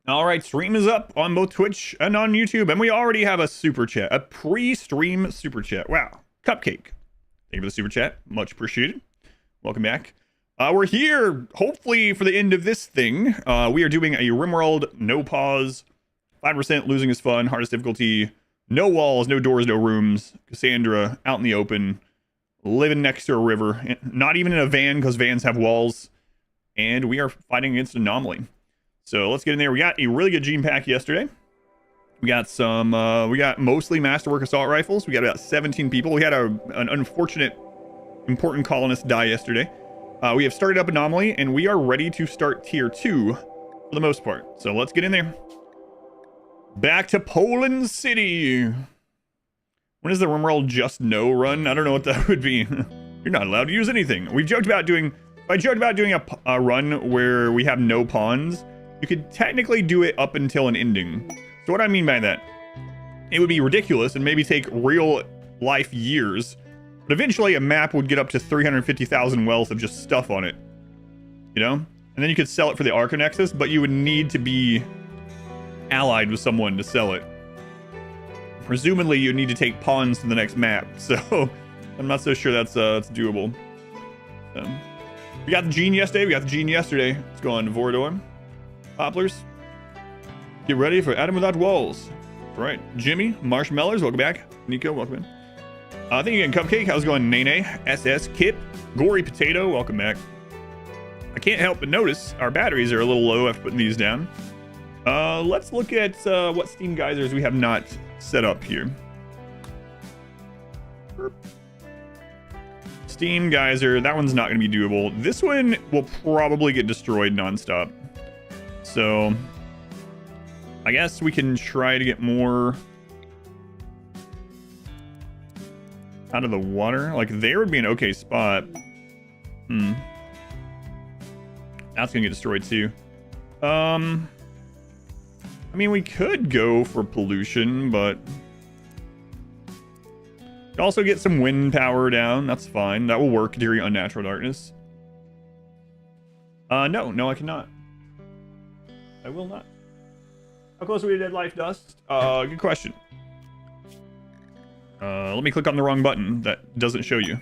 All right, stream is up on both Twitch and on YouTube, and we already have a super chat, a pre-stream super chat. Wow, Cupcake. Thank you for the super chat, much appreciated. Welcome back. We're here, hopefully, for the end of this thing. We are doing a RimWorld no pause, 5% losing is fun, hardest difficulty, no walls, no doors, no rooms. Cassandra out in the open, living next to a river, not even in a van because vans have walls, and we are fighting against Anomaly. So let's get in there. We got a really good gene pack yesterday. We got some, we got mostly masterwork assault rifles. We got about 17 people. We had an unfortunate important colonist die yesterday. We have started up Anomaly, and we are ready to start tier 2 for the most part. So let's get in there. Back to Poland City. When is the RimWorld Just No run? I don't know what that would be. You're not allowed to use anything. We joked about doing, I joked about doing a run where we have no pawns. You could technically do it up until an ending. So what I mean by that, it would be ridiculous and maybe take real life years, but eventually a map would get up to 350,000 wealth of just stuff on it, you know? And then you could sell it for the Arconexus, but you would need to be allied with someone to sell it. Presumably you need to take pawns to the next map, so I'm not so sure that's doable. We got the gene yesterday. Let's go on to Vorador. Poplars, get ready for Adam Without Walls. All right, Jimmy, Marshmallows, welcome back. Nico, welcome in. Thank you again, Cupcake. How's it going, Nene? SS, Kip, Gory Potato, welcome back. I can't help but notice our batteries are a little low after putting these down. Let's look at what Steam geysers we have not set up here. Steam geyser, that one's not going to be doable. This one will probably get destroyed nonstop. So, I guess we can try to get more out of the water. Like, there would be an okay spot. That's gonna get destroyed too. I mean, we could go for pollution, but also get some wind power down. That's fine. That will work during unnatural darkness. No, I cannot. I will not. How close are we to dead life dust? Good question. Let me click on the wrong button. That doesn't show you.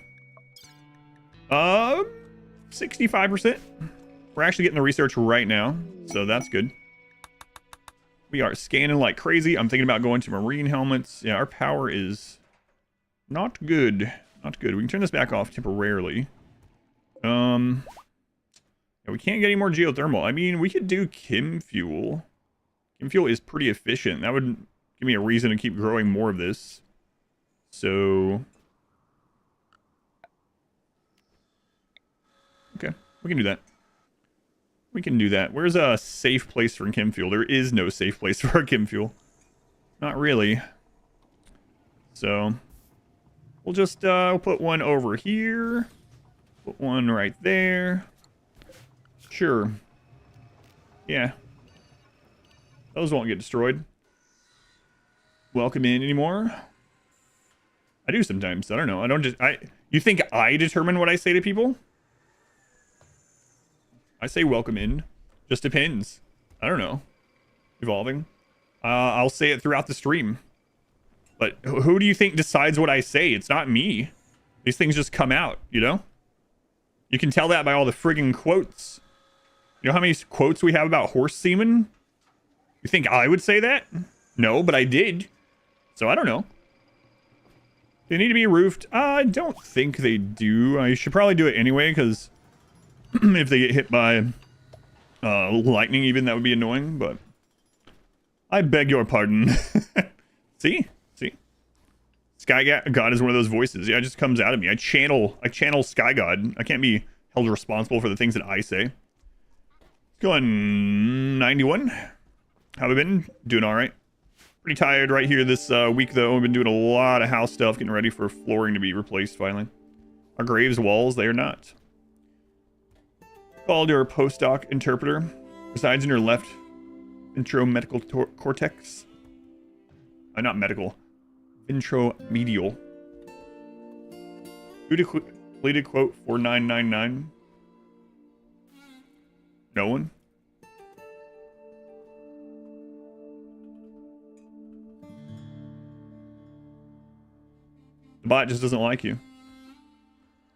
65%. We're actually getting the research right now, so that's good. We are scanning like crazy. I'm thinking about going to marine helmets. Yeah, our power is not good. Not good. We can turn this back off temporarily. Yeah, we can't get any more geothermal. I mean, we could do chem fuel. Chem fuel is pretty efficient. That would give me a reason to keep growing more of this. So, okay, we can do that. We can do that. Where's a safe place for chem fuel? There is no safe place for our chem fuel. Not really. So, we'll just we'll put one over here. Put one right there. Sure. Yeah. Those won't get destroyed. Welcome in anymore. I do sometimes. I don't know. You think I determine what I say to people? I say welcome in. Just depends. I don't know. Evolving. I'll say it throughout the stream. But who do you think decides what I say? It's not me. These things just come out, you know? You can tell that by all the friggin' quotes. You know how many quotes we have about horse semen? You think I would say that? No, but I did. So I don't know. They need to be roofed. I don't think they do. I should probably do it anyway, because if they get hit by lightning even, that would be annoying, but I beg your pardon. See? Sky God is one of those voices. Yeah, it just comes out of me. I channel Sky God. I can't be held responsible for the things that I say. Going 91. How have we been? Doing all right. Pretty tired right here this week, though. We've been doing a lot of house stuff, getting ready for flooring to be replaced finally. Our graves walls, they are not. Called your postdoc interpreter. Resides in your left ventromedial cortex. Not medical. Ventromedial. Who deleted quote 4999? No one? The bot just doesn't like you.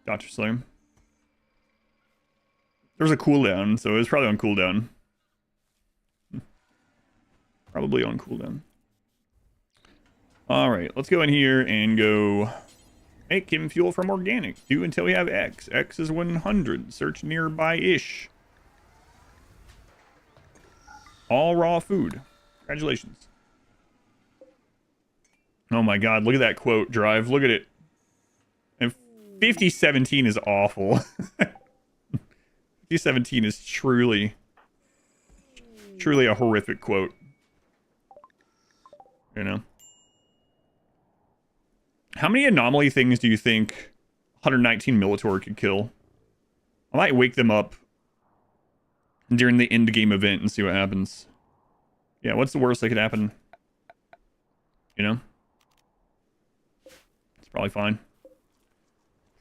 Dr. Slam. There was a cooldown, so it was probably on cooldown. Probably on cooldown. Alright, let's go in here and go make him fuel from organic. Do until we have X. X is 100. Search nearby-ish. All raw food. Congratulations. Oh my god, look at that quote, Drive. Look at it. And 5017 is awful. 5017 is truly a horrific quote. You know? How many anomaly things do you think 119 Militor could kill? I might wake them up during the end game event and see what happens. Yeah, what's the worst that could happen? You know? It's probably fine.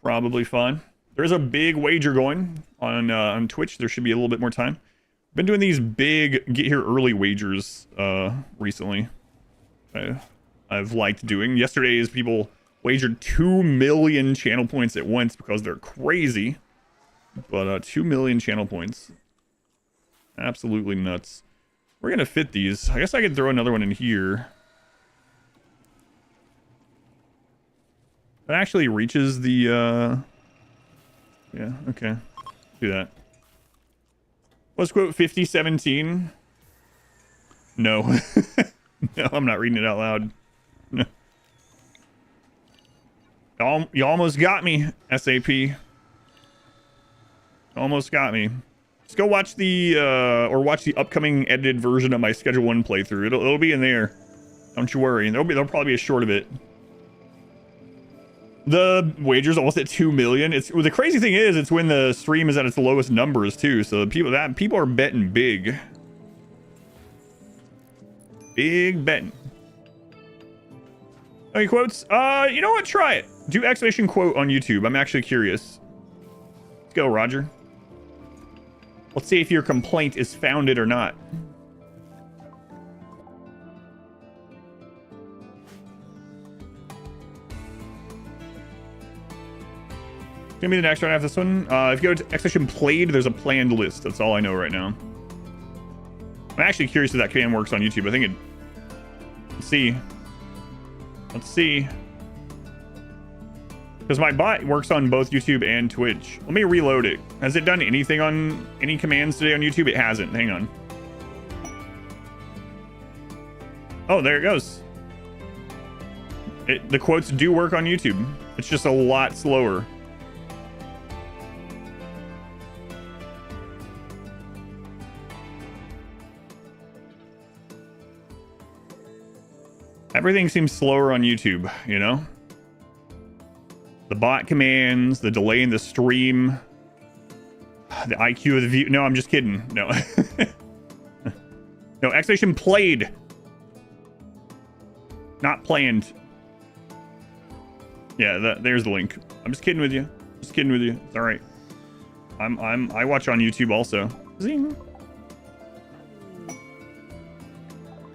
Probably fine. There's a big wager going on Twitch. There should be a little bit more time. Been doing these big get here early wagers recently. I've liked doing. Yesterday's people wagered 2 million channel points at once because they're crazy. But 2 million channel points. Absolutely nuts. We're gonna fit these. I guess I could throw another one in here. That actually reaches the yeah, okay. Do that. Let's quote 5017. No. No, I'm not reading it out loud. No. You almost got me, SAP. Almost got me. Let's go watch the watch the upcoming edited version of my Schedule 1 playthrough. It'll be in there. Don't you worry. There'll probably be a short of it. The wager's almost at 2 million. The crazy thing is, it's when the stream is at its lowest numbers too. So people are betting big. Big betting. Any quotes? You know what? Try it. Do exclamation quote on YouTube. I'm actually curious. Let's go, Roger. Let's see if your complaint is founded or not. Give me the next one after this one. If you go to exclamation played, there's a planned list. That's all I know right now. I'm actually curious if that command works on YouTube. I think it... Let's see. Let's see. Because my bot works on both YouTube and Twitch. Let me reload it. Has it done anything on any commands today on YouTube? It hasn't. Hang on. Oh, there it goes. The quotes do work on YouTube. It's just a lot slower. Everything seems slower on YouTube, you know? The bot commands, the delay in the stream, the IQ of the view. No, I'm just kidding. No. No, exclamation played. Not planned. Yeah, there's the link. I'm just kidding with you. Just kidding with you. It's all right. I watch on YouTube also. Zing.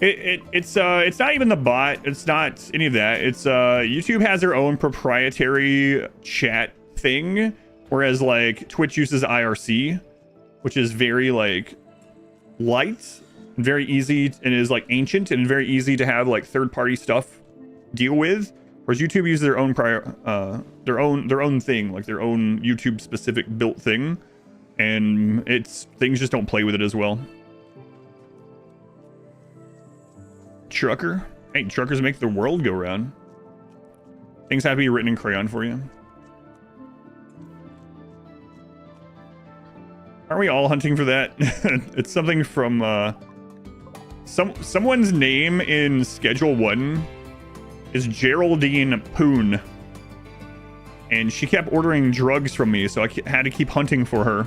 It's not even the bot. It's not any of that. It's YouTube has their own proprietary chat thing, whereas like Twitch uses IRC, which is very like light and very easy and is like ancient and very easy to have like third-party stuff deal with. Whereas YouTube uses their own their own thing, like their own YouTube specific built thing, and things just don't play with it as well. Trucker. Hey, truckers make the world go round. Things have to be written in crayon for you. Aren't we all hunting for that? It's something from someone's name in Schedule 1 is Geraldine Poon. And she kept ordering drugs from me, so I had to keep hunting for her.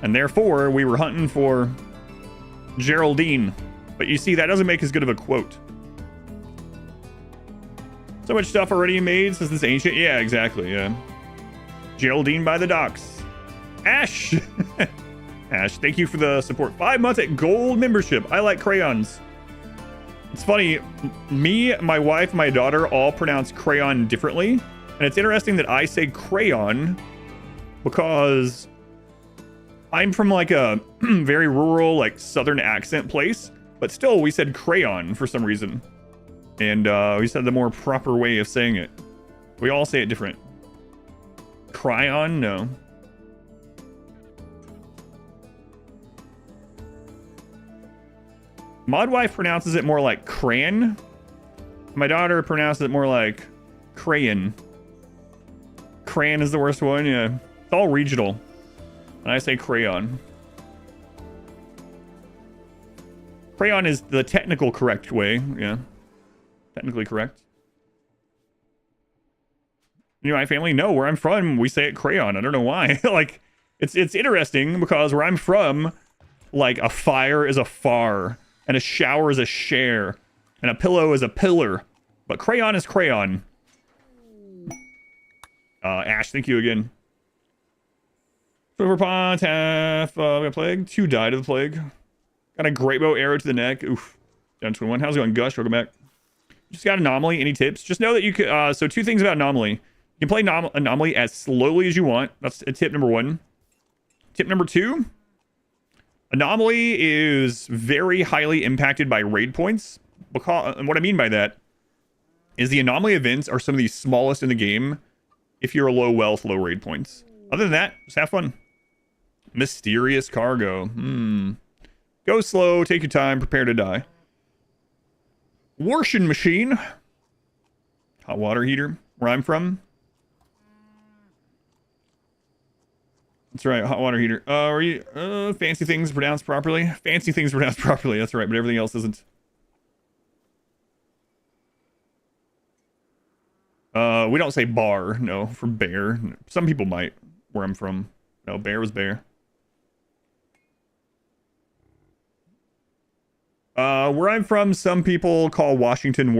And therefore, we were hunting for Geraldine. But you see, that doesn't make as good of a quote. So much stuff already made since this ancient... Yeah, exactly, yeah. Geraldine by the docks. Ash! Ash, thank you for the support. 5 months at gold membership. I like crayons. It's funny. Me, my wife, my daughter all pronounce crayon differently. And it's interesting that I say crayon because I'm from like a very rural, like southern accent place, but still we said crayon for some reason. And we said the more proper way of saying it. We all say it different. Cryon? No. Modwife pronounces it more like crayon. My daughter pronounces it more like crayon. Crayon is the worst one, yeah. It's all regional. And I say crayon. Crayon is the technical correct way, yeah. Technically correct. You know, my family, no, where I'm from, we say it crayon. I don't know why. Like, it's interesting because where I'm from, like, a fire is a far, and a shower is a share, and a pillow is a pillar. But crayon is crayon. Ash, thank you again. Silver Pond, half a plague. 2 died of the plague. Got a great bow arrow to the neck. Oof. Down 21. How's it going, Gush? Welcome back. Just got Anomaly. Any tips? Just know that you could. So 2 things about Anomaly. You can play Anomaly as slowly as you want. That's tip number 1. Tip number 2. Anomaly is very highly impacted by raid points. Because, and what I mean by that is the Anomaly events are some of the smallest in the game if you're a low wealth, low raid points. Other than that, just have fun. Mysterious cargo. Go slow, take your time, prepare to die. Washing machine. Hot water heater, where I'm from. That's right, hot water heater. Are you fancy things pronounced properly? Fancy things pronounced properly, that's right, but everything else isn't. We don't say bar, no, for bear. Some people might, where I'm from. No, bear was bear. Where I'm from, some people call Washington,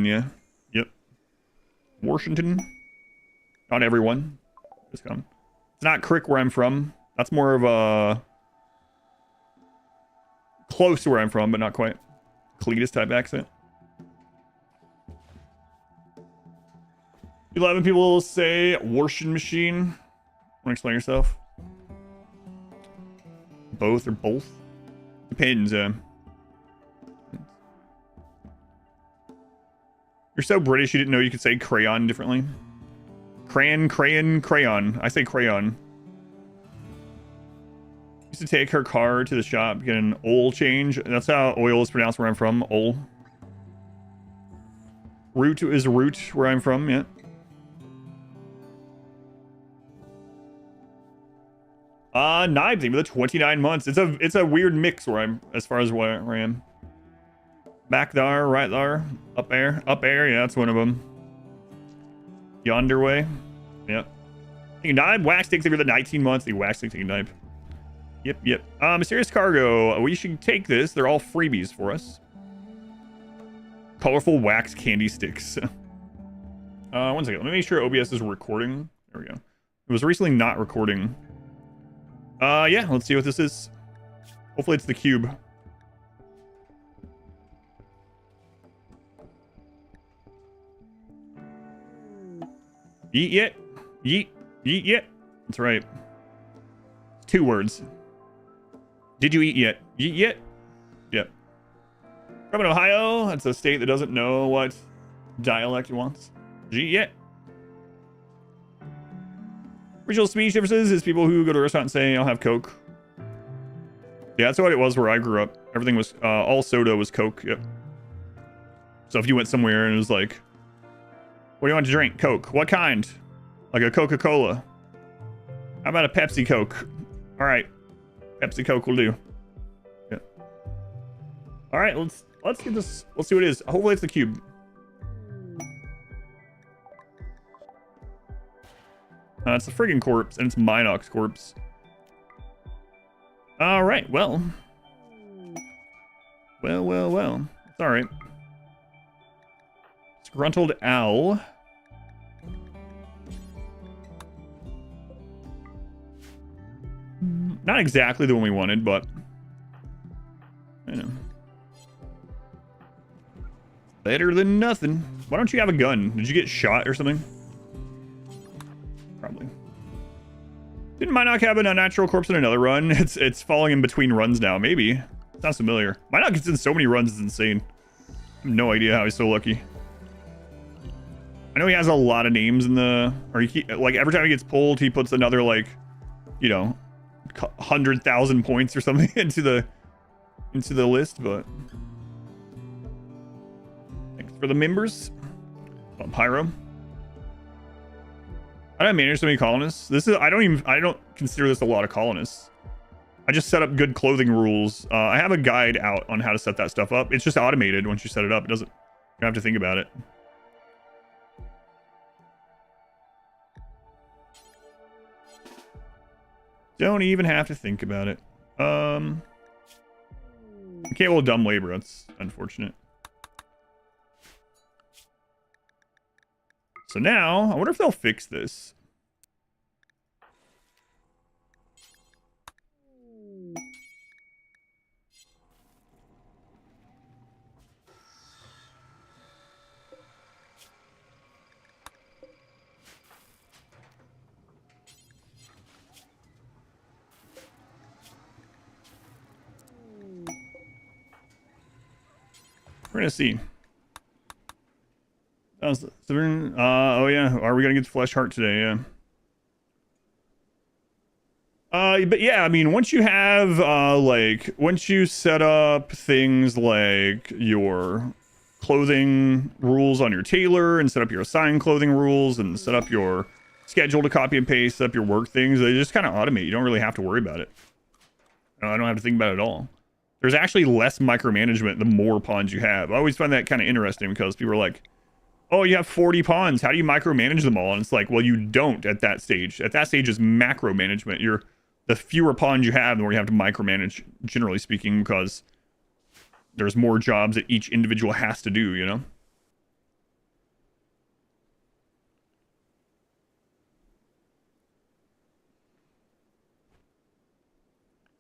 yeah. Yep. Washington. Not everyone. Just come. It's not Crick where I'm from. That's more of a... close to where I'm from, but not quite. Cletus type accent. 11 people say washing machine. Want to explain yourself? Both or both? Depends. You're so British you didn't know you could say crayon differently. Crayon, crayon, crayon. I say crayon. Used to take her car to the shop, get an oil change. That's how oil is pronounced where I'm from. Oil. Root is root where I'm from, yeah. Knives with the 29 months. It's a weird mix where I'm, as far as where I am. Back there, right there, up there, yeah, that's one of them. Yonder way, yep. Knife, wax takes every 19 months. The wax takes a knife. Yep. Mysterious cargo. We should take this. They're all freebies for us. Colorful wax candy sticks. 1 second. Let me make sure OBS is recording. There we go. It was recently not recording. Yeah, let's see what this is. Hopefully it's the cube. Yeet yet. Yeet yet. That's right. 2 words. Did you eat yet? Yeet yet? Yep. From Ohio, that's a state that doesn't know what dialect it wants. Yeet yet. Regional speech differences is people who go to a restaurant and say, I'll have Coke. Yeah, that's what it was where I grew up. Everything was, all soda was Coke, yep. So if you went somewhere and it was like, what do you want to drink? Coke. What kind? Like a Coca-Cola. How about a Pepsi Coke? All right. Pepsi Coke will do. Yeah. All right, let's get this. Let's see what it is. Hopefully it's the cube. It's the friggin' corpse, and it's Minox corpse. All right, well. Well. It's all right. Disgruntled owl. Not exactly the one we wanted, but you know, better than nothing. Why don't you have a gun? Did you get shot or something? Minoc have an unnatural corpse in another run? It's falling in between runs now. Maybe. Sounds familiar. Minoc gets in so many runs, it's insane. I have no idea how he's so lucky. I know he has a lot of names in the... Or like, every time he gets pulled, he puts another, like, you know, 100,000 points or something into the list, but... Thanks for the members. On Pyro. I don't manage so many colonists. I don't consider this a lot of colonists. I just set up good clothing rules. I have a guide out on how to set that stuff up. It's just automated once you set it up. You don't have to think about it. Don't even have to think about it. Okay, well, dumb labor. That's unfortunate. So now, I wonder if they'll fix this. We're gonna see. Oh yeah. Are we gonna get Flesh Heart today? Yeah. But yeah, I mean, once you have once you set up things like your clothing rules on your tailor and set up your assigned clothing rules and set up your schedule to copy and paste, set up your work things, they just kind of automate. You don't really have to worry about it. I don't have to think about it at all. There's actually less micromanagement the more pawns you have. I always find that kind of interesting because people are like, oh, you have 40 pawns. How do you micromanage them all? And it's like, well, you don't at that stage. At that stage is macro management. The fewer pawns you have, the more you have to micromanage, generally speaking, because there's more jobs that each individual has to do, you know?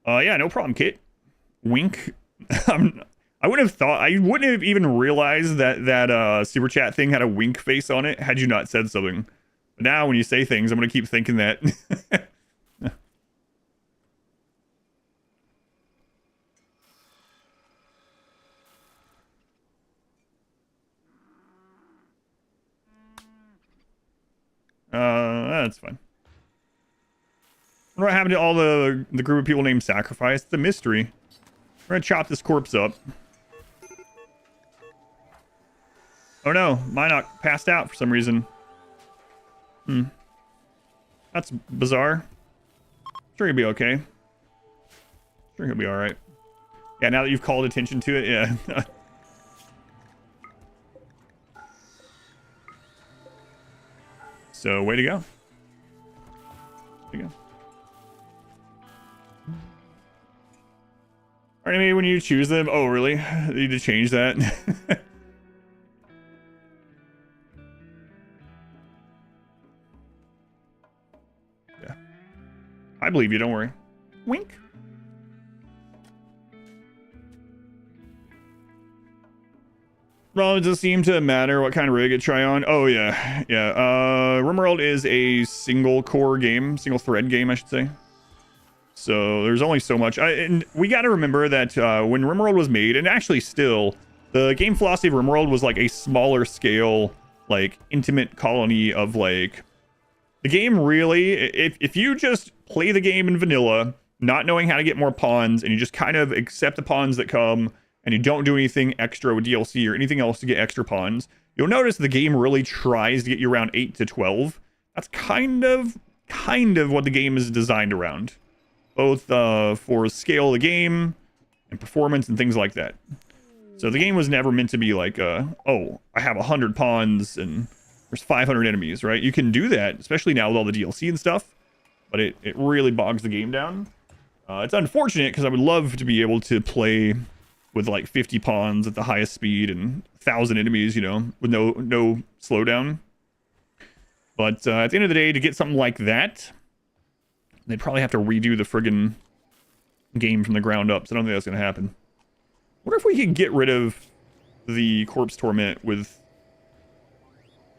Yeah, no problem, Kit. Wink. I wouldn't have even realized that super chat thing had a wink face on it had you not said something. But now when you say things, I'm gonna keep thinking that. That's fine. What happened to all the group of people named Sacrifice? It's a mystery. We're gonna chop this corpse up. Oh no, Minoc passed out for some reason. That's bizarre. Sure he'll be okay. Sure he'll be alright. Yeah, now that you've called attention to it, yeah. So, way to go. Way to go. Alright, maybe when you choose them... Oh, really? You need to change that? Yeah. I believe you, don't worry. Wink. Well, it doesn't seem to matter what kind of rig I try on. Oh, yeah. Yeah. RimWorld is a single core game. Single thread game, I should say. So there's only so much. And we got to remember that when RimWorld was made, and actually still, the game philosophy of RimWorld was like a smaller scale, like intimate colony of like... The game really, if you just play the game in vanilla, not knowing how to get more pawns, and you just kind of accept the pawns that come, and you don't do anything extra with DLC or anything else to get extra pawns, you'll notice the game really tries to get you around 8 to 12. That's kind of what the game is designed around. Both for scale of the game and performance and things like that. So the game was never meant to be like, oh, I have 100 pawns and there's 500 enemies, right? You can do that, especially now with all the DLC and stuff, but it really bogs the game down. It's unfortunate because I would love to be able to play with like 50 pawns at the highest speed and 1,000 enemies, you know, with no slowdown. But at the end of the day, to get something like that, they'd probably have to redo the friggin' game from the ground up, so I don't think that's going to happen. What if we could get rid of the Corpse Torment with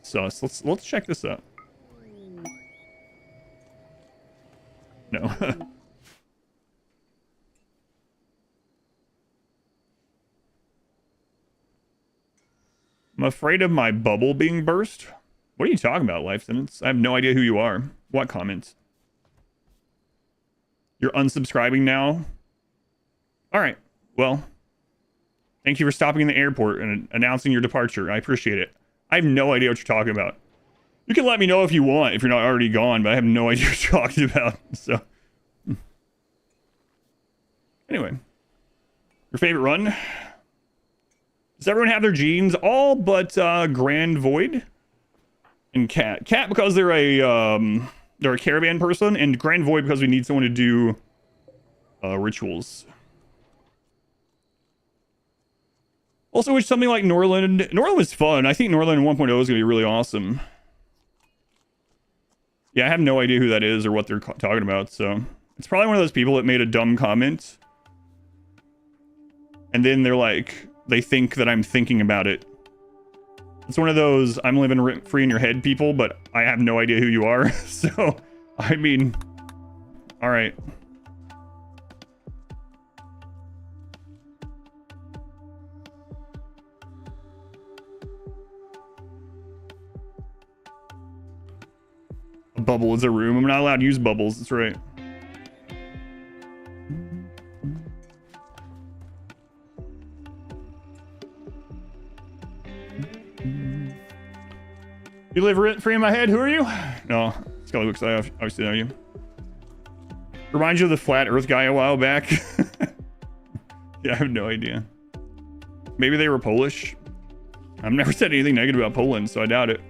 Sus? Let's check this out. No. I'm afraid of my bubble being burst. What are you talking about, Life Sentence? I have no idea who you are. What comments? You're unsubscribing now? All right. Well, thank you for stopping in the airport and announcing your departure. I appreciate it. I have no idea what you're talking about. You can let me know if you want, if you're not already gone, but I have no idea what you're talking about. So, anyway. Your favorite run? Does everyone have their genes? All but Grand Void and Cat. Cat because they're a caravan person, and Grand Void because we need someone to do rituals. Also, wish something like Norland. Norland was fun. I think Norland 1.0 is going to be really awesome. Yeah, I have no idea who that is or what they're talking about, so... It's probably one of those people that made a dumb comment. And then they're like... They think that I'm thinking about it. It's one of those, I'm living rent-free in your head people, but I have no idea who you are. So, I mean... Alright. A bubble is a room. I'm not allowed to use bubbles. That's right. You live rent-free in my head? Who are you? No. Scully looks like I obviously know you. Reminds you of the flat earth guy a while back. Yeah, I have no idea. Maybe they were Polish. I've never said anything negative about Poland, so I doubt it.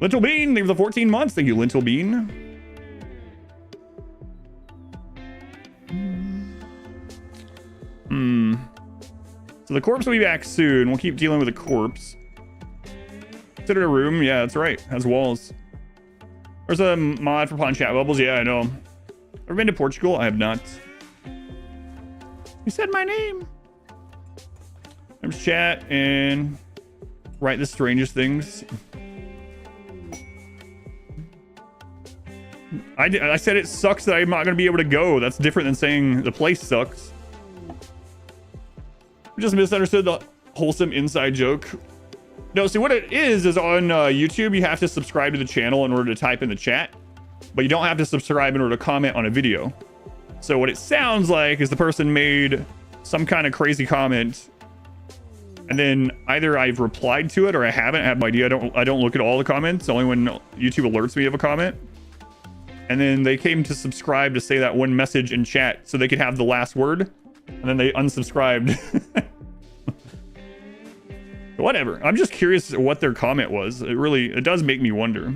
Lentil Bean, thank you for the 14 months. Thank you, Lentil Bean. So the corpse will be back soon. We'll keep dealing with the corpse. Considered a room? Yeah, that's right. It has walls. There's a mod for pawn chat bubbles. Yeah, I know. Ever been to Portugal? I have not. You said my name. I'm just chat and write the strangest things. I said it sucks that I'm not going to be able to go. That's different than saying the place sucks. I just misunderstood the wholesome inside joke. No, see what it is on YouTube, you have to subscribe to the channel in order to type in the chat, but you don't have to subscribe in order to comment on a video. So what it sounds like is the person made some kind of crazy comment, and then either I've replied to it or I haven't. I have no idea. I don't look at all the comments, only when YouTube alerts me of a comment. And then they came to subscribe to say that one message in chat so they could have the last word, and then they unsubscribed. Whatever. I'm just curious what their comment was. It does make me wonder.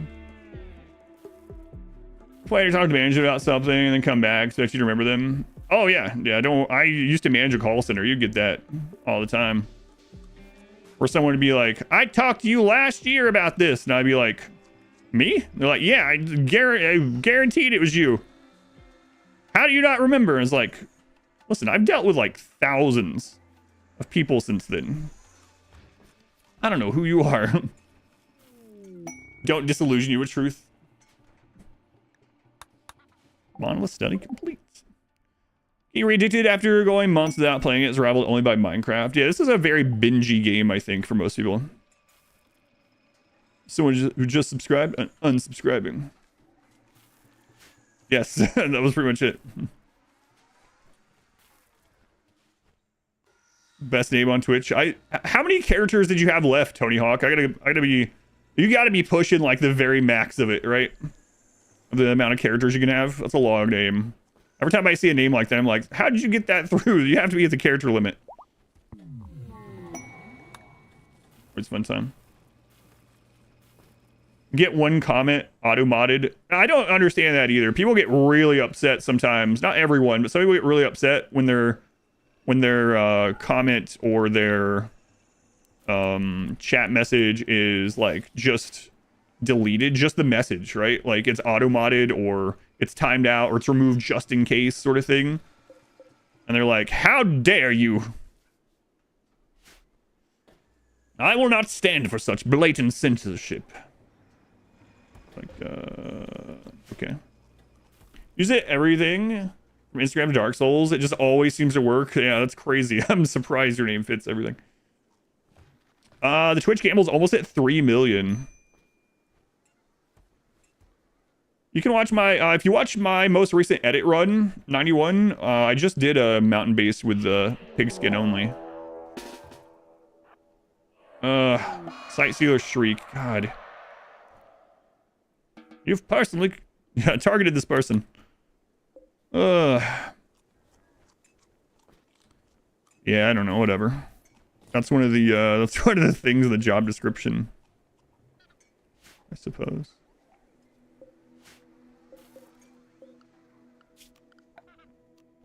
Player talk to manager about something and then come back, expect you to remember them. Oh yeah. I used to manage a call center. You get that all the time. For someone to be like, I talked to you last year about this, and I'd be like, me? They're like, yeah, I guaranteed it was you. How do you not remember? And it's like, listen, I've dealt with like thousands of people since then. I don't know who you are. Don't disillusion you with truth. Monolith study complete. Getting addicted after going months without playing it is rivaled only by Minecraft. Yeah, this is a very bingey game, I think, for most people. Someone who just subscribed and unsubscribing. Yes, that was pretty much it. Best name on Twitch. How many characters did you have left, Tony Hawk? You gotta be pushing like the very max of it, right? The amount of characters you can have. That's a long name. Every time I see a name like that, I'm like, how did you get that through? You have to be at the character limit. It's fun time. Get one comment auto-modded. I don't understand that either. People get really upset sometimes. Not everyone, but some people get really upset when their comment or their chat message is like just deleted, just the message, right? Like it's auto-modded or it's timed out or it's removed just in case sort of thing. And they're like, how dare you? I will not stand for such blatant censorship. Like, okay. Use it everything from Instagram to Dark Souls. It just always seems to work. Yeah, that's crazy. I'm surprised your name fits everything. The Twitch gamble's almost at 3 million. You can watch my, if you watch my most recent edit run, 91, I just did a mountain base with the pigskin only. Sightseer Shriek. God. You've personally targeted this person. Yeah, I don't know, whatever. That's one of the things in the job description, I suppose.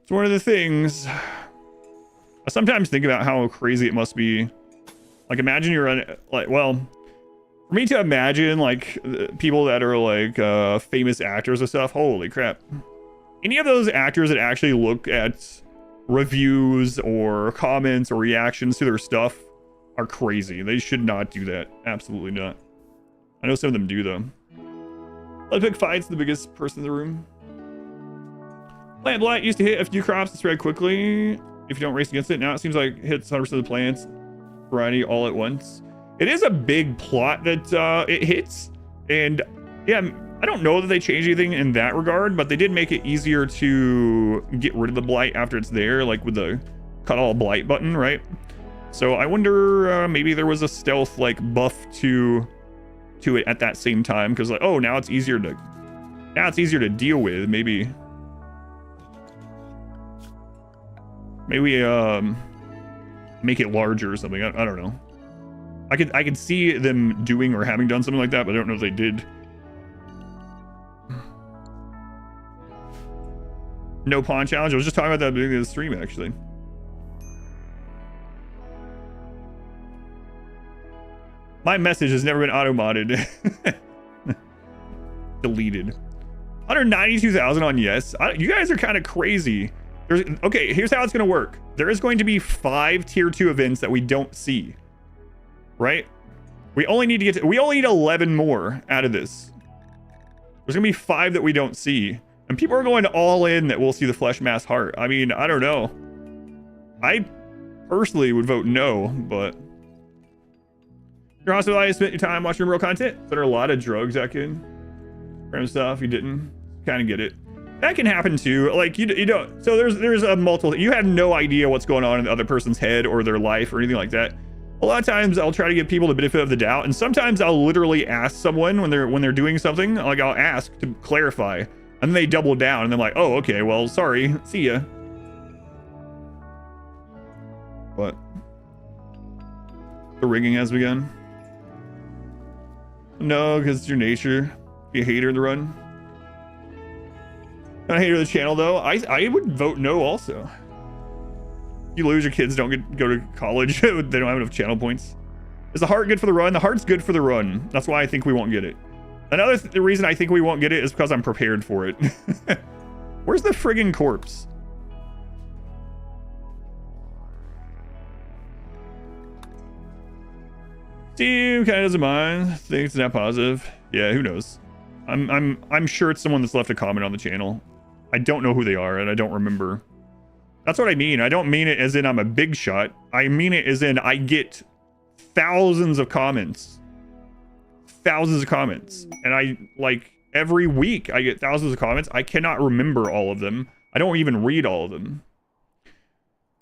It's one of the things. I sometimes think about how crazy it must be. Like, imagine you're like, well, for me to imagine like people that are like famous actors and stuff. Holy crap! Any of those actors that actually look at reviews or comments or reactions to their stuff are crazy. They should not do that. Absolutely not. I know some of them do though. Let's pick fights. The biggest person in the room. Plant blight used to hit a few crops and spread quickly if you don't race against it. Now it seems like it hits 100% of the plants variety all at once. It is a big plot that it hits, and yeah, I don't know that they changed anything in that regard, but they did make it easier to get rid of the blight after it's there, like with the cut all blight button, right? So I wonder maybe there was a stealth like buff to it at that same time, because like, oh, now it's easier to deal with. Maybe make it larger or something. I don't know. I could see them doing or having done something like that, but I don't know if they did. No pawn challenge. I was just talking about that at the beginning of the stream, actually. My message has never been auto-modded. Deleted. 192,000 on yes. You guys are kind of crazy. Okay, here's how it's going to work. There is going to be 5 tier 2 events that we don't see. Right? We only need 11 more out of this. There's going to be 5 that we don't see. And people are going all in that we'll see the flesh mass heart. I mean, I don't know. I personally would vote no, but you're hospitalized, you spent your time watching real content. There are a lot of drugs that can random stuff you didn't kind of get it. That can happen too. Like you don't. So there's a multiple. You have no idea what's going on in the other person's head or their life or anything like that. A lot of times I'll try to give people the benefit of the doubt, and sometimes I'll literally ask someone when they're doing something. Like I'll ask to clarify, and then they double down and they're like, "Oh, okay, well, sorry, see ya." But the rigging has begun. No, because it's your nature. Be a hater in the run. Not a hater of the channel though. I would vote no also. You lose, your kids don't go to college. They don't have enough channel points. Is the heart good for the run? The heart's good for the run. That's why I think we won't get it. Another the reason I think we won't get it is because I'm prepared for it. Where's the friggin' corpse? Steve kind of doesn't mind. Thinks it's not positive. Yeah, who knows? I'm sure it's someone that's left a comment on the channel. I don't know who they are, and I don't remember. That's what I mean. I don't mean it as in I'm a big shot. I mean it as in I get thousands of comments. Thousands of comments. And I, like, every week I get thousands of comments. I cannot remember all of them. I don't even read all of them.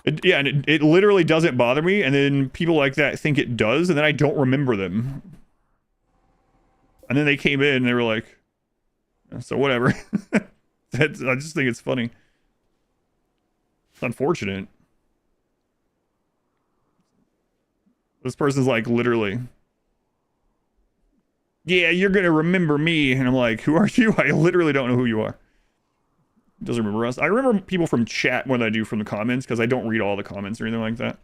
It literally doesn't bother me. And then people like that think it does, and then I don't remember them. And then they came in and they were like, so whatever. I just think it's funny. It's unfortunate. This person's like, literally, yeah, you're gonna remember me. And I'm like, who are you? I literally don't know who you are. Doesn't remember us. I remember people from chat more than I do from the comments, because I don't read all the comments or anything like that.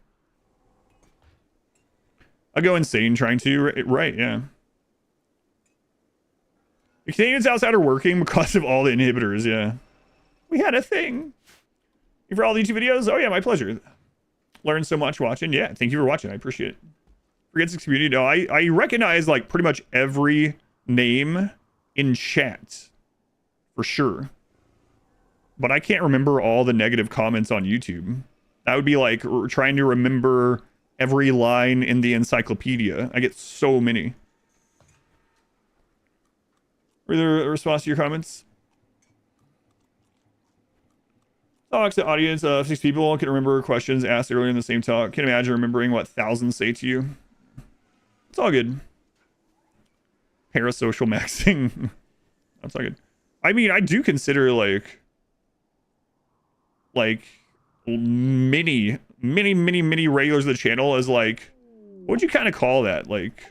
I go insane trying to, right, yeah. The Canadians outside are working because of all the inhibitors, yeah. We had a thing. Thank you for all the YouTube videos. Oh yeah, my pleasure. Learned so much watching. Yeah, thank you for watching. I appreciate it. Forget this community. No, I recognize like pretty much every name in chat. For sure. but I can't remember all the negative comments on YouTube. That would be like trying to remember every line in the encyclopedia. I get so many. Were there a response to your comments? Talks to audience of 6 people. Can remember questions asked earlier in the same talk. Can't imagine remembering what thousands say to you. It's all good. Parasocial maxing. That's all good. I mean, I do consider like many regulars of the channel as like, what would you kind of call that? Like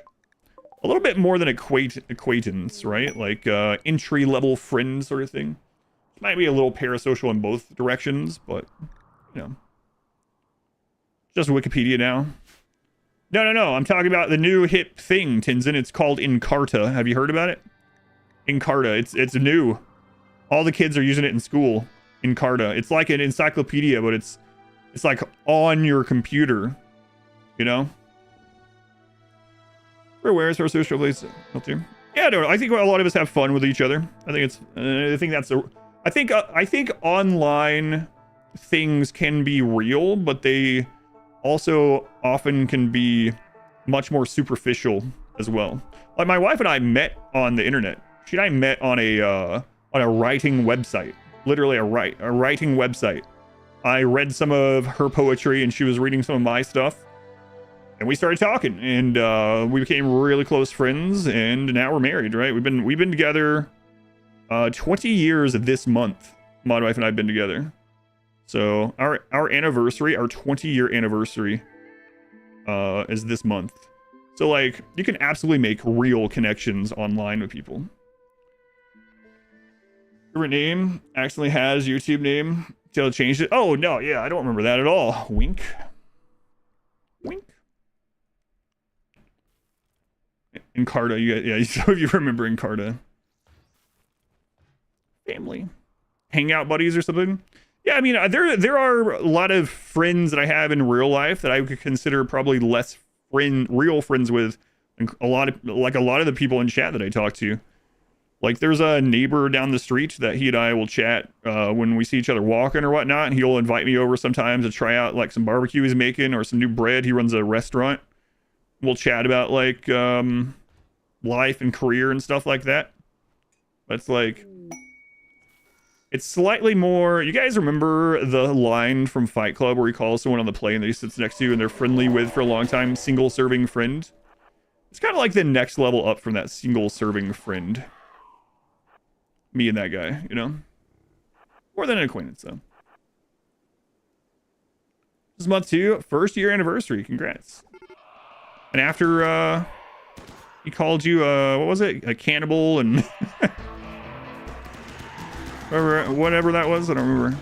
a little bit more than acquaintance, right? Like entry level friend sort of thing. Might be a little parasocial in both directions, but you know, just Wikipedia now. No. I'm talking about the new hip thing, Tinzin. It's called Encarta. Have you heard about it? Encarta. It's new. All the kids are using it in school. Encarta. It's like an encyclopedia, but it's like on your computer. You know. Where is our social place up there? Yeah, no. I think a lot of us have fun with each other. I think it's. I think online things can be real, but they also often can be much more superficial as well. Like my wife and I met on the internet. She and I met on a writing website. Literally a writing website. I read some of her poetry and she was reading some of my stuff. And we started talking and we became really close friends and now we're married, right? We've been together 20 years this month. My wife and I have been together. So our anniversary, our 20-year anniversary is this month. So like you can absolutely make real connections online with people. Favorite name accidentally has YouTube name till changed it. Oh no, yeah, I don't remember that at all. Wink. Encarta, some of you remember Encarta. Family, hangout buddies or something. Yeah, I mean, there are a lot of friends that I have in real life that I would consider probably less real friends with a lot of the people in chat that I talk to. Like there's a neighbor down the street that he and I will chat when we see each other walking or whatnot, and he'll invite me over sometimes to try out like some barbecue he's making or some new bread. He runs a restaurant. We'll chat about like life and career and stuff like that. But it's slightly more. You guys remember the line from Fight Club where he calls someone on the plane that he sits next to and they're friendly with for a long time? Single serving friend. It's kind of like the next level up from that single serving friend. Me and that guy, you know? More than an acquaintance, though. This month too, 1st year anniversary. Congrats. And after he called you what was it? A cannibal and whatever that was, I don't remember.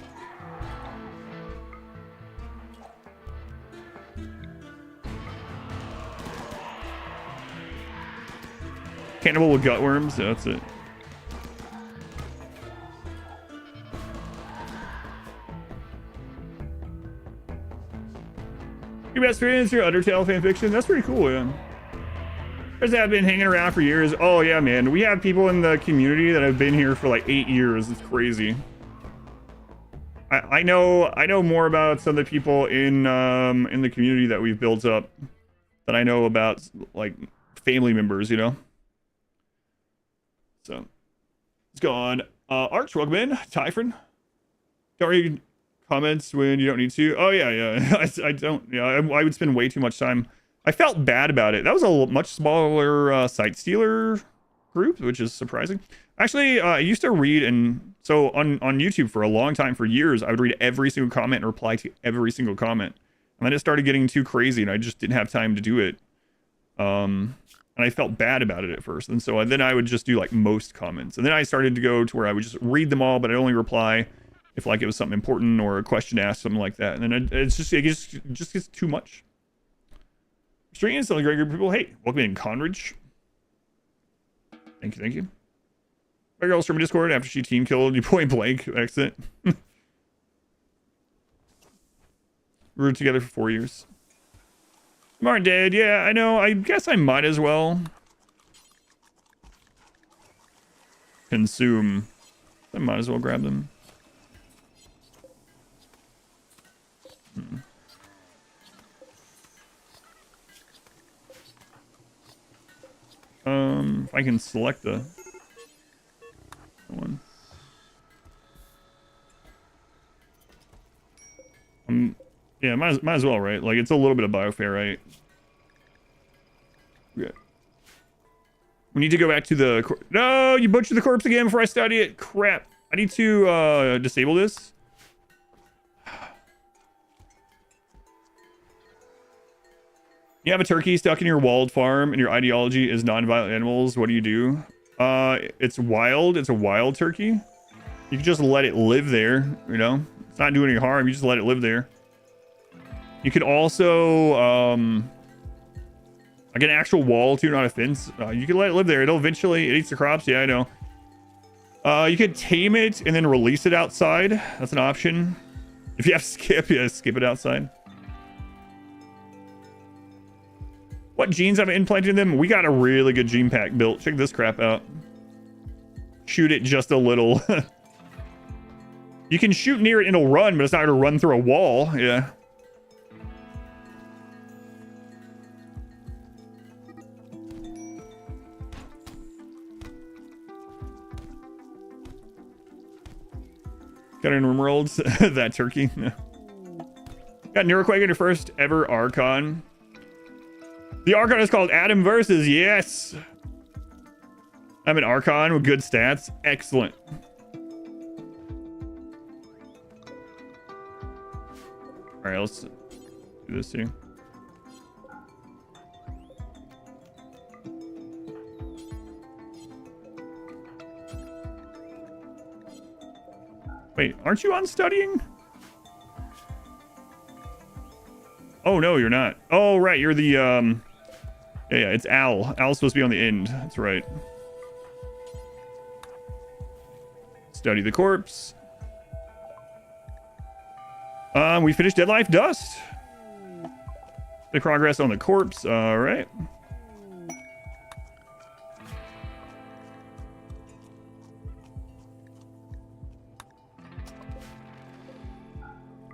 Cannibal with gutworms, yeah, that's it. Your best friends, your Undertale fanfiction. That's pretty cool, yeah. Guys have been hanging around for years. Oh yeah, man. We have people in the community that have been here for like 8 years. It's crazy. I know more about some of the people in the community that we've built up than I know about like family members, you know. So let's go on. Arch, welcome in. Typhon. Don't read comments when you don't need to. Oh yeah. I don't. Yeah, I would spend way too much time. I felt bad about it. That was a much smaller Sight Stealer group, which is surprising. Actually, I used to read, and so on YouTube for a long time, for years, I would read every single comment and reply to every single comment. And then it started getting too crazy, and I just didn't have time to do it. And I felt bad about it at first. And so then I would just do like most comments. And then I started to go to where I would just read them all, but I'd only reply if like it was something important or a question asked, something like that. And then it just gets too much. Streams, a great group of people. Hey, welcome in, Conridge. Thank you. My girl's from Discord after she team killed you point blank accident. We were together for 4 years. Martin dead. Yeah, I know. I guess I might as well consume. I might as well grab them. If I can select the one. Yeah, might as well, right? Like, it's a little bit of bioferrite. Yeah. We need to go back to the... No, you butchered the corpse again before I study it. Crap. I need to disable this. You have a turkey stuck in your walled farm and your ideology is non-violent animals. What do you do? It's wild. It's a wild turkey. You can just let it live there, you know? It's not doing any harm. You just let it live there. You could also, like an actual wall too, not a fence. You can let it live there. It'll eventually, it eats the crops. Yeah, I know. You could tame it and then release it outside. That's an option. If you have skip, yeah, skip it outside. What genes have I implanted in them? We got a really good gene pack built. Check this crap out. Shoot it just a little. You can shoot near it and it'll run, but it's not going to run through a wall. Yeah. Got an RimWorld. That turkey. Got Neuroquake in your first ever Archon. The Archon is called Adam Versus. Yes. I'm an Archon with good stats. Excellent. All right, let's do this here. Wait, aren't you on studying? Oh, no, you're not. Oh, right, you're the, yeah, it's Al. Al's supposed to be on the end. That's right. Study the corpse. We finished Dead Life Dust. The progress on the corpse. All right.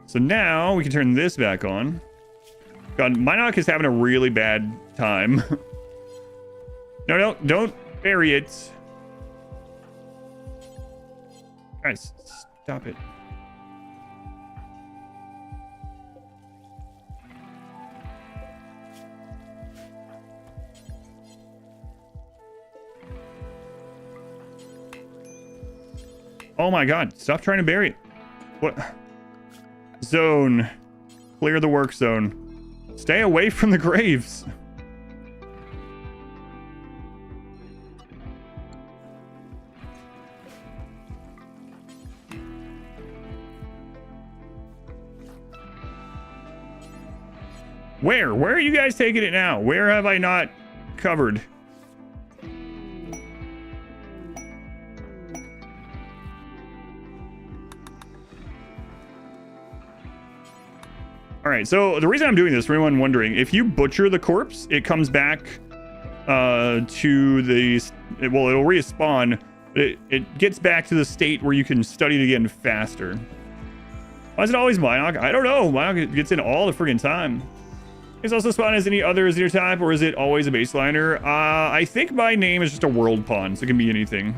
So now we can turn this back on. God, Minoc is having a really bad time. No, don't bury it. Guys, stop it. Oh my God, stop trying to bury it. What? Zone. Clear the work zone. Stay away from the graves. Where? Where are you guys taking it now? Where have I not covered? All right, so the reason I'm doing this, for anyone wondering, if you butcher the corpse, it comes back to the... Well, it'll respawn, but it gets back to the state where you can study it again faster. Why is it always Minoc? I don't know. Minoc gets in all the friggin' time. Is also spawn as any other Xeno type, or is it always a baseliner? I think my name is just a world pawn, so it can be anything.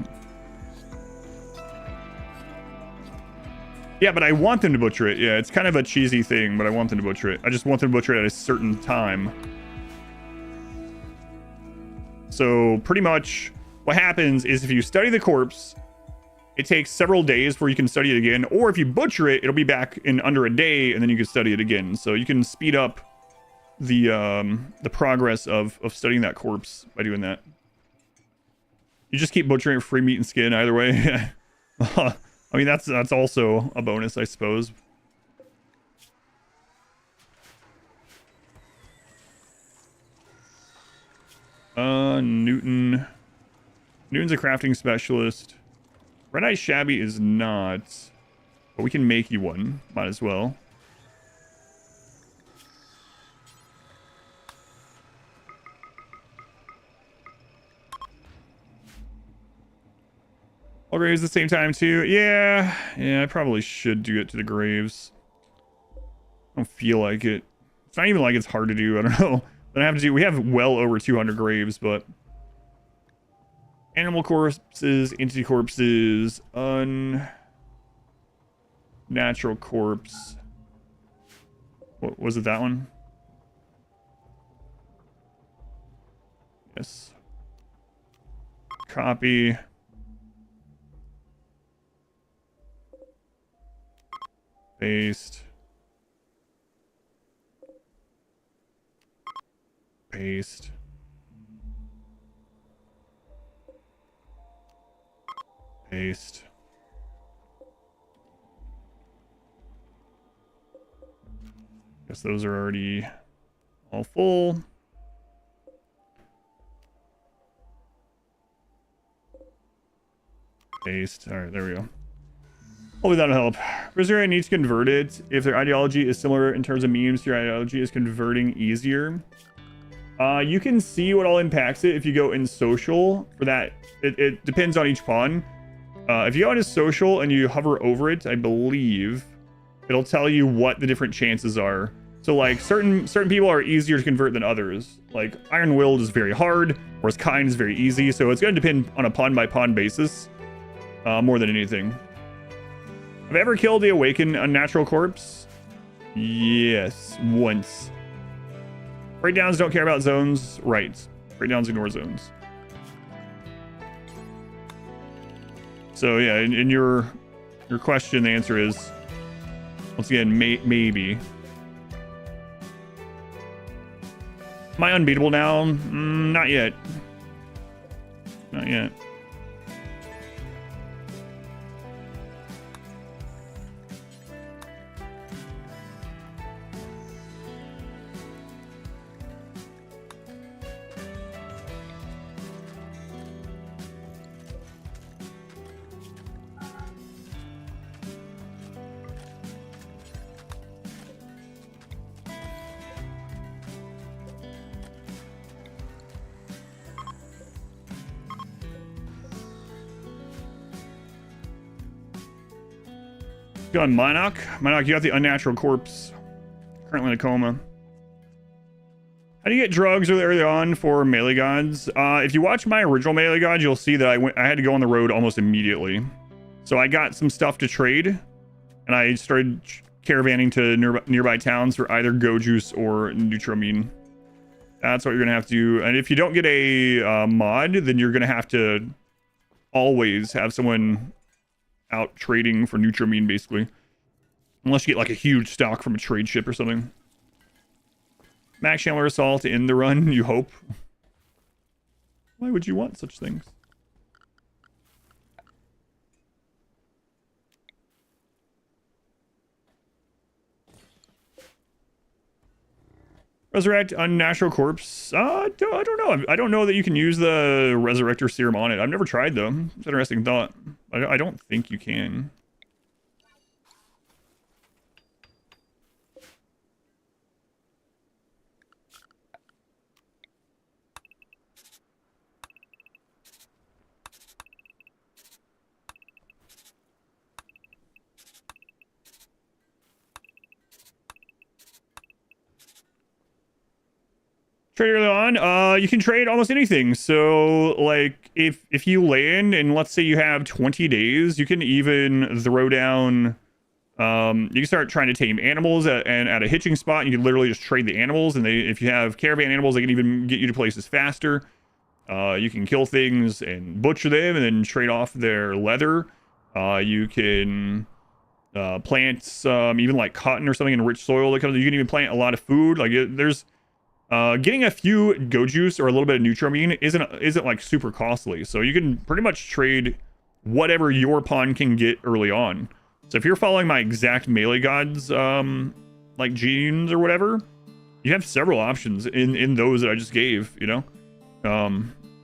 Yeah, but I want them to butcher it. Yeah, it's kind of a cheesy thing, but I want them to butcher it. I just want them to butcher it at a certain time. So pretty much what happens is if you study the corpse, it takes several days before you can study it again. Or if you butcher it, it'll be back in under a day, and then you can study it again. So you can speed up the progress of studying that corpse by doing that. You just keep butchering it for free meat and skin either way. I mean, that's also a bonus, I suppose. Newton's a crafting specialist. Red Eye Shabby is not, but we can make you one. Might as well. All graves at the same time too. Yeah, I probably should do it to the graves. don't feel like it. It's not even like it's hard to do. I don't know. But I have to do. We have well over 200 graves, but animal corpses, entity corpses, unnatural corpse. What was it? That one? Yes. Copy. Paste. Paste. Paste. Guess those are already all full. Paste. All right, there we go. Hopefully that'll help. Berserker needs to convert it. If their ideology is similar in terms of memes, your ideology is converting easier. You can see what all impacts it if you go in social. For that, it depends on each pawn. If you go into social and you hover over it, I believe it'll tell you what the different chances are. So like certain people are easier to convert than others. Like Iron-Willed is very hard, whereas Kind is very easy. So it's going to depend on a pawn by pawn basis more than anything. Have I ever killed the Awakened Unnatural Corpse? Yes, once. Breakdowns don't care about zones. Right. Breakdowns ignore zones. So yeah, in your question, the answer is, once again, maybe. Am I unbeatable now? Not yet. Not yet. Go on Monarch. Monarch, you got the Unnatural Corpse. Currently in a coma. How do you get drugs early on for melee gods? If you watch my original melee god, you'll see that I had to go on the road almost immediately. So I got some stuff to trade, and I started caravanning to nearby towns for either Go Juice or Nutramine. That's what you're gonna have to do. And if you don't get a mod, then you're gonna have to always have someone out trading for Nutramine, basically. Unless you get like a huge stock from a trade ship or something. Max Chandler Assault in the run, you hope. Why would you want such things? Resurrect Unnatural Corpse. I don't know. I don't know that you can use the Resurrector Serum on it. I've never tried though. It's an interesting thought. I don't think you can. Trade early on, you can trade almost anything. So like if you land and let's say you have 20 days, you can even throw down, you can start trying to tame animals at a hitching spot. You can literally just trade the animals, and if you have caravan animals, they can even get you to places faster. You can kill things and butcher them and then trade off their leather. You can plant even like cotton or something in rich soil that comes. You can even plant a lot of food. Like there's getting a few Go Juice or a little bit of Nutramine isn't like super costly. So you can pretty much trade whatever your pawn can get early on. So if you're following my exact melee gods like genes or whatever, you have several options in those that I just gave, you know.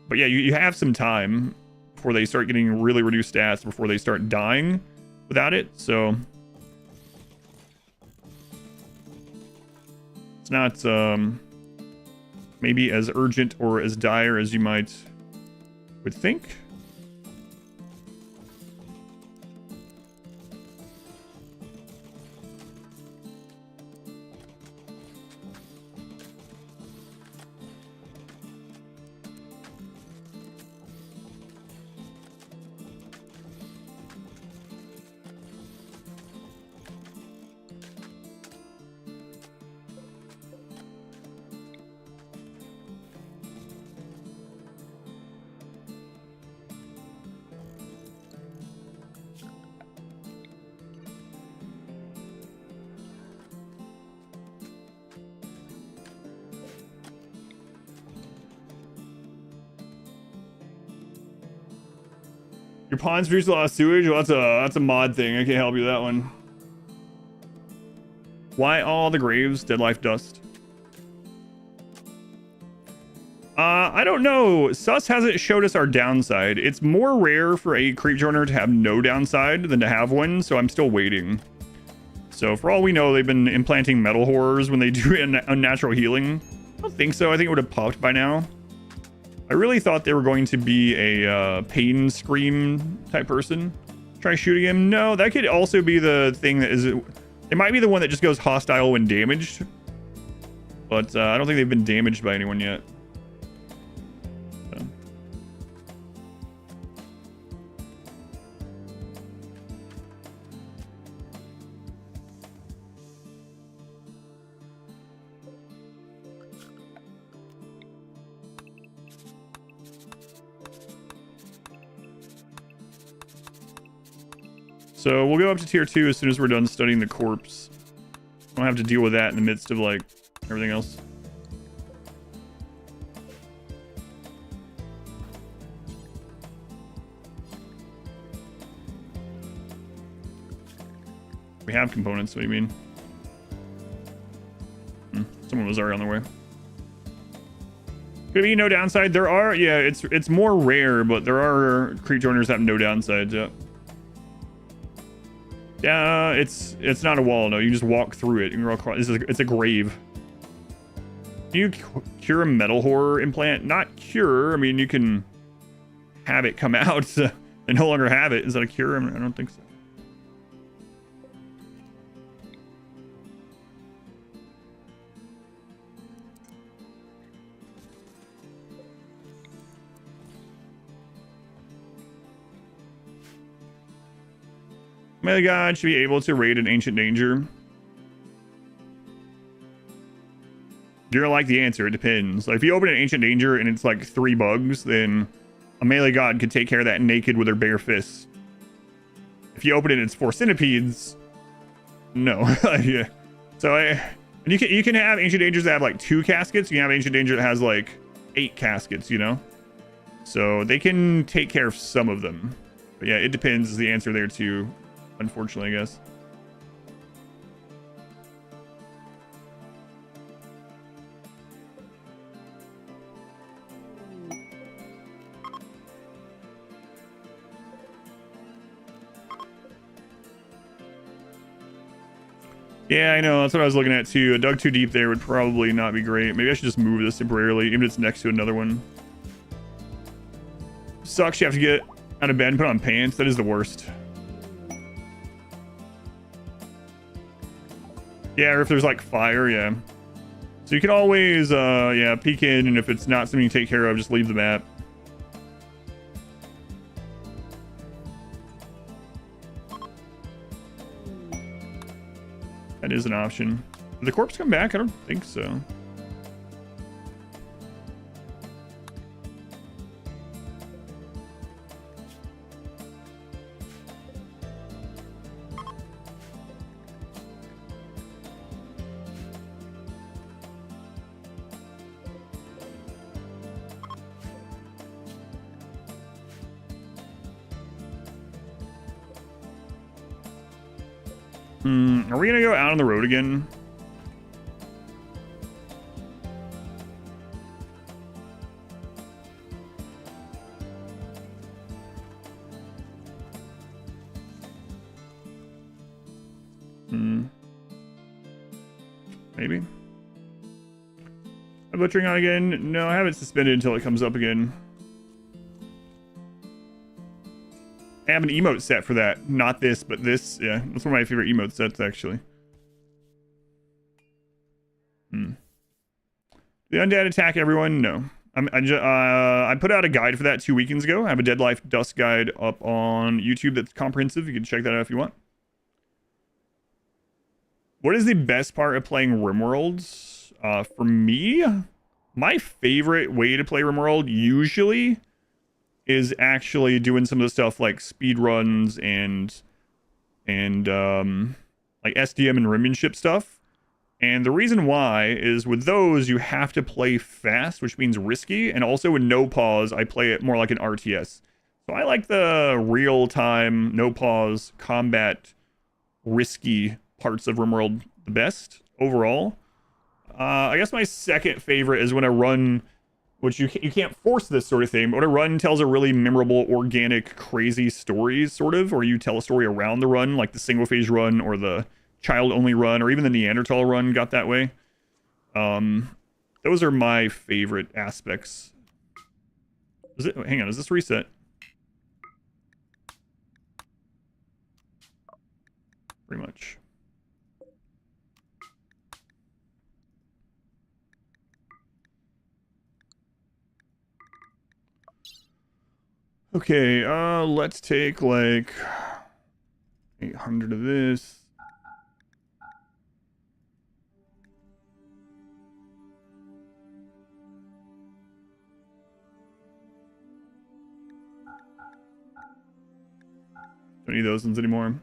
But yeah, you have some time before they start getting really reduced stats, before they start dying without it. So it's not maybe as urgent or as dire as you would think. Your ponds produce a lot of sewage? Well, that's a mod thing. I can't help you with that one. Why all the graves? Dead life dust. I don't know. Sus hasn't showed us our downside. It's more rare for a creep joiner to have no downside than to have one, so I'm still waiting. So for all we know, they've been implanting metal horrors when they do unnatural healing. I don't think so. I think it would have popped by now. I really thought they were going to be a pain scream type person. Try shooting him. No, that could also be the thing that is... It might be the one that just goes hostile when damaged. But I don't think they've been damaged by anyone yet. So we'll go up to tier 2 as soon as we're done studying the corpse. I don't have to deal with that in the midst of, like, everything else. We have components, what do you mean? Someone was already on their way. Could be no downside. There are, yeah, it's more rare, but there are creep joiners that have no downsides, yeah. Yeah, it's not a wall, no. You just walk through it. You can walk across. It's a grave. Can you cure a metal horror implant? Not cure. I mean, you can have it come out and no longer have it. Is that a cure? I don't think so. Melee God should be able to raid an ancient danger. You're gonna like the answer. It depends. Like, if you open an ancient danger and it's like 3 bugs, then a melee god could take care of that naked with her bare fists. If you open it and it's 4 centipedes, no. Yeah. So you can have ancient dangers that have like 2 caskets. You can have ancient danger that has like 8 caskets, you know? So they can take care of some of them. But yeah, it depends is the answer there too. Unfortunately, I guess. Yeah, I know. That's what I was looking at too. A dug too deep there would probably not be great. Maybe I should just move this temporarily, even if it's next to another one. Sucks you have to get out of bed and put on pants. That is the worst. Yeah, or if there's like fire, yeah. So you can always, yeah, peek in, and if it's not something you take care of, just leave the map. That is an option. Did the corpse come back? I don't think so. Are we gonna go out on the road again? Maybe. Am I butchering on again? No, I have it suspended until it comes up again. I have an emote set for that. Not this, but this. Yeah, that's one of my favorite emote sets, actually. The undead attack everyone? No. I put out a guide for that 2 weekends ago. I have a Dead Life Dust guide up on YouTube that's comprehensive. You can check that out if you want. What is the best part of playing RimWorld? For me, my favorite way to play RimWorld usually is actually doing some of the stuff like speed runs and like SDM and rimmanship stuff. And the reason why is with those, you have to play fast, which means risky. And also with no pause, I play it more like an RTS. So I like the real-time, no pause, combat, risky parts of RimWorld the best overall. I guess my second favorite is when a run, which you can't force this sort of thing, but when a run tells a really memorable, organic, crazy story, sort of, or you tell a story around the run, like the single phase run or the child-only run, or even the Neanderthal run got that way. Those are my favorite aspects. Hang on, is this reset? Pretty much. Okay, let's take like 800 of this. Don't need those ones anymore.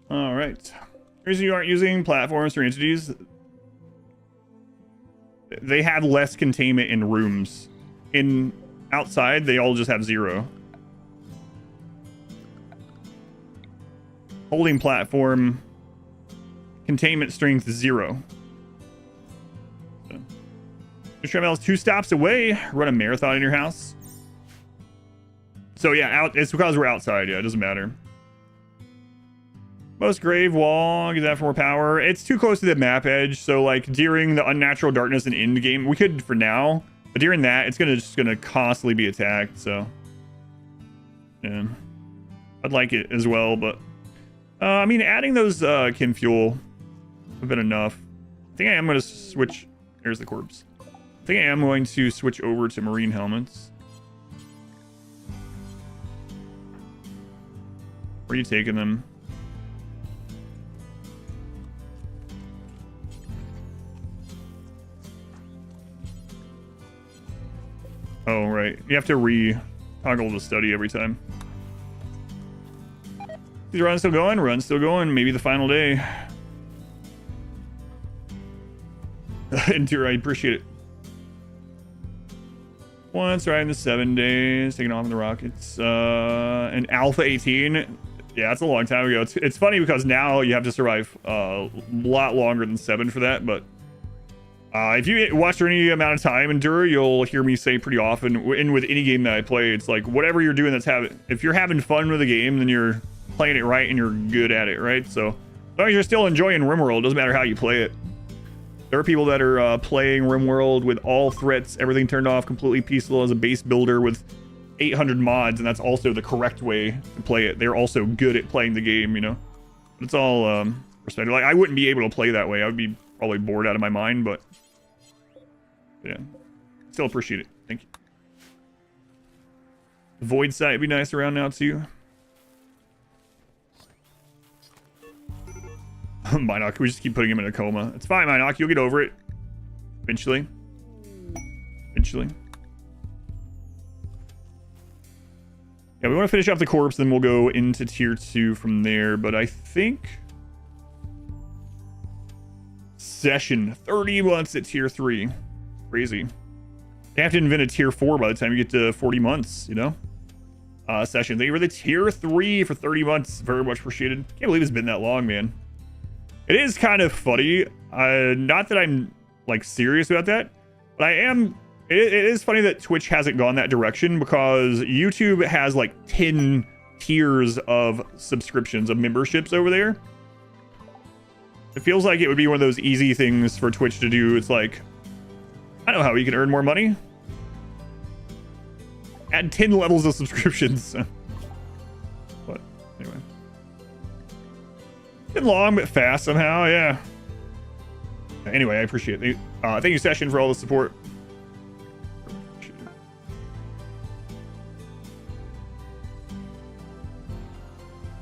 All right. Here's you aren't using platforms or entities. They have less containment in rooms. In outside, they all just have 0. Holding platform, containment strength 0. So, is 2 stops away. Run a marathon in your house. So yeah, it's because we're outside. Yeah, it doesn't matter. Most grave wall, get that for more power. It's too close to the map edge, so like during the unnatural darkness and end game, we could for now, but during that, it's just gonna constantly be attacked. So yeah, I'd like it as well, but I mean, adding those Kim fuel have been enough. I think I am gonna switch. There's the corpse. I think I am going to switch over to marine helmets. Where are you taking them? Oh, right. You have to re-toggle the study every time. Is the run still going? Run still going. Maybe the final day. Endure, I appreciate it. Once riding the 7 days, taking off in the rockets. And Alpha 18. Yeah, that's a long time ago. It's funny because now you have to survive a lot longer than 7 for that, but if you watch for any amount of time Endure, you'll hear me say pretty often, and with any game that I play, it's like whatever you're doing if you're having fun with the game, then you're playing it right and you're good at it, right? So as long as you're still enjoying RimWorld, doesn't matter how you play it. There are people that are playing RimWorld with all threats, everything turned off, completely peaceful as a base builder with 800 mods, and that's also the correct way to play it. They're also good at playing the game, you know? It's all perspective. Like, I wouldn't be able to play that way. I would be probably bored out of my mind, but yeah, still appreciate it. Thank you. The void site would be nice around now too. Minoc, we just keep putting him in a coma. It's fine, Minoc, you'll get over it eventually. Yeah, we want to finish off the corpse, then we'll go into tier 2 from there. But I think session 30 months at tier 3. Crazy. They have to invent a tier 4 by the time you get to 40 months, you know? Session. Thank you for the tier 3 for 30 months. Very much appreciated. Can't believe it's been that long, man. It is kind of funny. Not that I'm like serious about that, but I am. It is funny that Twitch hasn't gone that direction, because YouTube has like 10 tiers of subscriptions, of memberships over there. It feels like it would be one of those easy things for Twitch to do. It's like, I know how you can earn more money. Add 10 levels of subscriptions. But anyway. Been long but fast somehow, yeah. Anyway, I appreciate it. Thank you, Session, for all the support.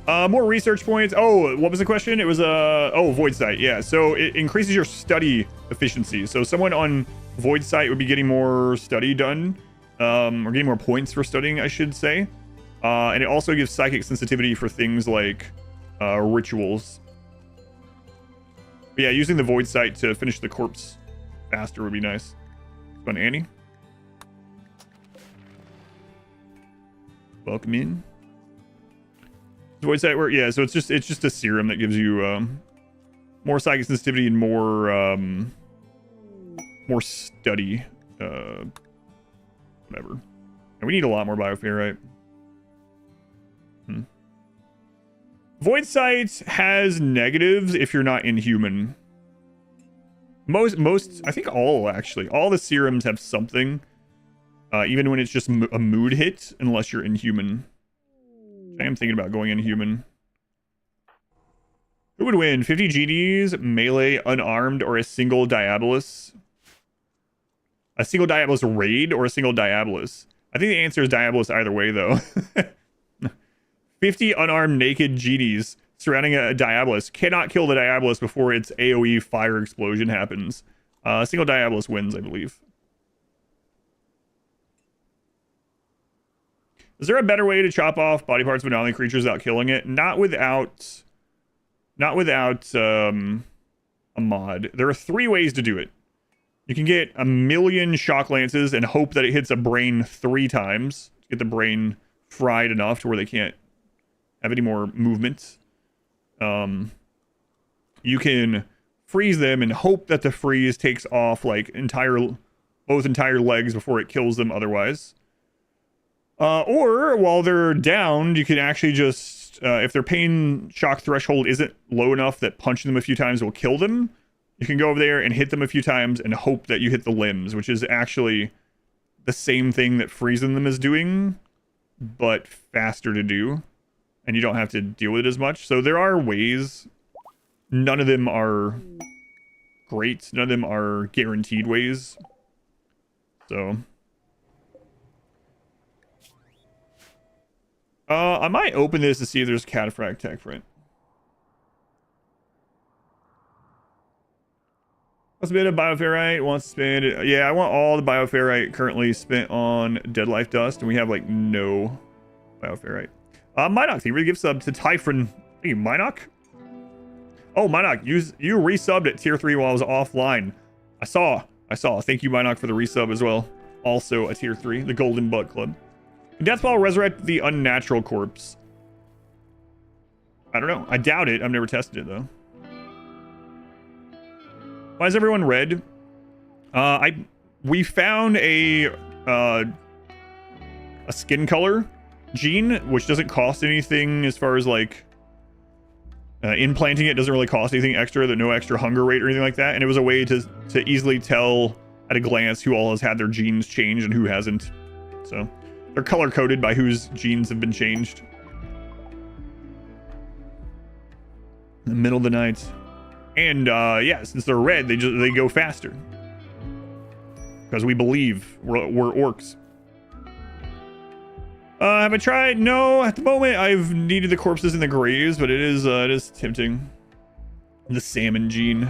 More research points. Oh, what was the question? It was void site. Yeah, so it increases your study efficiency. So someone on void site would be getting more study done, or getting more points for studying, I should say. And it also gives psychic sensitivity for things like rituals. But yeah, using the void sight to finish the corpse faster would be nice. Fun, Annie. Welcome in. Void sight work? Yeah, so it's just a serum that gives you more psychic sensitivity and more study. Whatever. And we need a lot more bioferrite. Void sight has negatives if you're not inhuman. Most, I think all actually, all the serums have something. Even when it's just a mood hit, unless you're inhuman. I am thinking about going inhuman. Who would win? 50 GDs, melee, unarmed, or a single Diabolus? A single Diabolus raid or a single Diabolus? I think the answer is Diabolus either way, though. 50 unarmed naked GDs surrounding a Diabolus cannot kill the Diabolus before its AoE fire explosion happens. A single Diabolus wins, I believe. Is there a better way to chop off body parts of anomaly creatures without killing it? Not without a mod. There are 3 ways to do it. You can get 1,000,000 shock lances and hope that it hits a brain 3 times. Get the brain fried enough to where they can't have any more movement. You can freeze them and hope that the freeze takes off like both entire legs before it kills them otherwise. Or while they're downed, you can actually just, if their pain shock threshold isn't low enough that punching them a few times will kill them, you can go over there and hit them a few times and hope that you hit the limbs, which is actually the same thing that freezing them is doing, but faster to do. And you don't have to deal with it as much. So there are ways. None of them are great. None of them are guaranteed ways. So I might open this to see if there's cataphract tech for it. What's a bit of bioferrite? Wants to spend it. Yeah, I want all the bioferrite currently spent on Dead Life Dust, and we have like no bioferrite. Minoc, thank you for the gift sub to Typhon. Thank you, Minoc. Oh, Minoc, you resubbed at tier 3 while I was offline. I saw. Thank you, Minoc, for the resub as well. Also a tier 3, the Golden Butt Club. Can Deathball resurrect the unnatural corpse? I don't know. I doubt it. I've never tested it though. Why is everyone red? We found a skin color gene, which doesn't cost anything as far as like implanting it doesn't really cost anything extra. There's no extra hunger rate or anything like that. And it was a way to easily tell at a glance who all has had their genes changed and who hasn't. So they're color coded by whose genes have been changed. In the middle of the night. And yeah, since they're red, they go faster. Because we believe we're orcs. Have I tried? No, at the moment I've needed the corpses in the graves, but it is tempting. The salmon gene.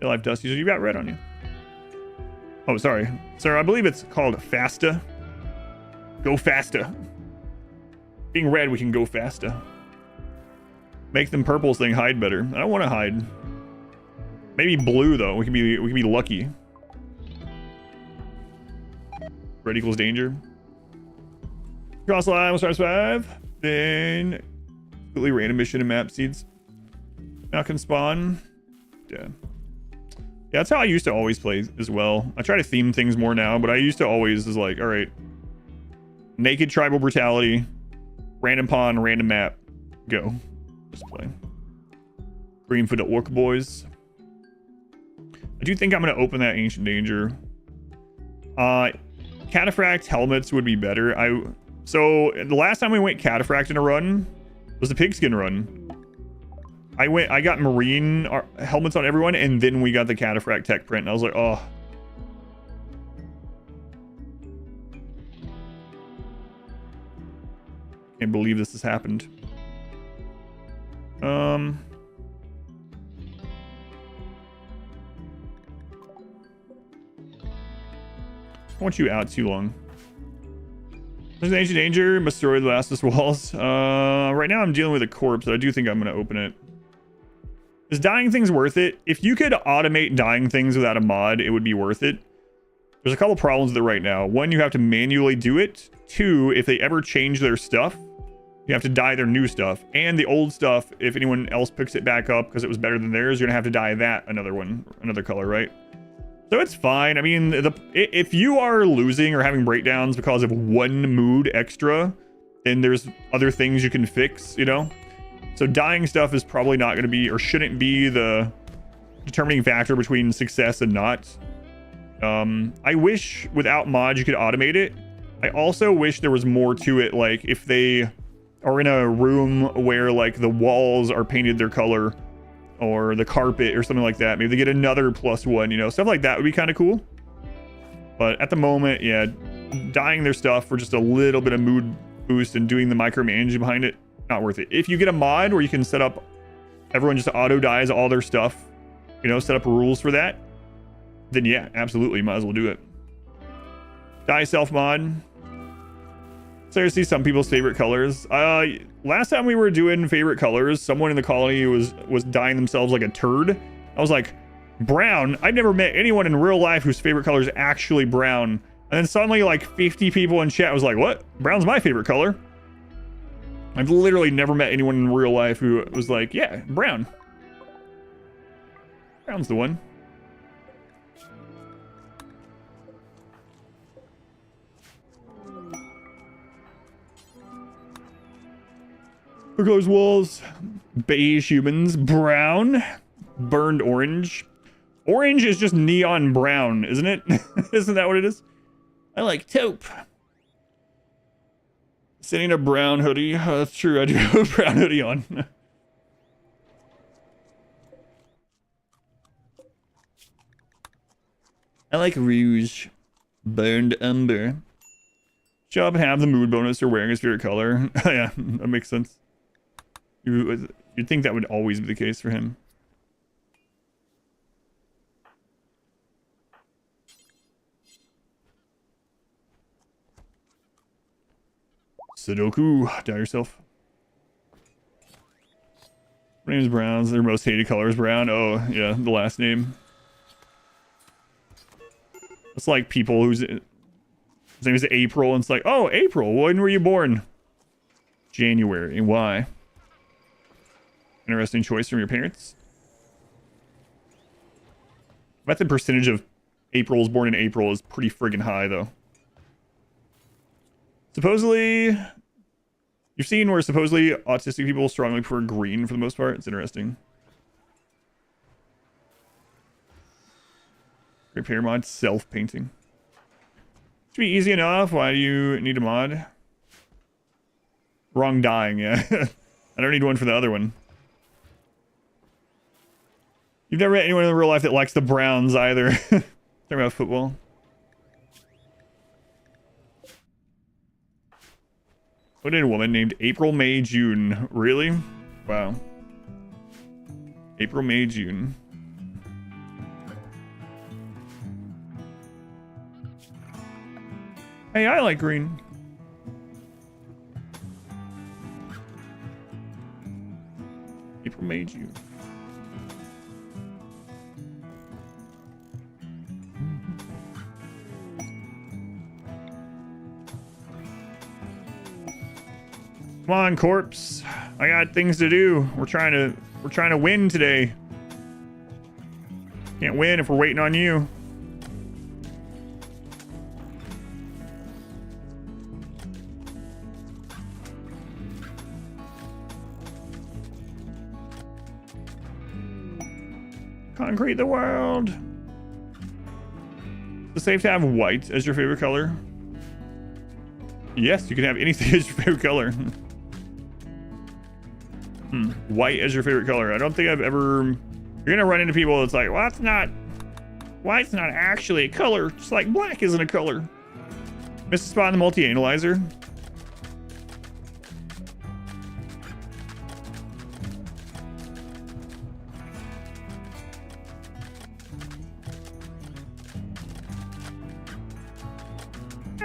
Life Dust user, you got red on you. Oh, sorry. Sir, I believe it's called Fasta. Go faster. Being red, we can go faster. Make them purples thing hide better. I don't want to hide. Maybe blue though. We can be lucky. Red equals danger. Cross line, we'll start 5. Then completely random mission and map seeds. Now can spawn. Yeah. Yeah, that's how I used to always play as well. I try to theme things more now, but I used to always is like, all right, naked tribal brutality, random pawn, random map, go. Just play. Greenfoot at Orc Boys. I do think I'm going to open that Ancient Danger. Cataphract helmets would be better. So the last time we went Cataphract in a run was the Pigskin run. I got Marine helmets on everyone, and then we got the Cataphract tech print, and I was like, oh. Can't believe this has happened. I want you out too long. There's an ancient danger. Must destroy the last walls. Right now I'm dealing with a corpse, but I do think I'm going to open it. Is dying things worth it? If you could automate dying things without a mod, it would be worth it. There's a couple problems with it right now. One, you have to manually do it. Two, if they ever change their stuff, you have to dye their new stuff. And the old stuff, if anyone else picks it back up because it was better than theirs, you're going to have to dye that another color, right? So it's fine. I mean, if you are losing or having breakdowns because of one mood extra, then there's other things you can fix, you know? So dyeing stuff is probably not going to be, or shouldn't be, the determining factor between success and not. I wish without mods you could automate it. I also wish there was more to it, like if they are in a room where like the walls are painted their color, or the carpet or something like that, maybe they get another +1, you know, stuff like that would be kind of cool. But at the moment, yeah, dyeing their stuff for just a little bit of mood boost and doing the micromanaging behind it, not worth it. If you get a mod where you can set up, everyone just auto dyes all their stuff, you know, set up rules for that, then yeah, absolutely, might as well do it. Dye self mod. Seriously, some people's favorite colors. Last time we were doing favorite colors, someone in the colony was dyeing themselves like a turd. I was like, brown? I've never met anyone in real life whose favorite color is actually brown. And then suddenly like 50 people in chat was like, what? Brown's my favorite color. I've literally never met anyone in real life who was like, yeah, brown. Brown's the one. What colors walls? Beige humans. Brown. Burned orange. Orange is just neon brown, isn't it? Isn't that what it is? I like taupe. Sitting in a brown hoodie. That's true. I do have a brown hoodie on. I like rouge. Burned umber. Show up and have the mood bonus or wearing his favorite color. Yeah, that makes sense. You'd think that would always be the case for him. Sudoku, dye yourself. My name is Brown. Their most hated color is brown. Oh, yeah, the last name. It's like people whose name is April, and it's like, oh, April, when were you born? January. Why? Interesting choice from your parents. I bet the percentage of Aprils born in April is pretty friggin' high, though. Supposedly, you've seen where supposedly autistic people strongly prefer green for the most part. It's interesting. Repair mod, self-painting. Should be easy enough. Why do you need a mod? Wrong dyeing, yeah. I don't need one for the other one. You've never met anyone in real life that likes the Browns either. Talking about football. What did a woman named April, May, June? Really? Wow. April, May, June. Hey, I like green. April, May, June. Come on, corpse. I got things to do. We're trying to win today. Can't win if we're waiting on you. Concrete the world. Is it safe to have white as your favorite color? Yes, you can have anything as your favorite color. White as your favorite color. I don't think I've ever... You're gonna run into people that's like, well, that's not... White's not actually a color, just like black isn't a color. Missed a spot in the multi-analyzer.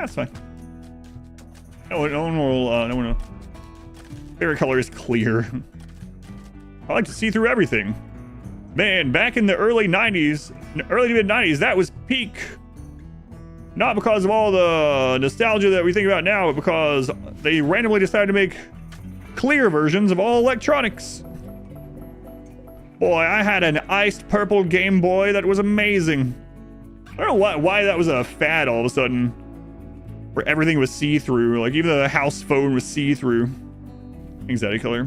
That's fine. No one will, no one will. Favorite color is clear. I like to see through everything. Man, back in the early 90s, early to mid 90s, that was peak. Not because of all the nostalgia that we think about now, but because they randomly decided to make clear versions of all electronics. Boy, I had an iced purple Game Boy that was amazing. I don't know why that was a fad all of a sudden, where everything was see-through. Like, even the house phone was see-through. Anxiety color.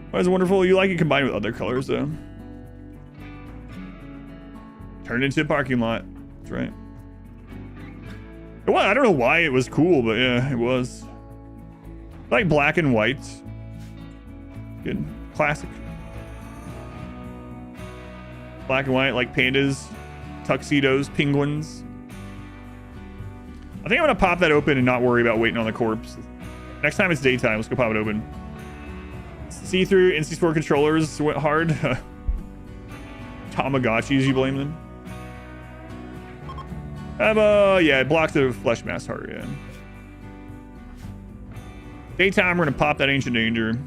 Why is it wonderful? You like it combined with other colors, though. Turned into a parking lot. That's right. Well, I don't know why it was cool, but yeah, it was. Like black and white. Good. Classic. Black and white, like pandas, tuxedos, penguins. I think I'm gonna pop that open and not worry about waiting on the corpse. Next time it's daytime, let's go pop it open. See-through NC Sport controllers went hard. Tamagotchis, you blame them? Yeah, it blocks the flesh mass heart, yeah. Daytime, we're gonna pop that Ancient Danger.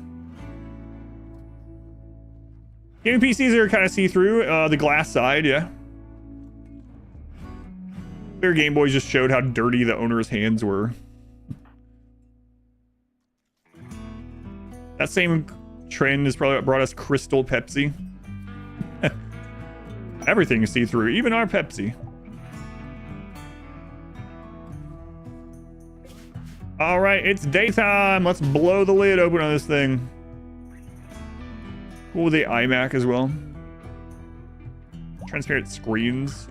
Gaming PCs are kind of see-through. The glass side, yeah. Their Game Boys just showed how dirty the owner's hands were. That same trend has probably brought us Crystal Pepsi. Everything is see-through, even our Pepsi. All right, it's daytime. Let's blow the lid open on this thing. Oh, the iMac as well. Transparent screens.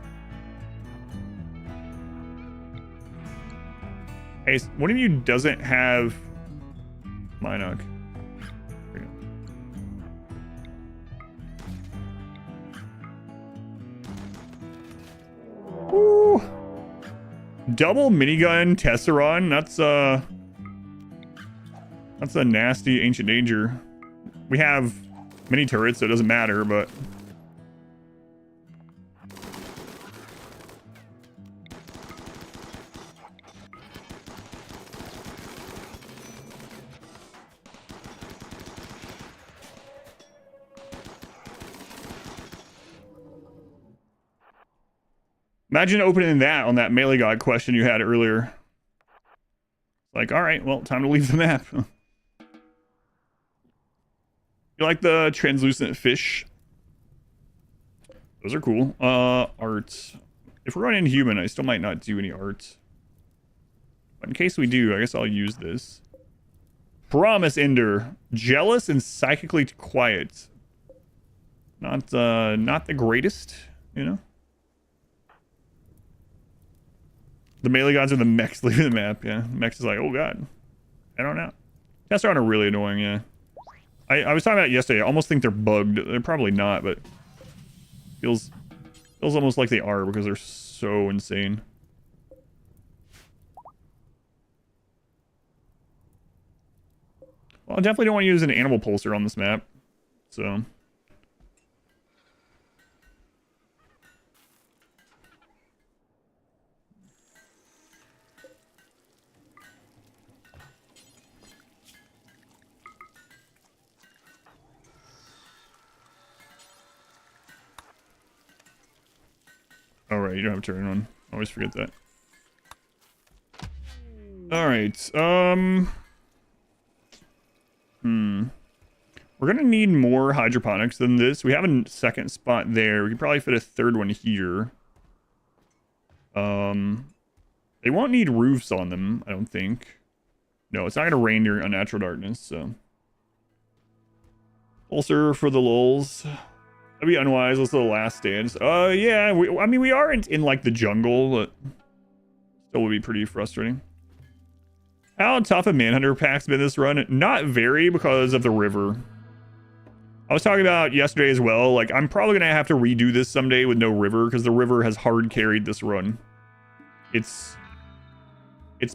Hey, one of you doesn't have Minoc. Ooh. Double minigun Tesseron. That's a nasty Ancient Danger. We have mini turrets, so it doesn't matter, but imagine opening that on that melee god question you had earlier. Like, all right, well, time to leave the map. You like the translucent fish? Those are cool. Art. If we're running human, I still might not do any art. But in case we do, I guess I'll use this. Promise Ender. Jealous and psychically quiet. Not the greatest, you know? The melee gods are the mechs leaving the map, yeah. Mechs is like, oh god. I don't know. Tesseron are really annoying, yeah. I was talking about it yesterday. I almost think they're bugged. They're probably not, but feels almost like they are because they're so insane. Well, I definitely don't want to use an animal pulsar on this map. So all right, you don't have to turn on. I always forget that. All right. We're gonna need more hydroponics than this. We have a second spot there. We could probably fit a third one here. They won't need roofs on them, I don't think. No, it's not gonna rain during unnatural darkness, so. Ulcer for the lulz. That'd be unwise. Let's do the last stand. Yeah, I mean, we aren't in like the jungle, but still would be pretty frustrating. How tough a Manhunter pack's been this run? Not very, because of the river. I was talking about yesterday as well. Like, I'm probably gonna have to redo this someday with no river, because the river has hard carried this run. It's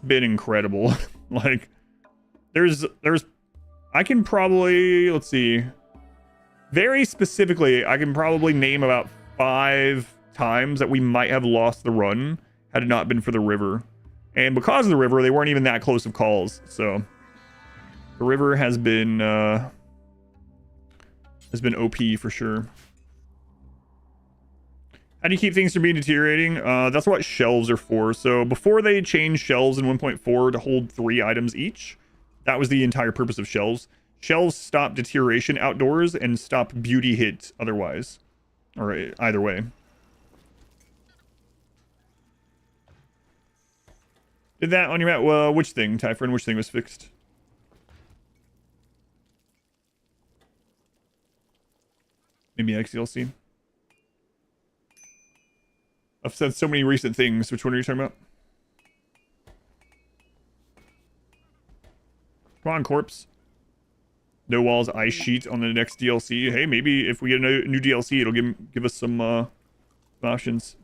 been incredible. Like, I can probably, let's see. Very specifically, I can probably name about 5 times that we might have lost the run had it not been for the river. And because of the river, they weren't even that close of calls. So the river has been OP for sure. How do you keep things from being deteriorating? That's what shelves are for. So before they changed shelves in 1.4 to hold 3 items each, that was the entire purpose of shelves. Shelves stop deterioration outdoors and stop beauty hit otherwise. Or either way. Did that on your map? Well, which thing, Typhron? Which thing was fixed? Maybe XDLC? I've said so many recent things. Which one are you talking about? Come on, corpse. No walls, ice sheet on the next DLC. Hey, maybe if we get a new DLC, it'll give us some options.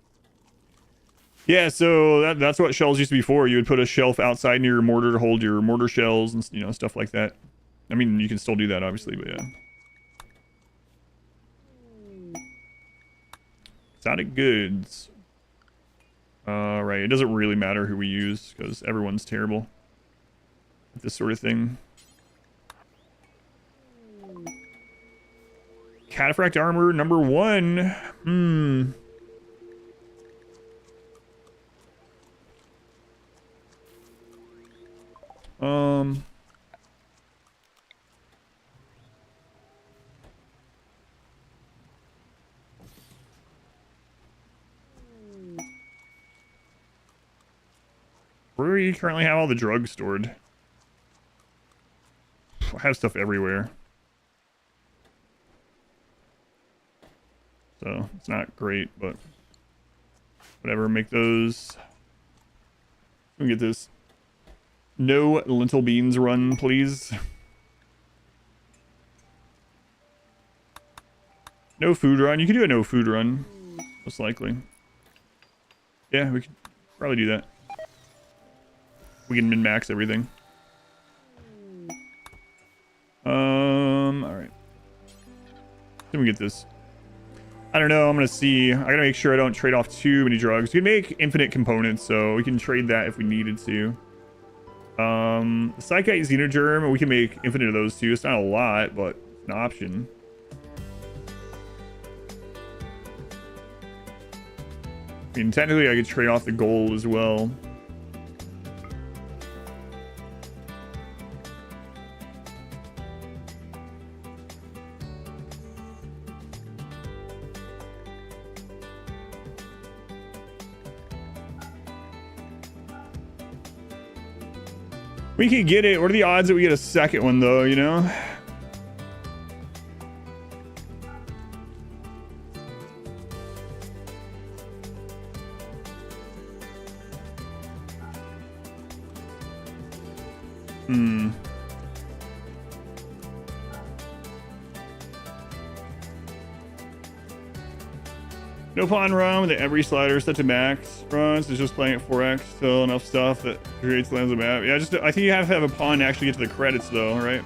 Yeah, so that's what shells used to be for. You would put a shelf outside near your mortar to hold your mortar shells and, you know, stuff like that. I mean, you can still do that, obviously, but yeah. Exotic goods. Right, it doesn't really matter who we use because everyone's terrible at this sort of thing. Cataphract armor number 1. Where do you currently have all the drugs stored? I have stuff everywhere. So, it's not great, but whatever, make those. Let me get this. No lentil beans run, please. No food run. You can do a no food run, most likely. Yeah, we could probably do that. We can min-max everything. Alright. Let me get this. I don't know, I'm gonna see. I gotta make sure I don't trade off too many drugs. We can make infinite components, so we can trade that if we needed to. Psychite Xenogerm, we can make infinite of those too. It's not a lot, but it's an option. I mean, technically I could trade off the gold as well. We could get it. What are the odds that we get a second one, though, you know? No pawn run with every slider set to max runs. It's just playing at 4x. Still enough stuff that creates lands on the map. Yeah, I think you have to have a pawn to actually get to the credits, though, right?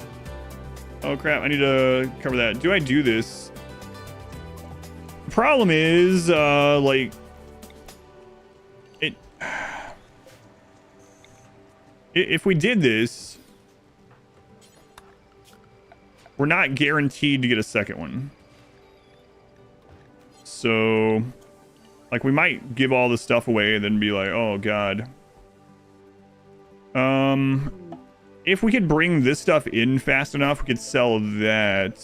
Oh crap! I need to cover that. Do I do this? The problem is, like, if we did this, we're not guaranteed to get a second one. So, like, we might give all the stuff away and then be like, oh god. If we could bring this stuff in fast enough, we could sell that.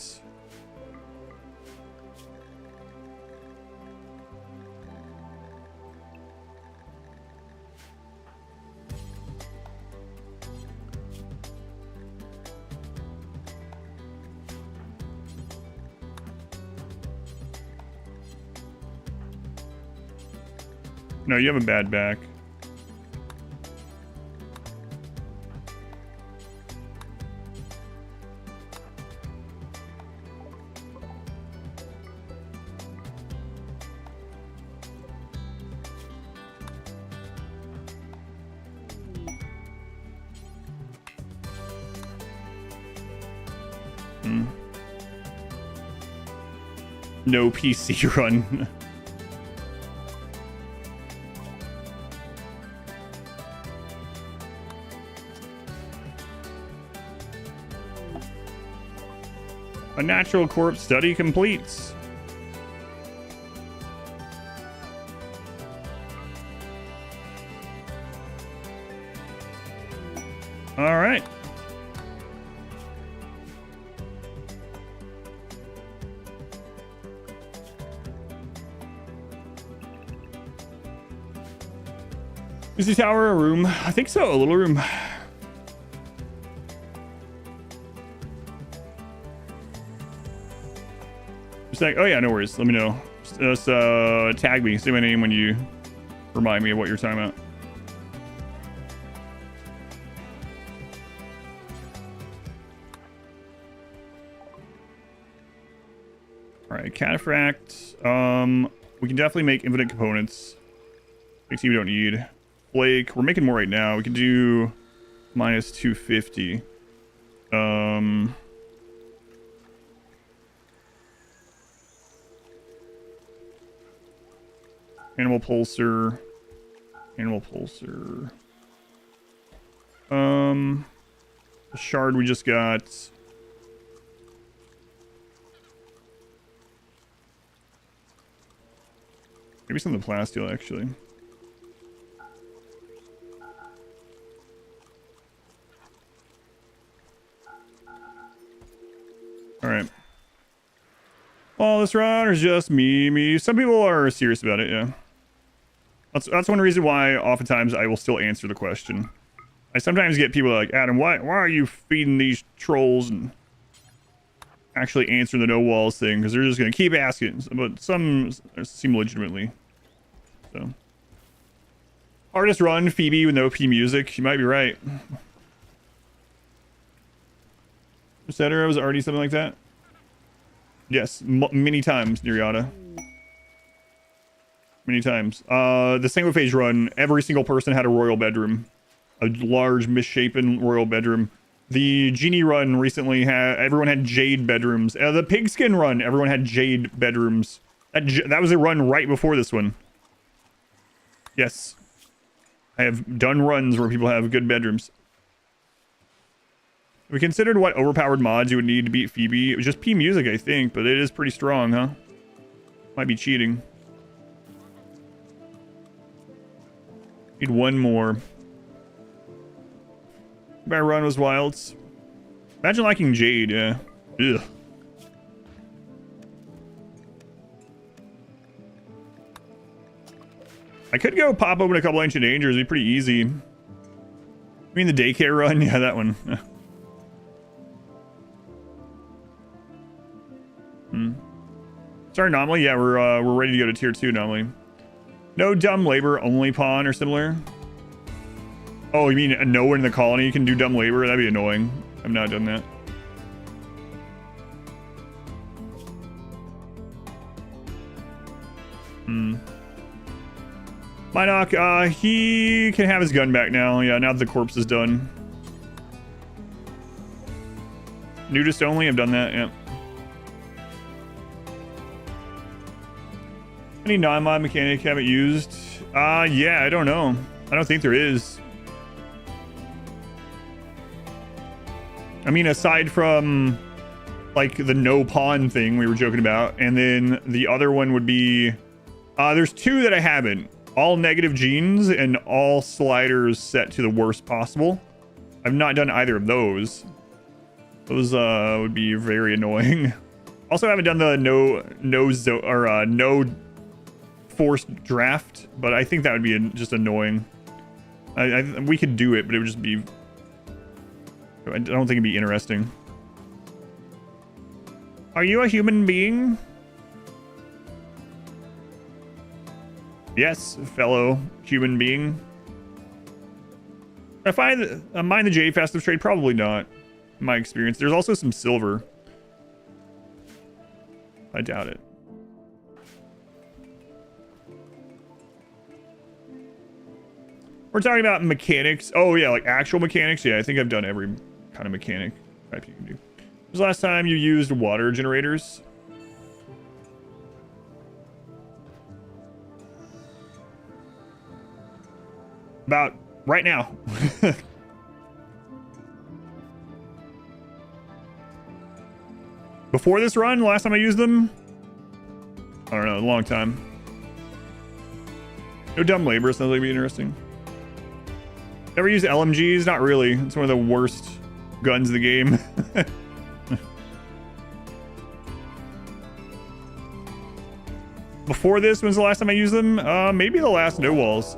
No, you have a bad back. No PC run. A natural corpse study completes. All right. Is the tower a room? I think so, a little room. Just like, oh yeah, no worries. Let me know. Just tag me, say my name when you remind me of what you're talking about. All right, cataphract. We can definitely make infinite components. XP we don't need. Flake, we're making more right now. We can do minus 250. Animal pulsar. Animal pulsar. The shard we just got. Maybe some of the plasteel, actually. All right. Well, this run is just me. Some people are serious about it, yeah. That's one reason why oftentimes I will still answer the question. I sometimes get people like, Adam, why are you feeding these trolls and actually answer the no walls thing? Because they're just going to keep asking. But some seem legitimately. So. Hardest run, Phoebe with no P music. You might be right. Cassandra was already something like that? Yes, many times, Neriata. Many times. The single phase run, every single person had a royal bedroom. A large, misshapen royal bedroom. The genie run recently everyone had jade bedrooms. The pigskin run, everyone had jade bedrooms. That was a run right before this one. Yes. I have done runs where people have good bedrooms. We considered what overpowered mods you would need to beat Phoebe. It was just P music, I think, but it is pretty strong, huh? Might be cheating. Need one more. My run was wild. Imagine liking Jade, yeah. Ugh. I could go pop open a couple Ancient Dangers. It'd be pretty easy. I mean the daycare run? Yeah, that one. Sorry, Anomaly. Yeah, we're ready to go to tier 2, Anomaly. No dumb labor, only pawn or similar. Oh, you mean no one in the colony can do dumb labor? That'd be annoying. I've not done that. Minoc, he can have his gun back now. Yeah, now that the corpse is done. Nudist only, I've done that, yeah. Any non-mod mechanic haven't used? Yeah, I don't know. I don't think there is. I mean, aside from like the no pawn thing we were joking about, and then the other one would be there's two that I haven't. All negative genes and all sliders set to the worst possible. I've not done either of those. Those would be very annoying. Also, I haven't done the no forced draft, but I think that would be just annoying. We could do it, but it would just be. I don't think it'd be interesting. Are you a human being? Yes, fellow human being. If I mine the Jade Festive trade, probably not. In my experience, there's also some silver. I doubt it. We're talking about mechanics. Oh yeah, like actual mechanics. Yeah, I think I've done every kind of mechanic type you can do. When was the last time you used water generators? About right now. Before this run, last time I used them, I don't know, a long time. No dumb labor, sounds like it'd be interesting. Ever use LMGs? Not really. It's one of the worst guns in the game. Before this, when's the last time I used them? Maybe the last no walls.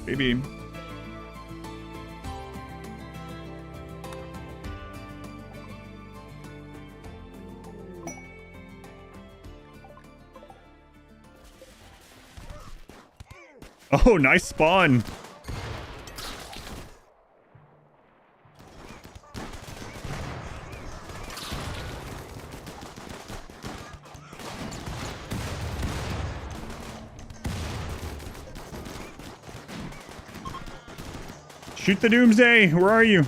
Maybe. Oh, nice spawn. Shoot the Doomsday. Where are you?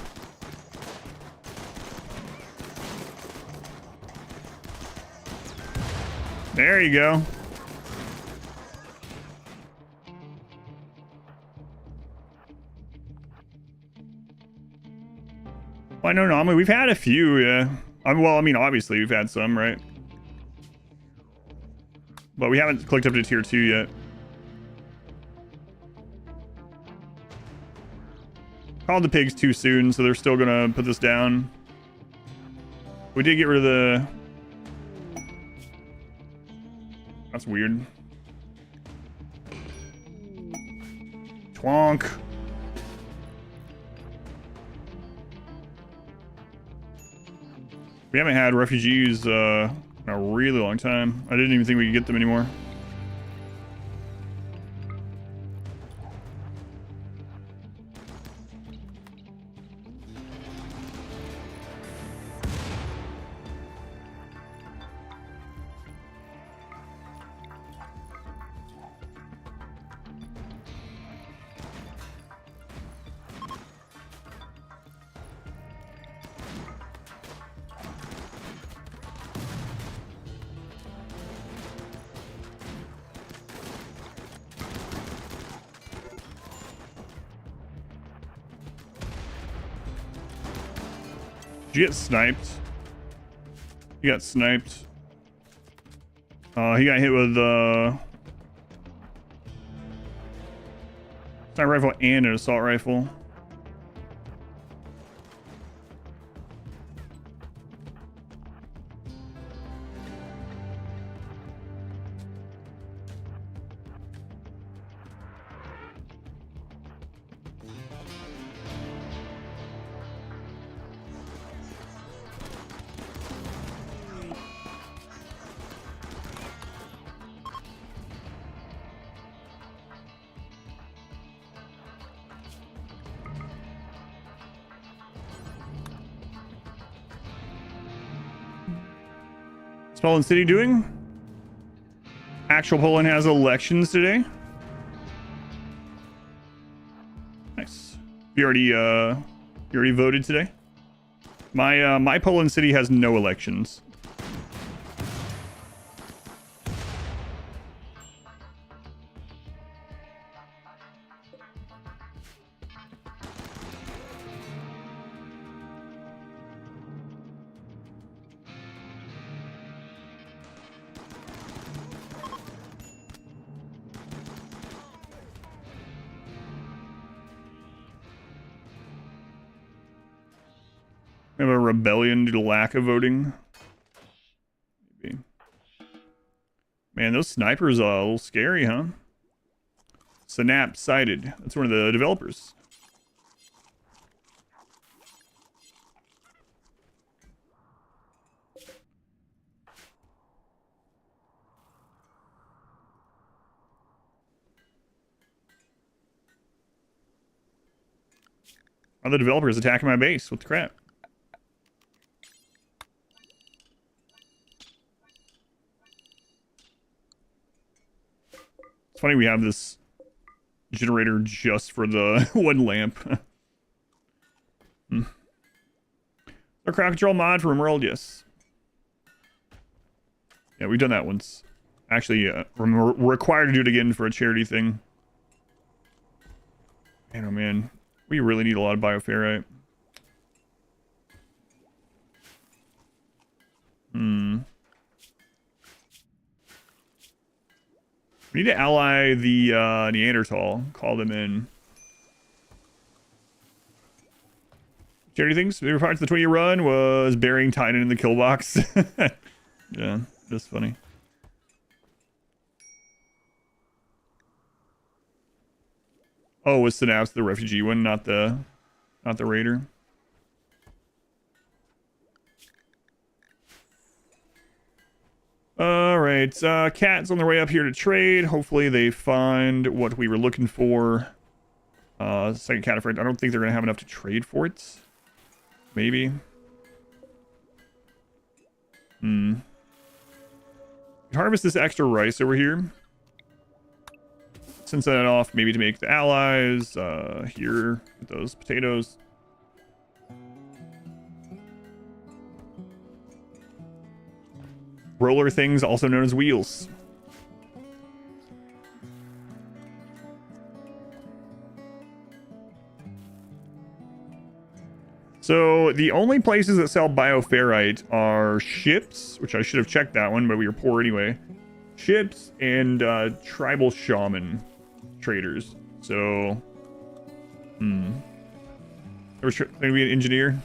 There you go. Well, I know Anomaly. We've had a few, yeah. Well, I mean, obviously we've had some, right? But we haven't clicked up to tier 2 yet. Called the pigs too soon, so they're still gonna put this down. We did get rid of the... That's weird. Twonk. We haven't had refugees in a really long time. I didn't even think we could get them anymore. Did you get sniped? He got sniped. He got hit with sniper rifle and an assault rifle. What's Poland City doing? Actual Poland has elections today. Nice. You already voted today? My Poland City has no elections. We have a rebellion due to lack of voting. Maybe. Man, those snipers are a little scary, huh? Synapse sighted. That's one of the developers. Are the developers attacking my base? What the crap? It's funny we have this generator just for the one lamp. A crowd control mod for RimWorld, yes. Yeah, we've done that once. Actually, we're required to do it again for a charity thing. Man, oh man. We really need a lot of bioferrite. Hmm. We need to ally the Neanderthal. Call them in. Charity things. Favorite parts of the 20-year run was burying Titan in the kill box. Yeah, that's funny. Oh, was Synapse the refugee one, not the raider? All right, Cat's on their way up here to trade. Hopefully they find what we were looking for. Second Cataphragm. I don't think they're gonna have enough to trade for it. Maybe. Harvest this extra rice over here. Send that off maybe to make the allies here with those potatoes. Roller things, also known as wheels. So the only places that sell bioferrite are ships, which I should have checked that one, but we were poor anyway. Ships and tribal shaman traders. So, maybe an engineer.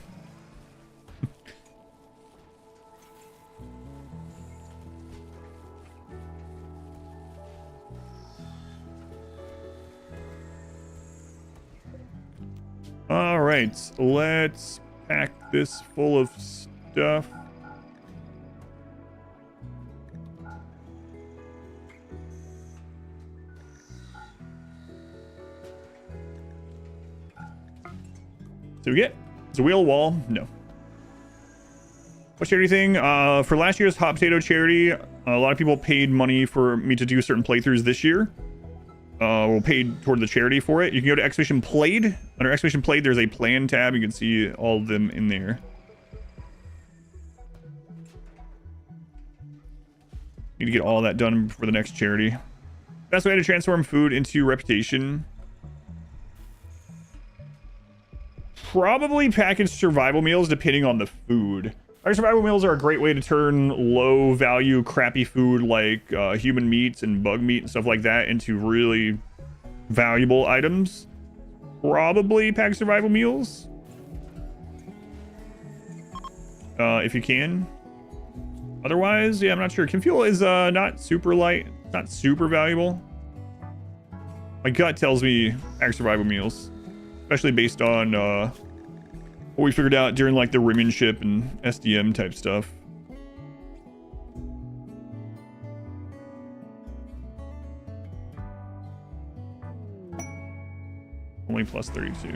All right, let's pack this full of stuff. So we get it's a wheel wall. No. What charity thing? For last year's hot potato charity, a lot of people paid money for me to do certain playthroughs this year. We'll pay toward the charity for it. You can go to Expedition Played. Under Expedition Played, there's a plan tab. You can see all of them in there. Need to get all that done for the next charity. Best way to transform food into reputation. Probably packaged survival meals, depending on the food. Our survival meals are a great way to turn low value crappy food like human meats and bug meat and stuff like that into really valuable items. Probably packaged survival meals, if you can. Otherwise, yeah, I'm not sure. Chem fuel is not super light, not super valuable. My gut tells me packaged survival meals, especially based on what we figured out during like the Rimmanship and SDM type stuff. Only plus 32.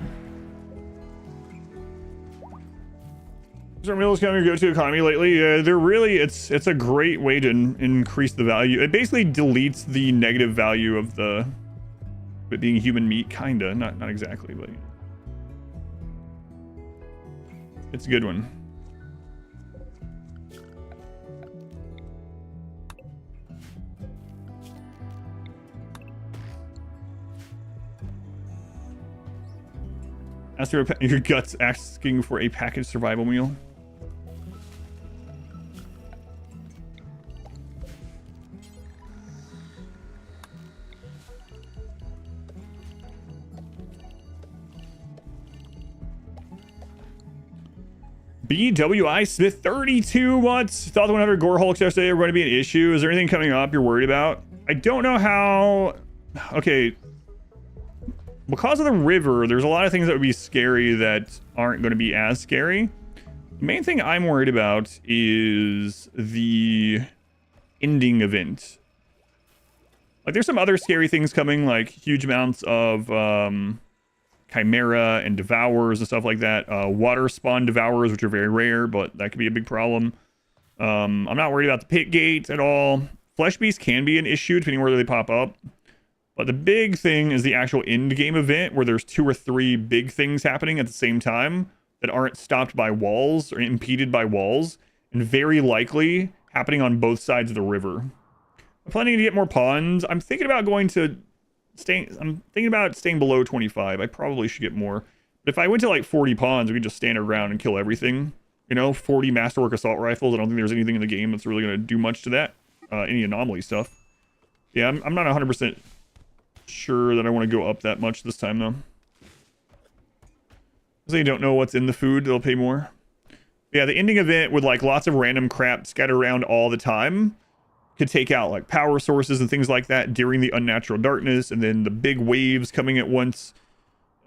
Is our meals coming your go-to economy lately? They're really, it's a great way to increase the value. It basically deletes the negative value of it being human meat, kinda, not exactly, but it's a good one. Ask your guts asking for a packaged survival meal. BWI Smith 32 months. Thought the 100 gore hulks yesterday are going to be an issue. Is there anything coming up you're worried about? I don't know how. Okay, because of the river, there's a lot of things that would be scary that aren't going to be as scary. The main thing I'm worried about is the ending event. Like, there's some other scary things coming, like huge amounts of Chimera and Devourers and stuff like that. Water spawn Devourers, which are very rare, but that could be a big problem. I'm not worried about the pit gate at all. Flesh beasts can be an issue depending where they pop up. But the big thing is the actual end game event where there's 2 or 3 big things happening at the same time that aren't stopped by walls or impeded by walls, and very likely happening on both sides of the river. I'm planning to get more ponds. I'm thinking about staying below 25. I probably should get more. But if I went to like 40 ponds, we could just stand around and kill everything. 40 masterwork assault rifles. I don't think there's anything in the game that's really going to do much to that. Any anomaly stuff. Yeah, I'm not 100% sure that I want to go up that much this time, though. Because they don't know what's in the food, they'll pay more. Yeah, the ending event with like lots of random crap scattered around all the time could take out like power sources and things like that during the unnatural darkness, and then the big waves coming at once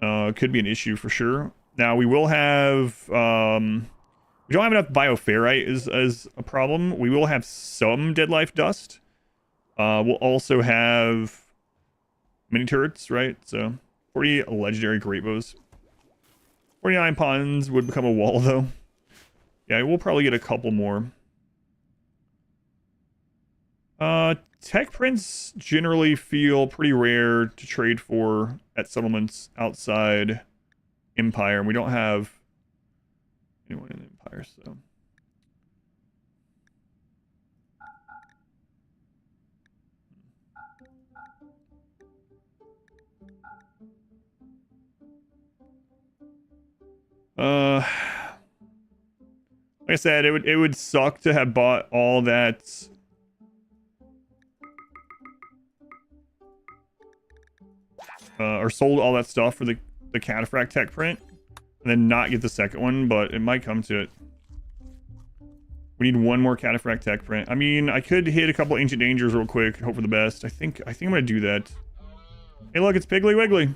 could be an issue for sure. Now we will have we don't have enough bioferrite as a problem. We will have some dead life dust. We'll also have mini turrets, right? So 40 legendary great bows. 49 ponds would become a wall though. Yeah, we'll probably get a couple more. Tech prints generally feel pretty rare to trade for at settlements outside Empire, and we don't have anyone in Empire, so. Like I said, it would suck to have bought all that or sold all that stuff for the cataphract tech print and then not get the second one, but it might come to it. We need one more cataphract tech print. I mean, I could hit a couple ancient dangers real quick, hope for the best. I think I'm gonna do that. Hey, look, it's Piggly Wiggly.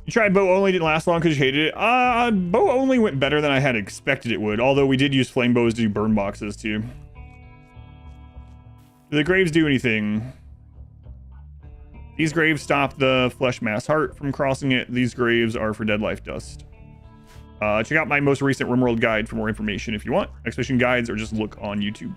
You tried bow only, didn't last long because you hated it. Bow only went better than I had expected it would, although we did use flame bows to do burn boxes too. Do the graves do anything? These graves stop the flesh mass heart from crossing it. These graves are for dead life dust. Check out my most recent RimWorld guide for more information if you want. Expedition guides, or just look on YouTube.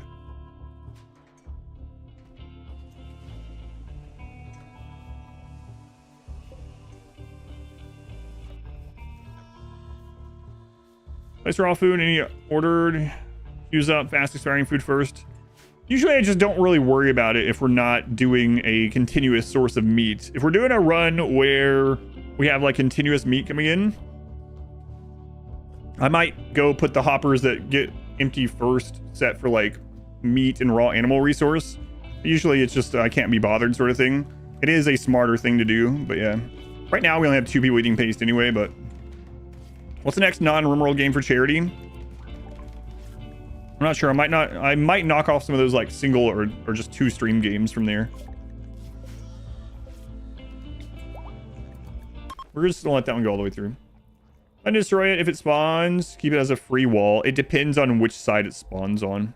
Place raw food, any ordered. Use up fast expiring food first. Usually I just don't really worry about it if we're not doing a continuous source of meat. If we're doing a run where we have like continuous meat coming in, I might go put the hoppers that get empty first set for like meat and raw animal resource. Usually it's just I can't be bothered sort of thing. It is a smarter thing to do, but yeah. Right now we only have 2 people eating paste anyway, but what's the next non-RimWorld game for charity? I'm not sure. I might knock off some of those like single or just 2 stream games from there. We're just gonna let that one go all the way through. I destroy it if it spawns. Keep it as a free wall. It depends on which side it spawns on.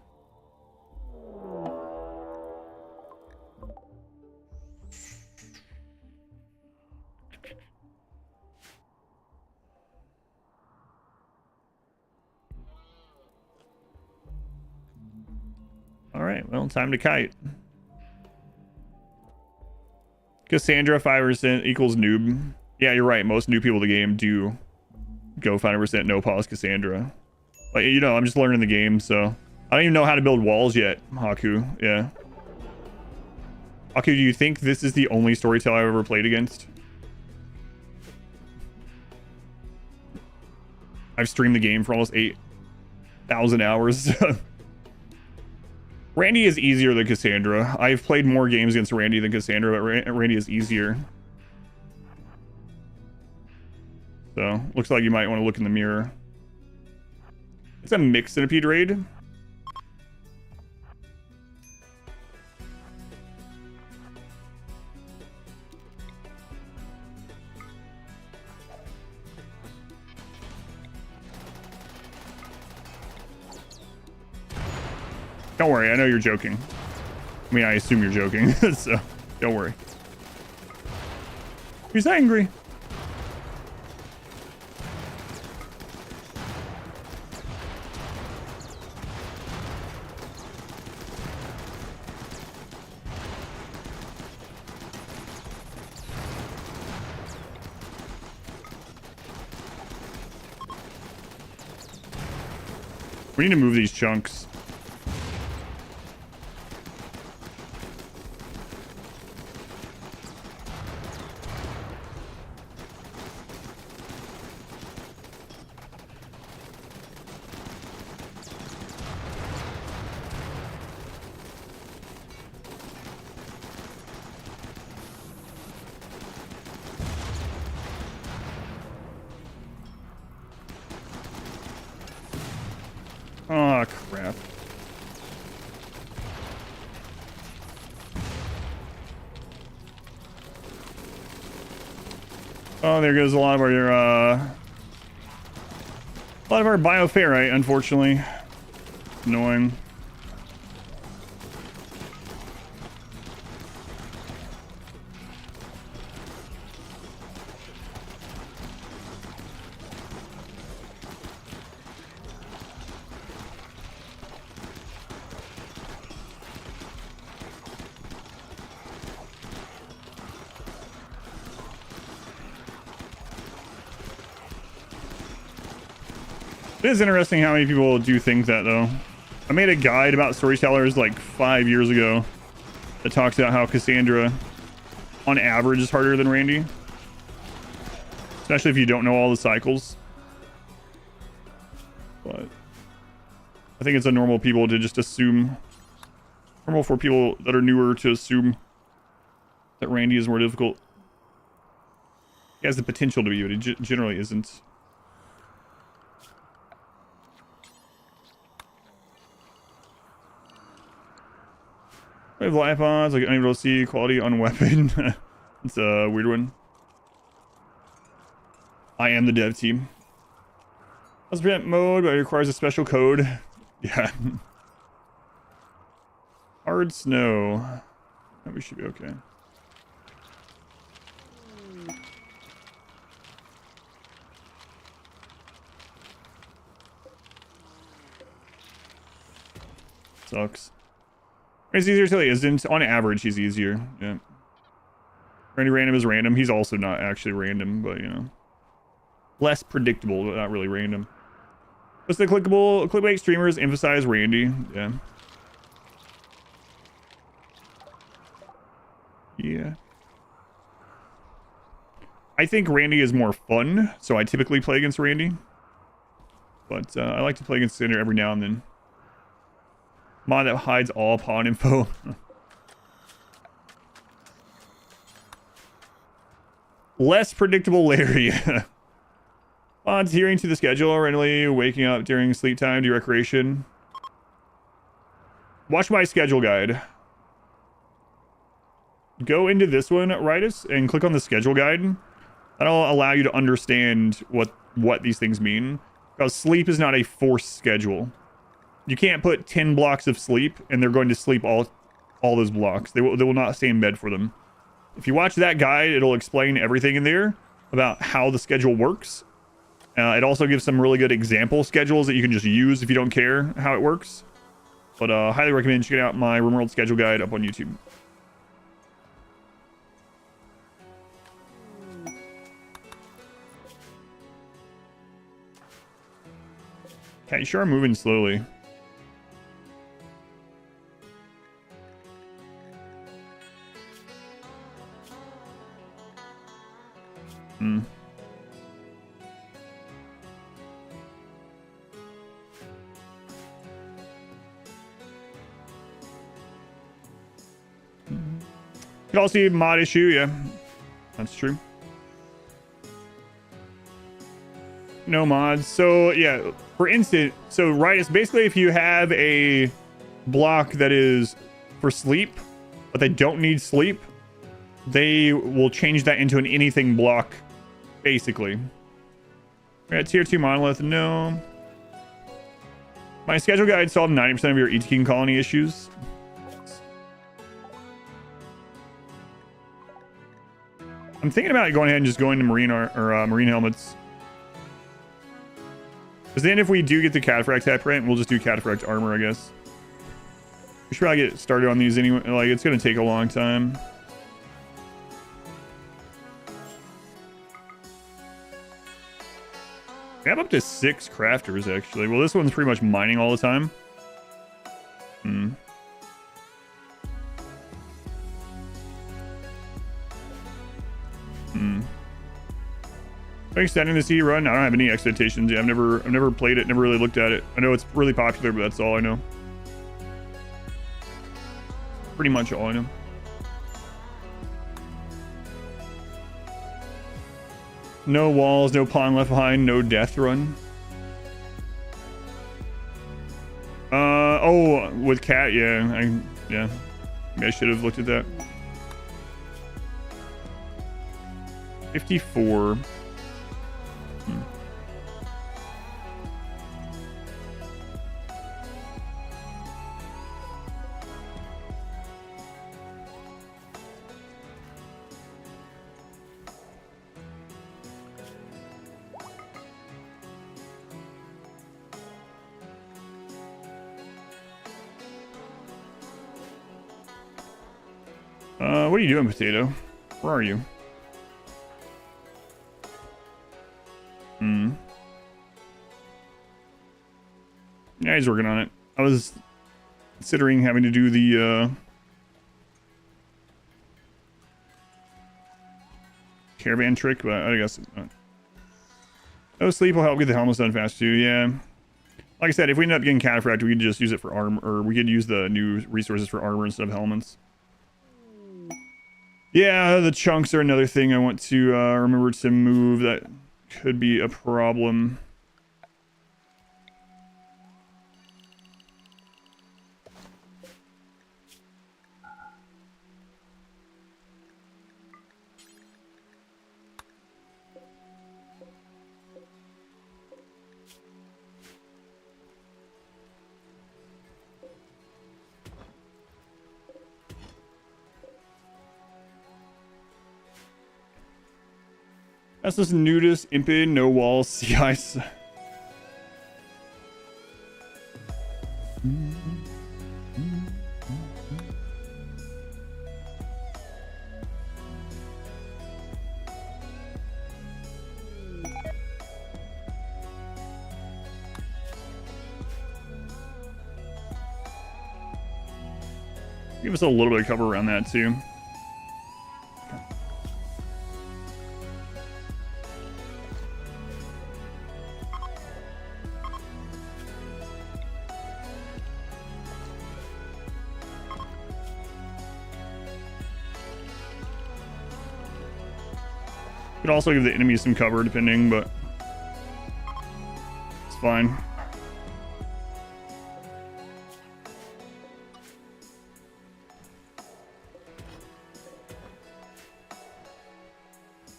All right, well, time to kite. Cassandra 5% equals noob. Yeah, you're right. Most new people in the game do go 5% no pause Cassandra. Like, I'm just learning the game, so I don't even know how to build walls yet, Haku. Yeah. Haku, do you think this is the only storyteller I've ever played against? I've streamed the game for almost 8,000 hours. Randy is easier than Cassandra. I've played more games against Randy than Cassandra, but Randy is easier. So, looks like you might want to look in the mirror. It's a mixed centipede raid. Don't worry, I know you're joking. I mean, I assume you're joking, so don't worry. He's angry. We need to move these chunks. Oh, there goes a lot of our bioferrite, unfortunately. Annoying. It is interesting how many people do think that, though. I made a guide about storytellers like 5 years ago that talks about how Cassandra, on average, is harder than Randy. Especially if you don't know all the cycles. But I think it's a normal people to just assume. Normal for people that are newer to assume that Randy is more difficult. He has the potential to be, but he generally isn't. I have life odds, like unable to see quality on weapon. It's a weird one. I am the dev team. Let's prevent mode, but it requires a special code. Yeah. Hard snow. We should be okay. Sucks. It's easier to isn't. On average, he's easier. Yeah. Randy random is random. He's also not actually random, but you know. Less predictable, but not really random. What's the clickbait streamers emphasize Randy? Yeah. Yeah. I think Randy is more fun, so I typically play against Randy. But I like to play against Cassandra every now and then. Mod that hides all pawn info. Less predictable Larry. Adhering to the schedule, randomly waking up during sleep time, do recreation. Watch my schedule guide. Go into this one, Ritus, and click on the schedule guide. That'll allow you to understand what these things mean. Because sleep is not a forced schedule. You can't put 10 blocks of sleep and they're going to sleep all those blocks. They will not stay in bed for them. If you watch that guide, it'll explain everything in there about how the schedule works. It also gives some really good example schedules that you can just use if you don't care how it works. But highly recommend checking out my RimWorld schedule guide up on YouTube. Okay, you sure are moving slowly. Could also be mod issue, yeah. That's true. No mods. So yeah, for instance, so right, it's basically if you have a block that is for sleep, but they don't need sleep, they will change that into an anything block, basically. We're at tier 2 monolith. No. My schedule guide solved 90% of your ET King colony issues. I'm thinking about going ahead and just going to marine helmets. Because then if we do get the cataphract tap print, we'll just do cataphract armor, I guess. We should probably get started on these anyway. Like, it's going to take a long time. We have up to 6 crafters, actually. Well, this one's pretty much mining all the time. Extending the C run. I don't have any expectations. Yeah, I've never played it, never really looked at it. I know it's really popular, but that's all I know. Pretty much all I know. No walls, no pawn left behind, no death run. Oh, with cat, yeah, yeah. Maybe I should have looked at that. 54. What are you doing, Potato? Where are you? Yeah, he's working on it. I was considering having to do the caravan trick, but I guess no sleep will help get the helmets done fast too. Yeah, like I said, if we end up getting cataphract, we could just use it for armor, or we could use the new resources for armor instead of helmets. Yeah, the chunks are another thing I want to remember to move. That could be a problem. That's this nudist, impid, no walls, sea ice. Give us a little bit of cover around that too. Could also give the enemy some cover depending, but it's fine.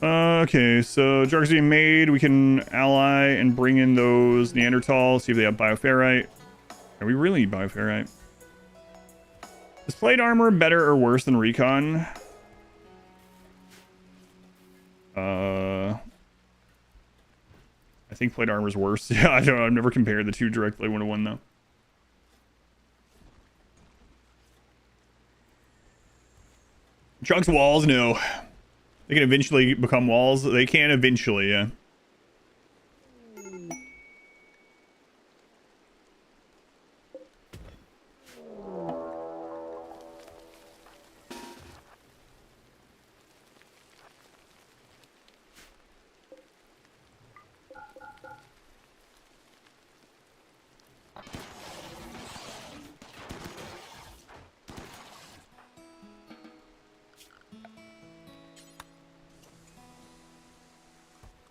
Okay, so drugs being made. We can ally and bring in those Neanderthals, see if they have bioferrite. Are we really bioferrite? Is plate armor better or worse than recon? I think plate armor is worse. Yeah, I don't know. I've never compared the two directly 1-to-1 though. Chunks walls, no. They can eventually become walls. They can eventually, yeah.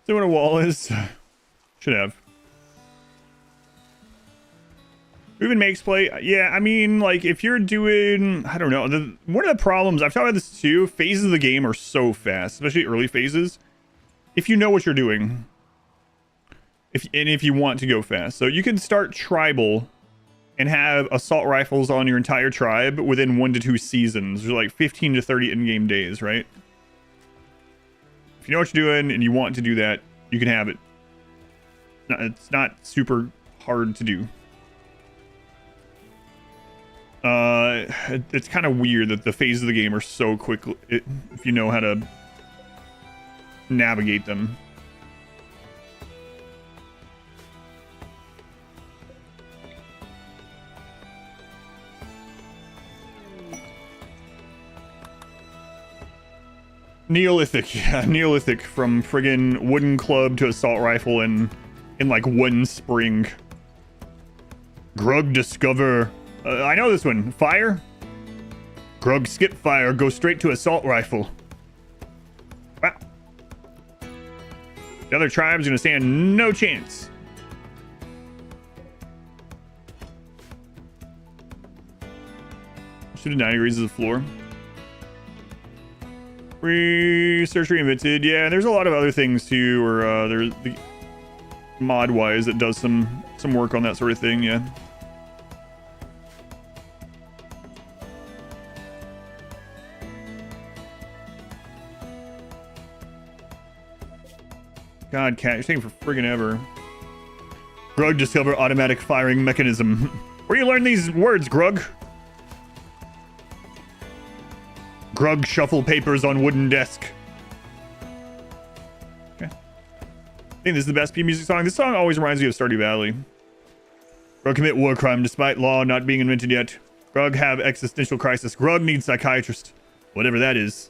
See what a wall is? Should have. Who even makes play? Yeah, I mean, like, if you're doing... I don't know. One of the problems... I've talked about this too. Phases of the game are so fast. Especially early phases. If you know what you're doing. If you want to go fast. So you can start tribal and have assault rifles on your entire tribe within 1 to 2 seasons. There's like 15 to 30 in-game days, right? If you know what you're doing and you want to do that, you can have it. It's not super hard to do. It's kind of weird that the phases of the game are so quick if you know how to navigate them. Neolithic, yeah, Neolithic, from friggin' wooden club to assault rifle in like 1 spring. Grug discover. I know this one. Fire. Grug skip fire, go straight to assault rifle. Wow. The other tribe's gonna stand no chance. Shoot at 90 degrees of the floor. Research reinvented. Yeah, there's a lot of other things too, or there's the mod wise that does some work on that sort of thing. Yeah. God, cat, you're taking for friggin' ever. Grug discover automatic firing mechanism. Where you learn these words, Grug? Grug shuffle papers on wooden desk. Okay. I think this is the best P music song. This song always reminds me of Stardew Valley. Grug commit war crime despite law not being invented yet. Grug have existential crisis. Grug needs psychiatrist. Whatever that is.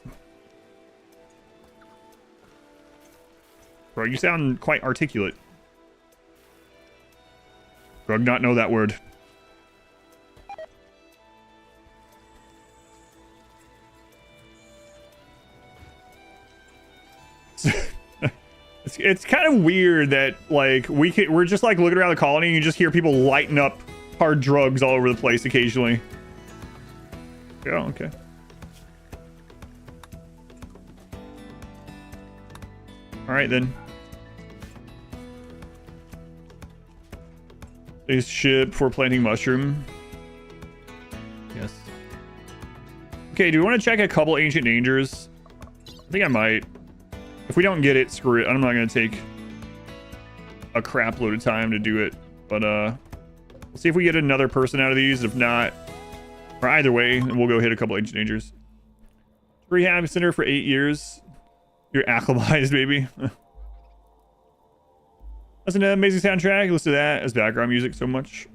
Grug, you sound quite articulate. Grug not know that word. It's kind of weird that like we're just like looking around the colony and you just hear people lighting up hard drugs all over the place occasionally. Oh, okay. All right then. Space ship for planting mushroom. Yes. Okay, do we want to check a couple ancient dangers? I think I might. If we don't get it, screw it. I'm not going to take a crap load of time to do it. But we'll see if we get another person out of these. If not, or either way, then we'll go hit a couple ancient dangers. Rehab center for 8 years. You're acclimatized, baby. That's an amazing soundtrack. Listen to that as background music so much.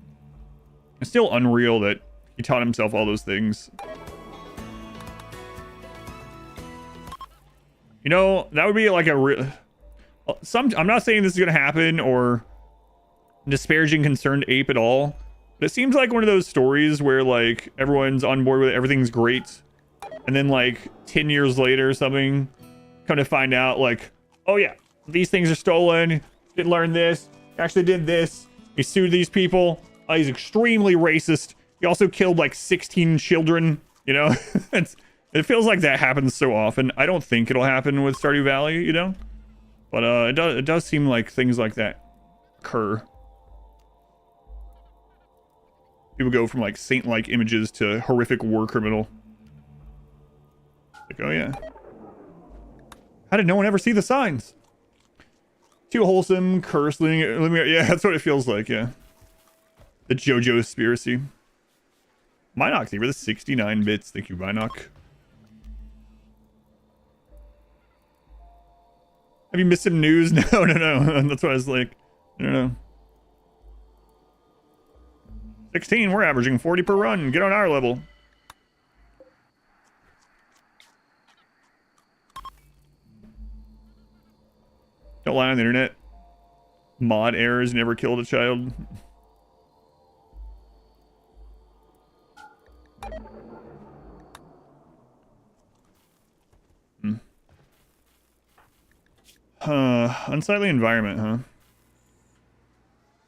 It's still unreal that he taught himself all those things. You know, that would be like a real... I'm not saying this is going to happen or disparaging Concerned Ape at all. But it seems like one of those stories where like everyone's on board with it, everything's great. And then like 10 years later or something, come to find out like, oh yeah, these things are stolen. Didn't learn this. He actually did this. He sued these people. He's extremely racist. He also killed like 16 children. You know, it feels like that happens so often. I don't think it'll happen with Stardew Valley, you know, but it does seem like things like that occur. People go from like saint-like images to horrific war criminal. Like, oh yeah. How did no one ever see the signs? Too wholesome, curse, yeah, that's what it feels like, yeah. The JoJo conspiracy. Minox, they were the 69 bits. Thank you, Minox. Have you missed some news? No. That's what I was like. I don't know. 16, we're averaging 40 per run. Get on our level. Don't lie on the internet. Mod errors never killed a child. Unsightly environment, huh?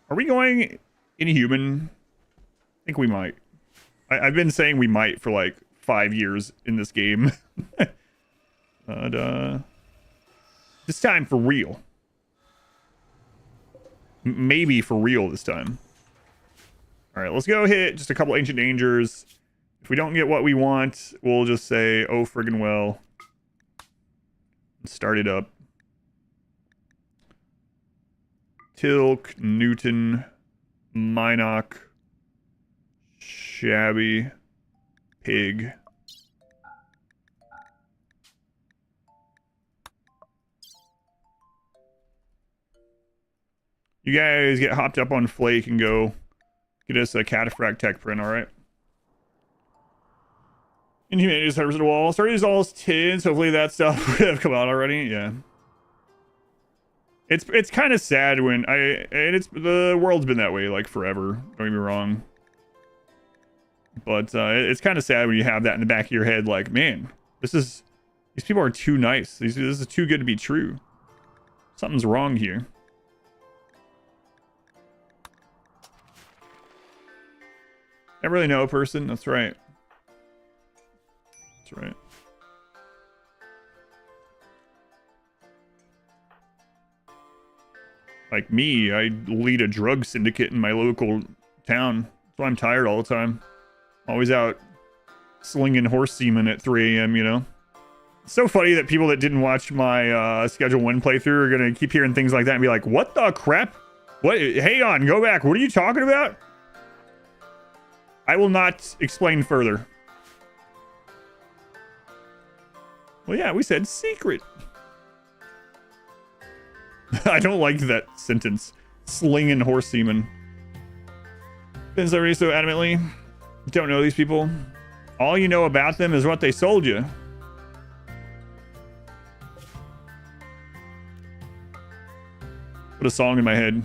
Are we going inhuman? I think we might. I've been saying we might for like 5 years in this game. But this time for real. Maybe for real this time. All right, let's go hit just a couple ancient dangers. If we don't get what we want, we'll just say, oh friggin' well. Start it up. Tilk, Newton, Minoc, Shabby, Pig. You guys get hopped up on Flake and go get us a cataphract tech print, alright? Inhumanity servers at the wall. Sorry, is all tins. Hopefully that stuff would have come out already. Yeah. It's kind of sad when the world's been that way like forever. Don't get me wrong. But it's kind of sad when you have that in the back of your head, like, man, these people are too nice. This is too good to be true. Something's wrong here. Never really know a person. That's right. That's right. Like me, I lead a drug syndicate in my local town. That's why I'm tired all the time. Always out slinging horse semen at 3 a.m., you know? It's so funny that people that didn't watch my Schedule 1 playthrough are gonna keep hearing things like that and be like, what the crap? What? Hang on, go back. What are you talking about? I will not explain further. Well, yeah, we said secret. I don't like that sentence. Slinging horse semen. Since already so adamantly don't know these people. All you know about them is what they sold you. Put a song in my head.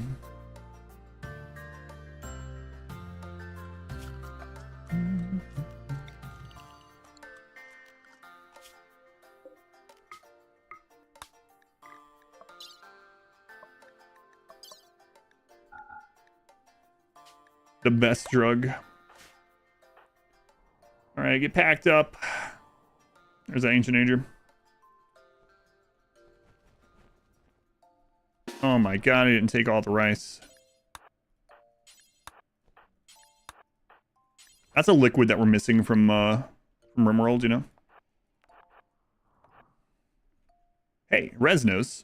The best drug. All right, get packed up. There's that ancient danger. Oh my god, I didn't take all the rice. That's a liquid that we're missing from RimWorld, you know? Hey, Resnos.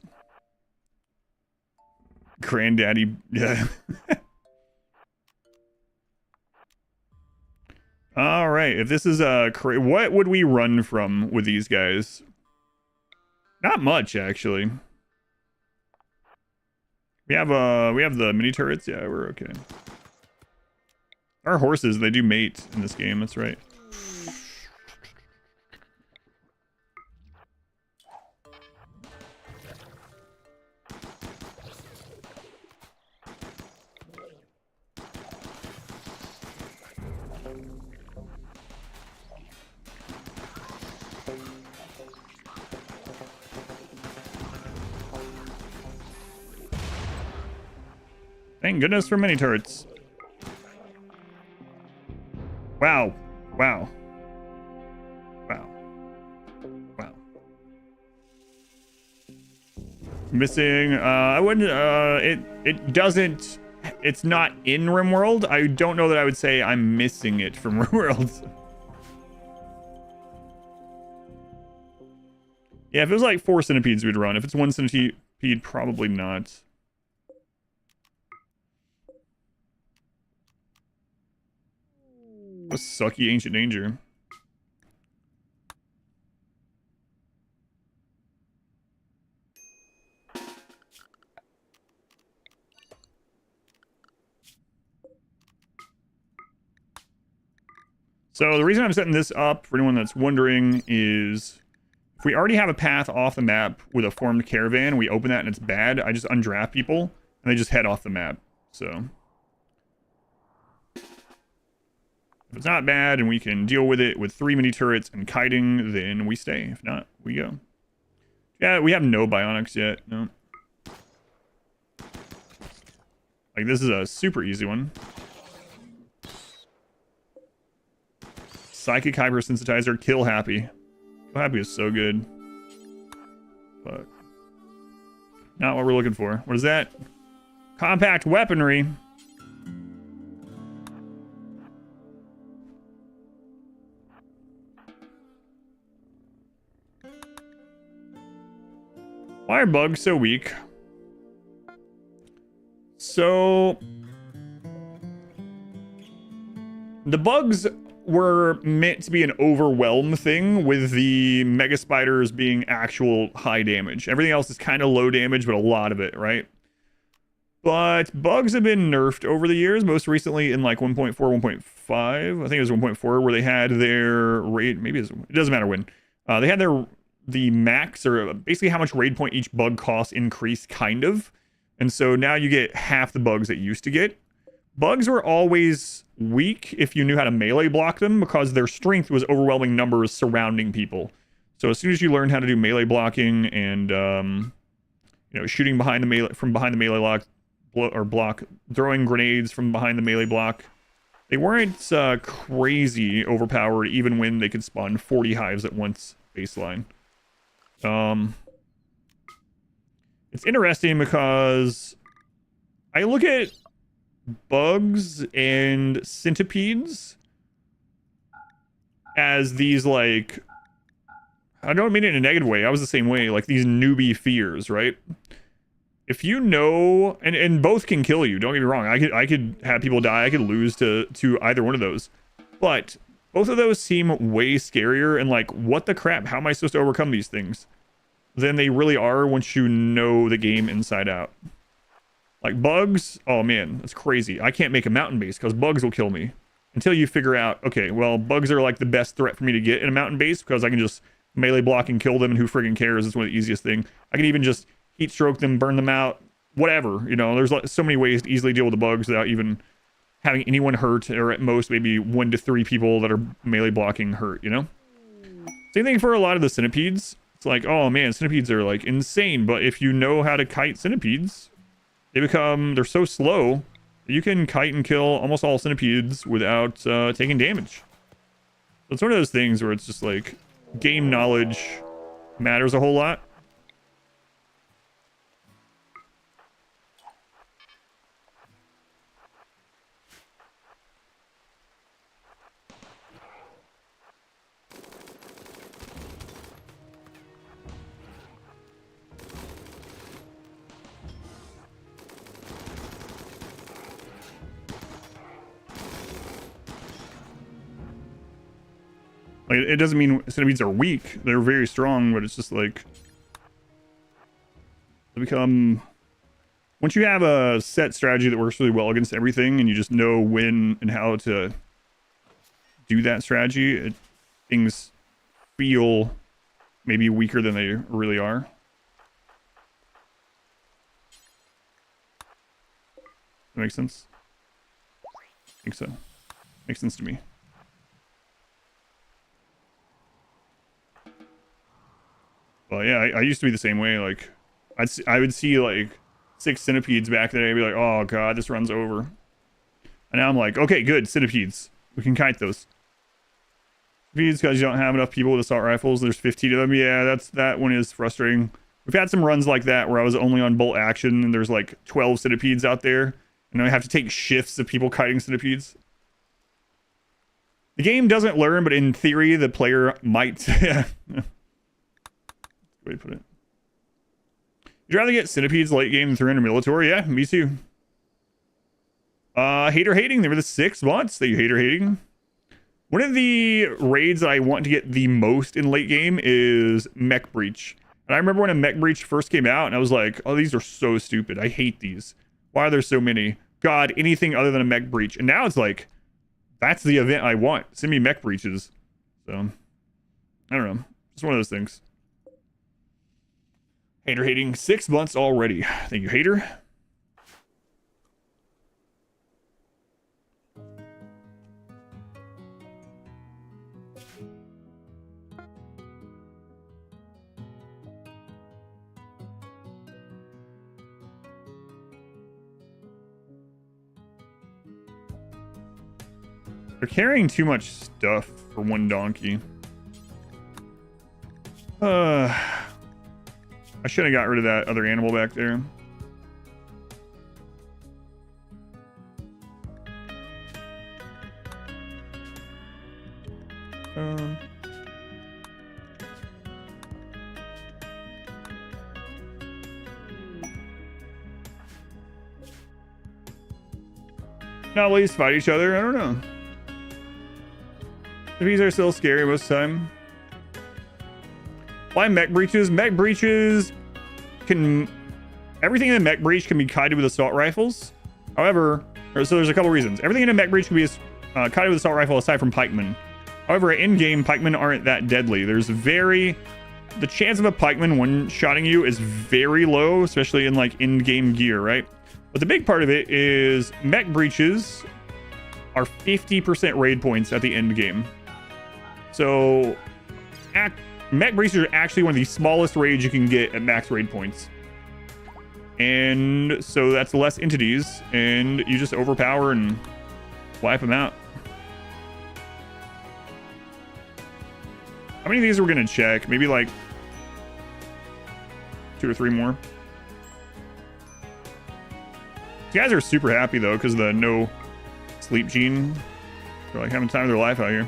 Granddaddy. Yeah. All right, if this is what would we run from with these guys? Not much, actually. We have the mini turrets. Yeah, we're okay. Our horses, they do mate in this game. That's right. Thank goodness for mini turrets. Wow. Wow. Wow. Wow. Missing, I wouldn't, it doesn't, it's not in RimWorld. I don't know that I would say I'm missing it from RimWorld. Yeah, if it was like 4 centipedes, we'd run. If it's 1 centipede, probably not. A sucky ancient danger. So the reason I'm setting this up, for anyone that's wondering, is if we already have a path off the map with a formed caravan, we open that and it's bad, I just undraft people and they just head off the map. So if it's not bad and we can deal with it with 3 mini turrets and kiting, then we stay. If not, we go. Yeah, we have no bionics yet. No. Like, this is a super easy one. Psychic hypersensitizer, kill Happy. Kill Happy is so good. But not what we're looking for. What is that? Compact weaponry. Why are bugs so weak? So the bugs were meant to be an overwhelm thing, with the mega spiders being actual high damage. Everything else is kind of low damage, but a lot of it, right? But bugs have been nerfed over the years, most recently in like 1.4, 1.5. I think it was 1.4, where they had their raid, maybe it doesn't matter when. They had the max, or basically how much raid point each bug costs, increased, kind of. And so now you get half the bugs that you used to get. Bugs were always weak if you knew how to melee block them, because their strength was overwhelming numbers surrounding people. So as soon as you learn how to do melee blocking and you know, shooting behind the melee, from behind the melee block, throwing grenades from behind the melee block, they weren't crazy overpowered, even when they could spawn 40 hives at once baseline. It's interesting because I look at bugs and centipedes as these, like, I don't mean it in a negative way. I was the same way. Like these newbie fears, right? If you know, and both can kill you. Don't get me wrong. I could have people die. I could lose to either one of those. But both of those seem way scarier and like, what the crap? How am I supposed to overcome these things? Than they really are once you know the game inside out. Like bugs, oh man, that's crazy. I can't make a mountain base because bugs will kill me. Until you figure out, okay, well, bugs are like the best threat for me to get in a mountain base because I can just melee block and kill them, and who friggin' cares? It's one of the easiest thing. I can even just heat stroke them, burn them out, whatever. You know, there's like so many ways to easily deal with the bugs without even having anyone hurt, or at most maybe 1 to 3 people that are melee blocking hurt, you know? Same thing for a lot of the centipedes. It's like, oh man, centipedes are like insane, but if you know how to kite centipedes, they're so slow that you can kite and kill almost all centipedes without taking damage. So it's one of those things where it's just like, game knowledge matters a whole lot. Like, it doesn't mean centipedes are weak. They're very strong, but it's just like they become, once you have a set strategy that works really well against everything and you just know when and how to do that strategy, things feel maybe weaker than they really are. That makes sense? I think so. Makes sense to me. Well, yeah, I used to be the same way. Like, I would see like 6 centipedes back then. I'd be like, oh god, this run's over. And now I'm like, okay, good, centipedes. We can kite those. Centipedes, because you don't have enough people with assault rifles. There's 15 of them. Yeah, that one is frustrating. We've had some runs like that where I was only on bolt action and there's like 12 centipedes out there. And I have to take shifts of people kiting centipedes. The game doesn't learn, but in theory, the player might. Way to put it. You'd rather get centipedes late game than 300 military? Yeah, me too. Hater hating. They were the 6 months that you hater hating. One of the raids that I want to get the most in late game is Mech Breach. And I remember when a Mech Breach first came out, and I was like, oh, these are so stupid. I hate these. Why are there so many? God, anything other than a Mech Breach. And now it's like, that's the event I want. Send me Mech Breaches. So, I don't know. It's one of those things. Hater hating 6 months already. Thank you, hater. They're carrying too much stuff for one donkey. I should have got rid of that other animal back there. Not at least fight each other. I don't know. These are still scary most of the time. Why Mech Breaches? Mech Breaches can... Everything in a Mech Breach can be kited with assault rifles. However, so there's a couple reasons. Everything in a Mech Breach can be kited with assault rifle aside from pikemen. However, in-game, pikemen aren't that deadly. The chance of a pikeman one-shotting you is very low, especially in like in-game gear, right? But the big part of it is Mech Breaches are 50% raid points at the end game. So, Mech Breaches are actually one of the smallest raids you can get at max raid points. And so that's less entities, and you just overpower and wipe them out. How many of these are we going to check? Maybe like 2 or 3 more. These guys are super happy though because the no sleep gene. They're like having time of their life out here.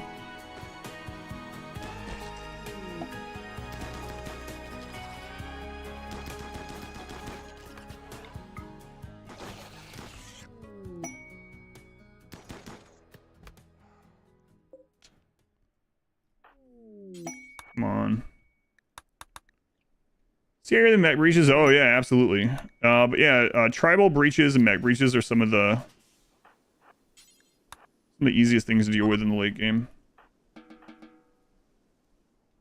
Come on. Scarier than mech breaches? Oh yeah, absolutely. But yeah, tribal breaches and mech breaches are some of the easiest things to deal with in the late game.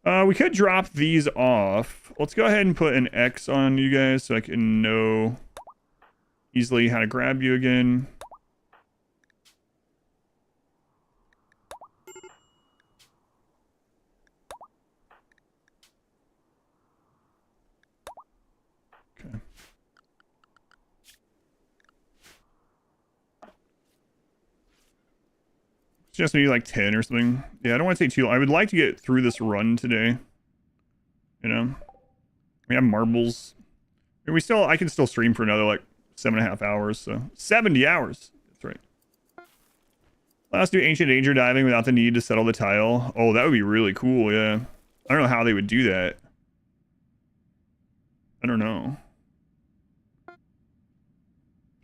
We could drop these off. Let's go ahead and put an X on you guys so I can know easily how to grab you again. Okay. Just maybe like 10 or something. Yeah, I don't want to take too long. I would like to get through this run today. You know? We have marbles. I mean, I can still stream for another like 7.5 hours, so 70 hours. That's right. Let's do ancient danger diving without the need to settle the tile. Oh, that would be really cool, yeah. I don't know how they would do that. I don't know.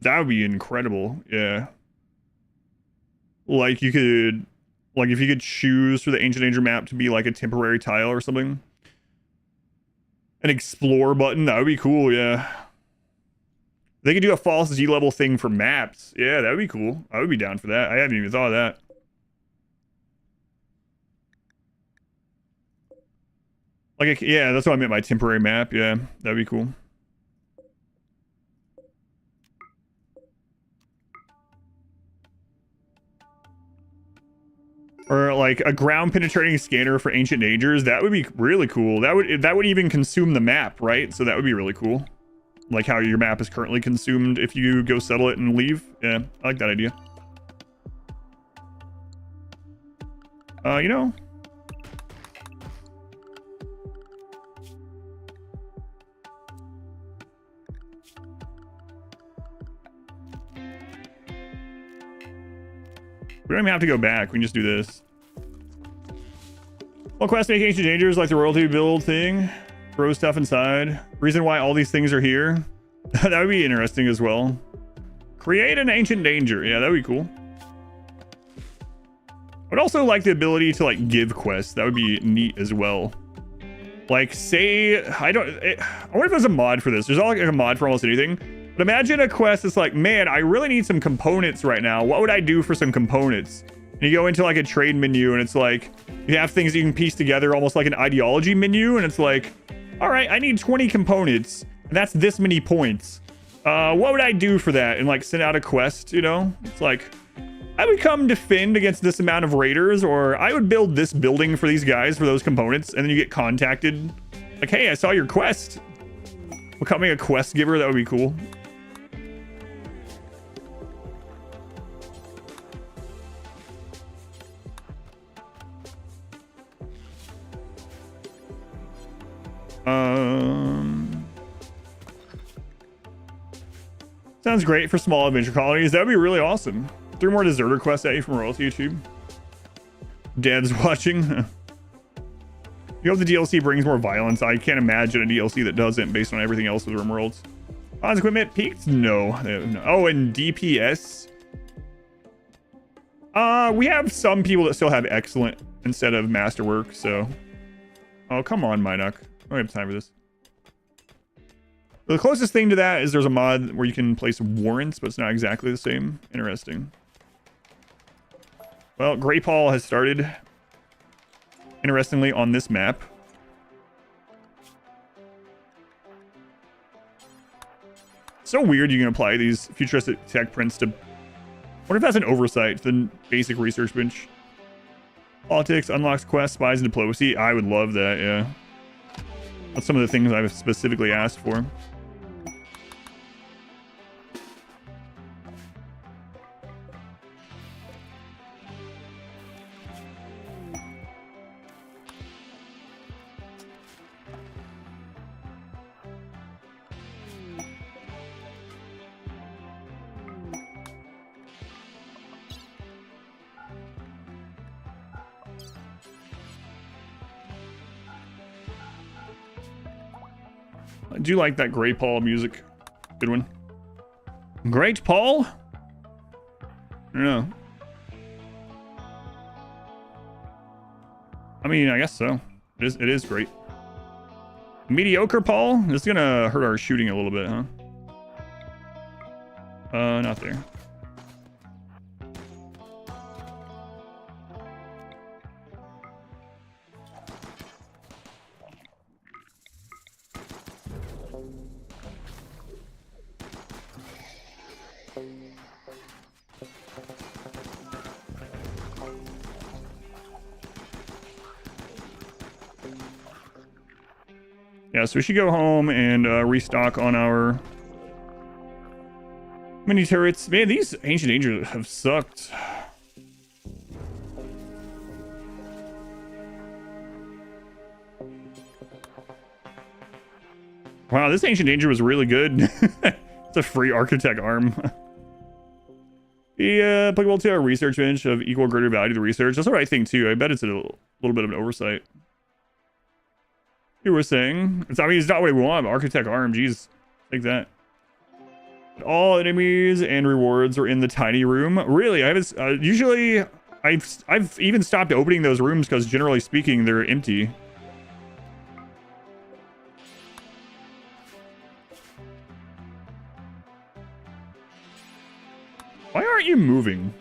That would be incredible, yeah. Like you could, like if you could choose for the ancient danger map to be like a temporary tile or something. An explore button, that would be cool, yeah. They could do a false Z level thing for maps. Yeah, that would be cool. I would be down for that. I haven't even thought of that. Like, yeah, that's what I meant by temporary map. Yeah, that'd be cool. Or like a ground penetrating scanner for ancient dangers. That would be really cool. That would even consume the map, right? So that would be really cool. Like how your map is currently consumed if you go settle it and leave. Yeah, I like that idea. You know. We don't even have to go back. We can just do this. Well, quest make ancient dangers like the royalty build thing. Throw stuff inside. Reason why all these things are here. That would be interesting as well. Create an ancient danger. Yeah, that would be cool. I would also like the ability to like give quests. That would be neat as well. Like say, I wonder if there's a mod for this. There's all like a mod for almost anything. But imagine a quest that's like, man, I really need some components right now. What would I do for some components? And you go into like a trade menu and it's like, you have things you can piece together almost like an ideology menu. And it's like, all right, I need 20 components. And that's this many points. What would I do for that? And like send out a quest, you know? It's like, I would come defend against this amount of raiders, or I would build this building for these guys for those components. And then you get contacted. Like, hey, I saw your quest. Becoming a quest giver, that would be cool. Sounds great for small adventure colonies. That would be really awesome. 3 more deserter quests at you from Royalty YouTube. Dad's watching. You hope the DLC brings more violence. I can't imagine a DLC that doesn't based on everything else with RimWorlds. Odds equipment peaked? No. Oh, and DPS? We have some people that still have excellent instead of masterwork, so. Oh, come on, Minoc. I don't have time for this. The closest thing to that is there's a mod where you can place warrants, but it's not exactly the same. Interesting. Well, Grey Paul has started, interestingly, on this map. So weird you can apply these futuristic tech prints to... I wonder if that's an oversight to the basic research bench. Politics, unlocks quests, spies, and diplomacy. I would love that, yeah. That's some of the things I've specifically asked for. I do like that Great Paul music. Good one. Great Paul? I don't know. I mean, I guess so. It is great. Mediocre Paul? This is gonna hurt our shooting a little bit, huh? Not there. Yeah, so we should go home and restock on our mini turrets. Man, these Ancient Dangers have sucked. Wow, this Ancient Danger was really good. It's a free Architect arm. Yeah, applicable to our research bench of equal or greater value to the research. That's what I think too. I bet it's a little bit of an oversight. You were saying, I mean, it's not what we want. Architect arm, geez, take that. All enemies and rewards are in the tiny room. Really, I haven't. Usually, I've even stopped opening those rooms because generally speaking, they're empty. Why aren't you moving?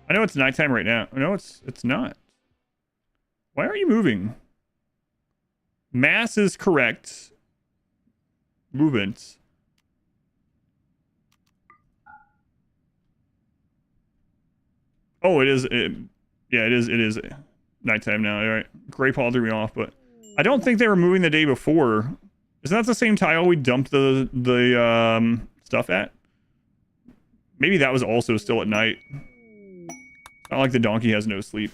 I know it's nighttime right now. No, it's not. Why aren't you moving? Mass is correct. Movement. Oh, it is. Yeah, it is nighttime now. All right. Great Paul threw me off, but I don't think they were moving the day before. Isn't that the same tile we dumped the stuff at? Maybe that was also still at night. Not like the donkey has no sleep.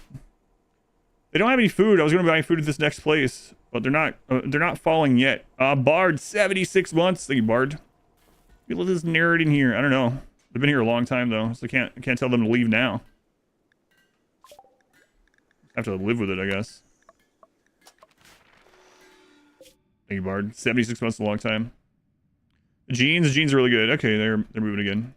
They don't have any food. I was going to buy food at this next place, but they're not falling yet. Bard, 76 months. Thank you, Bard. People just nerd in here. I don't know. They've been here a long time though, so I can't tell them to leave now. I have to live with it, I guess. Thank you, Bard. 76 months is a long time. The jeans are really good. Okay, they're moving again.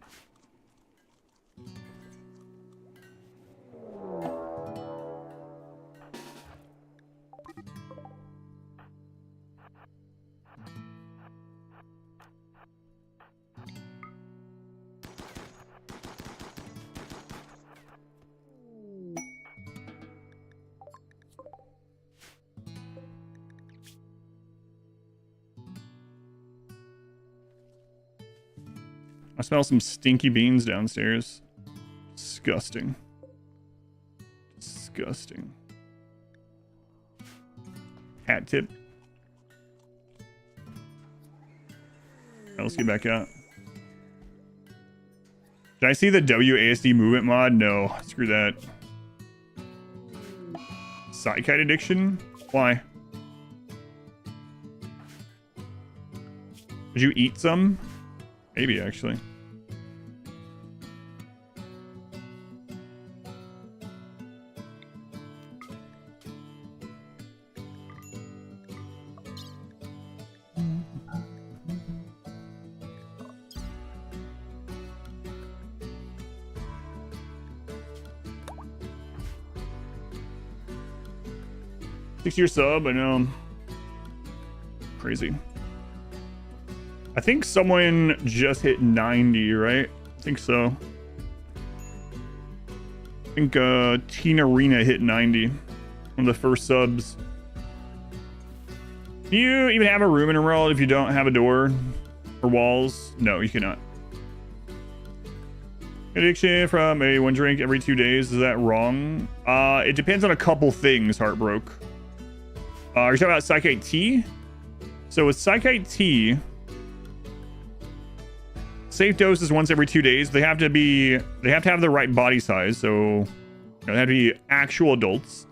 I smell some stinky beans downstairs. Disgusting. Disgusting. Hat tip. Right, let's get back out. Did I see the WASD movement mod? No. Screw that. Psychite addiction? Why? Did you eat some? Maybe, actually. $6-year sub, I know. Crazy. I think someone just hit 90, right? I think so. I think Tina Rena hit 90. One of the first subs. Can you even have a room in RimWorld if you don't have a door or walls? No, you cannot. Addiction from a one drink every 2 days. Is that wrong? It depends on a couple things, Heartbroke. Are you talking about Psychite Tea? So with Psychite Tea, safe dose is once every 2 days. They have to have the right body size, so they have to be actual adults.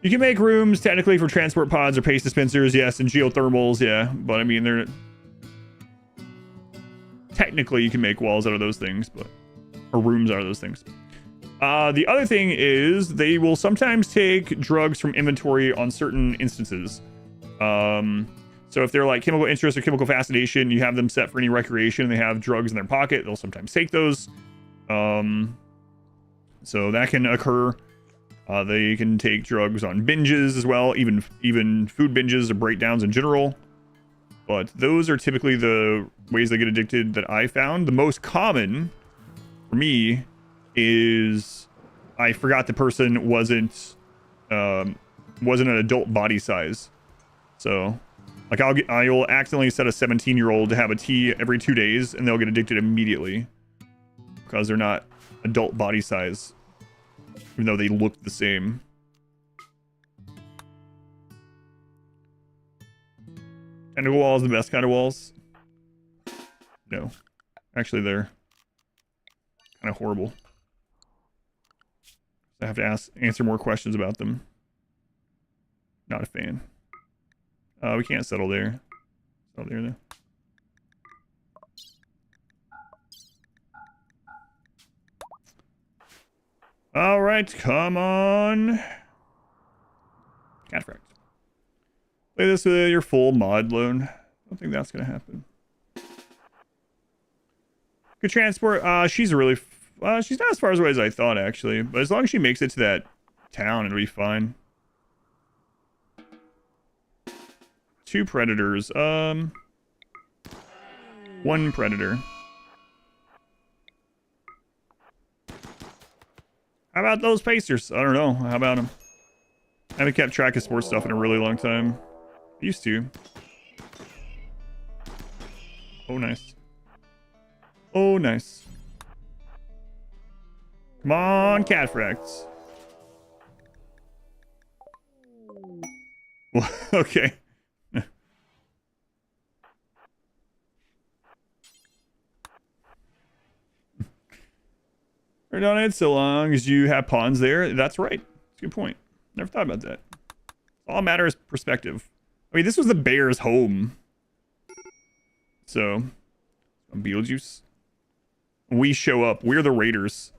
You can make rooms technically for transport pods or paste dispensers, yes, and geothermals, yeah. But I mean, technically you can make walls out of those things, but or rooms out of those things. The other thing is they will sometimes take drugs from inventory on certain instances. So if they're like chemical interest or chemical fascination, you have them set for any recreation and they have drugs in their pocket, they'll sometimes take those. So that can occur. They can take drugs on binges as well, even food binges or breakdowns in general. But those are typically the ways they get addicted that I found. The most common for me is I forgot the person wasn't an adult body size. So like I will accidentally set a 17-year-old to have a tea every 2 days and they'll get addicted immediately because they're not adult body size, even though they look the same. Tentacle walls, the best kind of walls? No. Actually, they're kind of horrible. I have to answer more questions about them. Not a fan. We can't settle there. Settle there, though. All right, come on. Catfract. Play this with your full mod load. I don't think that's gonna happen. Good transport. She's really. She's not as far away as I thought, actually. But as long as she makes it to that town, it'll be fine. 2 predators. 1 predator. How about those pacers? I don't know. How about them? I haven't kept track of sports stuff in a really long time. I used to. Oh, nice. Oh, nice. Come on, catfracts. Okay. We're done it so long as you have pawns there. That's right. That's a good point. Never thought about that. All matters perspective. I mean, this was the Bears' home. So, Beetlejuice. We show up. We're the Raiders.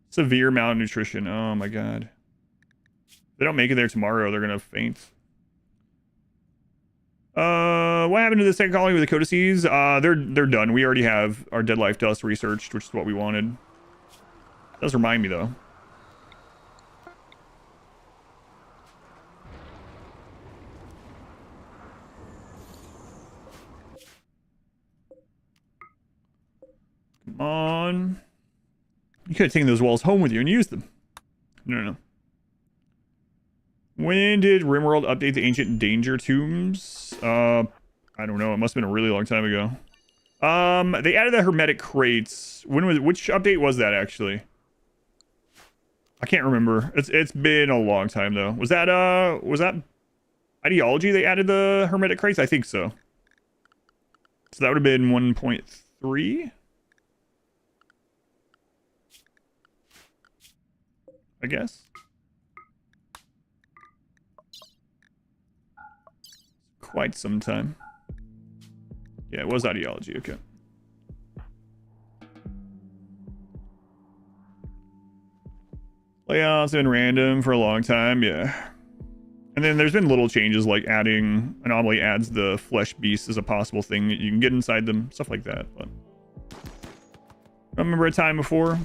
Severe malnutrition. Oh my god. If they don't make it there tomorrow, they're gonna faint. What happened to the second colony with the codices? They're done. We already have our dead life dust researched, which is what we wanted. Does remind me though. Come on. You could have taken those walls home with you and used them. No. When did RimWorld update the ancient danger tombs? I don't know. It must have been a really long time ago. They added the hermetic crates. Which update was that actually? I can't remember. It's been a long time though. Was that ideology they added the hermetic crates? I think so. So that would have been 1.3. I guess. Quite some time. Yeah, it was ideology, okay. Layouts been random for a long time, yeah. And then there's been little changes like adding Anomaly adds the flesh beast as a possible thing that you can get inside them, stuff like that. But I remember a time before.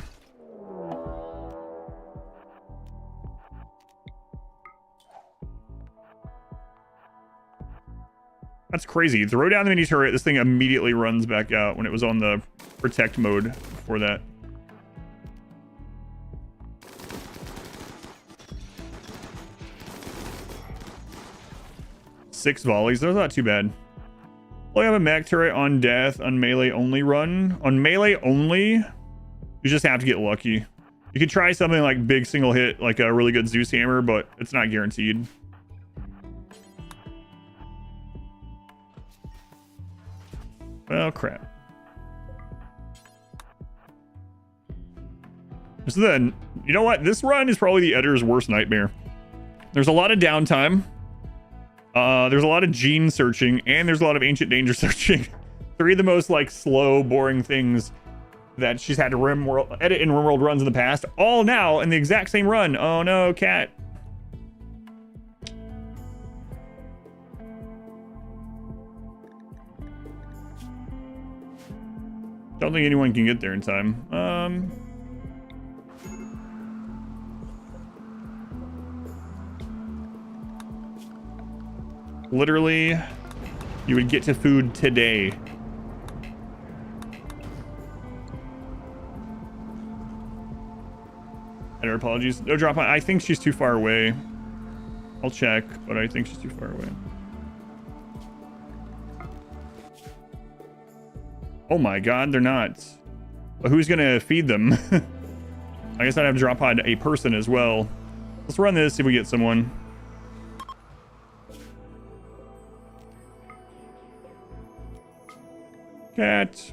That's crazy. Throw down the mini turret, this thing immediately runs back out when it was on the protect mode before that. Six volleys, that's not too bad. Well, I have a mech turret on death on melee only run. On melee only, you just have to get lucky. You could try something like big single hit, like a really good Zeus hammer, but it's not guaranteed. Well, crap. So then, you know what? This run is probably the editor's worst nightmare. There's a lot of downtime. There's a lot of gene searching, and there's a lot of ancient danger searching. Three of the most like slow, boring things that she's had to edit in RimWorld runs in the past, all now in the exact same run. Oh no, cat. Don't think anyone can get there in time. Literally, you would get to food today. And her apologies. No drop on. I think she's too far away. I'll check, but I think she's too far away. Oh my god, they're not. Well, who's gonna feed them? I guess I'd have to drop pod a person as well. Let's run this, see if we get someone. Cat.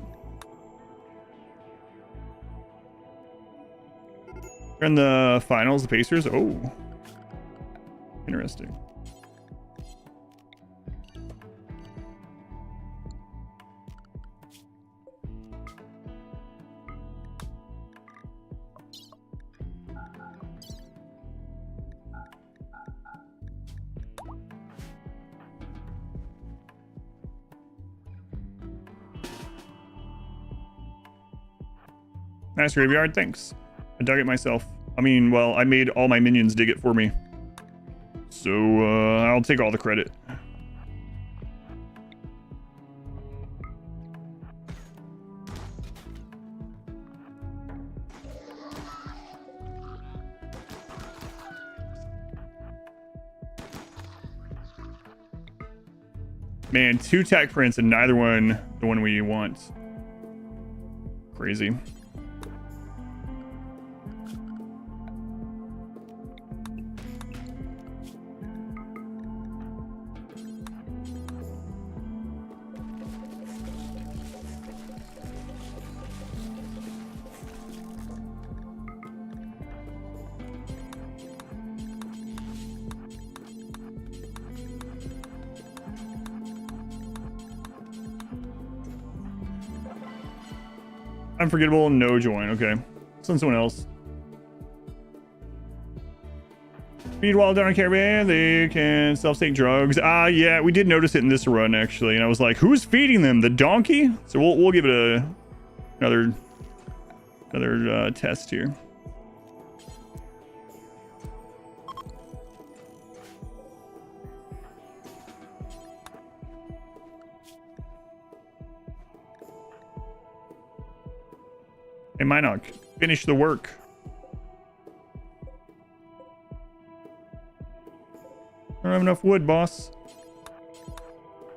We're in the finals, the Pacers. Oh. Interesting. Nice graveyard, thanks. I dug it myself. I mean, well, I made all my minions dig it for me. So, I'll take all the credit. Man, 2 tech prints and neither one the one we want. Crazy. Unforgettable, no join. Okay. Send someone else. Feed while down on caravan, they can self-take drugs. Yeah, we did notice it in this run actually, and I was like, who's feeding them? The donkey? So we'll give it another test here. Hey, Minoc, finish the work. I don't have enough wood, boss.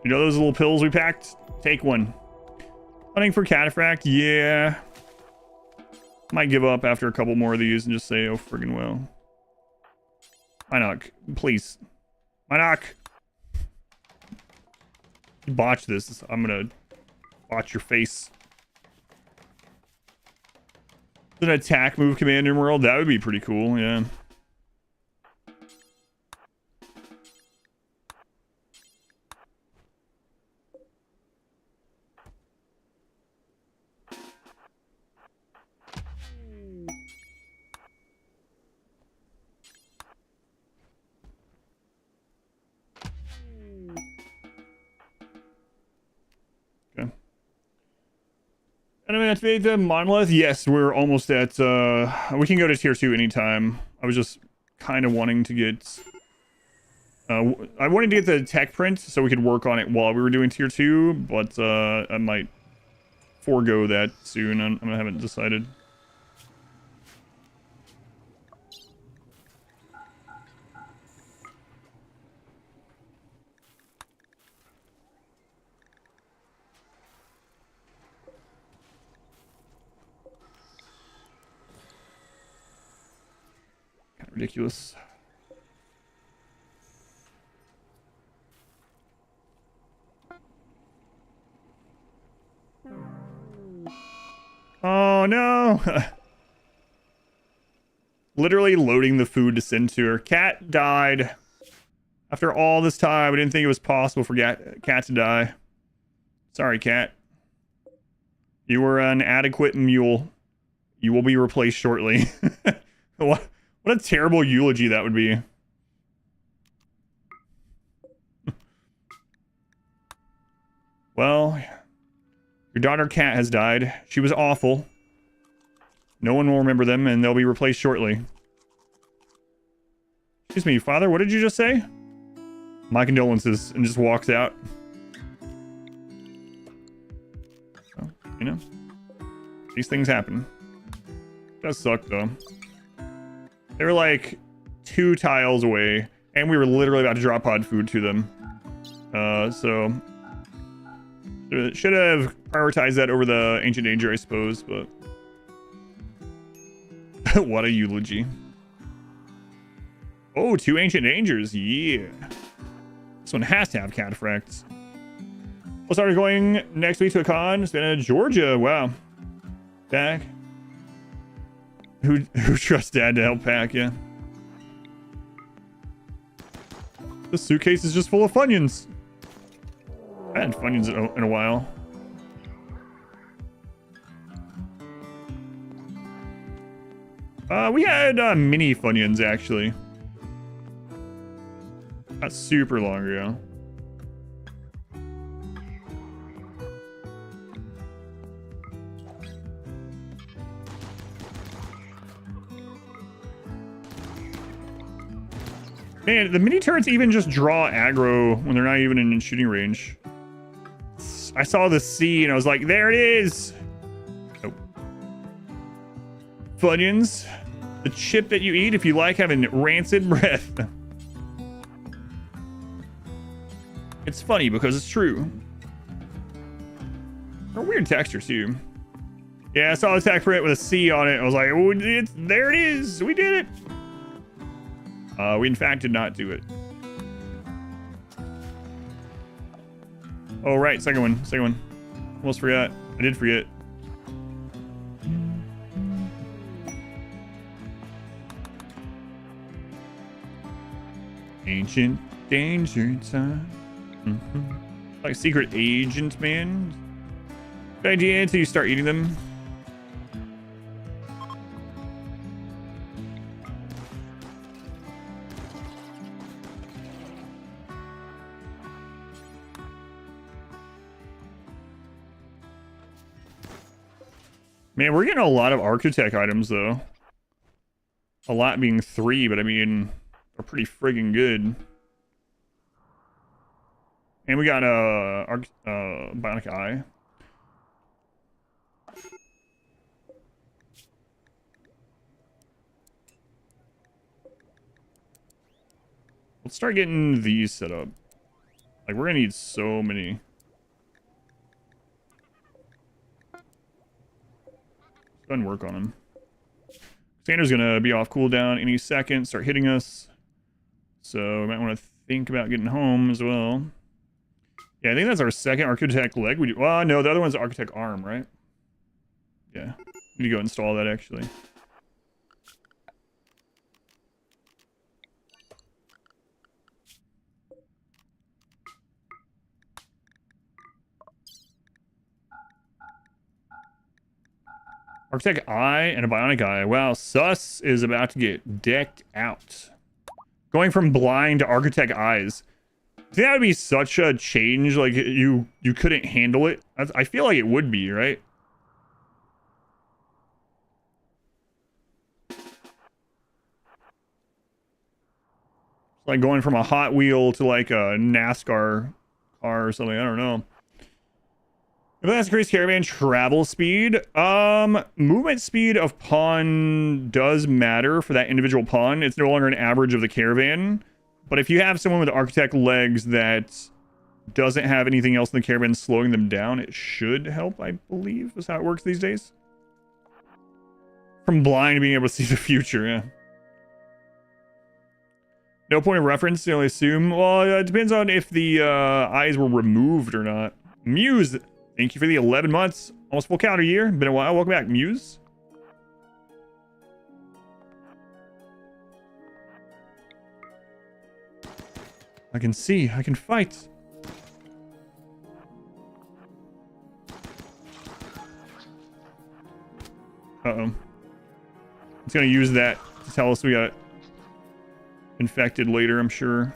You know those little pills we packed? Take one. Hunting for cataphract? Yeah. Might give up after a couple more of these and just say, oh, friggin' well. Minoc, please. Minoc! You botch this. I'm gonna botch your face. An attack move command in RimWorld? That would be pretty cool, yeah. Enemy activate the monolith. Yes, we're almost at we can go to tier 2 anytime. I was just kind of wanting to get I wanted to get the tech print so we could work on it while we were doing tier 2, but I might forego that soon. I haven't decided. Ridiculous. Oh no. Literally loading the food to send to her. Cat died. After all this time, I didn't think it was possible for Cat to die. Sorry, Cat. You were an adequate mule. You will be replaced shortly. What a terrible eulogy that would be. Well, your daughter Cat has died. She was awful. No one will remember them, and they'll be replaced shortly. Excuse me, Father, what did you just say? My condolences, and just walks out. Well, you know, these things happen. Does suck, though. They were like 2 tiles away, and we were literally about to drop pod food to them. So should have prioritized that over the Ancient Danger, I suppose, but what a eulogy. Oh, 2 Ancient Dangers, yeah. This one has to have cataphracts. We'll start going next week to a con. It's been in Georgia, wow. Back. Who trusts Dad to help pack, yeah. This suitcase is just full of Funyuns. I hadn't Funyuns in a while. We had mini Funyuns, actually. Not super long ago. Man, the mini turrets even just draw aggro when they're not even in shooting range. I saw the C and I was like, there it is! Nope. Funyuns. The chip that you eat if you like having rancid breath. It's funny because it's true. They're weird texture too. Yeah, I saw the tech print with a C on it. I was like, oh, there it is! We did it! We in fact did not do it. Oh, right. Second one. Almost forgot. I did forget. Ancient danger time. Like secret agent, man. Good idea until you start eating them. Man, we're getting a lot of architect items, though. A lot being 3, but I mean, they're pretty friggin' good. And we got Bionic Eye. Let's start getting these set up. Like, we're gonna need so many. Go ahead and work on him. Cassandra's gonna be off cooldown any second, start hitting us. So we might want to think about getting home as well. Yeah, I think that's our second architect leg. Well, no, the other one's architect arm, right? Yeah. Need to go install that actually. Architect Eye and a Bionic Eye. Wow, Sus is about to get decked out. Going from blind to Architect Eyes. I think that would be such a change. Like, you couldn't handle it. I feel like it would be, right? Like going from a Hot Wheel to like a NASCAR car or something. I don't know. If that's increased caravan travel speed, movement speed of pawn does matter for that individual pawn. It's no longer an average of the caravan. But if you have someone with architect legs that doesn't have anything else in the caravan slowing them down, it should help, I believe, is how it works these days. From blind to being able to see the future, yeah. No point of reference, you only assume. Well, it depends on if the eyes were removed or not. Muse, thank you for the 11 months. Almost full calendar year. Been a while. Welcome back, Muse. I can see. I can fight. Uh-oh. It's gonna use that to tell us we got infected later, I'm sure.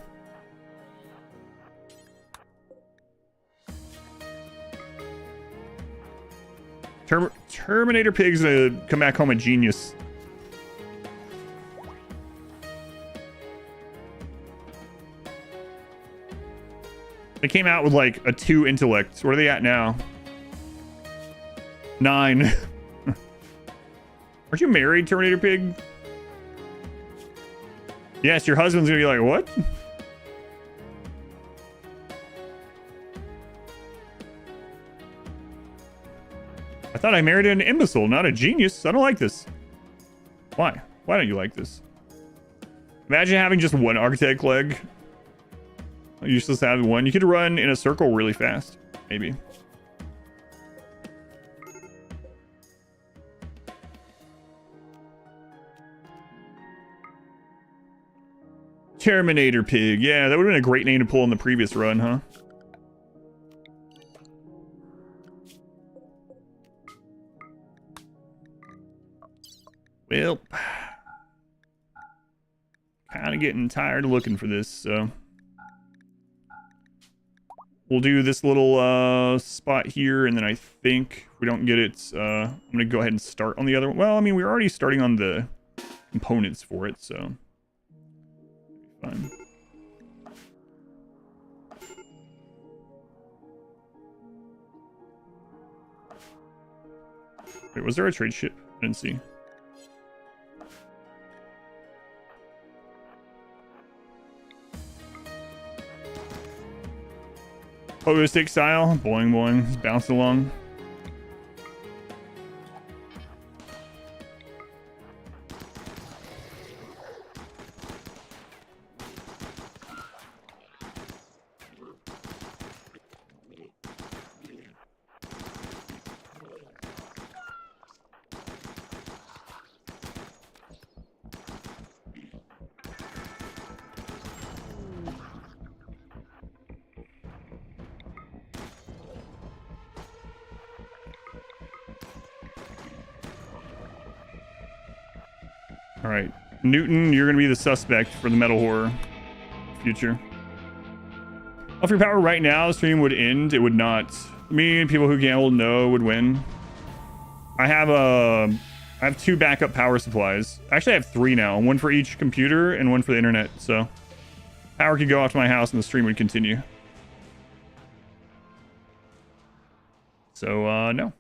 Terminator Pig's gonna come back home a genius. They came out with like a 2 intellect. Where are they at now? 9. Aren't you married, Terminator Pig? Yes, your husband's gonna be like, what? I thought I married an imbecile, not a genius. I don't like this. Why? Why don't you like this? Imagine having just one architect leg. You just have one. You could run in a circle really fast, maybe. Terminator Pig. Yeah, that would have been a great name to pull in the previous run, huh? Well, kind of getting tired of looking for this, so we'll do this little spot here, and then I think if we don't get it, I'm gonna go ahead and start on the other one. Well, I mean, we're already starting on the components for it, so fine. Wait, was there a trade ship? I didn't see. Pogo stick style, boing boing, just bounce along. All right, Newton, you're gonna be the suspect for the metal horror future. Off your power right now, the stream would end. It would not. Me and people who gamble know would win. I have 2 backup power supplies. Actually, I have 3 now. 1 for each computer and 1 for the internet. So power could go off to my house and the stream would continue. So no.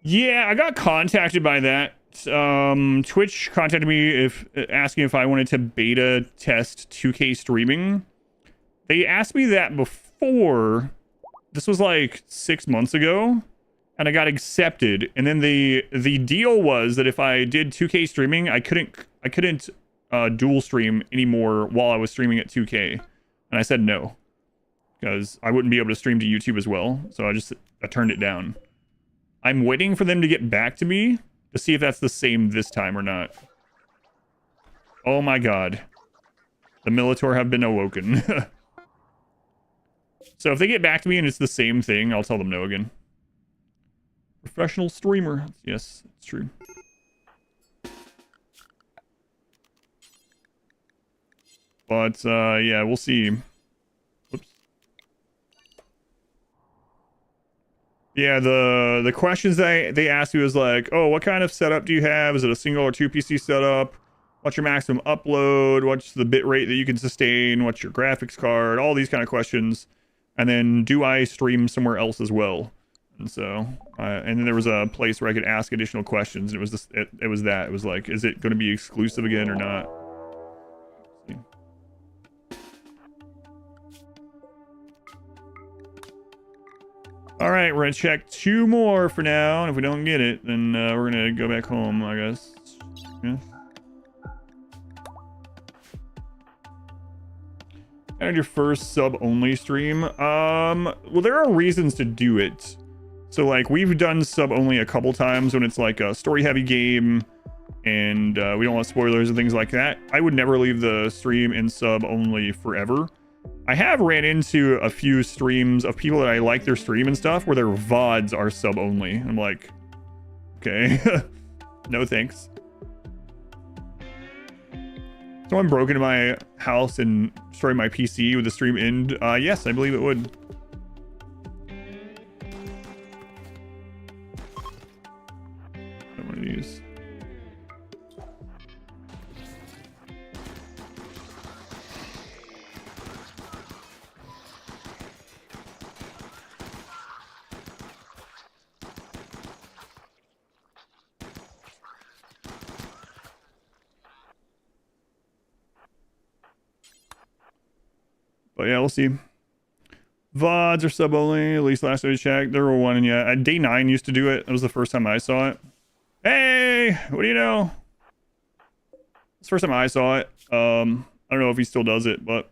Yeah, I got contacted by that. Twitch contacted me asking if I wanted to beta test 2K streaming. They asked me that before. This was like 6 months ago, and I got accepted. And then the deal was that if I did 2K streaming, I couldn't dual stream anymore while I was streaming at 2K. And I said no, because I wouldn't be able to stream to YouTube as well. So I turned it down. I'm waiting for them to get back to me to see if that's the same this time or not. Oh my god. The Militor have been awoken. So if they get back to me and it's the same thing, I'll tell them no again. Professional streamer. Yes, it's true. But, yeah, we'll see. Yeah, the questions they asked me was like, oh, what kind of setup do you have? Is it a single or 2 PC setup? What's your maximum upload? What's the bit rate that you can sustain? What's your graphics card? All these kind of questions. And then, do I stream somewhere else as well? And so, and then there was a place where I could ask additional questions. And it was it was that. It was like, is it going to be exclusive again or not? All right, we're gonna check 2 more for now, and if we don't get it, then we're gonna go back home, I guess. Yeah. And your first sub-only stream. Well, there are reasons to do it. So, like, we've done sub-only a couple times when it's like a story-heavy game, and we don't want spoilers and things like that. I would never leave the stream in sub only forever. I have ran into a few streams of people that I like their stream and stuff where their VODs are sub only. I'm like, okay, no thanks. Someone broke into my house and destroyed my PC with the stream end. Yes, I believe it would. One of these. But yeah, we'll see. VODs are sub only, at least last I checked. There were one, and yeah, Day 9 used to do it. That was the first time I saw it. Hey, what do you know? It's the first time I saw it. I don't know if he still does it, but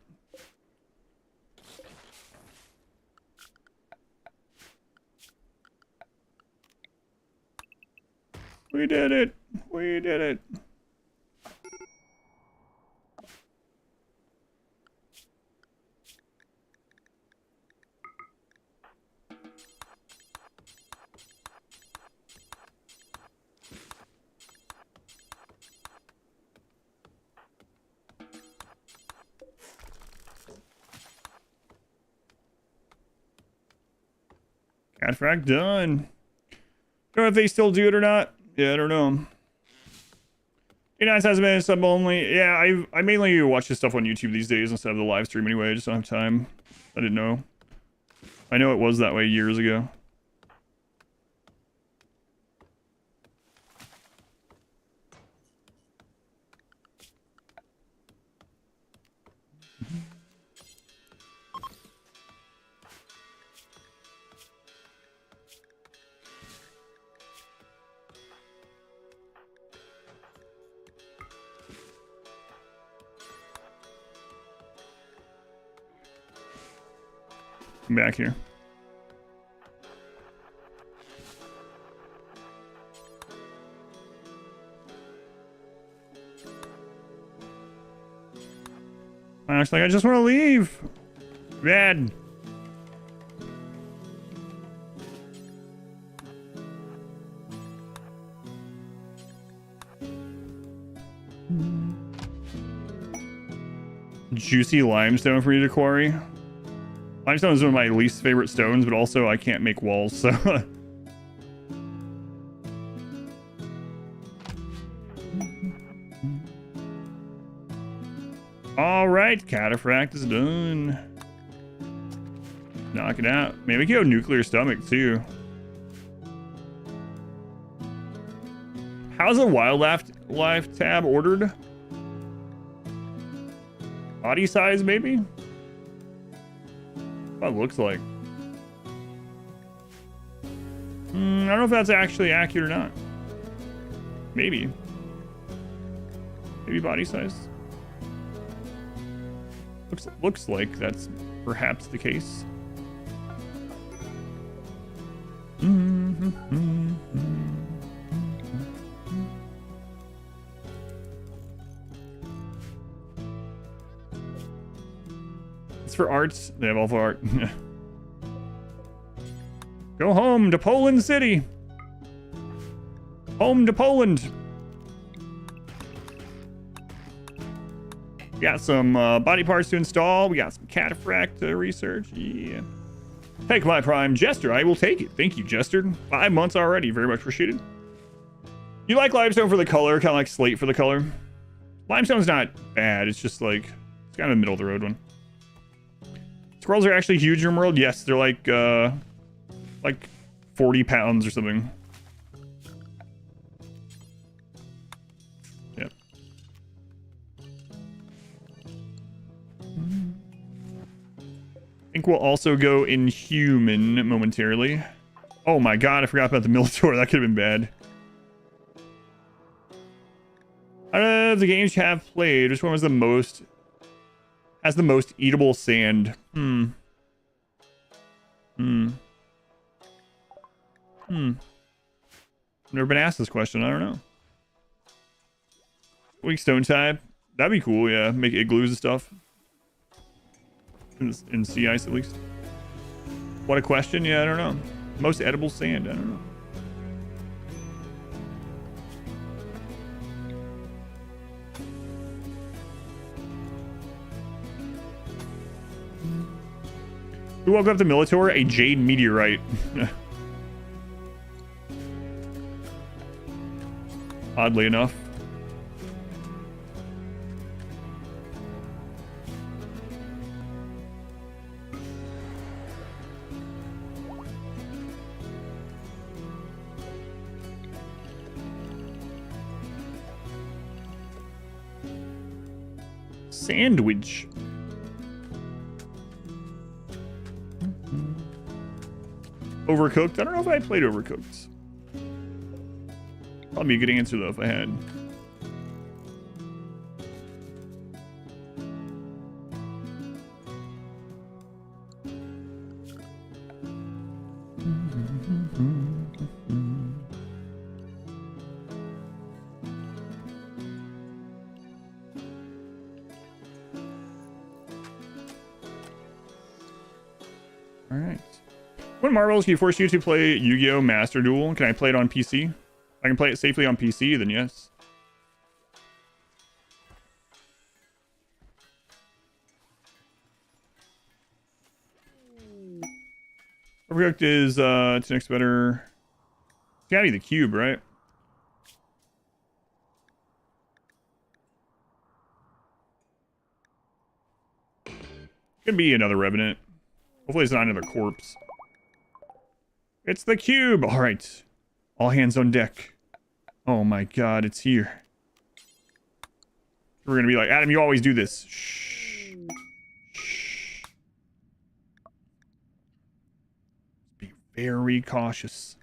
we did it. We did it. Catfrack done. Don't know if they still do it or not. Yeah, I don't know. A9 hasn't been sub only. Yeah, I mainly watch this stuff on YouTube these days instead of the live stream anyway. I just don't have time. I didn't know. I know it was that way years ago. I'm back here. I was like, I just want to leave. Bad. Juicy limestone for you to quarry. Limestone is one of my least favorite stones, but also I can't make walls, so... Alright, Cataphract is done. Knock it out. Maybe we can go nuclear stomach, too. How's a wildlife tab ordered? Body size, maybe? What it looks like. I don't know if that's actually accurate or not. Maybe. Maybe body size. Looks like that's perhaps the case. It's for arts. They have all for art. Go home to Poland City. Home to Poland. We got some body parts to install. We got some cataphract research. Yeah. Take my prime Jester. I will take it. Thank you, Jester. 5 months already. Very much appreciated. You like limestone for the color, kind of like slate for the color. Limestone's not bad. It's just like, it's kind of a middle of the road one. Squirrels are actually huge in RimWorld. Yes, they're like 40 pounds or something. Yep. I think we'll also go Inhuman momentarily. Oh my god, I forgot about the Militor. That could have been bad. Out of the games you have played, which one was the most... has the most eatable sand? Never been asked this question. I don't know. Weak stone type. That'd be cool, yeah. Make igloos and stuff. In sea ice, at least. What a question. Yeah, I don't know. Most edible sand. I don't know. Who woke up the Militor? A jade meteorite. Oddly enough. Sandwich. Overcooked? I don't know if I played Overcooked. Probably a good answer though if I had. All right. When Marvels can force you to play Yu-Gi-Oh! Master Duel? Can I play it on PC? If I can play it safely on PC, then yes. Overcooked is 10x better. It's gotta be the cube, right? Could be another Revenant. Hopefully it's not another corpse. It's the cube! Alright. All hands on deck. Oh my god, it's here. We're gonna be like, Adam, you always do this. Shh. Shh. Be very cautious.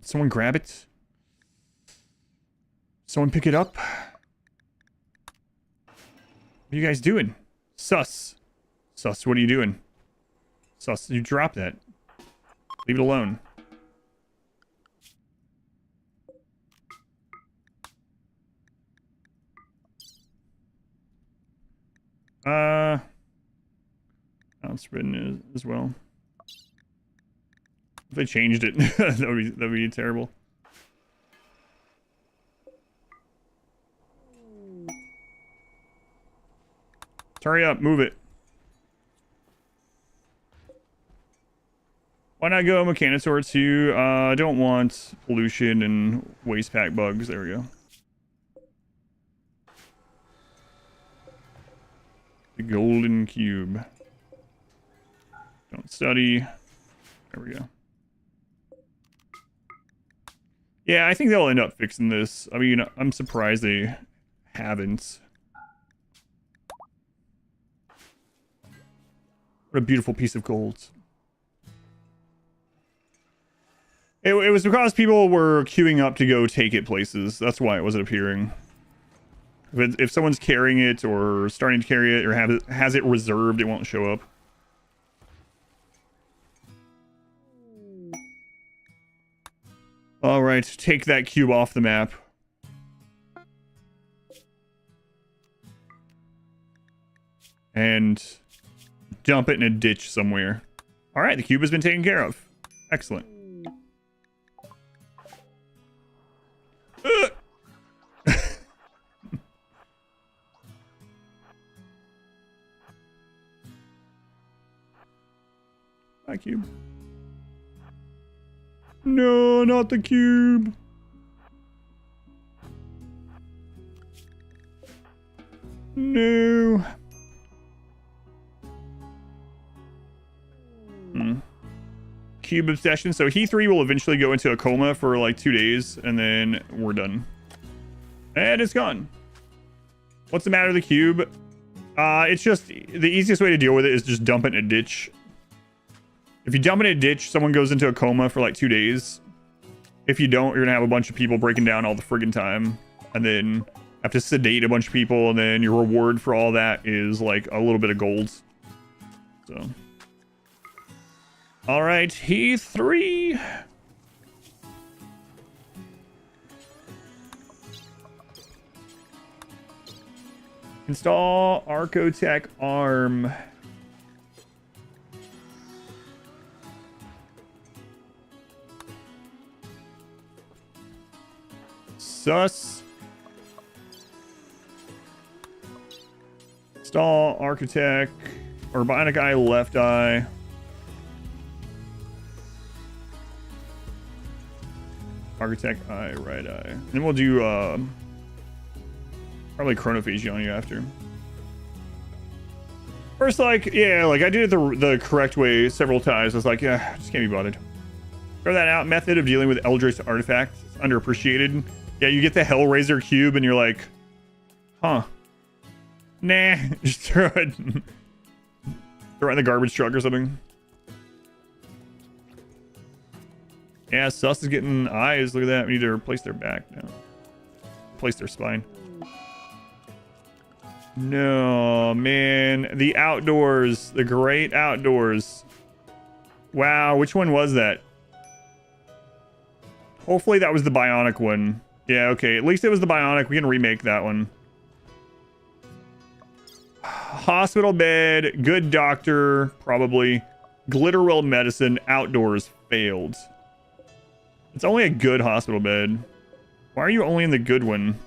Someone grab it. Someone pick it up. What are you guys doing? Sus. Sus, what are you doing? Sus, you drop that. Leave it alone. Outspreading as well. If they changed it, that'd be terrible. Hurry up, move it. Why not go Mechanosaur 2? I don't want pollution and waste pack bugs. There we go. The golden cube. Don't study. There we go. Yeah, I think they'll end up fixing this. I mean, I'm surprised they haven't. What a beautiful piece of gold. It was because people were queuing up to go take it places. That's why it wasn't appearing. If someone's carrying it or starting to carry it or has it reserved, it won't show up. All right, take that cube off the map. And dump it in a ditch somewhere. All right, the cube has been taken care of. Excellent. Bye, cube. No, not the cube. No. Cube obsession. So he 3 will eventually go into a coma for like 2 days, and then we're done. And it's gone. What's the matter with the cube? It's just the easiest way to deal with it is just dump it in a ditch. If you dump it in a ditch, someone goes into a coma for like 2 days. If you don't, you're gonna have a bunch of people breaking down all the friggin' time, and then have to sedate a bunch of people, and then your reward for all that is like a little bit of gold. So. All right, he 3. Install Archotech arm. Sus. Install Architect or Bionic Eye left eye. Architect eye right eye. Then we'll do probably chronophagy on you after. First, like, yeah, like I did it the correct way several times. I was like, yeah, just can't be bothered. Throw that out. Method of dealing with Eldritch artifacts. It's underappreciated. Yeah, you get the Hellraiser cube and you're like, huh. Nah, just throw it. Throw it in the garbage truck or something. Yeah, Sus is getting eyes. Look at that. We need to replace their back now. Replace their spine. No, man. The outdoors. The great outdoors. Wow, which one was that? Hopefully that was the bionic one. Yeah, okay. At least it was the bionic. We can remake that one. Hospital bed. Good doctor. Probably. Glitterwell medicine. Outdoors. Failed. It's only a good hospital bed. Why are you only in the good one?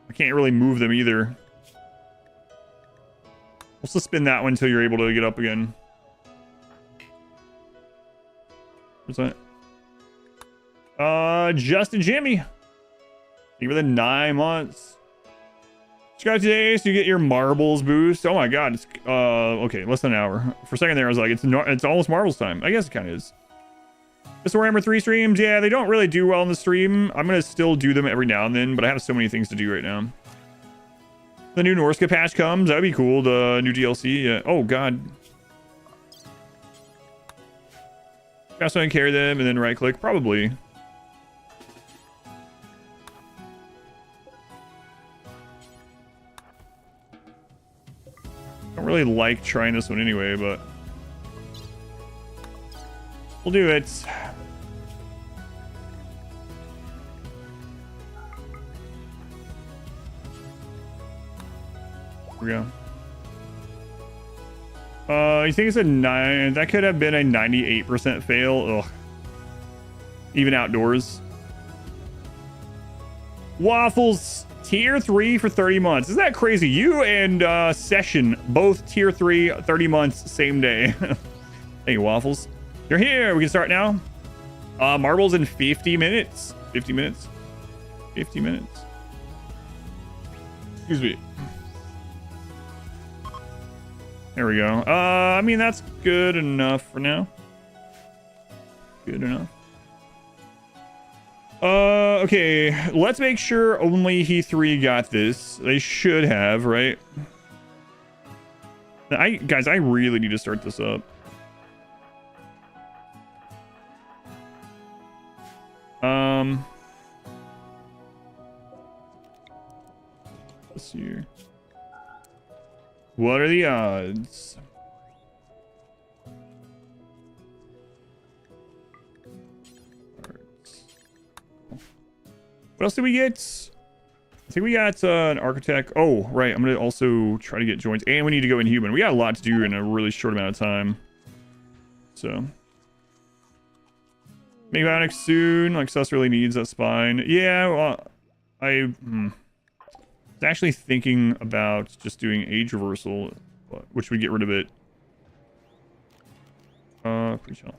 I can't really move them either. We'll suspend that one until you're able to get up again. What's that? Justin Jimmy. Thank you for the 9 months. Subscribe today so you get your marbles boost. Oh my god. It's okay, less than an hour. For a second there I was like, it's almost marbles time. I guess it kind of is. This Warhammer 3 streams, yeah, they don't really do well in the stream. I'm gonna still do them every now and then, but I have so many things to do right now. The new Norska patch comes, that'd be cool. The new DLC, yeah. Oh god. Just so I can carry them and then right click, probably. Don't really like trying this one anyway, but we'll do it. Here we go. You think it's a 9? That could have been a 98% fail. Ugh. Even outdoors. Waffles, tier 3 for 30 months. Isn't that crazy? You and Session, both tier 3, 30 months, same day. Hey, Waffles. You're here. We can start now. Marbles in 50 minutes. 50 minutes. 50 minutes. Excuse me. There we go. I mean, that's good enough for now. Good enough. Okay. Let's make sure only he 3 got this. They should have, right? Guys, I really need to start this up. Let's see here. What are the odds? What else did we get? I think we got an architect. Oh, right. I'm going to also try to get joints. And we need to go Inhuman. We got a lot to do in a really short amount of time. So. Make bionic soon. Like, Sus really needs that spine. Yeah, well, I was actually thinking about just doing age reversal, which would get rid of it. Pretty chill.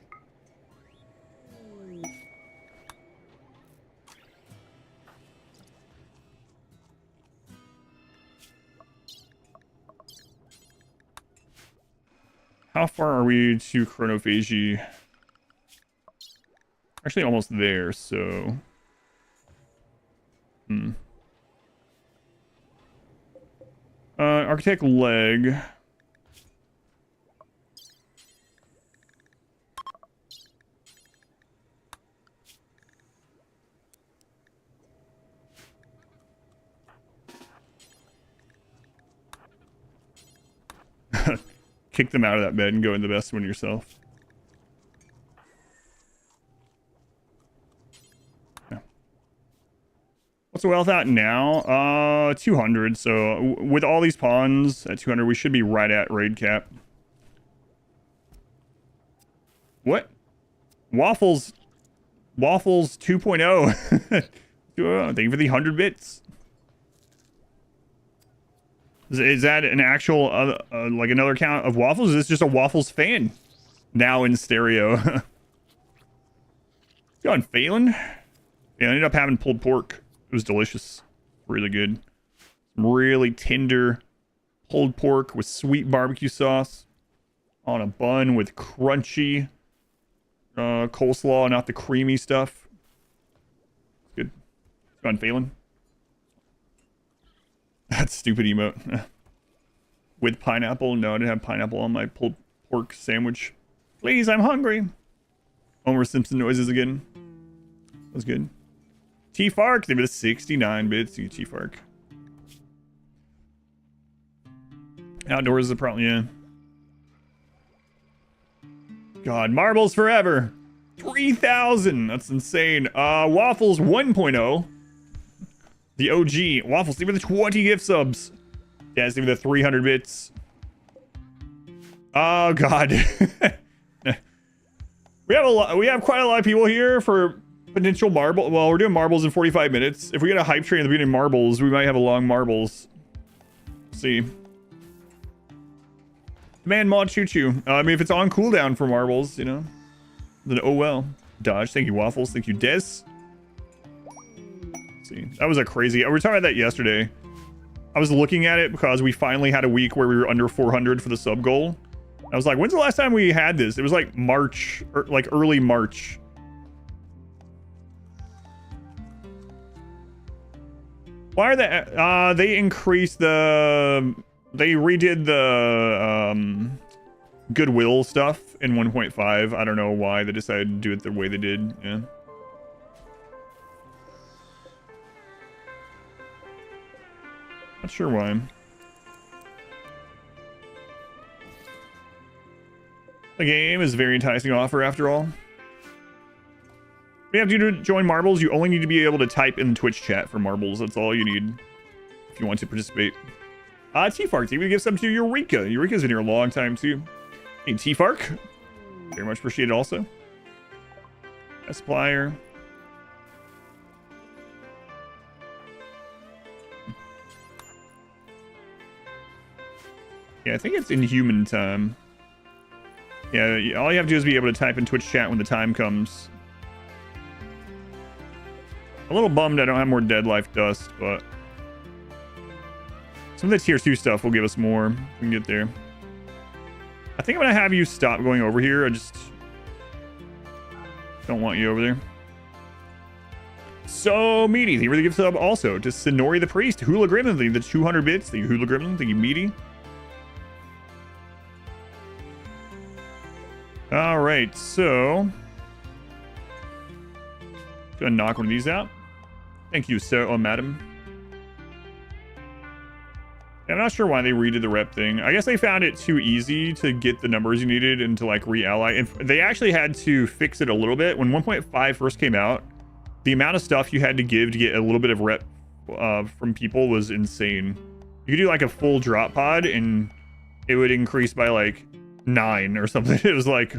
How far are we to chronophagy? Actually, almost there, so... Architect leg. Kick them out of that bed and go in the best one yourself. What's the wealth at now? 200. So with all these pawns at 200, we should be right at raid cap. What? Waffles 2.0. Thank you for the 100 bits. Is that an actual, like another account of Waffles? Is this just a Waffles fan? Now in stereo. Going Phelan? Yeah, I ended up having pulled pork. It was delicious. Really good. Really tender pulled pork with sweet barbecue sauce on a bun with crunchy coleslaw, not the creamy stuff. Good. Going Phelan. That stupid emote. With pineapple? No, I didn't have pineapple on my pulled pork sandwich. Please, I'm hungry. Homer Simpson noises again. That was good. T-Fark, they made 69 bits. You T-Fark. Outdoors is a problem, yeah. God, marbles forever. 3,000. That's insane. Waffles 1.0. The OG. Waffles, give me the 20 gift subs. Yeah, give me the 300 bits. Oh, God. We have quite a lot of people here for potential marble. Well, we're doing marbles in 45 minutes. If we get a hype train at the beginning of marbles, we might have a long marbles. Let's see. Man, mod choo choo. I mean, if it's on cooldown for marbles, you know, then oh well. Dodge. Thank you, Waffles. Thank you, Des. See, that was a crazy. We were talking about that yesterday. I was looking at it because we finally had a week where we were under 400 for the sub goal. I was like, when's the last time we had this? It was like March, or like early March. Why are they? They increased the. They redid the goodwill stuff in 1.5. I don't know why they decided to do it the way they did. Yeah. Not sure why. The game is a very enticing offer after all. You have to join marbles. You only need to be able to type in the Twitch chat for marbles. That's all you need if you want to participate. T-Fark, TV gives some to Eureka. Eureka's been here a long time too. Hey, T-Fark. Very much appreciated also. A supplier. Yeah, I think it's Inhuman time. Yeah, all you have to do is be able to type in Twitch chat when the time comes. A little bummed I don't have more Dead Life Dust, but some of the tier 2 stuff will give us more. We can get there. I think I'm gonna have you stop going over here. I just don't want you over there. So meaty. Thank you for the gift sub also to Sonori the Priest. Hula Gremlin, thank you the 200 bits. Thank you Hula Gremlin. Thank you meaty. All right, so gonna knock one of these out. Thank you, sir or madam. I'm not sure why they redid the rep thing. I guess they found it too easy to get the numbers you needed and to like re-ally. And they actually had to fix it a little bit. When 1.5 first came out, the amount of stuff you had to give to get a little bit of rep from people was insane. You could do like a full drop pod and it would increase by like 9 or something. It was like,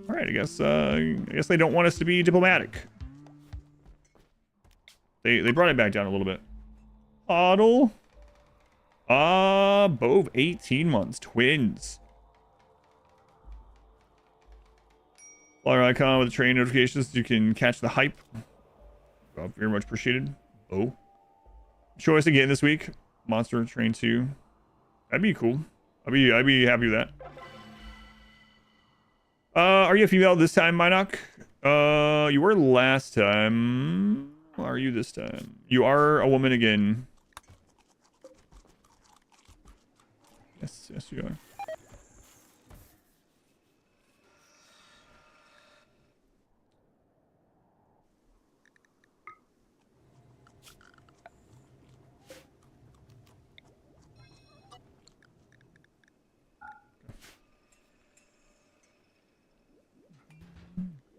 all right, I guess they don't want us to be diplomatic. They brought it back down a little bit. Oddle. Bove 18 months. Twins. Flyer icon with the train notifications. You can catch the hype. Very much appreciated. Oh. Choice again this week. Monster Train 2. That'd be cool. I'd be happy with that. Are you a female this time, Minoc? You were last time. Are you this time? You are a woman again. Yes, you are.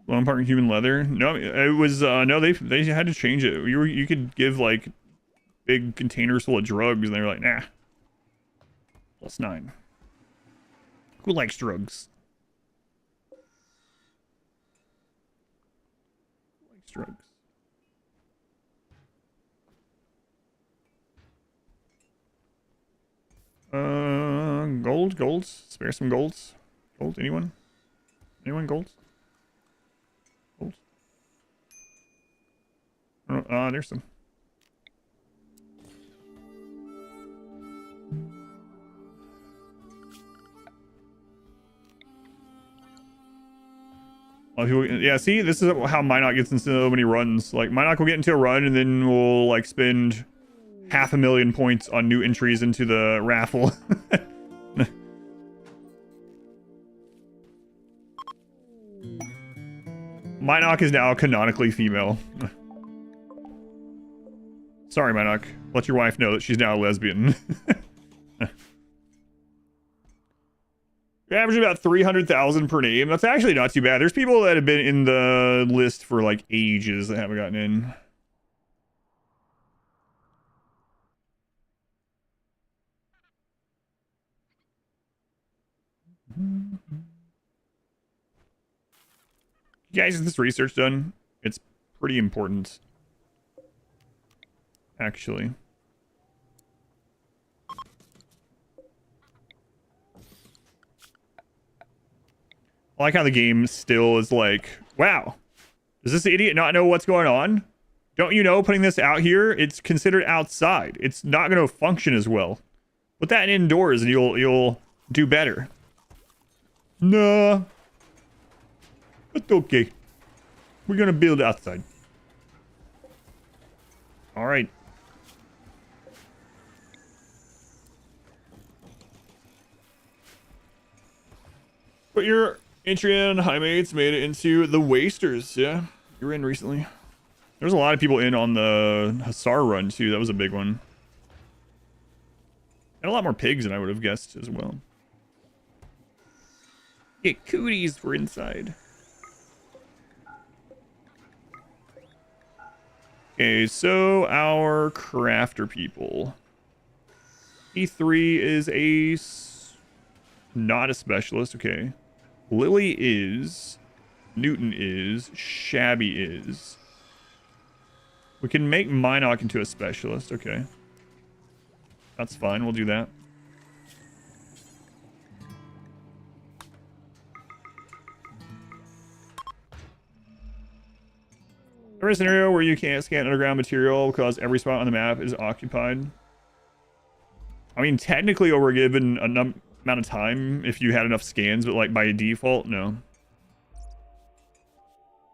Lone part human leather. No, it was no. They had to change it. You could give like big containers full of drugs, and they were like, nah. +9. Who likes drugs? Who likes drugs? Golds. Spare some golds. Gold, anyone? Anyone golds? Golds? Oh, there's some. A lot of people, yeah, see, this is how Minot gets into so many runs. Like, Minot will get into a run, and then we'll, like, spend 500,000 points on new entries into the raffle. Minot is now canonically female. Sorry, Minot. Let your wife know that she's now a lesbian. You average about 300,000 per name. That's actually not too bad. There's people that have been in the list for like ages that haven't gotten in. You guys, is this research done? It's pretty important, actually. I like how the game still is like, wow, does this idiot not know what's going on? Don't you know putting this out here, it's considered outside. It's not going to function as well. Put that indoors and you'll do better. Nah. It's okay. We're going to build outside. All right. Put your entry in. High mates made it into the Wasters. Yeah, you were in recently. There's a lot of people in on the Hussar run too. That was a big one. And a lot more pigs than I would have guessed as well. Yeah, cooties were inside. Okay, so our crafter people. E3 is not a specialist. Okay. Lily is. Newton is. Shabby is. We can make Minot into a specialist. Okay. That's fine. We'll do that. There is a scenario where you can't scan underground material because every spot on the map is occupied. I mean, technically over a given amount of time, if you had enough scans, but like by default, no.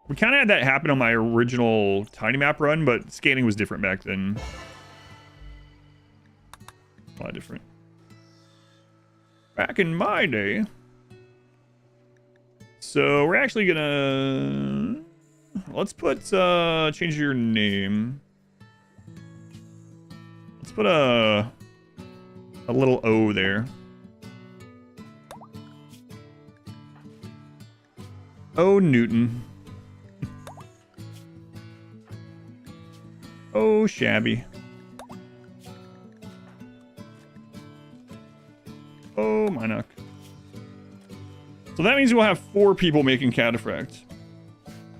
We kind of had that happen on my original tiny map run, but scanning was different back then. A lot different. Back in my day. So we're actually gonna... Let's put, change your name. Let's put a little O there. O Newton. Oh, Shabby. Oh, Minot. So that means we'll have 4 people making Cataphract.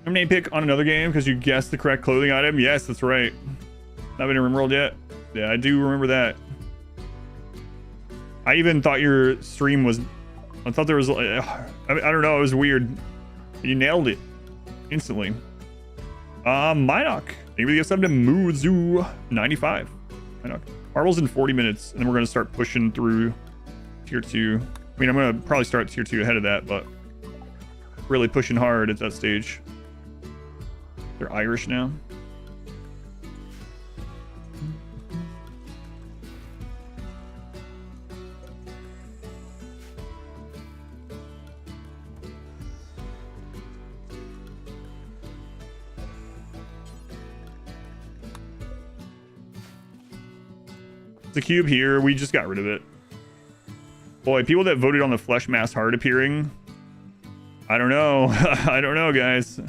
I'm name pick on another game because you guessed the correct clothing item. Yes, that's right. Not been in RimWorld yet. Yeah, I do remember that. I even thought your stream was... I thought there was... I don't know. It was weird. You nailed it. Instantly. Minot. Maybe you get something to Muzu 95. Minot. Marvel's in 40 minutes, and then we're going to start pushing through tier 2. I mean, I'm going to probably start tier 2 ahead of that, but really pushing hard at that stage. They're Irish now. The cube here, we just got rid of it. Boy, people that voted on the flesh mass heart appearing, I don't know. I don't know, guys.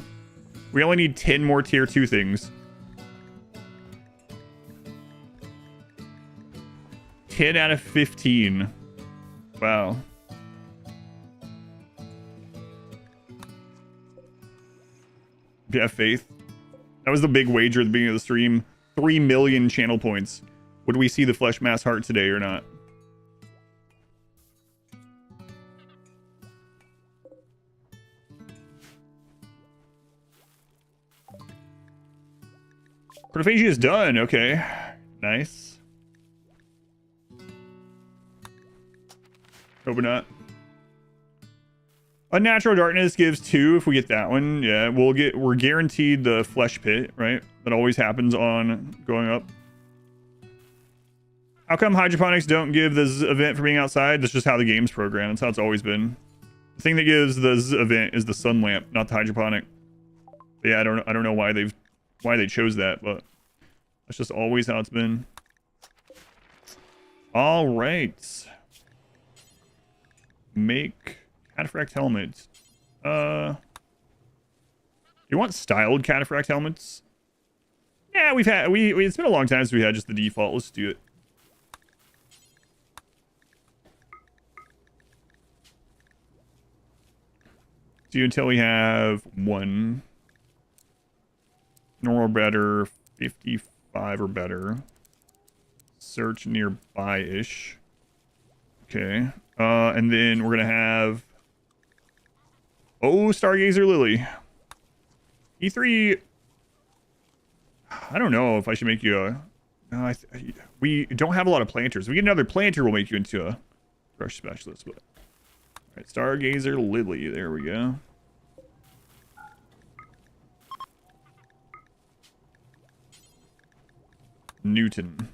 We only need 10 more tier 2 things. 10 out of 15. Wow. You have faith. That was the big wager at the beginning of the stream. 3 million channel points. Would we see the flesh mass heart today or not? Protophagia is done. Okay. Nice. Hope not. Unnatural darkness gives 2 if we get that one. Yeah, we're guaranteed the flesh pit, right? That always happens on going up. How come hydroponics don't give this event for being outside? That's just how the game's programmed. That's how it's always been. The thing that gives this event is the sun lamp, not the hydroponic. But yeah, I don't know why they chose that, but that's just always how it's been. All right. Make cataphract helmets. You want styled cataphract helmets? Yeah, it's been a long time since we had just the default. Let's do it. Do until we have 1 normal or better, 55 or better. Search nearby-ish. Okay. And then we're gonna have Stargazer Lily. E3. I don't know if I should make you a. No, we don't have a lot of planters. If we get another planter, we'll make you into a brush specialist. But all right, Stargazer Lily. There we go. Newton.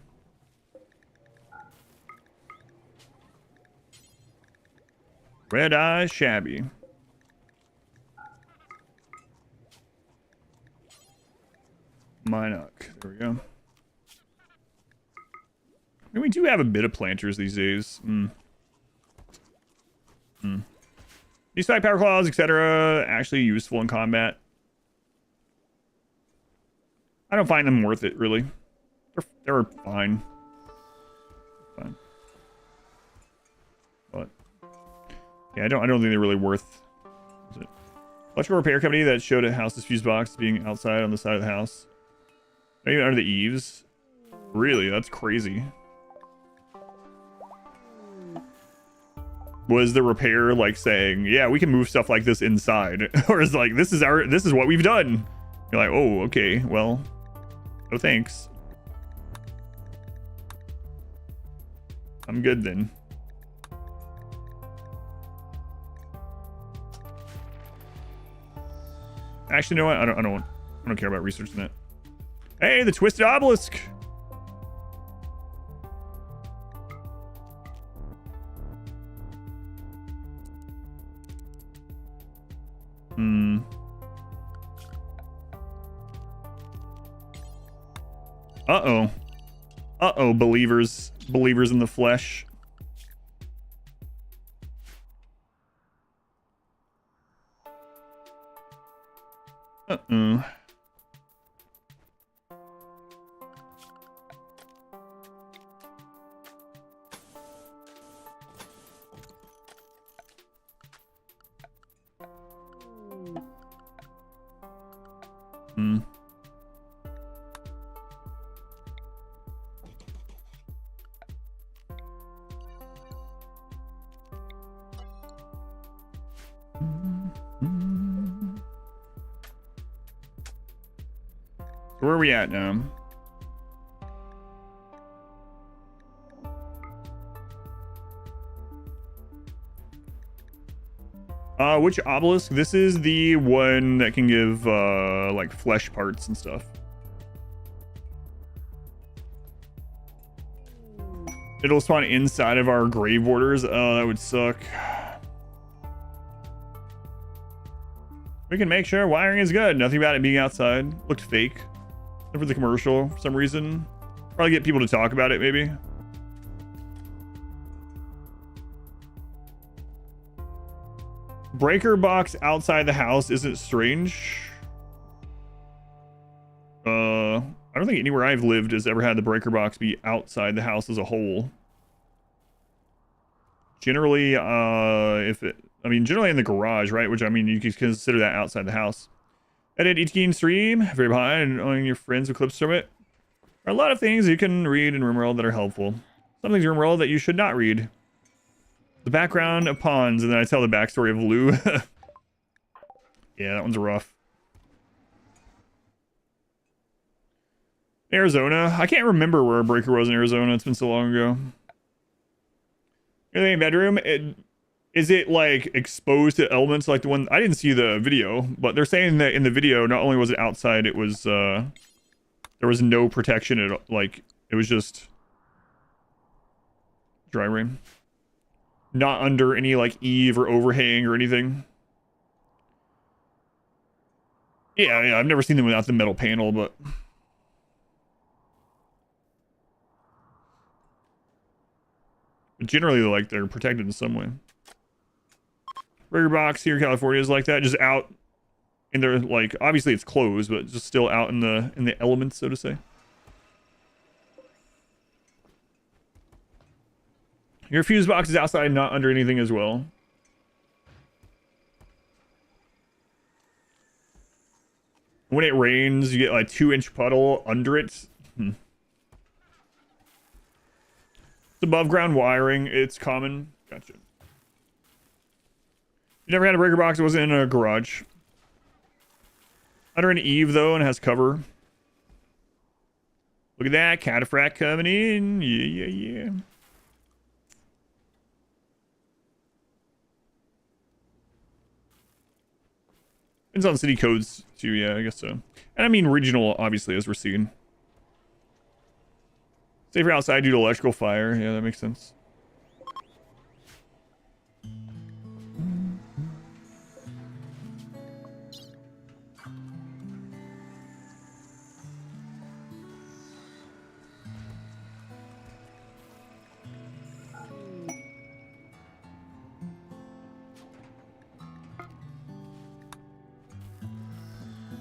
Red Eye Shabby. Minoc. There we go. And we do have a bit of planters these days. These type power claws, etc., actually useful in combat. I don't find them worth it, really. They're fine. Fine. But yeah, I don't think they're really worth. Is it? Electrical repair company that showed a house's fuse box being outside on the side of the house. Not even under the eaves. Really, that's crazy. Was the repair like saying, yeah, we can move stuff like this inside? Or is like, this is what we've done? You're like, oh, okay, well, no thanks. I'm good then. Actually, you know what? I don't care about researching that. Hey, the twisted obelisk. Uh-oh. Uh-oh, believers in the flesh. Uh-oh. Where are we at now? Which obelisk? This is the one that can give like flesh parts and stuff. It'll spawn inside of our grave warders. Oh, that would suck. We can make sure wiring is good. Nothing about it being outside. Looked fake. Except for the commercial for some reason. Probably get people to talk about it, maybe. breaker box outside the house isn't strange. I don't think anywhere I've lived has ever had the breaker box be outside the house as a whole. Generally, generally in the garage, right? Which, I mean, you can consider that outside the house. Edit each game stream, very behind, and owning your friends with clips from it. There are a lot of things you can read in RimWorld that are helpful. Some things in RimWorld that you should not read. The background of ponds, and then I tell the backstory of Lou. Yeah, that one's rough. Arizona. I can't remember where a breaker was in Arizona. It's been so long ago. In the bedroom, is it like exposed to elements like the one? I didn't see the video, but they're saying that in the video, not only was it outside, it was there was no protection at all. Like it was just dry rain, not under any like eave or overhang or anything. Yeah, I've never seen them without the metal panel, but. Generally, like, they're protected in some way. Burger box here in California is like that, just out in there, like, obviously it's closed, but just still out in the elements, so to say. Your fuse box is outside, not under anything as well. When it rains, you get like 2-inch puddle under it. It's above ground wiring. It's common. Gotcha. You never had a breaker box that wasn't in a garage. Under an eave though, and it has cover. Look at that cataphract coming in. Yeah. Depends on city codes too. Yeah, I guess so. And I mean regional, obviously, as we're seeing. Safer outside due to electrical fire. Yeah, that makes sense.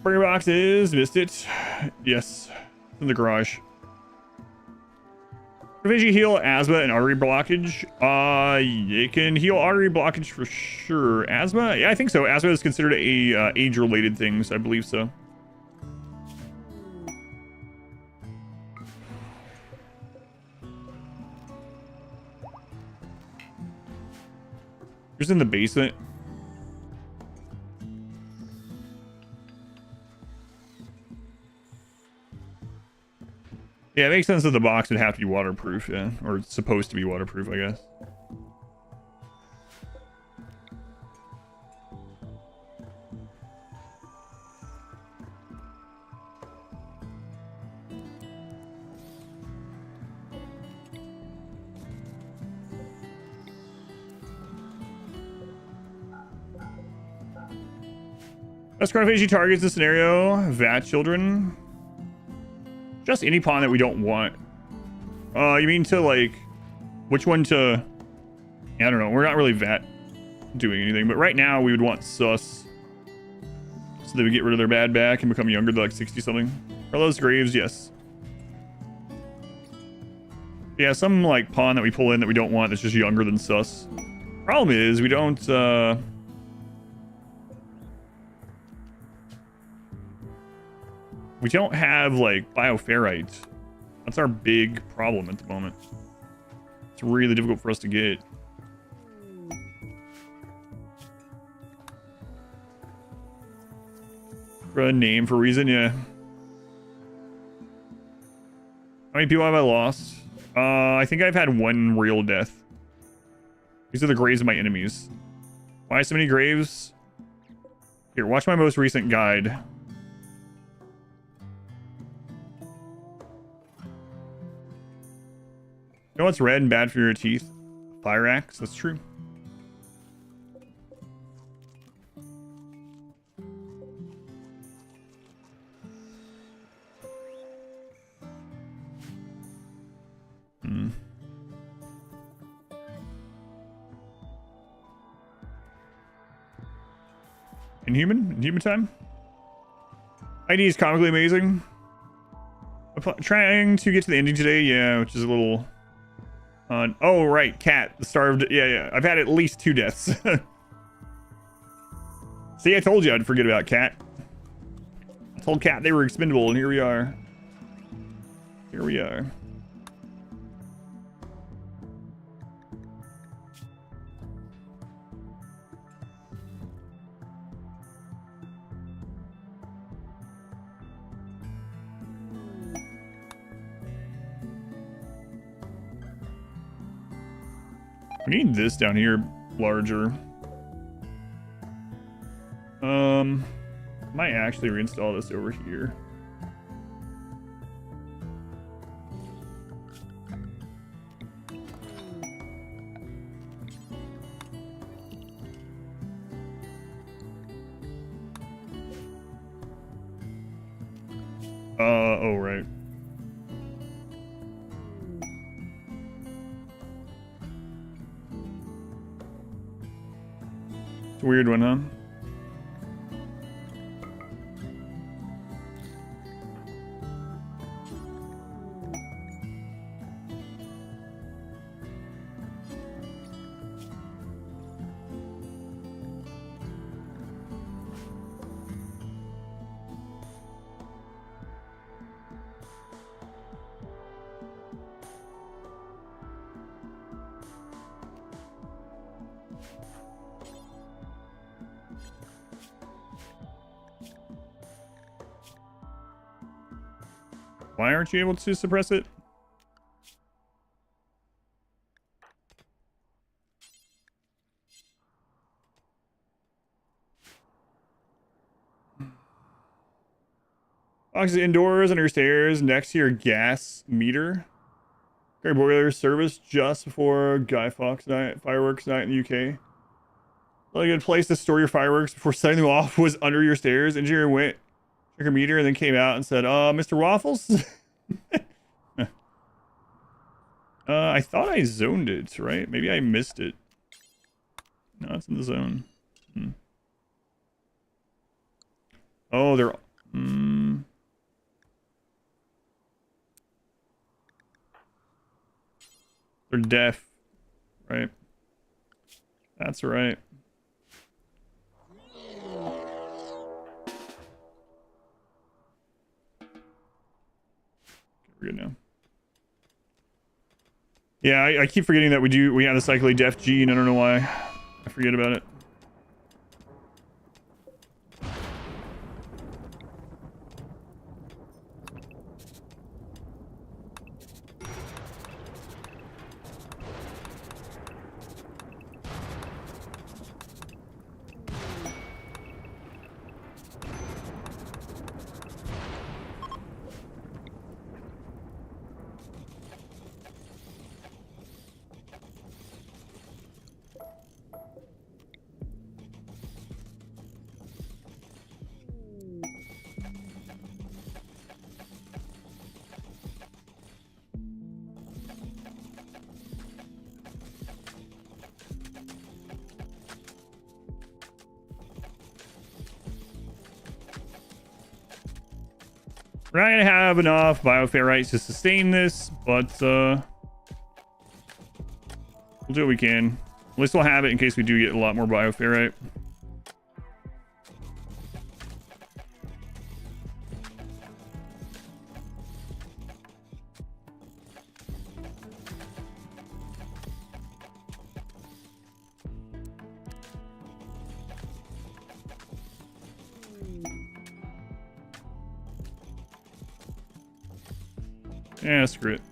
Burger boxes, missed it. Yes, in the garage. Does you heal asthma and artery blockage? It can heal artery blockage for sure. Asthma? Yeah, I think so. Asthma is considered a age-related thing, so I believe so. Just in the basement. Yeah, it makes sense that the box would have to be waterproof, yeah. Or it's supposed to be waterproof, I guess. Best chronophagy targets the scenario. VAT children. Just any pawn that we don't want. You mean to, like, which one to... I don't know. We're not really VAT doing anything, but right now we would want sus. So they would get rid of their bad back and become younger to, like, 60-something. Are those graves? Yes. Yeah, some, like, pawn that we pull in that we don't want that's just younger than sus. Problem is, we don't, we don't have, like, bioferrite. That's our big problem at the moment. It's really difficult for us to get. For a name, for a reason, yeah. How many people have I lost? I think I've had one real death. These are the graves of my enemies. Why so many graves? Here, watch my most recent guide. You know what's red and bad for your teeth? Fire axe, that's true. Inhuman time. ID is comically amazing. Trying to get to the ending today, yeah, which is a little. Oh right, cat, the starved. Yeah. I've had at least 2 deaths. See, I told you I'd forget about cat. I told cat they were expendable, and here we are. Here we are. We need this down here larger. Might actually reinstall this over here. Oh right. It's a weird one, huh? Why aren't you able to suppress it? Box is indoors, under stairs, next to your gas meter. Great boiler service just before Guy Fawkes night, fireworks night in the UK. Really good place to store your fireworks before setting them off was under your stairs. Engineer went, checked her meter, and then came out and said, Mr. Waffles? I thought I zoned it, right? Maybe I missed it. No, it's in the zone. Oh, they're... They're deaf, right? That's right. We're good now. Yeah, I keep forgetting that we have the cyclically deaf gene. I don't know why. I forget about it. We're not gonna have enough bioferrites to sustain this, but we'll do what we can. At least we'll have it in case we do get a lot more bioferrite. Yeah, screw it.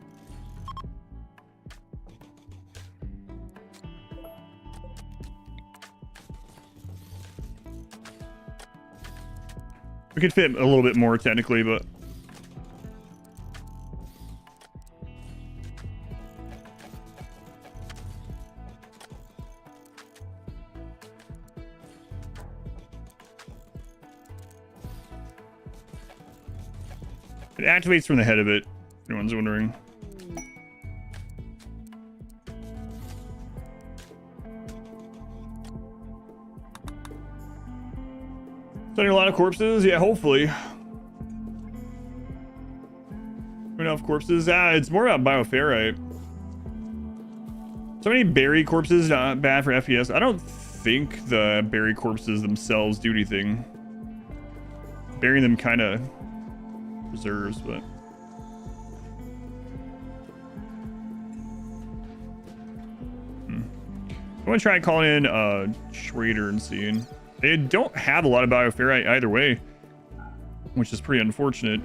We could fit a little bit more technically, but it activates from the head of it, if anyone's wondering. Finding a lot of corpses? Yeah, hopefully. Enough corpses. It's more about bioferrite. So many berry corpses, not bad for FPS. I don't think the berry corpses themselves do anything. Burying them kind of preserves, but... I'm gonna try calling in Schrader and seeing. They don't have a lot of bioferrite either way, which is pretty unfortunate.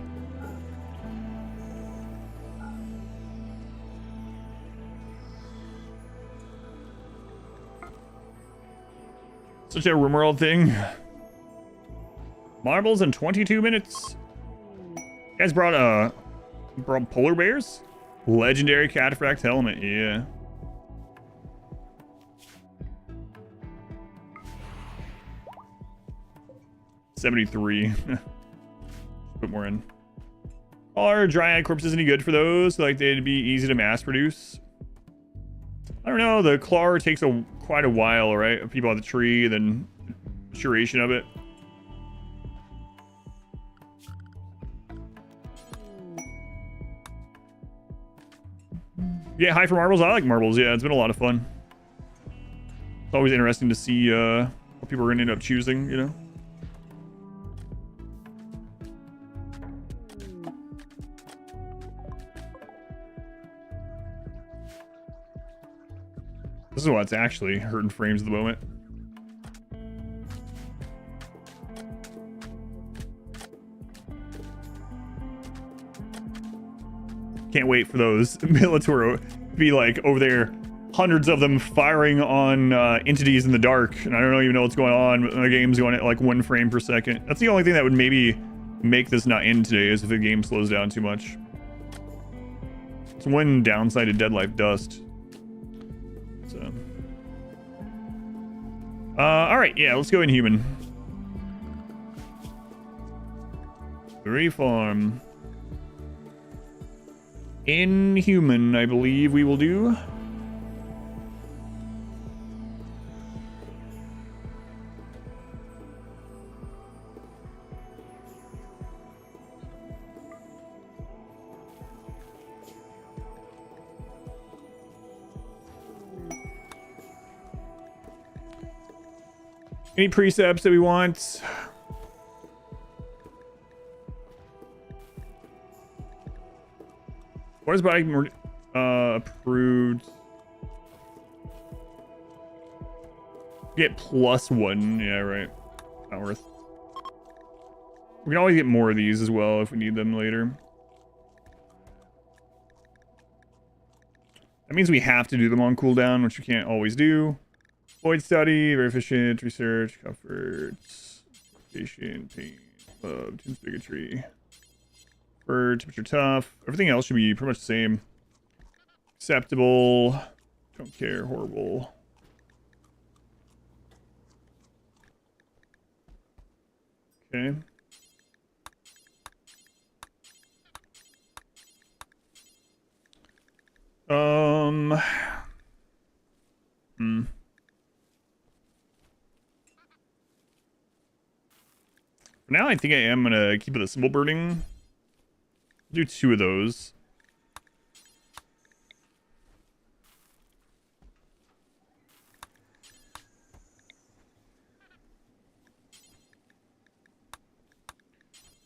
Such a RimWorld thing. Marbles in 22 minutes. You guys brought polar bears? Legendary cataphract helmet, yeah. $73. Put more in. Are dryad corpses any good for those? Like they'd be easy to mass produce? I don't know. The claw takes quite a while, right? People on the tree, then maturation of it. Yeah, high for marbles. I like marbles. Yeah, it's been a lot of fun. It's always interesting to see what people are going to end up choosing, you know? This is what's actually hurting frames at the moment. Can't wait for those Militoro to be like over there, hundreds of them firing on entities in the dark, and I don't even know what's going on. The game's going at like 1 frame per second. That's the only thing that would maybe make this not end today, is if the game slows down too much. It's one downside to Dead Life Dust. So, all right, yeah, let's go Inhuman. Reform. Inhuman, I believe we will do. Any precepts that we want? What is body approved? Get +1. Yeah, right. Not worth. We can always get more of these as well if we need them later. That means we have to do them on cooldown, which we can't always do. Void study, very efficient, research, comforts, patient, pain, love, tunes bigotry. For temperature tough. Everything else should be pretty much the same. Acceptable. Don't care. Horrible. Okay. For now, I think I am gonna keep it a symbol burning. Do 2 of those.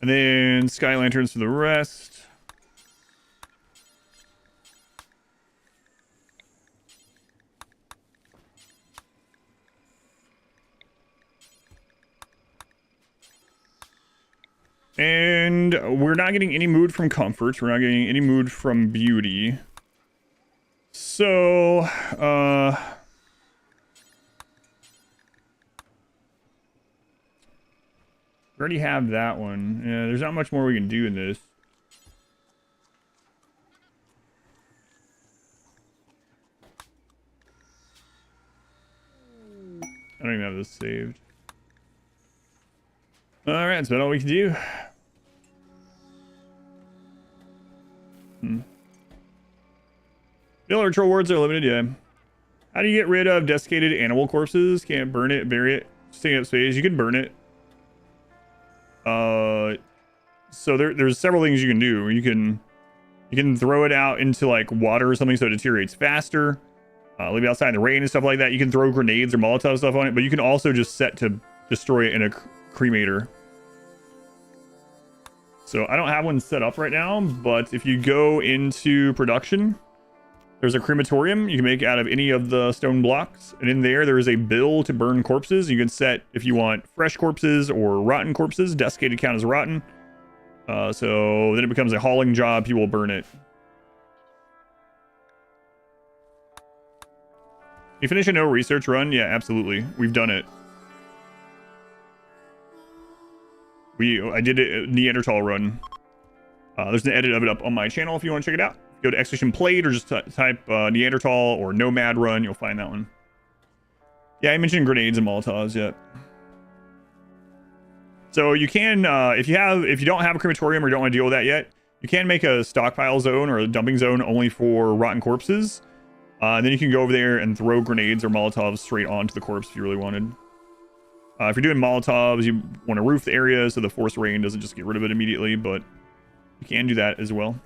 And then sky lanterns for the rest. And we're not getting any mood from comfort. We're not getting any mood from beauty. So, we already have that one. Yeah, there's not much more we can do in this. I don't even have this saved. Alright, that's about all we can do. Filler rewards are limited, yeah. How do you get rid of desiccated animal corpses? Can't burn it, bury it, just take up space. You can burn it. So there's several things you can do. You can throw it out into like water or something so it deteriorates faster. Leave it outside in the rain and stuff like that. You can throw grenades or Molotov stuff on it, but you can also just set to destroy it in a cremator. So I don't have one set up right now, but if you go into production, there's a crematorium you can make out of any of the stone blocks. And in there is a bill to burn corpses. You can set if you want fresh corpses or rotten corpses. Desiccated count as rotten. So then it becomes a hauling job. People will burn it. You finish a no research run? Yeah, absolutely. We've done it. I did a Neanderthal run. There's an edit of it up on my channel if you want to check it out. Go to Expedition Played or just type Neanderthal or Nomad Run. You'll find that one. Yeah, I mentioned grenades and Molotovs yet. So you can, if you don't have a crematorium or you don't want to deal with that yet, you can make a stockpile zone or a dumping zone only for rotten corpses. And then you can go over there and throw grenades or Molotovs straight onto the corpse if you really wanted. If you're doing Molotovs, you want to roof the area so the force rain doesn't just get rid of it immediately, but you can do that as well.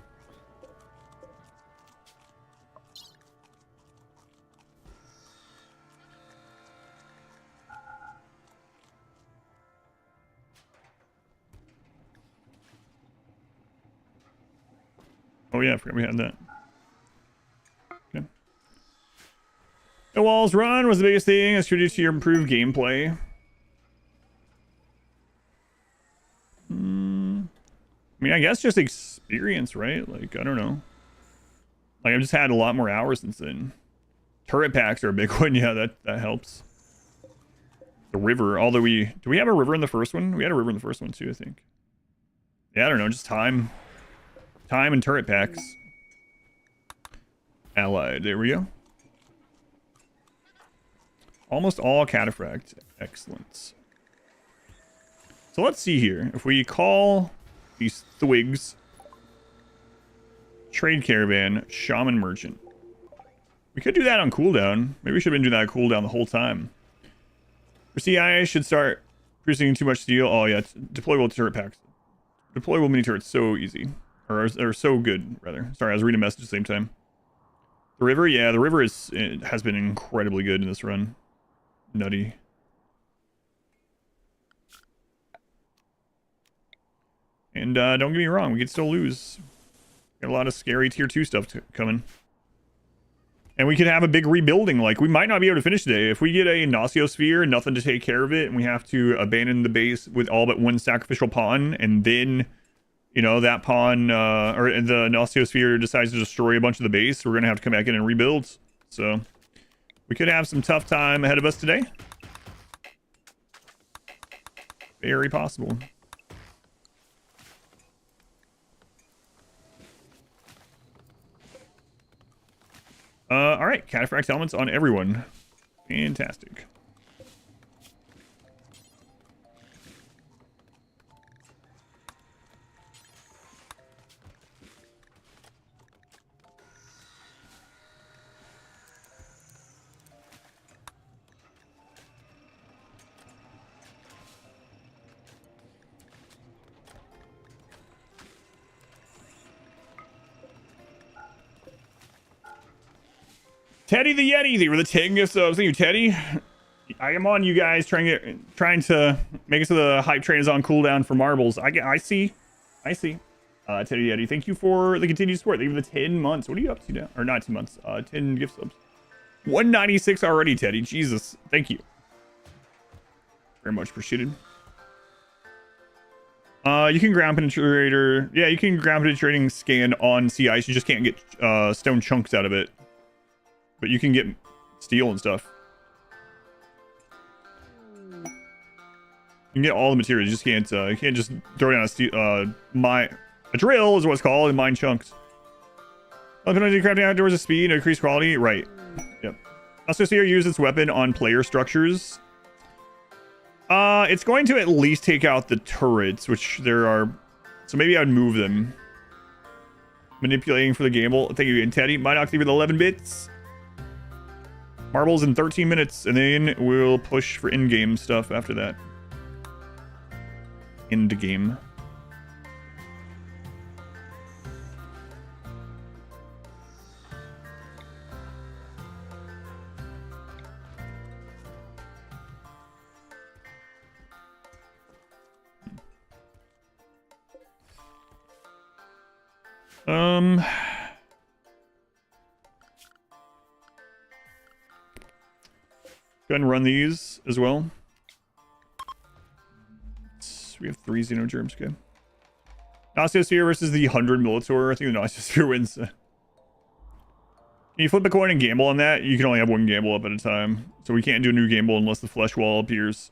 Oh yeah, I forgot we had that. Okay. The walls run was the biggest thing. It's due to your improved gameplay. I mean, I guess just experience, right? Like, I don't know. Like, I've just had a lot more hours since then. Turret packs are a big one. Yeah, that helps. The river, although do we have a river in the first one? We had a river in the first one too, I think. Yeah, I don't know, just time and turret packs. Allied, there we go. Almost all cataphract. Excellent. So let's see here. If we call these Thwigs, Trade Caravan, Shaman Merchant. We could do that on cooldown. Maybe we should have been doing that on cooldown the whole time. For CIA, should start producing too much steel. Oh yeah, it's deployable turret packs. Deployable mini turrets, so easy. Or so good, rather. Sorry, I was reading a message at the same time. The river, yeah, the river has been incredibly good in this run. Nutty. And don't get me wrong, we could still lose. Got a lot of scary tier 2 stuff coming. And we could have a big rebuilding. Like, we might not be able to finish today. If we get a Gnostiosphere, nothing to take care of it, and we have to abandon the base with all but one sacrificial pawn, and then, you know, that pawn, or the Gnostiosphere decides to destroy a bunch of the base, we're going to have to come back in and rebuild. So, we could have some tough time ahead of us today. Very possible. All right, cataphract helmets on everyone. Fantastic. Teddy the Yeti, they were the 10 gifts. Thank you, Teddy. I am on you guys trying to make it so the hype train is on cooldown for marbles. I see. Teddy Yeti, thank you for the continued support. Thank you for the 10 months. What are you up to now? Or not 2 months. 10 gift subs. 196 already, Teddy. Jesus, thank you. Very much appreciated. You can ground penetrator. Yeah, you can ground penetrating scan on sea ice. You just can't get stone chunks out of it. But you can get steel and stuff. You can get all the materials. You just can't. You can't just throw down a steel. A drill is what it's called in mine chunks. Penalty crafting outdoors of speed and increased quality. Right. Yep. Also, see, use its weapon on player structures. It's going to at least take out the turrets, which there are. So maybe I'd move them. Manipulating for the gamble. Thank you, and Teddy. Might activate 11 bits. Marbles in 13 minutes, and then we'll push for in-game stuff after that. end game. Go ahead and run these as well. We have 3 Xenogerms, okay. Naustiosphere versus the 100 Militor. I think the Naustiosphere wins. Can you flip a coin and gamble on that? You can only have 1 gamble up at a time. So we can't do a new gamble unless the flesh wall appears.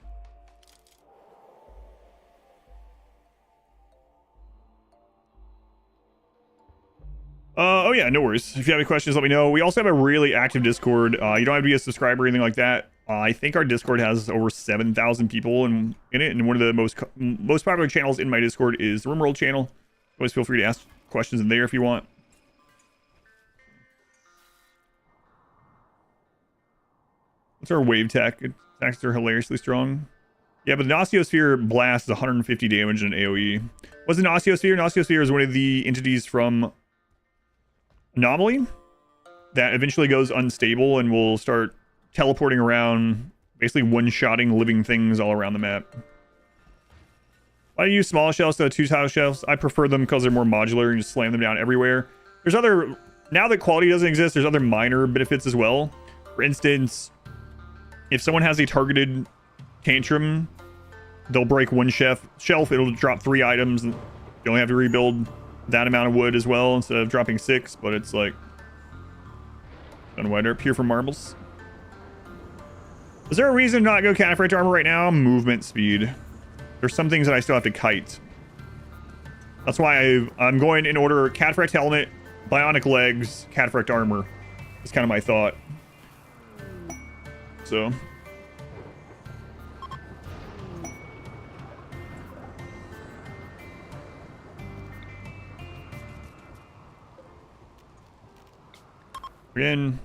Oh yeah, no worries. If you have any questions, let me know. We also have a really active Discord. You don't have to be a subscriber or anything like that. I think our Discord has over 7,000 people in it, and one of the most popular channels in my Discord is the RimWorld channel. Always feel free to ask questions in there if you want. What's our wave tech? Attacks are hilariously strong. Yeah, but the Naustiosphere blasts 150 damage in AoE. What's the Naustiosphere? Naustiosphere is one of the entities from Anomaly that eventually goes unstable and will start teleporting around, basically one-shotting living things all around the map. I use small shells to 2-tile shells. I prefer them because they're more modular and just slam them down everywhere. There's other, now that quality doesn't exist, there's other minor benefits as well. For instance, if someone has a targeted tantrum, they'll break 1 shelf, it'll drop 3 items. You only have to rebuild that amount of wood as well instead of dropping 6, but it's like wider, pure from marbles. Is there a reason to not go Cataphract armor right now? Movement speed. There's some things that I still have to kite. That's why I'm going in order: Cataphract helmet, bionic legs, Cataphract armor. It's kind of my thought. So again,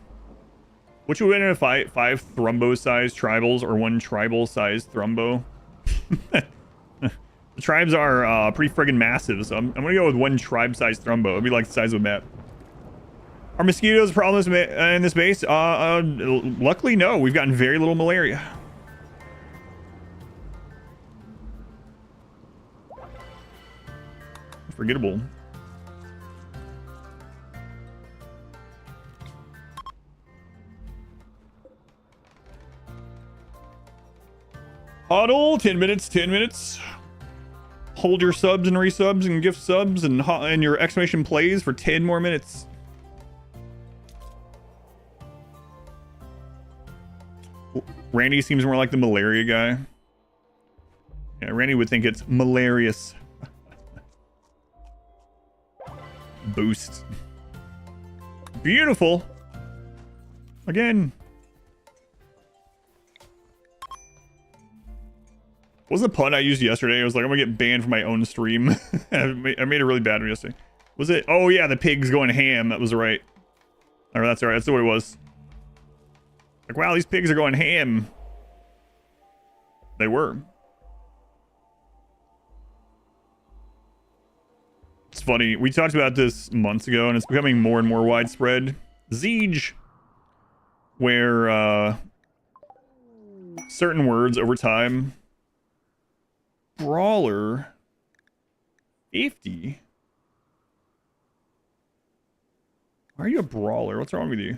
which would win in a fight? 5 thrombo-sized tribals or 1 tribal-sized thrombo? The tribes are pretty friggin' massive, so I'm gonna go with 1 tribe-sized thrombo. It'd be like the size of a map. Are mosquitoes problems in this base? Luckily, no. We've gotten very little malaria. Forgettable. Huddle, 10 minutes, 10 minutes. Hold your subs and resubs and gift subs and your exclamation plays for 10 more minutes. Randy seems more like the malaria guy. Yeah, Randy would think it's malarious. Boost. Beautiful. Again. What was the pun I used yesterday? I was like, I'm gonna get banned from my own stream. I made a really bad one yesterday. Was it? Oh yeah, the pigs going ham. That was right. Or that's all right. That's what it was. Like, wow, these pigs are going ham. They were. It's funny. We talked about this months ago, and it's becoming more and more widespread. Siege, where certain words over time. Brawler 50. Why are you a brawler? What's wrong with you?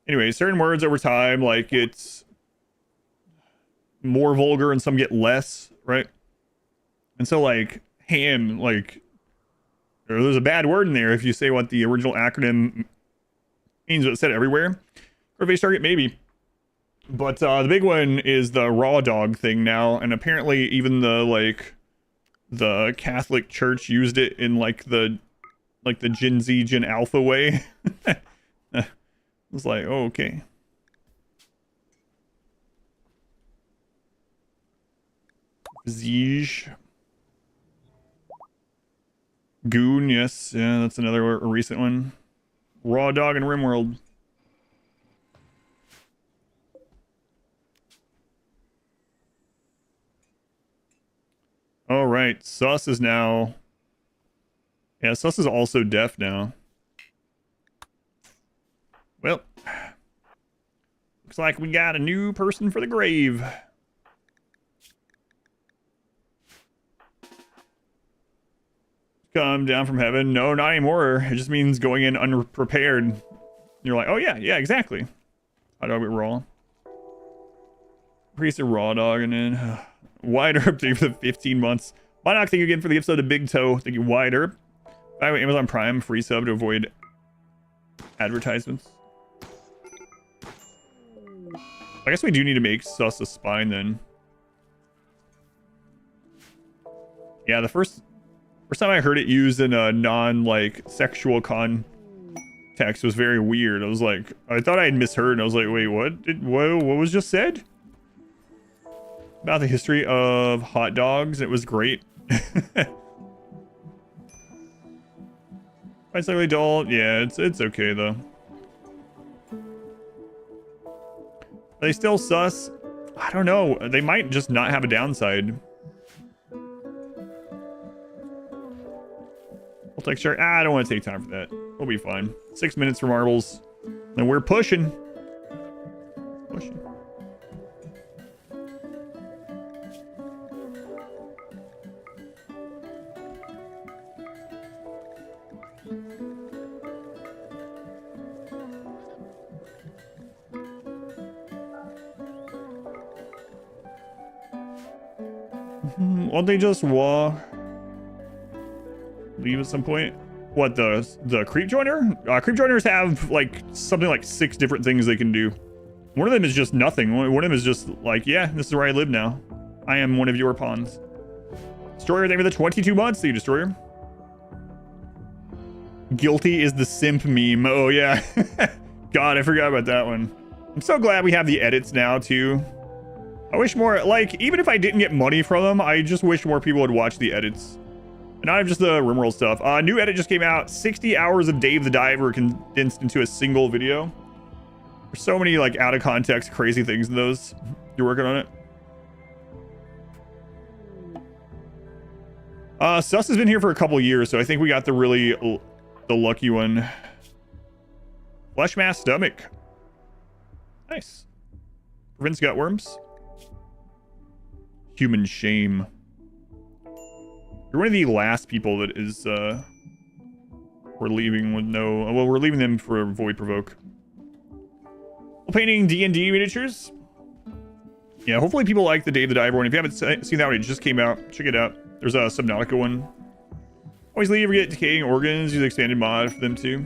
Anyway, certain words over time, like, it's more vulgar and some get less, right? And so, like, ham, like, there's a bad word in there if you say what the original acronym means, what it said everywhere. Or face target, maybe. But the big one is the raw dog thing now, and apparently even the Catholic Church used it in the Gen Z, Gen Alpha way. I was like, oh, okay. Siege. Goon, yes, yeah, that's another recent one. Raw dog in RimWorld. All right, Sus is now... Yeah, Sus is also deaf now. Well, looks like we got a new person for the grave. Come down from heaven. No, not anymore. It just means going in unprepared. You're like, oh yeah, exactly. How do I get raw? Priest of raw dog and then Wide Herb, thank you for the 15 months. Why not? Thank you again for the episode of Big Toe. Thank you, Wide Herb. By the way, Amazon Prime free sub to avoid advertisements. I guess we do need to make Sus a spine then. Yeah, the first time I heard it used in a non sexual context was very weird. I was like, I thought I had misheard, and I was like, wait, what? What was just said? About the history of hot dogs. It was great. Quite slightly dull. Yeah, it's okay though. Are they still sus? I don't know. They might just not have a downside. We'll take sure. I don't want to take time for that. We'll be fine. 6 minutes for marbles. And we're pushing. Pushing. Won't they just leave at some point? What, the creep joiner? Creep joiners have like something like 6 different things they can do. One of them is just nothing. One of them is just like, yeah, this is where I live now. I am one of your pawns. Destroyer, thank you for the 22 months. See you, Destroyer. Guilty is the simp meme. Oh yeah. God, I forgot about that one. I'm so glad we have the edits now too. I wish more, like, even if I didn't get money from them, I just wish more people would watch the edits. And not just the RimWorld stuff. New edit just came out. 60 hours of Dave the Diver condensed into a single video. There's so many, like, out of context, crazy things in those. You're working on it? Sus has been here for a couple years, so I think we got the lucky one. Flesh mass stomach. Nice. Prevents gutworms. Human shame. You're one of the last people that is, we're leaving with no... Well, we're leaving them for Void Provoke. Well, painting D&D miniatures. Yeah, hopefully people like the Dave the Diver one. If you haven't seen that one, it just came out. Check it out. There's a Subnautica one. Always leave or get decaying organs. Use expanded mod for them too.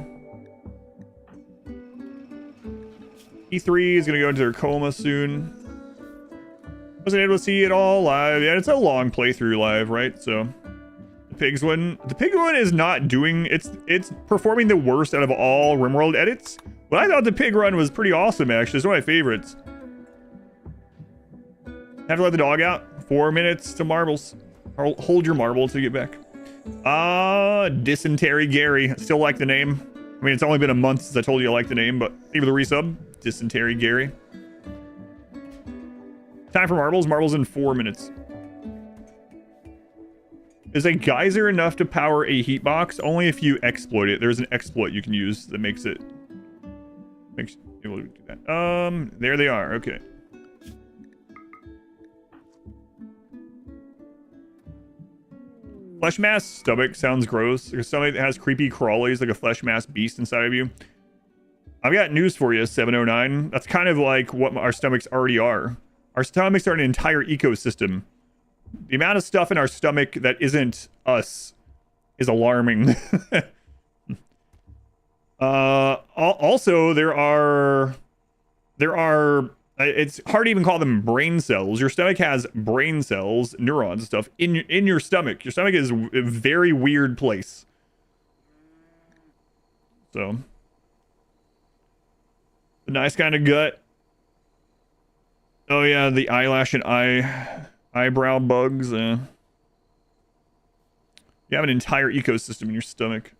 E3 is going to go into their coma soon. Wasn't able to see it all live. Yeah, it's a long playthrough live, right? So the pig one is not doing, it's performing the worst out of all RimWorld edits. But I thought the pig run was pretty awesome, actually. It's one of my favorites. Have to let the dog out. 4 minutes to marbles. Hold your marble till you get back. Dysentery Gary. Still like the name. I mean, it's only been a month since I told you I like the name, but thank you for the resub. Dysentery Gary. Time for marbles. Marbles in 4 minutes. Is a geyser enough to power a heat box? Only if you exploit it. There's an exploit you can use that makes you able to do that. There they are. Okay. Flesh mass stomach sounds gross. Like a stomach that has creepy crawlies, like a flesh mass beast inside of you. I've got news for you, 709. That's kind of like what our stomachs already are. Our stomachs are an entire ecosystem. The amount of stuff in our stomach that isn't us is alarming. Also, there are it's hard to even call them brain cells. Your stomach has brain cells, neurons and stuff in your stomach. Your stomach is a very weird place. So, a nice kind of gut. Oh yeah, the eyelash and eyebrow bugs. You have an entire ecosystem in your stomach.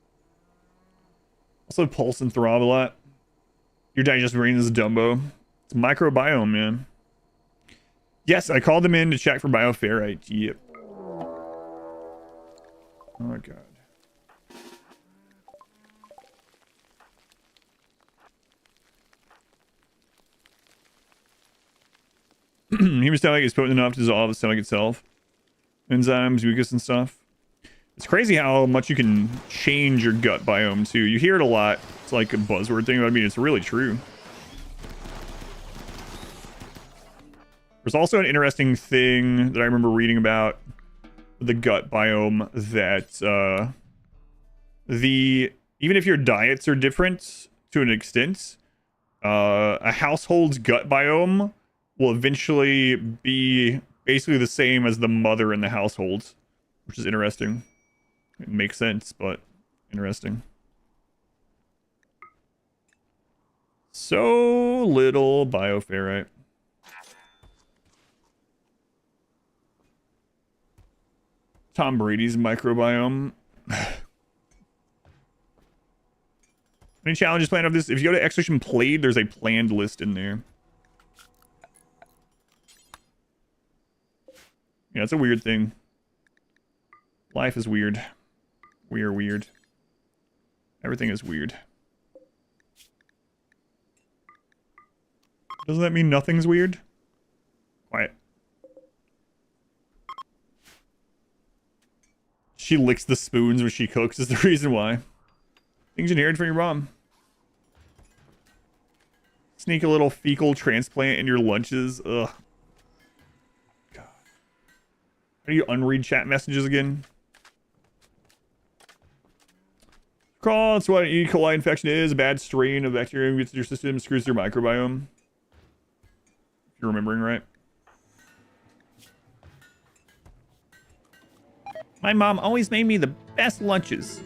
Also pulse and throb a lot. Your digestive brain is Dumbo. It's microbiome, man. Yes, I called them in to check for bioferrite. Yep. Oh, God. Human stomach is potent enough to dissolve the stomach itself. Enzymes, mucus, and stuff. It's crazy how much you can change your gut biome, too. You hear it a lot. It's like a buzzword thing, but I mean, it's really true. There's also an interesting thing that I remember reading about the gut biome that even if your diets are different to an extent, a household's gut biome will eventually be basically the same as the mother in the household, which is interesting. It makes sense, but interesting. So little bioferrite. Tom Brady's microbiome. Any challenges planned of this? If you go to Expedition Played, there's a planned list in there. Yeah, it's a weird thing. Life is weird. We are weird. Everything is weird. Doesn't that mean nothing's weird? Quiet. She licks the spoons when she cooks is the reason why. Things inherited from your mom. Sneak a little fecal transplant in your lunches. Ugh. God. How do you unread chat messages again? Crawl, that's what an E. coli infection is. A bad strain of bacteria gets into your system, screws your microbiome. If you're remembering right. My mom always made me the best lunches.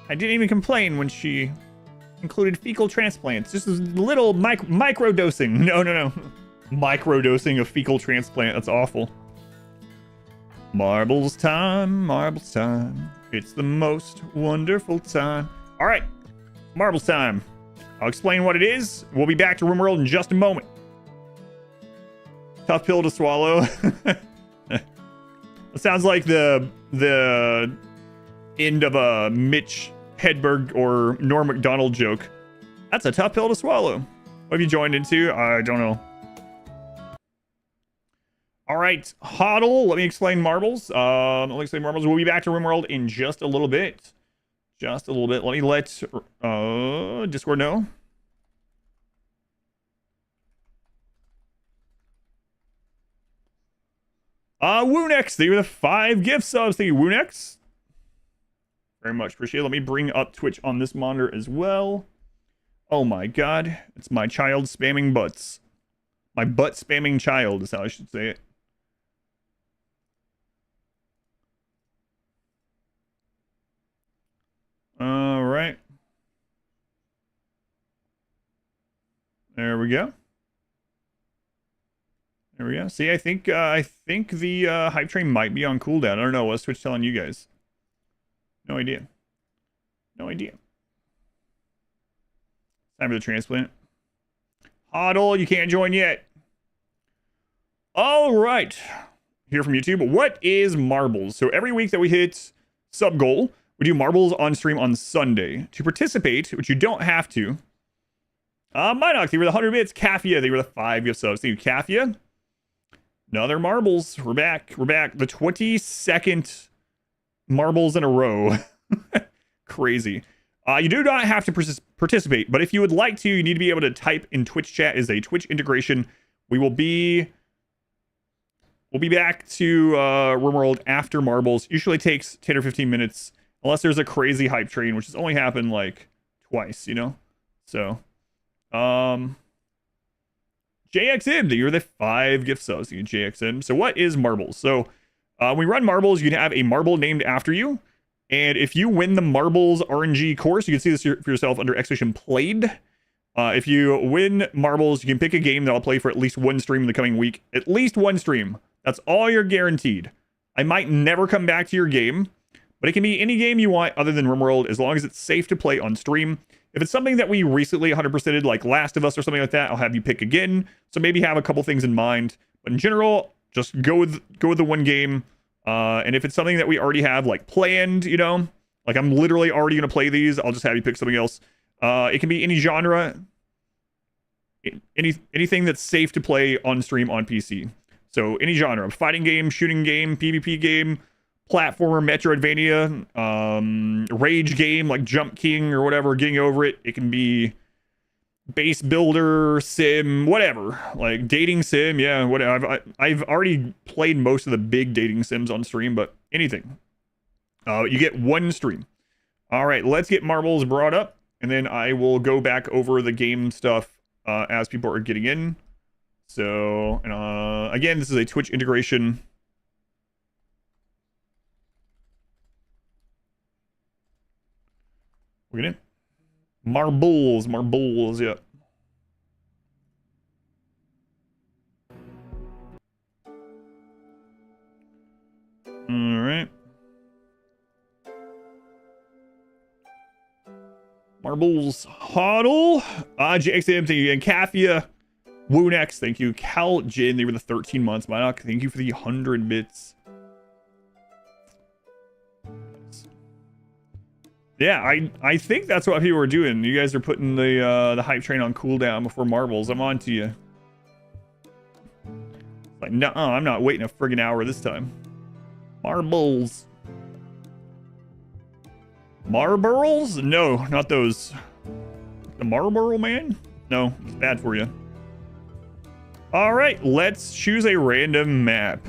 I didn't even complain when she included fecal transplants. Just a little micro dosing. No. Micro dosing of fecal transplant. That's awful. Marbles time, marbles time. It's the most wonderful time. All right, marbles time. I'll explain what it is. We'll be back to RimWorld in just a moment. Tough pill to swallow. It sounds like the end of a Mitch Hedberg or Norm Macdonald joke. That's a tough pill to swallow. What have you joined into? I don't know. All right, HODL. Let me explain marbles. We'll be back to RimWorld in just a little bit. Just a little bit. Let me let Discord know. Woonex, thank you for the 5 gift subs. Thank you, Woonex. Very much appreciate it. Let me bring up Twitch on this monitor as well. Oh my god. It's my child spamming butts. My butt spamming child is how I should say it. All right. There we go. There we go. See, I think the hype train might be on cooldown. I don't know. What's Twitch telling you guys? No idea. No idea. Time for the transplant. HODL, you can't join yet. All right. Here from YouTube. What is marbles? So every week that we hit sub goal, we do marbles on stream on Sunday. To participate, which you don't have to. Minox, they were the 100 bits. Kafia, they were the 5 gift subs. Thank you, Kafia. Another marbles. We're back. We're back. The 22nd marbles in a row. Crazy. You do not have to participate, but if you would like to, you need to be able to type in Twitch chat is a Twitch integration. We'll be back to RimWorld after marbles. Usually takes 10 or 15 minutes, unless there's a crazy hype train, which has only happened like twice, you know? So, JXM, you're the 5 gift subs. JXM. So what is marbles? So when we run marbles, you can have a marble named after you. And if you win the marbles RNG course, you can see this for yourself under Expedition Played. If you win marbles, you can pick a game that I'll play for at least one stream in the coming week. At least one stream. That's all you're guaranteed. I might never come back to your game, but it can be any game you want other than RimWorld, as long as it's safe to play on stream. If it's something that we recently 100%ed, like Last of Us or something like that, I'll have you pick again. So maybe have a couple things in mind. But in general, just go with the one game. And if it's something that we already have like planned, you know, like I'm literally already going to play these, I'll just have you pick something else. It can be any genre, anything that's safe to play on stream on PC. So any genre, fighting game, shooting game, PvP game, platformer, Metroidvania, rage game like Jump King or whatever, getting over it. It can be base builder, sim, whatever, like dating sim. Yeah, whatever. I've already played most of the big dating sims on stream, but anything. You get one stream. All right, let's get marbles brought up, and then I will go back over the game stuff as people are getting in. So, again, this is a Twitch integration. We're gonna marbles, yeah. All right. Marbles, Hoddle, JXM, thank you, and Kaffia, Woonex, thank you, Cal Jin, they were the 13 months, Minoc, thank you for the 100 bits. Yeah, I think that's what people were doing. You guys are putting the hype train on cooldown before marbles. I'm on to you. Like, no, I'm not waiting a friggin' hour this time. Marbles. Marlboros? No, not those. The Marlboro man? No, it's bad for you. All right, let's choose a random map.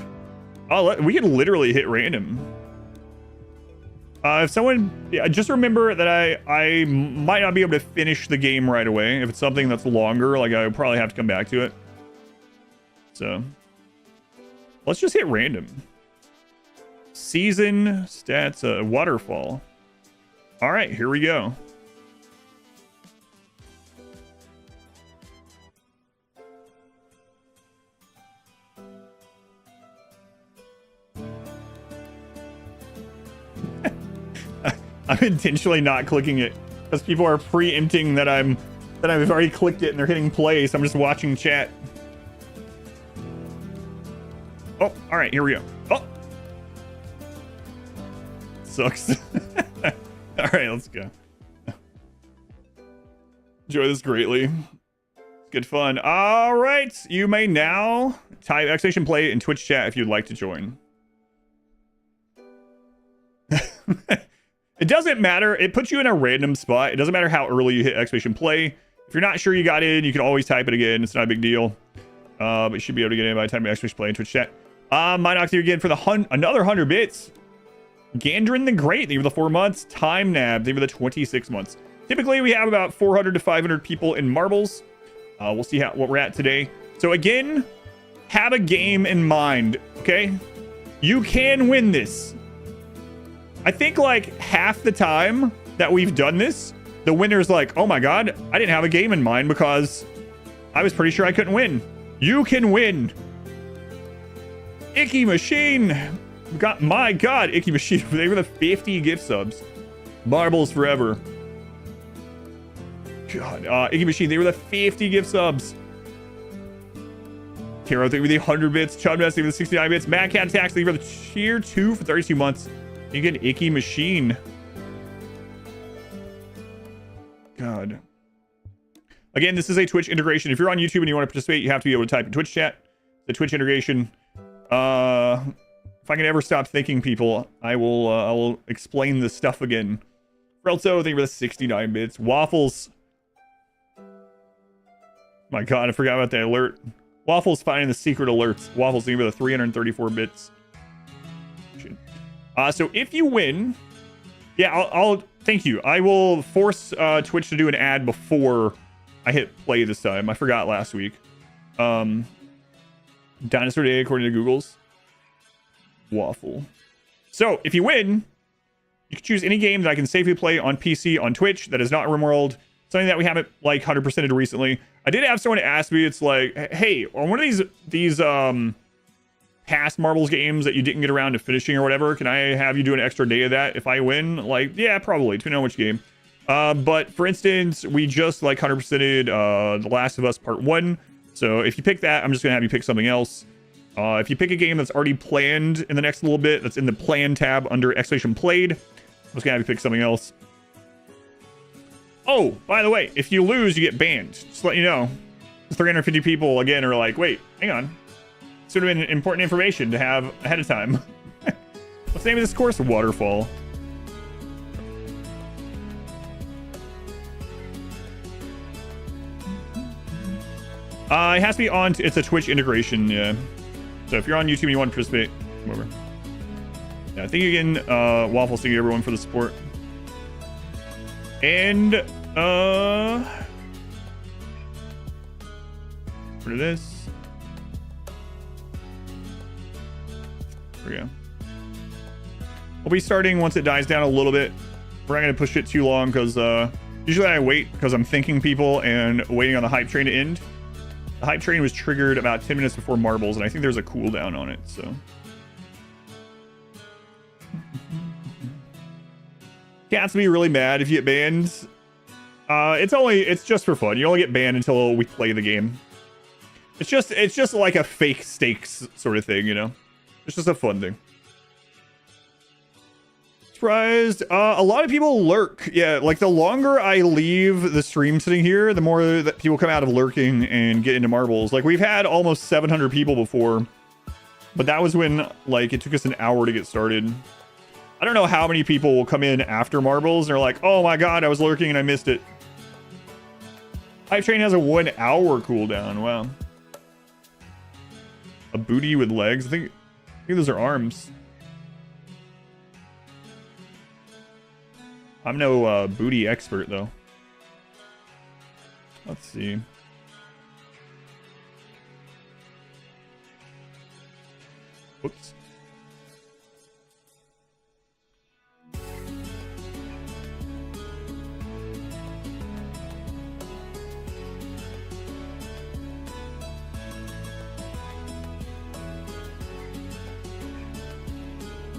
Oh, we can literally hit random. If someone, yeah, just remember that I might not be able to finish the game right away. If it's something that's longer, like I would probably have to come back to it. So let's just hit random. Season stats, waterfall. All right, here we go. I'm intentionally not clicking it because people are preempting that I've already clicked it and they're hitting play, so I'm just watching chat. Oh, all right, here we go. Oh, sucks. All right, let's go. Enjoy this greatly. Good fun. All right, you may now type exclamation play in Twitch chat if you'd like to join. It doesn't matter. It puts you in a random spot. It doesn't matter how early you hit exclamation play. If you're not sure you got in, you can always type it again. It's not a big deal. But you should be able to get in by typing exclamation play in Twitch chat. Minox here again for the another 100 bits. Gandrin the Great, they were the 4 months. Time Nab, they were the 26 months. Typically, we have about 400 to 500 people in marbles. We'll see what we're at today. So again, have a game in mind, okay? You can win this. I think like half the time that we've done this, the winner's like, oh my god, I didn't have a game in mind because I was pretty sure I couldn't win. You can win. Icky Machine. My god, Icky Machine. They were the 50 gift subs. Marbles forever. God, Icky Machine, they were the 50 gift subs. Hero, they were the 100 bits. Chudmess, they were the 69 bits. Mad Cat Attacks, they were the tier 2 for 32 months. You get Icky Machine. God. Again, this is a Twitch integration. If you're on YouTube and you want to participate, you have to be able to type in Twitch chat. The Twitch integration. If I can ever stop thinking, people, I will explain this stuff again. Relso, they were the 69 bits. Waffles. My god, I forgot about the alert. Waffles finding the secret alerts. Waffles, they were the 334 bits. So if you win, yeah, I'll thank you. I will force Twitch to do an ad before I hit play this time. I forgot last week. Dinosaur Day according to Google's. Waffle. So if you win, you can choose any game that I can safely play on PC on Twitch that is not RimWorld. Something that we haven't like 100%ed recently. I did have someone ask me, it's like, hey, on one of these past marbles games that you didn't get around to finishing or whatever, can I have you do an extra day of that if I win? Like, yeah, probably, depending on which game. But for instance, we just like 100%ed The Last of Us Part 1. So if you pick that, I'm just gonna have you pick something else. If you pick a game that's already planned in the next little bit, that's in the plan tab under exclamation played, I'm just gonna have you pick something else. Oh, by the way, if you lose, you get banned. Just to let you know. 350 people again are like, wait, hang on. This would have been important information to have ahead of time. What's the name of this course? Waterfall. It has to be on. It's a Twitch integration, yeah. So if you're on YouTube and you want to participate, come over. Yeah, thank you again, Waffles. Thank you everyone for the support. And rid of this. There we go. We'll be starting once it dies down a little bit. We're not gonna push it too long because usually I wait because I'm thanking people and waiting on the hype train to end. The hype train was triggered about 10 minutes before marbles, and I think there's a cooldown on it, so. Cats be really mad if you get banned. It's just for fun. You only get banned until we play the game. It's just like a fake stakes sort of thing, you know? It's just a fun thing. Surprised. A lot of people lurk. Yeah, like the longer I leave the stream sitting here, the more that people come out of lurking and get into marbles. Like we've had almost 700 people before, but that was when like it took us an hour to get started. I don't know how many people will come in after marbles and are like, oh my god, I was lurking and I missed it. Hype train has a 1 hour cooldown. Wow. A booty with legs. I think those are arms. I'm no booty expert though. Let's see. Whoops.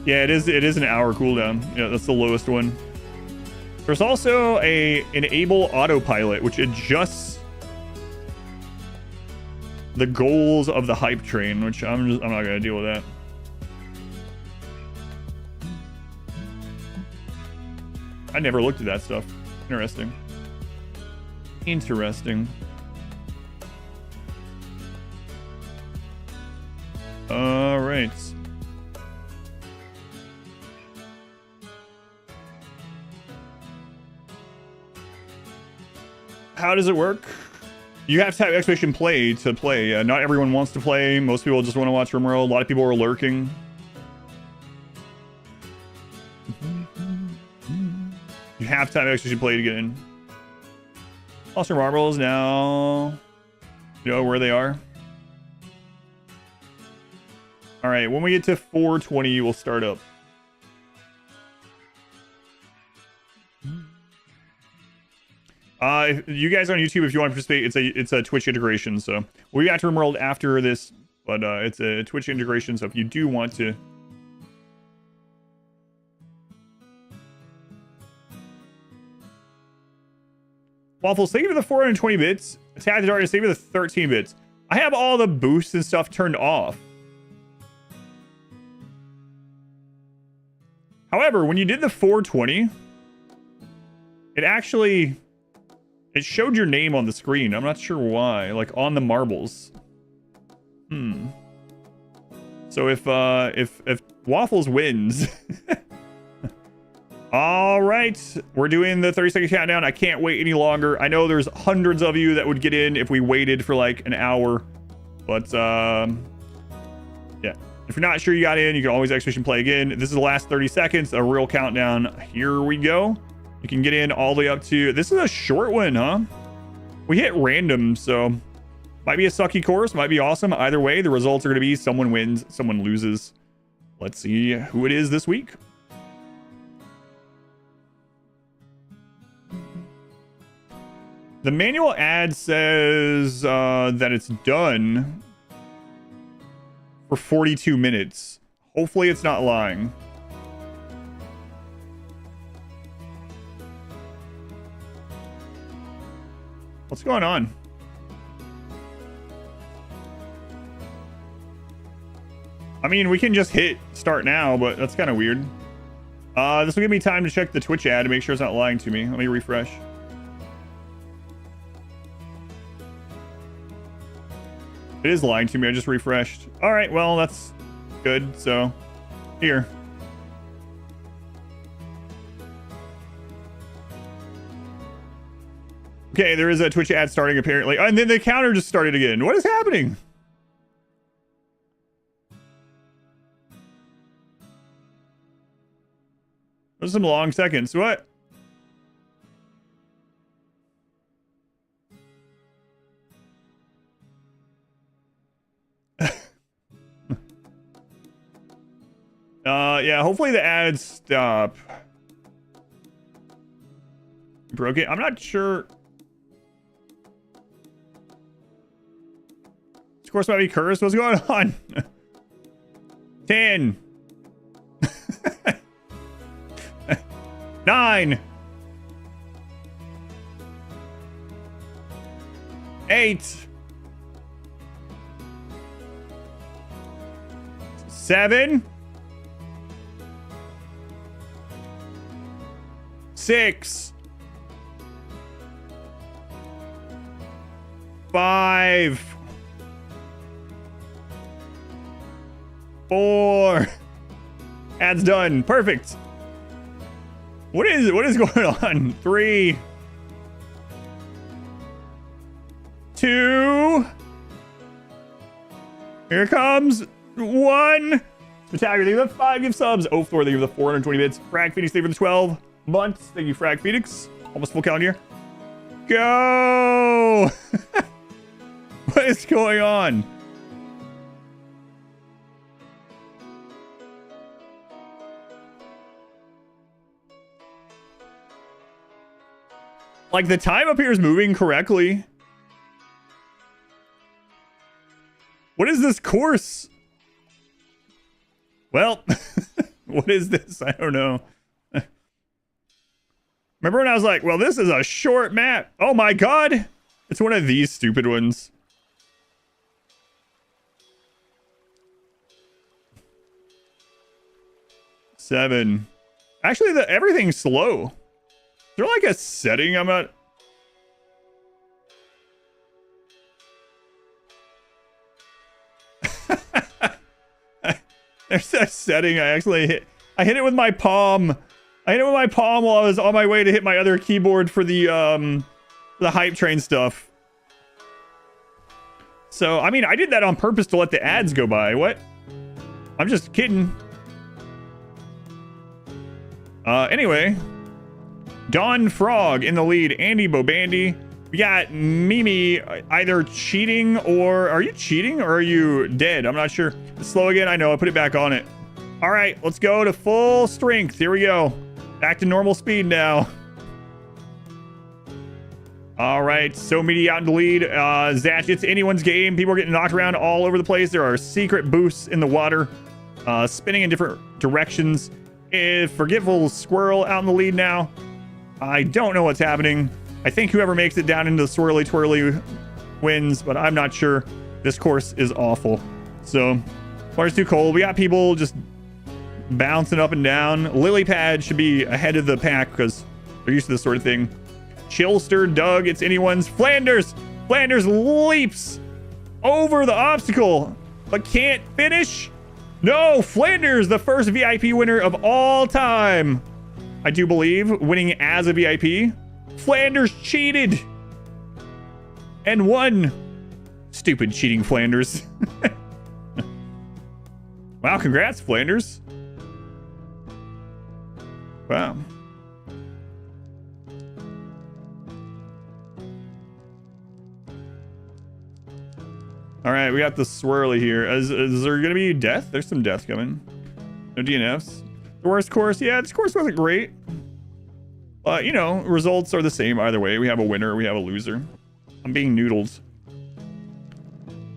Yeah, it is an hour cooldown. Yeah, that's the lowest one. There's also a enable autopilot, which adjusts the goals of the hype train, which I'm not gonna deal with that. I never looked at that stuff. Interesting. Interesting. All right. How does it work? You have to have exclamation play to play. Not everyone wants to play. Most people just want to watch RimWorld. A lot of people are lurking. You have to have exclamation play to get in. Lost your marbles now. You know where they are. All right, when we get to 420, we'll start up. You guys on YouTube, if you want to participate, it's a Twitch integration. So we'll be back to RimWorld after this, but it's a Twitch integration. So if you do want to, Waffles, thank you for the 420 bits. Attack the Darkness, thank you for the 13 bits. I have all the boosts and stuff turned off. However, when you did the 420, it showed your name on the screen. I'm not sure why. Like on the marbles. So if Waffles wins. All right. We're doing the 30-second countdown. I can't wait any longer. I know there's hundreds of you that would get in if we waited for like an hour. But yeah. If you're not sure you got in, you can always exclamation play again. This is the last 30 seconds. A real countdown. Here we go. You can get in all the way up to... This is a short one, huh? We hit random, so... Might be a sucky course, might be awesome. Either way, the results are going to be someone wins, someone loses. Let's see who it is this week. The manual ad says that it's done for 42 minutes. Hopefully it's not lying. What's going on? I mean, we can just hit start now, but that's kind of weird. This will give me time to check the Twitch ad to make sure it's not lying to me. Let me refresh. It is lying to me. I just refreshed. All right, well, that's good. So, here. Okay, there is a Twitch ad starting apparently. And then the counter just started again. What is happening? Those are some long seconds. What? Yeah, hopefully the ads stop. Broke it. I'm not sure. This course might be cursed. What's going on? 10. 9. 8. 7. 6. 5. 4. Ad's done. Perfect. What is going on? 3. 2. Here it comes. 1. Spectacular. Thank you for the 5 gift subs. Oh, Thor, thank you for the 420 bits. Frag Phoenix, thank you for the 12 months. Thank you, Frag Phoenix. Almost full calendar year. Go! What is going on? Like, the time up here is moving correctly. What is this course? Well, what is this? I don't know. Remember when I was like, well, this is a short map. Oh my God. It's one of these stupid ones. Seven. Actually, everything's slow. Is there like a setting I'm at? There's a setting I actually hit. I hit it with my palm. I hit it with my palm while I was on my way to hit my other keyboard for the hype train stuff. So, I mean, I did that on purpose to let the ads go by. What? I'm just kidding. Anyway. Don Frog in the lead. Andy Bobandy. We got Mimi either cheating or... Are you cheating or are you dead? I'm not sure. It's slow again. I know. I put it back on it. All right. Let's go to full strength. Here we go. Back to normal speed now. All right. So Meaty out in the lead. Zatch, it's anyone's game. People are getting knocked around all over the place. There are secret boosts in the water. Spinning in different directions. Forgetful Squirrel out in the lead now. I don't know what's happening. I think whoever makes it down into the swirly twirly wins, but I'm not sure. This course is awful. So, water's too cold. We got people just bouncing up and down. Lily Pad should be ahead of the pack because they're used to this sort of thing. Chillster, Doug, it's anyone's. Flanders! Flanders leaps over the obstacle, but can't finish. No, Flanders, the first VIP winner of all time. I do believe, winning as a VIP. Flanders cheated and won. Stupid cheating Flanders. Wow, congrats, Flanders. Wow. All right, we got the swirly here. Is there going to be death? There's some death coming. No DNFs. The worst course? Yeah, this course wasn't great. You know, results are the same either way. We have a winner, we have a loser. I'm being noodled.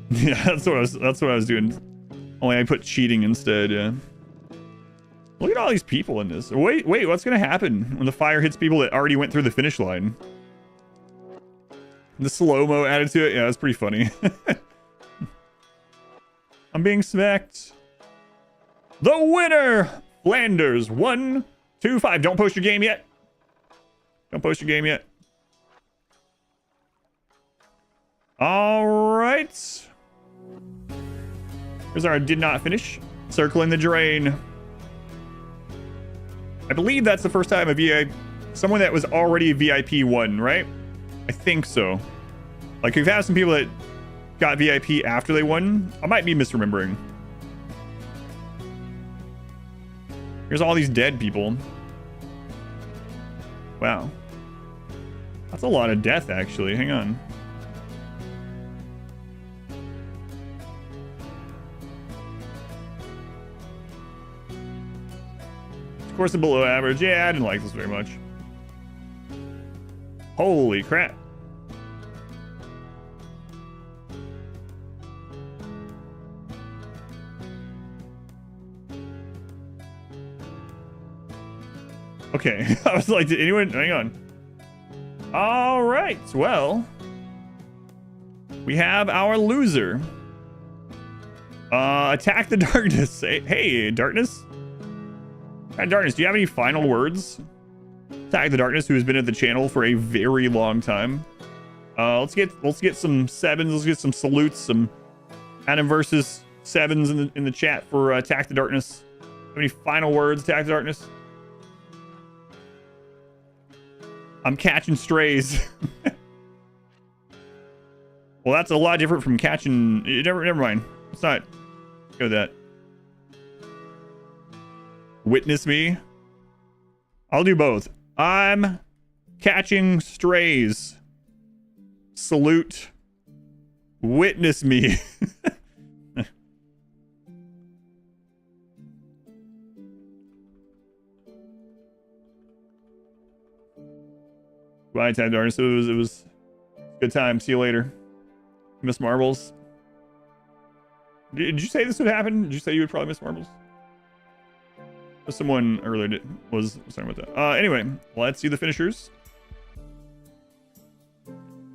Yeah, that's what I was doing. Only I put cheating instead, yeah. Look at all these people in this. Wait, what's gonna happen when the fire hits people that already went through the finish line? The slow-mo added to it? Yeah, that's pretty funny. I'm being smacked. The winner, Flanders 125. Don't post your game yet. Don't post your game yet. All right. Here's our did not finish. Circling the drain. I believe that's the first time a VIP, someone that was already a VIP won, right? I think so. Like, we've had some people that got VIP after they won. I might be misremembering. Here's all these dead people. Wow. That's a lot of death, actually. Hang on. Of course, the below average. Yeah, I didn't like this very much. Holy crap. Okay, I was like, did anyone... Hang on. All right, well... We have our loser. Attack the Darkness. Hey, Darkness? Hi, Darkness, do you have any final words? Attack the Darkness, who has been at the channel for a very long time. Let's get some sevens. Let's get some salutes, some Adam versus sevens in the chat for Attack the Darkness. Have any final words, Attack the Darkness? I'm catching strays. Well, that's a lot different from catching. Never mind. Let's not go with that. Witness me. I'll do both. I'm catching strays. Salute. Witness me. Bye, Ted Darkness. It was a good time. See you later. Miss Marbles. Did you say this would happen? Did you say you would probably miss Marbles? Someone earlier was talking about that. Anyway, let's see the finishers.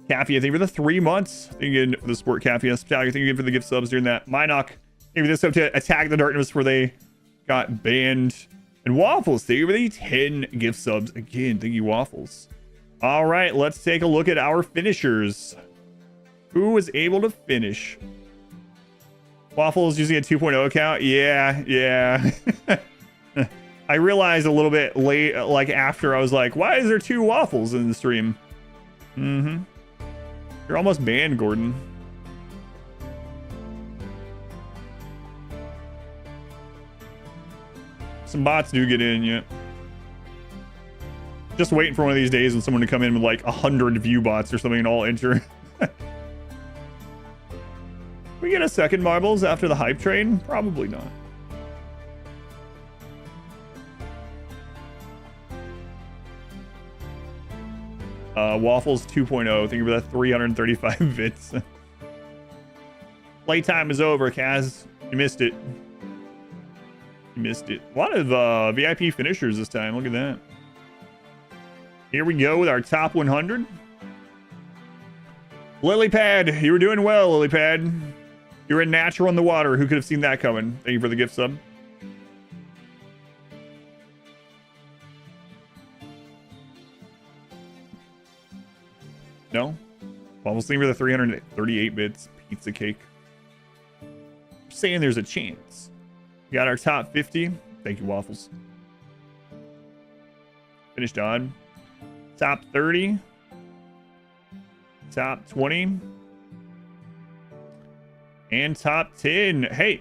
Caffey, I think for the 3 months. Thank you again for the support, Caffey. Thank you again for the gift subs during that. Minoc, thank you for this up to Attack the Darkness where they got banned. And Waffles, thank you for the 10 gift subs. Again, thank you, Waffles. All right, let's take a look at our finishers. Who was able to finish? Waffles using a 2.0 account? Yeah. I realized a little bit late, like after, I was like, why is there 2 Waffles in the stream? You're almost banned, Gordon. Some bots do get in, yeah. Just waiting for one of these days when someone to come in with like 100 view bots or something and all enter. We get a second Marbles after the hype train? Probably not. Waffles 2.0. Thank you for that 335 bits. Playtime is over, Kaz. You missed it. You missed it. A lot of VIP finishers this time. Look at that. Here we go with our top 100. Lilypad, you were doing well, Lilypad. You're a natural in the water. Who could have seen that coming? Thank you for the gift sub. No? Waffles thing for the 338 bits pizza cake. I'm saying there's a chance. We got our top 50. Thank you, Waffles. Finished on. Top 30. Top 20. And top 10. Hey.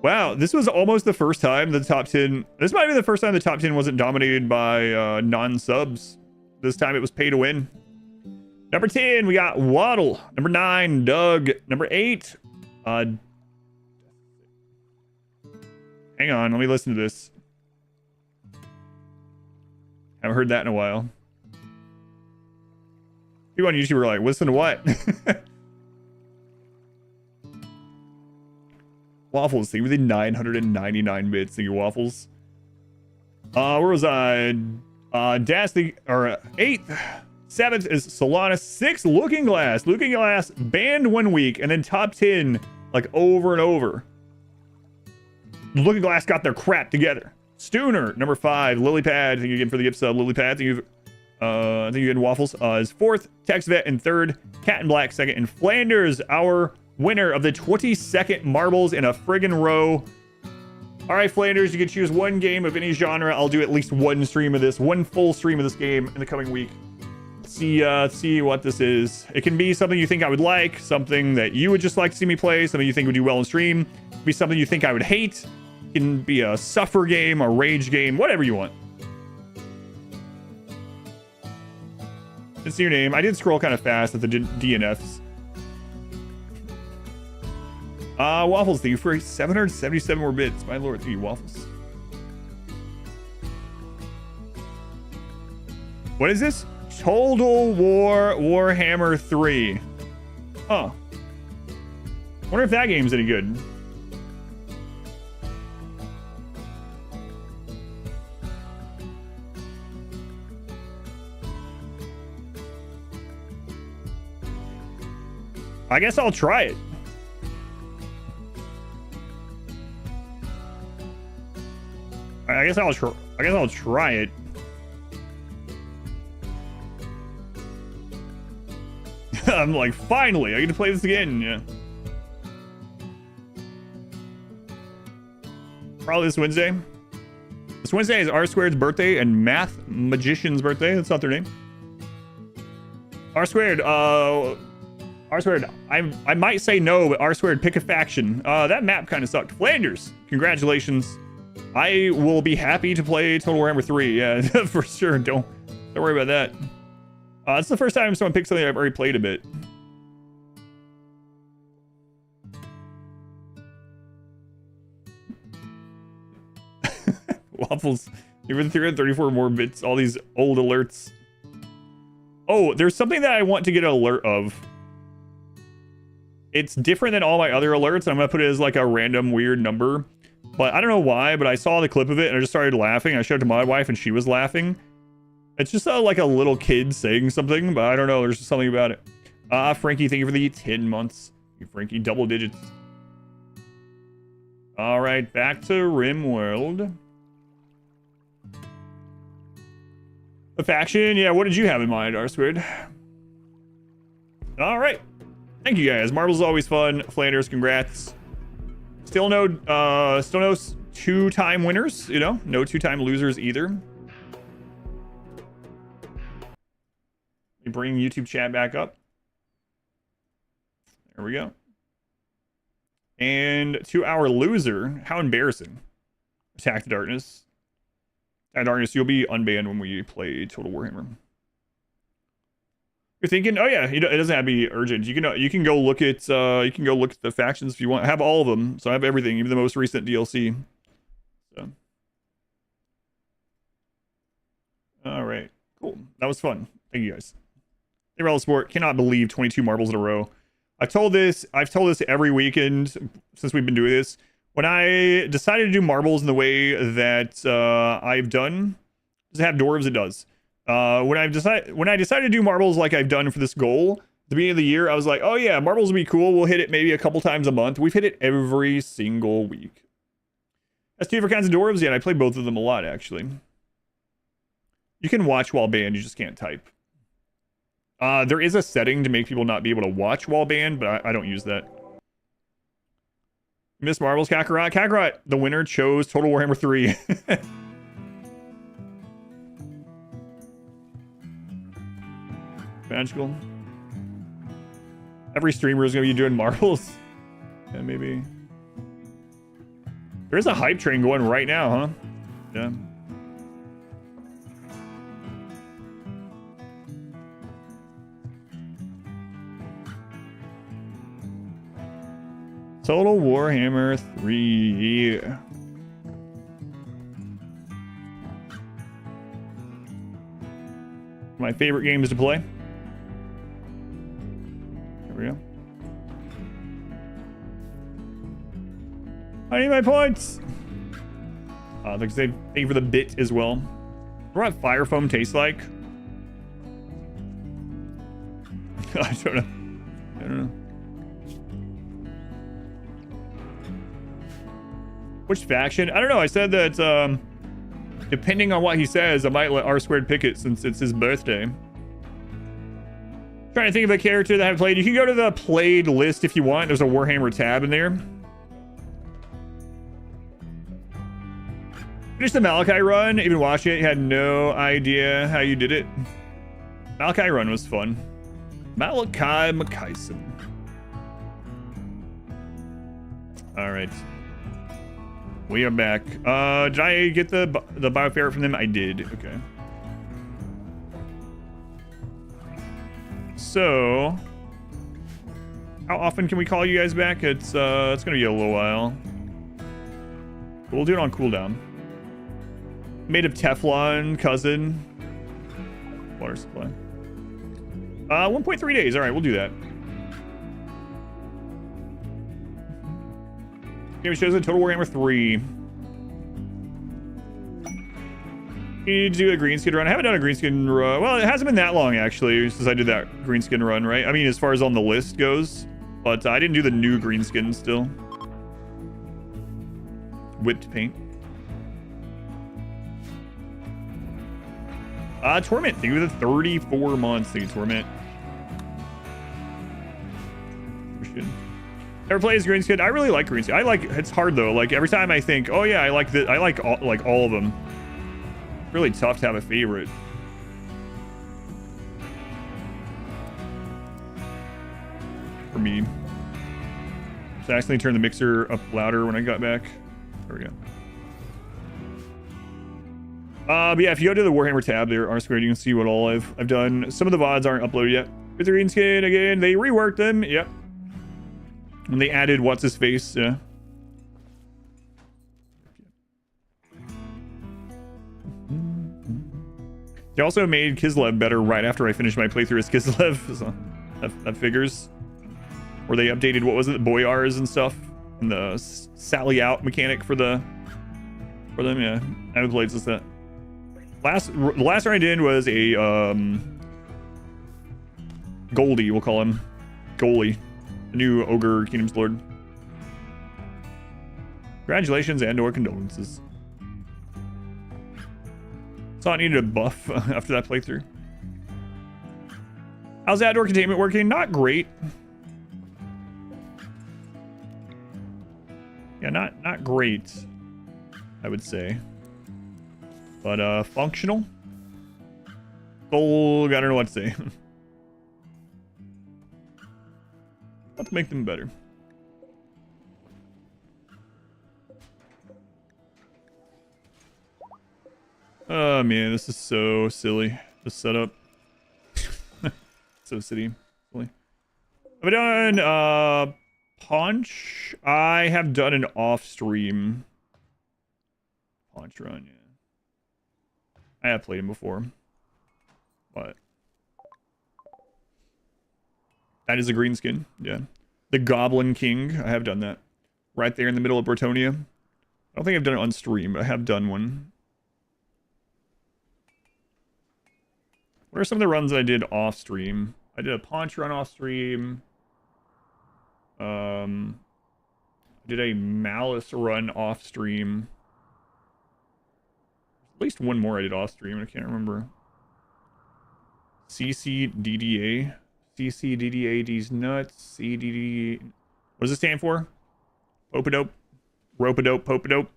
Wow, this was almost the first time the top 10... This might be the first time the top 10 wasn't dominated by non-subs. This time it was pay to win. Number 10, we got Waddle. Number 9, Doug. Number 8, hang on, let me listen to this. Haven't heard that in a while. People on YouTube are like, listen to what? Waffles, thank you with the 999 bits. Thank you, Waffles. Where was I? Dasty, or 8th. 7th is Solana. 6th, Looking Glass. Looking Glass banned 1 week, and then top 10 like over and over. Looking Glass got their crap together. Stooner, number 5. Lily Pad, thank you again for the gift sub. Lily Pad, thank you. Thank you again. Waffles is 4th. Tex Vet in 3rd. Cat in Black 2nd. And Flanders, our winner of the 22nd marbles in a friggin' row. All right, Flanders, you can choose one game of any genre. I'll do at least one stream of this, one full stream of this game in the coming week. See what this is. It can be something you think I would like, something that you would just like to see me play, something you think would do well in stream. It can be something you think I would hate. It can be a suffer game, a rage game, whatever you want. It's your name. I did scroll kind of fast at the DNFs. Waffles, thank you for 777 more bits. My lord, thank you, Waffles. What is this? Total War Warhammer 3. Huh. Wonder if that game's any good. I guess I'll try it. I guess I'll try it. I'm like, finally, I get to play this again. Yeah. Probably this Wednesday. This Wednesday is R Squared's birthday and Math Magician's birthday. That's not their name. R Squared, I might say no, but R Squared, pick a faction. That map kind of sucked. Flanders, congratulations. I will be happy to play Total Warhammer 3. Yeah, for sure. Don't worry about that. It's the first time someone picked something I've already played a bit. Waffles, even 334 more bits. All these old alerts. Oh, there's something that I want to get an alert of. It's different than all my other alerts. I'm gonna put it as like a random weird number. But I don't know why, but I saw the clip of it and I just started laughing. I showed it to my wife and she was laughing. It's just like a little kid saying something, but I don't know. There's just something about it. Frankie, thank you for the 10 months. Frankie, double digits. All right, back to RimWorld. A faction? Yeah, what did you have in mind, R-Squared? All right. Thank you, guys. Marbles is always fun. Flanders, congrats. Still no two-time winners, you know? No two-time losers either. Let me bring YouTube chat back up. There we go. And to our loser, how embarrassing. Attack the Darkness. Attack the Darkness, you'll be unbanned when we play Total Warhammer. You're thinking, oh yeah, it doesn't have to be urgent. You can go look at the factions if you want. I have all of them, so I have everything, even the most recent DLC. So, all right, cool. That was fun. Thank you guys. Hey, Relic Sport, cannot believe 22 marbles in a row. I've told this every weekend since we've been doing this. When I decided to do marbles in the way that I've done, does it have dwarves? It does. When I decided to do marbles like I've done for this goal at the beginning of the year, I was like, oh yeah, marbles would be cool. We'll hit it maybe a couple times a month. We've hit it every single week. That's two different kinds of dwarves. Yeah, and I play both of them a lot, actually. You can watch while banned, you just can't type. There is a setting to make people not be able to watch while banned, but I don't use that. Miss Marbles, Kakarot. Kakarot, the winner, chose Total Warhammer 3. Magical. Every streamer is going to be doing marbles. Yeah, maybe. There's a hype train going right now, huh? Yeah. Total Warhammer 3. My favorite games to play. There we go. I need my points. Thank you for the bit as well. What fire foam tastes like? I don't know. Which faction? I don't know. I said that depending on what he says, I might let R Squared pick it since it's his birthday. Trying to think of a character that I've played. You can go to the played list if you want. There's a Warhammer tab in there. Finished the Malachi run. Even watching it, had no idea how you did it. Malachi run was fun. Malachi McKyson. All right. We are back. Did I get the bioferret from them? I did. Okay. So, how often can we call you guys back? It's gonna be a little while. We'll do it on cooldown. Made of Teflon, cousin. Water supply. 1.3 days. All right, we'll do that. Game shows a Total Warhammer 3. You need to do a green skin run. I haven't done a green skin run. Well, it hasn't been that long, actually, since I did that green skin run, right? I mean, as far as on the list goes. But I didn't do the new green skin still. Whipped paint. Torment. Think of the 34 months. Think of Torment. Ever play as green skin? I really like green skin. I like, it's hard though. Like every time I think, oh yeah, I like the, I like all of them. Really tough to have a favorite. For me. So I accidentally turned the mixer up louder when I got back. There we go. But yeah, if you go to the Warhammer tab there, R Squared, you can see what all I've done. Some of the VODs aren't uploaded yet. With the green skin again, they reworked them. Yep. And they added what's his face. Yeah. They also made Kislev better right after I finished my playthrough as Kislev. So that figures. Where they updated, what was it, the Boyars and stuff, and the Sally out mechanic for them. Yeah, I haven't played since that. The last run I did was a Goldie, we'll call him Goalie, the new Ogre Kingdom's Lord. Congratulations and/or condolences. So I needed a buff after that playthrough. How's outdoor containment working? Not great. Yeah, not great, I would say. But functional. Oh, I don't know what to say. Let's make them better. Oh man, this is so silly. The setup. So silly. Have I done Punch? I have done an off-stream Punch run, yeah. I have played him before. But that is a green skin, yeah. The Goblin King, I have done that. Right there in the middle of Bretonia. I don't think I've done it on stream, but I have done one. What are some of the runs that I did off stream? I did a Punch run off stream. I did a Malice run off stream. At least one more I did off stream, I can't remember. CCDDA. CCDDA, these nuts. CDD. What does it stand for? Popadope. Ropadope, Popadope.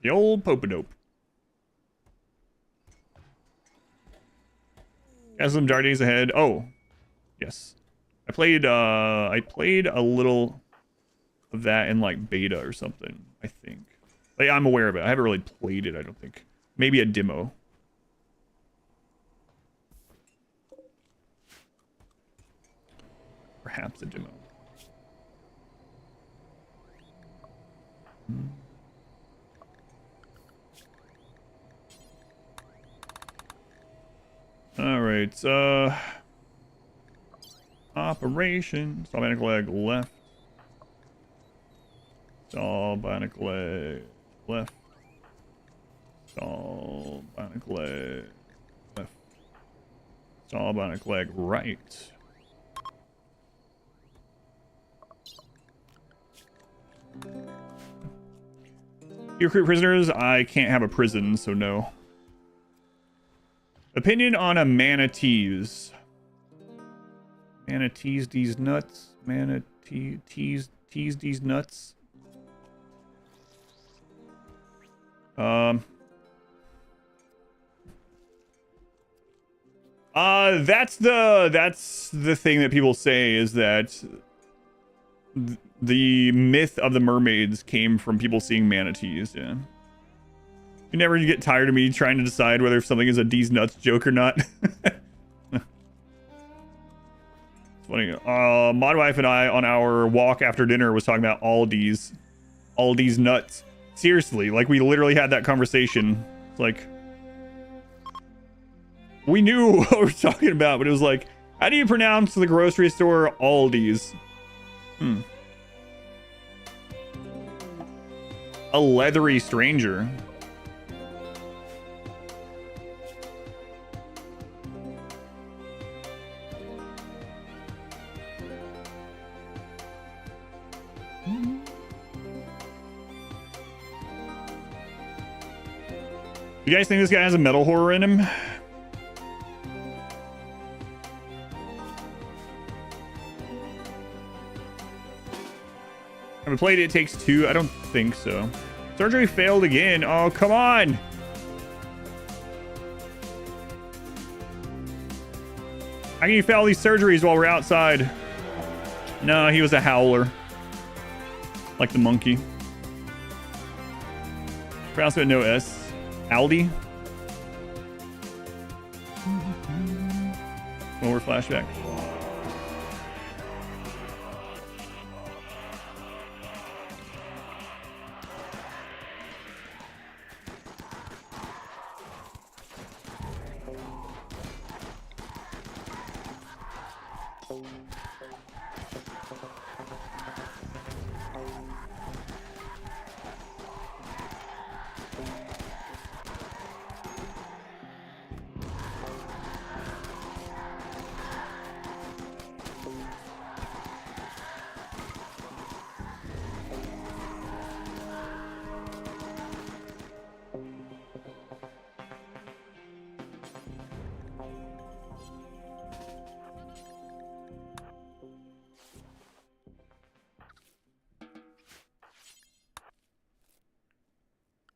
The old Popadope. Got some dark days ahead. Oh, yes. I played a little of that in like beta or something, I think. Like, I'm aware of it. I haven't really played it, I don't think. Maybe a demo. Perhaps a demo. All right, operation. Saw bionic leg left. Saw bionic leg left. Saw bionic leg left. Saw bionic leg right. You recruit prisoners? I can't have a prison, so no. Opinion on a manatees. Manatees these nuts. Manatees these nuts. That's the thing that people say, is that the myth of the mermaids came from people seeing manatees. Yeah. You never get tired of me trying to decide whether something is a D's nuts joke or not. It's funny. Mod wife and I on our walk after dinner was talking about all D's nuts. Seriously, like we literally had that conversation. It's like, we knew what we were talking about, but it was like, how do you pronounce the grocery store Aldi's? A leathery stranger. You guys think this guy has a metal horror in him? Haven't played It Takes Two? I don't think so. Surgery failed again. Oh, come on. How can you fail these surgeries while we're outside? No, he was a howler. Like the monkey. Pronounce it no S. Aldi. More flashback.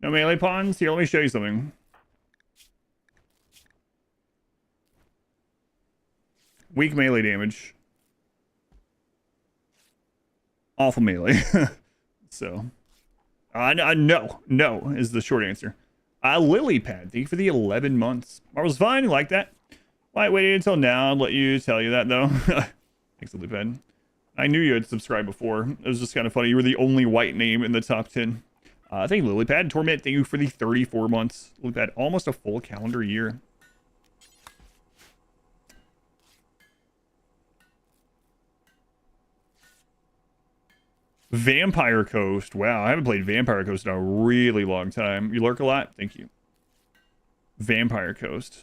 No melee pawns? Here, let me show you something. Weak melee damage. Awful melee. So. No is the short answer. Lily Pad, thank you for the 11 months. Marvel's fine, you like that? Why waited until now? I'll let you tell you that, though. Thanks, Lily Pad. I knew you had subscribed before. It was just kind of funny. You were the only white name in the top 10. Thank you, Lilypad. Torment, thank you for the 34 months. Lilypad, almost a full calendar year. Vampire Coast. Wow, I haven't played Vampire Coast in a really long time. You lurk a lot? Thank you. Vampire Coast.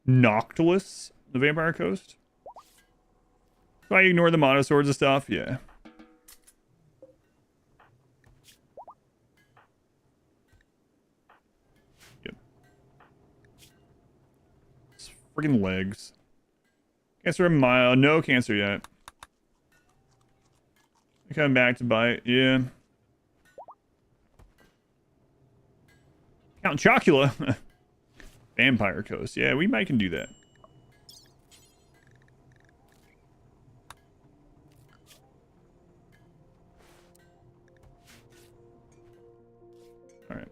Noctilus, the Vampire Coast. So I ignore the mono swords and stuff? Yeah. Freaking legs. Cancer a mile. No cancer yet. I coming back to bite. Yeah. Count Chocula. Vampire Coast. Yeah, we might can do that. All right.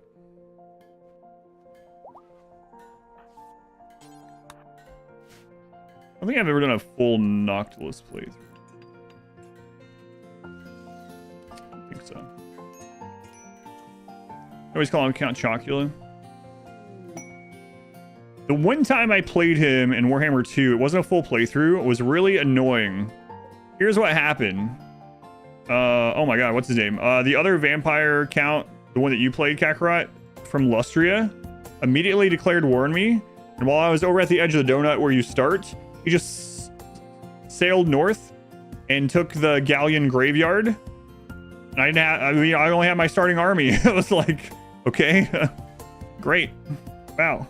I don't think I've ever done a full Noctilus playthrough. I think so. I always call him Count Chocula. The one time I played him in Warhammer 2, it wasn't a full playthrough. It was really annoying. Here's what happened. Oh my god, what's his name? The other vampire count, the one that you played, Kakarot, from Lustria, immediately declared war on me. And while I was over at the edge of the donut where you start, he just sailed north and took the galleon graveyard. I didn't have, I mean, I only had my starting army. It was like, okay, great. Wow.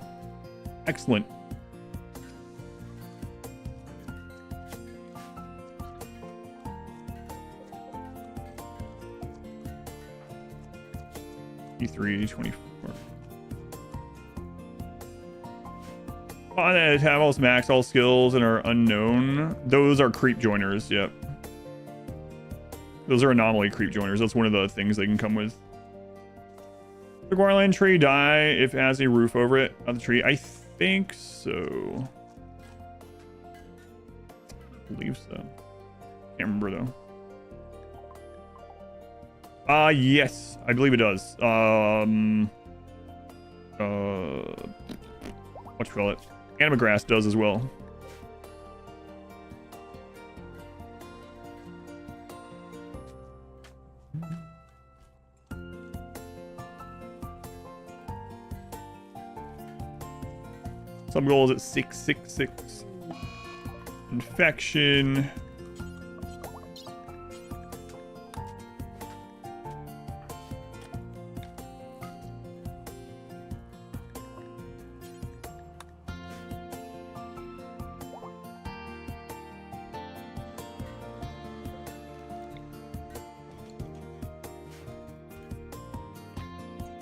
Excellent. E3, 24. On edge, have all max, all skills, and are unknown. Those are creep joiners, yep. Those are anomaly creep joiners. That's one of the things they can come with. The Guarland tree die if it has a roof over it on the tree. I think so. I believe so. Can't remember though. Yes, I believe it does. What you call it? Animagrass does as well. Some goals at 666. Infection.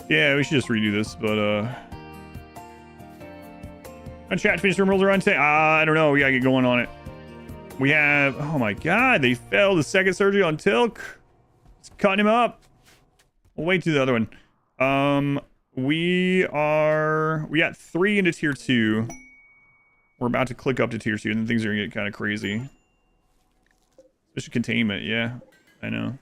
Yeah, we should just redo this, but on chat finish RimWorld run today. I don't know. We gotta get going on it. We have, oh my god, they failed the second surgery on Tilk. It's cutting him up. We'll wait to the other one. We got 3 into tier 2. We're about to click up to tier 2, and then things are gonna get kind of crazy. Especially containment, yeah. I know.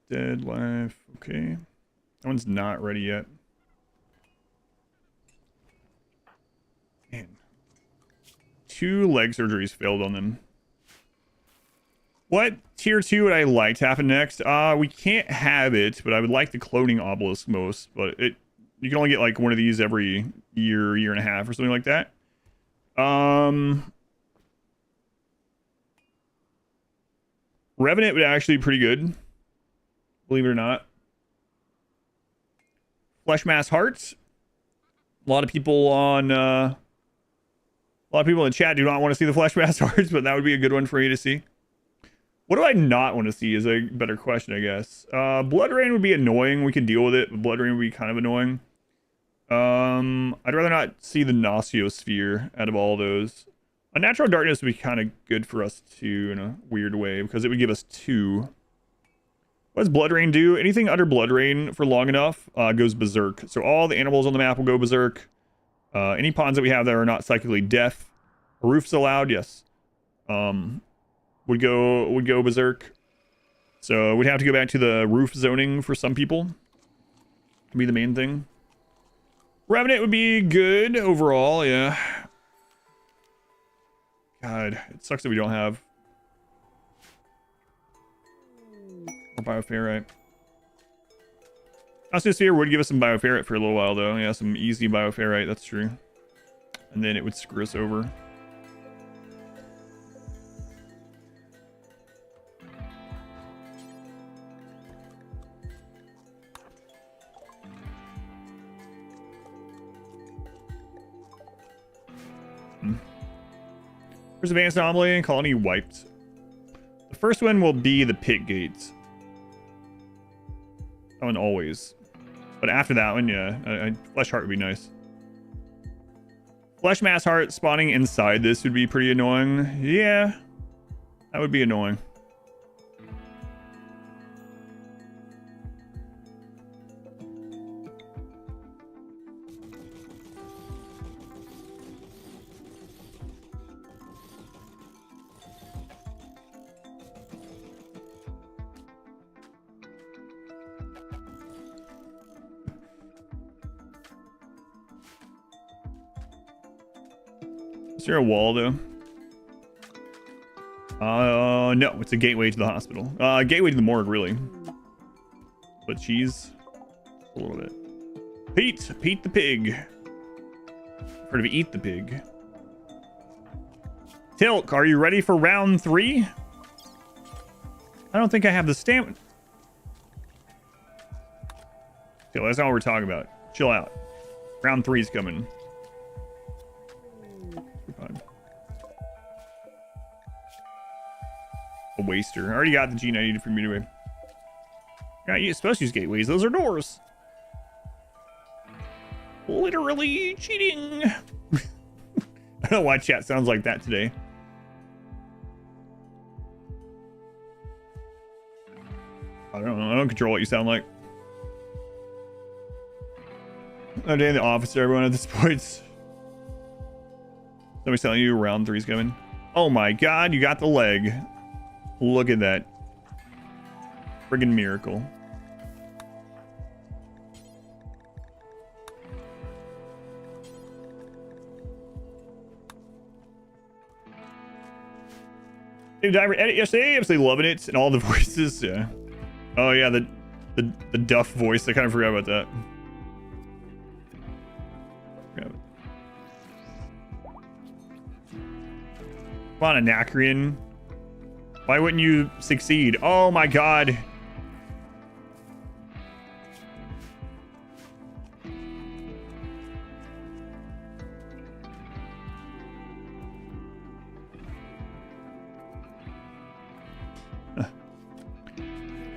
Dead life, okay. That one's not ready yet. Man. 2 leg surgeries failed on them. What tier 2 would I like to happen next? We can't have it, but I would like the cloning obelisk most, but you can only get like one of these every year and a half or something like that. Revenant would actually be pretty good. Believe it or not. Flesh mass hearts. A lot of people in the chat do not want to see the flesh mass hearts, but that would be a good one for you to see. What do I not want to see is a better question, I guess. Blood rain would be annoying. We could deal with it, but blood rain would be kind of annoying. I'd rather not see the Nossiosphere out of all those. A natural darkness would be kind of good for us too, in a weird way, because it would give us 2. What does Blood Rain do? Anything under Blood Rain for long enough goes berserk. So all the animals on the map will go berserk. Any pawns that we have that are not psychically deaf. Roofs allowed, yes. Would go berserk. So we'd have to go back to the roof zoning for some people. Would be the main thing. Revenant would be good overall, yeah. God, it sucks that we don't have bioferrite. Nossiosphere would give us some bioferrite for a little while though. Yeah, some easy bioferrite, that's true. And then it would screw us over. First advanced anomaly and colony wiped. The first one will be the pit gates. That one always. But after that one, yeah, flesh heart would be nice. Flesh mass heart spawning inside this would be pretty annoying. Yeah, that would be annoying. Is there a wall though? No, it's a gateway to the hospital. Gateway to the morgue, really. But cheese, a little bit. Pete the pig. Heard of eat the pig. Tilk, are you ready for round 3? I don't think I have the stamina. Okay, that's not what we're talking about. Chill out. Round 3 is coming. A waster. I already got the gene I needed from you anyway. Yeah, you're supposed to use gateways. Those are doors. Literally cheating. I don't know why chat sounds like that today. I don't know. I don't control what you sound like. I'm day in the office, everyone at this point. Somebody's telling you round 3's coming. Oh my god, you got the leg. Look at that. Friggin' miracle. Did I edit yesterday? Absolutely loving it. And all the voices, yeah. Oh yeah, the Duff voice. I kind of forgot about that. Come on, Anacreon. Why wouldn't you succeed? Oh my god.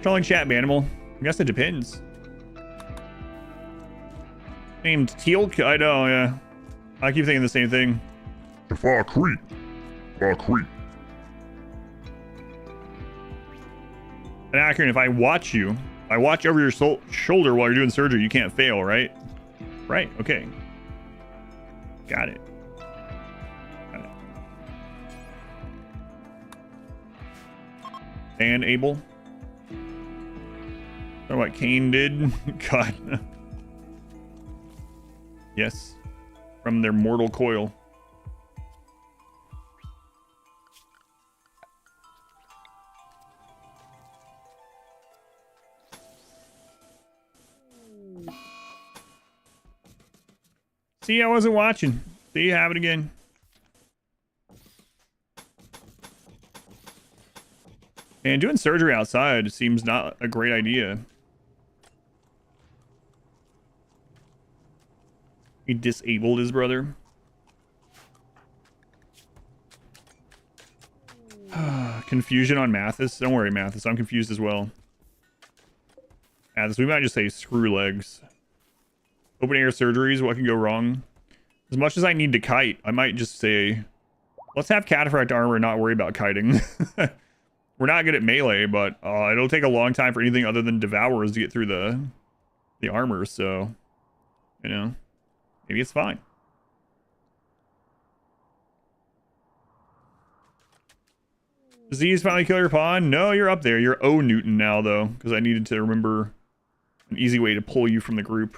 Trolling chat, Manimal. I guess it depends. Named Teal'c? I know, yeah. I keep thinking the same thing. If I creep. Anacreon, if I watch you, I watch over your shoulder while you're doing surgery, you can't fail, right? Right, okay. Got it. And Abel. Or what Cain did. God. Yes. From their mortal coil. See, I wasn't watching. See, you have it again. And doing surgery outside seems not a great idea. He disabled his brother. Confusion on Mathis. Don't worry, Mathis. I'm confused as well. Mathis, we might just say screw legs. Open air surgeries, what can go wrong? As much as I need to kite, I might just say, let's have cataphract armor and not worry about kiting. We're not good at melee, but it'll take a long time for anything other than devourers to get through the armor, so, you know, maybe it's fine. Disease finally kill your pawn? No, you're up there. You're O Newton now, though, because I needed to remember an easy way to pull you from the group.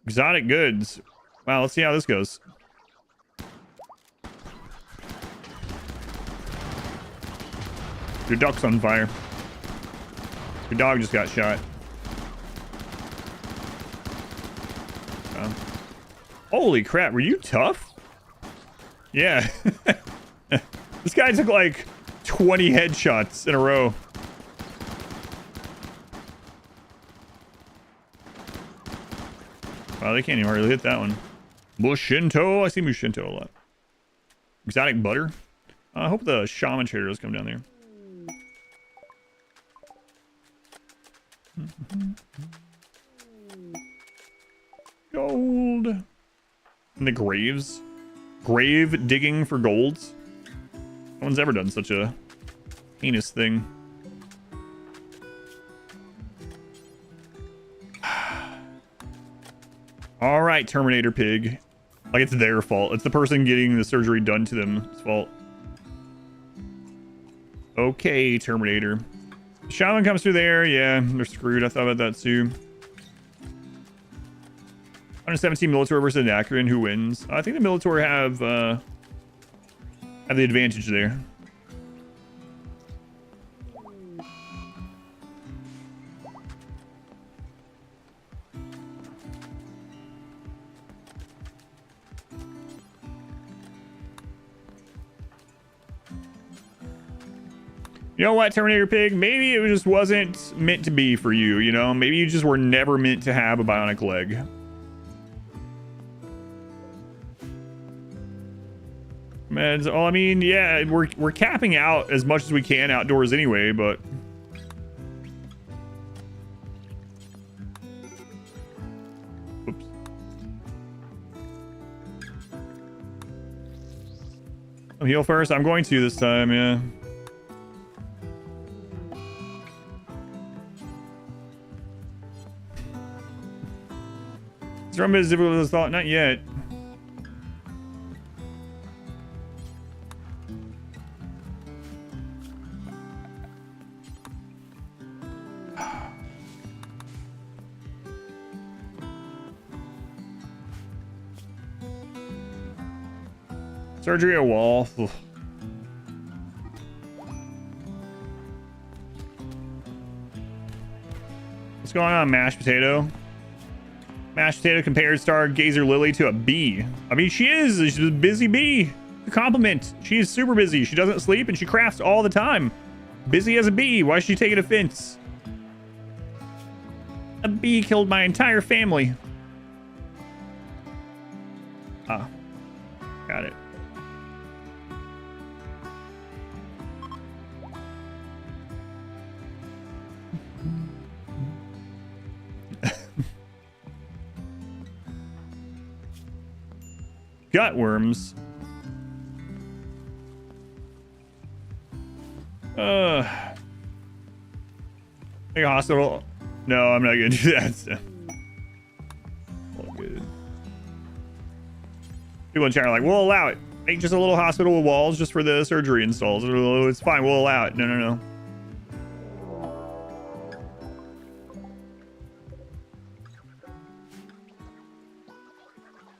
Exotic goods. Wow, let's see how this goes. Your duck's on fire. Your dog just got shot. Holy crap, were you tough? Yeah. This guy took like 20 headshots in a row. Wow, they can't even hardly hit that one. Mushinto. I see Mushinto a lot. Exotic butter. I hope the shaman traders come down there. Gold. And the graves. Grave digging for golds. No one's ever done such a heinous thing. All right, Terminator Pig. Like it's their fault. It's the person getting the surgery done to them's fault. Okay, Terminator. The shaman comes through there. Yeah, they're screwed. I thought about that too. 117 Militor versus Anacreon. Who wins? I think the Militor have the advantage there. You know what, Terminator Pig? Maybe it just wasn't meant to be for you, you know? Maybe you just were never meant to have a bionic leg. Meds. Oh, I mean, yeah, we're capping out as much as we can outdoors anyway, but... Oops. I'll heal first. I'm going to this time, yeah. Is Rumba as difficult as I thought? Not yet. Surgery a wall. Ugh. What's going on, mashed potato? Mashed potato compared Stargazer Lily to a bee. I mean, she's a busy bee. A compliment. She is super busy. She doesn't sleep and she crafts all the time. Busy as a bee. Why is she taking offense? A bee killed my entire family. Ah. Got it. Gutworms. Make a hospital. No, I'm not gonna do that. All good. People in chat are like, we'll allow it. Make just a little hospital with walls just for the surgery installs. It's fine, we'll allow it. No, no, no.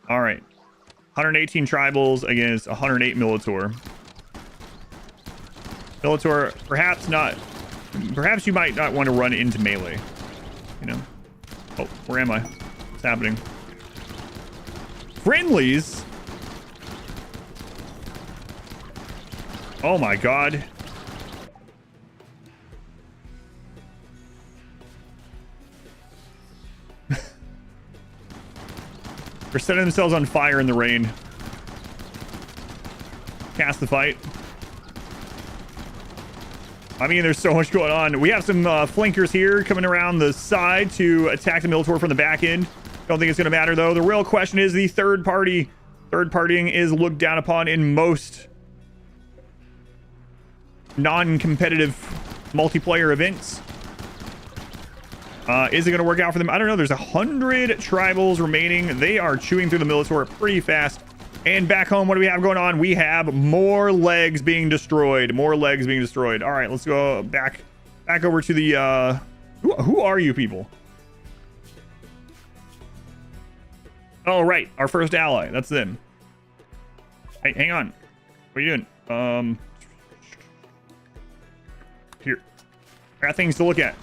All right. 118 tribals against 108 Militor. Militor, perhaps not. Perhaps you might not want to run into melee. You know. Oh, where am I? What's happening? Friendlies? Oh my god. They're setting themselves on fire in the rain. Cast the fight. I mean, there's so much going on. We have some flankers here coming around the side to attack the Militor from the back end. Don't think it's going to matter, though. The real question is the third party. Third partying is looked down upon in most non-competitive multiplayer events. Is it going to work out for them? I don't know. There's 100 tribals remaining. They are chewing through the Militor pretty fast. And back home, what do we have going on? We have more legs being destroyed. More legs being destroyed. All right, let's go back over to the... Who are you people? Oh, right. Our first ally. That's them. Hey, hang on. What are you doing? Here. I got things to look at.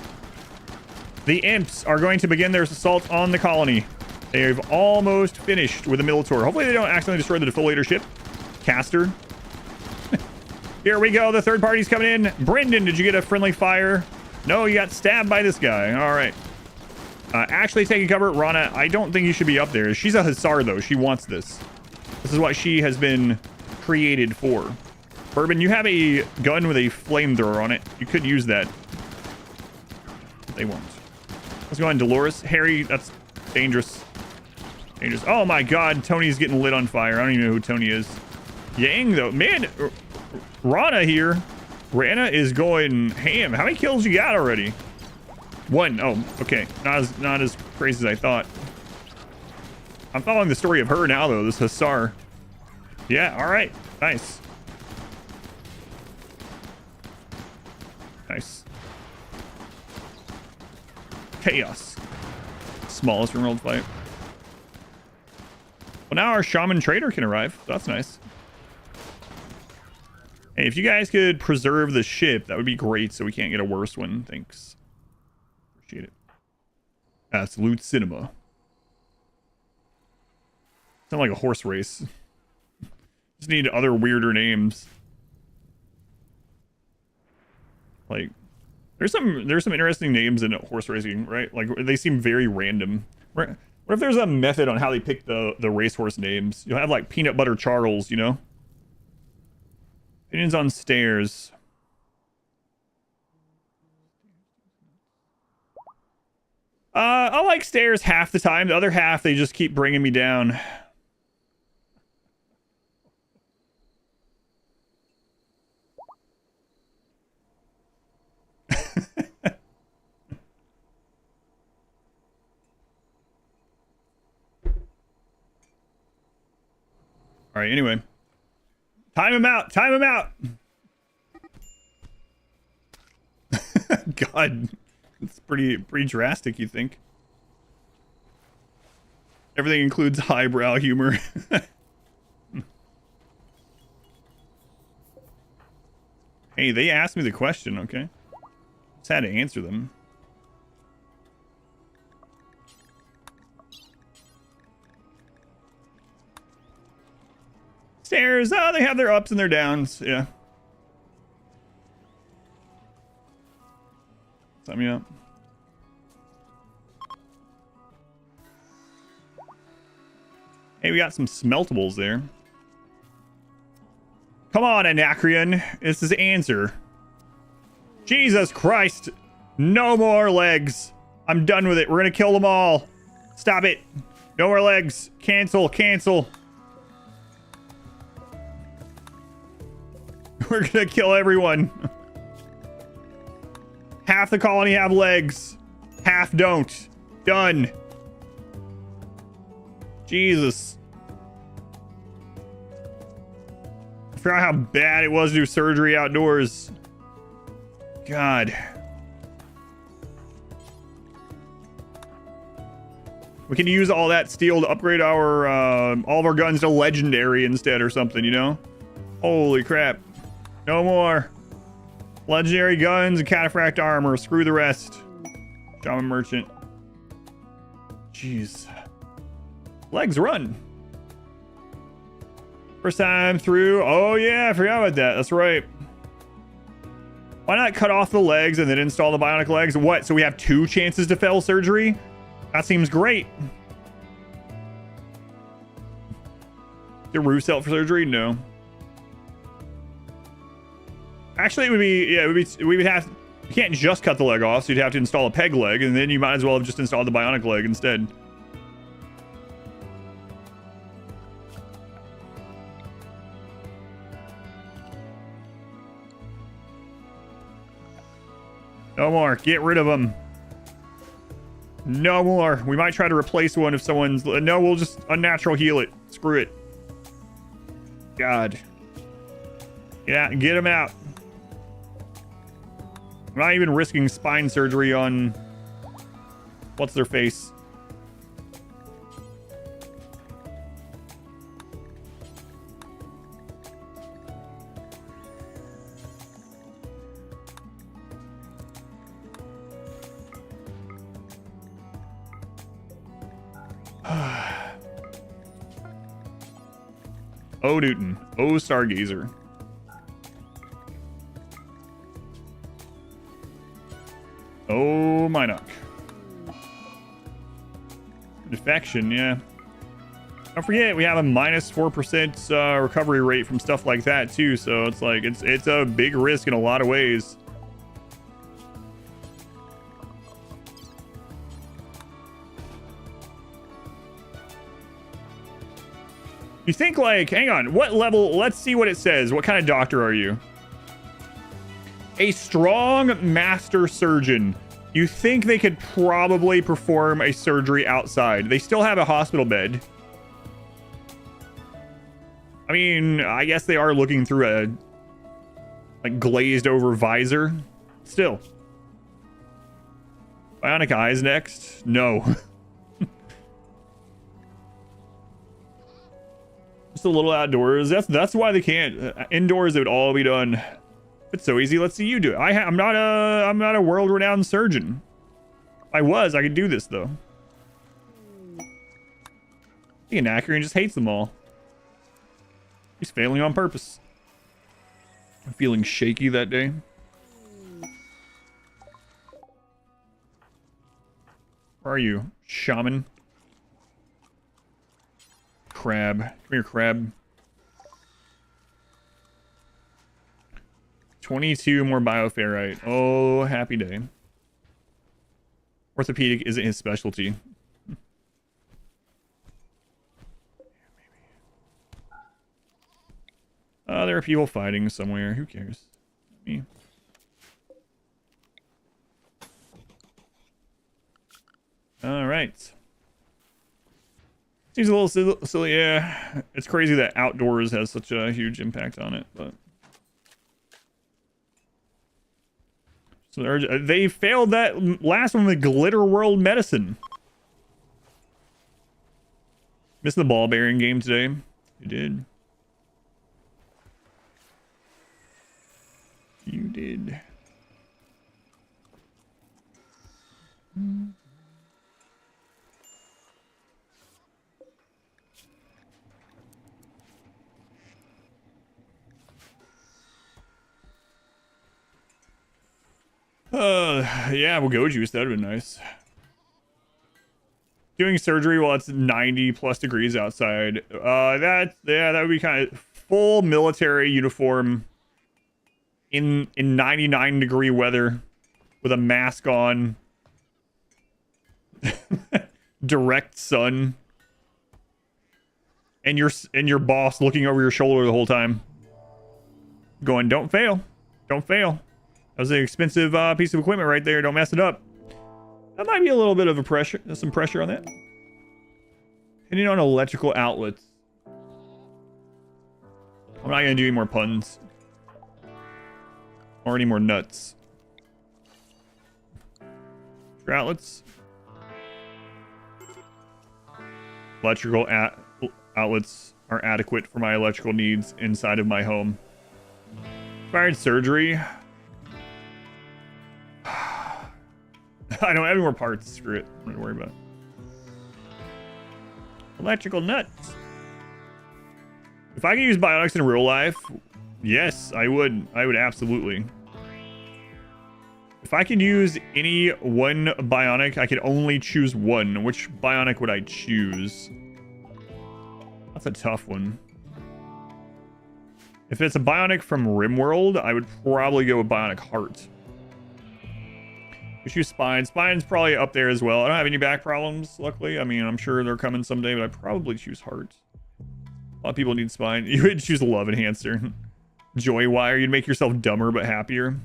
The imps are going to begin their assault on the colony. They've almost finished with the Militor. Hopefully they don't accidentally destroy the defoliator ship. Caster. Here we go. The third party's coming in. Brendan, did you get a friendly fire? No, you got stabbed by this guy. All right. Actually taking cover. Rana, I don't think you should be up there. She's a Hussar, though. She wants this. This is what she has been created for. Bourbon, you have a gun with a flamethrower on it. You could use that. They won't. Let's go on, Dolores. Harry, that's dangerous. Dangerous. Oh my god, Tony's getting lit on fire. I don't even know who Tony is. Yang, though. Man, Rana here. Rana is going ham. How many kills you got already? One. Oh, okay. Not as crazy as I thought. I'm following the story of her now, though. This Hussar. Yeah, all right. Nice. Nice. Chaos. Smallest RimWorld fight. Well, now our Shaman Trader can arrive. So that's nice. Hey, if you guys could preserve the ship, that would be great so we can't get a worse one. Thanks. Appreciate it. That's Loot Cinema. Sound like a horse race. Just need other weirder names. Like, there's some interesting names in horse racing, right? Like, they seem very random. What if there's a method on how they pick the racehorse names? You'll have like Peanut Butter Charles, you know? Opinions on stairs. I like stairs half the time. The other half, they just keep bringing me down. All right, anyway. Time him out. Time him out. God. It's pretty drastic, you think? Everything includes highbrow humor. Hey, they asked me the question, okay? Just had to answer them. Stairs, they have their ups and their downs, yeah. Sign me up. Hey, we got some smeltables there. Come on, Anacreon. This is answer. Jesus Christ. No more legs. I'm done with it. We're gonna kill them all. Stop it. No more legs. Cancel. Cancel. We're gonna kill everyone. Half the colony have legs. Half don't. Done. Jesus. I forgot how bad it was to do surgery outdoors. God. We can use all that steel to upgrade our all of our guns to legendary instead or something, you know? Holy crap. No more. Legendary guns and cataphract armor. Screw the rest. Shaman merchant. Jeez. Legs run. First time through. Oh yeah, I forgot about that. That's right. Why not cut off the legs and then install the bionic legs? What? So we have 2 chances to fail surgery? That seems great. The roof out for surgery? No. Actually, it would be, yeah, we would have, you can't just cut the leg off, so you'd have to install a peg leg, and then you might as well have just installed the bionic leg instead. No more. Get rid of them. No more. We might try to replace one if someone's, no, we'll just unnatural heal it. Screw it. God. Yeah, get them out. I'm not even risking spine surgery on what's their face. Oh, Newton. Oh, Stargazer. Oh, Minoc. Defection, yeah. Don't forget, we have a minus 4% recovery rate from stuff like that, too. So it's like, it's a big risk in a lot of ways. You think, like, hang on, what level? Let's see what it says. What kind of doctor are you? A strong master surgeon. You think they could probably perform a surgery outside. They still have a hospital bed. I mean, I guess they are looking through a like glazed over visor. Still. Bionic eyes next? No. Just a little outdoors. That's why they can't. Indoors, it would all be done. It's so easy. Let's see you do it. I'm not a world-renowned surgeon. If I was, I could do this though. The Anacreon just hates them all. He's failing on purpose. I'm feeling shaky that day. Where are you, shaman? Crab. Come here, crab. 22 more bioferrite. Oh, happy day. Orthopedic isn't his specialty. There are people fighting somewhere. Who cares? Me. All right. Seems a little silly. Yeah, it's crazy that outdoors has such a huge impact on it, but so they failed that last one with Glitter World Medicine. Missed the ball bearing game today. You did. You did. Yeah, we'll go juice. That would be nice. Doing surgery while it's 90 plus degrees outside. That would be kind of full military uniform in 99 degree weather with a mask on. Direct sun. And your boss looking over your shoulder the whole time. Going, don't fail. Don't fail. That was an expensive piece of equipment right there. Don't mess it up. That might be a little bit of a pressure. There's some pressure on that. Hitting on electrical outlets. I'm not going to do any more puns. Or any more nuts. For outlets. Electrical outlets are adequate for my electrical needs inside of my home. Required surgery. I don't have any more parts. Screw it. I'm not worried about it. Electrical nuts. If I could use bionics in real life, yes, I would. I would absolutely. If I could use any one bionic, I could only choose one. Which bionic would I choose? That's a tough one. If it's a bionic from RimWorld, I would probably go with Bionic Heart. Choose spine. Spine's probably up there as well. I don't have any back problems, luckily. I mean, I'm sure they're coming someday, but I'd probably choose heart. A lot of people need spine. You would choose love enhancer. Joy wire. You'd make yourself dumber but happier.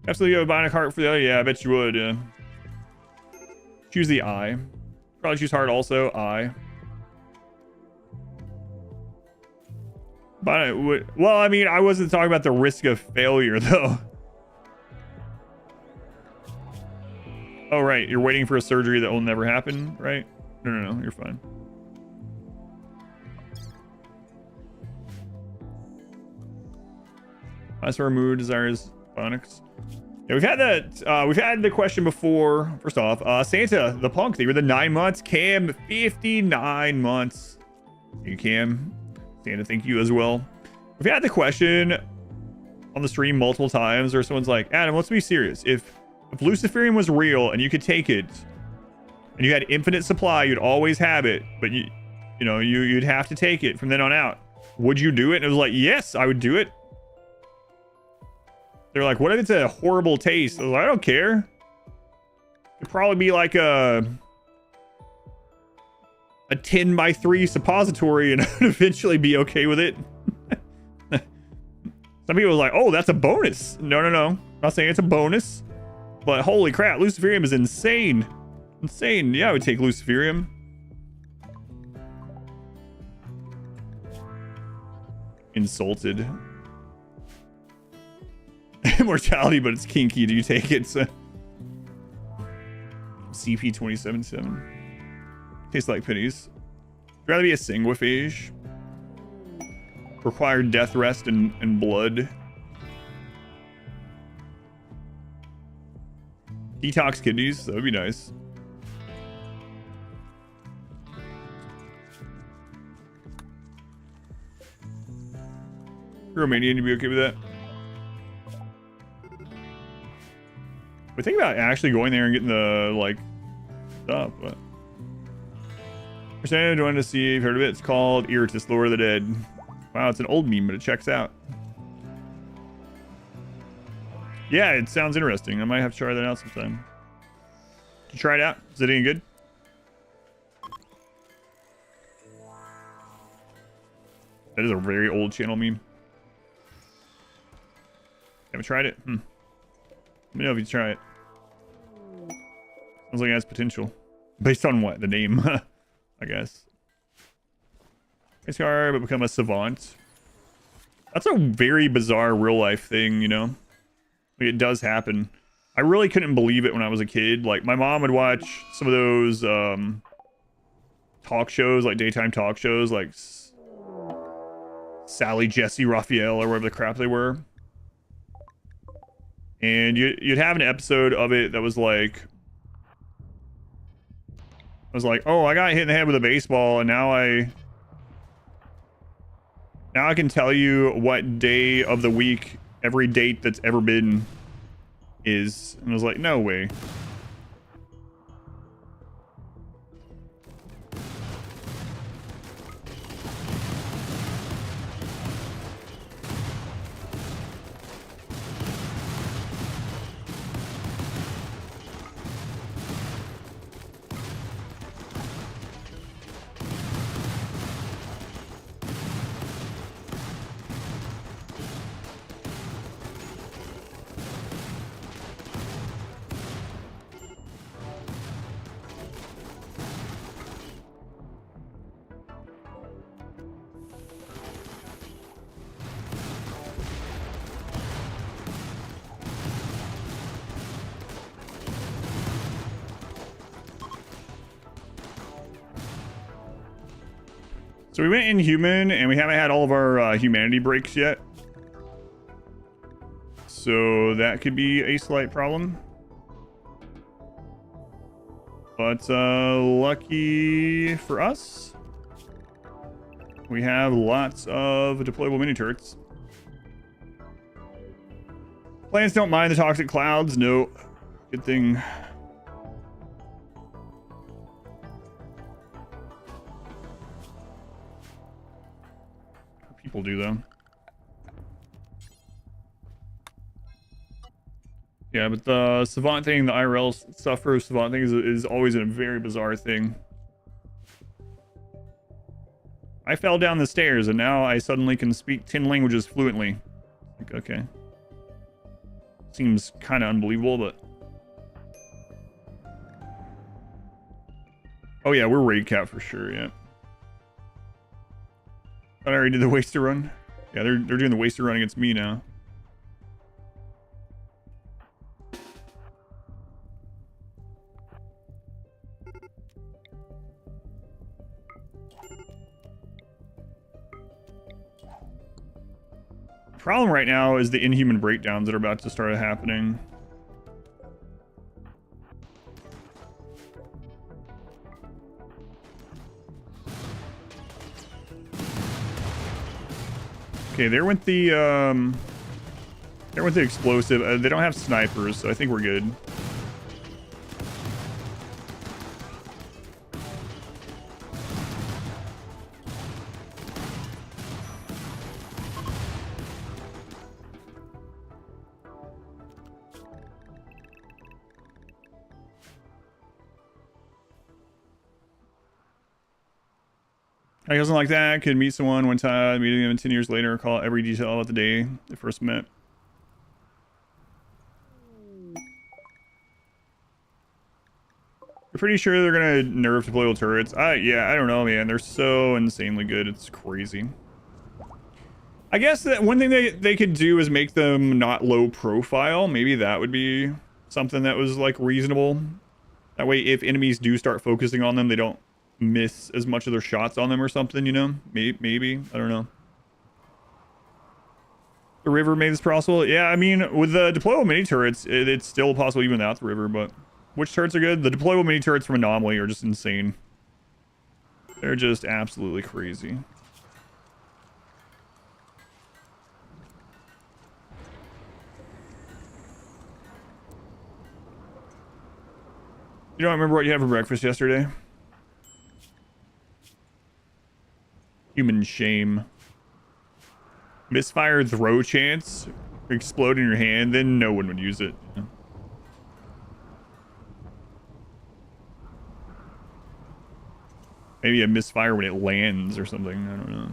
Absolutely go with Bionic Heart for the other. Yeah, I bet you would. Yeah. Choose the eye. Probably choose heart also. Eye. Well, I mean, I wasn't talking about the risk of failure, though. Oh, right. You're waiting for a surgery that will never happen, right? No. You're fine. As for our mood, desires, phonics. Yeah, we've had that. We've had the question before. First off, Santa, the punk, they were the 9 months. Cam, 59 months. Thank you, Cam. Santa, thank you as well. We've had the question on the stream multiple times, or someone's like, Adam, let's be serious. If Luciferium was real and you could take it and you had infinite supply, you'd always have it, but you'd have to take it from then on out. Would you do it? And it was like, yes, I would do it. They're like, what if it's a horrible taste? I was like, I don't care. It'd probably be like a 10x3 suppository and I'd eventually be okay with it. Some people are like, oh, that's a bonus. No. I'm not saying it's a bonus. But holy crap, Luciferium is insane. Insane. Yeah, I would take Luciferium. Insulted. Immortality, but it's kinky. Do you take it? So. CP 2077. Tastes like pennies. I'd rather be a sanguiphage. Require death rest and blood. Detox kidneys, that would be nice. Romanian, you'd be okay with that? We think about actually going there and getting the, like, stuff, but... I wanted to see if you've heard of it. It's called Irritus, Lord of the Dead. Wow, it's an old meme, but it checks out. Yeah, it sounds interesting. I might have to try that out sometime. Did you try it out? Is it any good? That is a very old channel meme. Haven't tried it? Let me know if you try it. Sounds like it has potential. Based on what? The name, I guess. Race car, but become a savant. That's a very bizarre real life thing, you know? Like, it does happen. I really couldn't believe it when I was a kid. Like, my mom would watch some of those talk shows, like daytime talk shows, like Sally, Jesse, Raphael, or whatever the crap they were. And you'd have an episode of it that was like... I was like, oh, I got hit in the head with a baseball, and now I can tell you what day of the week every date that's ever been is. And I was like, no way. So we went Inhuman, and we haven't had all of our humanity breaks yet. So that could be a slight problem. But lucky for us, we have lots of deployable mini turrets. Plants don't mind the toxic clouds. No. Good thing. People do, though. Yeah, but the savant thing, the IRL stuff for savant thing is always a very bizarre thing. I fell down the stairs and now I suddenly can speak 10 languages fluently. Like, okay. Seems kind of unbelievable, but... Oh yeah, we're raid cap for sure, yeah. I already did the waster run. Yeah, they're doing the waster run against me now. Problem right now is the inhuman breakdowns that are about to start happening. Okay, there went the explosive. They don't have snipers, so I think we're good. I wasn't like that. Could meet someone one time, meeting them 10 years later, call every detail about the day they first met. You're pretty sure they're gonna nerf deployable turrets? Yeah, I don't know, man. They're so insanely good. It's crazy. I guess that one thing they could do is make them not low profile. Maybe that would be something that was like reasonable. That way, if enemies do start focusing on them, they don't miss as much of their shots on them or something, you know? Maybe. I don't know. The river made this possible? Yeah, I mean, with the deployable mini turrets, it's still possible even without the river, but which turrets are good? The deployable mini turrets from Anomaly are just insane. They're just absolutely crazy. You don't remember what you had for breakfast yesterday? Human shame. Misfire throw chance. Explode in your hand, then no one would use it. Maybe a misfire when it lands or something. I don't know.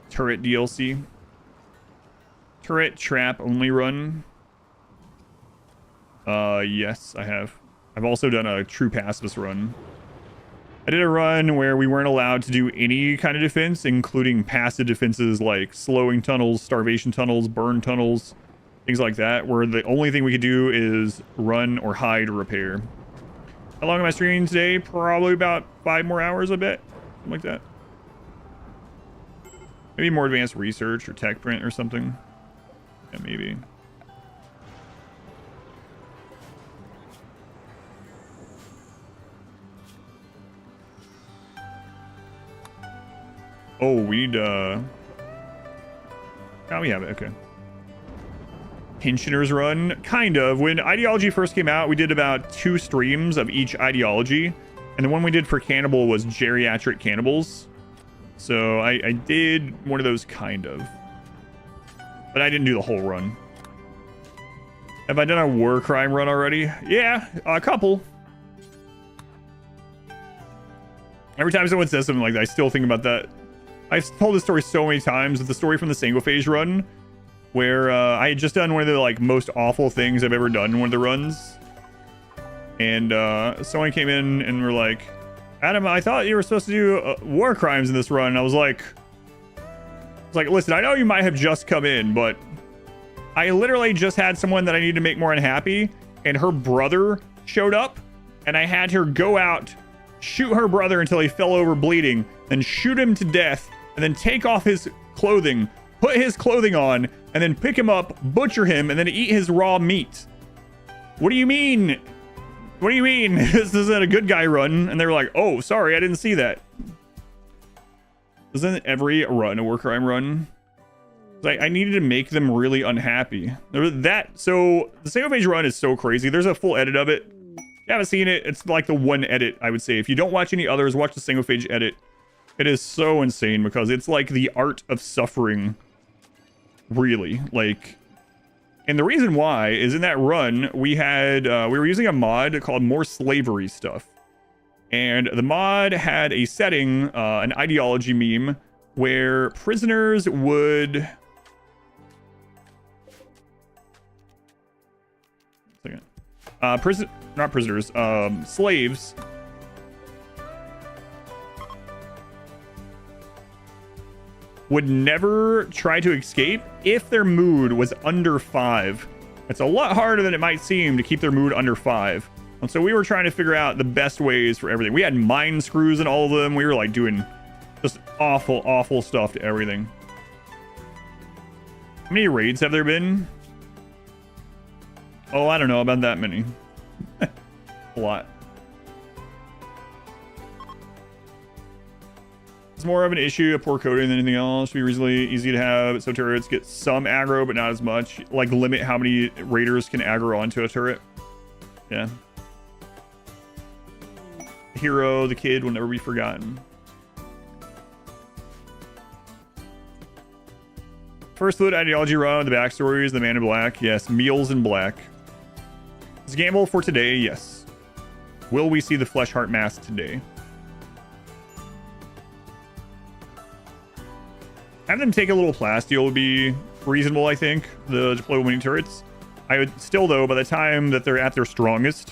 Turret DLC. Turret trap only run. Yes, I have. I've also done a true pacifist run. I did a run where we weren't allowed to do any kind of defense, including passive defenses like slowing tunnels, starvation tunnels, burn tunnels, things like that, where the only thing we could do is run or hide or repair. How long am I streaming today? Probably about 5 more hours, I bet. Something like that. Maybe more advanced research or tech print or something. Yeah, maybe. Oh, we need, oh, we have it, okay. Pensioners run, kind of. When ideology first came out, we did about 2 streams of each ideology. And the one we did for cannibal was geriatric cannibals. So I did one of those, kind of. But I didn't do the whole run. Have I done a war crime run already? Yeah, a couple. Every time someone says something like that, I still think about that. I've told this story so many times. It's the story from the Sangophage run, where I had just done one of the like most awful things I've ever done in one of the runs. And someone came in and were like, Adam, I thought you were supposed to do war crimes in this run. And I was like, listen, I know you might have just come in, but I literally just had someone that I needed to make more unhappy, and her brother showed up, and I had her go out, shoot her brother until he fell over bleeding, then shoot him to death, and then take off his clothing, put his clothing on, and then pick him up, butcher him, and then eat his raw meat. What do you mean? What do you mean? This isn't a good guy run. And they were like, oh, sorry, I didn't see that. Isn't every run a war crime run? I needed to make them really unhappy. So the Sangophage run is so crazy. There's a full edit of it. If you haven't seen it, it's like the one edit, I would say. If you don't watch any others, watch the Sangophage edit. It is so insane because it's like the art of suffering. Really. Like, and the reason why is in that run, we were using a mod called More Slavery Stuff. And the mod had a setting, an ideology meme, where prisoners would... slaves would never try to escape if their mood was under 5. It's a lot harder than it might seem to keep their mood under 5. And so we were trying to figure out the best ways for everything. We had mind screws in all of them. We were like doing just awful stuff to everything. How many raids have there been? Oh, I don't know about that many. A lot. It's more of an issue of poor coding than anything else. Should be reasonably easy to have, so turrets get some aggro, but not as much. Like, limit how many raiders can aggro onto a turret. Yeah. The hero, the kid will never be forgotten. First Fluid Ideology run, the backstories, the Man in Black. Yes, Meals in Black. Is gamble for today? Yes. Will we see the Flesh Heart Mask today? Have them take a little plasteel would be reasonable, I think. The deployable mini turrets. I would still, though, by the time that they're at their strongest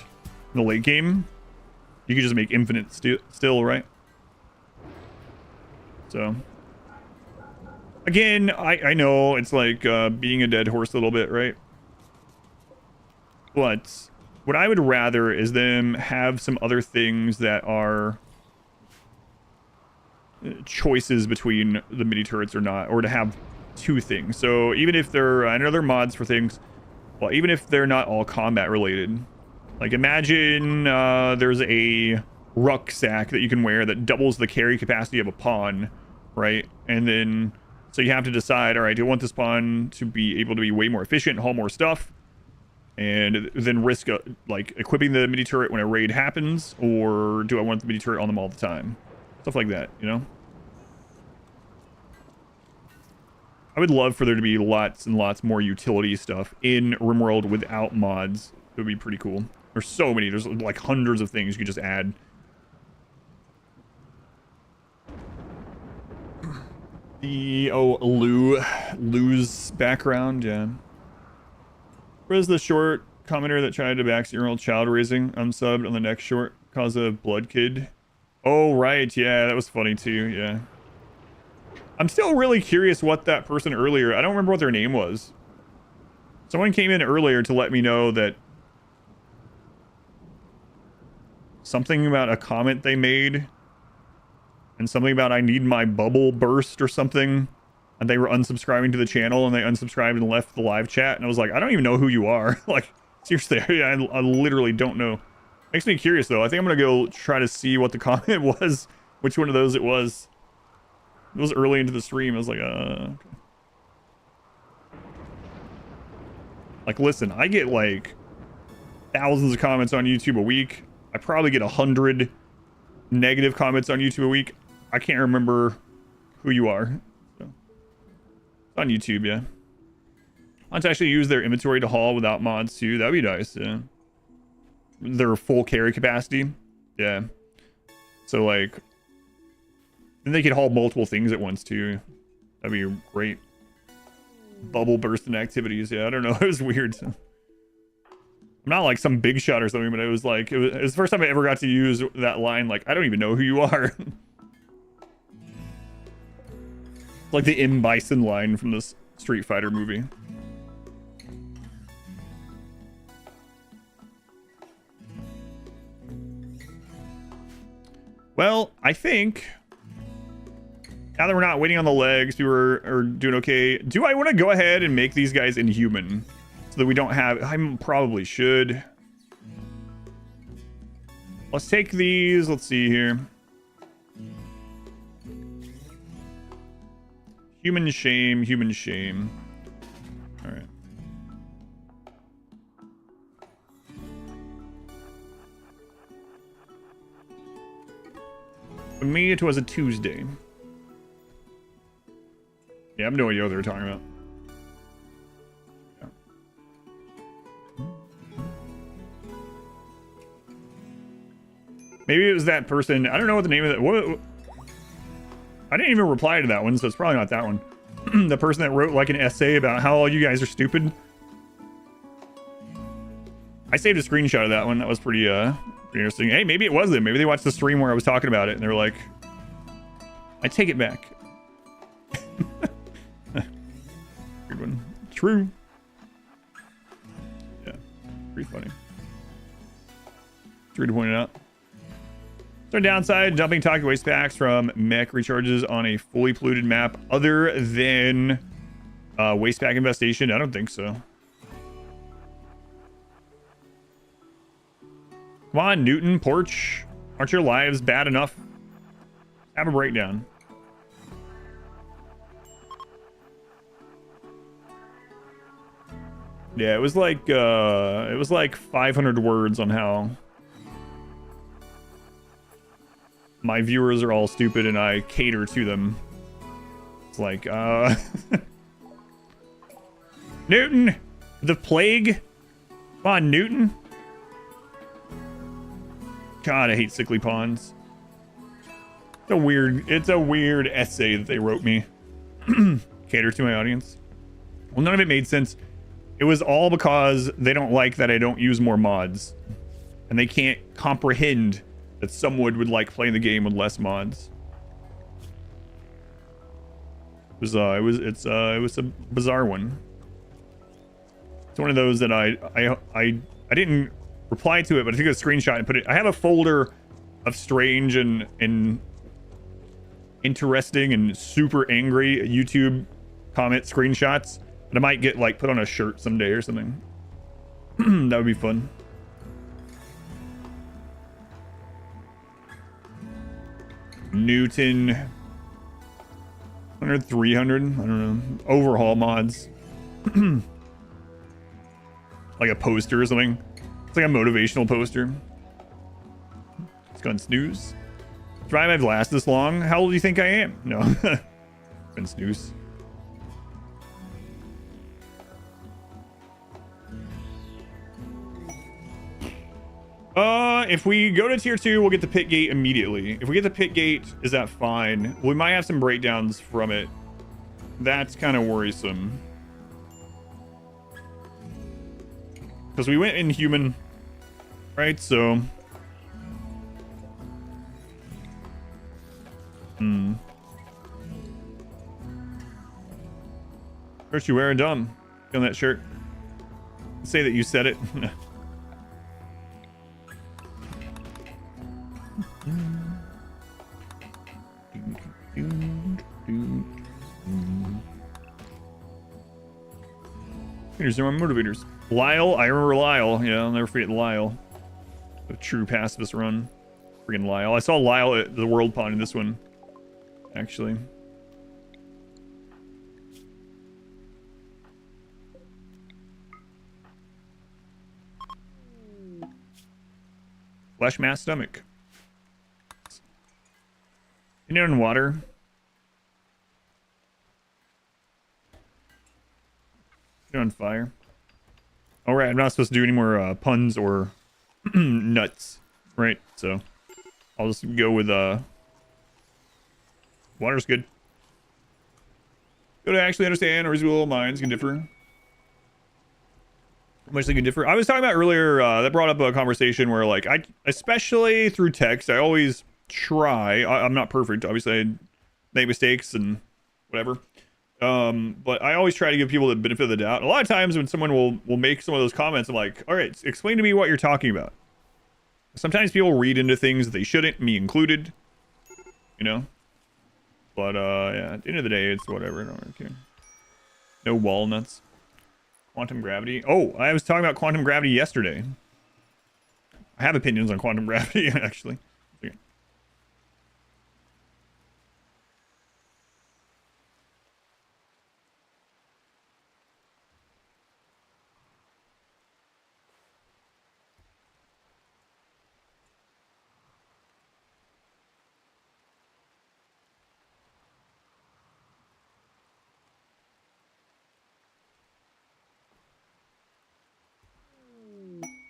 in the late game, you could just make infinite still, right? So, again, I know it's like being a dead horse a little bit, right? But what I would rather is them have some other things that are choices between the mini turrets or not, or to have 2 things. So even if they're, I know there are mods for things, well, even if they're not all combat related, like imagine there's a rucksack that you can wear that doubles the carry capacity of a pawn, right? And then so you have to decide, all right, do I want this pawn to be able to be way more efficient, haul more stuff, and then risk like equipping the mini turret when a raid happens, or do I want the mini turret on them all the time? Stuff like that, you know? I would love for there to be lots and lots more utility stuff in RimWorld without mods. It would be pretty cool. There's so many. There's like hundreds of things you could just add. The Lou's background, yeah. Where's the short commenter that tried to back your old child raising unsubbed on the next short cause of blood kid? Oh right, yeah, that was funny too, yeah. I'm still really curious what that person earlier, I don't remember what their name was. Someone came in earlier to let me know that something about a comment they made and something about I need my bubble burst or something, and they were unsubscribing to the channel and they unsubscribed and left the live chat, and I was like, I don't even know who you are. Like, seriously, I literally don't know. Makes me curious though. I think I'm gonna go try to see what the comment was, which one of those it was. It was early into the stream. I was like, okay. Like, listen, I get like thousands of comments on YouTube a week. I probably get 100 negative comments on YouTube a week. I can't remember who you are. So, on YouTube, yeah. I want to actually use their inventory to haul without mods too. That'd be nice, yeah. Their full carry capacity. Yeah. So like, then they could haul multiple things at once too. That'd be great. Bubble bursting activities. Yeah, I don't know. It was weird. I'm not like some big shot or something, but it was like, it was the first time I ever got to use that line. Like, I don't even know who you are. Like the M. Bison line from this Street Fighter movie. Well, I think now that we're not waiting on the legs, we are doing okay. Do I want to go ahead and make these guys inhuman so that we don't have... I probably should. Let's take these. Let's see here. Human shame, human shame. All right. For me, it was a Tuesday. Yeah, I have no idea what they're talking about. Yeah. Maybe it was that person. I don't know what the name of that. What? I didn't even reply to that one, so it's probably not that one. The person that wrote like an essay about how all you guys are stupid. I saved a screenshot of that one. That was pretty interesting. Hey, maybe it was them. Maybe they watched the stream where I was talking about it and they're like, I take it back. Good one. True. Yeah, pretty funny. True to point it out. So downside, dumping toxic waste packs from mech recharges on a fully polluted map other than waste pack infestation? I don't think so. Come on, Newton, Porch. Aren't your lives bad enough? Have a breakdown. Yeah, it was like 500 words on how my viewers are all stupid and I cater to them. It's like, Newton, the plague. Come on, Newton. God, I hate sickly pawns. It's a weird essay that they wrote me. Cater to my audience. Well, none of it made sense. It was all because they don't like that I don't use more mods. And they can't comprehend that someone would like playing the game with less mods. It's a bizarre one. It's one of those that I didn't reply to it, but I took a screenshot and put it. I have a folder of strange and interesting and super angry YouTube comment screenshots that I might get like put on a shirt someday or something. That would be fun. Newton. 100, 300. I don't know. Overhaul mods. Like a poster or something. It's like a motivational poster. It's gone snooze. Drive I've lasted this long. How old do you think I am? No. Been snooze. If we go to tier 2, we'll get the pit gate immediately. If we get the pit gate, is that fine? We might have some breakdowns from it. That's kind of worrisome. Because we went inhuman, right? So... First you wear a dumb on that shirt. Say that you said it. Here's my motivators. Lyle, I remember Lyle. Yeah, I'll never forget Lyle. A true pacifist run. Freaking Lyle. I saw Lyle at the World Pond in this one, actually. Flesh mass stomach. In on water. On fire. All right, I'm not supposed to do any more puns or nuts, right? So I'll just go with water's good. Go to actually understand, or reasonable minds can differ. How much they can differ. I was talking about earlier, that brought up a conversation where, like, especially through text, I always try. I'm not perfect, obviously. I make mistakes and whatever. But I always try to give people the benefit of the doubt. A lot of times when someone will make some of those comments, I'm like, all right, explain to me what you're talking about. Sometimes people read into things that they shouldn't, me included, you know? But, yeah, at the end of the day, it's whatever. I don't really care. No walnuts. Quantum gravity. Oh, I was talking about quantum gravity yesterday. I have opinions on quantum gravity, actually. Okay.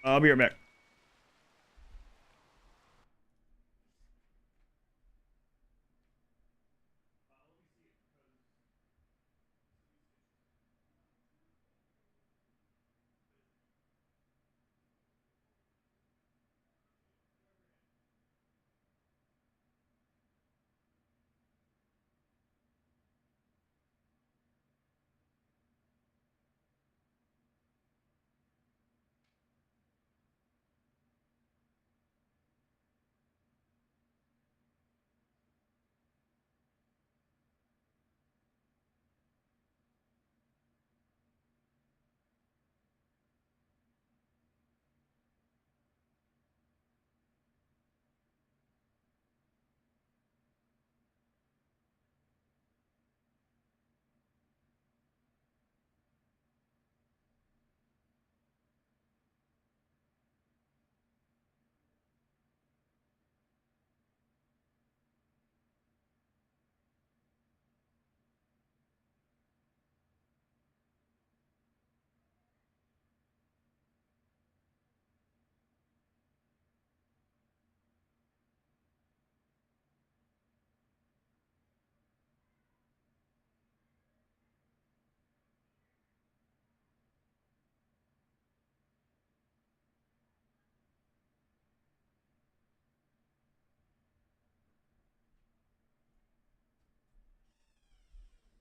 I'll be right back.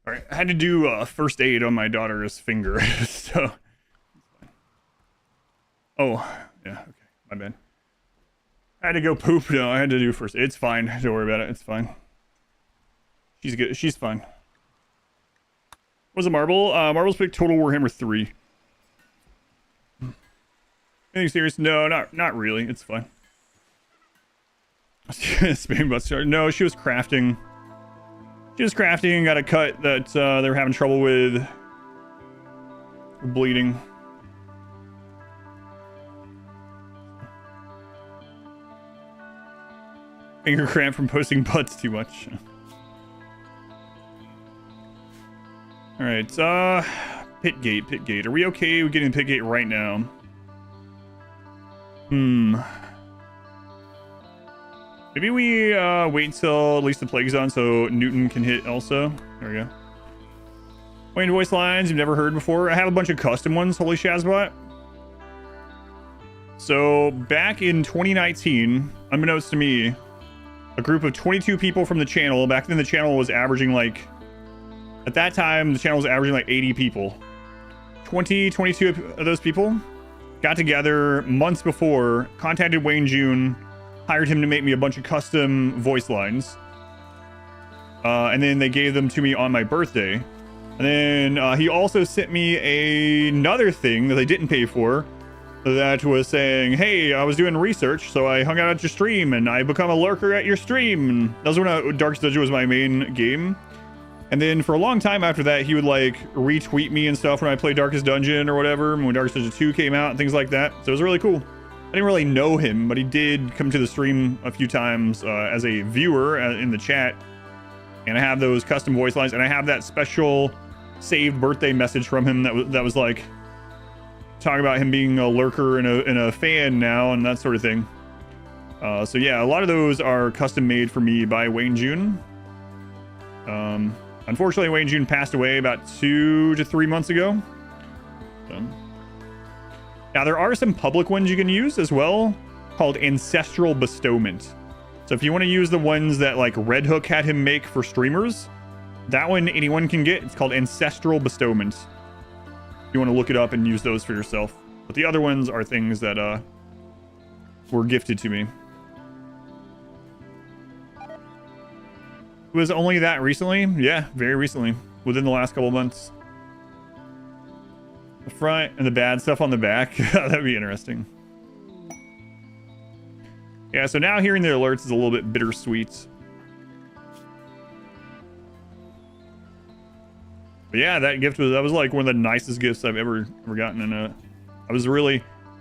All right, I had to do first aid on my daughter's finger, so. Oh, yeah, okay, my bad. I had to go poop. No, I had to do first aid. It's fine. Don't worry about it. It's fine. She's good. She's fine. What was a marble? Marbles pick Total Warhammer 3. Anything serious? No, not really. It's fine. Spain Buster. No, she was crafting. She was crafting and got a cut that they were having trouble with bleeding. Finger cramp from posting butts too much. All right, pit gate. Are we okay with getting pit gate right now? Maybe we wait until at least the plague's on so Newton can hit also. There we go. Wayne voice lines you've never heard before. I have a bunch of custom ones, holy Shazbot. So back in 2019, unbeknownst to me, a group of 22 people from the channel, back then the channel was averaging like, at that time, the channel was averaging like 80 people. 22 of those people got together months before, contacted Wayne June, hired him to make me a bunch of custom voice lines. And then they gave them to me on my birthday. And then he also sent me another thing that they didn't pay for that was saying, hey, I was doing research, so I hung out at your stream and I become a lurker at your stream. And that was when Darkest Dungeon was my main game. And then for a long time after that, he would like retweet me and stuff when I played Darkest Dungeon or whatever, when Darkest Dungeon 2 came out and things like that. So it was really cool. I didn't really know him, but he did come to the stream a few times as a viewer in the chat. And I have those custom voice lines, and I have that special saved birthday message from him that was like talking about him being a lurker and a fan now and that sort of thing. So yeah, a lot of those are custom made for me by Wayne June. Unfortunately, Wayne June passed away about 2 to 3 months ago. So. Now, there are some public ones you can use as well, called Ancestral Bestowment. So if you want to use the ones that like Red Hook had him make for streamers, that one anyone can get. It's called Ancestral Bestowment. You want to look it up and use those for yourself. But the other ones are things that were gifted to me. It was only that recently? Yeah, very recently. Within the last couple months. The front and the bad stuff on the back. That'd be interesting. Yeah, so now hearing the alerts is a little bit bittersweet. But yeah, that gift was like one of the nicest gifts I've ever gotten. And it was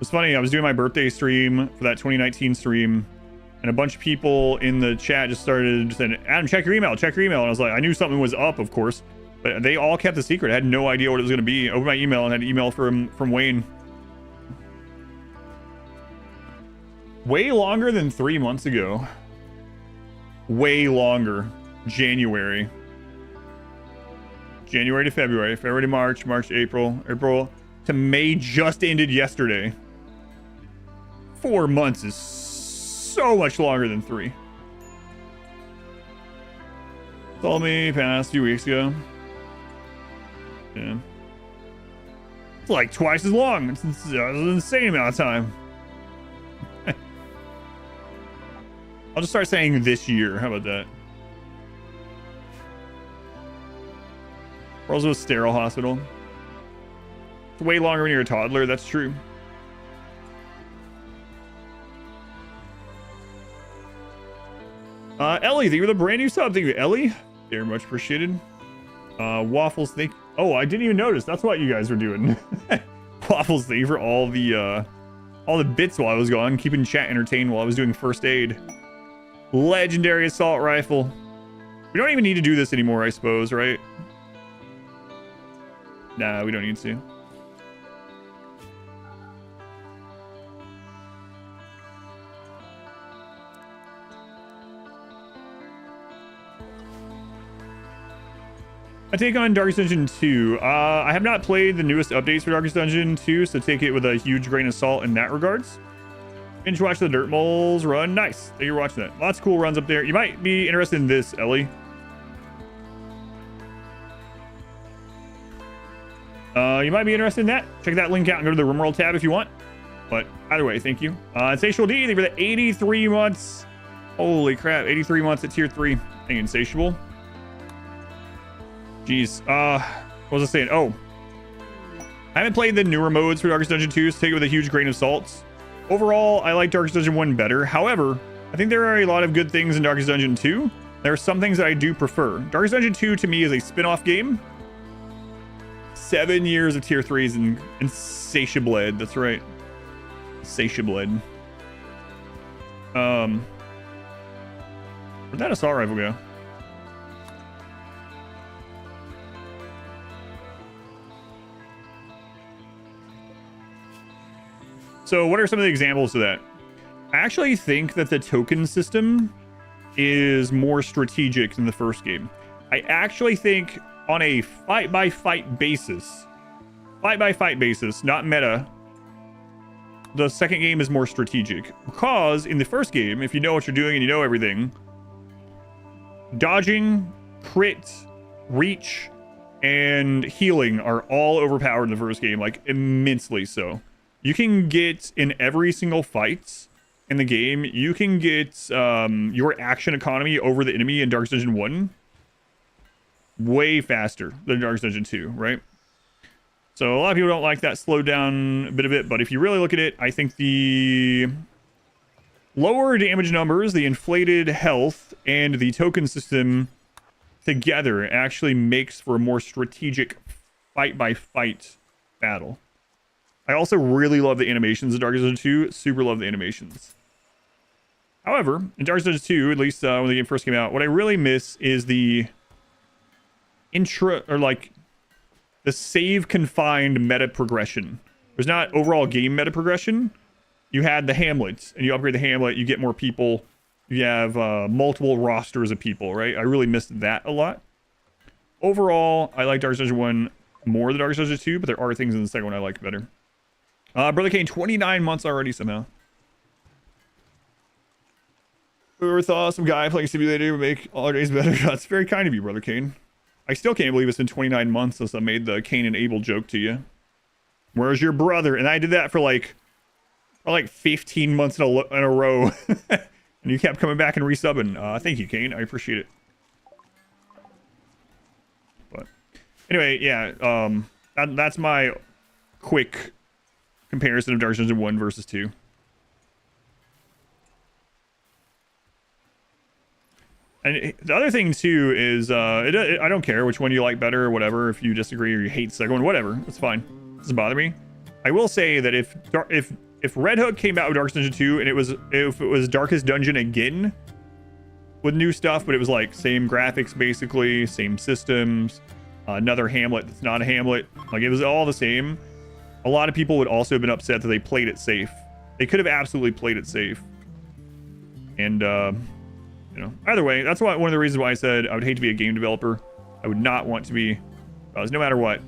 funny. I was doing my birthday stream for that 2019 stream, and a bunch of people in the chat just started saying, Adam, check your email. And I was like, I knew something was up, of course, but they all kept the secret. I had no idea what it was going to be. I opened my email and had an email from Wayne. Way longer than 3 months ago. Way longer. January to February to March, April to May just ended yesterday. 4 months is so much longer than 3. Told me passed a few weeks ago. Yeah. It's like twice as long. It's an insane amount of time. I'll just start saying this year. How about that? Roswell Sterile Hospital. It's way longer when you're a toddler. That's true. Ellie, thank you for the brand new sub. Thank you, Ellie. Very much appreciated. Waffles, thank. Oh, I didn't even notice. That's what you guys were doing. Waffles, thank you for all the bits while I was gone, keeping chat entertained while I was doing first aid. Legendary assault rifle. We don't even need to do this anymore, I suppose, right? Nah, we don't need to. I take on Darkest Dungeon 2. I have not played the newest updates for Darkest Dungeon 2, so take it with a huge grain of salt in that regards. Binge watch the Dirt Moles run. Nice. Thank you for watching that. Lots of cool runs up there. You might be interested in this, Ellie. You might be interested in that. Check that link out and go to the RimWorld tab if you want. But either way, thank you. Insatiable D, thank you for the 83 months. Holy crap, 83 months at tier 3. Thank you, Insatiable. Jeez. What was I saying? Oh. I haven't played the newer modes for Darkest Dungeon 2, so take it with a huge grain of salt. Overall, I like Darkest Dungeon 1 better. However, I think there are a lot of good things in Darkest Dungeon 2. There are some things that I do prefer. Darkest Dungeon 2 to me is a spin-off game. 7 years of tier 3s and insatiable. That's right. Insatiable. Where'd that assault rifle go? So what are some of the examples of that? I actually think that the token system is more strategic than the first game. I actually think on a fight-by-fight basis, not meta, the second game is more strategic. Because in the first game, if you know what you're doing and you know everything, dodging, crit, reach, and healing are all overpowered in the first game, like immensely so. You can get in every single fight in the game, you can get your action economy over the enemy in Darkest Dungeon 1 way faster than Darkest Dungeon 2, right? So a lot of people don't like that slowed down a bit of it, but if you really look at it, I think the lower damage numbers, the inflated health, and the token system together actually makes for a more strategic fight-by-fight battle. I also really love the animations in Darkest Dungeon 2. Super love the animations. However, in Darkest Dungeon 2, at least when the game first came out, what I really miss is the the save confined meta progression. There's not overall game meta progression. You had the Hamlet, and you upgrade the Hamlet, you get more people. You have multiple rosters of people, right? I really missed that a lot. Overall, I like Darkest Dungeon 1 more than Darkest Dungeon 2, but there are things in the second one I like better. Brother Kane, 29 months already somehow. Whoever thought some guy playing simulator would make all our days better? That's very kind of you, Brother Kane. I still can't believe it's been 29 months since I made the Cain and Abel joke to you. Where's your brother? And I did that for like 15 months in a row. And you kept coming back and resubbing. Thank you, Cain. I appreciate it. But anyway, yeah. That's my quick comparison of Darkest Dungeon 1 versus 2. And the other thing too is I don't care which one you like better or whatever. If you disagree or you hate the second one, whatever, that's fine. It doesn't bother me. I will say that if Red Hook came out with Darkest Dungeon 2 and if it was Darkest Dungeon again with new stuff, but it was like same graphics basically, same systems, another Hamlet that's not a Hamlet, like it was all the same, a lot of people would also have been upset that they played it safe. They could have absolutely played it safe. And you know, either way, that's why one of the reasons why I said I would hate to be a game developer. I would not want to be, no matter what.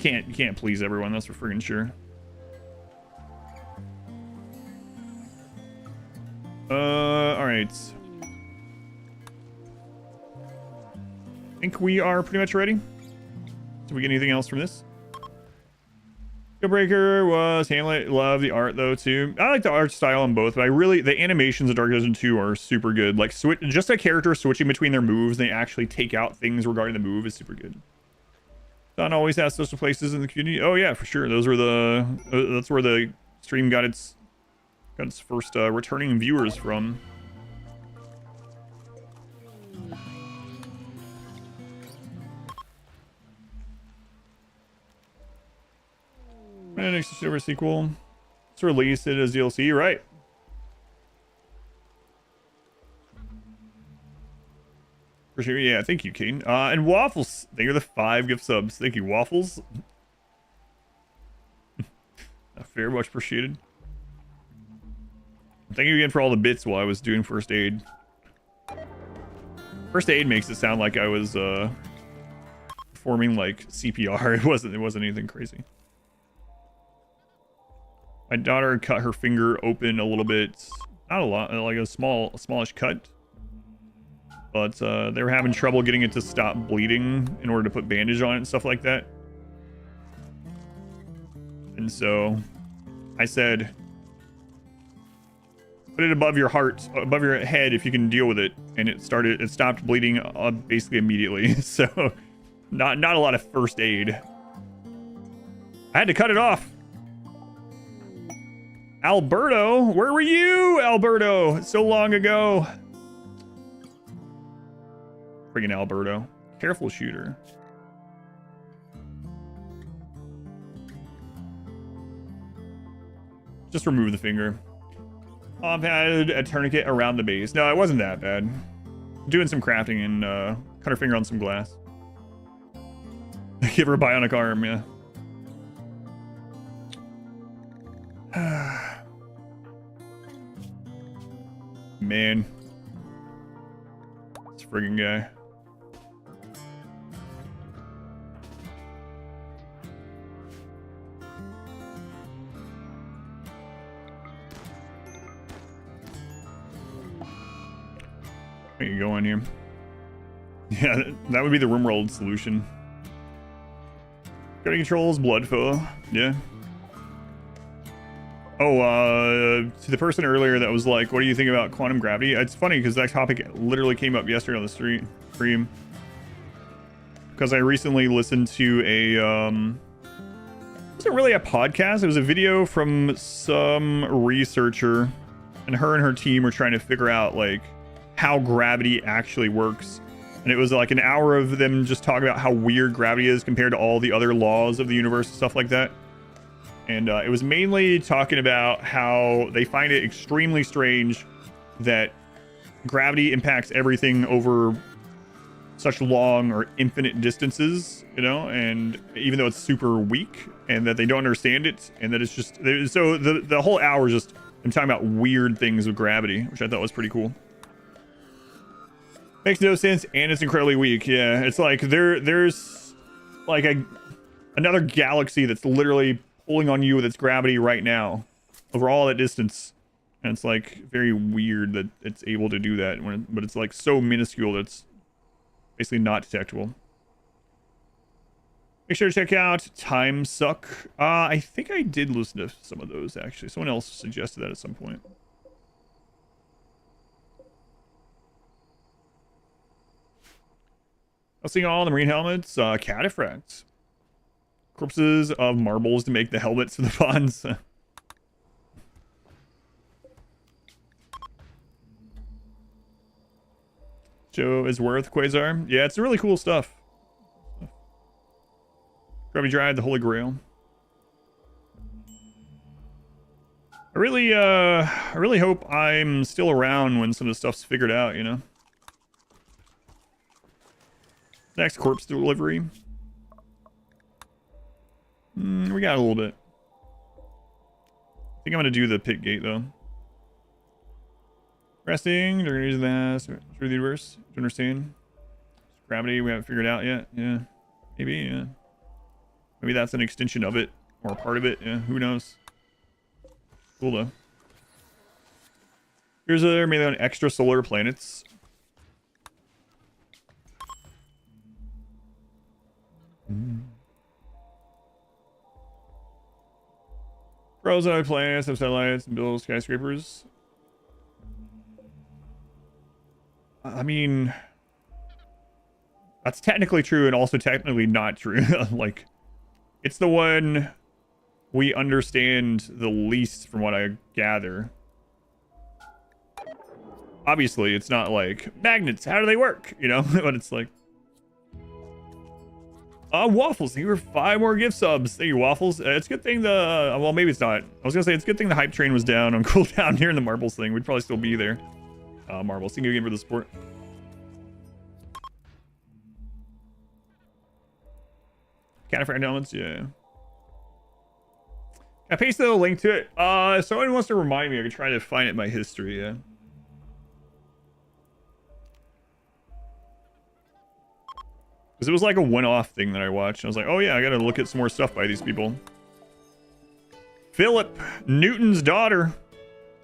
You can't please everyone, that's for friggin' sure. All right. I think we are pretty much ready. Did we get anything else from this? Breaker was Hamlet. Love the art though too. I like the art style on both, but the animations of Darkest Dungeon 2 are super good. Like just a character switching between their moves, they actually take out things regarding the move is super good. Don always has social places in the community. Oh yeah, for sure. Those were that's where the stream got its first returning viewers from. And next server sequel. Let's release it as DLC, right? For sure, yeah, thank you, Kane. And Waffles, thank you for the 5 gift subs. Thank you, Waffles. Very much appreciated. Thank you again for all the bits while I was doing first aid. First aid makes it sound like I was performing like CPR. It wasn't anything crazy. My daughter cut her finger open a little bit, not a lot, like a smallish cut. But they were having trouble getting it to stop bleeding in order to put bandage on it and stuff like that. And so I said, put it above your heart, above your head if you can deal with it. And it stopped bleeding basically immediately. So not a lot of first aid. I had to cut it off. Alberto, where were you, Alberto? So long ago. Friggin' Alberto. Careful shooter. Just remove the finger. I've had a tourniquet around the base. No, it wasn't that bad. Doing some crafting and cut her finger on some glass. Give her a bionic arm, yeah. Man. This friggin' guy. Where you going here? Yeah, that would be the RimWorld solution. Gravity controls, blood flow. Yeah. Oh, to the person earlier that was like, what do you think about quantum gravity? It's funny because that topic literally came up yesterday on the stream. Because I recently listened to a, it wasn't really a podcast. It was a video from some researcher, and her team were trying to figure out like how gravity actually works. And it was like an hour of them just talking about how weird gravity is compared to all the other laws of the universe and stuff like that. And it was mainly talking about how they find it extremely strange that gravity impacts everything over such long or infinite distances, you know, and even though it's super weak, and that they don't understand it, and that it's just, so the whole hour is just them talking about weird things with gravity, which I thought was pretty cool. Makes no sense, and it's incredibly weak. Yeah, it's like there's like another galaxy that's literally pulling on you with its gravity right now over all that distance, and it's like very weird that it's able to do that but it's like so minuscule that it's basically not detectable. Make sure to check out Time Suck. I think I did listen to some of those actually. Someone else suggested that at some point. I'll see all the marine helmets, cataphracts. Corpses of marbles to make the helmets for the ponds. Joe is worth Quasar. Yeah, it's really cool stuff. Gravity Drive, the Holy Grail. I really hope I'm still around when some of the stuff's figured out, you know? Next corpse delivery. We got a little bit. I think I'm gonna do the pit gate though. Resting, they're gonna use that through the universe. Do you understand? Gravity, we haven't figured out yet. Yeah. Maybe, yeah. Maybe that's an extension of it, or a part of it. Yeah, who knows? Cool though. Here's other mainly on extrasolar planets. Frozen other planets have satellites and build skyscrapers. I mean, that's technically true and also technically not true. Like, it's the one we understand the least from what I gather. Obviously, it's not like magnets, how do they work? You know, but it's like Waffles, thank you for 5 more gift subs. Thank you, Waffles. It's a good thing well, maybe it's not. I was gonna say it's a good thing the hype train was down on cooldown here in the marbles thing. We'd probably still be there. Marbles, thank you again for the support. Cataphracts elements, yeah. I pasted a link to it. Someone wants to remind me. I could try to find it in my history, yeah. Because it was like a one-off thing that I watched. I was like, oh yeah, I gotta look at some more stuff by these people. Philip, Newton's daughter.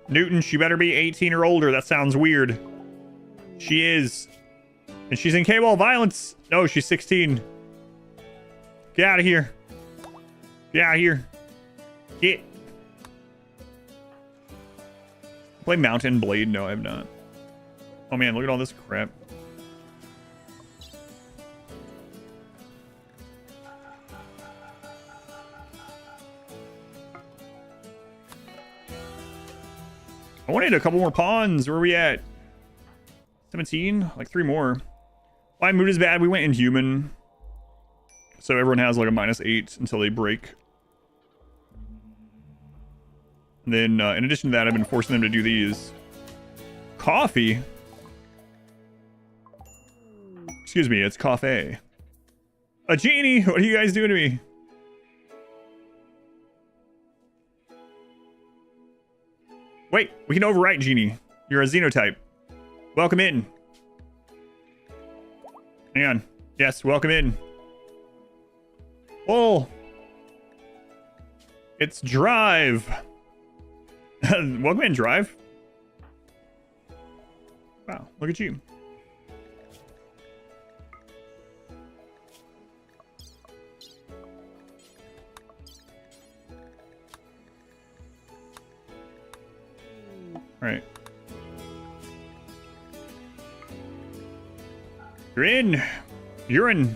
Newton, she better be 18 or older. That sounds weird. She is. And she's incapable of violence. No, she's 16. Get out of here. Get out of here. Get. Play Mountain Blade? No, I have not. Oh man, look at all this crap. I wanted a couple more pawns. Where are we at? 17? Like 3 more. Why mood is bad? We went inhuman. So everyone has like a -8 until they break. And then in addition to that, I've been forcing them to do these. Coffee? Excuse me, it's coffee. A genie! What are you guys doing to me? Wait, we can overwrite genie. You're a xenotype. Welcome in. Hang on. Yes, welcome in. Oh. It's Drive. Welcome in, Drive. Wow, look at you. All right. You're in. You're in.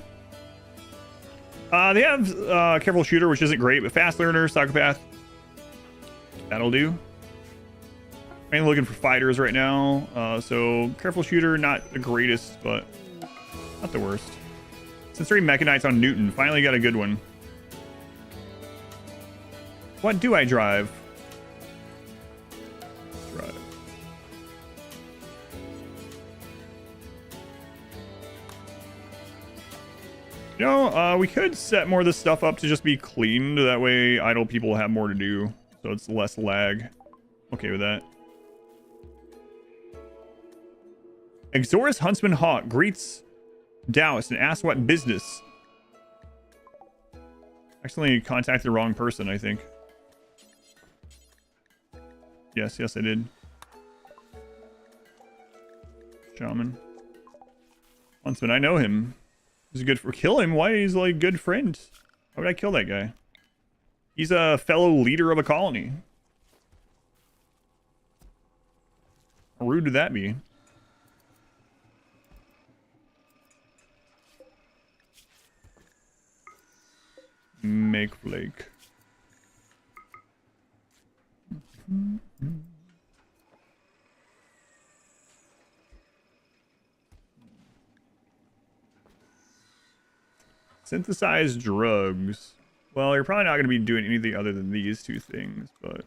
They have Careful Shooter, which isn't great, but Fast Learner, Psychopath. That'll do. I'm looking for fighters right now. So Careful Shooter, not the greatest, but not the worst. Sensory Mechanites on Newton. Finally got a good one. What do I drive? Drive. You know, we could set more of this stuff up to just be cleaned. That way idle people have more to do. So it's less lag. Okay with that. Exorus Huntsman Hawk greets Dallas and asks what business. Accidentally contacted the wrong person, I think. Yes, I did. Shaman. Huntsman, I know him. He's good for kill him. Why? He's like good friend. Why would I kill that guy? He's a fellow leader of a colony. How rude would that be? Make flake. Synthesized drugs. Well, you're probably not going to be doing anything other than these two things, but...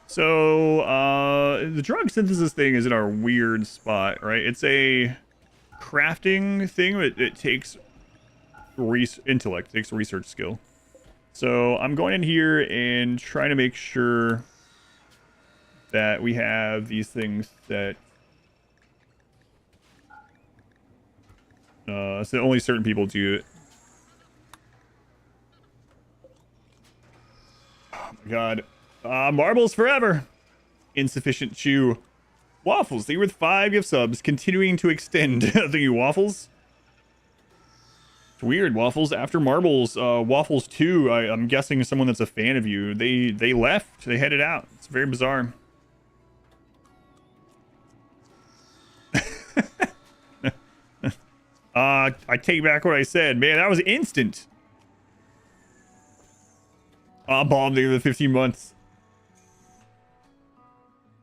So, the drug synthesis thing is in our weird spot, right? It's a crafting thing, but it takes intellect, it takes research skill. So, I'm going in here and trying to make sure that we have these things that so only certain people do it. Oh my god. Marbles forever. Insufficient chew. Waffles, thank you with 5 gift subs. Continuing to extend. Thank you, Waffles. It's weird, Waffles. After Marbles, Waffles 2, I'm guessing someone that's a fan of you. They left. They headed out. It's very bizarre. I take back what I said. Man, that was instant. Bombed the 15 months.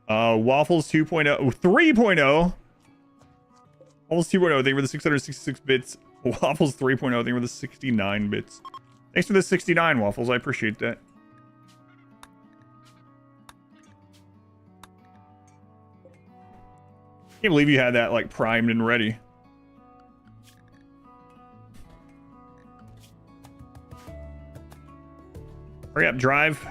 Waffles 2.0, 3.0. Waffles 2.0, thank you for the 666 bits. Waffles 3.0, thank you for the 69 bits. Thanks for the 69, Waffles. I appreciate that. Can't believe you had that like primed and ready. Hurry up, drive.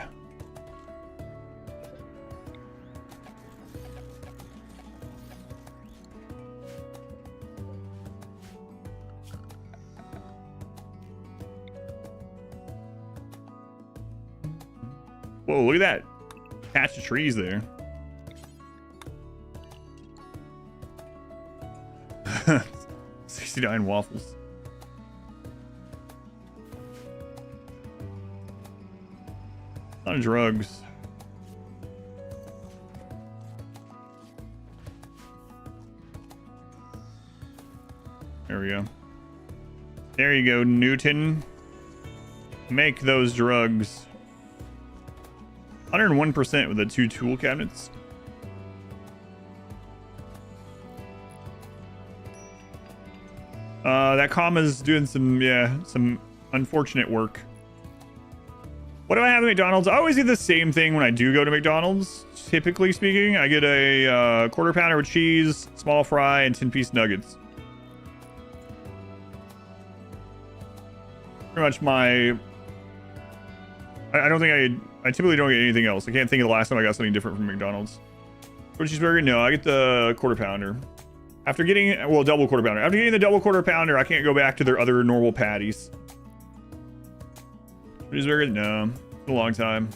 Whoa, look at that patch of trees there. 69 waffles. lot of drugs. There we go. There you go, Newton. Make those drugs. 101% with the 2 tool cabinets. That comma's doing some unfortunate work. What do I have at McDonald's? I always do the same thing when I do go to McDonald's. Typically speaking, I get a quarter pounder with cheese, small fry, and 10-piece nuggets. Pretty much my... I don't think I typically don't get anything else. I can't think of the last time I got something different from McDonald's. Which cheeseburger? No, I get the quarter pounder. After getting, well, double quarter pounder. After getting the double quarter pounder, I can't go back to their other normal patties. Cheeseburger? No. It's a long time.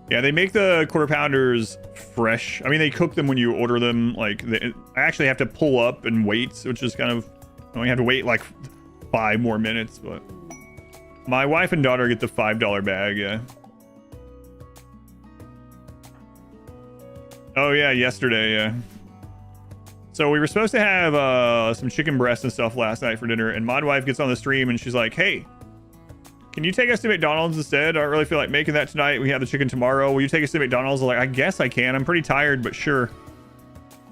Yeah, they make the quarter pounders fresh. I mean, they cook them when you order them. Like, I actually have to pull up and wait, which is kind of... I only have to wait like 5 more minutes, but... My wife and daughter get the $5 bag, yeah. Oh, yeah, yesterday, yeah. So we were supposed to have some chicken breast and stuff last night for dinner, and my wife gets on the stream and she's like, hey, can you take us to McDonald's instead? I don't really feel like making that tonight. We have the chicken tomorrow. Will you take us to McDonald's? I'm like, I guess I can. I'm pretty tired, but sure.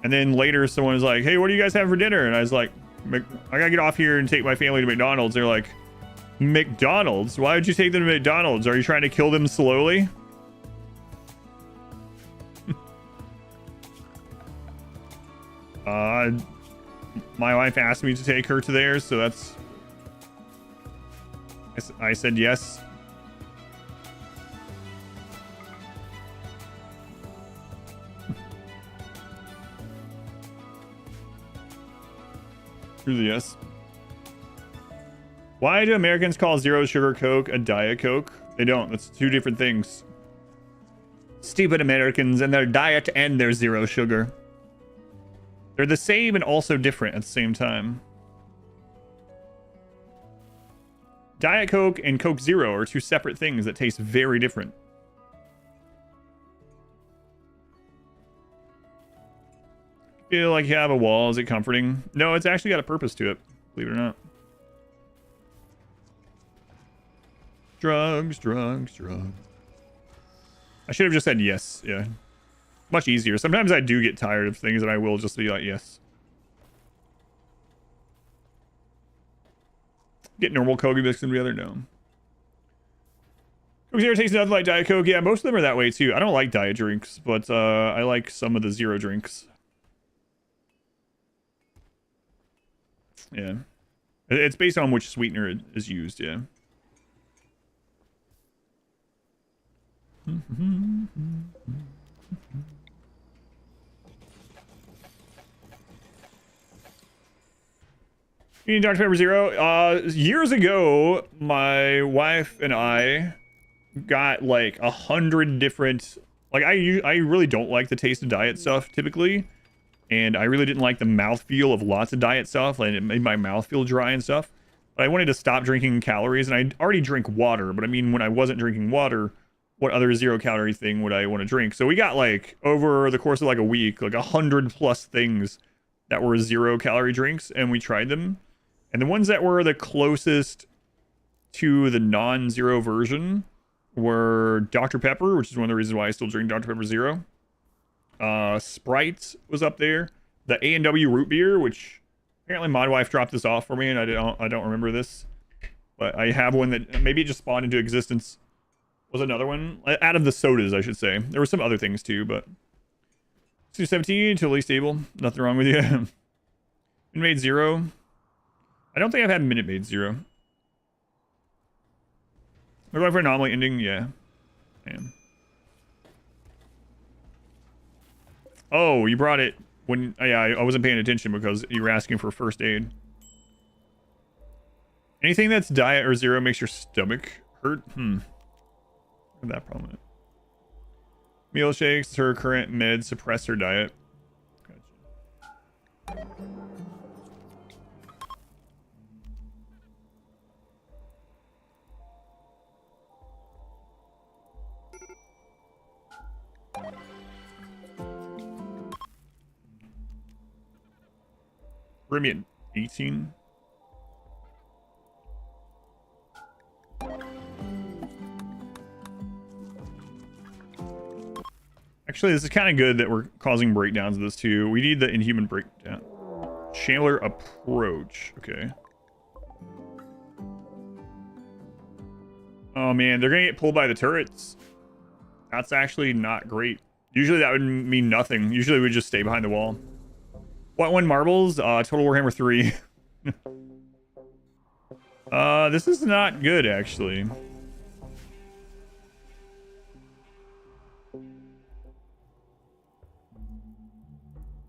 And then later someone was like, hey, what do you guys have for dinner? And I was like, I gotta get off here and take my family to McDonald's. They're like, McDonald's? Why would you take them to McDonald's? Are you trying to kill them slowly? My wife asked me to take her to theirs, so that's... I said yes. Truly yes. Why do Americans call zero sugar Coke a Diet Coke? They don't. That's 2 different things. Stupid Americans and their diet and their zero sugar. They're the same and also different at the same time. Diet Coke and Coke Zero are 2 separate things that taste very different. Feel like you have a wall. Is it comforting? No, it's actually got a purpose to it, believe it or not. Drugs, drugs, drugs. I should have just said yes. Yeah. Much easier. Sometimes I do get tired of things and I will just be like, yes. Get normal Coke mixed in together? No. Coke Zero tastes nothing like Diet Coke. Yeah, most of them are that way too. I don't like diet drinks, but I like some of the zero drinks. Yeah. It's based on which sweetener is used, yeah. You need Dr. Pepper Zero? Years ago, my wife and I got like 100 different... Like, I really don't like the taste of diet stuff, typically. And I really didn't like the mouthfeel of lots of diet stuff. Like, it made my mouth feel dry and stuff. But I wanted to stop drinking calories, and I already drink water. But I mean, when I wasn't drinking water, what other zero-calorie thing would I want to drink? So we got, like, over the course of, like, a week, like 100+ things that were zero-calorie drinks, and we tried them. And the ones that were the closest to the non-zero version were Dr. Pepper, which is one of the reasons why I still drink Dr. Pepper Zero. Sprite was up there. The A&W root beer, which apparently my wife dropped this off for me, and I don't remember this. But I have one that maybe it just spawned into existence. Was another one out of the sodas, I should say. There were some other things too, but 217 totally stable. Nothing wrong with you. Minute Maid Zero. I don't think I've had Minute Maid Zero. We're going for Anomaly ending, yeah. Man. Oh, you brought it when... Yeah, I wasn't paying attention because you were asking for first aid. Anything that's diet or zero makes your stomach hurt? That problem. Meal shakes, her current meds suppress her diet. Gotcha. Remy at 18. Actually, this is kind of good that we're causing breakdowns of this too. We need the inhuman breakdown. Chandler approach. Okay. Oh man, they're gonna get pulled by the turrets. That's actually not great. Usually that would mean nothing. Usually we just stay behind the wall. What one marbles? Total Warhammer 3. This is not good actually.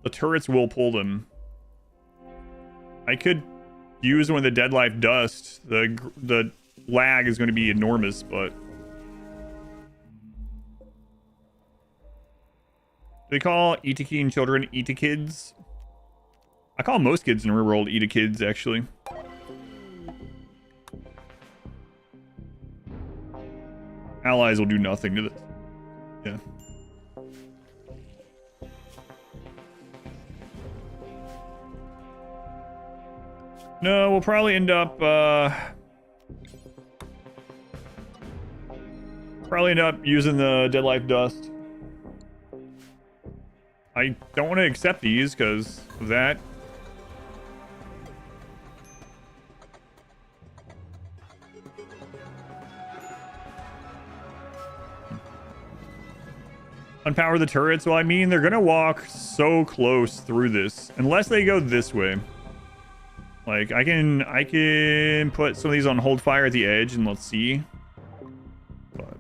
The turrets will pull them. I could use one of the Dead Life Dust. The lag is going to be enormous, but they call Itakian children Itakids. I call most kids in RimWorld Itakids actually. Allies will do nothing to this. Yeah. No, we'll probably end up using the Dead Life Dust. I don't want to accept these because of that. Unpower the turrets. Well, I mean, they're gonna walk so close through this unless they go this way. Like I can put some of these on hold fire at the edge and let's see. But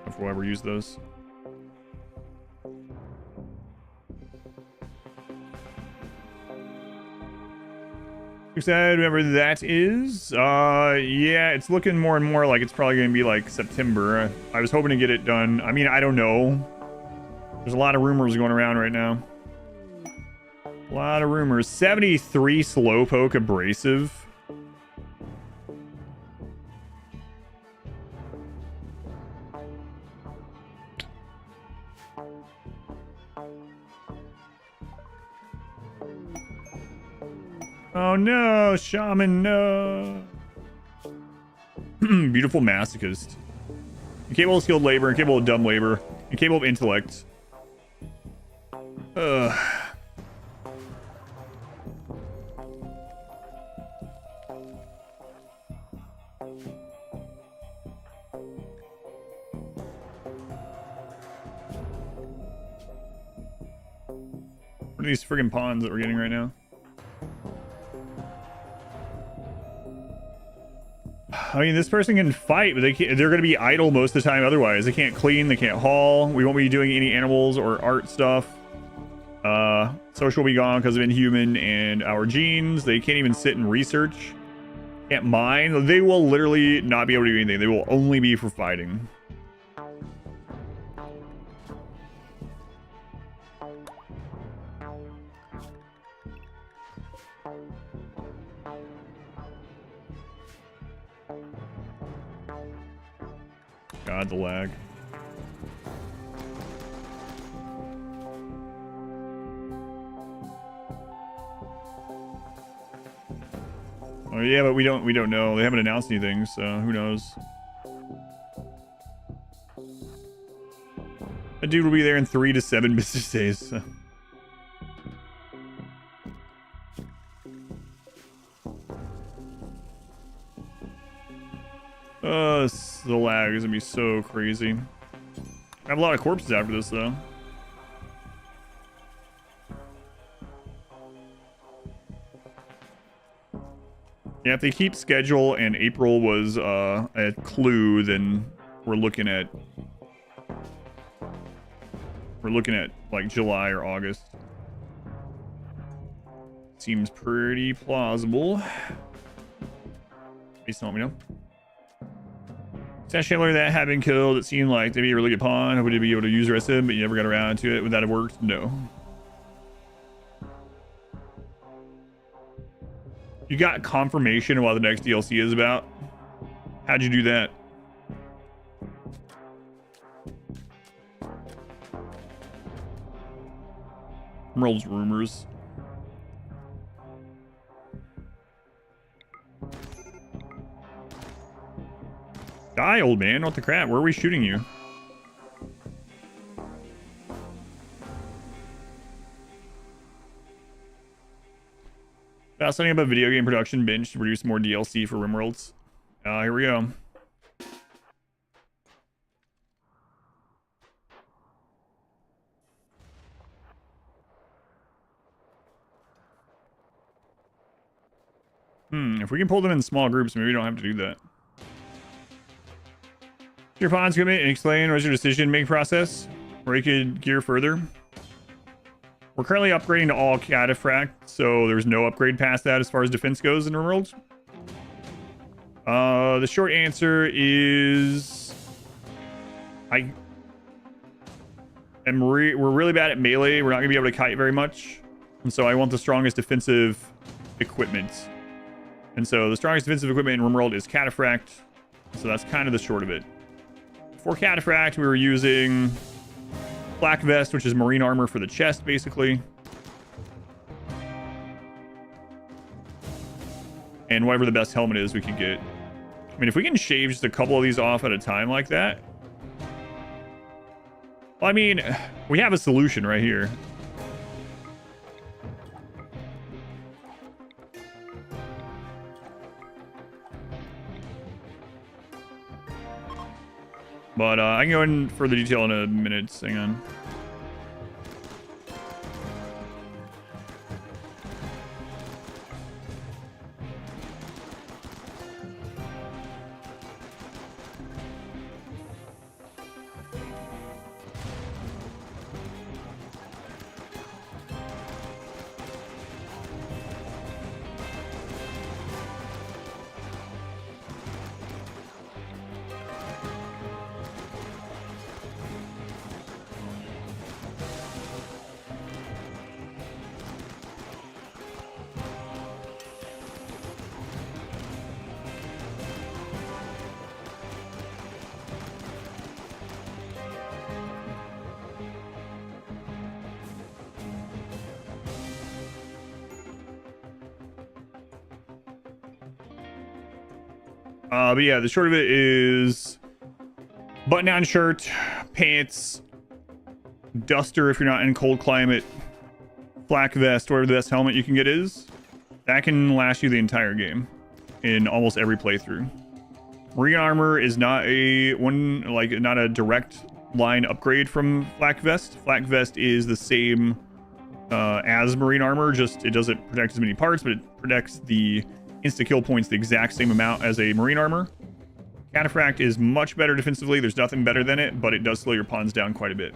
if we'll ever use those. Said whatever that is. Yeah, it's looking more and more like it's probably gonna be like September. I was hoping to get it done. I mean, I don't know. There's a lot of rumors going around right now. A lot of rumors. 73 slowpoke abrasive. Oh no, shaman, no. Beautiful masochist. Incapable of skilled labor, incapable of dumb labor, incapable of intellect. Ugh. What are these friggin' pawns that we're getting right now? I mean, this person can fight, but they're going to be idle most of the time otherwise. They can't clean, they can't haul. We won't be doing any animals or art stuff. Social will be gone because of Inhuman and our genes. They can't even sit and research. Can't mine. They will literally not be able to do anything. They will only be for fighting. God, the lag. Oh yeah, but we don't know. They haven't announced anything, so who knows? That dude will be there in 3 to 7 business days. So. The lag is gonna be so crazy. I have a lot of corpses after this though. Yeah, if they keep schedule and April was a clue, then we're looking at like July or August. Seems pretty plausible. Please don't let me know. That Chandler that had been killed, it seemed like they'd be a really good pawn. Hoping to be able to use the rest of him, but you never got around to it. Would that have worked? No. You got confirmation of what the next DLC is about? How'd you do that? RimWorld's rumors. Die, old man. What the crap? Where are we shooting you? Fascinating about video game production binge to produce more DLC for RimWorlds. Here we go. If we can pull them in small groups, maybe we don't have to do that. Your pawns equipment and explain what is your decision-making process, where you could gear further. We're currently upgrading to all cataphract, so there's no upgrade past that as far as defense goes in RimWorld. The short answer is we're really bad at melee. We're not gonna be able to kite very much, and so I want the strongest defensive equipment. And so the strongest defensive equipment in RimWorld is cataphract, so that's kind of the short of it. For cataphract, we were using black vest, which is marine armor for the chest, basically. And whatever the best helmet is we could get. I mean, if we can shave just a couple of these off at a time like that. Well, I mean, we have a solution right here. But I can go in further detail in a minute. Hang on. But yeah, the short of it is button-down shirt, pants, duster if you're not in cold climate, flak vest, whatever the best helmet you can get is. That can last you the entire game in almost every playthrough. Marine armor is not not a direct line upgrade from flak vest. Flak vest is the same as marine armor, just it doesn't protect as many parts, but it protects the insta-kill points the exact same amount as a marine armor. Cataphract is much better defensively. There's nothing better than it, but it does slow your pawns down quite a bit.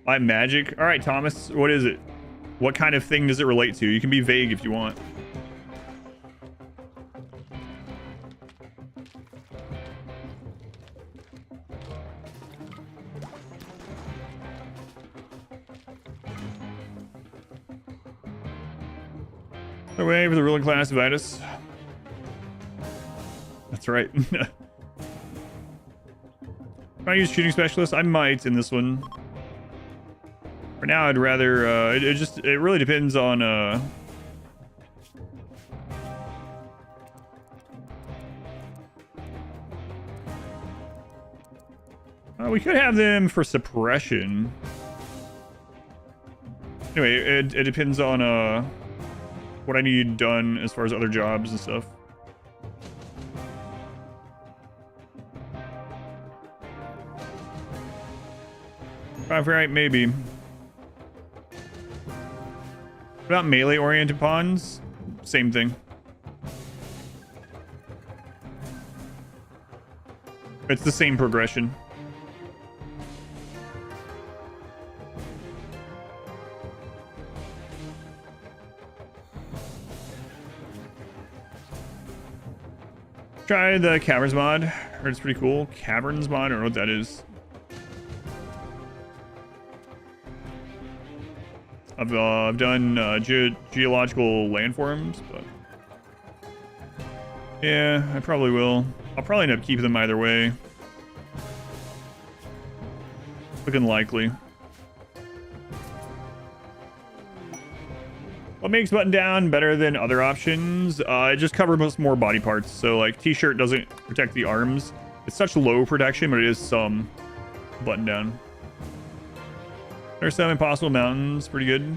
By magic? All right, Thomas, what is it? What kind of thing does it relate to? You can be vague if you want. Away for the ruling class of Vitus. That's right. Can I use shooting specialist? I might in this one. For now, I'd rather. It really depends on. We could have them for suppression. Anyway, it depends on what I need done as far as other jobs and stuff. Right, maybe. What about melee-oriented pawns? Same thing. It's the same progression. Try the Caverns mod. Heard it's pretty cool. Caverns mod? I don't know what that is. I've done geological landforms, but yeah, I probably will. I'll probably end up keeping them either way. Looking likely. What makes button down better than other options? It just covers more body parts. So like t-shirt doesn't protect the arms. It's such low protection, but it is some button down. There's some impossible mountains, pretty good.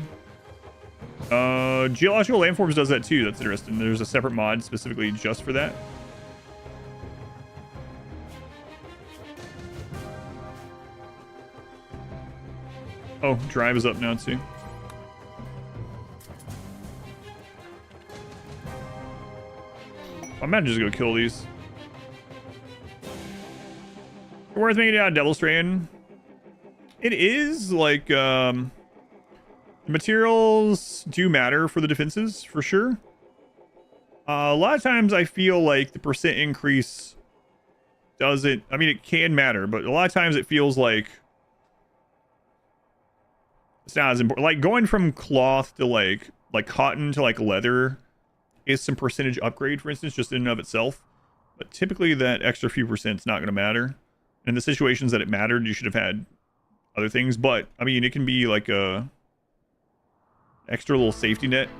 Geological landforms does that too. That's interesting. There's a separate mod specifically just for that. Oh, drive is up now too. I might just go kill these. Worth making it out of Devil Strand. It is like materials do matter for the defenses for sure. A lot of times I feel like the percent increase doesn't. I mean, it can matter, but a lot of times it feels like it's not as important. Like going from cloth to like cotton to like leather is some percentage upgrade, for instance, just in and of itself. But typically that extra few percent is not going to matter. In the situations that it mattered, you should have had other things. But I mean, it can be like a extra little safety net.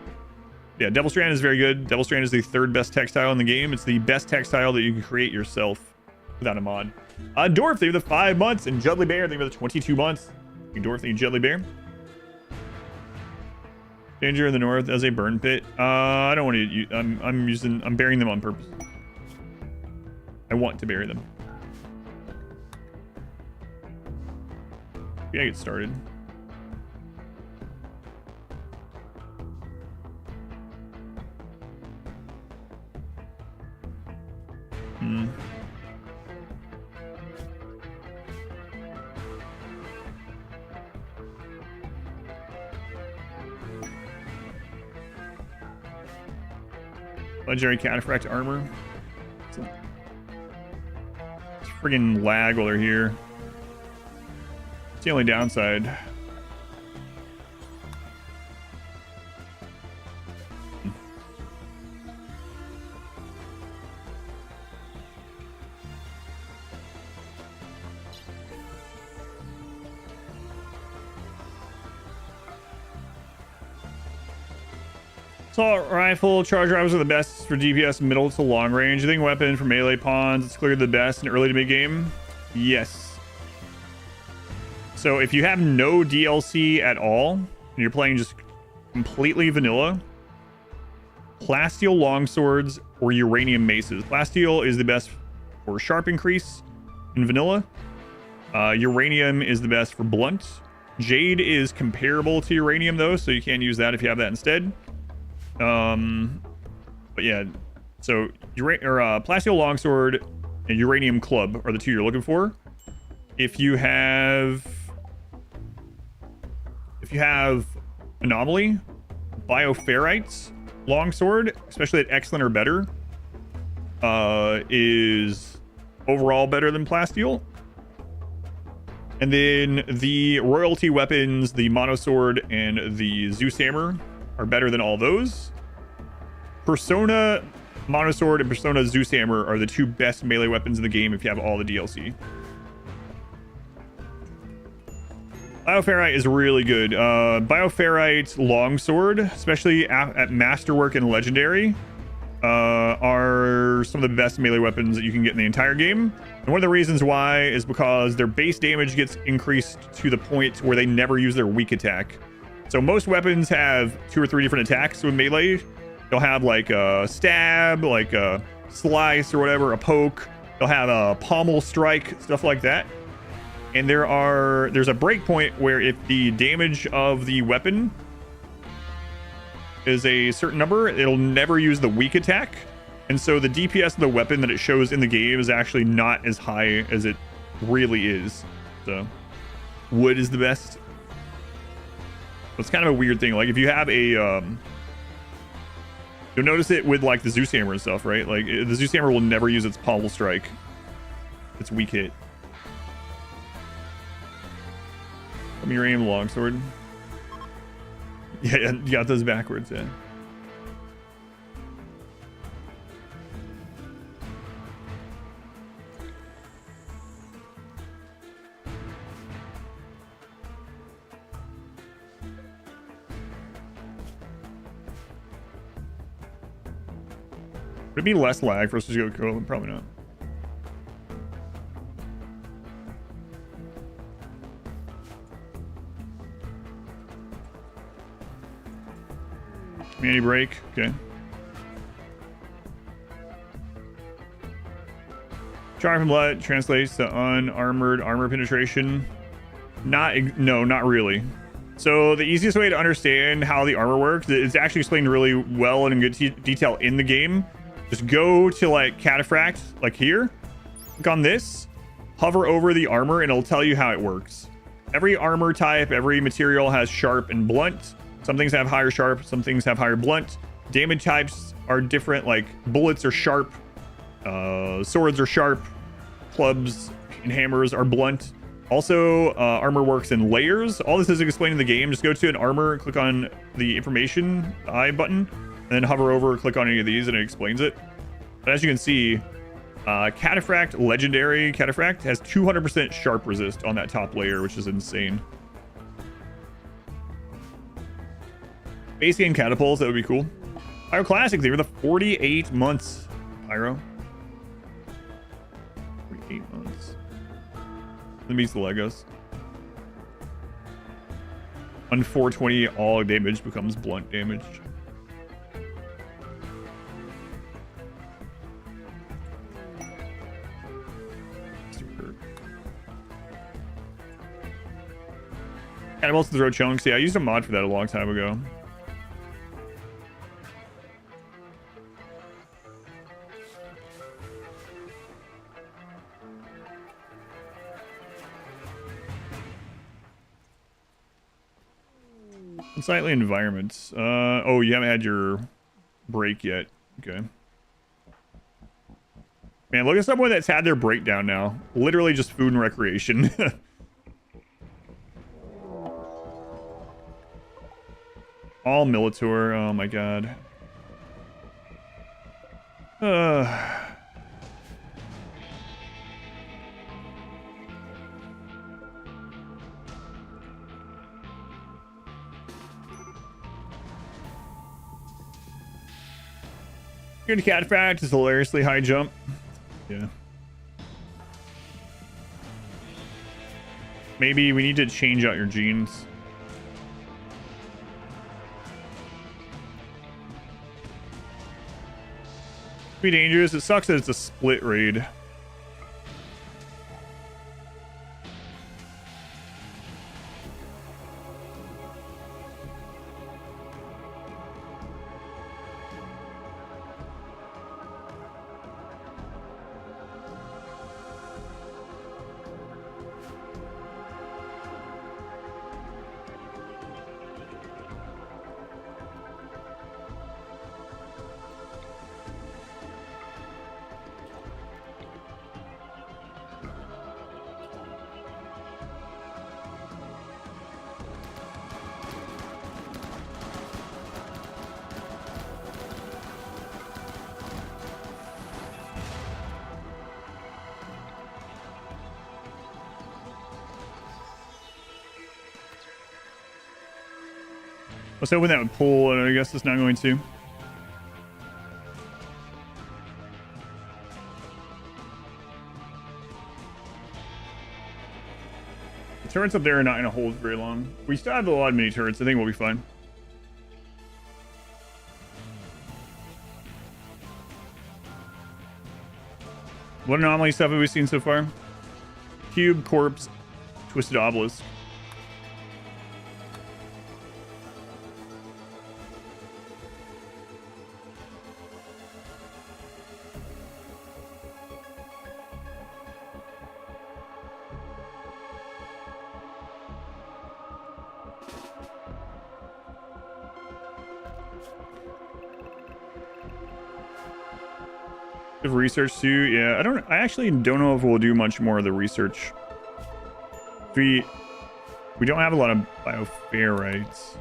Yeah, Devil Strand is very good. Devil Strand is the third best textile in the game. It's the best textile that you can create yourself without a mod. Dorothy with the 5 months, and Judley Bear, thank you for the 22 months. Dorothy and Judley Bear. Danger in the north as a burn pit. I don't want to use. I'm burying them on purpose. I want to bury them. Yeah, get started. Legendary Cataphract armor. It's friggin' lag while they're here. It's the only downside. Assault rifle charge rifles are the best for DPS middle to long range. You think weapon for melee pawns, it's clearly the best in early to mid game? Yes. So if you have no DLC at all, and you're playing just completely vanilla, plasteel longswords or uranium maces. Plasteel is the best for sharp increase in vanilla. Uranium is the best for blunt. Jade is comparable to uranium though, so you can use that if you have that instead. But yeah, so plasteel longsword and uranium club are the two you're looking for. If you have anomaly, bioferrite longsword, especially at excellent or better, is overall better than plasteel. And then the royalty weapons, the monosword and the Zeus hammer, are better than all those. Persona monosword and Persona Zeus hammer are the two best melee weapons in the game if you have all the DLC. Bioferrite is really good. Bioferrite longsword, especially at masterwork and legendary, are some of the best melee weapons that you can get in the entire game. And one of the reasons why is because their base damage gets increased to the point where they never use their weak attack. So most weapons have 2 or 3 different attacks with melee. They'll have like a stab, like a slice or whatever, a poke. They'll have a pommel strike, stuff like that. And there's a breakpoint where if the damage of the weapon is a certain number, it'll never use the weak attack. And so the DPS of the weapon that it shows in the game is actually not as high as it really is. So wood is the best. It's kind of a weird thing. Like if you have a you'll notice it with like the Zeus hammer and stuff, right? Like the Zeus hammer will never use its pommel strike. It's weak hit. Uranium longsword. Yeah, you got those backwards, yeah. Would it be less lag for us to go kill? Probably not. Community break. Okay. Charm from blood translates to unarmored armor penetration. No, not really. So the easiest way to understand how the armor works, it's actually explained really well and in good detail in the game. Just go to like Cataphract, like here. Click on this, hover over the armor, and it'll tell you how it works. Every armor type, every material has sharp and blunt. Some things have higher sharp, some things have higher blunt. Damage types are different, like bullets are sharp, swords are sharp, clubs and hammers are blunt. Also, armor works in layers. All this is explained in the game. Just go to an armor, click on the information I button, and then hover over, click on any of these, and it explains it. But as you can see, Cataphract, Legendary Cataphract, has 200% sharp resist on that top layer, which is insane. Base game catapults, that would be cool. Pyro Classic, they were the 48 months. Pyro. 48 months. That beats the Legos. On 420, all damage becomes blunt damage. Catapults to throw chunks. Yeah, I used a mod for that a long time ago. Unsightly environments. Oh, you haven't had your break yet. Okay. Man, look at someone that's had their breakdown now. Literally just food and recreation. All Militor. Oh my god. Good Cataphract is hilariously high jump. Yeah. Maybe we need to change out your genes. Be dangerous. It sucks that it's a split raid. I was hoping that would pull, and I guess it's not going to. The turrets up there are not going to hold very long. We still have a lot of mini turrets. I think we'll be fine. What anomaly stuff have we seen so far? Cube, corpse, twisted obelisk. Research too. Yeah, I actually don't know if we'll do much more of the research. We don't have a lot of bioferrites.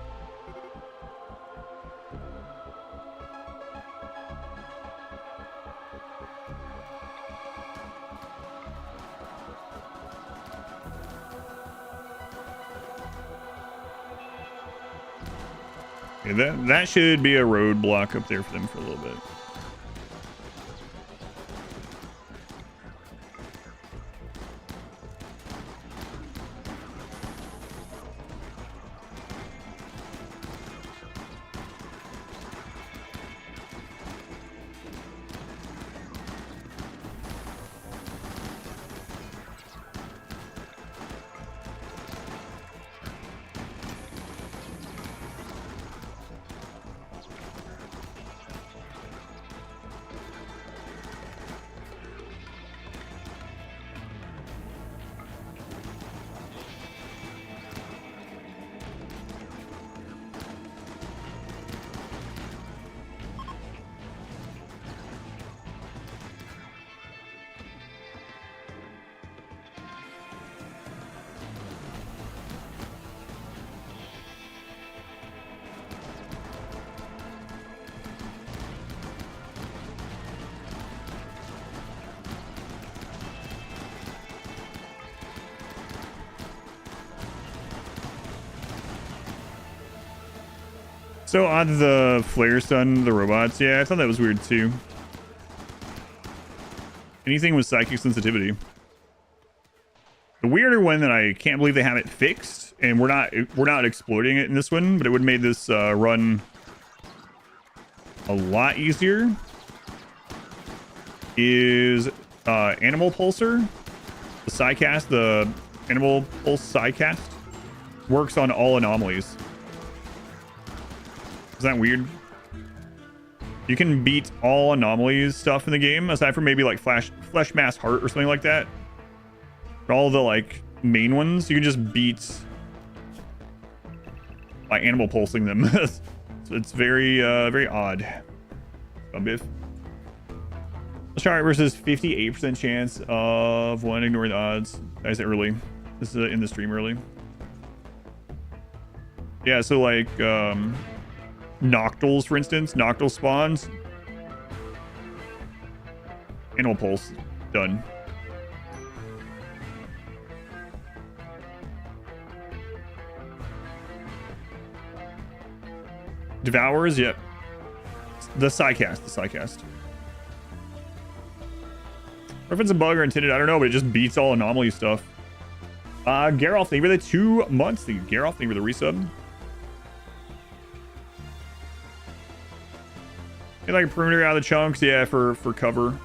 Yeah, that should be a roadblock up there for them for a little bit. So on the flare stun the robots, yeah, I thought that was weird too. Anything with psychic sensitivity. The weirder one that I can't believe they have it fixed, and we're not exploiting it in this one, but it would have made this run a lot easier, is Animal Pulsar. The Psycast, the Animal Pulse Psycast, works on all anomalies. Is that weird? You can beat all anomalies stuff in the game, aside from maybe like Flesh Mass Heart or something like that. For all the like main ones, you can just beat by animal pulsing them. So it's very very odd. Biff. Let's try it versus 58% chance of one. Ignore the odds. Guys, early. This is in the stream early. Yeah, so like Noctils, for instance, Noctil spawns. Animal Pulse, done. Devours, yep. The Psycast. If it's a bug or intended, I don't know, but it just beats all anomaly stuff. Geralt, thank you for the 2 months. Thank you, Geralt. Thank you for the resub. Get like a perimeter out of the chunks, yeah, for cover. All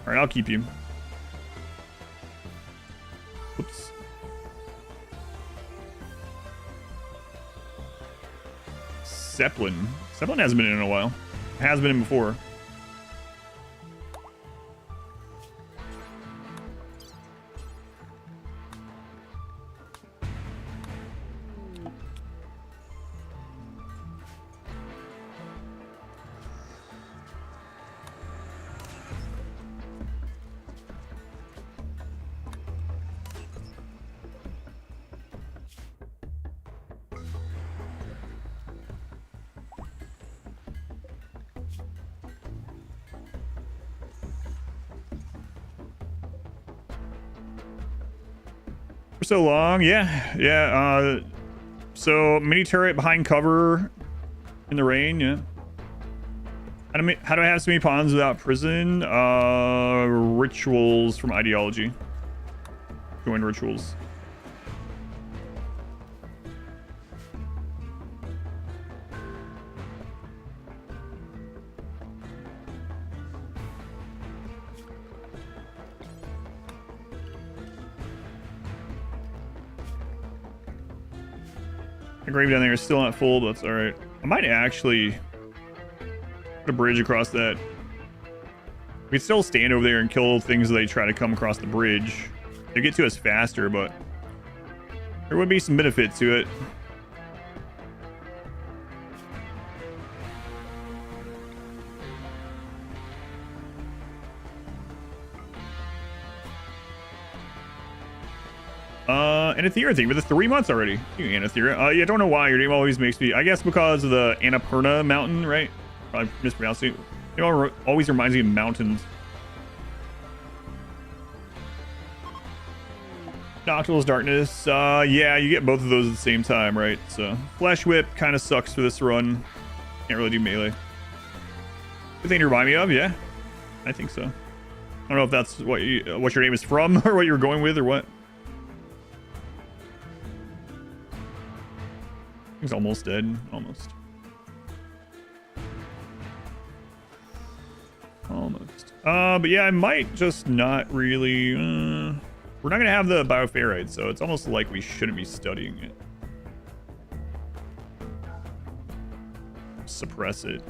right, I'll keep you. Oops. Zeppelin. Zeppelin hasn't been in a while. It has been in before. So long, yeah. So mini turret behind cover in the rain, yeah. How do I have so many pawns without prison? Rituals from ideology. Join rituals. The grave down there is still not full, but that's all right. I might actually put a bridge across that. We could still stand over there and kill things as they try to come across the bridge. They get to us faster, but there would be some benefit to it. Anathera thing, but the 3 months already. You Anathera. Yeah, don't know why your name always makes me. I guess because of the Annapurna mountain, right? Probably mispronouncing it. It always reminds me of mountains. Noctils Darkness. Yeah, you get both of those at the same time, right? So Flesh Whip kind of sucks for this run. Can't really do melee. Good thing to remind me of, yeah. I think so. I don't know if that's what your name is from or what you're going with or what. He's almost dead. Almost. But yeah, I might just not really... we're not going to have the bioferrite, so it's almost like we shouldn't be studying it. Suppress it.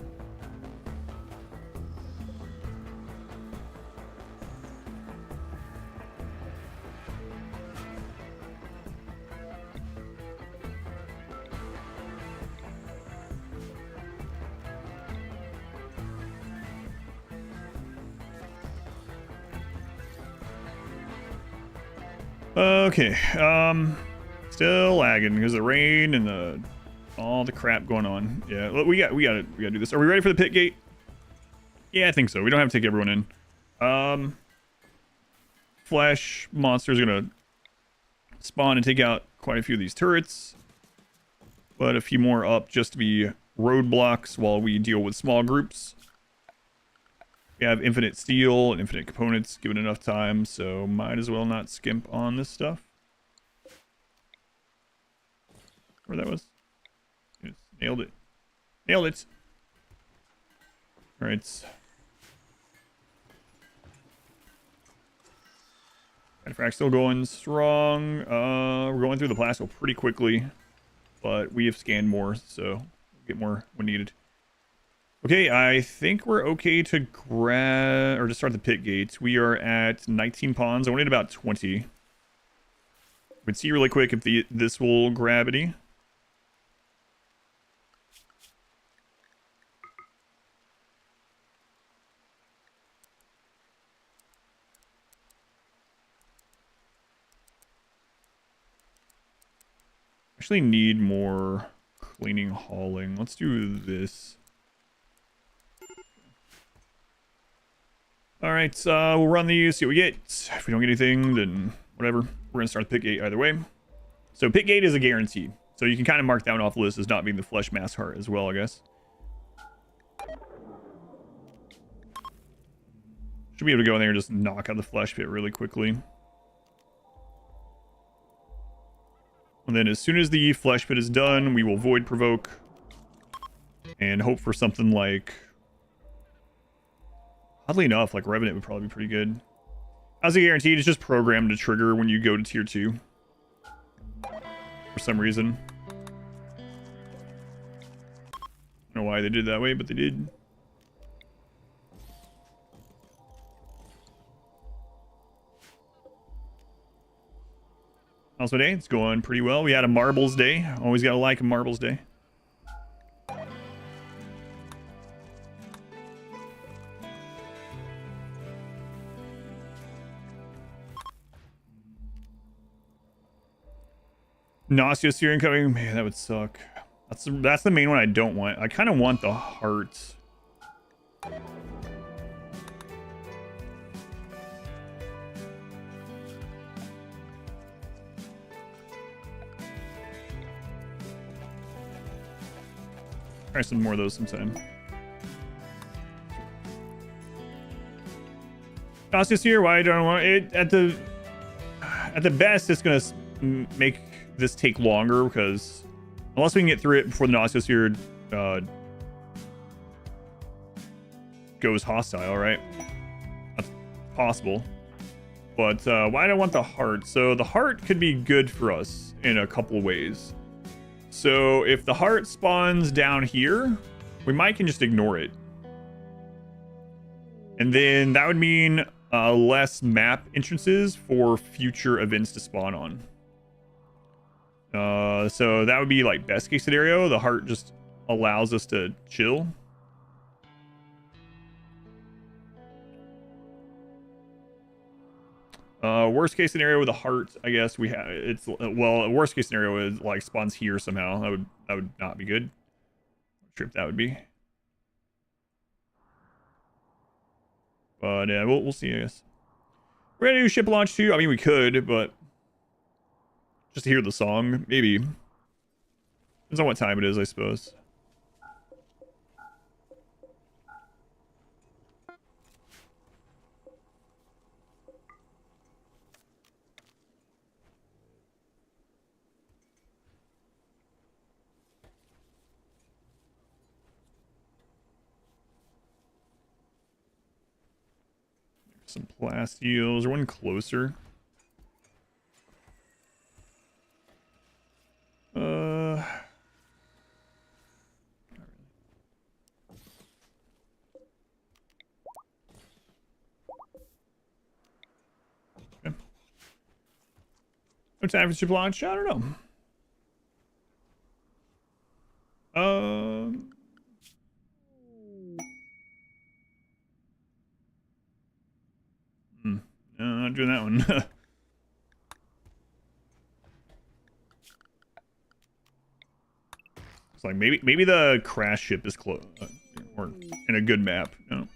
Okay, still lagging because of the rain and all the crap going on. Yeah, we gotta do this. Are we ready for the pit gate? Yeah, I think so. We don't have to take everyone in. Flash monster's gonna spawn and take out quite a few of these turrets. But a few more up just to be roadblocks while we deal with small groups. We have infinite steel and infinite components given enough time, so might as well not skimp on this stuff. Where that was? Yes, nailed it. Nailed it. Alright. Frac still going strong. We're going through the plateau pretty quickly, but we have scanned more, so we'll get more when needed. Okay, I think we're okay to grab or to start the pit gates. We are at 19 pawns. I wanted about 20. We'd see really quick if this will grab any. Actually need more cleaning hauling. Let's do this. Alright, we'll run these, see what we get. If we don't get anything, then whatever. We're gonna start the pit gate either way. So pit gate is a guarantee. So you can kind of mark that one off the list as not being the flesh mass heart as well, I guess. Should be able to go in there and just knock out the flesh pit really quickly. And then as soon as the flesh pit is done, we will void provoke. And hope for something like... Oddly enough, like Revenant would probably be pretty good. As a guaranteed, it's just programmed to trigger when you go to tier 2. For some reason. I don't know why they did it that way, but they did. Also day, it's going pretty well. We had a marbles day. Always gotta like a marbles day. Nausea Syrian coming. Man, that would suck. That's the main one I don't want. I kind of want the heart. Try some more of those sometime. Nausea here. Why don't I want it at the best? It's gonna make this take longer because unless we can get through it before the Nausea here goes hostile, right? That's possible. But why do I want the heart? So the heart could be good for us in a couple ways. So if the heart spawns down here, we might can just ignore it. And then that would mean less map entrances for future events to spawn on. So that would be like best case scenario. The heart just allows us to chill. Worst case scenario with a heart, I guess we have it's well. Worst case scenario is like spawns here somehow. That would not be good. What trip that would be. But yeah, we'll see. I guess we're gonna do ship launch too. I mean, we could, but just to hear the song, maybe. Depends on what time it is, I suppose. Some plastiels. Or one closer. Okay. No time for ship launch? I don't know. No, not doing that one. It's like maybe the crash ship is close or in a good map. No.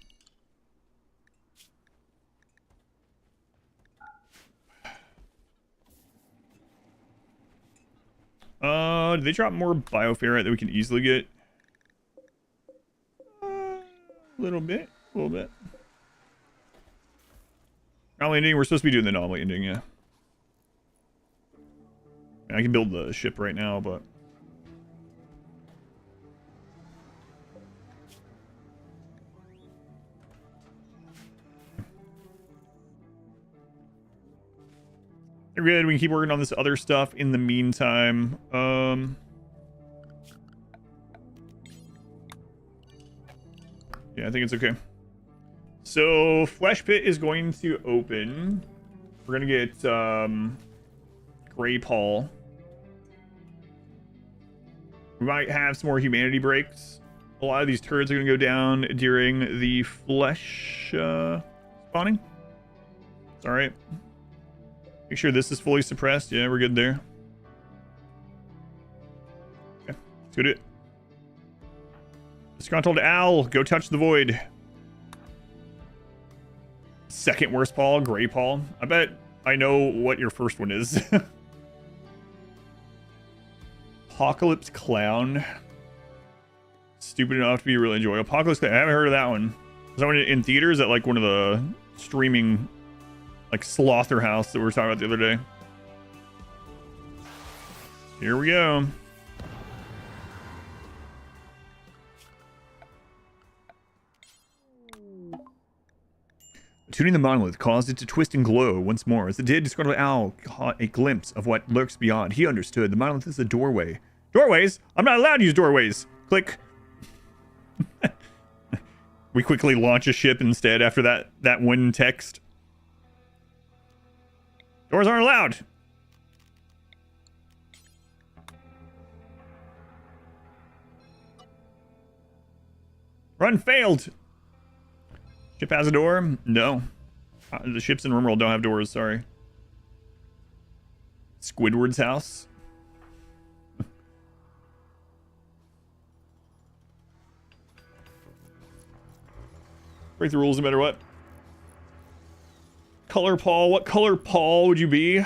Do they drop more bioferrite that we can easily get? A little bit. Anomaly ending, we're supposed to be doing the anomaly ending, yeah. I can build the ship right now, but... They're good, we can keep working on this other stuff in the meantime. Yeah, I think it's okay. So, Flesh Pit is going to open. We're gonna get, Gray Paul. We might have some more humanity breaks. A lot of these turrets are gonna go down during the flesh, spawning. It's alright. Make sure this is fully suppressed. Yeah, we're good there. Okay, let's go do it. Disgruntled Owl, go touch the void. Second worst Paul, Gray Paul. I bet I know what your first one is. Apocalypse Clown. Stupid enough to be really enjoyable. Apocalypse Clown, I haven't heard of that one. Is that one in theaters at like one of the streaming, like Slaughterhouse that we were talking about the other day? Here we go. Tuning the monolith caused it to twist and glow once more. As it did, Disgruntled Owl caught a glimpse of what lurks beyond. He understood. The monolith is a doorway. Doorways? I'm not allowed to use doorways. Click. We quickly launch a ship instead after that one text. Doors aren't allowed. Run failed. Ship has a door? No. The ships in RimWorld don't have doors, sorry. Squidward's house? Break the rules no matter what. Color Paul. What color Paul would you be?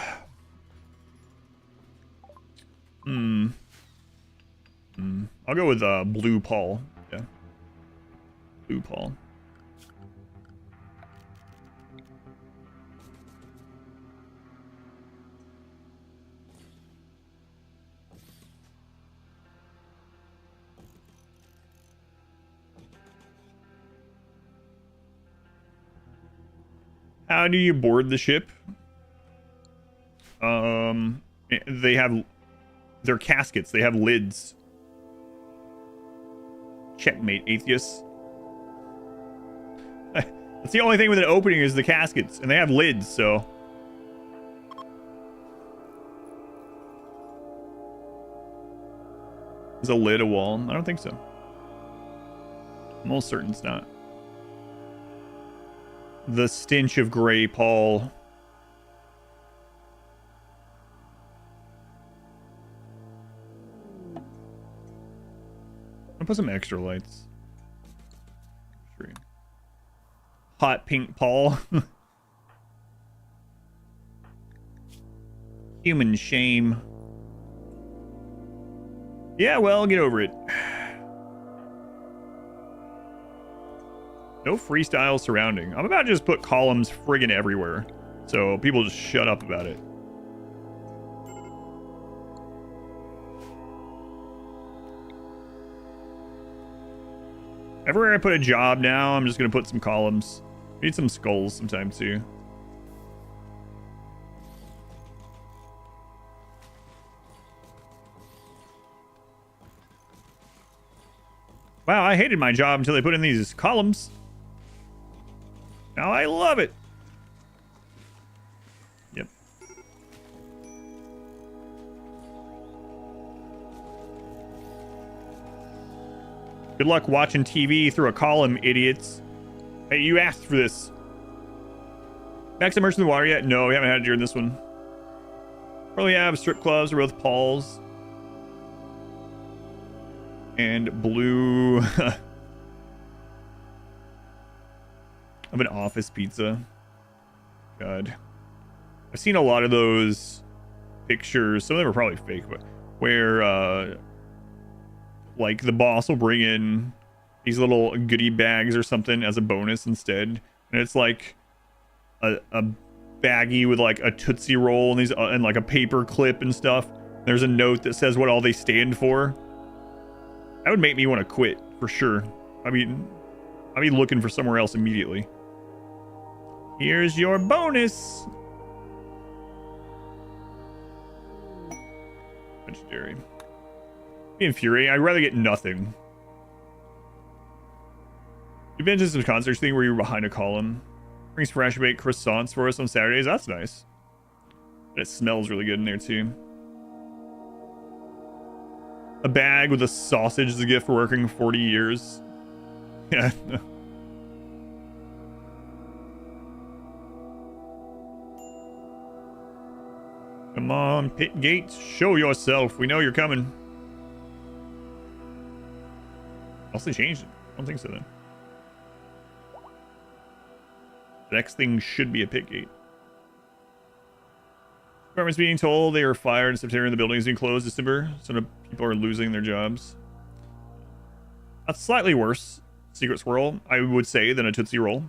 I'll go with blue Paul. Yeah. Blue Paul. How do you board the ship? They have... They're caskets. They have lids. Checkmate, atheists. That's the only thing with an opening is the caskets. And they have lids, so... Is a lid a wall? I don't think so. I'm almost certain it's not. The stench of Gray Paul. I'll put some extra lights. Hot pink Paul. Human shame. Yeah, well, get over it. No freestyle surrounding. I'm about to just put columns friggin' everywhere. So people just shut up about it. Everywhere I put a job now, I'm just gonna put some columns. Need some skulls sometimes too. Wow, I hated my job until they put in these columns. Now I love it. Yep. Good luck watching TV through a column, idiots. Hey, you asked for this. Max immersion in the water yet? No, we haven't had it during this one. Probably have strip clubs or both Paul's. And blue of an office pizza. God. I've seen a lot of those pictures. Some of them are probably fake, but where like the boss will bring in these little goodie bags or something as a bonus instead, and it's like a baggie with like a Tootsie Roll and these and like a paper clip and stuff. There's a note that says what all they stand for. That would make me want to quit for sure. I mean, I'd be looking for somewhere else immediately. Here's your bonus. Legendary. Be infuriating. I'd rather get nothing. You've been to some concert thing where you're behind a column. Brings fresh baked croissants for us on Saturdays. That's nice. And it smells really good in there too. A bag with a sausage is a gift for working 40 years. Yeah. Come on, pit gates, show yourself. We know you're coming. Unless they changed it. I don't think so then. The next thing should be a pit gate. Department's being told they were fired in September and the building is being closed in December. So people are losing their jobs. That's slightly worse, Secret Swirl, I would say, than a Tootsie Roll.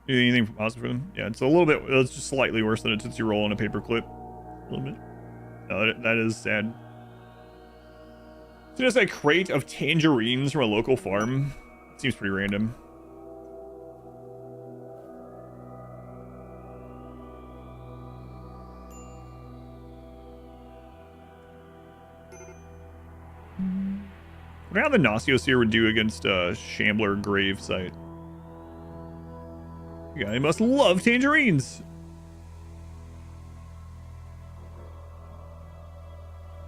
Anything positive for them? Yeah, it's a little bit, it's just slightly worse than a Tootsie Roll and a paper clip. A little bit. No, that is sad. So just a crate of tangerines from a local farm. Seems pretty random. I wonder how the Gnosios would do against Shambler Grave Site. Yeah, they must love tangerines.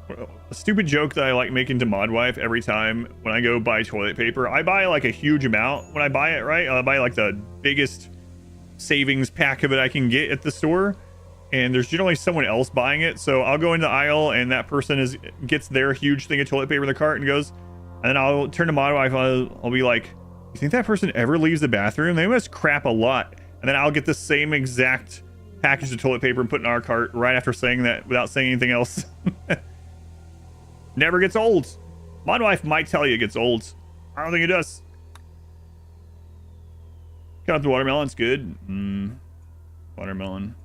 A stupid joke that I like making to Modwife every time when I go buy toilet paper. I buy like a huge amount when I buy it, right? I buy like the biggest savings pack of it I can get at the store. And there's generally someone else buying it. So I'll go into the aisle and that person gets their huge thing of toilet paper in the cart and goes, and then I'll turn to Modwife. I'll be like, you think that person ever leaves the bathroom? They must crap a lot. And then I'll get the same exact package of toilet paper and put in our cart right after saying that without saying anything else. Never gets old. Modwife might tell you it gets old. I don't think it does. Got the watermelon's good. Watermelon.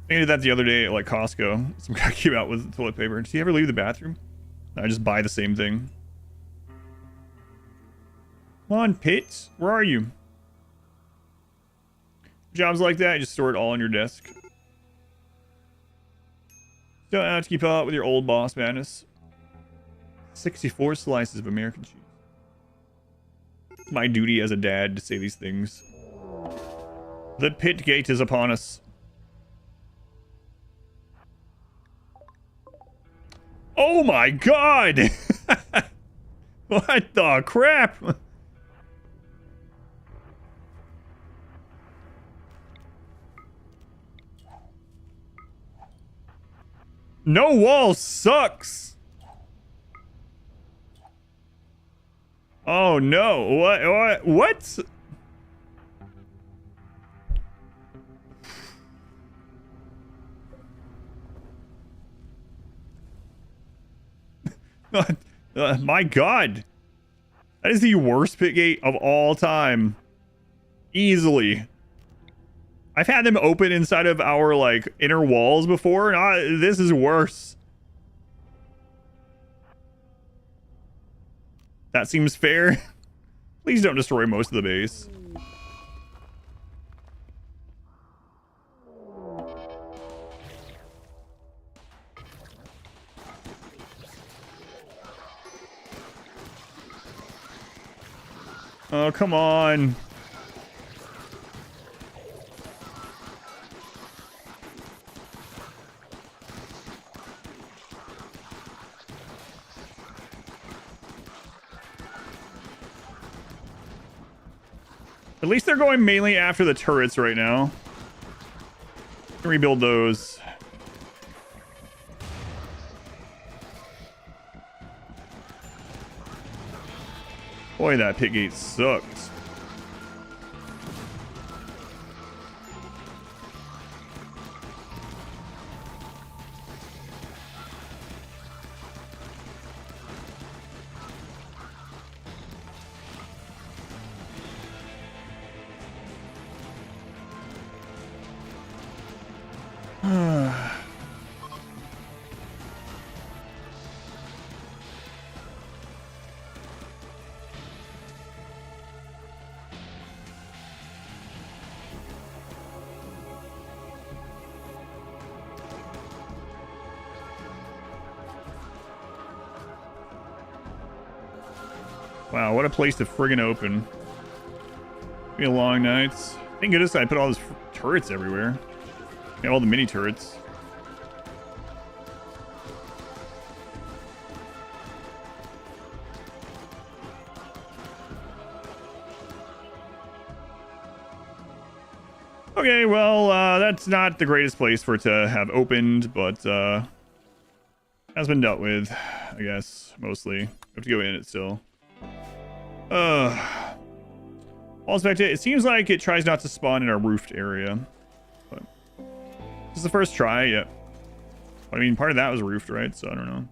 I did that the other day at like Costco. Some guy came out with toilet paper. Does he ever leave the bathroom? I just buy the same thing. Come on, Pitts. Where are you? Jobs like that, you just store it all on your desk. Don't have to keep up with your old boss madness. 64 slices of American cheese. It's my duty as a dad to say these things. The pit gate is upon us. Oh my god! What the crap? No wall sucks. Oh no. What? My god. That is the worst pit gate of all time. Easily. I've had them open inside of our like inner walls before, and this is worse. That seems fair. Please don't destroy most of the base. Oh, come on. At least they're going mainly after the turrets right now. Rebuild those. Boy, that pit gate sucked. Wow, what a place to friggin' open. Be a long night. Thank goodness I put all those turrets everywhere. Yeah, all the mini turrets. Okay, well, that's not the greatest place for it to have opened, but has been dealt with, I guess, mostly. We have to go in it still. All spectate. It seems like it tries not to spawn in our roofed area. But this is the first try, yeah. But, I mean, part of that was roofed, right? So I don't know.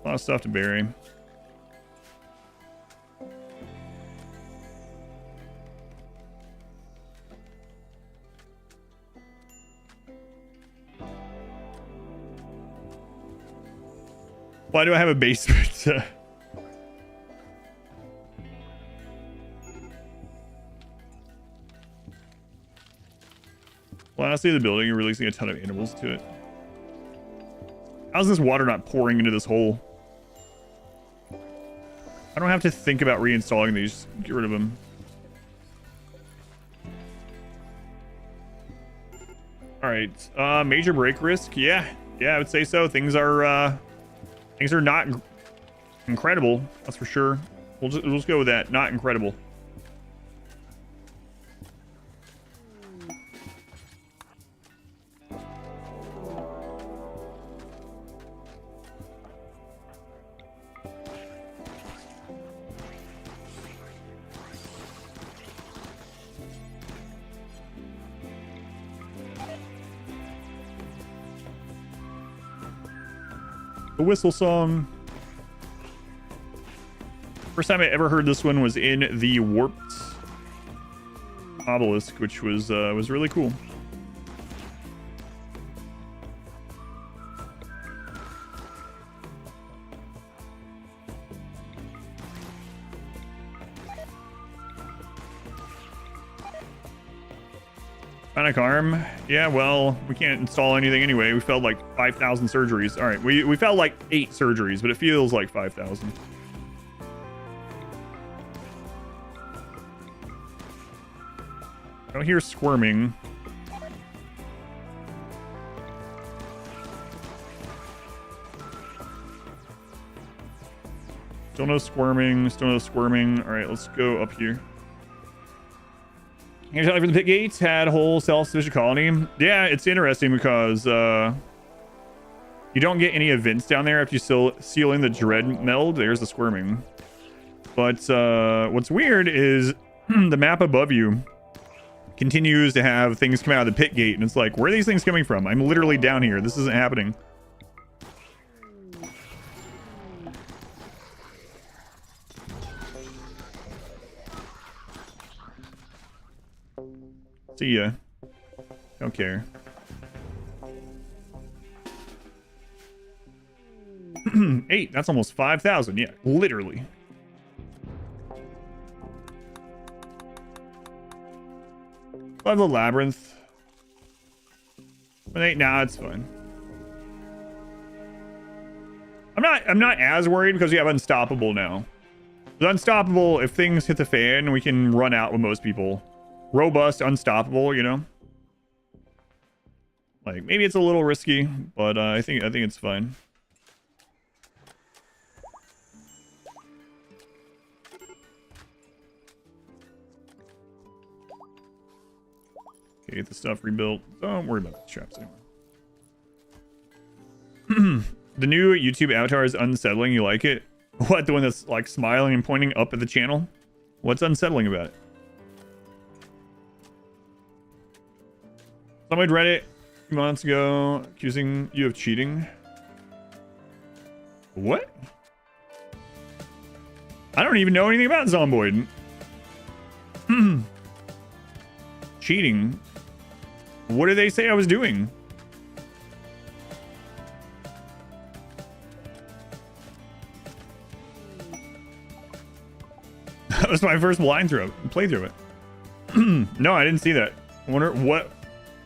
A lot of stuff to bury. Why do I have a basement? Well, honestly, the building, you're releasing a ton of animals to it. How's this water not pouring into this hole? I don't have to think about reinstalling these. Get rid of them. All right. Major break risk. Yeah, I would say so. Things are not incredible. That's for sure. We'll just go with that. Not incredible. The whistle song. First time I ever heard this one was in the Warped Obelisk, which was really cool. Panic arm. Yeah, well, we can't install anything anyway. We failed like 5,000 surgeries. All right, we failed like 8 surgeries, but it feels like 5,000. I don't hear squirming. Still no squirming. Still no squirming. All right, let's go up here. Here's how for the pit gates had a whole self-sufficient colony. Yeah, it's interesting because you don't get any events down there if you still seal in the dread meld. There's the squirming. But what's weird is the map above you continues to have things come out of the pit gate, and it's like, where are these things coming from? I'm literally down here. This isn't happening. See ya. Don't care. 8. That's almost 5,000. Yeah, literally. I have the labyrinth. But 8. Nah, it's fine. I'm not as worried because we have unstoppable now. With unstoppable, if things hit the fan, we can run out with most people. Robust, unstoppable, you know. Like maybe it's a little risky, but I think it's fine. Okay, get the stuff rebuilt. Don't worry about the traps anymore. The new YouTube avatar is unsettling. You like it? What, the one that's like smiling and pointing up at the channel? What's unsettling about it? Someone read it a few months ago accusing you of cheating. What? I don't even know anything about Zomboid. Cheating? What did they say I was doing? That was my first playthrough it. No, I didn't see that. I wonder what...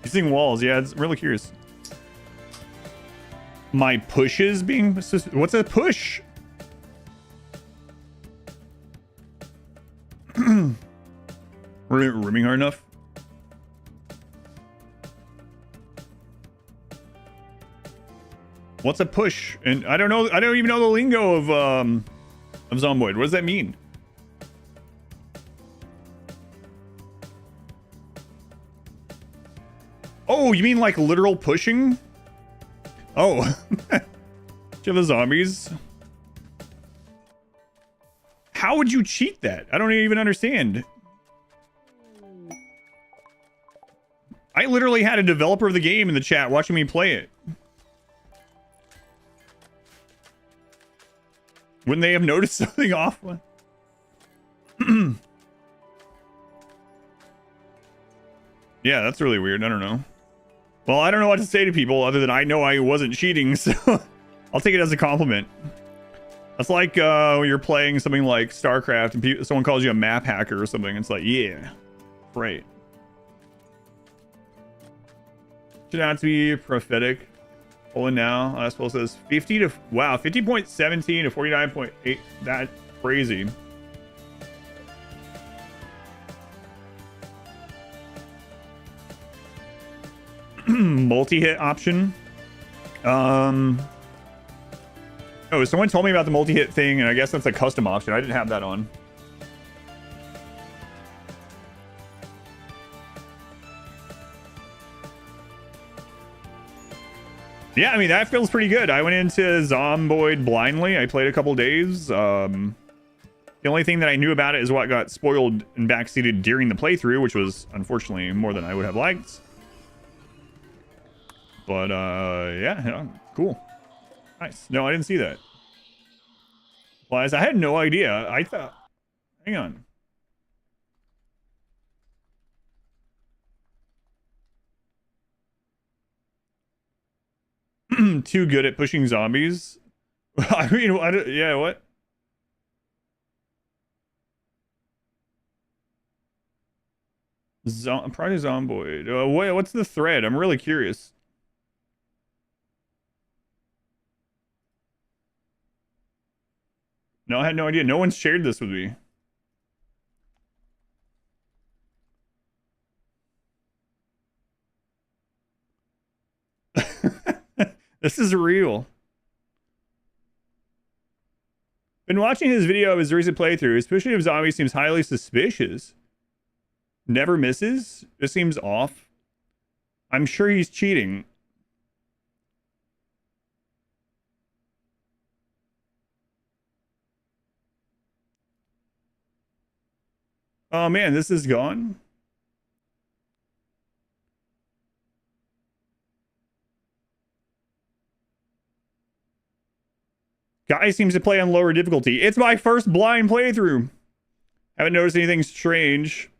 You're seeing walls. Yeah, it's really curious. My pushes being... What's a push? Rimming hard enough? What's a push? And I don't know. I don't even know the lingo of Zomboid. What does that mean? Oh, you mean like literal pushing? Oh. To the zombies. How would you cheat that? I don't even understand. I literally had a developer of the game in the chat watching me play it. Wouldn't they have noticed something off? Yeah, that's really weird. I don't know. Well, I don't know what to say to people other than I know I wasn't cheating, so I'll take it as a compliment. That's like when you're playing something like StarCraft and someone calls you a map hacker or something. It's like, yeah, right. Should not be prophetic. Pulling now. I suppose says 50 to wow, 50.17 to 49.8. That's crazy. Multi-hit option. Oh, someone told me about the multi-hit thing, and I guess that's a custom option. I didn't have that on. Yeah, I mean, that feels pretty good. I went into Zomboid blindly. I played a couple days. The only thing that I knew about it is what got spoiled and backseated during the playthrough, which was unfortunately more than I would have liked. But, yeah, cool. Nice. No, I didn't see that. Applies. I had no idea. I thought... Hang on. Too good at pushing zombies. I mean, yeah, what? Project Zomboid. Wait, what's the thread? I'm really curious. No, I had no idea. No one's shared this with me. This is real. Been watching his video of his recent playthrough. His pushing of zombies seems highly suspicious. Never misses? It seems off. I'm sure he's cheating. Oh man, this is gone. Guy seems to play on lower difficulty. It's my first blind playthrough. Haven't noticed anything strange.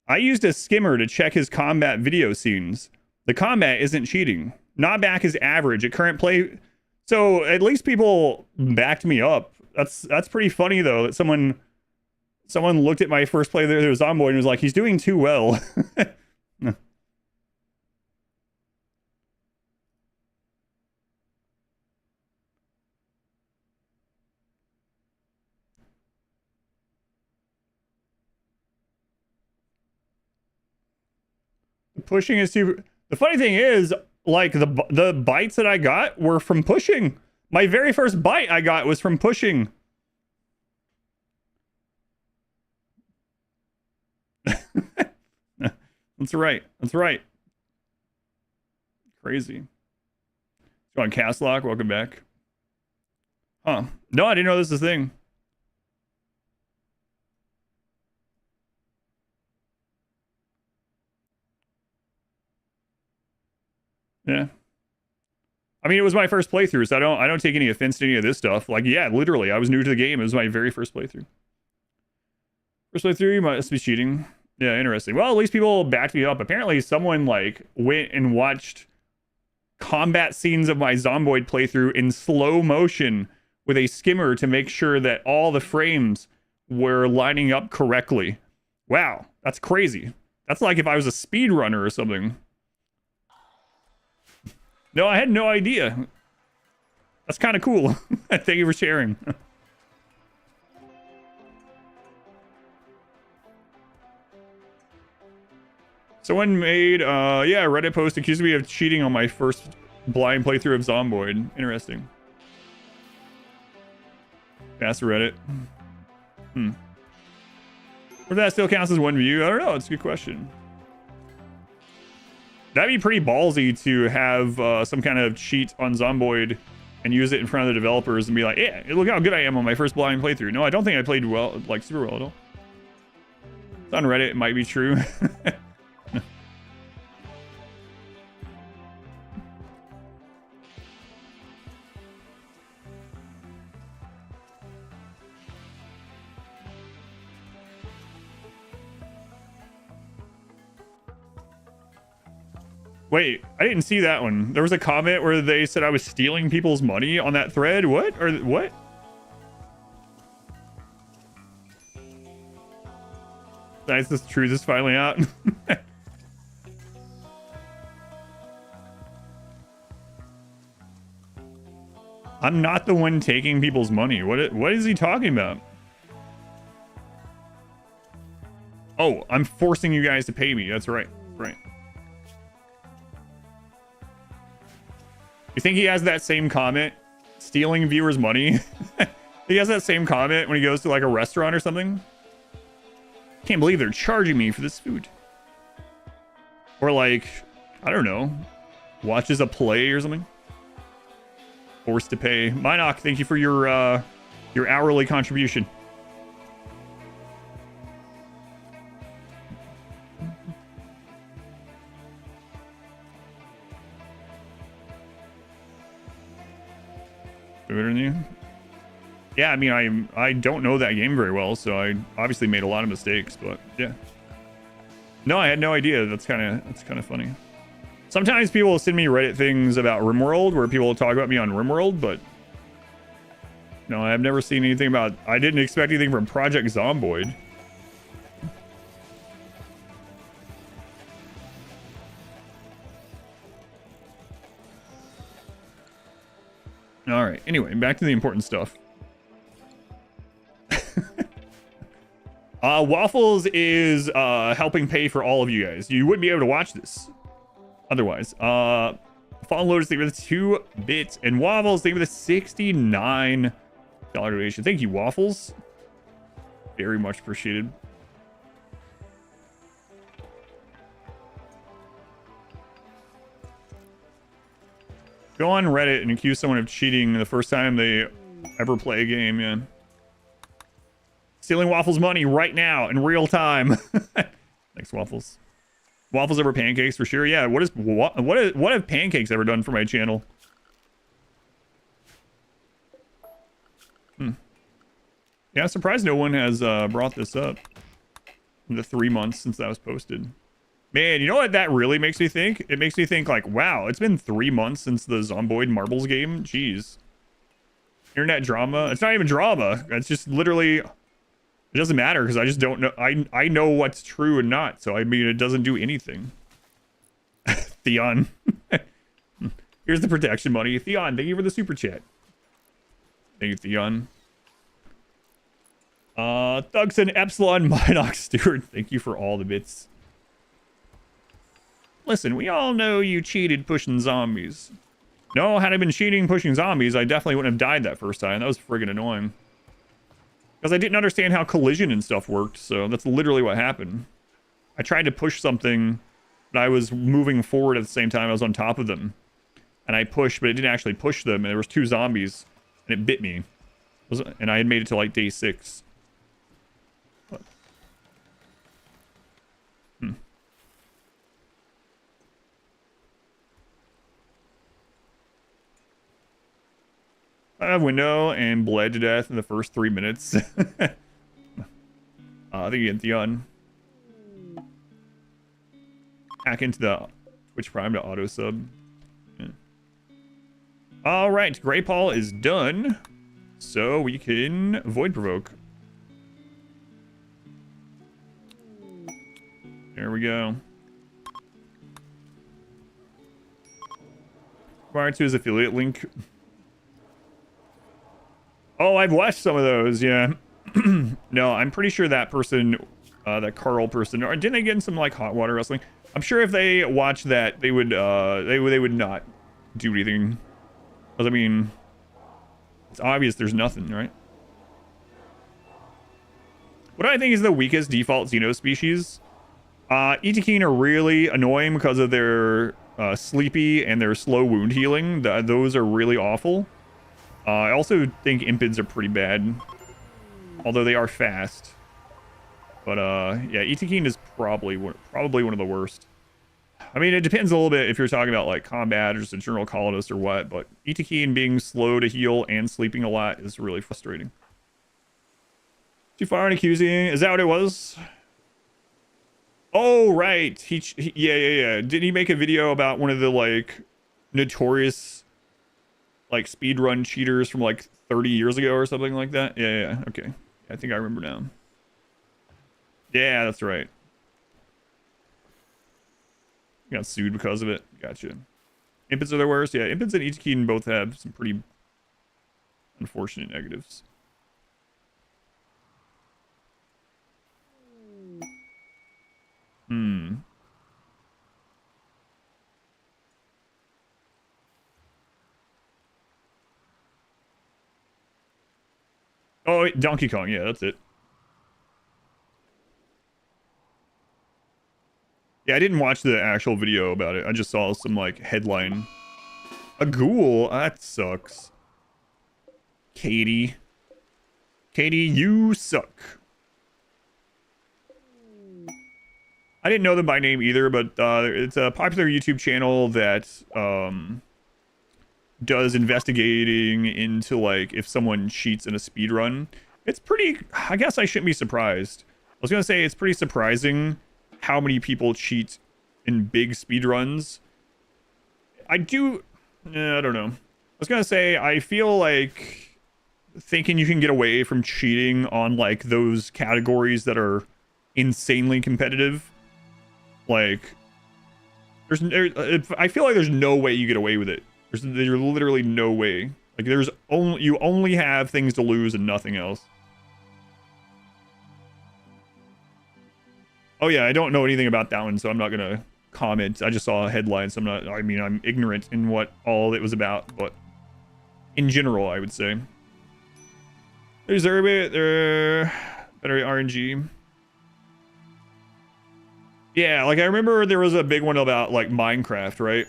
I used a skimmer to check his combat video scenes. The combat isn't cheating. Knockback is average at current play. So at least people backed me up. That's pretty funny though. That someone looked at my first play there was Zomboid and was like, he's doing too well. Pushing is too... The funny thing is, like, the bites that I got were from pushing. My very first bite I got was from pushing. That's right. That's right. Crazy. John Castlock, welcome back. Huh. No, I didn't know this was a thing. Yeah. I mean, it was my first playthrough, so I don't take any offense to any of this stuff. Like, yeah, literally, I was new to the game. It was my very first playthrough. First playthrough, you must be cheating. Yeah, interesting. Well, at least people backed me up. Apparently, someone, like, went and watched combat scenes of my Zomboid playthrough in slow motion with a skimmer to make sure that all the frames were lining up correctly Wow, that's crazy. That's like if I was a speedrunner or something. No, I had no idea. That's kind of cool. Thank you for sharing. Someone made, yeah, Reddit post accused me of cheating on my first blind playthrough of Zomboid. Interesting. Fast Reddit. If that still counts as one view, I don't know. It's a good question. That'd be pretty ballsy to have some kind of cheat on Zomboid and use it in front of the developers and be like, yeah, look how good I am on my first blind playthrough. No, I don't think I played well, like super well at all. It's on Reddit, it might be true. Wait, I didn't see that one. There was a comment where they said I was stealing people's money on that thread. What? Or what? Nice, this truth is finally out. I'm not the one taking people's money. What is he talking about? Oh, I'm forcing you guys to pay me. That's right. Right. You think he has that same comment? Stealing viewers' money? He has that same comment when he goes to like a restaurant or something? Can't believe they're charging me for this food. Or like, I don't know, watches a play or something. Forced to pay. Minoc, thank you for your hourly contribution. Better than you? Yeah, I mean, I don't know that game very well, so I obviously made a lot of mistakes, but yeah. No, I had no idea. That's kind of funny. Sometimes people will send me Reddit things about RimWorld where people will talk about me on RimWorld, but no, I've never seen anything about. I didn't expect anything from Project Zomboid. All right. Anyway, back to the important stuff. Waffles is helping pay for all of you guys. You wouldn't be able to watch this otherwise. Fallen Lotus, thank you for the 2 bits. And Waffles, thank you for the $69 donation. Thank you, Waffles. Very much appreciated. Go on Reddit and accuse someone of cheating the first time they ever play a game, yeah. Stealing Waffles' money right now in real time. Thanks, Waffles. Waffles over pancakes for sure. Yeah, what have pancakes ever done for my channel? Yeah, I'm surprised no one has brought this up in the 3 months since that was posted. Man, you know what that really makes me think? It makes me think like, wow, it's been 3 months since the Zomboid Marbles game. Jeez. Internet drama. It's not even drama. It's just literally, it doesn't matter because I just don't know. I know what's true and not. So, I mean, it doesn't do anything. Theon. Here's the protection money. Theon, thank you for the super chat. Thank you, Theon. Thugson, Epsilon, Minox, Stewart, thank you for all the bits. Listen, we all know you cheated pushing zombies. No, had I been cheating pushing zombies, I definitely wouldn't have died that first time. That was friggin' annoying. Because I didn't understand how collision and stuff worked, so that's literally what happened. I tried to push something, but I was moving forward at the same time I was on top of them. And I pushed, but it didn't actually push them, and there was 2 zombies, and it bit me. And I had made it to like day 6. I have window and bled to death in the first 3 minutes. I think you get Theon. Hack into the Twitch Prime to auto sub. Yeah. All right, Grey Paul is done, so we can void provoke. There we go. Prior to his affiliate link. Oh, I've watched some of those, yeah. No, I'm pretty sure that person, that Carl person, or didn't they get in some like hot water wrestling? I'm sure if they watched that, they would not do anything. Because I mean, it's obvious there's nothing, right? What do I think is the weakest default Xeno species? Itikine are really annoying because of their sleepy and their slow wound healing. Those are really awful. I also think Impids are pretty bad, although they are fast. But yeah, Itikine is probably one of the worst. I mean, it depends a little bit if you're talking about like combat or just a general colonist or what, but Itikine being slow to heal and sleeping a lot is really frustrating. Too far on accusing? Is that what it was? Oh, right. Yeah. Did he make a video about one of the like notorious like speedrun cheaters from like 30 years ago or something like that? Yeah. Okay. I think I remember now. Yeah, that's right. Got sued because of it. Gotcha. Impids are the worst. Yeah, Impids and Itikine both have some pretty unfortunate negatives. Oh, Donkey Kong. Yeah, that's it. Yeah, I didn't watch the actual video about it. I just saw some, like, headline. A ghoul? That sucks. Katie. Katie, you suck. I didn't know them by name either, but it's a popular YouTube channel that does investigating into, like, if someone cheats in a speedrun. It's pretty... I guess I shouldn't be surprised. I was gonna say it's pretty surprising how many people cheat in big speedruns. I don't know. I was gonna say, I feel like thinking you can get away from cheating on, like, those categories that are insanely competitive, like, I feel like there's no way you get away with it. There's literally no way. Like, you only have things to lose and nothing else. Oh yeah, I don't know anything about that one, so I'm not gonna comment. I just saw a headline, so I'm ignorant in what all it was about, but in general, I would say. There's better RNG. Yeah, like I remember there was a big one about like Minecraft, right?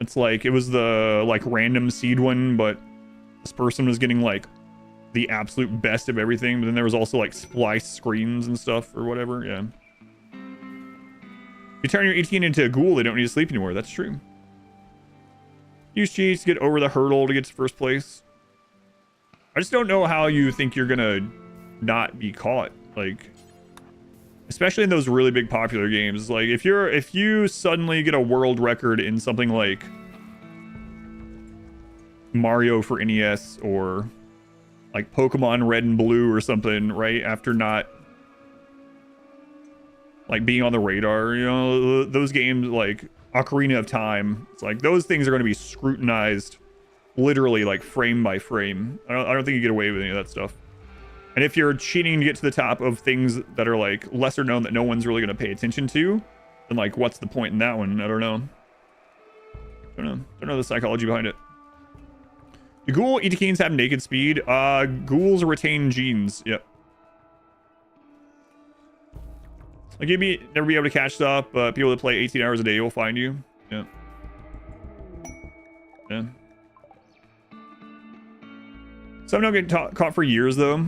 It's like it was the like random seed one, but this person was getting like the absolute best of everything, but then there was also like splice screens and stuff or whatever. Yeah. If you turn your 18 into a ghoul, they don't need to sleep anymore. That's true. Use cheats to get over the hurdle to get to first place. I just don't know how you think you're gonna not be caught, like, especially in those really big popular games. Like if you suddenly get a world record in something like Mario for NES or like Pokemon Red and Blue or something, right, after not like being on the radar, you know, those games like Ocarina of Time, it's like those things are going to be scrutinized literally like frame by frame. I don't think you get away with any of that stuff. And if you're cheating to get to the top of things that are like lesser known that no one's really going to pay attention to, then like what's the point in that one? I don't know. Don't know the psychology behind it. Do ghoul Itikines have naked speed? Ghouls retain genes. Yep. Like you'd never be able to catch stuff, but people that play 18 hours a day will find you. Yeah. Yeah. Some don't get caught for years though.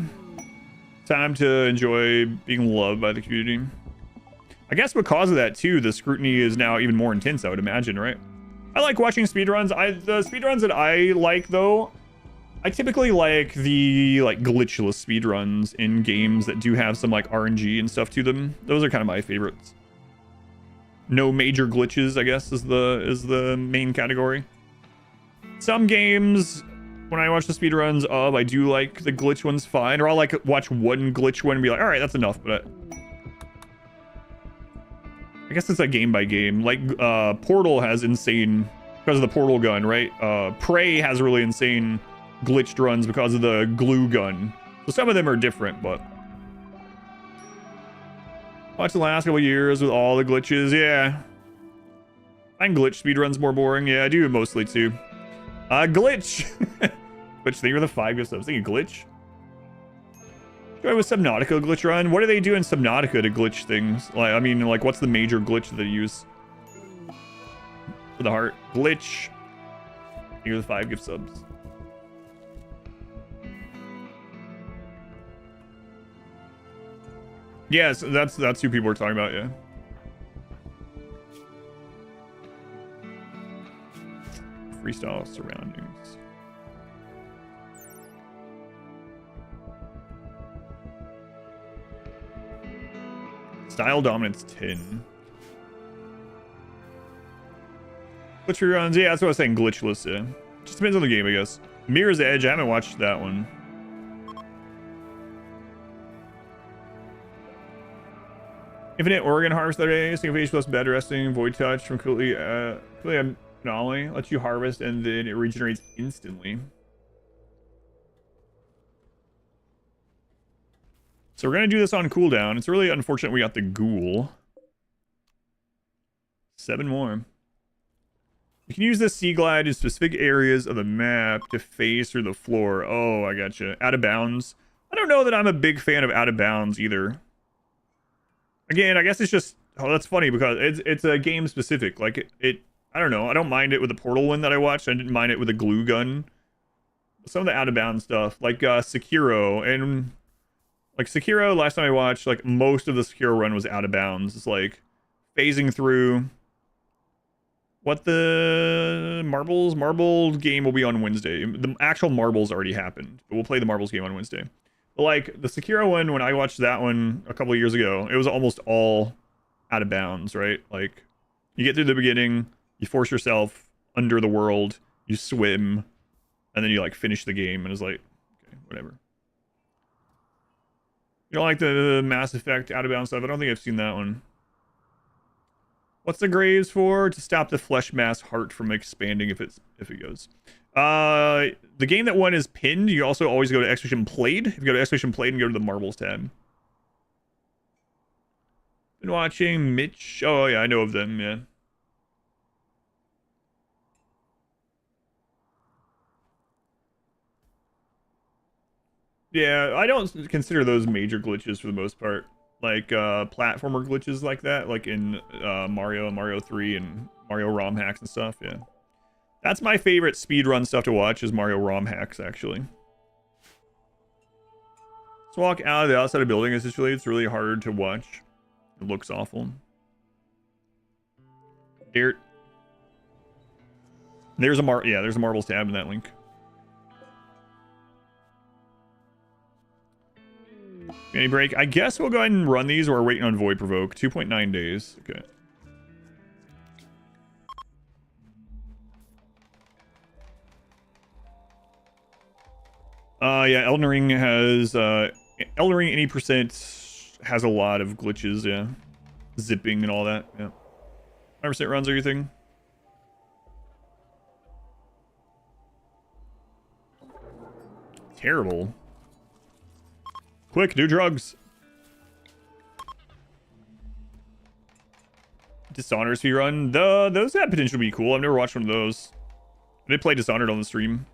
Time to enjoy being loved by the community. I guess because of that too, the scrutiny is now even more intense, I would imagine, right? I like watching speedruns. The speedruns that I like though, I typically like the like glitchless speedruns in games that do have some like RNG and stuff to them. Those are kind of my favorites. No major glitches, I guess, is the main category. Some games, when I watch the speedruns of, I do like the glitch ones fine, or I'll like watch one glitch one and be like, all right, that's enough. But I guess it's a game by game. Like Portal has insane because of the portal gun, right? Prey has really insane glitched runs because of the glue gun. So some of them are different, but watch the last couple years with all the glitches. Yeah, I find glitch speedruns more boring. Yeah, I do mostly too. Glitch. Glitch, thank you for the 5 gifts. I was thinking glitch. Try with Subnautica glitch run. What do they do in Subnautica to glitch things? Like, I mean, like, what's the major glitch that they use for the heart? Glitch. Thank you for the 5 gift subs. Yes, that's who people are talking about. Yeah. Freestyle surroundings. Style dominance 10. Glitch reruns, yeah, that's what I was saying. Glitchless, yeah. Just depends on the game, I guess. Mirror's Edge, I haven't watched that one. Infinite Organ Harvest today. Syncopation plus bed resting. Void touch from completely anomaly. Lets you harvest and then it regenerates instantly. So we're gonna do this on cooldown. It's really unfortunate we got the ghoul. 7 more. You can use this sea glide in specific areas of the map to phase through the floor. Oh, I gotcha. Out of bounds. I don't know that I'm a big fan of out of bounds either. Again, I guess it's just, oh, that's funny because it's a game specific. Like it I don't know. I don't mind it with the portal one that I watched. I didn't mind it with the glue gun. Some of the out of bounds stuff, like Sekiro, and like Sekiro, last time I watched, like most of the Sekiro run was out of bounds. It's like phasing through. What the marble game will be on Wednesday. The actual marbles already happened, but we'll play the marbles game on Wednesday. But like the Sekiro one, when I watched that one a couple of years ago, it was almost all out of bounds, right? Like you get through the beginning, you force yourself under the world, you swim, and then you like finish the game, and it's like, okay, whatever. You don't like the Mass Effect out of bounds stuff? I don't think I've seen that one. What's the graves for? To stop the flesh mass heart from expanding if it goes. The game that won is pinned. You also always go to exclamation played. If you go to exclamation played and go to the marbles tab. Been watching Mitch. Oh yeah, I know of them. Yeah. Yeah, I don't consider those major glitches for the most part. Like platformer glitches like that, like in Mario and Mario 3 and Mario ROM hacks and stuff. Yeah, that's my favorite speedrun stuff to watch is Mario ROM hacks, actually. Let's walk out of the outside of building. Essentially, it's really hard to watch. It looks awful. Dirt. There's a there's a marbles tab in that link. Any break? I guess we'll go ahead and run these. We're waiting on Void Provoke. 2.9 days. Okay. Yeah, Elden Ring has Elden Ring any percent has a lot of glitches, yeah. Zipping and all that, yeah. 100% runs everything. Terrible. Quick, do drugs. Dishonored speedrun. Those have potential to be cool. I've never watched one of those. I did play Dishonored on the stream.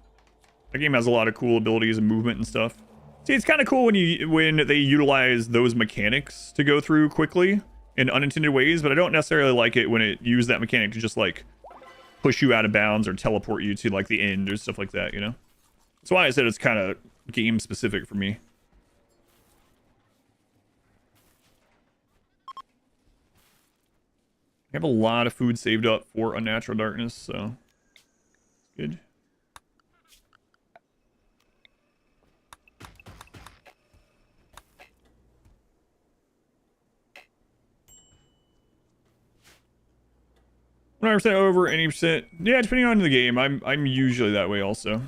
That game has a lot of cool abilities and movement and stuff. See, it's kind of cool when they utilize those mechanics to go through quickly in unintended ways, but I don't necessarily like it when it uses that mechanic to just like push you out of bounds or teleport you to like the end or stuff like that, you know? That's why I said it's kind of game specific for me. I have a lot of food saved up for Unnatural Darkness, so good. %, over, any percent. Yeah, depending on the game. I'm usually that way also.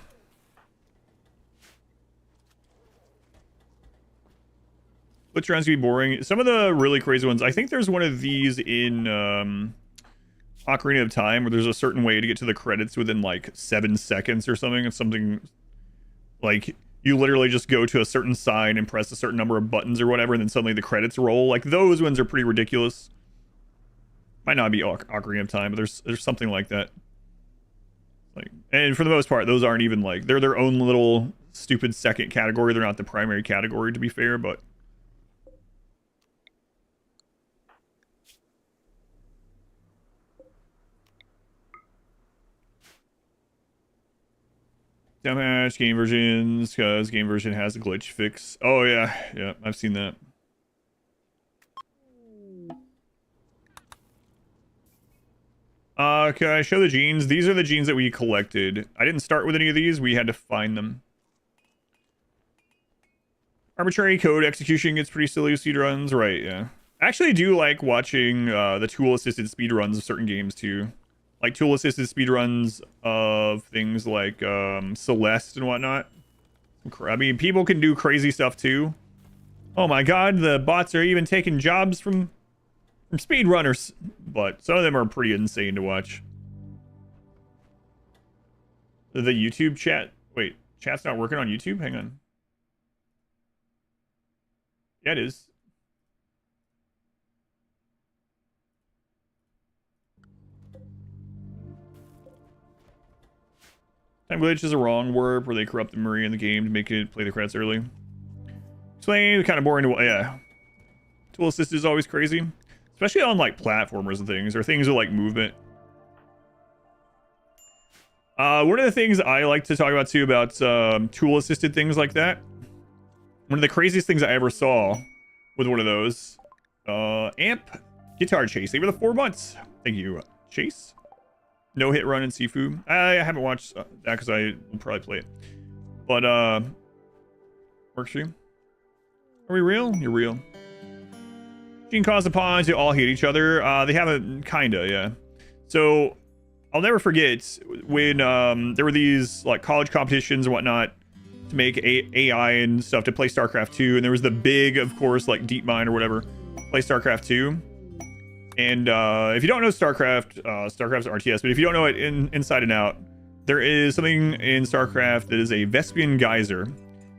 glitch rounds can be boring. Some of the really crazy ones, I think there's one of these in Ocarina of Time where there's a certain way to get to the credits within like 7 seconds or something. It's something like you literally just go to a certain sign and press a certain number of buttons or whatever, and then suddenly the credits roll. Like those ones are pretty ridiculous. Might not be Ocarina of Time, but there's something like that. Like, and for the most part, those aren't even like, they're their own little stupid second category. They're not the primary category, to be fair, but Dumbass game versions, because game version has a glitch fix. Oh yeah, I've seen that. Can I show the genes? These are the genes that we collected. I didn't start with any of these. We had to find them. Arbitrary code execution gets pretty silly with speedruns. Right, yeah. I actually do like watching the tool-assisted speedruns of certain games, too. Like tool-assisted speedruns of things like Celeste and whatnot. I mean, people can do crazy stuff, too. Oh my god, the bots are even taking jobs from speedrunners. But some of them are pretty insane to watch. The YouTube chat... Wait, chat's not working on YouTube? Hang on. Yeah, it is. Time glitch is a wrong word where they corrupt the memory in the game to make it play the credits early. Explain, kind of boring to... Yeah. Tool assist is always crazy. Especially on, like, platformers and things, or things with, like, movement. One of the things I like to talk about, too, about tool-assisted things like that. One of the craziest things I ever saw with one of those. Amp Guitar Chase. They were the 4 months. Thank you, Chase. No Hit Run and Sifu. I haven't watched that because I will probably play it. But, work stream. Are we real? You're real. Gene caused the pawns to all hate each other. They haven't, kinda, yeah. So, I'll never forget when there were these like college competitions and whatnot to make AI and stuff to play StarCraft 2. And there was the big, of course, like DeepMind or whatever, play StarCraft 2. And if you don't know StarCraft, StarCraft's RTS, but if you don't know it inside and out, there is something in StarCraft that is a Vespian Geyser.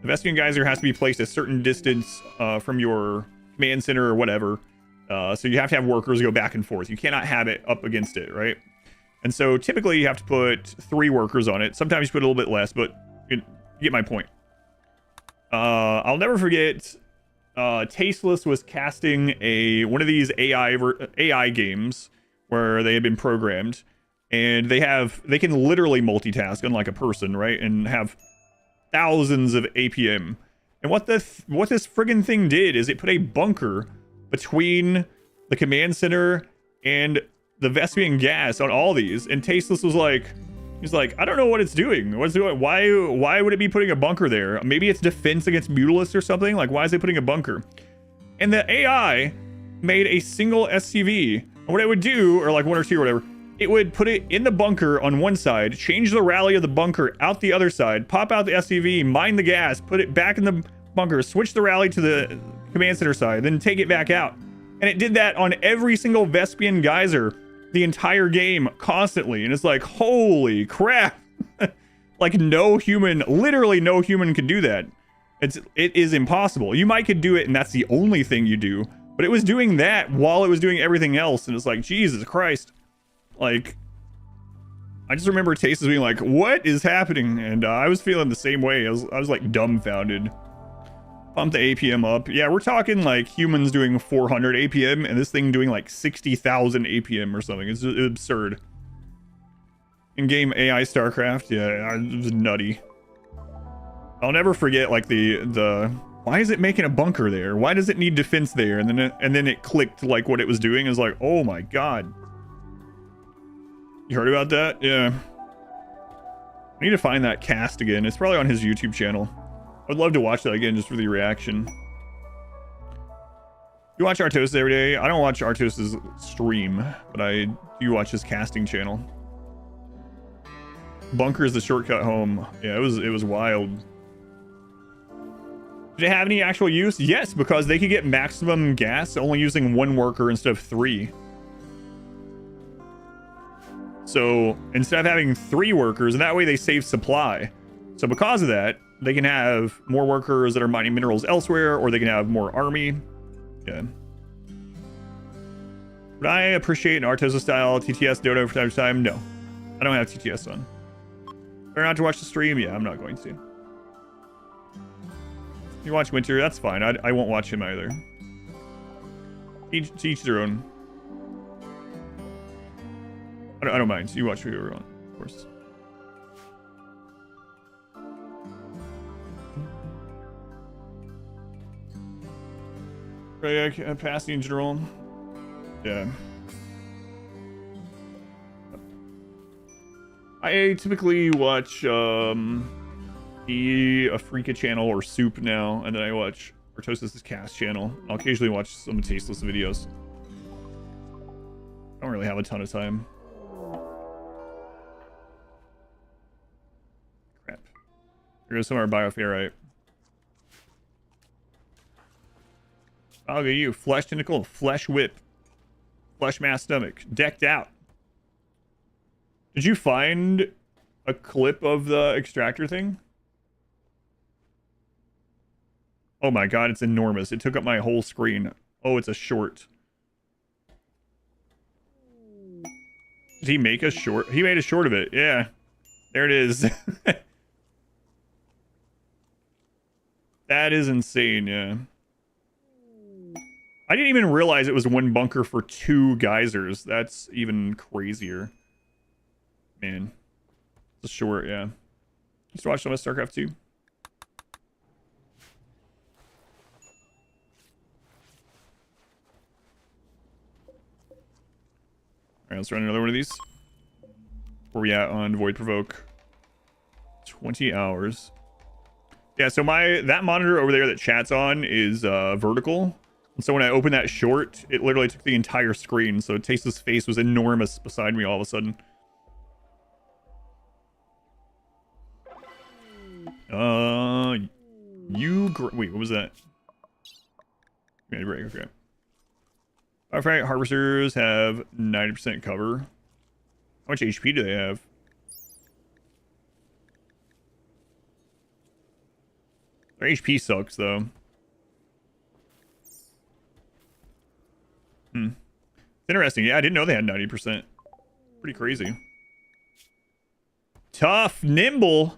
The Vespian Geyser has to be placed a certain distance from your command center or whatever. So you have to have workers go back and forth. You cannot have it up against it, right? And so typically you have to put 3 workers on it. Sometimes you put a little bit less, but you get my point. I'll never forget... Tasteless was casting one of these AI games where they had been programmed, and they can literally multitask unlike a person, right? And have thousands of APM. And what this friggin' thing did is it put a bunker between the command center and the Vespian gas on all these. And Tasteless was like, he's like, I don't know what it's doing. What's doing? Why would it be putting a bunker there? Maybe it's defense against Mutalists or something. Like, why is it putting a bunker? And the AI made a single SCV. And what it would do, or like 1 or 2 or whatever, it would put it in the bunker on one side, change the rally of the bunker out the other side, pop out the SCV, mine the gas, put it back in the bunker, switch the rally to the command center side, then take it back out. And it did that on every single Vespian Geyser the entire game constantly. And it's like, holy crap. Like literally no human can do that. It is impossible. You might could do it and that's the only thing you do, but it was doing that while it was doing everything else. And it's like, Jesus Christ. Like, I just remember Tasteless being like, what is happening? And I was feeling the same way. I was like dumbfounded. Pump the APM up. Yeah, we're talking like humans doing 400 APM and this thing doing like 60,000 APM or something. It's absurd. In-game AI StarCraft, yeah, it was nutty. I'll never forget like the why is it making a bunker there? Why does it need defense there? And then it clicked like what it was doing. It was like, oh my god. You heard about that? Yeah. I need to find that cast again. It's probably on his YouTube channel. I would love to watch that again just for the reaction. You watch Artosis every day? I don't watch Artosis's stream, but I do watch his casting channel. Bunker is the shortcut home. Yeah, it was wild. Did it have any actual use? Yes, because they could get maximum gas only using 1 worker instead of 3. So instead of having 3 workers, and that way they save supply. So because of that, they can have more workers that are mining minerals elsewhere, or they can have more army. Yeah. Would I appreciate an Artosa style TTS dodo from time to time? No. I don't have TTS on. Better not to watch the stream? Yeah, I'm not going to. You watch Winter, that's fine. I won't watch him either. Each their own. I don't mind. You watch whoever you want, of course. Right, passing in general. Yeah. I typically watch the Afrika channel or Soup now, and then I watch Artosas' Cast channel. I'll occasionally watch some tasteless videos. I don't really have a ton of time. Crap. There goes some of our bioferrite. I'll get you. Flesh tentacle, flesh whip, flesh mass stomach, decked out. Did you find a clip of the extractor thing? Oh my god, it's enormous. It took up my whole screen. Oh, it's a short. Did he make a short? He made a short of it. Yeah. There it is. That is insane, yeah. I didn't even realize it was 1 bunker for 2 geysers. That's even crazier. Man. It's a short, yeah. Just watch some of StarCraft 2. Alright, let's run another one of these. Where we at on Void Provoke? 20 hours. Yeah, so that monitor over there that chat's on is vertical. And so when I opened that short, it literally took the entire screen. So Taste's face was enormous beside me all of a sudden. Wait, what was that? Right, okay. Alright, harvesters have 90% cover. How much HP do they have? Their HP sucks, though. It's interesting. Yeah, I didn't know they had 90%. Pretty crazy. Tough, nimble.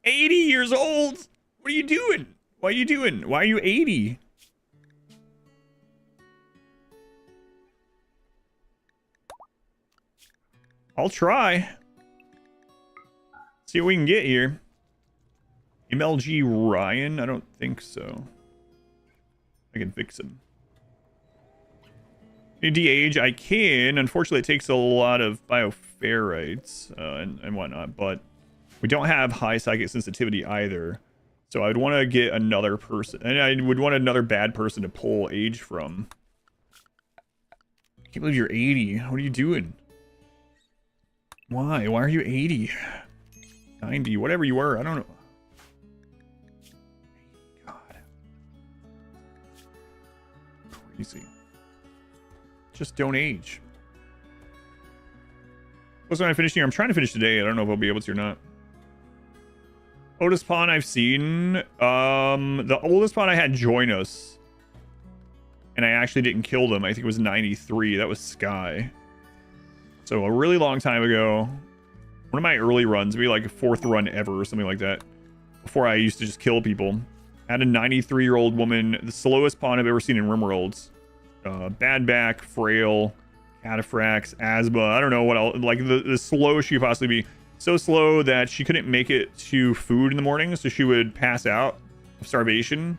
80 years old. What are you doing? What are you doing? Why are you 80? I'll try. See what we can get here. MLG Ryan? I don't think so. I can fix him. De-age, I can. Unfortunately, it takes a lot of bioferrites and whatnot, but we don't have high psychic sensitivity either. So I would want to get another person, and I would want another bad person to pull age from. I can't believe you're 80. What are you doing? Why? Why are you 80? 90, whatever you were. I don't know. God. Crazy. Just don't age. What's when I finish here? I'm trying to finish today. I don't know if I'll be able to or not. Oldest pawn I've seen. The oldest pawn I had join us. And I actually didn't kill them. I think it was 93. That was Sky. So a really long time ago. One of my early runs, maybe like a 4th run ever or something like that. Before I used to just kill people. I had a 93-year-old woman. The slowest pawn I've ever seen in RimWorlds. Bad back, frail, cataphracts, asthma. I don't know what else. Like the slow she could possibly be. So slow that she couldn't make it to food in the morning. So she would pass out of starvation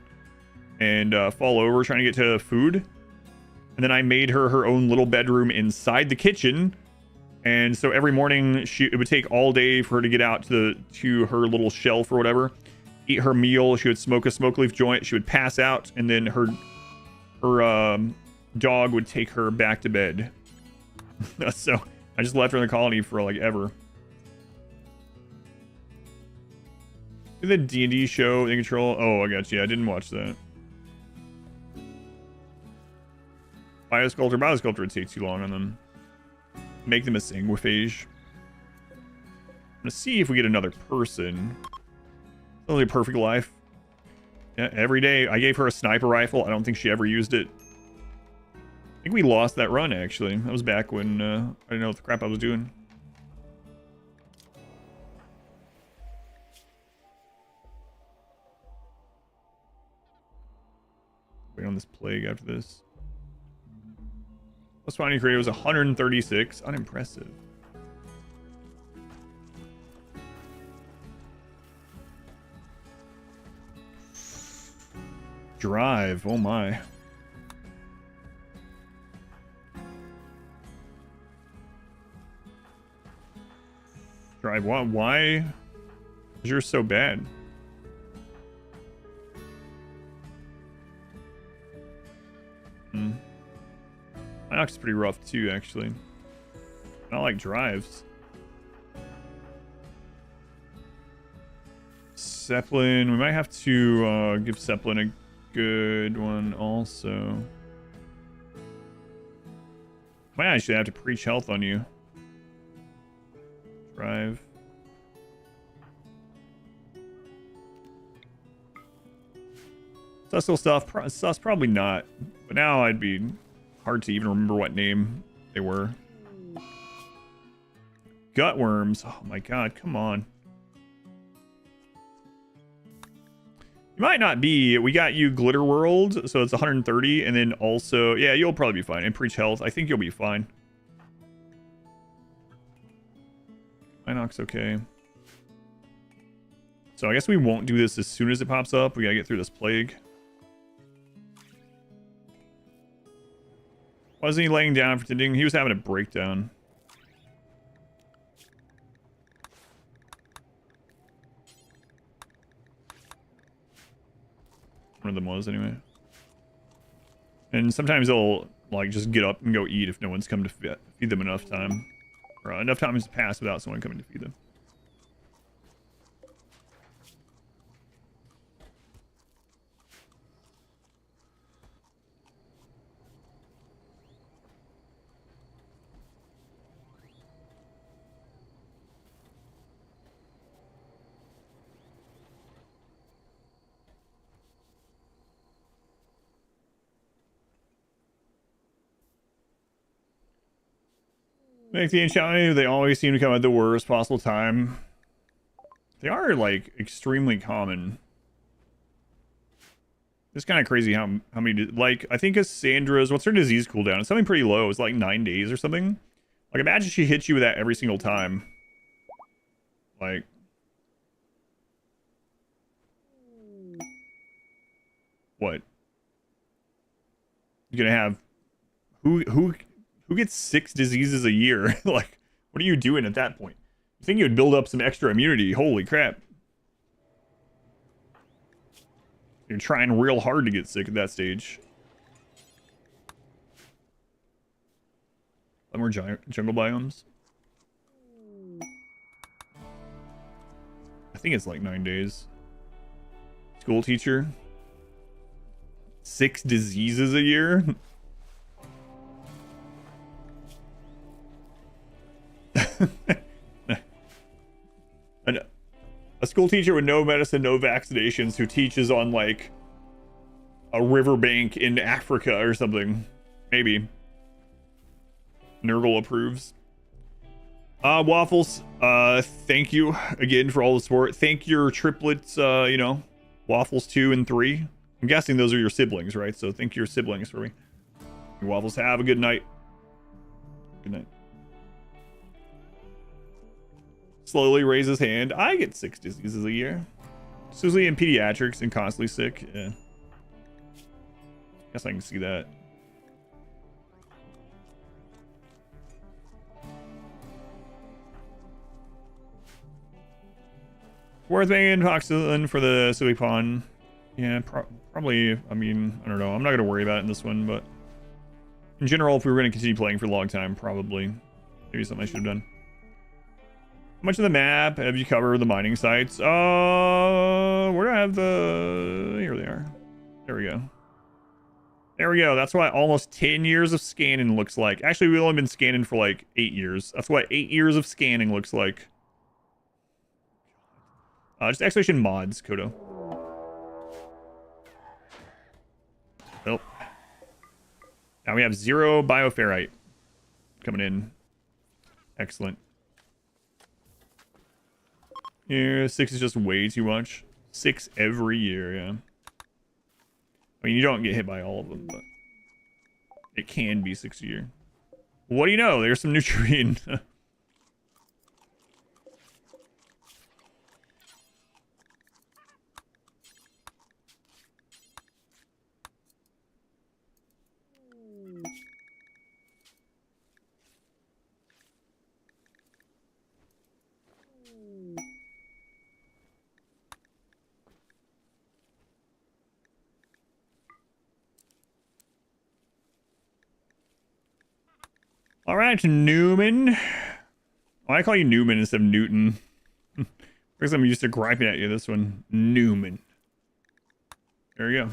and fall over trying to get to food. And then I made her her own little bedroom inside the kitchen. And so every morning it would take all day for her to get out to her little shelf or whatever. Eat her meal. She would smoke a smoke leaf joint. She would pass out. And then her dog would take her back to bed. So I just left her in the colony for like ever. The D&D show, in control. Oh, I got you. I didn't watch that. Biosculptor would take too long on them. Make them a sanguiphage. I'm gonna see if we get another person. Only a perfect life. Yeah, every day. I gave her a sniper rifle. I don't think she ever used it. I think we lost that run, actually. That was back when I didn't know what the crap I was doing. Wait on this plague after this. Plus finding creative was 136. Unimpressive. Drive. Oh my. Drive. Why is yours so bad? My Ox is pretty rough too, actually. I don't like drives. Zeppelin. We might have to give Zeppelin a good one also. Might actually have to preach health on you. Drive. Sus stuff. Sus probably not. But now I'd be hard to even remember what name they were. Gutworms. Oh my god, come on. You might not be. We got you Glitter World, so it's 130, and then also, yeah, you'll probably be fine. And Preach Health, I think you'll be fine. Inox, okay. So I guess we won't do this as soon as it pops up. We gotta get through this plague. Wasn't he laying down pretending? He was having a breakdown. One of them was, anyway. And sometimes they'll, like, just get up and go eat if no one's come to feed them enough time. Or enough time has passed without someone coming to feed them. Make the enchantment, they always seem to come at the worst possible time. They are, like, extremely common. It's kind of crazy how many, like, I think Cassandra's, what's her disease cooldown? It's something pretty low. It's like 9 days or something. Like, imagine she hits you with that every single time. Like. What? You're gonna have, who gets 6 diseases a year? Like, what are you doing at that point? You think you would build up some extra immunity? Holy crap. You're trying real hard to get sick at that stage. More jungle biomes. I think it's like 9 days. School teacher. 6 diseases a year? A school teacher with no medicine, no vaccinations, who teaches on, like, a riverbank in Africa or something. Maybe. Nurgle approves. Waffles, thank you again for all the support. Thank your triplets, you know, Waffles 2 and 3. I'm guessing those are your siblings, right? So thank your siblings for me. Waffles, have a good night. Good night. Slowly raise his hand. I get 6 diseases a year. Susie in pediatrics and constantly sick. Yeah. Guess I can see that. Worth making toxin for the silly pond. Yeah, probably. I mean, I don't know. I'm not going to worry about it in this one, but in general, if we were going to continue playing for a long time, probably. Maybe something I should have done. much of the map have you covered the mining sites? Where do I have the... Here they are. There we go. There we go. That's what almost 10 years of scanning looks like. Actually, we've only been scanning for like 8 years. That's what 8 years of scanning looks like. Just excavation mods, Kodo. Nope. Now we have 0 bioferrite coming in. Excellent. Yeah, 6 is just way too much. 6 every year, yeah. I mean, you don't get hit by all of them, but it can be 6 a year. What do you know? There's some nutrient. All right, Newman. Well, I call you Newman instead of Newton. Because I'm used to griping at you this one. Newman. There you go.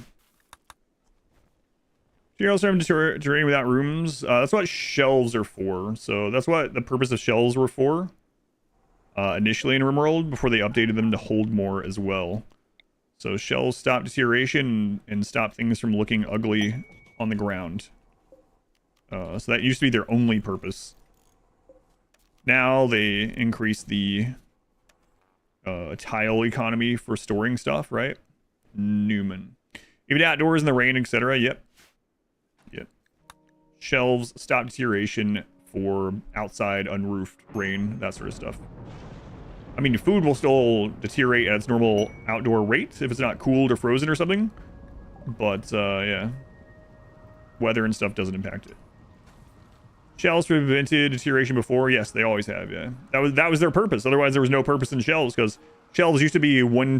You're also having terrain without rooms. That's what shelves are for. So that's what the purpose of shelves were for. Initially in RimWorld, before they updated them to hold more as well. So shelves stop deterioration and stop things from looking ugly on the ground. So that used to be their only purpose. Now they increase the tile economy for storing stuff, right? Newman. Even outdoors in the rain, etc. Yep. Yep. Shelves stop deterioration for outside unroofed rain, that sort of stuff. I mean, food will still deteriorate at its normal outdoor rate if it's not cooled or frozen or something. But, yeah. Weather and stuff doesn't impact it. Shelves prevented deterioration before. Yes, they always have, yeah. That was their purpose. Otherwise, there was no purpose in shelves, because shelves used to be one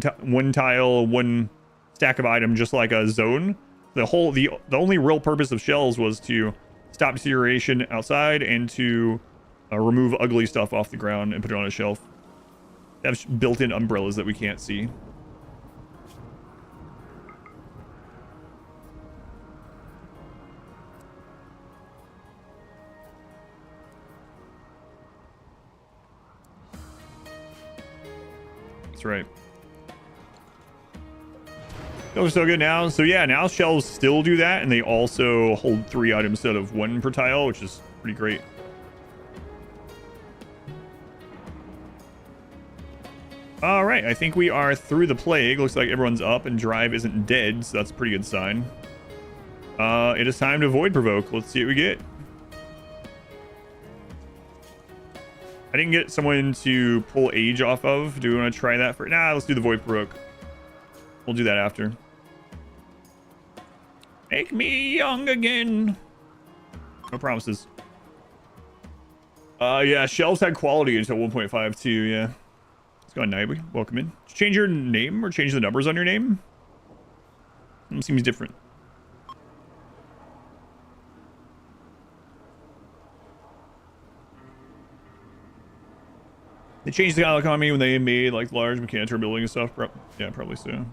tile, one stack of item, just like a zone. The only real purpose of shelves was to stop deterioration outside and to remove ugly stuff off the ground and put it on a shelf. They have built-in umbrellas that we can't see. That's right. Those are so good now. So yeah, now shelves still do that, and they also hold 3 items instead of 1 per tile, which is pretty great. All right, I think we are through the plague. Looks like everyone's up and Drive isn't dead, so that's a pretty good sign. It is time to void provoke. Let's see what we get. I didn't get someone to pull age off of. Do we want to try that for... Nah, let's do the void provoke. We'll do that after. Make me young again. No promises. Yeah, shelves had quality until 1.5 too, yeah. Let's go on, Naibi. Welcome in. Did you change your name or change the numbers on your name? It seems different. They changed the kind of economy when they made like large mechanical building and stuff. Yeah, probably so.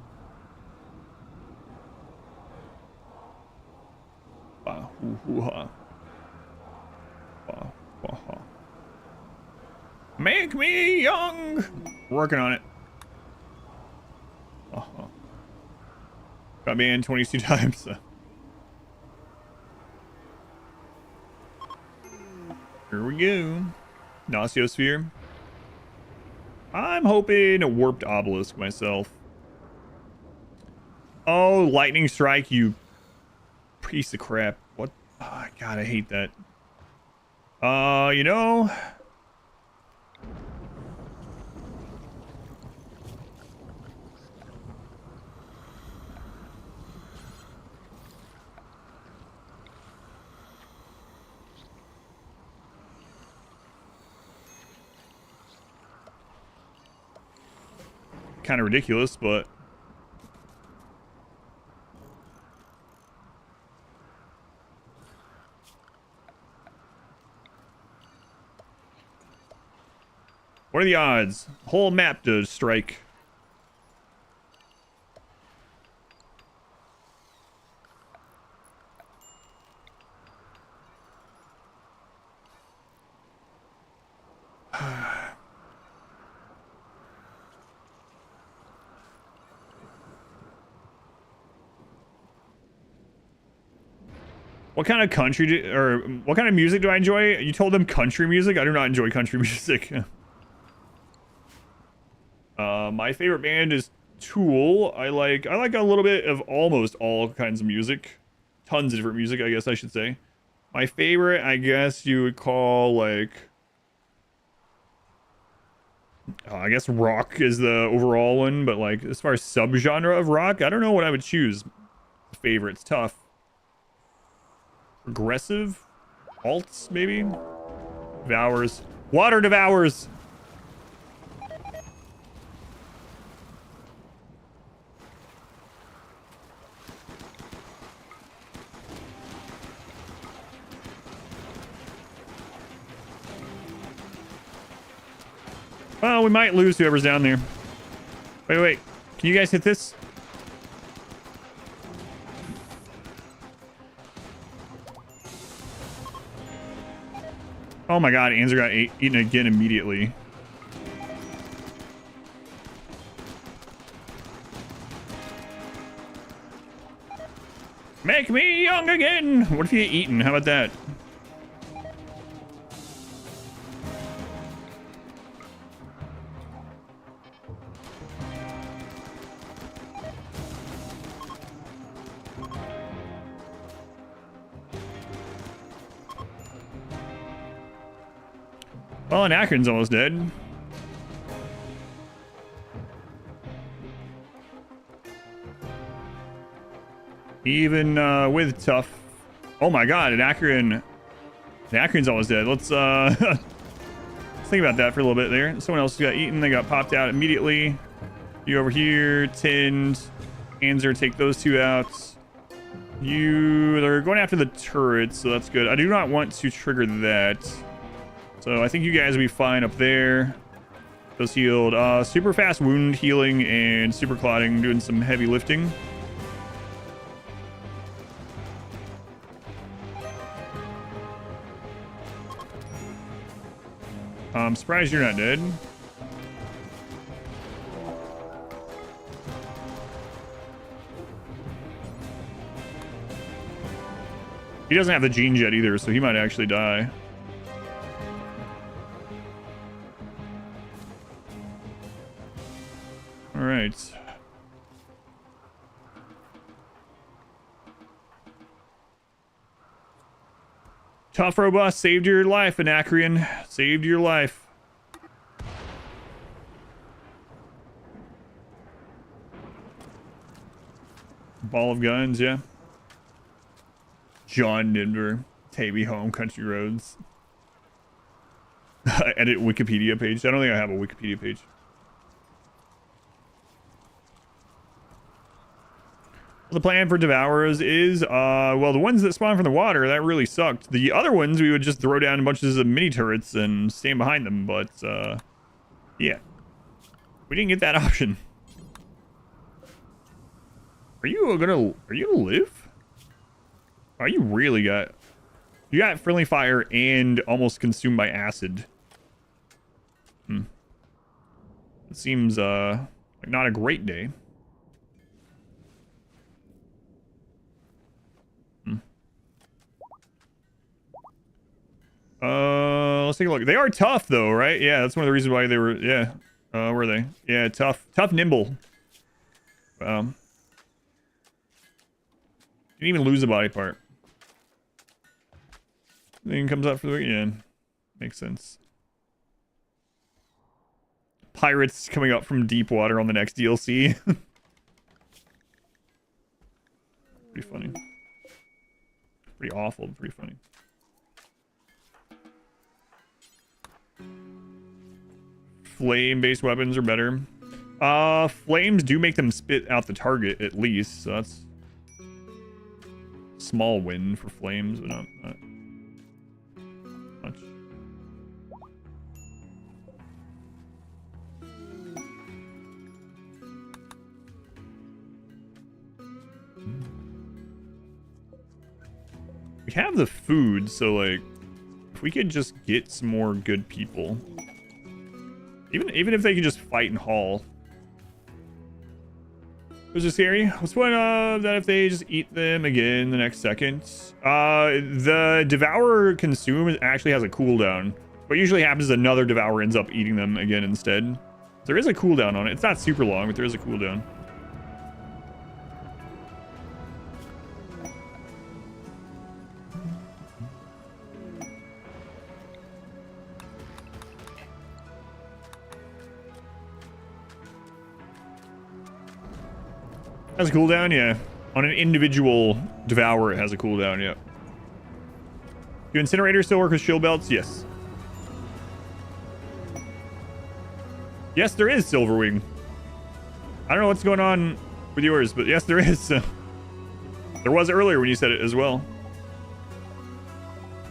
Make me young. Working on it. Got banned 22 times. Here we go. Nossiosphere. I'm hoping a warped obelisk myself. Oh, lightning strike, you piece of crap. What? Oh, God, I hate that. You know, kind of ridiculous, but What are the odds? Whole map to strike. What kind of country or what kind of music do I enjoy? You told them country music? I do not enjoy country music. My favorite band is Tool. I like a little bit of almost all kinds of music. Tons of different music, I guess I should say. My favorite, I guess you would call like I guess rock is the overall one, but like as far as subgenre of rock, I don't know what I would choose. Favorite, it's tough. Progressive? Alts, maybe? Devours. Water devours! Well, we might lose whoever's down there. Wait. Can you guys hit this? Oh my god, Anzer got eaten again immediately. Make me young again! What if you get eaten? How about that? Well, and Akron's almost dead. Even with tough. Oh my god, and Akron's almost dead. Let's let's think about that for a little bit there. Someone else got eaten, they got popped out immediately. You over here, tinned. Anzer, take those two out. They're going after the turrets, so that's good. I do not want to trigger that. So I think you guys will be fine up there. Those healed. Super fast wound healing and super clotting, doing some heavy lifting. I'm surprised you're not dead. He doesn't have the gene jet either, so he might actually die. All right. Tough robust saved your life, Anacreon. Saved your life. Ball of guns, yeah. John Denver. Take me home, country roads. Edit Wikipedia page. I don't think I have a Wikipedia page. The plan for Devourers is, well, the ones that spawn from the water, that really sucked. The other ones, we would just throw down bunches of mini turrets and stand behind them, but, yeah. We didn't get that option. Are you gonna live? Oh, you really got... You got friendly fire and almost consumed by acid. It seems, like not a great day. Let's take a look. They are tough though, right? Yeah, that's one of the reasons why they were, yeah. Were they? Yeah, tough, nimble. Didn't even lose a body part. Thing comes up for the weekend. Makes sense. Pirates coming up from deep water on the next DLC. Pretty funny. Pretty awful, pretty funny. Flame-based weapons are better. Flames do make them spit out the target at least, so that's small win for flames, but not much. We have the food, so like, if we could just get some more good people, even if they could just fight and haul. Was it scary? What's one that if they just eat them again the next second? The Devour Consume actually has a cooldown. What usually happens is another Devour ends up eating them again instead. There is a cooldown on it. It's not super long, but there is a cooldown. Has a cooldown, yeah. On an individual Devour, it has a cooldown, yeah. Do Incinerators still work with shield belts? Yes. Yes, there is Silverwing. I don't know what's going on with yours, but yes, there is. There was earlier when you said it as well.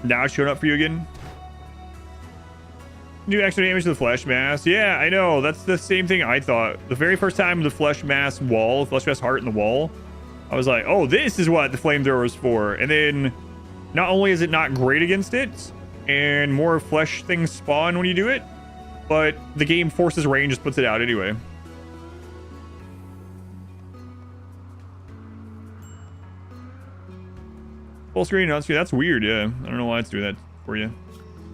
Now it's showing up for you again. Do extra damage to the flesh mass. Yeah, I know. That's the same thing I thought. The very first time the flesh mass wall, flesh mass heart in the wall, I was like, oh, this is what the flamethrower is for. And then not only is it not great against it, and more flesh things spawn when you do it, but the game forces range, just puts it out anyway. Full screen, no, that's weird, yeah. I don't know why it's doing that for you.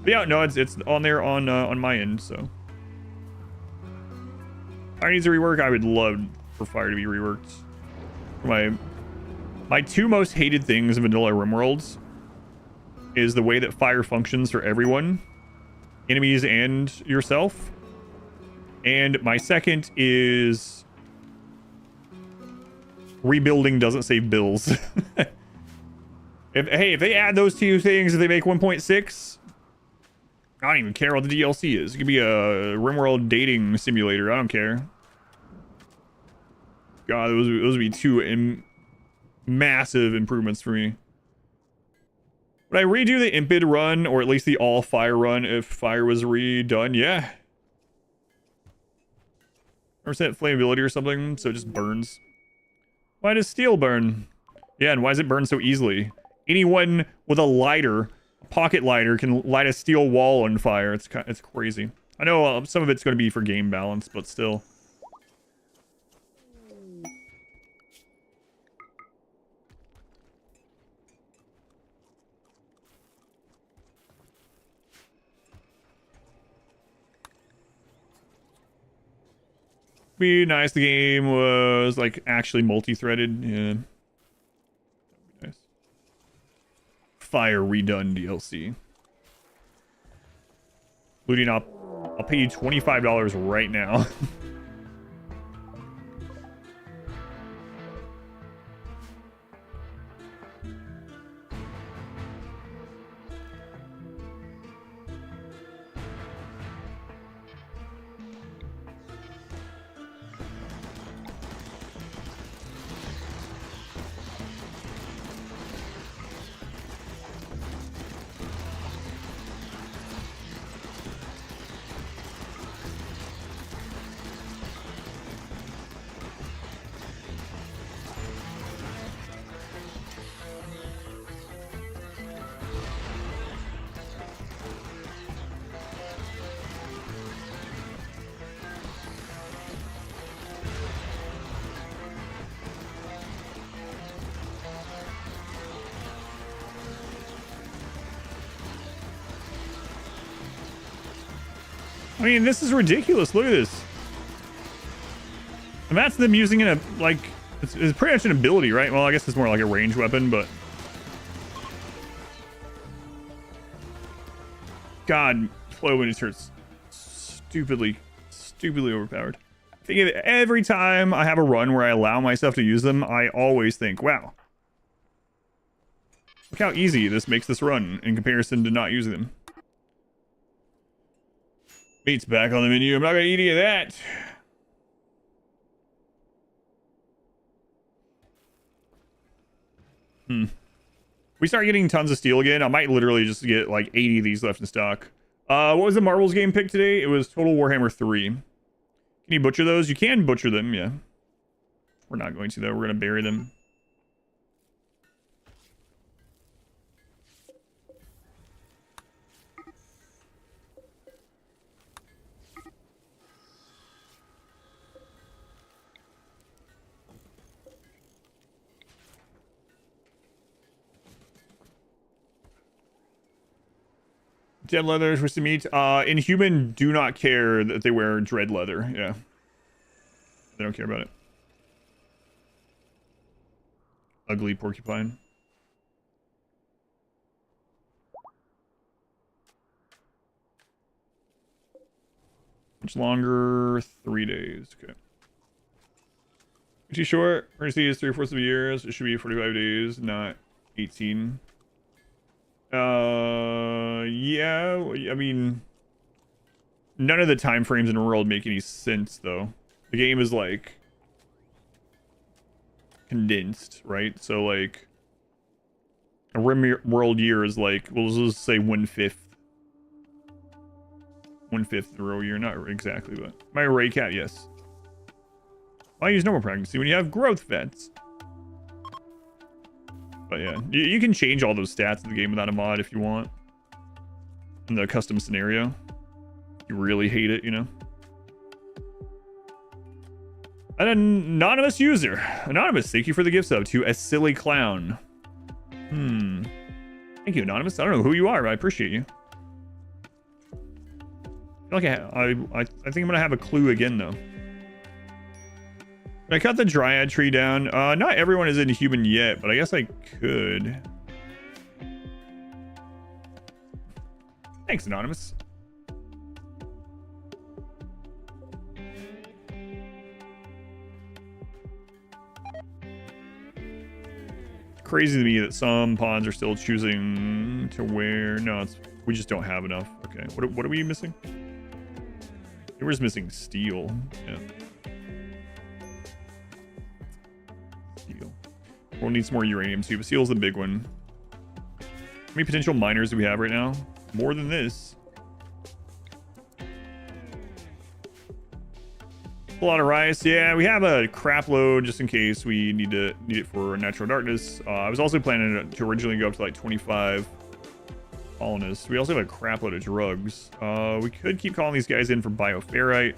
But yeah, no, it's on there on my end, so. Fire needs a rework. I would love for fire to be reworked. My two most hated things in vanilla RimWorlds is the way that fire functions for everyone, enemies and yourself. And my second is rebuilding doesn't save bills. If they add those two things, if they make 1.6, I don't even care what the DLC is. It could be a RimWorld dating simulator. I don't care. God, those would be two massive improvements for me. Would I redo the Impid run, or at least the all fire run if fire was redone? Yeah. 100% flammability or something, so it just burns. Why does steel burn? Yeah, and why does it burn so easily? Anyone with a lighter, a pocket lighter, can light a steel wall on fire. It's crazy. I know some of it's going to be for game balance, but still. Be nice the game was like actually multi-threaded. Yeah. Nice. Fire redone DLC. Looting up. I'll pay you $25 right now. I mean, this is ridiculous. Look at this. And that's them using it, like, it's pretty much an ability, right? Well, I guess it's more like a ranged weapon, but... God, flow when it hurts. Stupidly overpowered. I think every time I have a run where I allow myself to use them, I always think, wow. Look how easy this makes this run in comparison to not using them. Meat's back on the menu. I'm not gonna eat any of that. We start getting tons of steel again. I might literally just get like 80 of these left in stock. What was the Marvel's game pick today? It was Total Warhammer 3. Can you butcher those? You can butcher them, yeah. We're not going to though. We're gonna bury them. Dead leather is twisted meat. Inhuman do not care that they wear dread leather. Yeah. They don't care about it. Ugly porcupine. Much longer? 3 days. Okay. Too short. Emergency is 3/4 of a year. So it should be 45 days, not 18. Yeah. I mean, none of the time frames in the world make any sense, though. The game is like condensed, right? So like a RimWorld year is like, well, let's just say 1/5. 1/5 the row year, not exactly, but my array cat, yes. Why use normal pregnancy when you have growth vets? But yeah, you can change all those stats in the game without a mod if you want. In the custom scenario. You really hate it, you know? An anonymous user. Anonymous, thank you for the gift sub to a silly clown. Thank you, Anonymous. I don't know who you are, but I appreciate you. I think I'm gonna have a clue again, though. Can I cut the dryad tree down? Not everyone is inhuman yet, but I guess I could. Thanks, Anonymous. Crazy to me that some pawns are still choosing to wear. No, we just don't have enough. Okay, what are we missing? We're just missing steel. Yeah. Steel. We'll need some more uranium too, but steel's the big one. How many potential miners do we have right now? More than this. A lot of rice. Yeah, we have a crap load just in case we need it for natural darkness. I was also planning to originally go up to like 25 colonists. We also have a crap load of drugs. We could keep calling these guys in for bioferrite.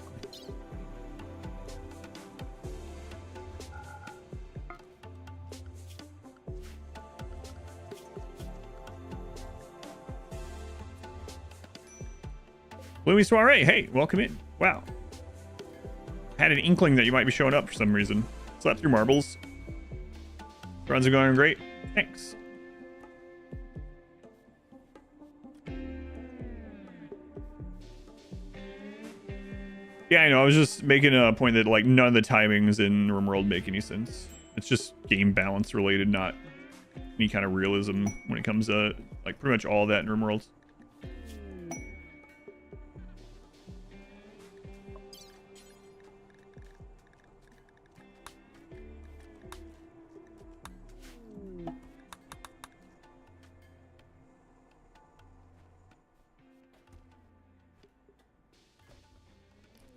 Louis Soiree, hey, welcome in. Wow. Had an inkling that you might be showing up for some reason. Slept through marbles. Runs are going great. Thanks. Yeah, I know. I was just making a point that like none of the timings in RimWorld make any sense. It's just game balance related, not any kind of realism when it comes to like pretty much all that in RimWorld.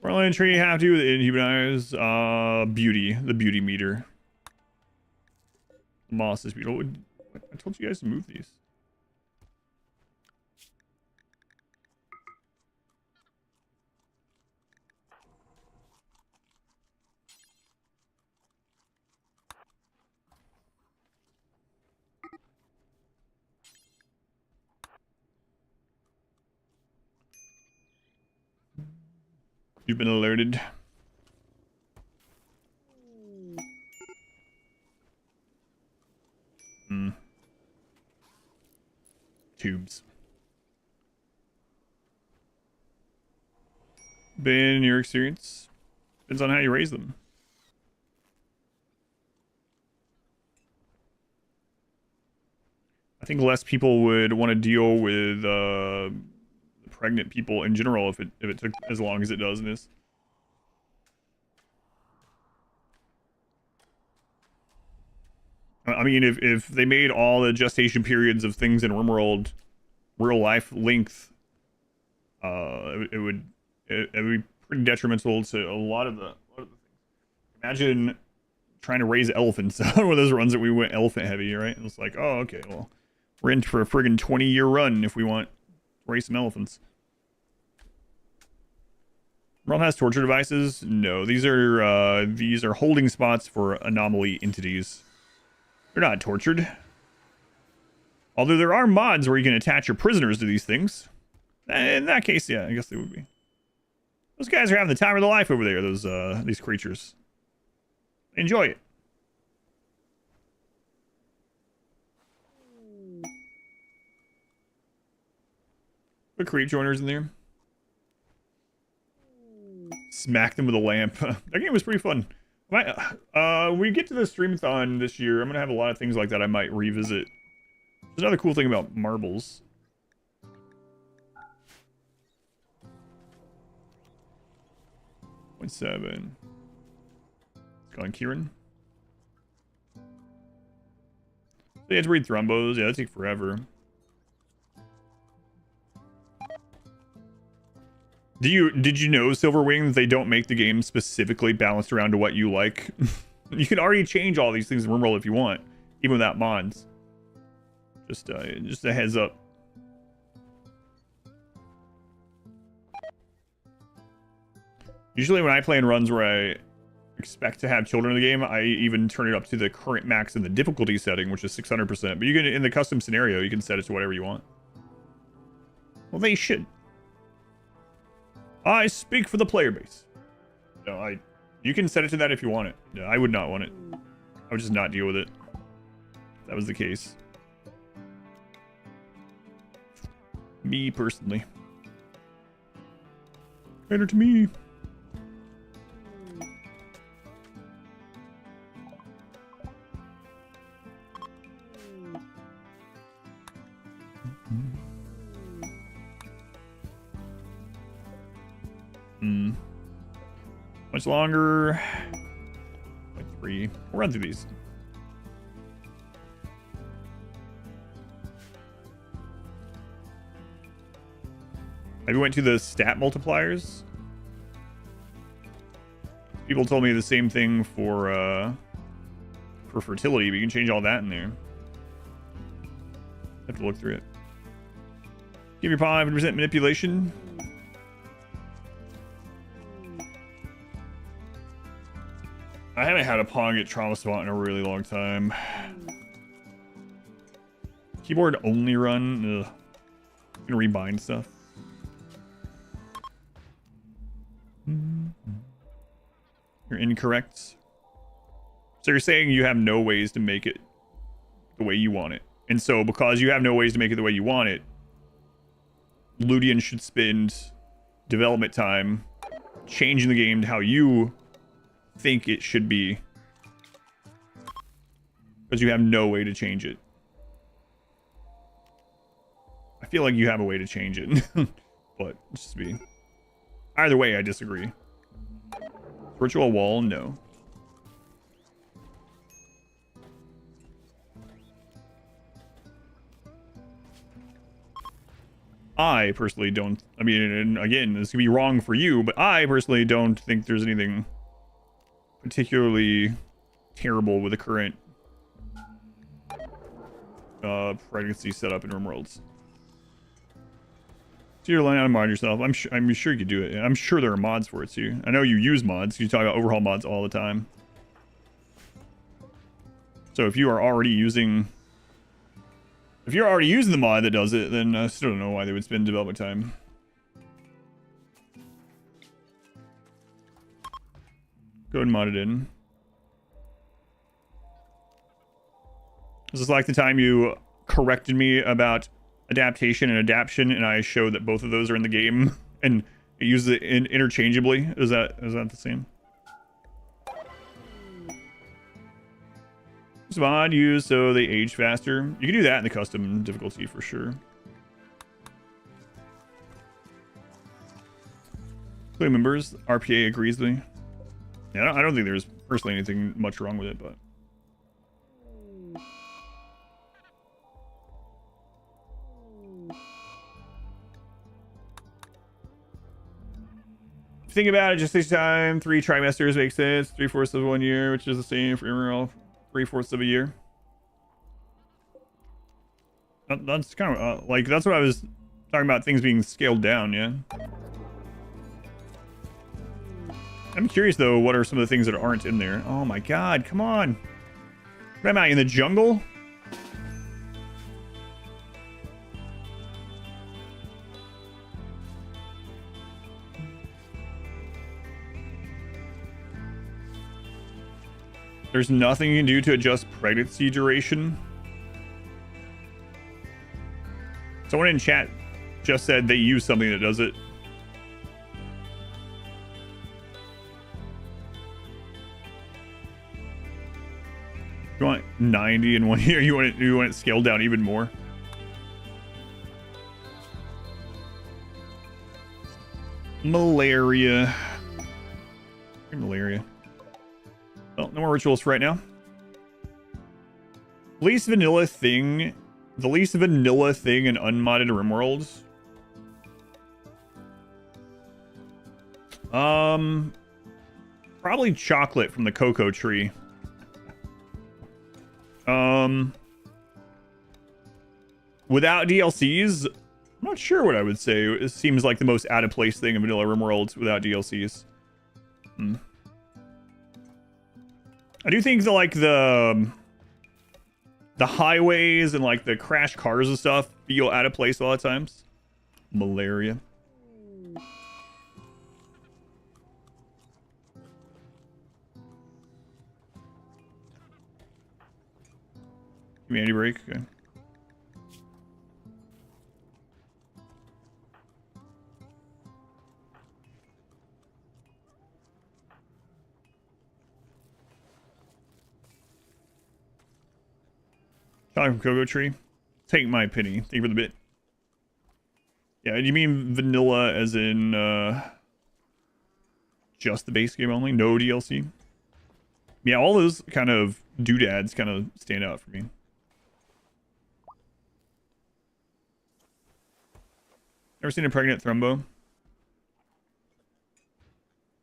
Barley tree have to inhumanize beauty, the beauty meter. Moss is beautiful. I told you guys to move these. You've been alerted. Tubes. Been your experience? Depends on how you raise them. I think less people would want to deal with pregnant people in general if it took as long as it does in this. I mean, if they made all the gestation periods of things in RimWorld real life length, it would be pretty detrimental to a lot of the things. Imagine trying to raise elephants on one of those runs that we went elephant heavy, right? And it's like, oh, okay, well, we're in for a friggin' 20-year run if we want to raise some elephants. RimWorld has torture devices? No, these are holding spots for anomaly entities. They're not tortured. Although there are mods where you can attach your prisoners to these things. In that case, yeah, I guess they would be. Those guys are having the time of their life over there, these creatures. Enjoy it. Put creep joiners in there. Smack them with a lamp. That game was pretty fun. We get to the streamathon this year, I'm gonna have a lot of things like that I might revisit. There's another cool thing about marbles. 0.7. It's gone Kieran. They had to read thrombos. Yeah, that take forever. Did you know, Silverwing, they don't make the game specifically balanced around to what you like? You can already change all these things in RimWorld if you want, even without mods. Just a heads up. Usually when I play in runs where I expect to have children in the game, I even turn it up to the current max in the difficulty setting, which is 600%. But you can, in the custom scenario, you can set it to whatever you want. Well, they should. I speak for the player base. No, you can set it to that if you want it. No, I would not want it. I would just not deal with it. If that was the case. Me personally. Better to me. Much longer. Like 3. We'll run through these. Maybe went to the stat multipliers. People told me the same thing for fertility, but you can change all that in there. Have to look through it. Give your pawn 100% manipulation. I haven't had a pawn get trauma spot in a really long time. Keyboard only run. Ugh. I'm gonna rebind stuff. You're incorrect. So you're saying you have no ways to make it the way you want it. And so because you have no ways to make it the way you want it, Ludian should spend development time changing the game to how you think it should be, because you have no way to change it. I feel like you have a way to change it. But just be either way, I disagree. Virtual wall, no. I personally don't, I mean, and again, this could be wrong for you, but I personally don't think there's anything particularly terrible with the current pregnancy setup in RimWorlds. So you're learning how to mod yourself. I'm sure you could do it. I'm sure there are mods for it too. I know you use mods. You talk about overhaul mods all the time. So if you are already using, the mod that does it, then I still don't know why they would spend development time. Go ahead and mod it in. This is like the time you corrected me about adaptation and adaption, and I showed that both of those are in the game, and it uses it interchangeably. Is that the same? This mod used so they age faster. You can do that in the custom difficulty for sure. Play members, RPA agrees with me. Yeah, I don't think there's personally anything much wrong with it, but think about it, just this time, 3 trimesters makes sense. 3/4 of 1 year, which is the same for everyone. 3/4 of a year. That's kind of like, that's what I was talking about, things being scaled down. Yeah. I'm curious though, what are some of the things that aren't in there? Oh my god, come on. What am I, in the jungle? There's nothing you can do to adjust pregnancy duration. Someone in chat just said they use something that does it. You want 90 in 1 year? You want it scaled down even more? Malaria. Malaria. Well, no more rituals for right now. Least vanilla thing. The least vanilla thing in unmodded RimWorlds. Probably chocolate from the cocoa tree. Without DLCs, I'm not sure what I would say. It seems like the most out of place thing in vanilla RimWorlds without DLCs. I do think that like the highways and like the crash cars and stuff feel out of place a lot of times. Malaria. Humanity break. Okay. Chocolate from cocoa tree. Take my penny. Thank you for the bit. Yeah, do you mean vanilla as in just the base game only? No DLC? Yeah, all those kind of doodads kind of stand out for me. Never seen a pregnant thrombo.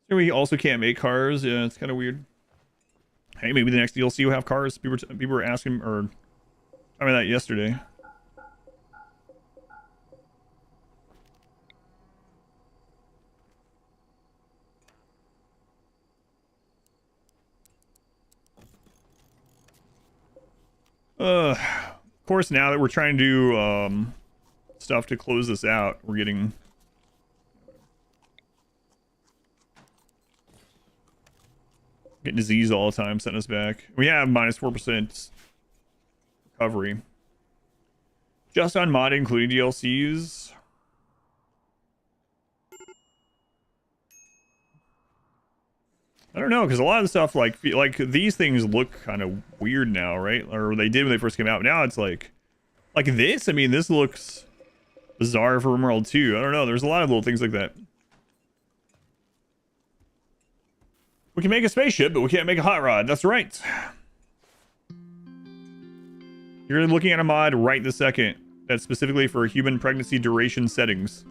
So we also can't make cars. Yeah, it's kind of weird. Hey, maybe the next DLC will have cars. People were asking, or I mean that yesterday. Of course, now that we're trying to do stuff to close this out, we're getting disease all the time, setting us back. We have minus 4% recovery. Just on mod, including DLCs. I don't know, because a lot of the stuff like these things look kind of weird now, right? Or they did when they first came out. Now it's like this. I mean, this looks bizarre for RimWorld 2. I don't know. There's a lot of little things like that. We can make a spaceship, but we can't make a hot rod. That's right. You're looking at a mod right this second that's specifically for human pregnancy duration settings.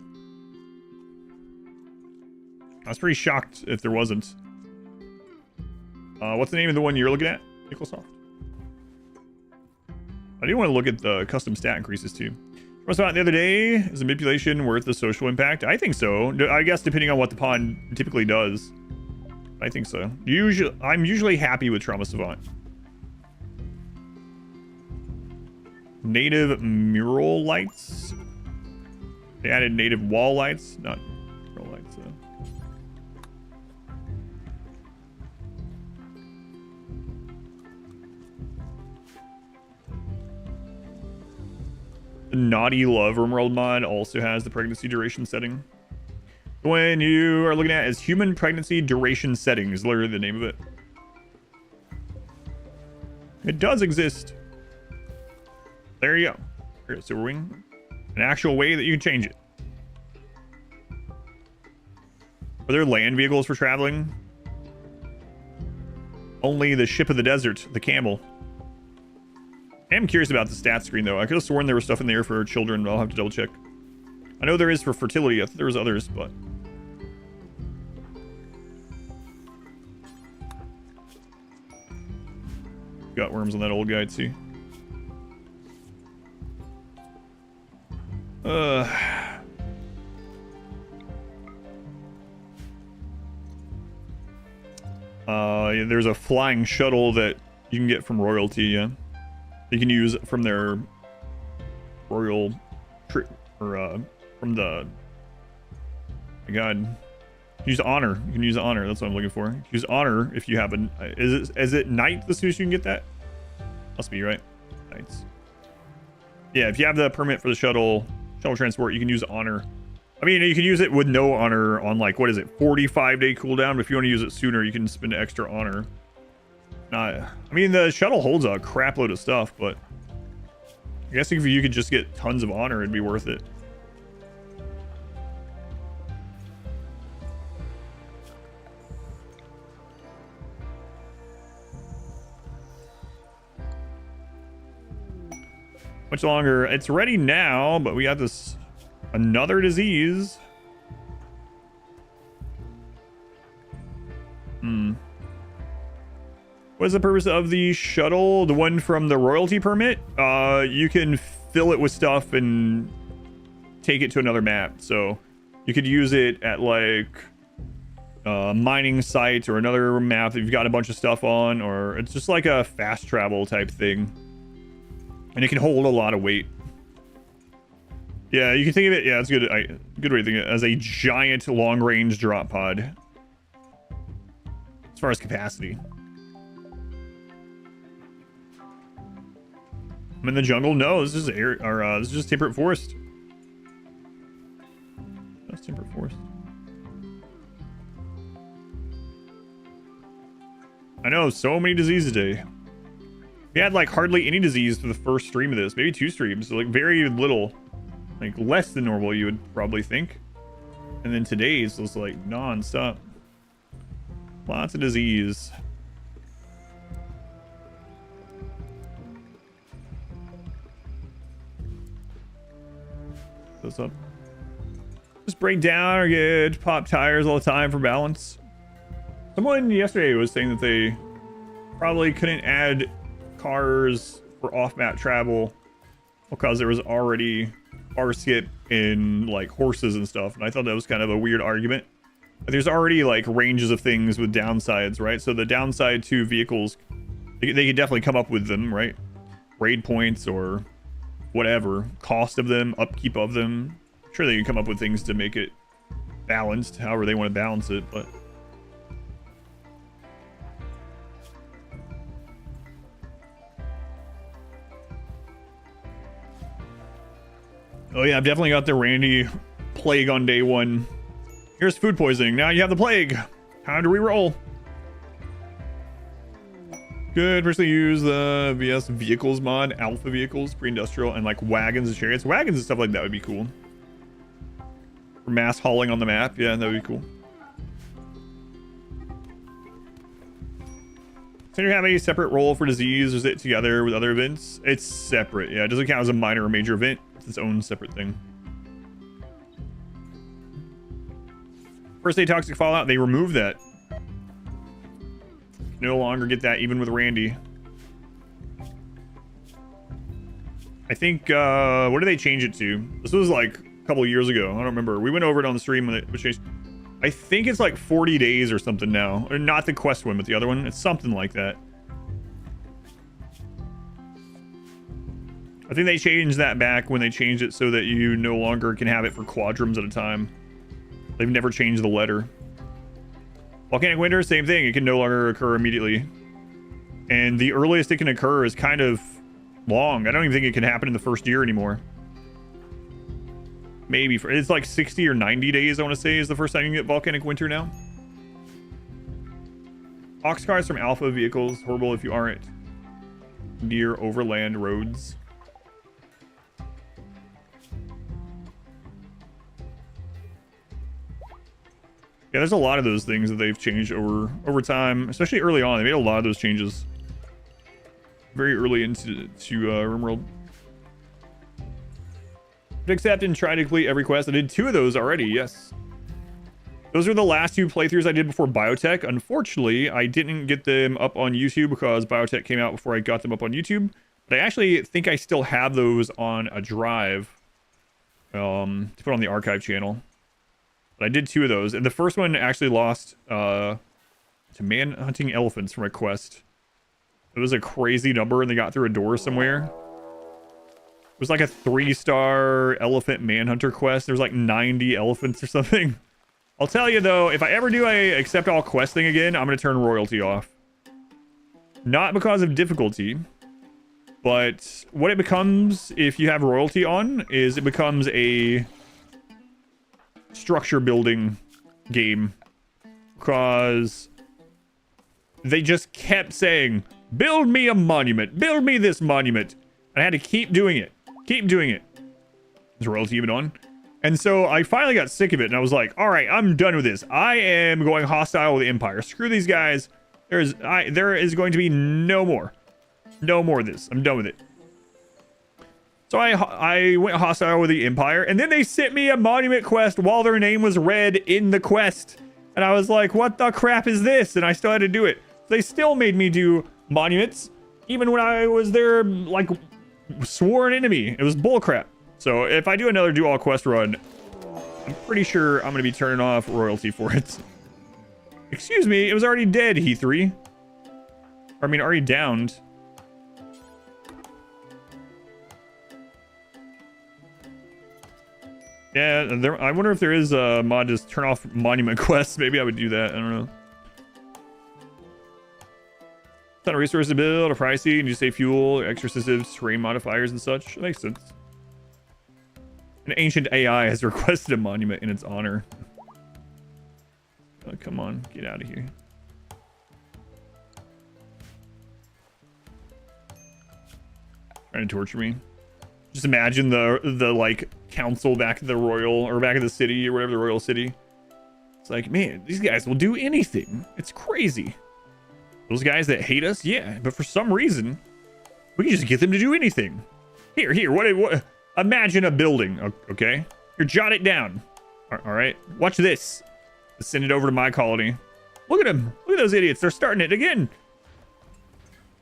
I was pretty shocked if there wasn't. What's the name of the one you're looking at, Microsoft? I do want to look at the custom stat increases too. I saw it the other day. Is manipulation worth the social impact? I think so. I guess depending on what the pod typically does. I think so. I'm usually happy with Trauma Savant. Native mural lights. They added native wall lights, not mural lights. The Naughty Love RimWorld mod also has the pregnancy duration setting. When you are looking at it as human pregnancy duration settings, literally the name of it. It does exist. There you go. Here's Super Wing. An actual way that you can change it. Are there land vehicles for traveling? Only the ship of the desert, the camel. I am curious about the stat screen though. I could have sworn there was stuff in there for children, but I'll have to double check. I know there is for fertility. I thought there was others, but got worms on that old guy too. Yeah, there's a flying shuttle that you can get from royalty. Yeah, you can use from their royal trip or from the. My God, Use honor. You can use honor. That's what I'm looking for. Use honor if you have an. Is it night the soonest you can get that? Must be right. Nights. Yeah, if you have the permit for the shuttle transport, you can use honor. I mean, you can use it with no honor on like, what is it, 45-day cooldown. But if you want to use it sooner, you can spend extra honor. I mean, the shuttle holds a crap load of stuff, but I guess if you could just get tons of honor, it'd be worth it. Much longer. It's ready now, but we got this another disease. What is the purpose of the shuttle? The one from the royalty permit? You can fill it with stuff and take it to another map. So you could use it at like mining site or another map that you've got a bunch of stuff on, or it's just like a fast travel type thing. And it can hold a lot of weight. Yeah, you can think of it. Yeah, it's good. Good way to think of it, as a giant long-range drop pod. As far as capacity. I'm in the jungle. No, this is air. Or this is just temperate forest. That's temperate forest. I know, so many diseases today. We had like hardly any disease for the first stream of this, maybe 2 streams, so like very little, like less than normal you would probably think. And then today's was like non-stop. Lots of disease. Those up. Just break down or get pop tires all the time for balance. Someone yesterday was saying that they probably couldn't add cars for off-map travel because there was already bar skip in like horses and stuff, and I thought that was kind of a weird argument. But there's already like ranges of things with downsides, right? So the downside to vehicles, they could definitely come up with them, right? Raid points or whatever, cost of them, upkeep of them. I'm sure they can come up with things to make it balanced, however they want to balance it, but oh yeah, I've definitely got the Randy plague on day 1. Here's food poisoning. Now you have the plague. Time to re-roll. Good. Personally use the VS vehicles mod, alpha vehicles, pre-industrial, and like wagons and chariots. Wagons and stuff like that would be cool. For mass hauling on the map. Yeah, that would be cool. So you have a separate role for disease? Is it together with other events? It's separate. Yeah, it doesn't count as a minor or major event. It's its own separate thing. First day toxic fallout, they removed that. No longer get that even with Randy. I think, what did they change it to? This was like a couple of years ago. I don't remember. We went over it on the stream when it was changed. I think it's like 40 days or something now. Or not the quest one, but the other one. It's something like that. I think they changed that back when they changed it so that you no longer can have it for quadrums at a time. They've never changed the letter. Volcanic winter, same thing. It can no longer occur immediately. And the earliest it can occur is kind of long. I don't even think it can happen in the first year anymore. Maybe. It's like 60 or 90 days, I want to say, is the first time you can get volcanic winter now. Ox cars from alpha vehicles. Horrible if you aren't near overland roads. Yeah, there's a lot of those things that they've changed over time, especially early on. They made a lot of those changes very early into RimWorld. Accept and try to complete every quest. I did 2 of those already, yes. Those are the last 2 playthroughs I did before Biotech. Unfortunately, I didn't get them up on YouTube because Biotech came out before I got them up on YouTube. But I actually think I still have those on a drive to put on the archive channel. But I did 2 of those, and the first one actually lost to man-hunting elephants from a quest. It was a crazy number, and they got through a door somewhere. It was like a 3-star elephant manhunter quest. There's like 90 elephants or something. I'll tell you though, if I ever do a accept all quest thing again, I'm gonna turn royalty off. Not because of difficulty, but what it becomes if you have royalty on is it becomes a structure building game. Because they just kept saying, build me a monument, build me this monument. And I had to keep doing it, keep doing it. Is royalty even on? And so I finally got sick of it and I was like, all right, I'm done with this. I am going hostile with the Empire. Screw these guys. There is going to be no more of this. I'm done with it. So I went hostile with the Empire and then they sent me a monument quest while their name was read in the quest. And I was like, what the crap is this? And I still had to do it. They still made me do monuments even when I was their like sworn enemy. It was bullcrap. So if I do another do all quest run, I'm pretty sure I'm going to be turning off royalty for it. Excuse me, it was already dead, He3. I mean, already downed. Yeah, I wonder if there is a mod to turn off monument quests. Maybe I would do that. I don't know. Ton of resources to build, a pricey, and you save fuel, extra sensitive terrain modifiers and such. That makes sense. An ancient AI has requested a monument in its honor. Oh, come on, get out of here. Trying to torture me. Just imagine the like council back at the royal or back at the city or whatever, the royal city. It's like, man, these guys will do anything. It's crazy. Those guys that hate us, yeah, but for some reason, we can just get them to do anything. Here, what imagine a building, okay? Here, jot it down. All right, watch this. Let's send it over to my colony. Look at them. Look at those idiots. They're starting it again.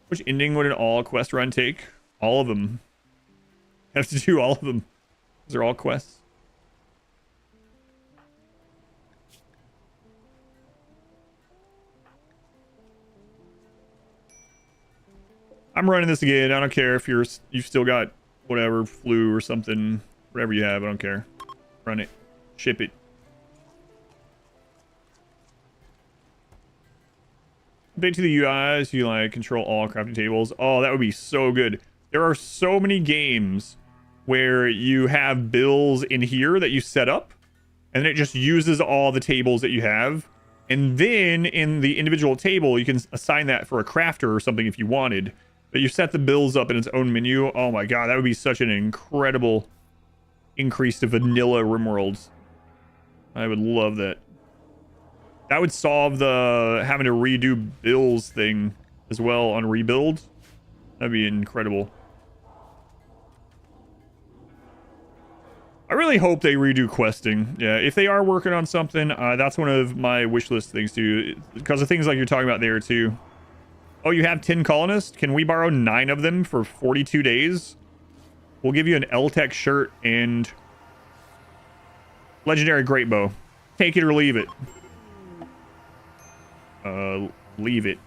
Which ending would an all quest run take? All of them. Have to do all of them. Those are all quests. I'm running this again. I don't care if you've still got whatever flu or something, whatever you have. I don't care. Run it. Ship it. Update to the UIs. You like control all crafting tables. Oh, that would be so good. There are so many games where you have bills in here that you set up, and then it just uses all the tables that you have. And then in the individual table, you can assign that for a crafter or something if you wanted. But you set the bills up in its own menu. Oh my god, that would be such an incredible increase to vanilla RimWorlds. I would love that. That would solve the having to redo bills thing as well on rebuild. That'd be incredible. I really hope they redo questing. Yeah, if they are working on something, that's one of my wish list things too. Because of things like you're talking about there too. Oh, you have 10 colonists? Can we borrow 9 of them for 42 days? We'll give you an L-Tech shirt and legendary great bow. Take it or leave it. Leave it.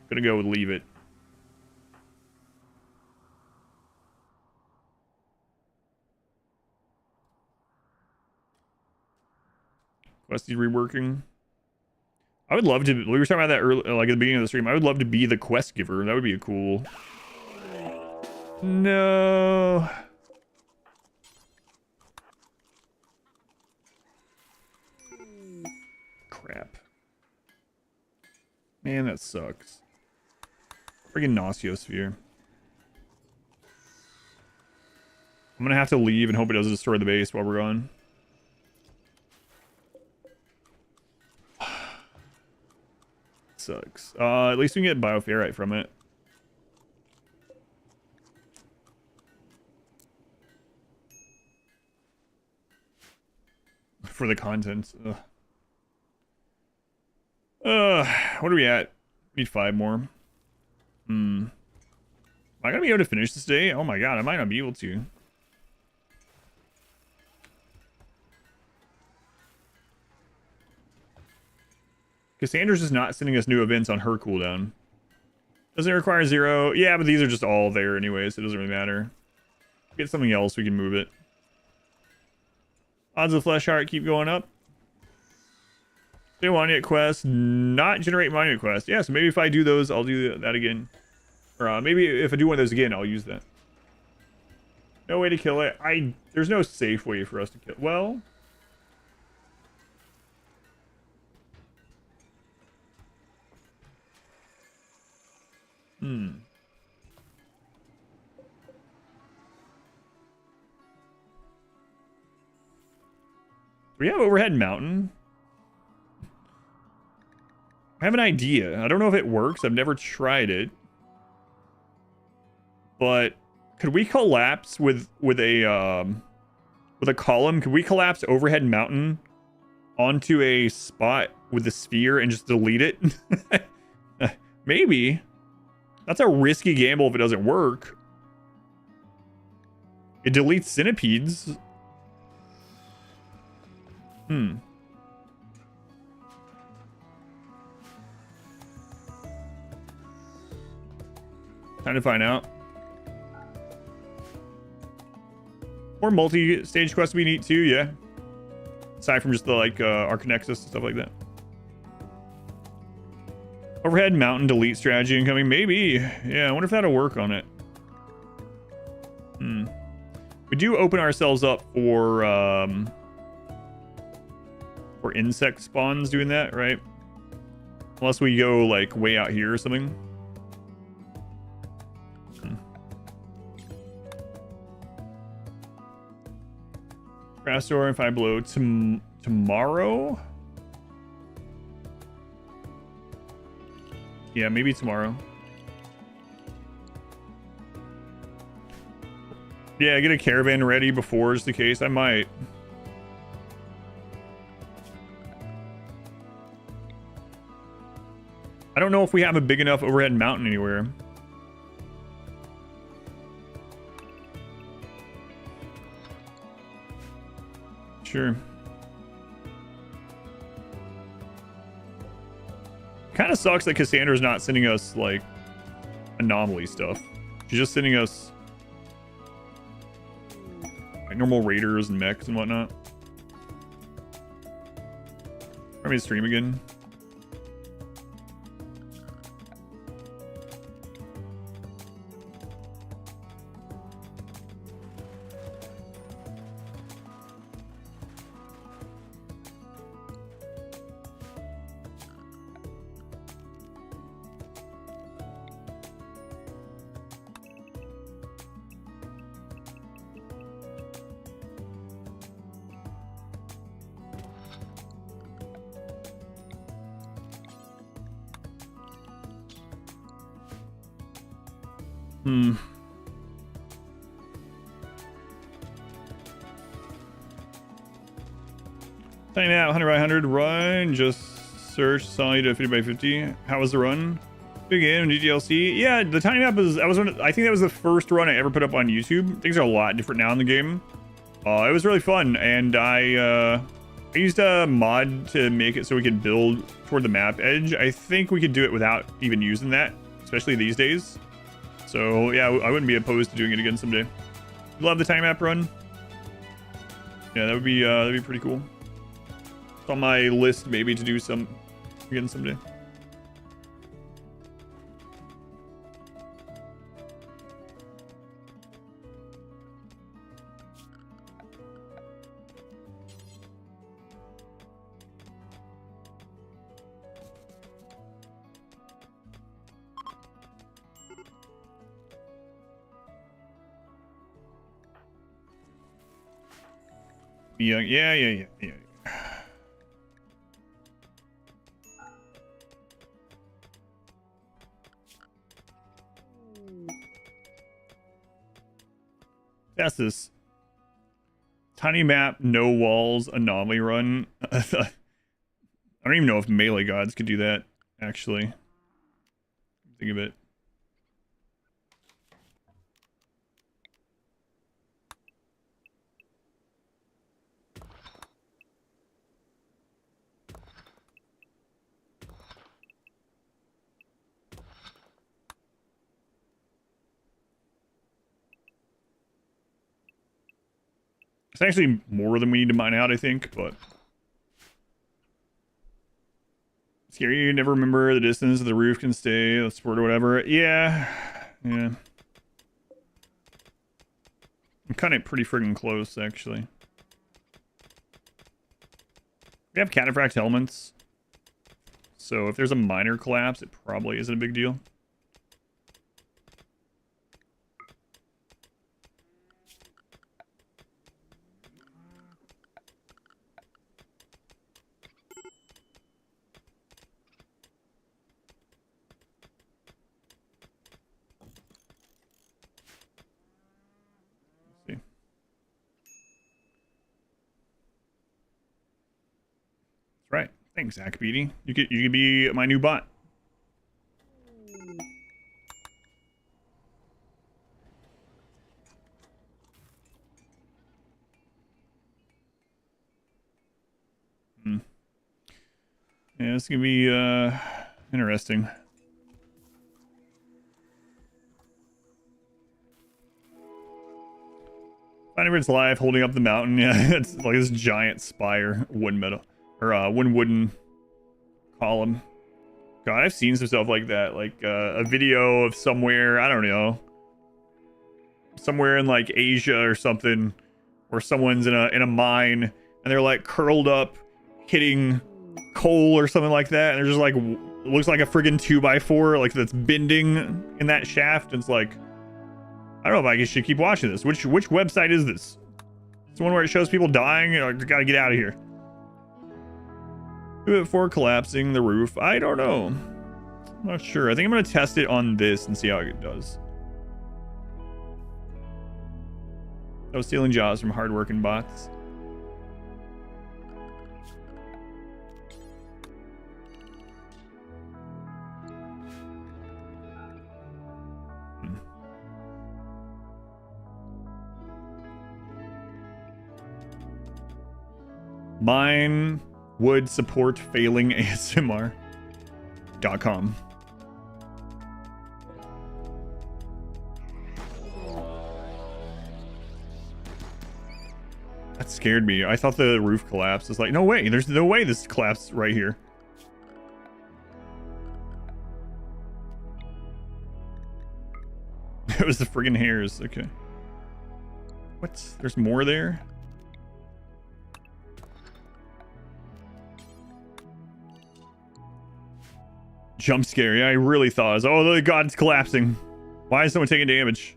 Gonna go with leave it. Questy's reworking. I would love to. We were talking about that early, like at the beginning of the stream. I would love to be the quest giver. That would be cool. No. Crap. Man, that sucks. Friggin' Nauseosphere. I'm gonna have to leave and hope it doesn't destroy the base while we're gone. Sucks. At least we can get bioferrite from it. For the content. What are we at? Need 5 more. Am I gonna be able to finish this day? Oh my god, I might not be able to. Cassandra's just not sending us new events on her cooldown. Doesn't it require 0? Yeah, but these are just all there anyway, so it doesn't really matter. Get something else, we can move it. Odds of Flesh Heart keep going up. Do monument quest, not generate monument quest. Yeah, so maybe if I do those, I'll do that again. Or maybe if I do one of those again, I'll use that. No way to kill it. There's no safe way for us to kill. Well, do we have overhead mountain? I have an idea. I don't know if it works. I've never tried it. But could we collapse with a column? Could we collapse overhead mountain onto a spot with the sphere and just delete it? Maybe. That's a risky gamble if it doesn't work. It deletes centipedes. Time to find out. More multi-stage quests would be neat too, yeah. Aside from just the like Arcanexus and stuff like that. Overhead mountain delete strategy incoming, maybe. Yeah, I wonder if that'll work on it. We do open ourselves up for insect spawns doing that, right? Unless we go like way out here or something. Crash door if I blow tomorrow. Yeah, maybe tomorrow. Yeah, get a caravan ready before just in case. I might. I don't know if we have a big enough overhead mountain anywhere. Sure. Kind of sucks that Cassandra's not sending us, like, anomaly stuff. She's just sending us, like, normal raiders and mechs and whatnot. Let me stream again. Signing out 100 by 100 run. Just search Solid 50 by 50. How was the run? Big game GDLC. Yeah, the tiny map is. I think that was the first run I ever put up on YouTube. Things are a lot different now in the game. It was really fun, and I used a mod to make it so we could build toward the map edge. I think we could do it without even using that, especially these days. So yeah, I wouldn't be opposed to doing it again someday. Love the tiny map run. Yeah, that'd be pretty cool. It's on my list maybe to do some again someday. Yeah. That's this tiny map, no walls, anomaly run. I don't even know if melee gods could do that, actually. Think of it. It's actually more than we need to mine out, I think, but Scary, you never remember the distance the roof can stay, the sport or whatever. Yeah. Yeah. I'm kind of pretty friggin' close, actually. We have cataphract helmets. So if there's a minor collapse, it probably isn't a big deal. Let's see. That's right. Thanks, Zach Beatty. You could be my new bot. Yeah, it's gonna be interesting. Finding it's live, holding up the mountain. Yeah, it's like this giant spire, wood metal or wooden column. God, I've seen some stuff like that, like a video of somewhere, I don't know, somewhere in like Asia or something, where someone's in a mine and they're like curled up, hitting coal or something like that, and they're just like, looks like a friggin' 2x4, like that's bending in that shaft. And it's like, I don't know if I should keep watching this. Which website is this? It's the one where it shows people dying. You know, gotta get out of here. Do it before collapsing the roof. I don't know. I'm not sure. I think I'm gonna test it on this and see how it does. I was stealing jobs from hardworking bots. Mine would support failing ASMR.com. That scared me. I thought the roof collapsed. It's like, no way. There's no way this collapsed right here. It was the friggin' hairs. Okay. What? There's more there? Jump scare. Yeah, I really thought it was, oh, the god, it's collapsing. Why is someone taking damage?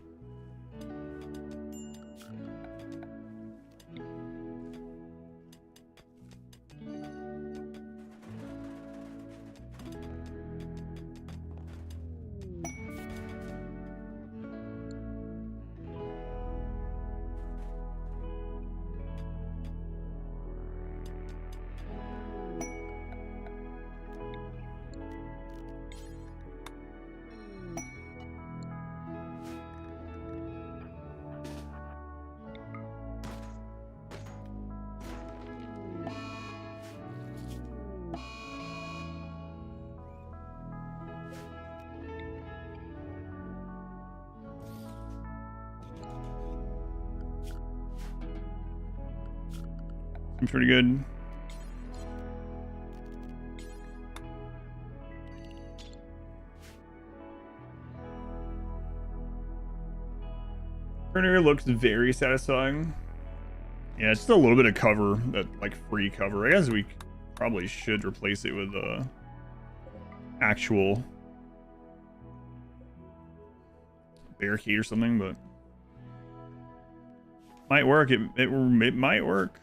Pretty good. Turner looks very satisfying. Yeah, just a little bit of cover, that like free cover. I guess we probably should replace it with actual barricade or something, but might work. It might work.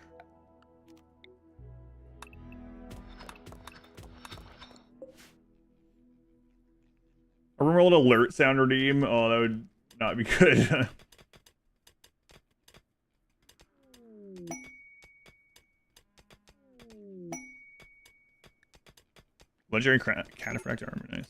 A RimWorld alert sound redeem. Oh, that would not be good. Legendary cataphract armor, nice.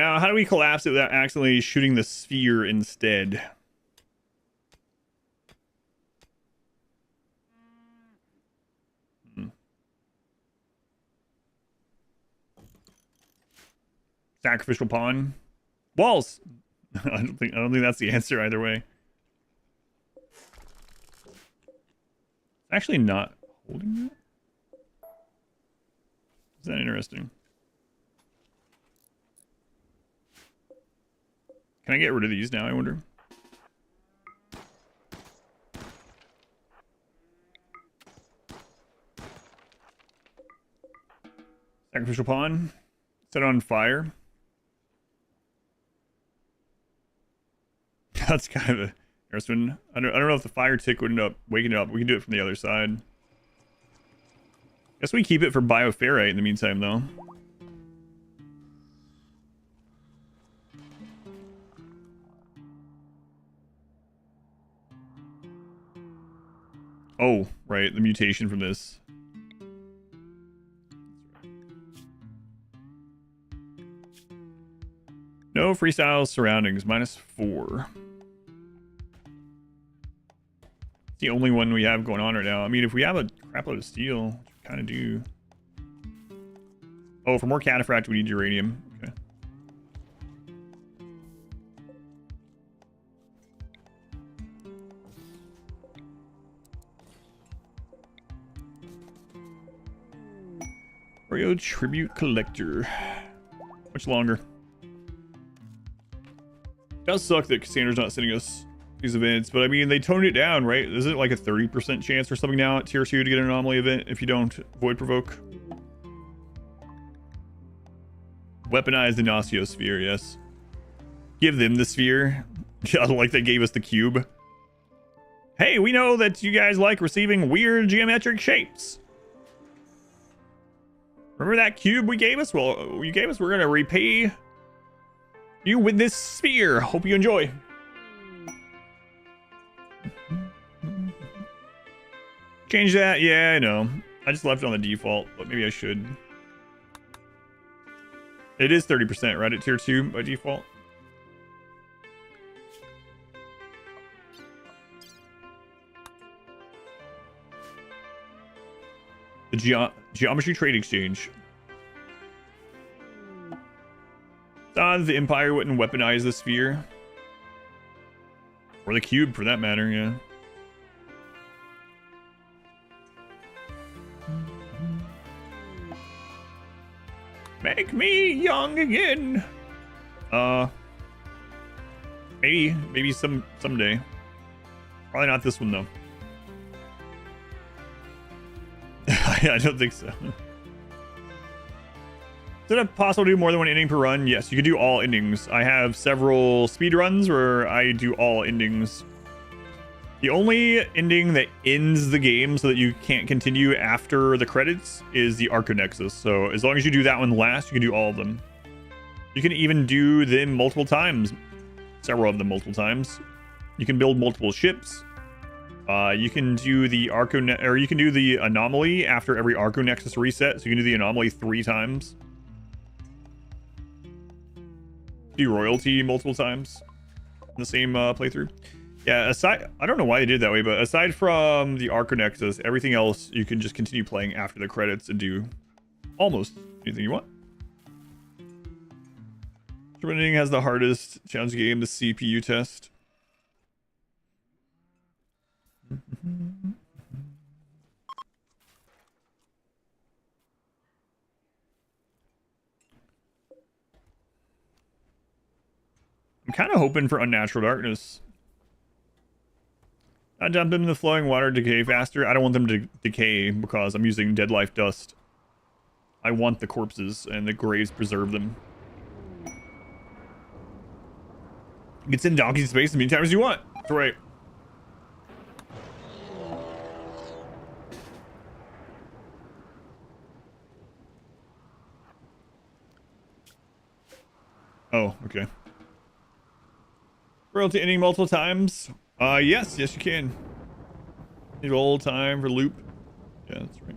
Now, how do we collapse it without accidentally shooting the sphere instead? Sacrificial pawn. Walls. I don't think that's the answer either way. Actually not holding that? Is that interesting? Can I get rid of these now, I wonder? Sacrificial pawn. Set it on fire. That's kind of a interesting. I don't know if the fire tick would end up waking it up. We can do it from the other side. Guess we keep it for bioferrite in the meantime, though. Oh, right, the mutation from this. No freestyle surroundings, -4. It's the only one we have going on right now. I mean, if we have a crap load of steel, which we kind of do. Oh, for more cataphract, we need uranium. Okay. Oreo Tribute Collector. Much longer. It does suck that Cassandra's not sending us these events, but I mean, they toned it down, right? Isn't it like a 30% chance or something now at tier 2 to get an anomaly event if you don't void provoke? Weaponize the Nossiosphere, yes. Give them the sphere. Yeah, like they gave us the cube. Hey, we know that you guys like receiving weird geometric shapes. Remember that cube we gave us? Well, you gave us, we're gonna repay you with this sphere. Hope you enjoy. Change that? Yeah, I know. I just left it on the default, but maybe I should. It is 30%, right? At tier 2 by default. The Geometry Trade Exchange. The Empire wouldn't weaponize the sphere. Or the cube, for that matter, yeah. Make me young again. Maybe someday. Probably not this one though. I don't think so. Is it possible to do more than one ending per run? Yes, you can do all endings. I have several speed runs where I do all endings. The only ending that ends the game so that you can't continue after the credits is the Arconexus. So as long as you do that one last, you can do all of them. You can even do them multiple times. Several of them multiple times. You can build multiple ships. You can do the you can do the anomaly after every Arconexus reset. So you can do the anomaly 3 times. Do royalty multiple times in the same playthrough. Yeah, I don't know why they did it that way, but aside from the Arconexus, everything else you can just continue playing after the credits and do almost anything you want. Trending has the hardest challenge game, the CPU test. I'm kind of hoping for Unnatural Darkness. I dump them in the flowing water, decay faster. I don't want them to decay because I'm using Dead Life Dust. I want the corpses and the graves preserve them. You can send donkeys to space as many times as you want. That's right. Oh, okay. Royalty ending multiple times. Yes, you can. Need all time for loop. Yeah, that's right.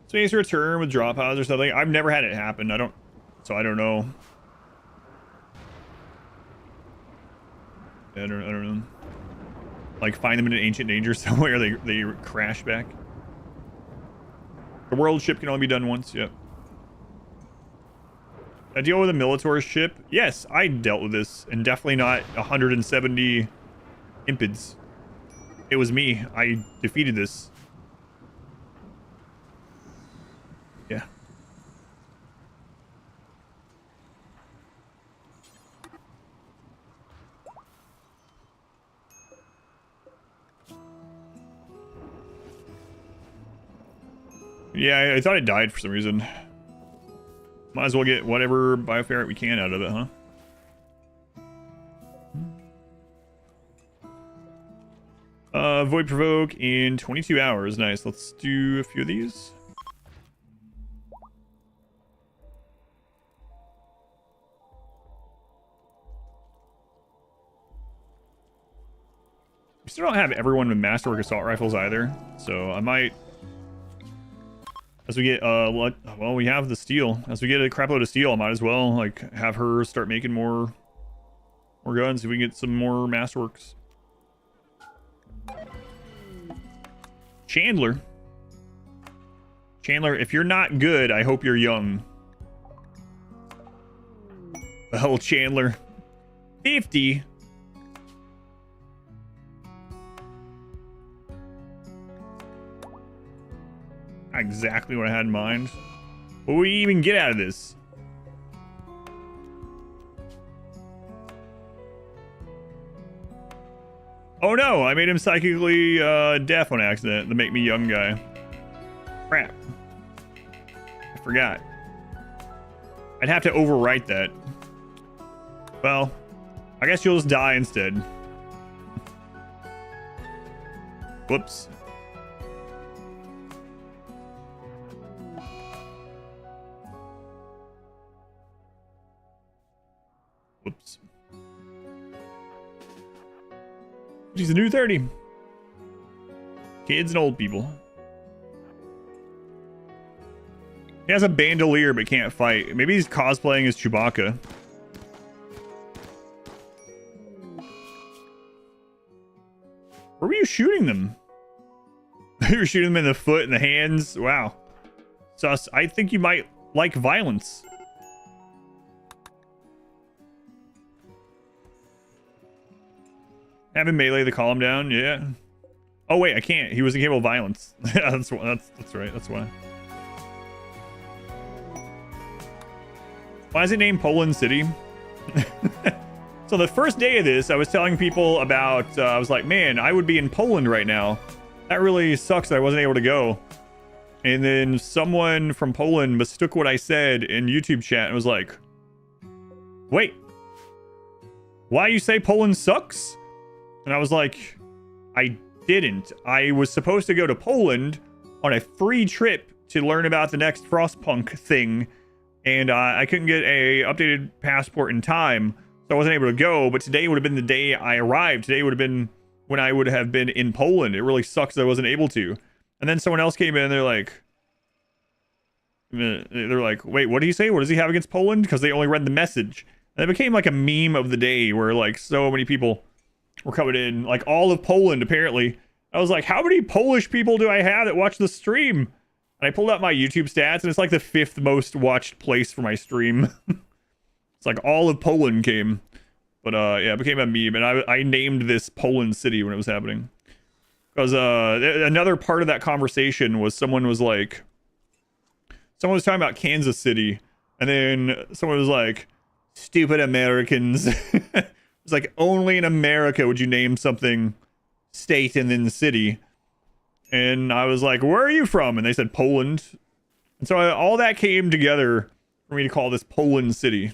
Space return with drop pods or something. I've never had it happen. I don't know. I don't know. Like find them in an ancient danger somewhere. They crash back. The world ship can only be done once. Yep. I deal with a Militor ship. Yes, I dealt with this, and definitely not 170 impids. It was me. I defeated this. Yeah. Yeah, I thought it died for some reason. Might as well get whatever bioferrite we can out of it, huh? Void Provoke in 22 hours. Nice. Let's do a few of these. We still don't have everyone with Masterwork Assault Rifles either. So I might... As we get, well, we have the steel. As we get a crap load of steel, I might as well, like, have her start making more guns so we can get some more Masterworks. Chandler, if you're not good, I hope you're young. Well, Chandler. 50? Exactly what I had in mind. What will we even get out of this? Oh no, I made him psychically deaf on accident to make me young guy. Crap. I forgot. I'd have to overwrite that. Well, I guess you'll just die instead. Whoops. Whoops. He's a new 30. Kids and old people. He has a bandolier but can't fight. Maybe he's cosplaying as Chewbacca. Where were you shooting them? You were shooting them in the foot and the hands. Wow. Sus. I think you might like violence. Have him melee the column down. Yeah. Oh wait, I can't. He was incapable of violence. that's right. That's why. Why is it named Poland City? So the first day of this, I was telling people about, I was like, man, I would be in Poland right now. That really sucks that I wasn't able to go. And then someone from Poland mistook what I said in YouTube chat and was like, wait, why you say Poland sucks? And I was like, I didn't. I was supposed to go to Poland on a free trip to learn about the next Frostpunk thing. And I couldn't get a updated passport in time. So I wasn't able to go, but today would have been the day I arrived. Today would have been when I would have been in Poland. It really sucks that I wasn't able to. And then someone else came in and they're like, wait, what did he say? What does he have against Poland? Because they only read the message. And it became like a meme of the day where like so many people were coming in, like all of Poland apparently. I was like, how many Polish people do I have that watch the stream? And I pulled out my YouTube stats and it's like the 5th most watched place for my stream. It's like all of Poland came. But yeah, it became a meme. And I named this Poland City when it was happening. Because another part of that conversation was someone was talking about Kansas City. And then someone was like, stupid Americans. It's like, only in America would you name something state and then city. And I was like, where are you from? And they said Poland. And so all that came together for me to call this Poland City.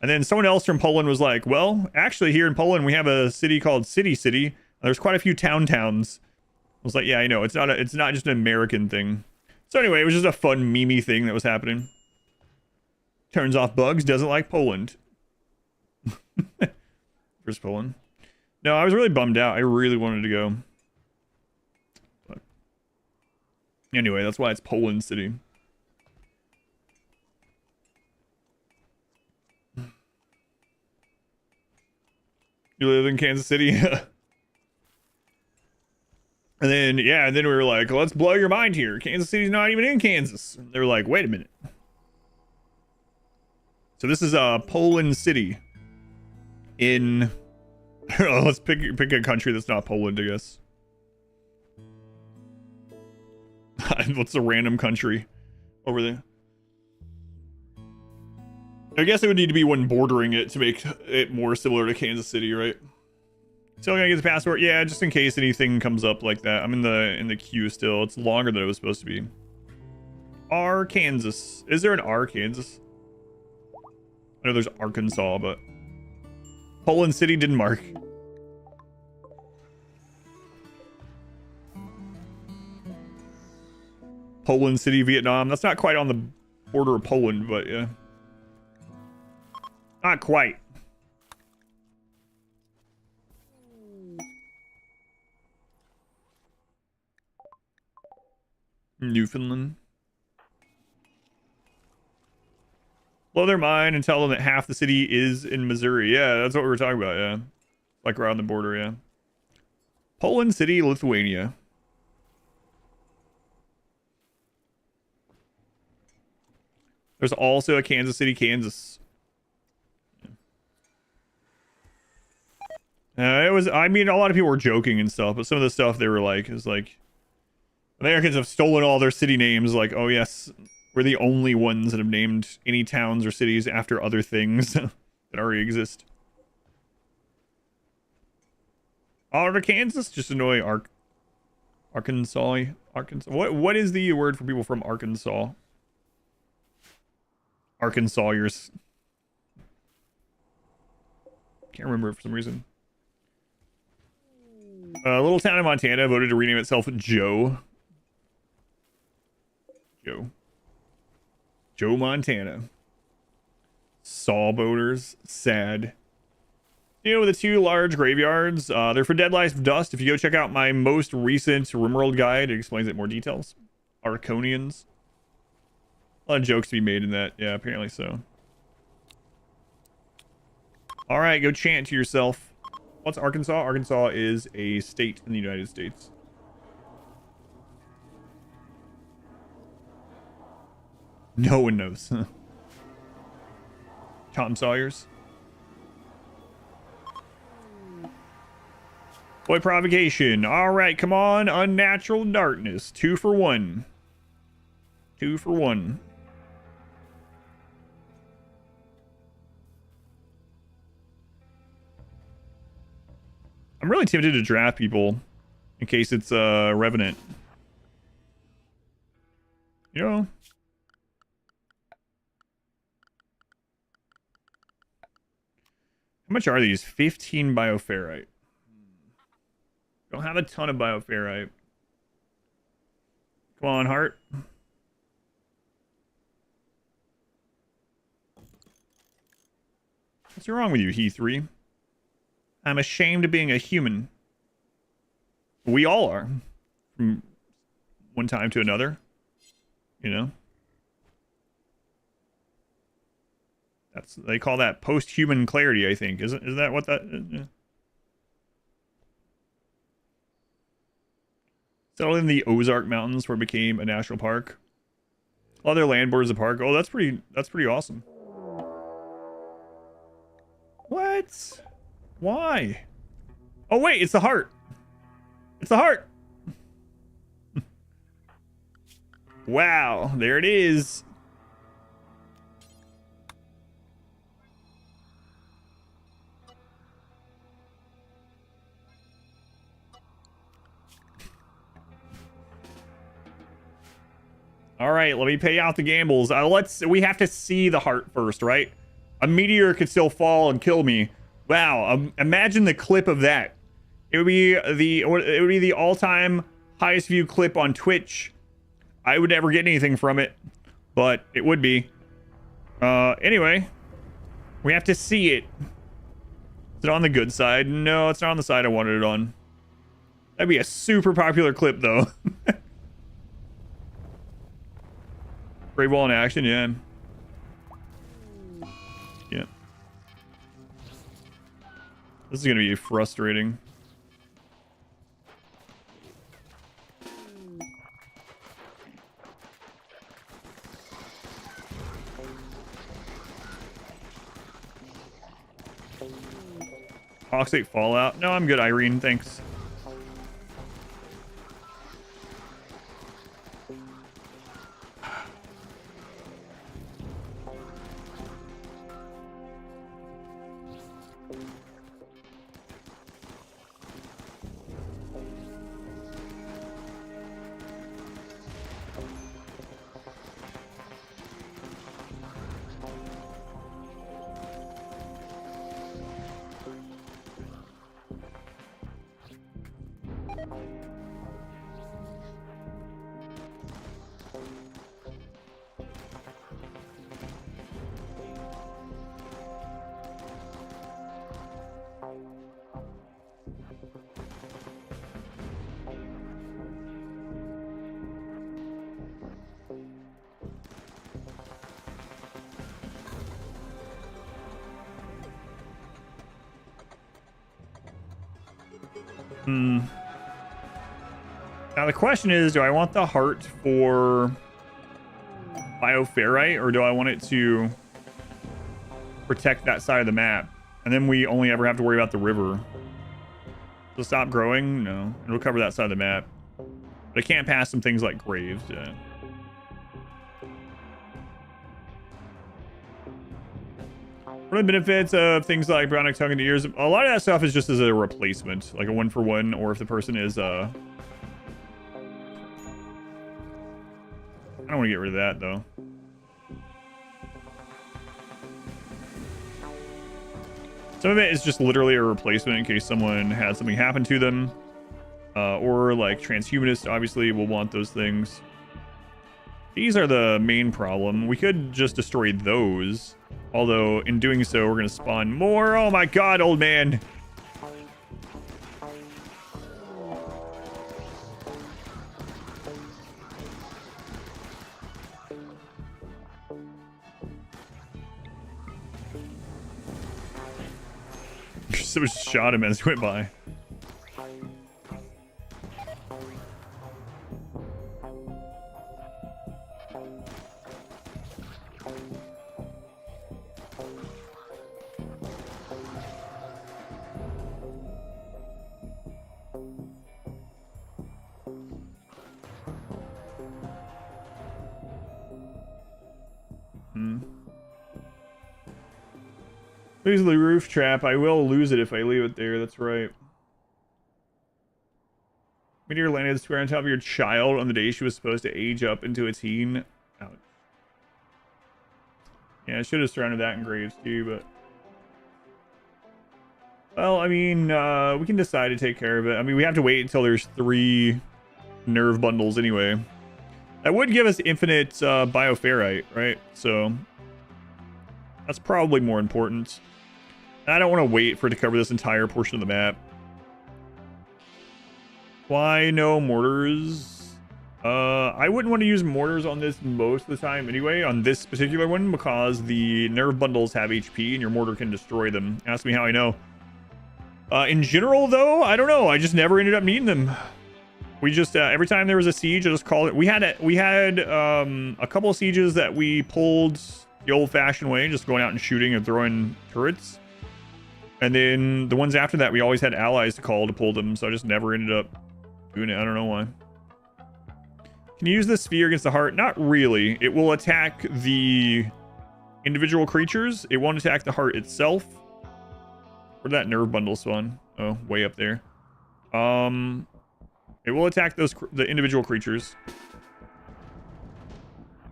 And then someone else from Poland was like, well, actually here in Poland, we have a city called City City. There's quite a few towns. I was like, yeah, I know. It's not just an American thing. So anyway, it was just a fun meme thing that was happening. Turns off bugs, doesn't like Poland. First Poland. No, I was really bummed out. I really wanted to go. But anyway, that's why it's Poland City. You live in Kansas City? And then, yeah, and then we were like, let's blow your mind here. Kansas City's not even in Kansas. They were like, wait a minute. So this is Poland City in, I don't know, let's pick a country that's not Poland, I guess. What's a random country over there? I guess it would need to be one bordering it to make it more similar to Kansas City, right? Still gonna get the passport? Yeah, just in case anything comes up like that. I'm in the queue still. It's longer than it was supposed to be. Arkansas. Is there an Arkansas? I know there's Arkansas, but Poland City, Denmark. Poland City, Vietnam. That's not quite on the border of Poland, but yeah. Not quite. Newfoundland. Blow their mind and tell them that half the city is in Missouri. Yeah, that's what we were talking about, yeah. Like around the border, yeah. Poland City, Lithuania. There's also a Kansas City, Kansas. It was, I mean, a lot of people were joking and stuff, but some of the stuff they were like, is like, Americans have stolen all their city names. Like, oh yes, we're the only ones that have named any towns or cities after other things that already exist. Oliver, Kansas? Just annoy Arkansas. What is the word for people from Arkansas? Arkansasiers. Can't remember for some reason. A little town in Montana voted to rename itself Joe. Joe, Montana. Saw boaters. Sad. You know, the two large graveyards, they're for dead life dust. If you go check out my most recent RimWorld guide, it explains it in more details. Arconians. A lot of jokes to be made in that. Yeah, apparently so. All right, go chant to yourself. What's Arkansas? Arkansas is a state in the United States. No one knows. Tom Sawyers. Boy, provocation. All right, come on. Unnatural darkness. 2 for 1. 2 for 1. I'm really tempted to draft people in case it's Revenant. You know? How much are these? 15 bioferrite. Don't have a ton of bioferrite. Come on, heart. What's wrong with you, He3? I'm ashamed of being a human. We all are. From one time to another. You know? They call that post-human clarity, I think. Isn't that what that is? Yeah. Settled in the Ozark Mountains where it became a national park. Other land borders the park. Oh, that's pretty awesome. What? Why? Oh wait, it's the heart. It's the heart. Wow, there it is. All right, let me pay out the gambles. We have to see the heart first, right? A meteor could still fall and kill me. Wow, imagine the clip of that. It would be the all-time highest view clip on Twitch. I would never get anything from it, but it would be. Anyway, we have to see it. Is it on the good side? No, it's not on the side I wanted it on. That'd be a super popular clip, though. Brave Wall in action, yeah. Yeah. This is going to be frustrating. Toxic Fallout. No, I'm good, Irene. Thanks. Now the question is, do I want the heart for bioferrite, or do I want it to protect that side of the map? And then we only ever have to worry about the river. So stop growing? No. It'll cover that side of the map. But I can't pass some things like graves. Yeah. What are the benefits of things like Brownic Tongue into Ears? A lot of that stuff is just as a replacement, like a 1-for-1, or if the person is I don't want to get rid of that though. Some of it is just literally a replacement in case someone had something happen to them. Or like transhumanists obviously will want those things. These are the main problem. We could just destroy those. Although in doing so, we're going to spawn more. Oh my god, old man. Someone shot him as he went by. Lose the roof trap. I will lose it if I leave it there. That's right. Meteor landed square on top of your child on the day she was supposed to age up into a teen. Ouch. Yeah, I should have surrounded that in graves too, but... Well, I mean, we can decide to take care of it. I mean, we have to wait until there's 3 nerve bundles anyway. That would give us infinite bioferrite, right? So... that's probably more important. I don't want to wait for it to cover this entire portion of the map. Why no mortars? I wouldn't want to use mortars on this most of the time anyway, on this particular one, because the nerve bundles have HP and your mortar can destroy them. Ask me how I know. In general, though, I don't know. I just never ended up needing them. We just, every time there was a siege, I just called it. We had a couple of sieges that we pulled the old-fashioned way, just going out and shooting and throwing turrets. And then the ones after that, we always had allies to call to pull them, so I just never ended up doing it. I don't know why. Can you use the sphere against the heart? Not really. It will attack the individual creatures. It won't attack the heart itself. Where'd that nerve bundle spawn? Oh, way up there. It will attack the individual creatures.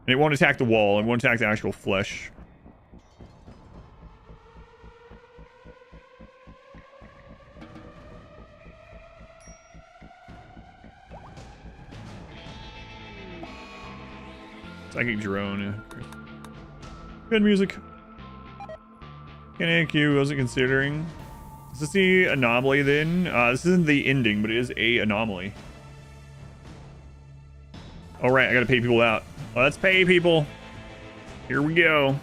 And it won't attack the wall. It won't attack the actual flesh. Psychic drone. Yeah. Good music. NAQ wasn't considering. Is this the anomaly then? This isn't the ending, but it is a anomaly. All right, I gotta pay people out. Let's pay people. Here we go.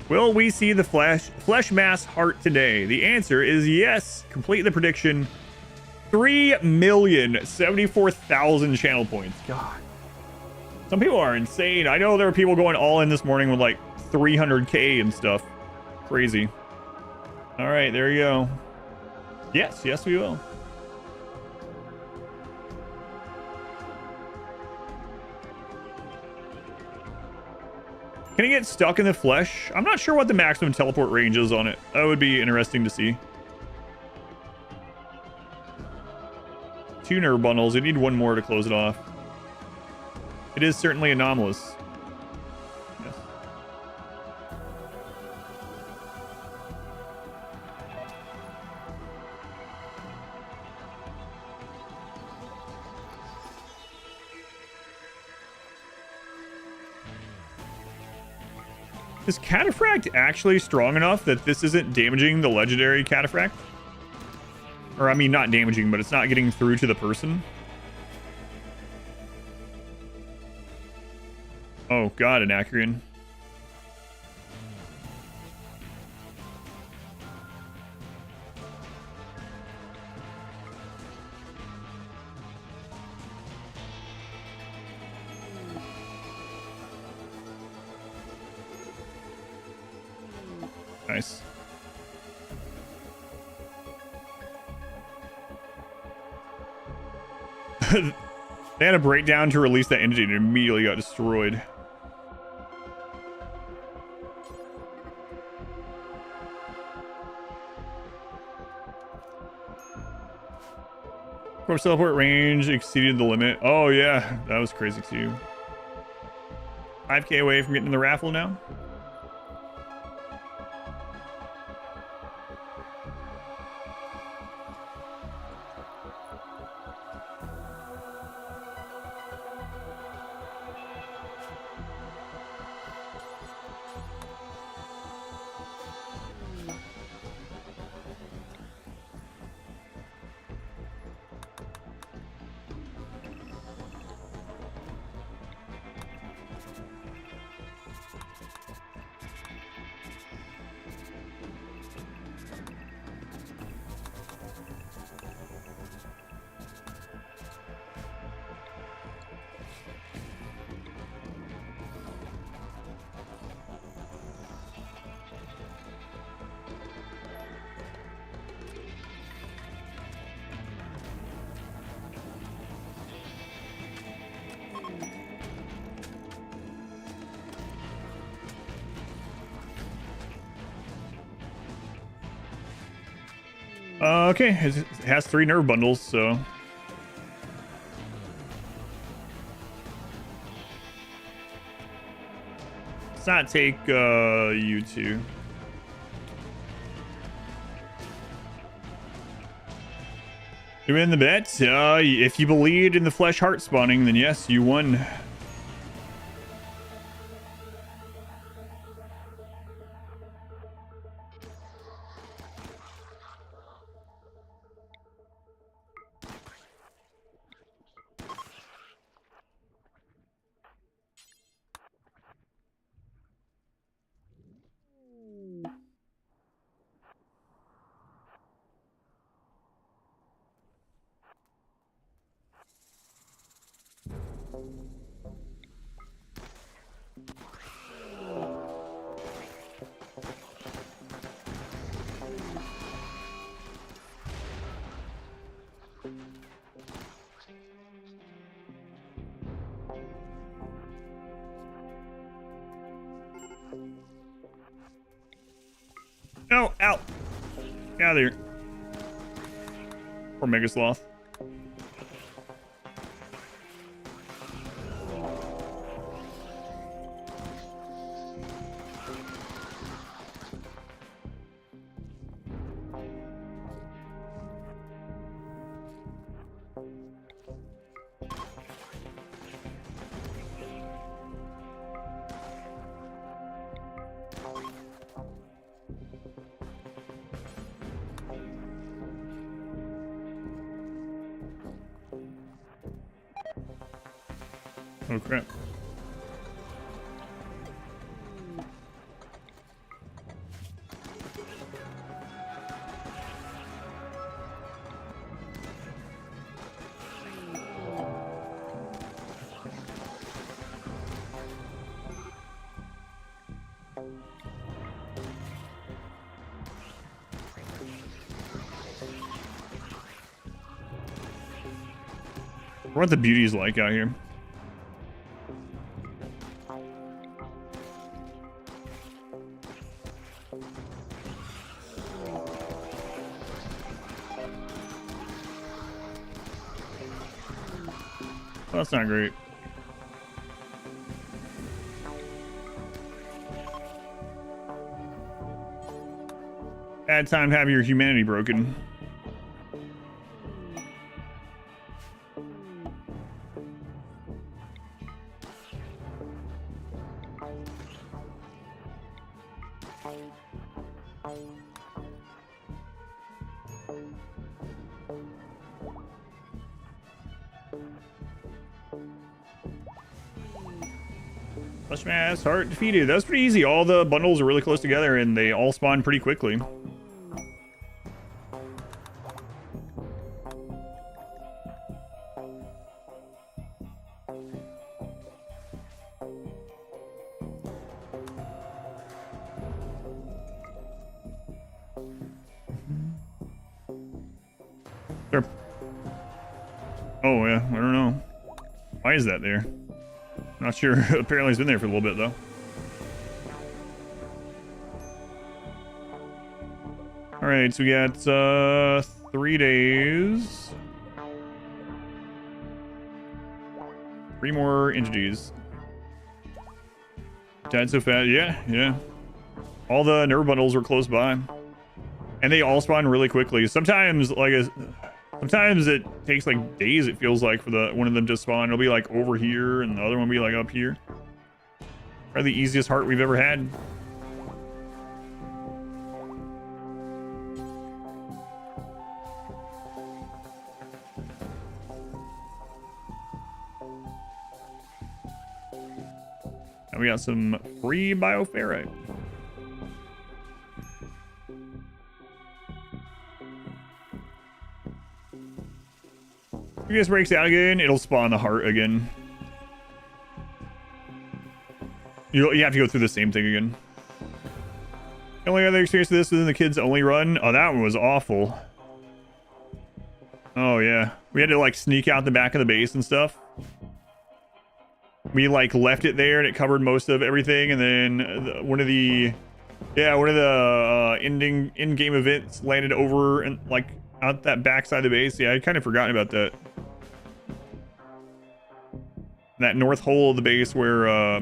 Will we see the flesh mass heart today? The answer is yes. Complete the prediction. 3,074,000 channel points. God. Some people are insane. I know there are people going all in this morning with like 300k and stuff. Crazy. All right, there you go. Yes, yes, we will. Can it get stuck in the flesh? I'm not sure what the maximum teleport range is on it. That would be interesting to see. 2 nerve bundles. You need 1 more to close it off. It is certainly anomalous. Yes. Is Cataphract actually strong enough that this isn't damaging the legendary Cataphract? Or, I mean, not damaging, but it's not getting through to the person? Oh, God, an Acrian. Nice. They had a breakdown to release that entity and immediately got destroyed. Corpse teleport range exceeded the limit. Oh yeah, that was crazy too. 5k away from getting the raffle now. Okay, it has 3 nerve bundles, so... Let's not take you two. You win the bet. If you believed in the flesh heart spawning, then yes, you won. No, out. Get out of here. Poor Mega Sloth. Oh crap. What the beauty's like out here. Well, that's not great. Bad time to have your humanity broken. Flesh mass, heart defeated. That was pretty easy. All the bundles are really close together and they all spawn pretty quickly. Sure. Oh yeah, I don't know. Why is that there? Not sure. Apparently it's been there for a little bit though. Alright, so we got 3 days. 3 more entities. Died so fast. Yeah. All the nerve bundles were close by. And they all spawn really quickly. Sometimes sometimes it takes like days, it feels like, for one of them to spawn. It'll be like over here and the other one will be like up here. Probably the easiest heart we've ever had. And we got some free bioferrite. If this breaks out again, it'll spawn the heart again. You have to go through the same thing again. The only other experience of this was in the kids only run. Oh, that one was awful. Oh yeah, we had to like sneak out the back of the base and stuff. We like left it there and it covered most of everything, and then one of the in-game events landed over and like out that backside of the base. Yeah, I kind of forgotten about that. That north hole of the base where our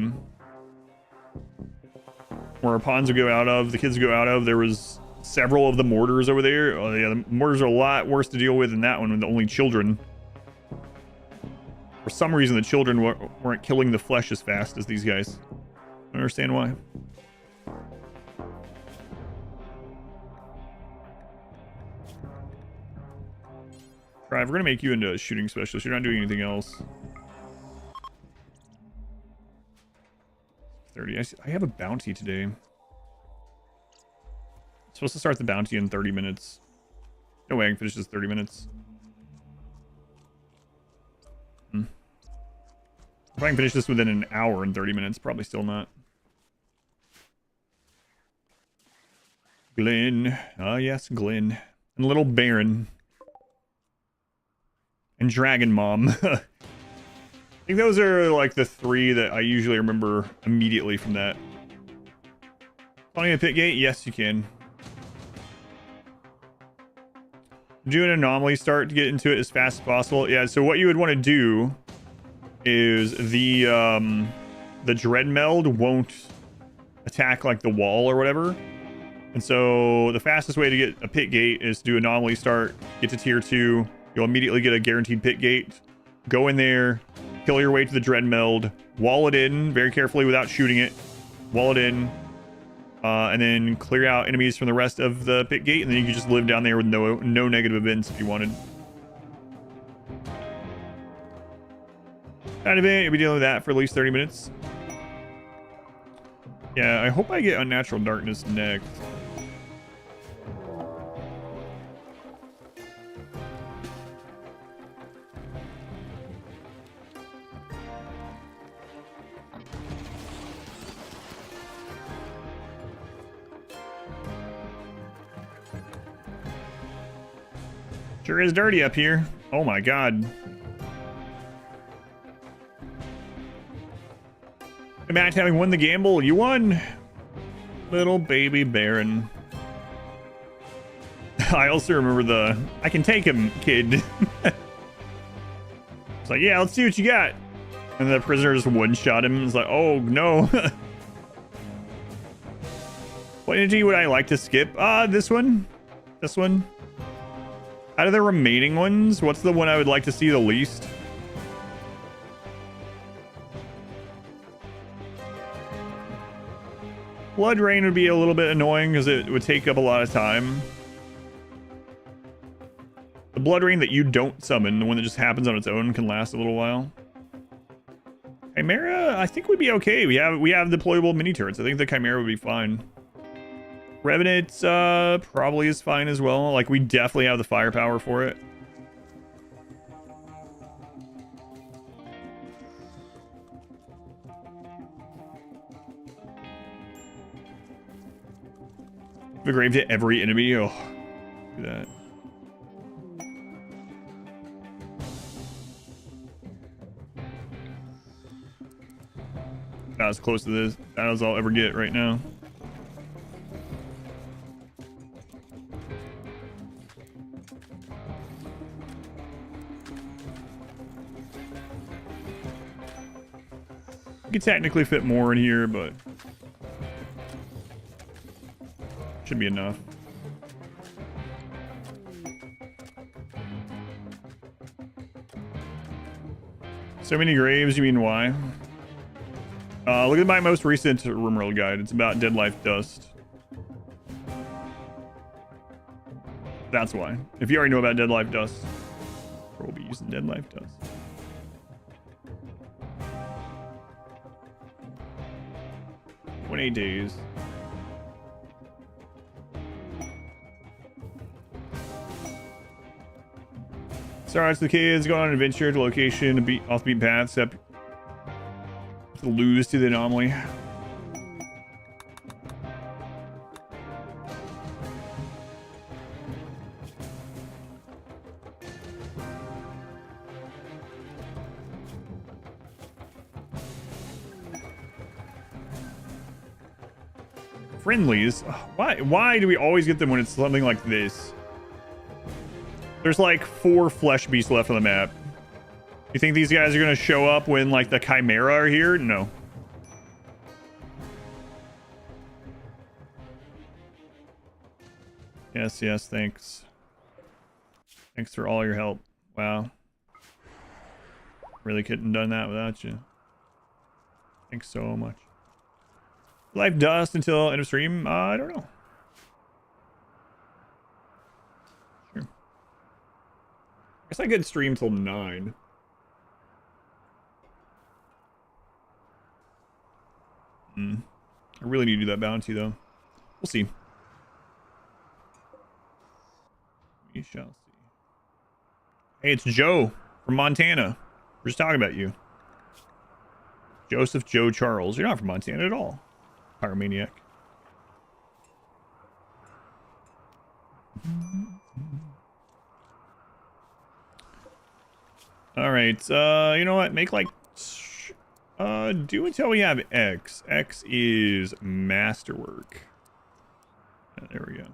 pawns would go out of, the kids would go out of, there was several of the mortars over there. Oh yeah, the mortars are a lot worse to deal with than that one with only children. For some reason, the children weren't killing the flesh as fast as these guys. I don't understand why. Trive, we're gonna make you into a shooting specialist. You're not doing anything else. 30. I have a bounty today. I'm supposed to start the bounty in 30 minutes. No way I can finish this 30 minutes. If I can finish this within an hour and 30 minutes, probably still not. Glenn. Ah, yes, Glenn. And Little Baron. And Dragon Mom. I think those are like the 3 that I usually remember immediately from that. Calling a pit gate? Yes, you can. Do an anomaly start to get into it as fast as possible. Yeah, so what you would want to do is the dread meld won't attack like the wall or whatever. And so the fastest way to get a pit gate is to do anomaly start, get to tier 2. You'll immediately get a guaranteed pit gate. Go in there, kill your way to the dread meld, wall it in very carefully without shooting it. Wall it in, and then clear out enemies from the rest of the pit gate, and then you can just live down there with no negative events if you wanted. That event, you'll be dealing with that for at least 30 minutes. Yeah, I hope I get Unnatural Darkness next. Sure is dirty up here. Oh my god. Matt, having won the gamble, you won. Little baby Baron. I also remember the I can take him kid. It's like, yeah, let's see what you got. And the prisoner just one-shot him. It's like, oh no. What energy would I like to skip? This one. This one. Out of the remaining ones, what's the one I would like to see the least? Blood Rain would be a little bit annoying because it would take up a lot of time. The Blood Rain that you don't summon, the one that just happens on its own, can last a little while. Chimera, I think would be okay. We have deployable mini turrets. I think the Chimera would be fine. Revenant probably is fine as well. Like, we definitely have the firepower for it. The grave to every enemy. Oh, do that. Not as close to this as I'll ever get right now. You could technically fit more in here, but should be enough. So many graves, you mean why? Look at my most recent RimWorld guide. It's about Dead Life Dust. That's why. If you already know about Dead Life Dust, we'll be using Dead Life Dust. Days. Sorry, it's the kids going on an adventure to location to beat off the beaten path, except to lose to the anomaly. Friendlies? Why do we always get them when it's something like this? There's like 4 flesh beasts left on the map. You think these guys are gonna show up when like the Chimera are here? No. Yes, thanks. Thanks for all your help. Wow. Really couldn't have done that without you. Thanks so much. Life Dust until end of stream? I don't know. Sure. I guess I could stream till 9. I really need to do that bounty though. We'll see. We shall see. Hey, it's Joe from Montana. We're just talking about you. Joseph Joe Charles. You're not from Montana at all. Pyromaniac. All right. You know what? Make like do until we have X. X is masterwork. There we go.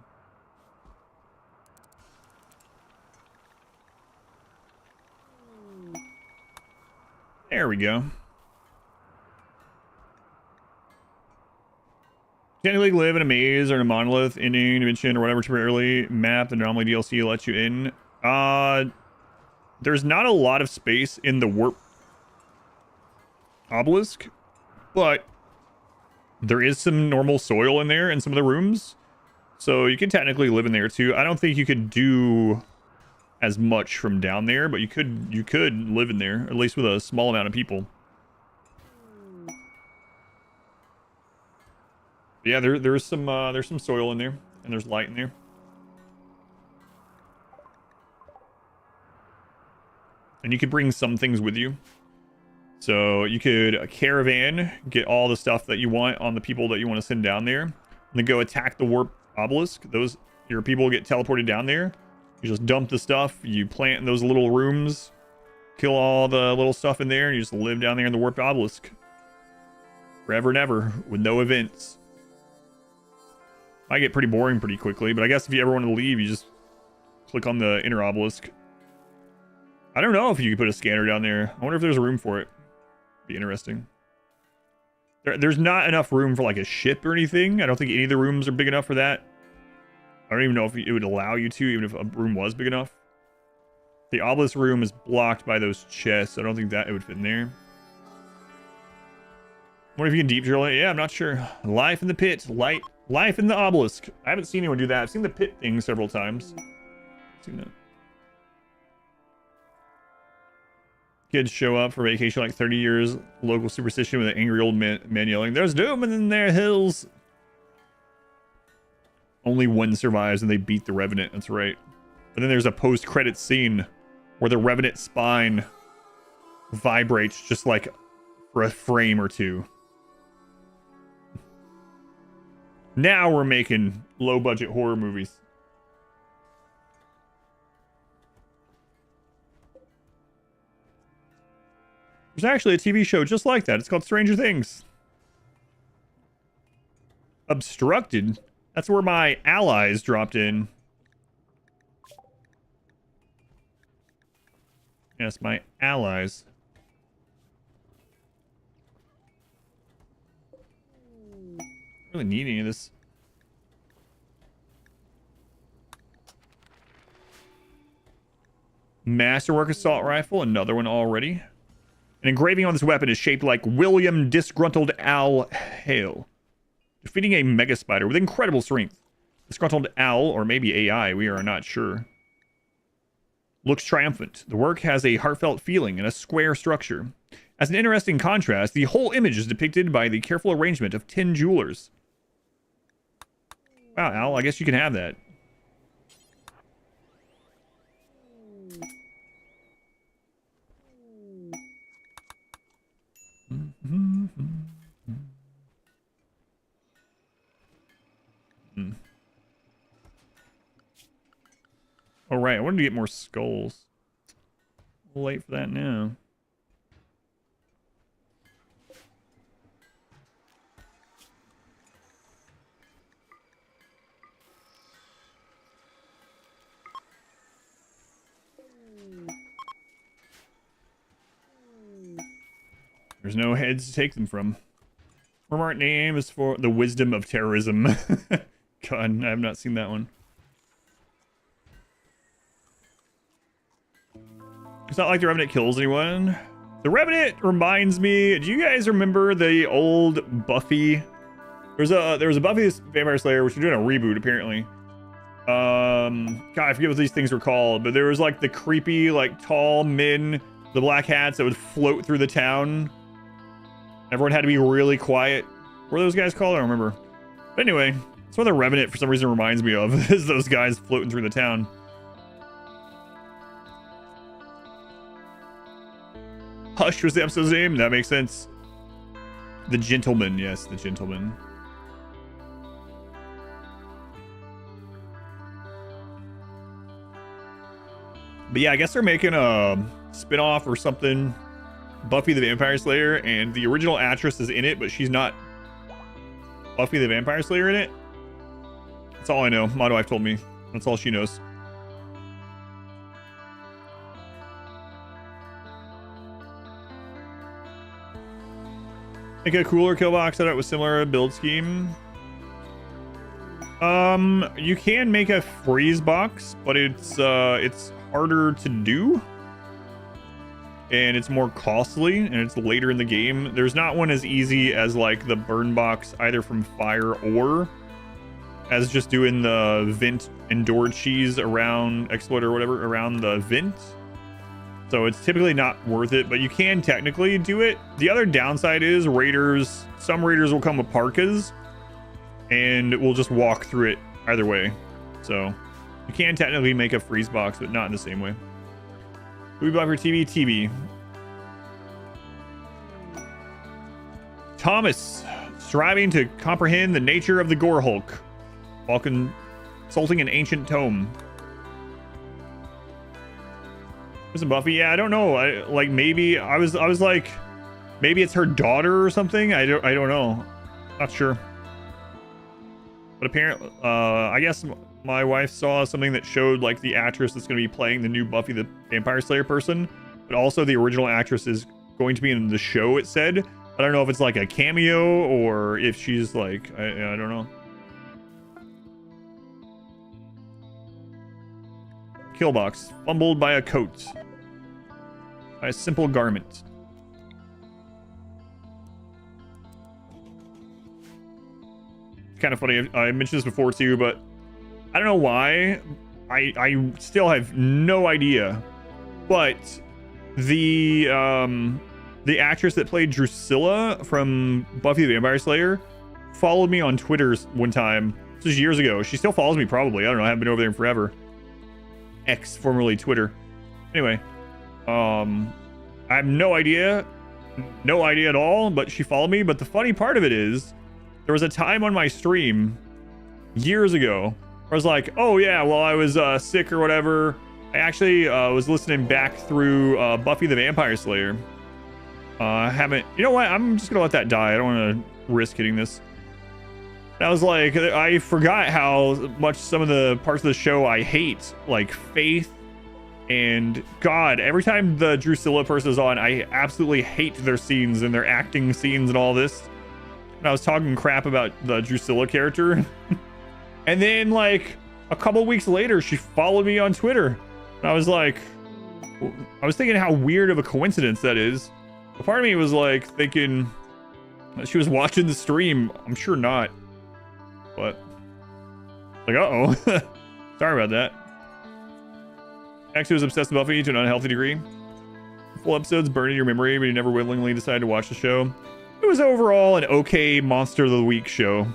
There we go. Technically live in a maze or in a monolith, ending, dimension, or whatever temporarily map the anomaly DLC lets you in. There's not a lot of space in the warp obelisk, but there is some normal soil in there in some of the rooms. So you can technically live in there too. I don't think you could do as much from down there, but you could live in there, at least with a small amount of people. Yeah, there's some soil in there, and there's light in there. And you could bring some things with you. So you could caravan, get all the stuff that you want on the people that you want to send down there, and then go attack the warp obelisk. Your people get teleported down there. You just dump the stuff, you plant in those little rooms, kill all the little stuff in there, and you just live down there in the warp obelisk. forever and ever with no events. Might get pretty boring pretty quickly, but I guess if you ever want to leave, you just click on the inner obelisk. I don't know if you could put a scanner down there. I wonder if there's room for it. Be interesting. There's not enough room for like a ship or anything. I don't think any of the rooms are big enough for that. I don't even know if it would allow you to, even if a room was big enough. The obelisk room is blocked by those chests. I don't think that it would fit in there. What if you can deep drill it? Yeah, I'm not sure. Life in the pit. Life in the obelisk. I haven't seen anyone do that. I've seen the pit thing several times. I've seen that. Kids show up for vacation like 30 years. Local superstition with an angry old man yelling, "There's doom in their hills." Only one survives and they beat the Revenant. That's right. And then there's a post-credit scene where the Revenant spine vibrates just like for a frame or two. Now we're making low-budget horror movies. There's actually a TV show just like that. It's called Stranger Things. Obstructed? That's where my allies dropped in. Yes, my allies. Really need any of this. Masterwork assault rifle, another one already. An engraving on this weapon is shaped like William Disgruntled Al Hale, defeating a mega spider with incredible strength. Disgruntled Al, or maybe AI, we are not sure, looks triumphant. The work has a heartfelt feeling and a square structure. As an interesting contrast, the whole image is depicted by the careful arrangement of 10 jewelers. Wow, Al, I guess you can have that. Oh, right. I wanted to get more skulls. A little late for that now. There's no heads to take them from. RimWorld name is for the wisdom of terrorism. God, I have not seen that one. It's not like the Revenant kills anyone. The Revenant reminds me. Do you guys remember the old Buffy? There was a Buffy the Vampire Slayer, which they're doing a reboot apparently. God, I forget what these things were called, but there was like the creepy, like tall men, the black hats that would float through the town. Everyone had to be really quiet. What were those guys called? I don't remember. But anyway, that's what the Revenant for some reason reminds me of, is those guys floating through the town. Hush was the episode's name. That makes sense. The Gentleman. Yes, the Gentleman. But yeah, I guess they're making a spin-off or something. Buffy the Vampire Slayer, and the original actress is in it, but she's not Buffy the Vampire Slayer in it. That's all I know. My wife told me. That's all she knows. Make a cooler kill box setup with similar build scheme. You can make a freeze box, but it's harder to do. And it's more costly, and it's later in the game. There's not one as easy as like the burn box, either from fire or as just doing the vent and door cheese around exploit or whatever around the vent. So it's typically not worth it, but you can technically do it. The other downside is raiders, some raiders will come with parkas and we'll just walk through it either way. So you can technically make a freeze box, but not in the same way. We buy for TV. Thomas, striving to comprehend the nature of the Gore Hulk while consulting an ancient tome. Listen, Buffy, yeah, I don't know. Maybe I was like, Maybe it's her daughter or something. I don't know. Not sure. But apparently, I guess my wife saw something that showed like the actress that's going to be playing the new Buffy the Vampire Slayer person, but also the original actress is going to be in the show, it said. I don't know if it's like a cameo or if she's like, I don't know. Killbox, fumbled by a coat. By a simple garment. It's kind of funny, I mentioned this before too, but I don't know why. I still have no idea. But the actress that played Drusilla from Buffy the Vampire Slayer followed me on Twitter one time. This was years ago. She still follows me probably. I don't know. I haven't been over there in forever. X, formerly Twitter. Anyway, I have no idea at all, but she followed me. But the funny part of it is, there was a time on my stream years ago where I was like, oh yeah, well I was sick or whatever. I actually was listening back through Buffy the Vampire Slayer. I haven't, you know what? I'm just gonna let that die. I don't want to risk hitting this. And I was like, I forgot how much some of the parts of the show I hate, like Faith and God. Every time the Drusilla person is on, I absolutely hate their scenes and their acting scenes and all this. And I was talking crap about the Drusilla character. And then like a couple weeks later, she followed me on Twitter. And I was like, I was thinking how weird of a coincidence that is. A part of me was like thinking that she was watching the stream. I'm sure not. But like, uh-oh. Sorry about that. Actually was obsessed with Buffy to an unhealthy degree. Full episodes burned in your memory, but you never willingly decided to watch the show. It was overall an okay Monster of the Week show.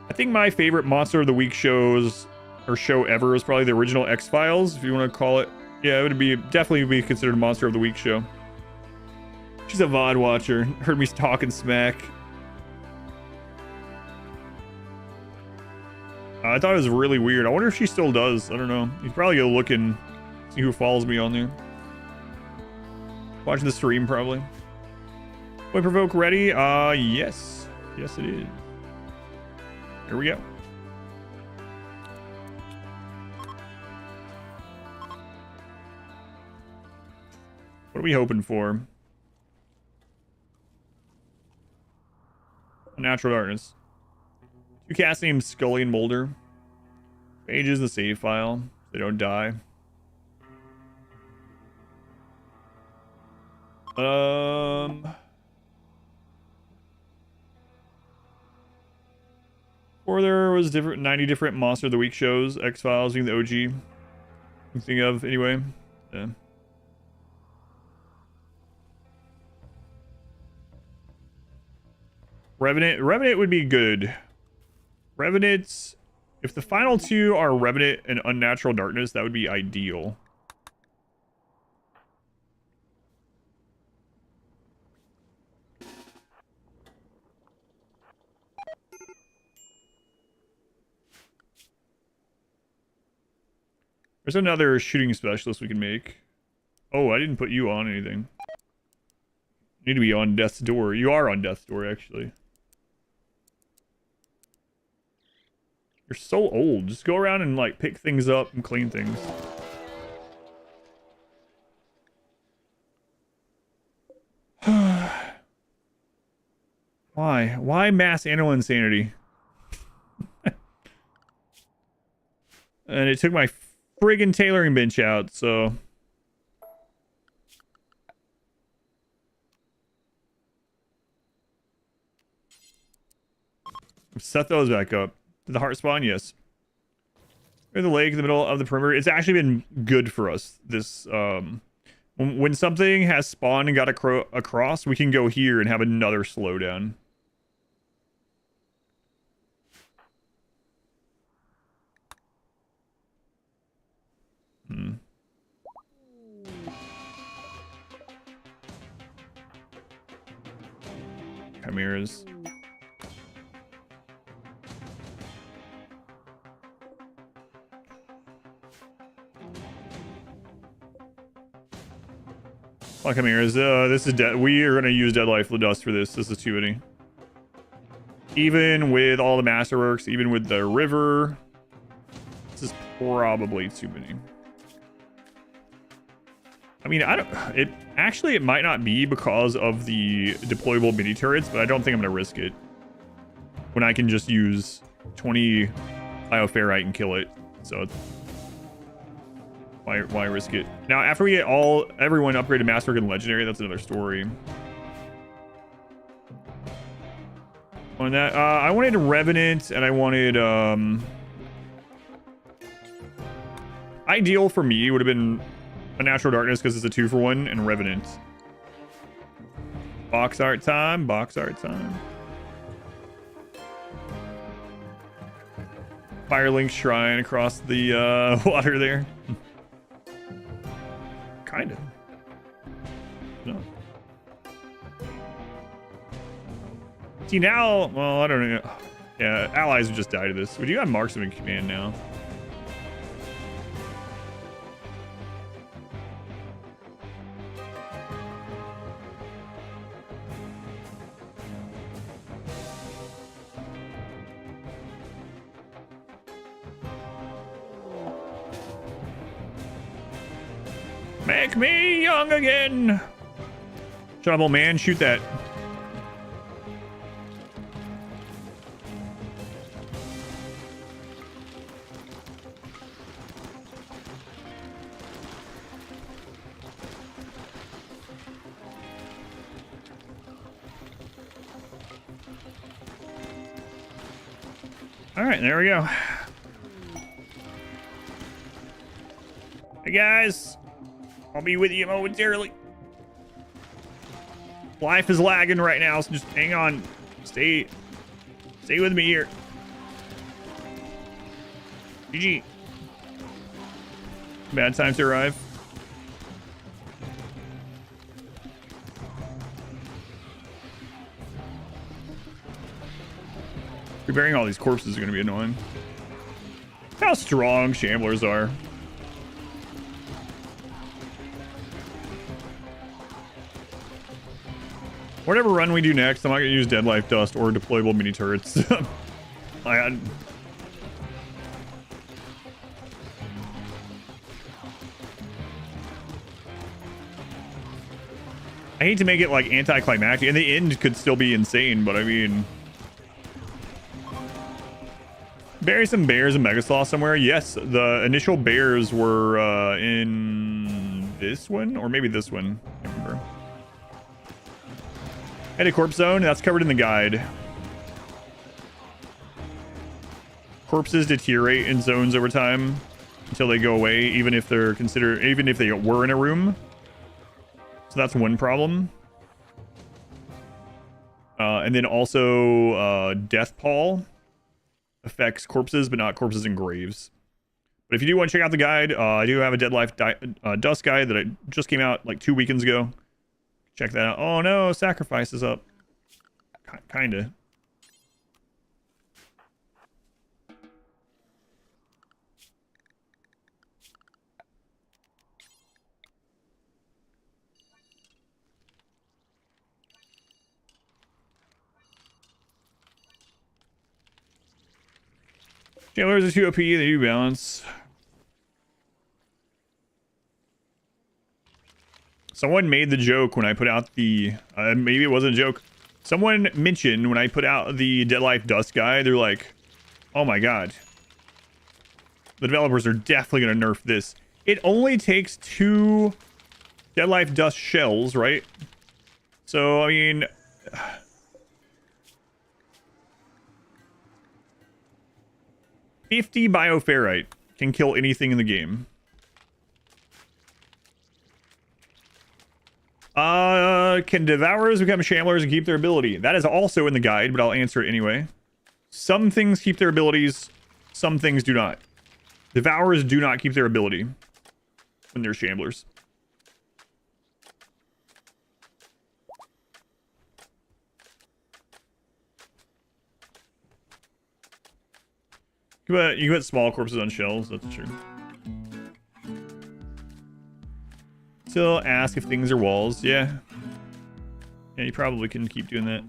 I think my favorite Monster of the Week shows or show ever is probably the original X-Files, if you want to call it. Yeah, it would be definitely be considered a Monster of the Week show. She's a VOD watcher. Heard me talking smack. I thought it was really weird. I wonder if she still does. I don't know. You probably go look and see who follows me on there. Watching the stream, probably. Point provoke ready? Yes. Yes, it is. Here we go. What are we hoping for? Natural darkness. Two cast named Scully and Mulder. Pages the save file. They don't die. Or there was 90 different Monster of the Week shows. X-Files being the OG. You think of anyway. Yeah. Revenant would be good. Revenants, if the final two are Revenant and Unnatural Darkness, that would be ideal. There's another shooting specialist we can make. Oh, I didn't put you on anything. You need to be on Death's Door. You are on Death's Door, actually. You're so old. Just go around and, like, pick things up and clean things. Why? Why mass animal insanity? And it took my friggin' tailoring bench out, so... Set those back up. Did the heart spawn? Yes. We're the lake in the middle of the perimeter. It's actually been good for us. This when something has spawned and got across, we can go here and have another slowdown. Chimeras. Oh, come here. This is dead. We are gonna use Dead Life Dust for this. This is too many. Even with all the masterworks, even with the river, this is probably too many. I mean, it might not be because of the deployable mini turrets, but I don't think I'm gonna risk it when I can just use 20 bioferrite and kill it. So it's, why risk it? Now, after we get everyone upgraded masterwork and legendary, that's another story. On that, I wanted Revenant, and I wanted ideal for me would have been a Natural Darkness because it's a 2-for-1, and Revenant. Box art time. Box art time. Firelink Shrine across the water there. Kind of. No. See now, well, I don't know. Yeah, allies would just die to this. We do have marksman command now. Make me young again. Shut up, old man. Shoot that. All right, there we go. Hey guys. I'll be with you momentarily. Life is lagging right now, so just hang on. Stay with me here. GG. Bad time to arrive. Preparing all these corpses is going to be annoying. How strong Shamblers are. Whatever run we do next, I'm not going to use Dead Life Dust or deployable mini turrets. I hate to make it like anticlimactic, and the end could still be insane, but I mean, bury some bears and Megasloth somewhere. Yes, the initial bears were in this one, or maybe this one. I can't remember. Head corpse zone, that's covered in the guide. Corpses deteriorate in zones over time until they go away, even if they were in a room. So that's one problem. And then also Death Pall affects corpses, but not corpses in graves. But if you do want to check out the guide, I do have a Dead Life Dust guide that I just came out like 2 weekends ago. Check that out. Oh no, sacrifice is up. Kinda. Jailers are 2 OP, they do balance. Someone made the joke when I put out the... maybe it wasn't a joke. Someone mentioned when I put out the Dead Life Dust guide, they're like, oh my god. The developers are definitely going to nerf this. It only takes 2 Dead Life Dust shells, right? So, I mean... 50 bioferrite can kill anything in the game. Can Devourers become Shamblers and keep their ability? That is also in the guide, but I'll answer it anyway. Some things keep their abilities, some things do not. Devourers do not keep their ability when they're Shamblers. You can put small corpses on shells, that's true. Still ask if things are walls. Yeah. Yeah, you probably can keep doing that.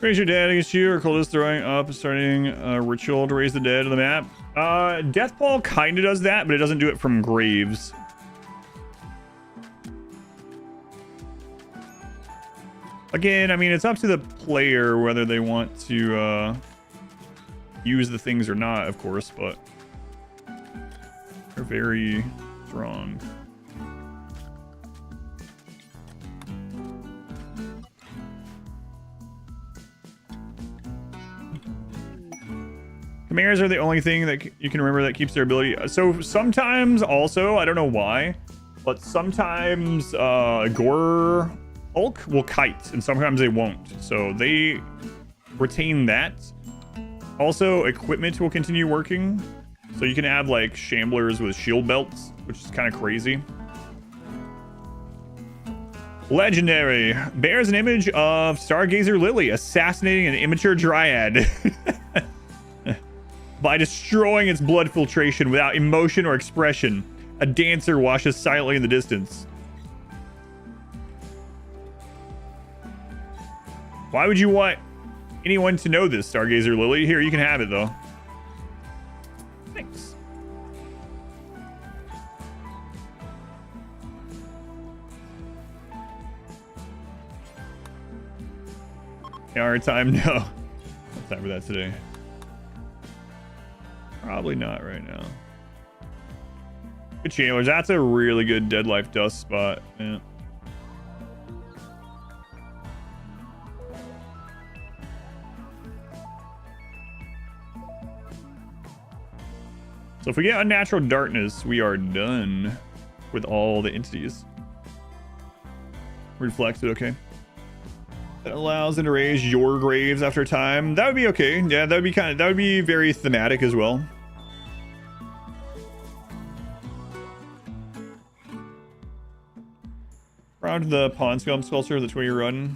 Raise your dad against you, or Coldest throwing up, starting a ritual to raise the dead to the map. Deathball kind of does that, but it doesn't do it from graves. Again, I mean, it's up to the player whether they want to use the things or not, of course, but they're very strong. Chimeras are the only thing that you can remember that keeps their ability. So sometimes also, I don't know why, but sometimes Gore Hulk will kite and sometimes they won't. So they retain that. Also, equipment will continue working. So you can have like Shamblers with shield belts, which is kind of crazy. Legendary. Bears an image of Stargazer Lily assassinating an immature dryad. By destroying its blood filtration without emotion or expression, a dancer washes silently in the distance. Why would you want anyone to know this, Stargazer Lily? Here, you can have it, though. Thanks. Our time? No. No time for that today. Probably not right now. Good Chandlers. That's a really good Dead Life Dust spot. Yeah. So if we get Unnatural Darkness, we are done with all the entities. Reflected, okay. That allows them to raise your graves after time. That would be okay. Yeah, that would be very thematic as well. Around the Pawn Scum sculpture, that's where you run.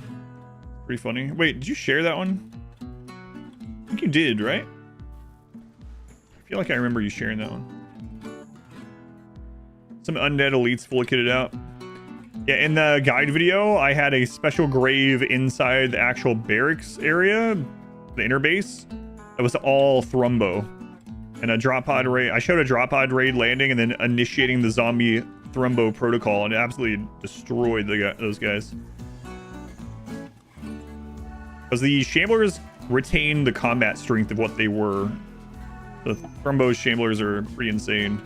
Pretty funny. Wait, did you share that one? I think you did, right? I feel like I remember you sharing that one. Some undead elites fully kitted out. Yeah, in the guide video, I had a special grave inside the actual barracks area, the inner base. That was all Thrumbo. And a drop pod raid. I showed a drop pod raid landing and then initiating the zombie Thrumbo protocol, and it absolutely destroyed those guys. Because the Shamblers retained the combat strength of what they were. The Thrumbo Shamblers are pretty insane.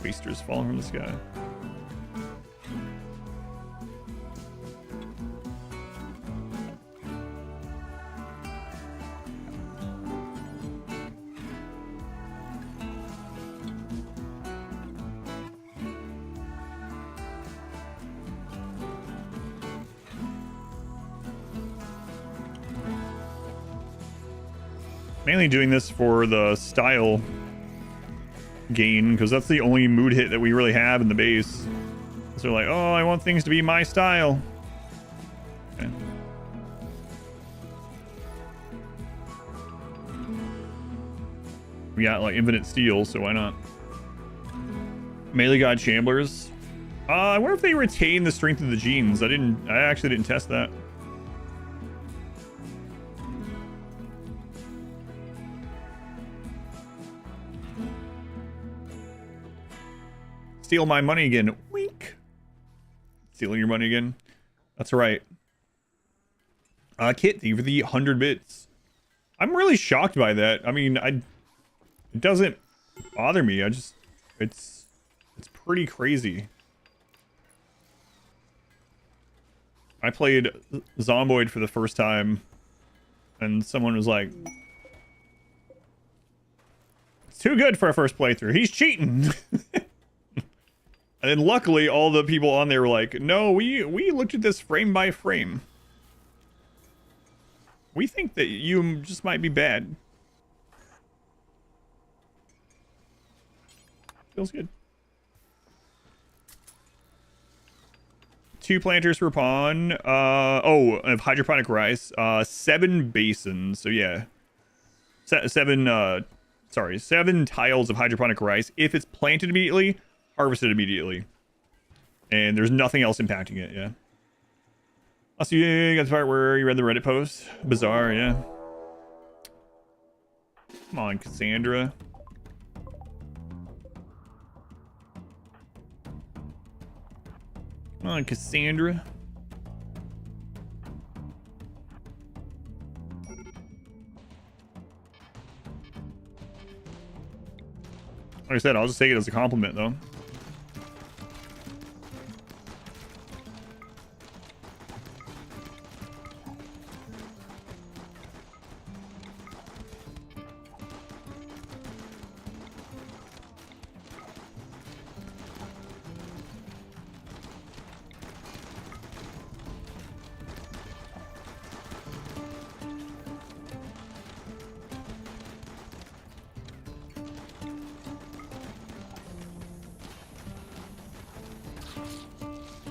Wasters falling from the sky. Mainly doing this for the style gain, because that's the only mood hit that we really have in the base. So they're like, oh, I want things to be my style. Okay. We got like infinite steel, so why not? Melee God Shamblers. I wonder if they retain the strength of the genes. I actually didn't test that. Steal my money again. Wink. Stealing your money again. That's right. Kit, thank you for the 100 bits. I'm really shocked by that. I mean, it doesn't bother me. It's pretty crazy. I played Zomboid for the first time, and someone was like, "It's too good for a first playthrough. He's cheating." And then luckily, all the people on there were like, "No, we looked at this frame by frame. We think that you just might be bad." Feels good. 2 planters per pawn. Of hydroponic rice. 7 basins. So yeah, 7 tiles of hydroponic rice. If it's planted immediately, harvested immediately, and there's nothing else impacting it. Yeah. Also, you got the part where you read the Reddit post. Bizarre, yeah. Come on, Cassandra. Come on, Cassandra. Like I said, I'll just take it as a compliment, though.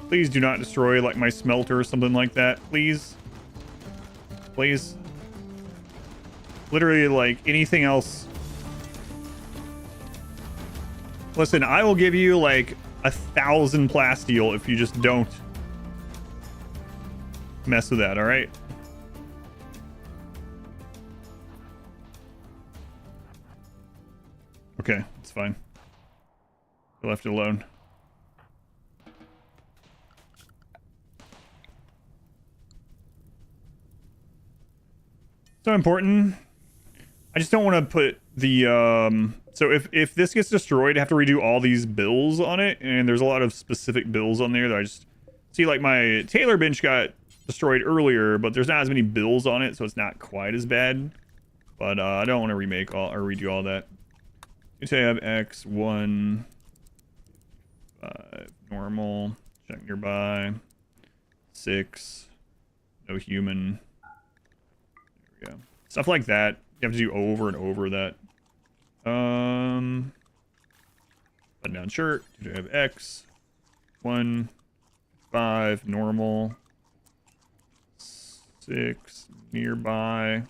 Please do not destroy, like, my smelter or something like that. Please. Please. Literally, like, anything else. Listen, I will give you, like, 1,000 plasteel if you just don't mess with that, alright? Okay, it's fine. I left it alone. So important. I just don't want to put the so if this gets destroyed, I have to redo all these bills on it, and there's a lot of specific bills on there that I just see. Like my Taylor bench got destroyed earlier, but there's not as many bills on it, so it's not quite as bad. But I don't want to remake all or redo all that. You say I have X1 5 normal, check nearby, 6 no human. Yeah, stuff like that you have to do over and over that. Button down shirt. Do I have X 1 5 normal, 6 nearby,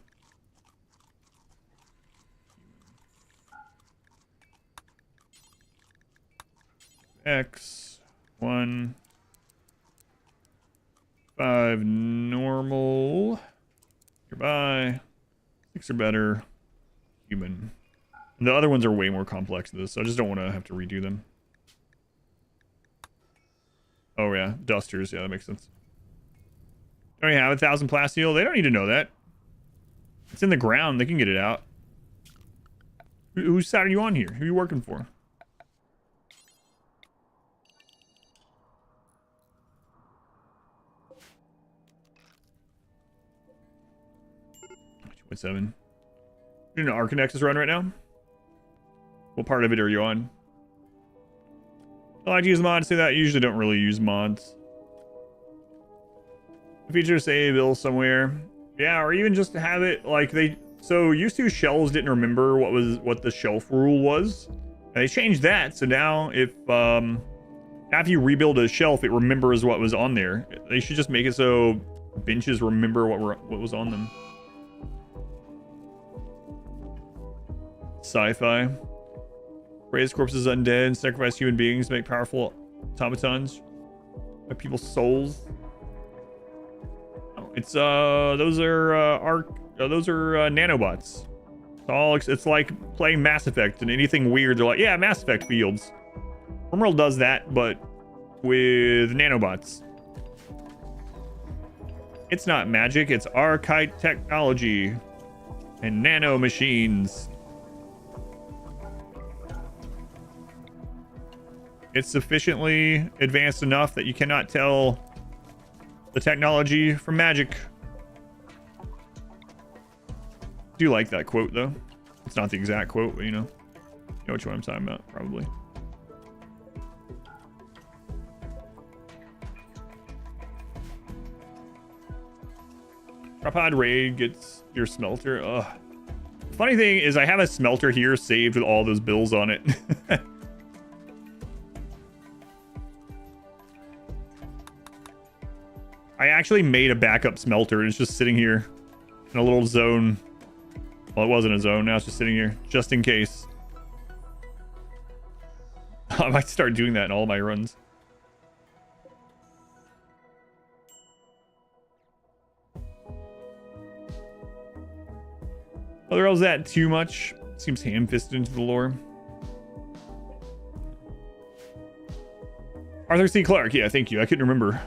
X 1 5 normal, nearby, 6 or better, human. And the other ones are way more complex than this, so I just don't want to have to redo them. Oh yeah, dusters. Yeah, that makes sense. Don't you have 1,000 plasteel? They don't need to know that. It's in the ground. They can get it out. Whose side are you on here? Who are you working for? Seven. You're doing an Arcanexus run right now? What part of it are you on? I like to use mods, say that. I usually don't really use mods. Feature save bill somewhere. Yeah, or even just have it like they so used to shells didn't remember what the shelf rule was. And they changed that, so now if after you rebuild a shelf, it remembers what was on there. They should just make it so benches remember what was on them. Sci-fi. Raise corpses undead, sacrifice human beings, make powerful automatons by people's souls. Oh, it's those are nanobots. It's like playing Mass Effect, and anything weird, they're like, yeah, Mass Effect fields. RimWorld does that, but with nanobots. It's not magic, it's archite technology and nano machines. It's sufficiently advanced enough that you cannot tell the technology from magic. I do like that quote though. It's not the exact quote, but you know which one I'm talking about, probably. Tripod raid gets your smelter. Ugh. Funny thing is I have a smelter here saved with all those bills on it. I actually made a backup smelter and it's just sitting here in a little zone. Well, it wasn't a zone. Now it's just sitting here just in case. I might start doing that in all my runs. Other else that too much? Seems ham-fisted into the lore. Arthur C. Clarke. Yeah, thank you. I couldn't remember.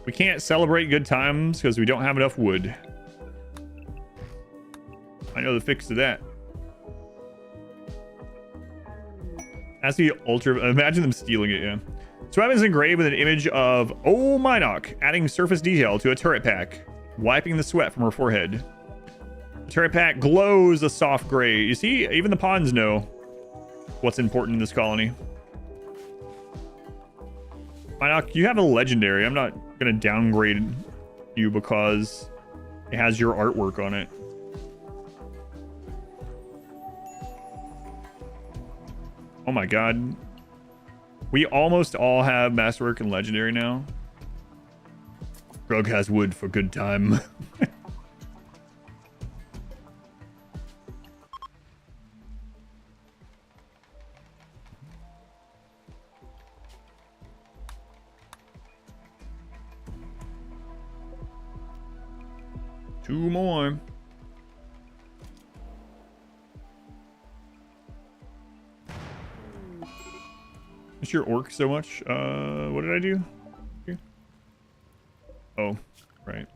We can't celebrate good times because we don't have enough wood. I know the fix to that. That's the ultra. Imagine them stealing it, yeah. So weapons engraved with an image of Minoc, adding surface detail to a turret pack, wiping the sweat from her forehead. The turret pack glows a soft gray. You see, even the pawns know what's important in this colony. Minoc, you have a legendary. I'm not gonna downgrade you because it has your artwork on it. Oh my god. We almost all have masterwork and legendary now. Grug has wood for good time. Two more. Miss your orc so much. What did I do? Oh, right.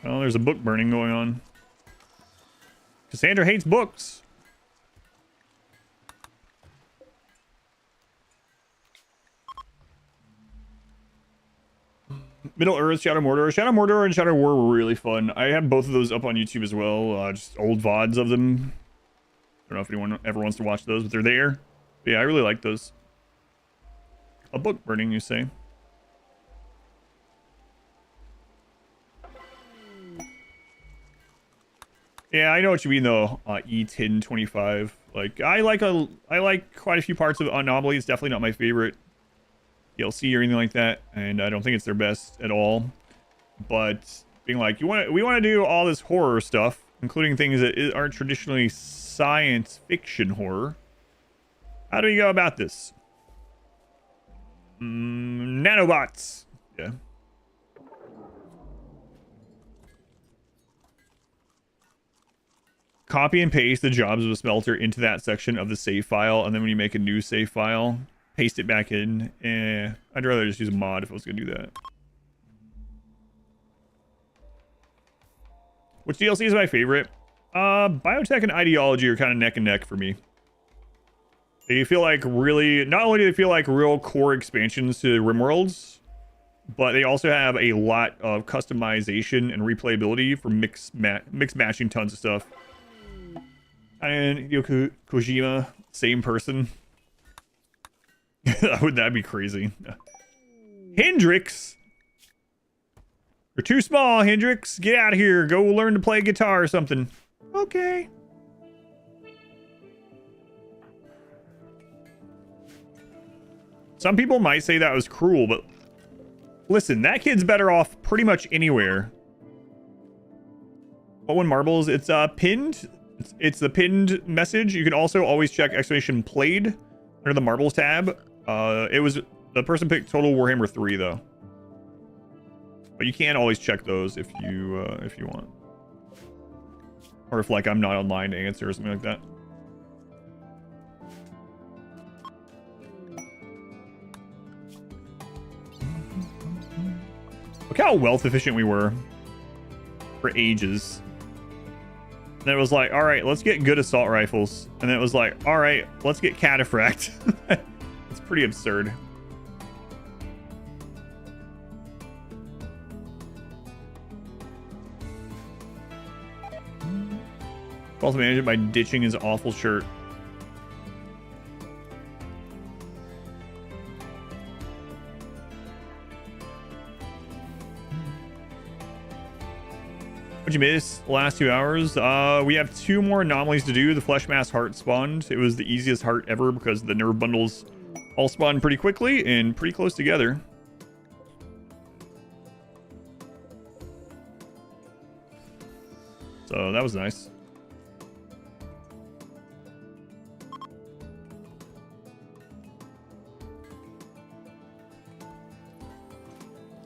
Oh, there's a book burning going on. Cassandra hates books. Middle Earth, Shadow Mordor. Shadow Mordor and Shadow War were really fun. I have both of those up on YouTube as well. Just old VODs of them. I don't know if anyone ever wants to watch those, but they're there. But yeah, I really like those. A book burning, you say? Yeah, I know what you mean though. E1025. Like I like quite a few parts of Anomaly. It's definitely not my favorite DLC or anything like that, and I don't think it's their best at all. But being like, we want to do all this horror stuff, including things that aren't traditionally science fiction horror. How do we go about this? Nanobots. Yeah. Copy and paste the jobs of a smelter into that section of the save file, and then when you make a new save file, paste it back in. I'd rather just use a mod if I was gonna do that. Which DLC is my favorite? Biotech and Ideology are kind of neck and neck for me. They feel like really, not only do they feel like real core expansions to RimWorlds, but they also have a lot of customization and replayability for mix matching tons of stuff. And Kojima, same person. That'd be crazy. Hendrix, you're too small, Hendrix. Get out of here. Go learn to play guitar or something. Okay. Some people might say that was cruel, but listen, that kid's better off pretty much anywhere. What one marbles? It's pinned. It's the pinned message. You can also always check exclamation played under the marbles tab. It was the person picked Total Warhammer 3 though, but you can always check those if you want, or if like I'm not online to answer or something like that. Look how wealth efficient we were for ages. And then it was like, all right, let's get good assault rifles. And then it was like, all right, let's get cataphract. It's pretty absurd. Also manage it by ditching his awful shirt. What'd you miss the last 2 hours? We have 2 more anomalies to do. The flesh mass heart spawned. It was the easiest heart ever because the nerve bundles all spawned pretty quickly and pretty close together. So that was nice.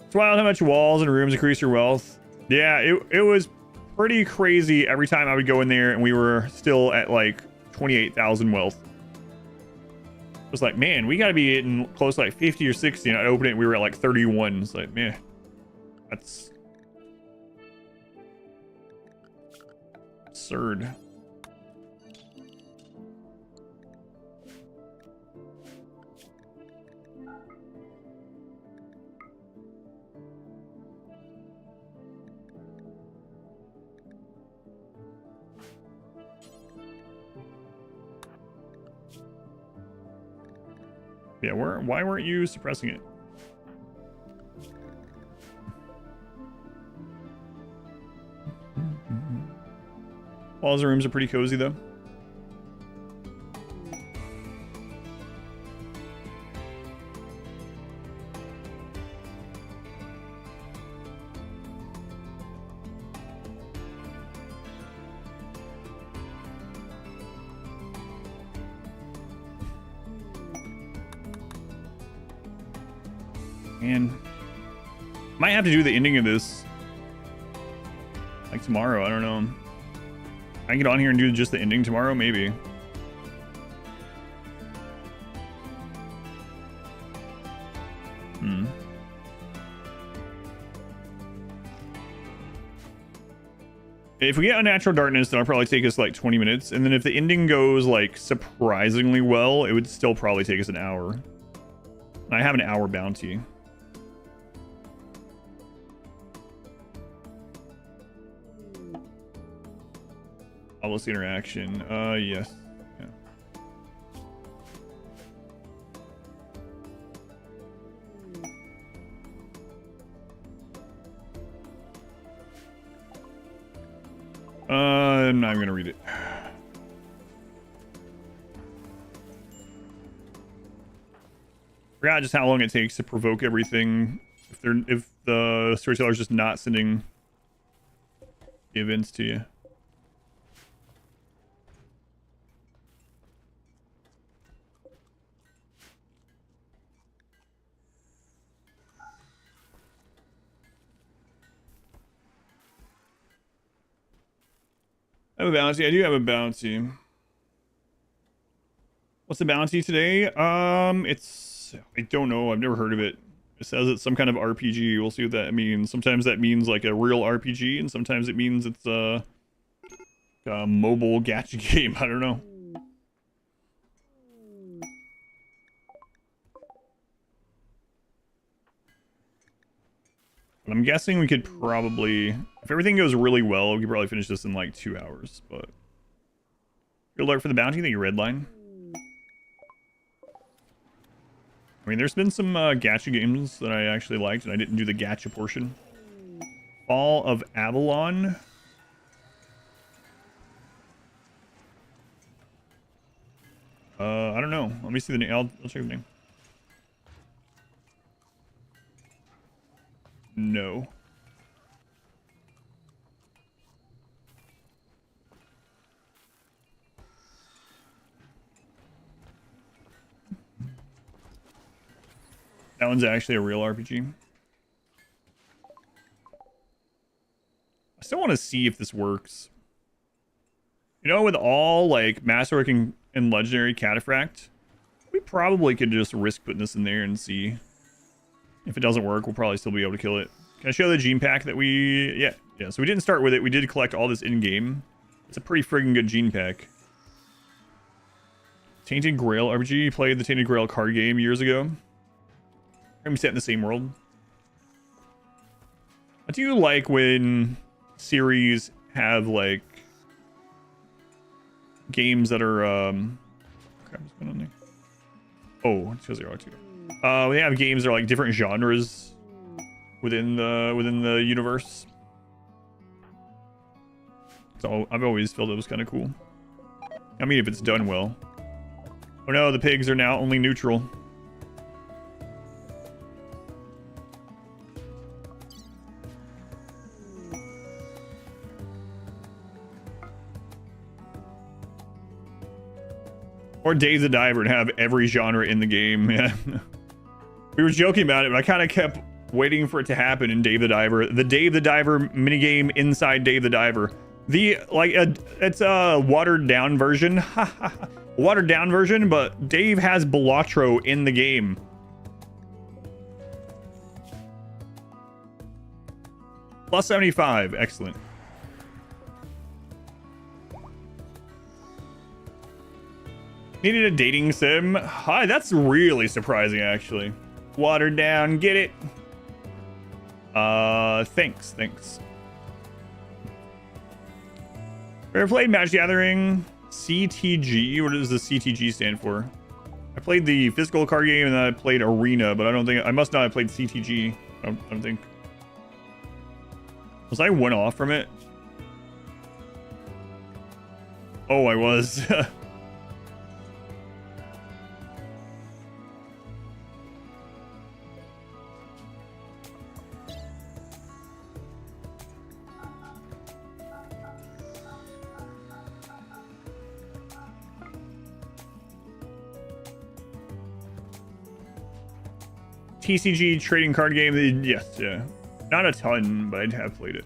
It's wild how much walls and rooms increase your wealth. Yeah, it was pretty crazy every time I would go in there and we were still at like 28,000 wealth. It was like, man, we got to be getting close to like 50 or 60, and I'd open it and we were at like 31. It's like, man, that's absurd. Yeah, why weren't you suppressing it? Walls and rooms are pretty cozy though. Man, might have to do the ending of this like tomorrow. I don't know. I can get on here and do just the ending tomorrow, maybe. If we get Unnatural Darkness, then it'll probably take us like 20 minutes. And then if the ending goes like surprisingly well, it would still probably take us an hour. And I have an hour bounty. Obelisk interaction. Yes. Yeah. I'm not even gonna read it. Forgot just how long it takes to provoke everything. If the storyteller's just not sending the events to you. I have a bounty. I do have a bounty. What's the bounty today? I don't know. I've never heard of it. It says it's some kind of RPG. We'll see what that means. Sometimes that means like a real RPG, and sometimes it means it's a mobile gacha game. I don't know. I'm guessing we could probably, if everything goes really well, we could probably finish this in like 2 hours, but good luck for the bounty. Thank you, Redline. I mean, there's been some gacha games that I actually liked, and I didn't do the gacha portion. Fall of Avalon. I don't know. Let me see the name. I'll check the name. No. That one's actually a real RPG. I still want to see if this works. You know, with all like Masterwork and Legendary Cataphract, we probably could just risk putting this in there and see. If it doesn't work, we'll probably still be able to kill it. Can I show the gene pack that we... Yeah. So we didn't start with it. We did collect all this in-game. It's a pretty friggin' good gene pack. Tainted Grail RPG. Played the Tainted Grail card game years ago. I'm set in the same world. I do like when series have, like, games that are, crap, what's going on there? Oh, it shows the R2. They have games that are, like, different genres within the universe. So I've always felt it was kind of cool. I mean, if it's done well. Oh no, the pigs are now only neutral. Or Dave the Diver and have every genre in the game. Yeah. We were joking about it, but I kind of kept waiting for it to happen in Dave the Diver. The Dave the Diver minigame inside Dave the Diver. It's a watered down version. Watered down version, but Dave has Balatro in the game. Plus 75. Excellent. Needed a dating sim. Hi, that's really surprising, actually. Watered down, get it? Thanks. Ever played Magic the Gathering CTG? What does the CTG stand for? I played the physical card game and then I played Arena, but I must not have played CTG. I don't think. Was I one off from it? Oh, I was. TCG trading card game. Yes, yeah. Not a ton, but I have played it.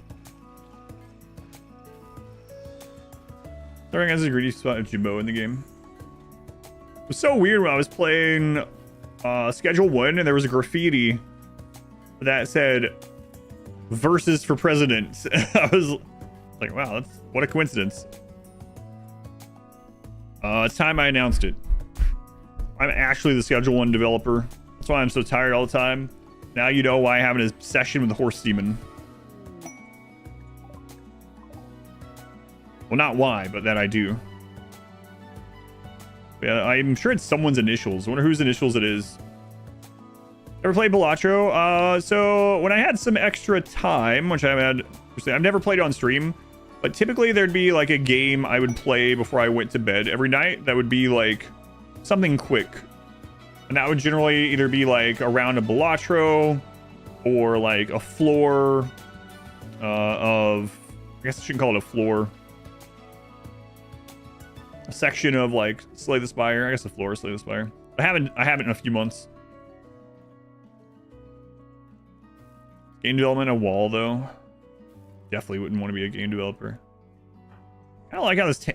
Throwing as a greedy spot of Jimbo in the game. It was so weird when I was playing Schedule 1 and there was a graffiti that said versus for president. I was like, wow, what a coincidence. It's time I announced it. I'm actually the Schedule 1 developer. That's why I'm so tired all the time. Now you know why I have an obsession with the horse demon. Well, not why, but that I do. Yeah, I'm sure it's someone's initials. I wonder whose initials it is. Ever played Balatro? So when I had some extra time, which I've never played on stream, but typically there'd be like a game I would play before I went to bed every night that would be like something quick. And that would generally either be like a round of Balatro or like a floor of, I guess I shouldn't call it a floor. A section of like Slay the Spire. I guess a floor of Slay the Spire. I haven't in a few months. Game development a wall though. Definitely wouldn't want to be a game developer. I don't like how this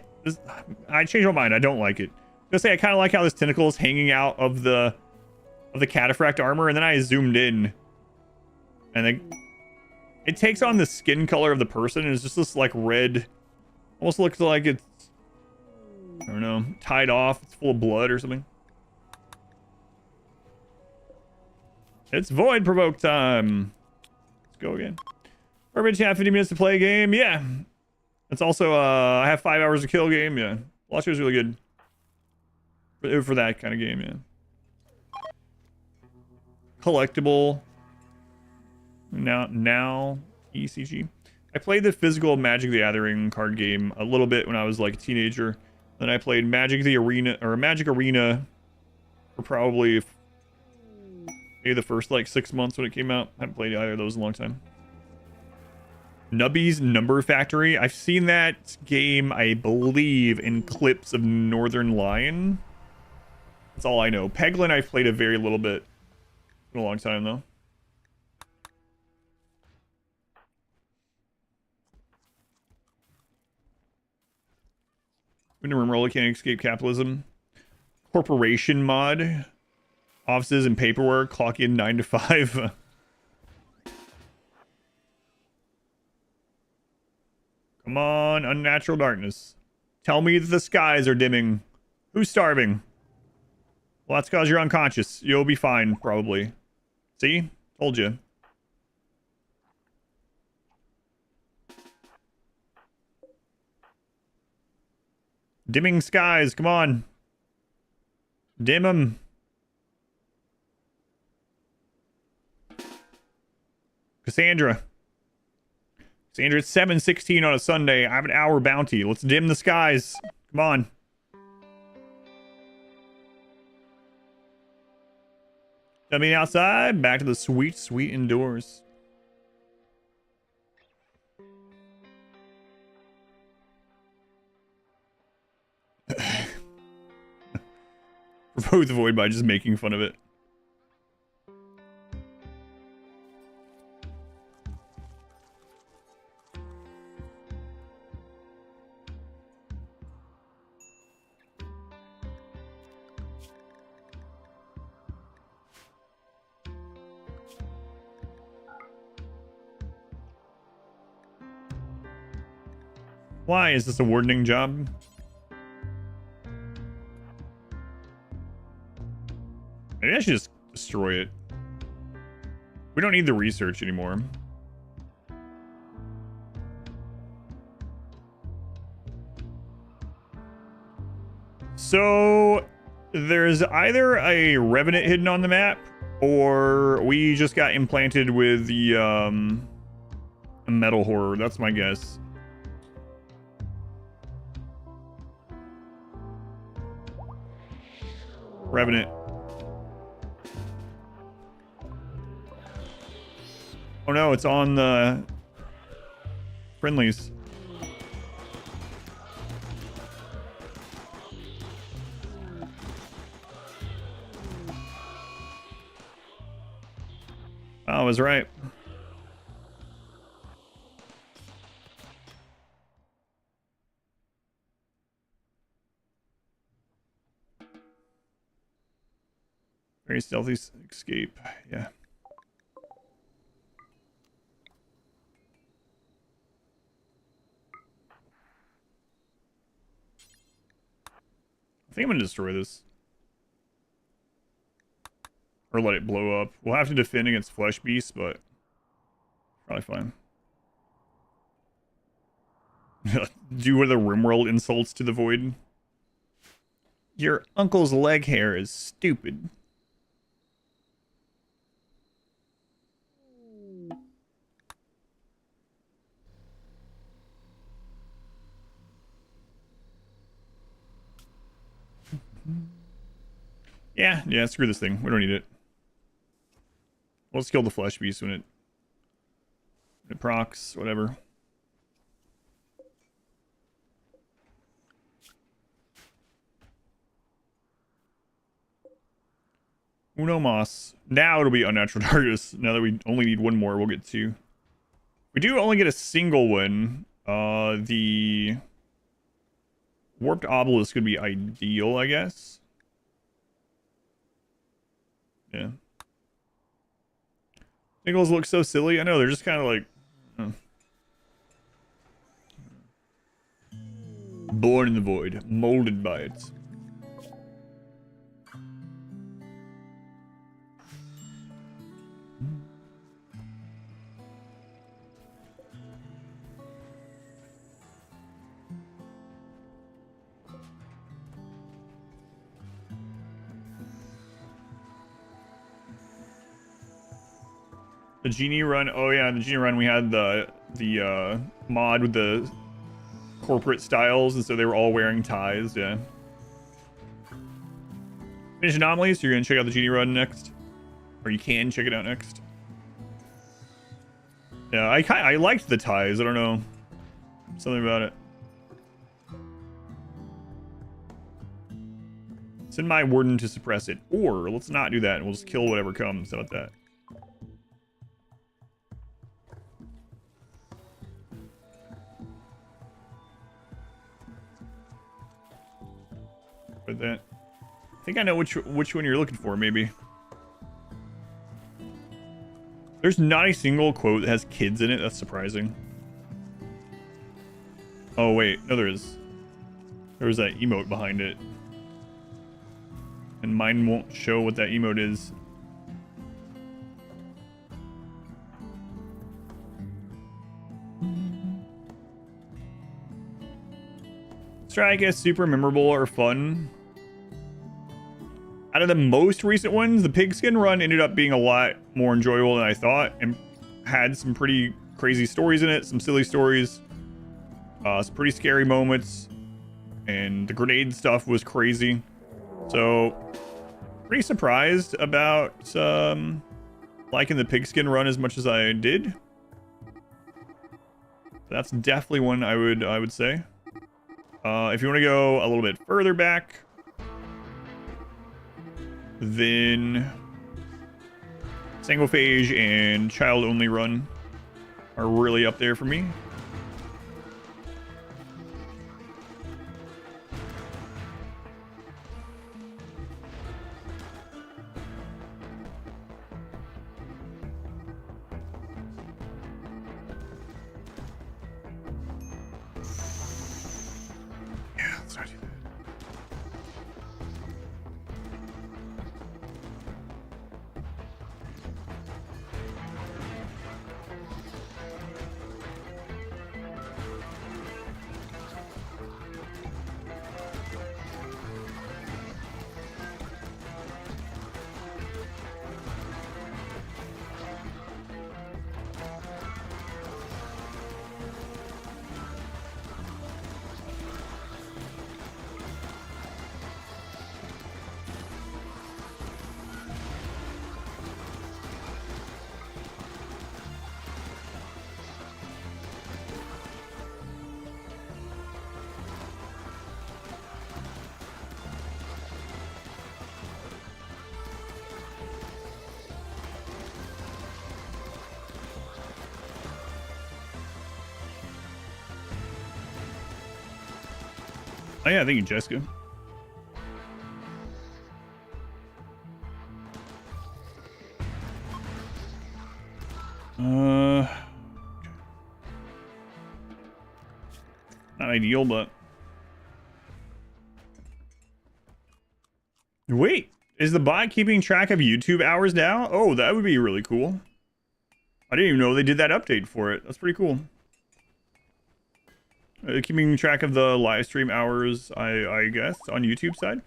I changed my mind. I don't like it. I was gonna say I kind of like how this tentacle is hanging out of the cataphract armor, and then I zoomed in, and it takes on the skin color of the person, and it's just this like red, almost looks like it's, I don't know, tied off. It's full of blood or something. It's void provoke time. Let's go again. Everybody have 50 minutes to play a game. Yeah. It's also I have 5 hours to kill game. Yeah. Watch is really good. For that kind of game, yeah. Collectible. Now ECG. I played the physical Magic the Gathering card game a little bit when I was like a teenager. Then I played Magic the Arena or Magic Arena for probably maybe the first like 6 months when it came out. I haven't played either of those in a long time. Nubby's Number Factory. I've seen that game, I believe, in clips of Northern Lion. That's all I know. Peglin I've played a very little bit. In a long time, though. When to RimWorld can't escape capitalism. Corporation mod. Offices and paperwork. Clock in 9 to 5. Come on, unnatural darkness. Tell me that the skies are dimming. Who's starving? Well, that's because you're unconscious. You'll be fine, probably. See? Told you. Dimming skies, come on. Dim them. Cassandra. Cassandra, it's 7:16 on a Sunday. I have an hour bounty. Let's dim the skies. Come on. Coming outside, back to the sweet, sweet indoors. Provoke the void by just making fun of it. Why? Is this a wardening job? Maybe I should just destroy it. We don't need the research anymore. So there's either a revenant hidden on the map, or we just got implanted with the metal horror. That's my guess. Revenant. Oh no, it's on the friendlies. I was right. Very stealthy escape. Yeah. I think I'm gonna destroy this. Or let it blow up. We'll have to defend against flesh beasts, but probably fine. Do one of the RimWorld insults to the void. Your uncle's leg hair is stupid. Yeah, screw this thing. We don't need it. Let's kill the flesh beast when it procs, whatever. Uno mas. Now it'll be unnatural darkness. Now that we only need one more, we'll get two. We do only get a single one. The warped obelisk could be ideal, I guess. Yeah. Singles look so silly. I know, they're just kind of like... Born in the void. Molded by it. The genie run. Oh yeah, the genie run. We had the mod with the corporate styles, and so they were all wearing ties. Yeah. Finish anomalies. So you're gonna check out the genie run next, or you can check it out next. Yeah, I liked the ties. I don't know, something about it. Send my warden to suppress it, or let's not do that, and we'll just kill whatever comes. How about that? With that, I think I know which one you're looking for. Maybe there's not a single quote that has kids in it. That's surprising. Oh, wait. No, there is. There was that emote behind it. And mine won't show what that emote is. Try, I guess, super memorable or fun. Out of the most recent ones, the pigskin run ended up being a lot more enjoyable than I thought, and had some pretty crazy stories in it, some silly stories, some pretty scary moments, and the grenade stuff was crazy. So, pretty surprised about liking the pigskin run as much as I did. That's definitely one I would say. If you want to go a little bit further back, then single phase and child only run are really up there for me. Yeah, let's not do that. Oh yeah, thank you, Jessica. Not ideal, but wait, is the bot keeping track of YouTube hours now? Oh, that would be really cool. I didn't even know they did that update for it. That's pretty cool. Keeping track of the live stream hours, I guess, on YouTube side.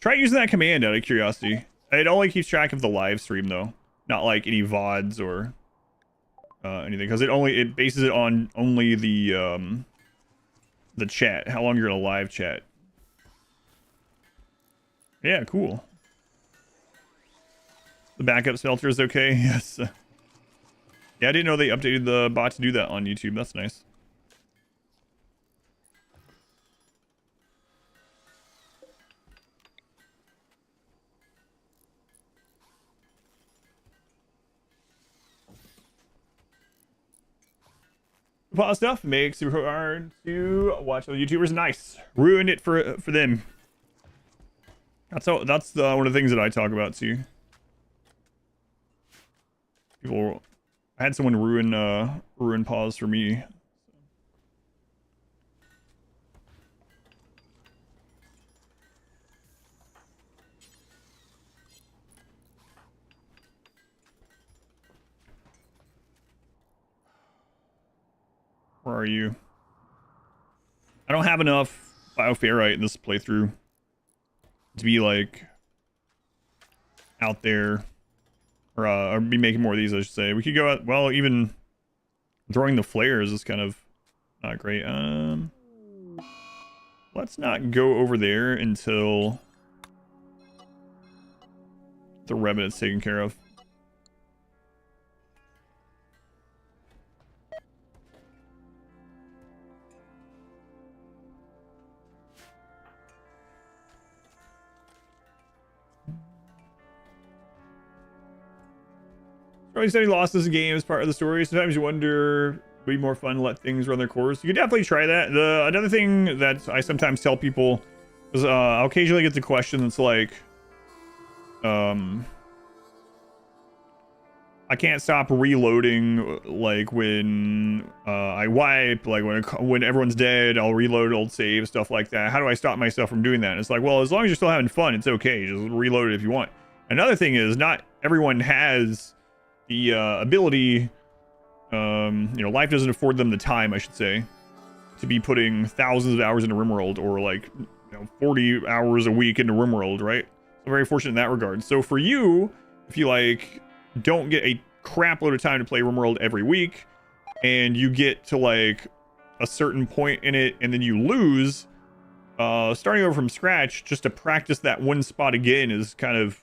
Try using that command out of curiosity. It only keeps track of the live stream though, not like any VODs or anything, because it bases it on only the chat, how long you're in a live chat. Yeah, cool. The backup smelter is okay. Yes. Yeah, I didn't know they updated the bot to do that on YouTube. That's nice. Pause stuff makes it super hard to watch other YouTubers. Nice. Ruined it for them. That's one of the things that I talk about too. People, I had someone ruin pause for me. Where are you? I don't have enough bioferrite in this playthrough to be like out there, or be making more of these, I should say. We could go out, well, even throwing the flares is kind of not great. Let's not go over there until the revenant's taken care of. Always any losses in game is part of the story. Sometimes you wonder, it'd be more fun to let things run their course. You could definitely try that. Another thing that I sometimes tell people is I'll occasionally get the question that's like, I can't stop reloading, like when I wipe, like when everyone's dead, I'll reload old saves, stuff like that. How do I stop myself from doing that? And it's like, well, as long as you're still having fun, it's okay. Just reload it if you want. Another thing is, not everyone has the ability, life doesn't afford them the time, I should say, to be putting thousands of hours into RimWorld, or like 40 hours a week into RimWorld, right? I'm very fortunate in that regard. So for you, if you like don't get a crap load of time to play RimWorld every week, and you get to like a certain point in it and then you lose, starting over from scratch just to practice that one spot again is kind of,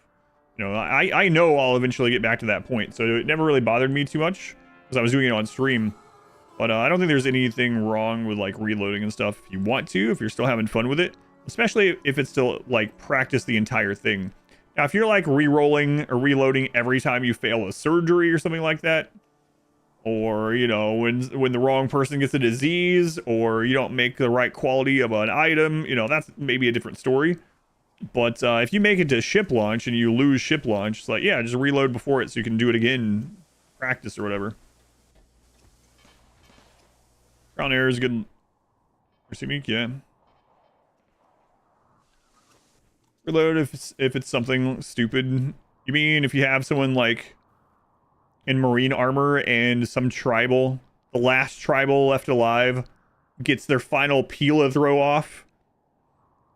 I know I'll eventually get back to that point, so it never really bothered me too much because I was doing it on stream. But I don't think there's anything wrong with like reloading and stuff if you want to, if you're still having fun with it, especially if it's still like practice the entire thing. Now, if you're like re-rolling or reloading every time you fail a surgery or something like that, or, when the wrong person gets a disease, or you don't make the right quality of an item, that's maybe a different story. But if you make it to ship launch and you lose ship launch, it's like, yeah, just reload before it so you can do it again, practice or whatever. Ground air is good. Yeah. Reload if it's something stupid. You mean if you have someone like in marine armor and some tribal, the last tribal left alive, gets their final peel throw off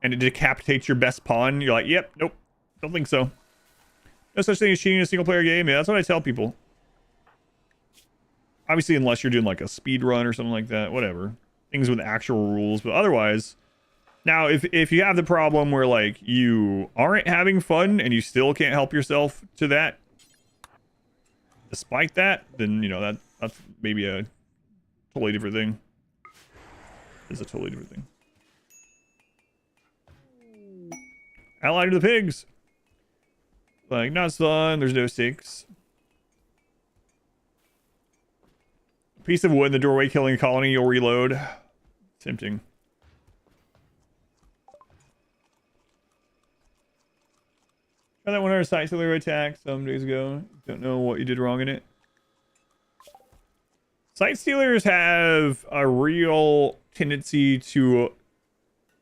and it decapitates your best pawn? You're like, yep, nope, don't think so. No such thing as cheating in a single player game. Yeah, that's what I tell people. Obviously, unless you're doing like a speed run or something like that, whatever. Things with actual rules, but otherwise. Now, if you have the problem where like you aren't having fun and you still can't help yourself to that, despite that, then that's maybe a totally different thing. It's a totally different thing. Allied to the pigs. Like, not fun. There's no stakes. Piece of wood in the doorway killing a colony, you'll reload. Tempting. Got that 100 site sealer attack some days ago. Don't know what you did wrong in it. Site stealers have a real tendency to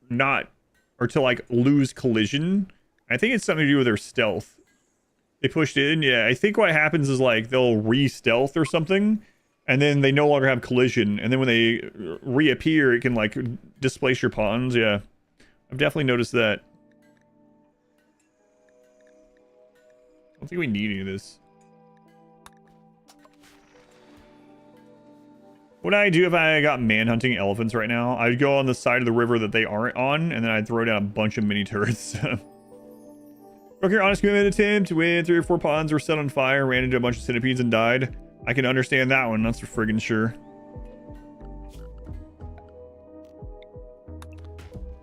to like lose collision. I think it's something to do with their stealth. They pushed in, yeah. I think what happens is like they'll re-stealth or something, and then they no longer have collision, and then when they reappear, it can like displace your pawns. Yeah, I've definitely noticed that. I don't think we need any of this. What I do if I got manhunting elephants right now, I'd go on the side of the river that they aren't on, and then I'd throw down a bunch of mini turrets. Broke your honest commitment attempt when 3 or 4 pawns were set on fire, ran into a bunch of centipedes and died. I can understand that one, that's for friggin' sure.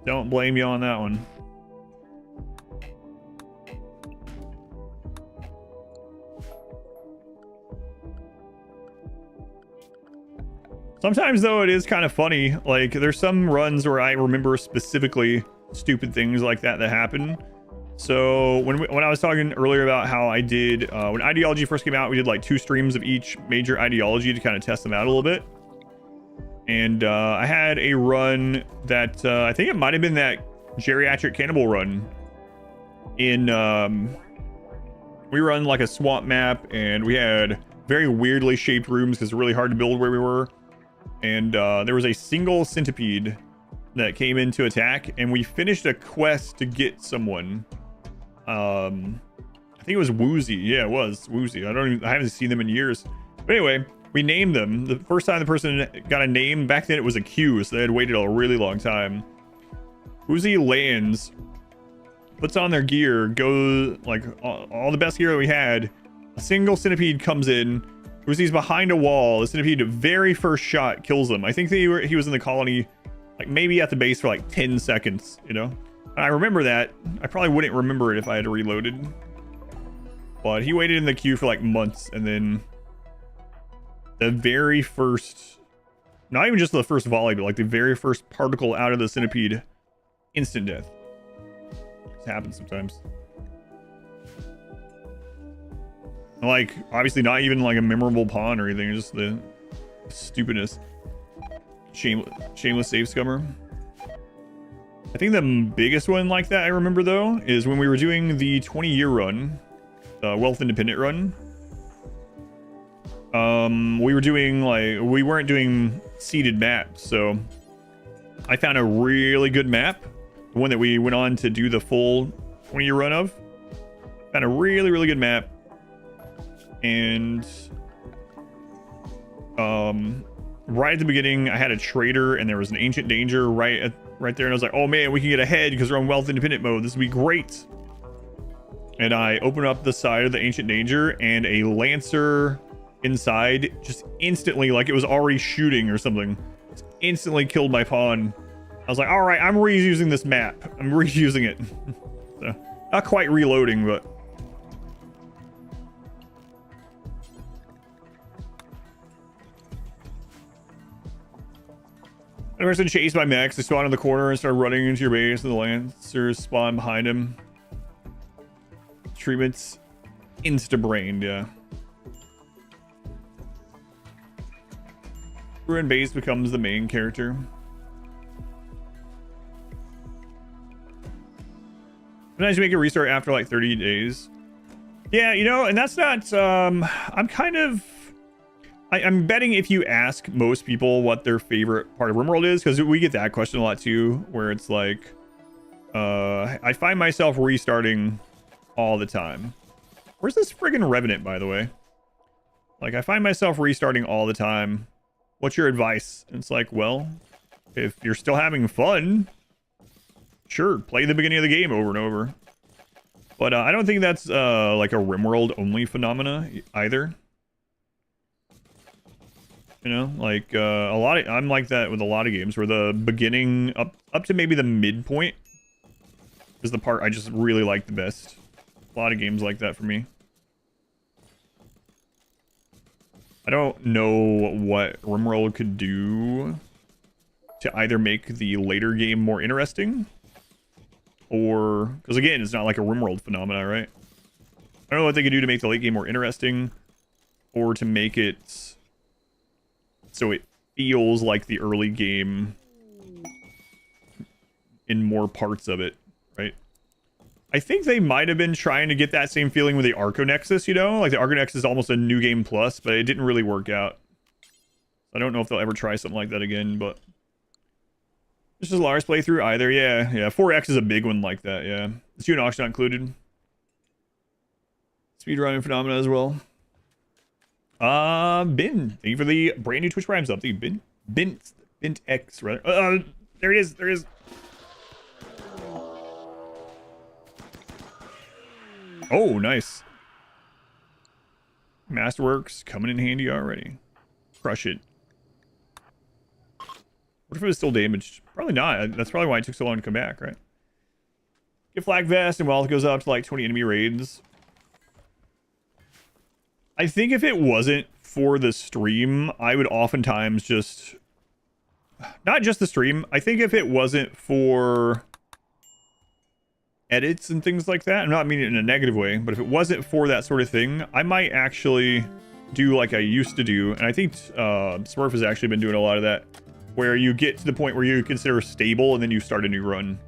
Don't blame you on that one. Sometimes, though, it is kind of funny. Like, there's some runs where I remember specifically stupid things like that happen. So, when I was talking earlier about how I did... when Ideology first came out, we did, like, 2 streams of each major ideology to kind of test them out a little bit. And I had a run that... I think it might have been that Geriatric Cannibal run. We run, like, a swamp map, and we had very weirdly shaped rooms because it's really hard to build where we were. And there was a single centipede that came in to attack, and we finished a quest to get someone. I think it was Woozy. Yeah, it was Woozy. I haven't seen them in years. But anyway, we named them. The first time the person got a name, back then it was a queue, so they had waited a really long time. Woozy lands, puts on their gear, goes like all the best gear that we had. A single centipede comes in. Woozy's behind a wall. The centipede, very first shot, kills him. I think he was in the colony, like maybe at the base for like 10 seconds, you know? And I remember that. I probably wouldn't remember it if I had reloaded. But he waited in the queue for like months, and then the very first, not even just the first volley, but like the very first particle out of the centipede, instant death. It happens sometimes. Like, obviously not even like a memorable pawn or anything, just the stupidness. Shameless save scummer. I think the biggest one like that I remember though is when we were doing the 20-year run, Wealth Independent run. We were doing like, we weren't doing seeded maps, so I found a really good map, the one that we went on to do the full 20-year run of. Found a really good map, and right at the beginning I had a trader and there was an ancient danger right there, and I was like, oh man, we can get ahead because we're on Wealth Independent mode, this would be great. And I opened up the side of the ancient danger and a lancer inside just instantly, like it was already shooting or something, just instantly killed my pawn. I was like, all right, I'm reusing this map, I'm reusing it. So, not quite reloading, but the person chased by mechs. They spawned in the corner and started running into your base, and the lancers spawned behind him. Treatments insta-brained, yeah. Ruin base becomes the main character. Sometimes you make a restart after like 30 days. Yeah, you know, and that's not, I'm kind of, I'm betting if you ask most people what their favorite part of RimWorld is, because we get that question a lot too, where it's like, I find myself restarting all the time. Where's this friggin' Revenant, by the way? Like, I find myself restarting all the time. What's your advice? And it's like, well, if you're still having fun, sure, play the beginning of the game over and over. But I don't think that's like a RimWorld only phenomena either. You know, like I'm like that with a lot of games where the beginning up to maybe the midpoint is the part I just really like the best. A lot of games like that for me. I don't know what RimWorld could do to either make the later game more interesting, or because again, it's not like a RimWorld phenomena, right? I don't know what they could do to make the late game more interesting, or to make it so it feels like the early game in more parts of it, right? I think they might have been trying to get that same feeling with the Arco Nexus, you know? Like the Arco Nexus is almost a new game plus, but it didn't really work out. I don't know if they'll ever try something like that again, but this is Lars playthrough either. Yeah, 4X is a big one like that, yeah. The student auction not included. Speedrunning phenomena as well. Ben, thank you for the brand new Twitch Prime sub. Thank you, Bint X, rather. There it is. Oh, nice. Masterworks coming in handy already. Crush it. What if it was still damaged? Probably not. That's probably why it took so long to come back, right? Get flag vest and wealth goes up to like 20 enemy raids. I think if it wasn't for the stream, I would oftentimes just... Not just the stream. I think if it wasn't for edits and things like that, I'm not meaning it in a negative way, but if it wasn't for that sort of thing, I might actually do like I used to do. And I think Smurf has actually been doing a lot of that, where you get to the point where you consider stable and then you start a new run.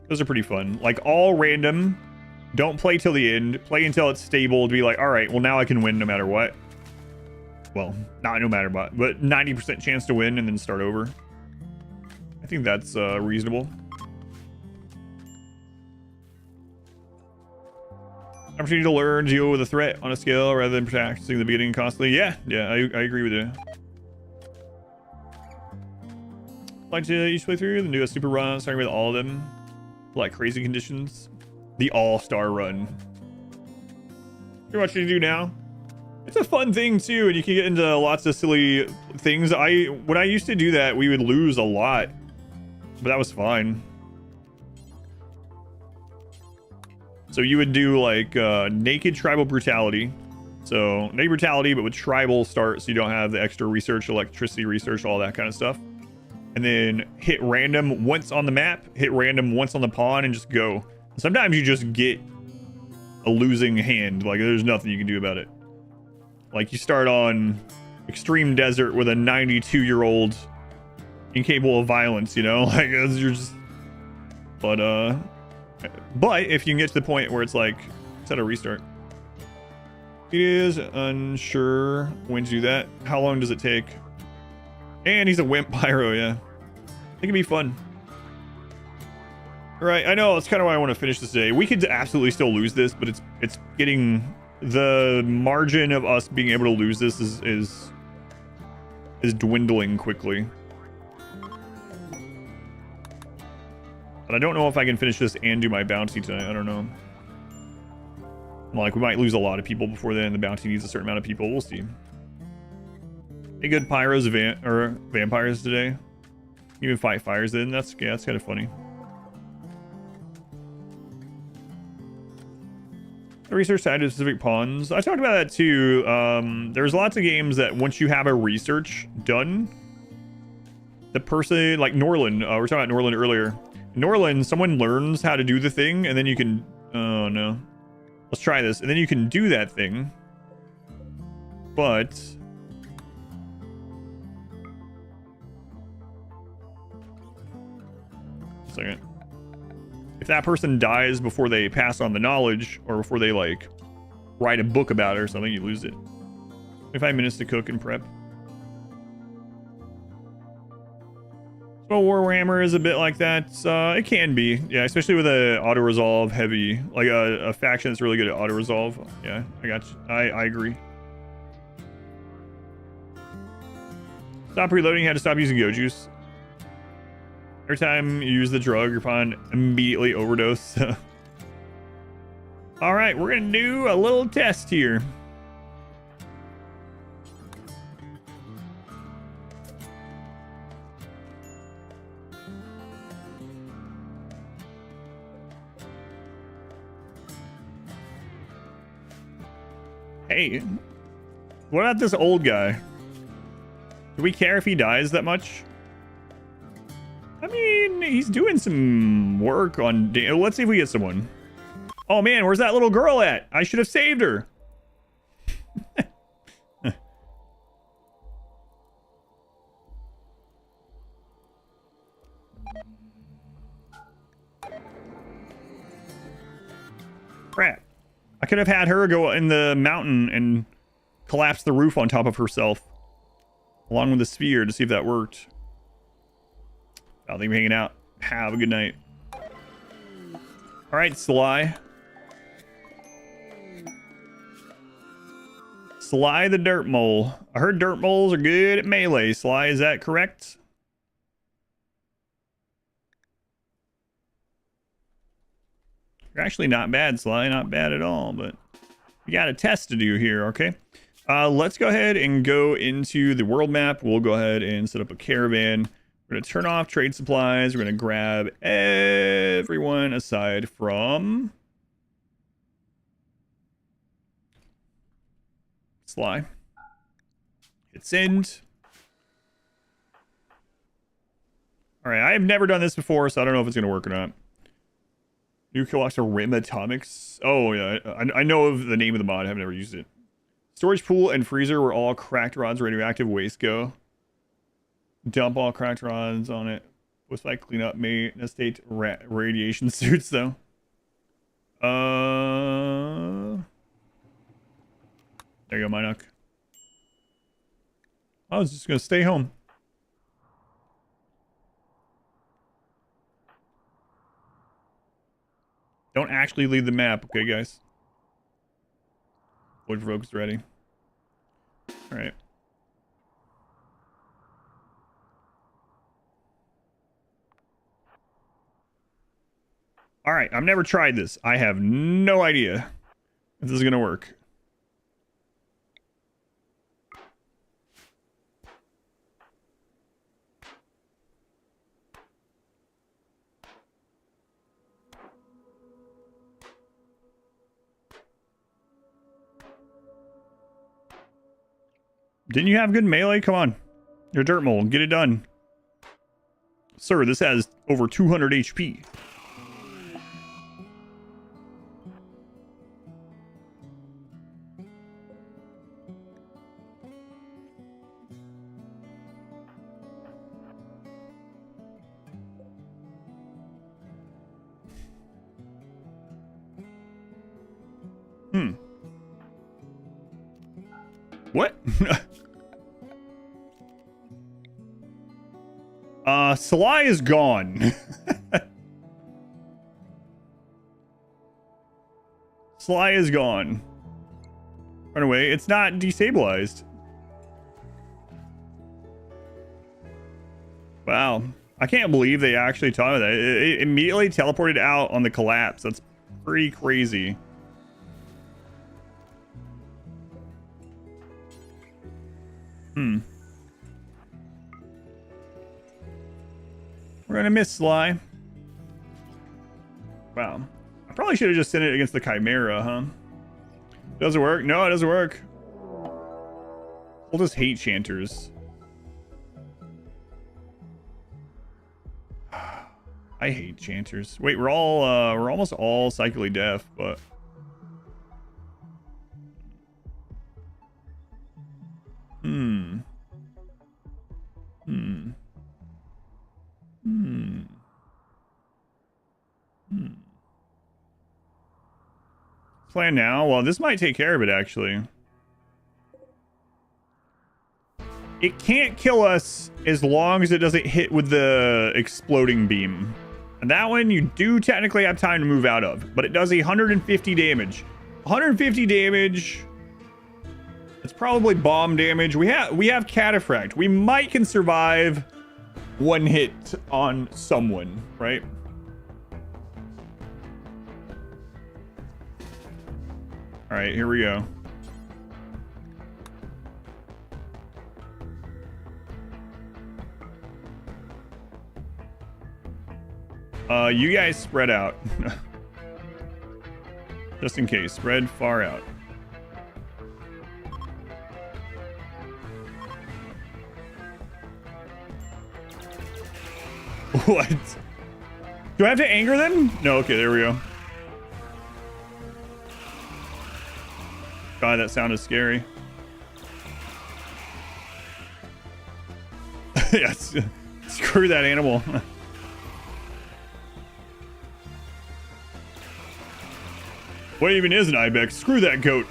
Those are pretty fun. Like all random, don't play till the end, play until it's stable to be like, all right, well now I can win no matter what. Well, not no matter what, but 90% chance to win and then start over. I think that's reasonable. Opportunity to learn, deal with a threat on a scale rather than practicing the beginning constantly. Yeah, I agree with you. Like to each play through, then do a super run, starting with all of them. Like crazy conditions. The all-star run. Pretty much what you do now. It's a fun thing too, and you can get into lots of silly things. When I used to do that, we would lose a lot, but that was fine. So you would do like naked tribal brutality. So naked brutality, but with tribal start, so you don't have the extra research, electricity research, all that kind of stuff. And then hit random once on the map, hit random once on the pawn, and just go. Sometimes you just get a losing hand. Like, there's nothing you can do about it. Like, you start on extreme desert with a 92-year-old incapable of violence, you know? Like, you're just... But if you can get to the point where it's like, set a restart. It is unsure when to do that. How long does it take? And he's a wimp pyro, yeah. It can be fun. All right, I know that's kind of why I want to finish this today. We could absolutely still lose this, but it's getting... The margin of us being able to lose this is dwindling quickly. But I don't know if I can finish this and do my bounty tonight. I don't know. Like, we might lose a lot of people before then. The bounty needs a certain amount of people. We'll see. Any good pyros or vampires today? Even fight fires then? That's kind of funny. Research tied to specific pawns. I talked about that too. There's lots of games that once you have a research done, the person, like Norland, we were talking about Norland earlier. Norland, someone learns how to do the thing, and then you can... Oh, no. Let's try this. And then you can do that thing. But... a second. If that person dies before they pass on the knowledge, or before they, like, write a book about it or something, you lose it. 25 minutes to cook and prep. So Warhammer is a bit like that. It can be. Yeah, especially with a auto-resolve heavy, like a faction that's really good at auto-resolve. Yeah, I got you. I agree. Stop reloading, had to stop using Go Juice. Every time you use the drug, you're fine. Immediately overdose. All right, we're gonna do a little test here. Hey, what about this old guy? Do we care if he dies that much? I mean, he's doing some work on... Let's see if we get someone. Oh, man, where's that little girl at? I should have saved her. Crap. I could have had her go in the mountain and collapse the roof on top of herself. Along with the sphere to see if that worked. I think we're hanging out. Have a good night. All right, Sly. Sly the dirt mole. I heard dirt moles are good at melee. Sly, is that correct? You're actually not bad, Sly. Not bad at all, but we got a test to do here, okay? Let's go ahead and go into the world map. We'll go ahead and set up a caravan. We're going to turn off trade supplies. We're going to grab everyone aside from Sly. Hit send. All right, I have never done this before, so I don't know if it's going to work or not. New kilowatt to RIM Atomics. Oh, yeah, I know of the name of the mod. I've never used it. Storage pool and freezer were all cracked rods, radioactive waste go. Dump all cracked rods on it. What's like clean up maintenance state radiation suits though? There you go, Minoc. I was just gonna stay home. Don't actually leave the map, okay, guys? Void for focus ready. All right. All right, I've never tried this. I have no idea if this is gonna work. Didn't you have good melee? Come on. You're a dirt mole. Get it done. Sir, this has over 200 HP. What? Sly is gone. Sly is gone. Run away. It's not destabilized. Wow. I can't believe they actually taught me that. It immediately teleported out on the collapse. That's pretty crazy. We're gonna miss Sly. Wow. I probably should have just sent it against the Chimera, huh? Doesn't work? No, it doesn't work. We'll just hate Chanters. I hate Chanters. Wait, we're almost all psychically deaf, but Plan now? Well, this might take care of it, actually. It can't kill us as long as it doesn't hit with the exploding beam. And that one you do technically have time to move out of, but it does 150 damage. 150 damage. It's probably bomb damage. We have Cataphract. We can survive one hit on someone, right? All right, here we go. You guys spread out. Just in case, spread far out. What? Do I have to anger them? No, okay, there we go. God, that sounded scary. Yes, screw that animal. What even is an ibex? Screw that goat.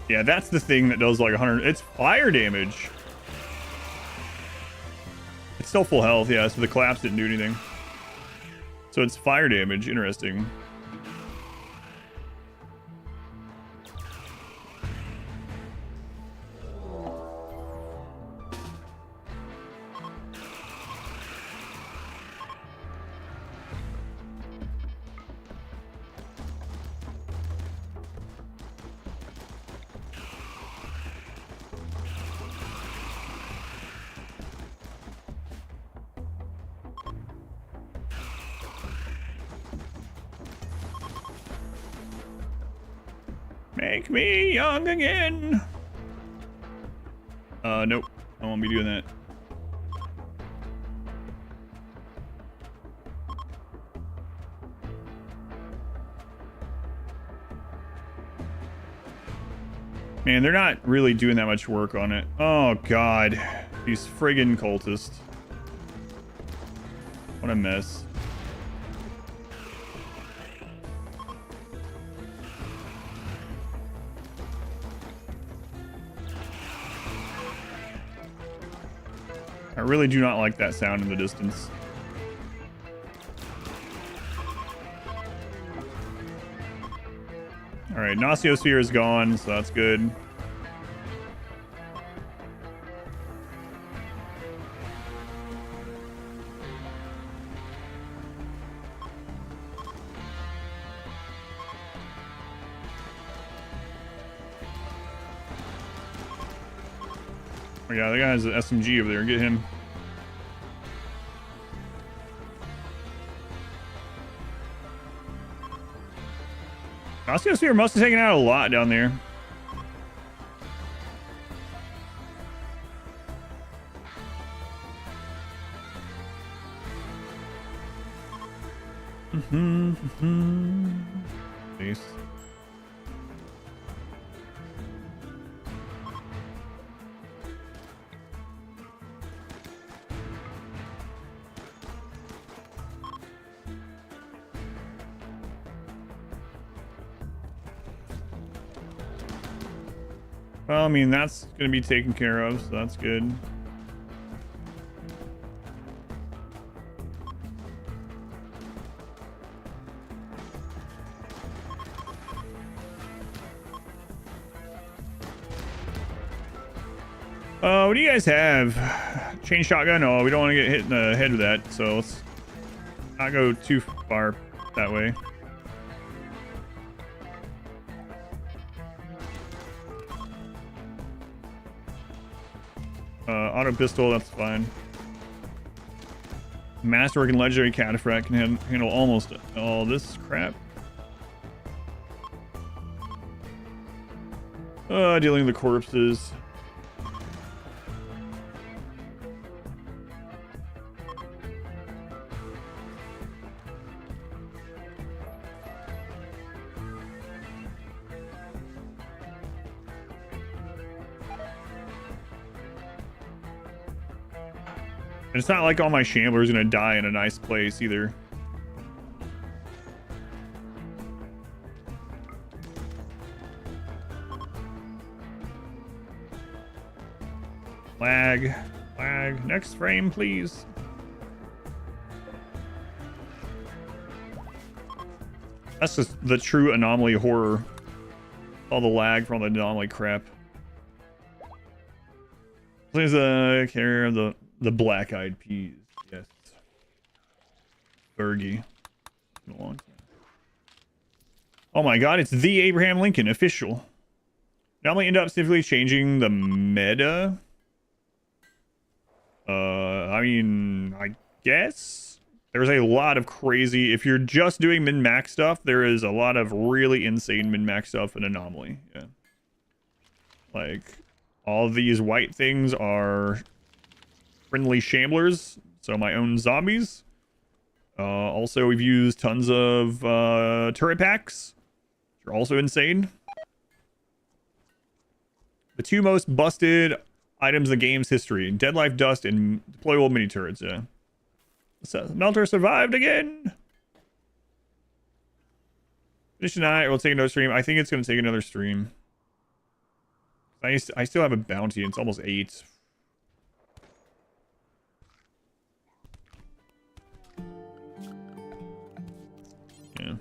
Yeah, that's the thing that does like 100. It's fire damage. It's still full health, yeah, so the collapse didn't do anything. So it's fire damage. Interesting. Make me young again. Nope. I won't be doing that. Man, they're not really doing that much work on it. Oh, God. These friggin' cultists. What a mess. I really do not like that sound in the distance. All right, Gnociosphere is gone, so that's good. Oh yeah, the guy has an SMG over there. Get him. Gnociosphere must have taken out a lot down there. Peace. Well, I mean, that's going to be taken care of, so that's good. What do you guys have? Chain shotgun? Oh, we don't want to get hit in the head with that, so let's not go too far that way. Auto pistol, that's fine. Masterwork and legendary cataphract can handle almost all this crap. Dealing with the corpses. And it's not like all my shamblers are gonna die in a nice place either. Lag. Next frame, please. That's just the true anomaly horror. All the lag from all the anomaly crap. Please care of the black-eyed peas. Yes. Fergie. Oh my god, it's the Abraham Lincoln official. Anomaly end up significantly changing the meta. I mean, I guess there's a lot of crazy. If you're just doing min-max stuff, there is a lot of really insane min-max stuff in Anomaly. Yeah. Like, all these white things are friendly shamblers, so my own zombies. Also, we've used tons of turret packs, which are also insane. The two most busted items in the game's history: Dead Life Dust and deployable mini turrets. Yeah. So, Melter survived again. Finish tonight. We'll take another stream. I think it's going to take another stream. I still have a bounty. It's almost 8. Yeah.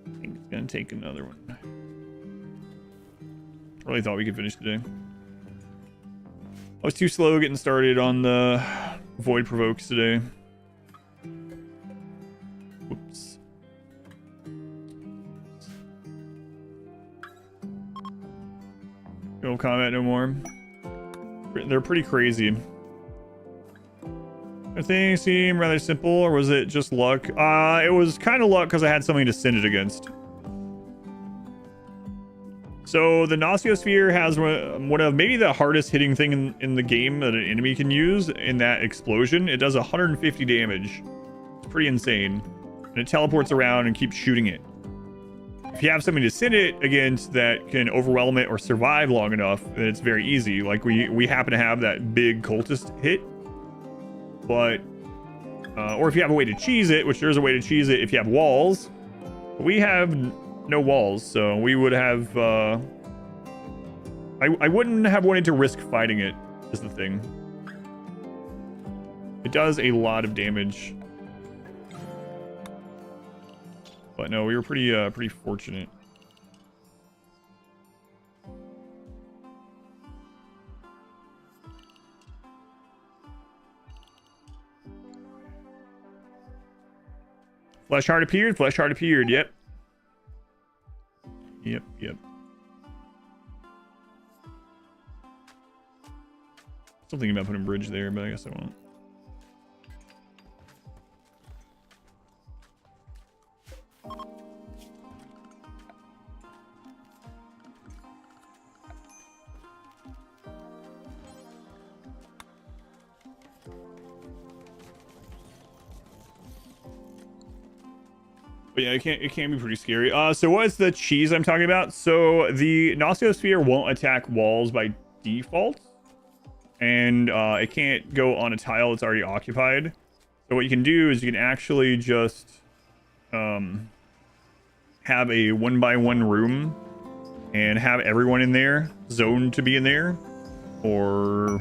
I think it's going to take another one. Really thought we could finish today. I was too slow getting started on the void provokes today. Whoops. No combat no more. They're pretty crazy. I think seemed rather simple, or was it just luck? It was kind of luck because I had something to send it against. So the Nosciosphere has one of maybe the hardest hitting thing in the game that an enemy can use in that explosion. It does 150 damage. It's pretty insane. And it teleports around and keeps shooting it. If you have something to send it against that can overwhelm it or survive long enough, then it's very easy. Like we happen to have that big cultist hit. But, or if you have a way to cheese it, which there's a way to cheese it if you have walls. But we have no walls, so we would have I wouldn't have wanted to risk fighting it, is the thing. It does a lot of damage, but no, we were pretty fortunate. Flesh heart appeared, yep. Yep. Something about putting bridge there, but I guess I won't. But yeah, it can be pretty scary. So what's the cheese I'm talking about? So the Nosciosphere won't attack walls by default. And it can't go on a tile that's already occupied. So what you can do is you can actually just have a 1x1 room and have everyone in there, zoned to be in there, or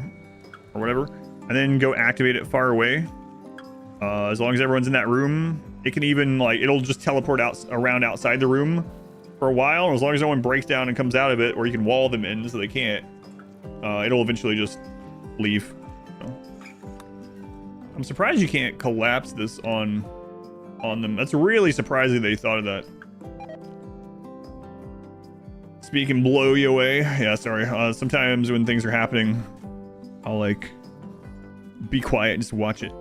whatever, and then go activate it far away. As long as everyone's in that room, it can even like it'll just teleport out around outside the room for a while. As long as no one breaks down and comes out of it, or you can wall them in so they can't. It'll eventually just leave. So, I'm surprised you can't collapse this on them. That's really surprising they thought of that. Speak and blow you away. Yeah, sorry. Sometimes when things are happening, I'll like be quiet and just watch it.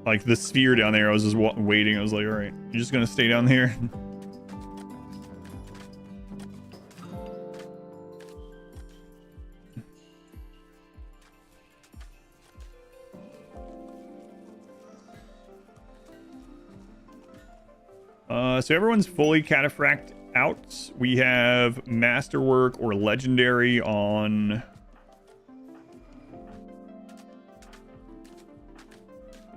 Like the sphere down there, I was just waiting. I was like, all right, you're just gonna stay down here. So everyone's fully cataphract out. We have masterwork or legendary on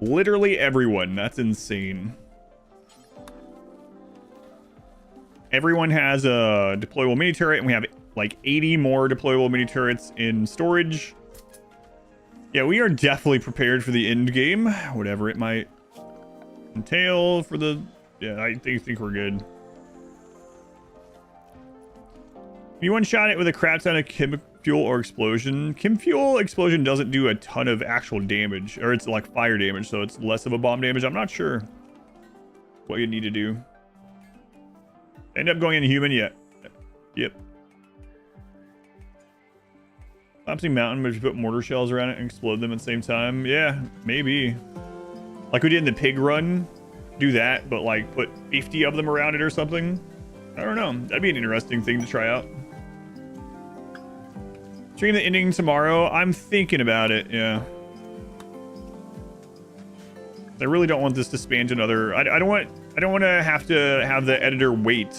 literally everyone. That's insane. Everyone has a deployable mini turret, and we have like 80 more deployable mini turrets in storage. Yeah, we are definitely prepared for the end game, whatever it might entail for the... Yeah, I think we're good. You one-shot it with a crap ton of chem fuel or explosion. Chem fuel explosion doesn't do a ton of actual damage, or it's like fire damage, so it's less of a bomb damage. I'm not sure what you need to do. End up going inhuman? Yeah. Yep. Collapsing mountain, but if you put mortar shells around it and explode them at the same time, yeah, maybe. Like we did in the pig run. Do that, but like put 50 of them around it or something. I don't know. That'd be an interesting thing to try out. Stream the ending tomorrow. I'm thinking about it. Yeah. I really don't want this to span to another. I don't want to have the editor wait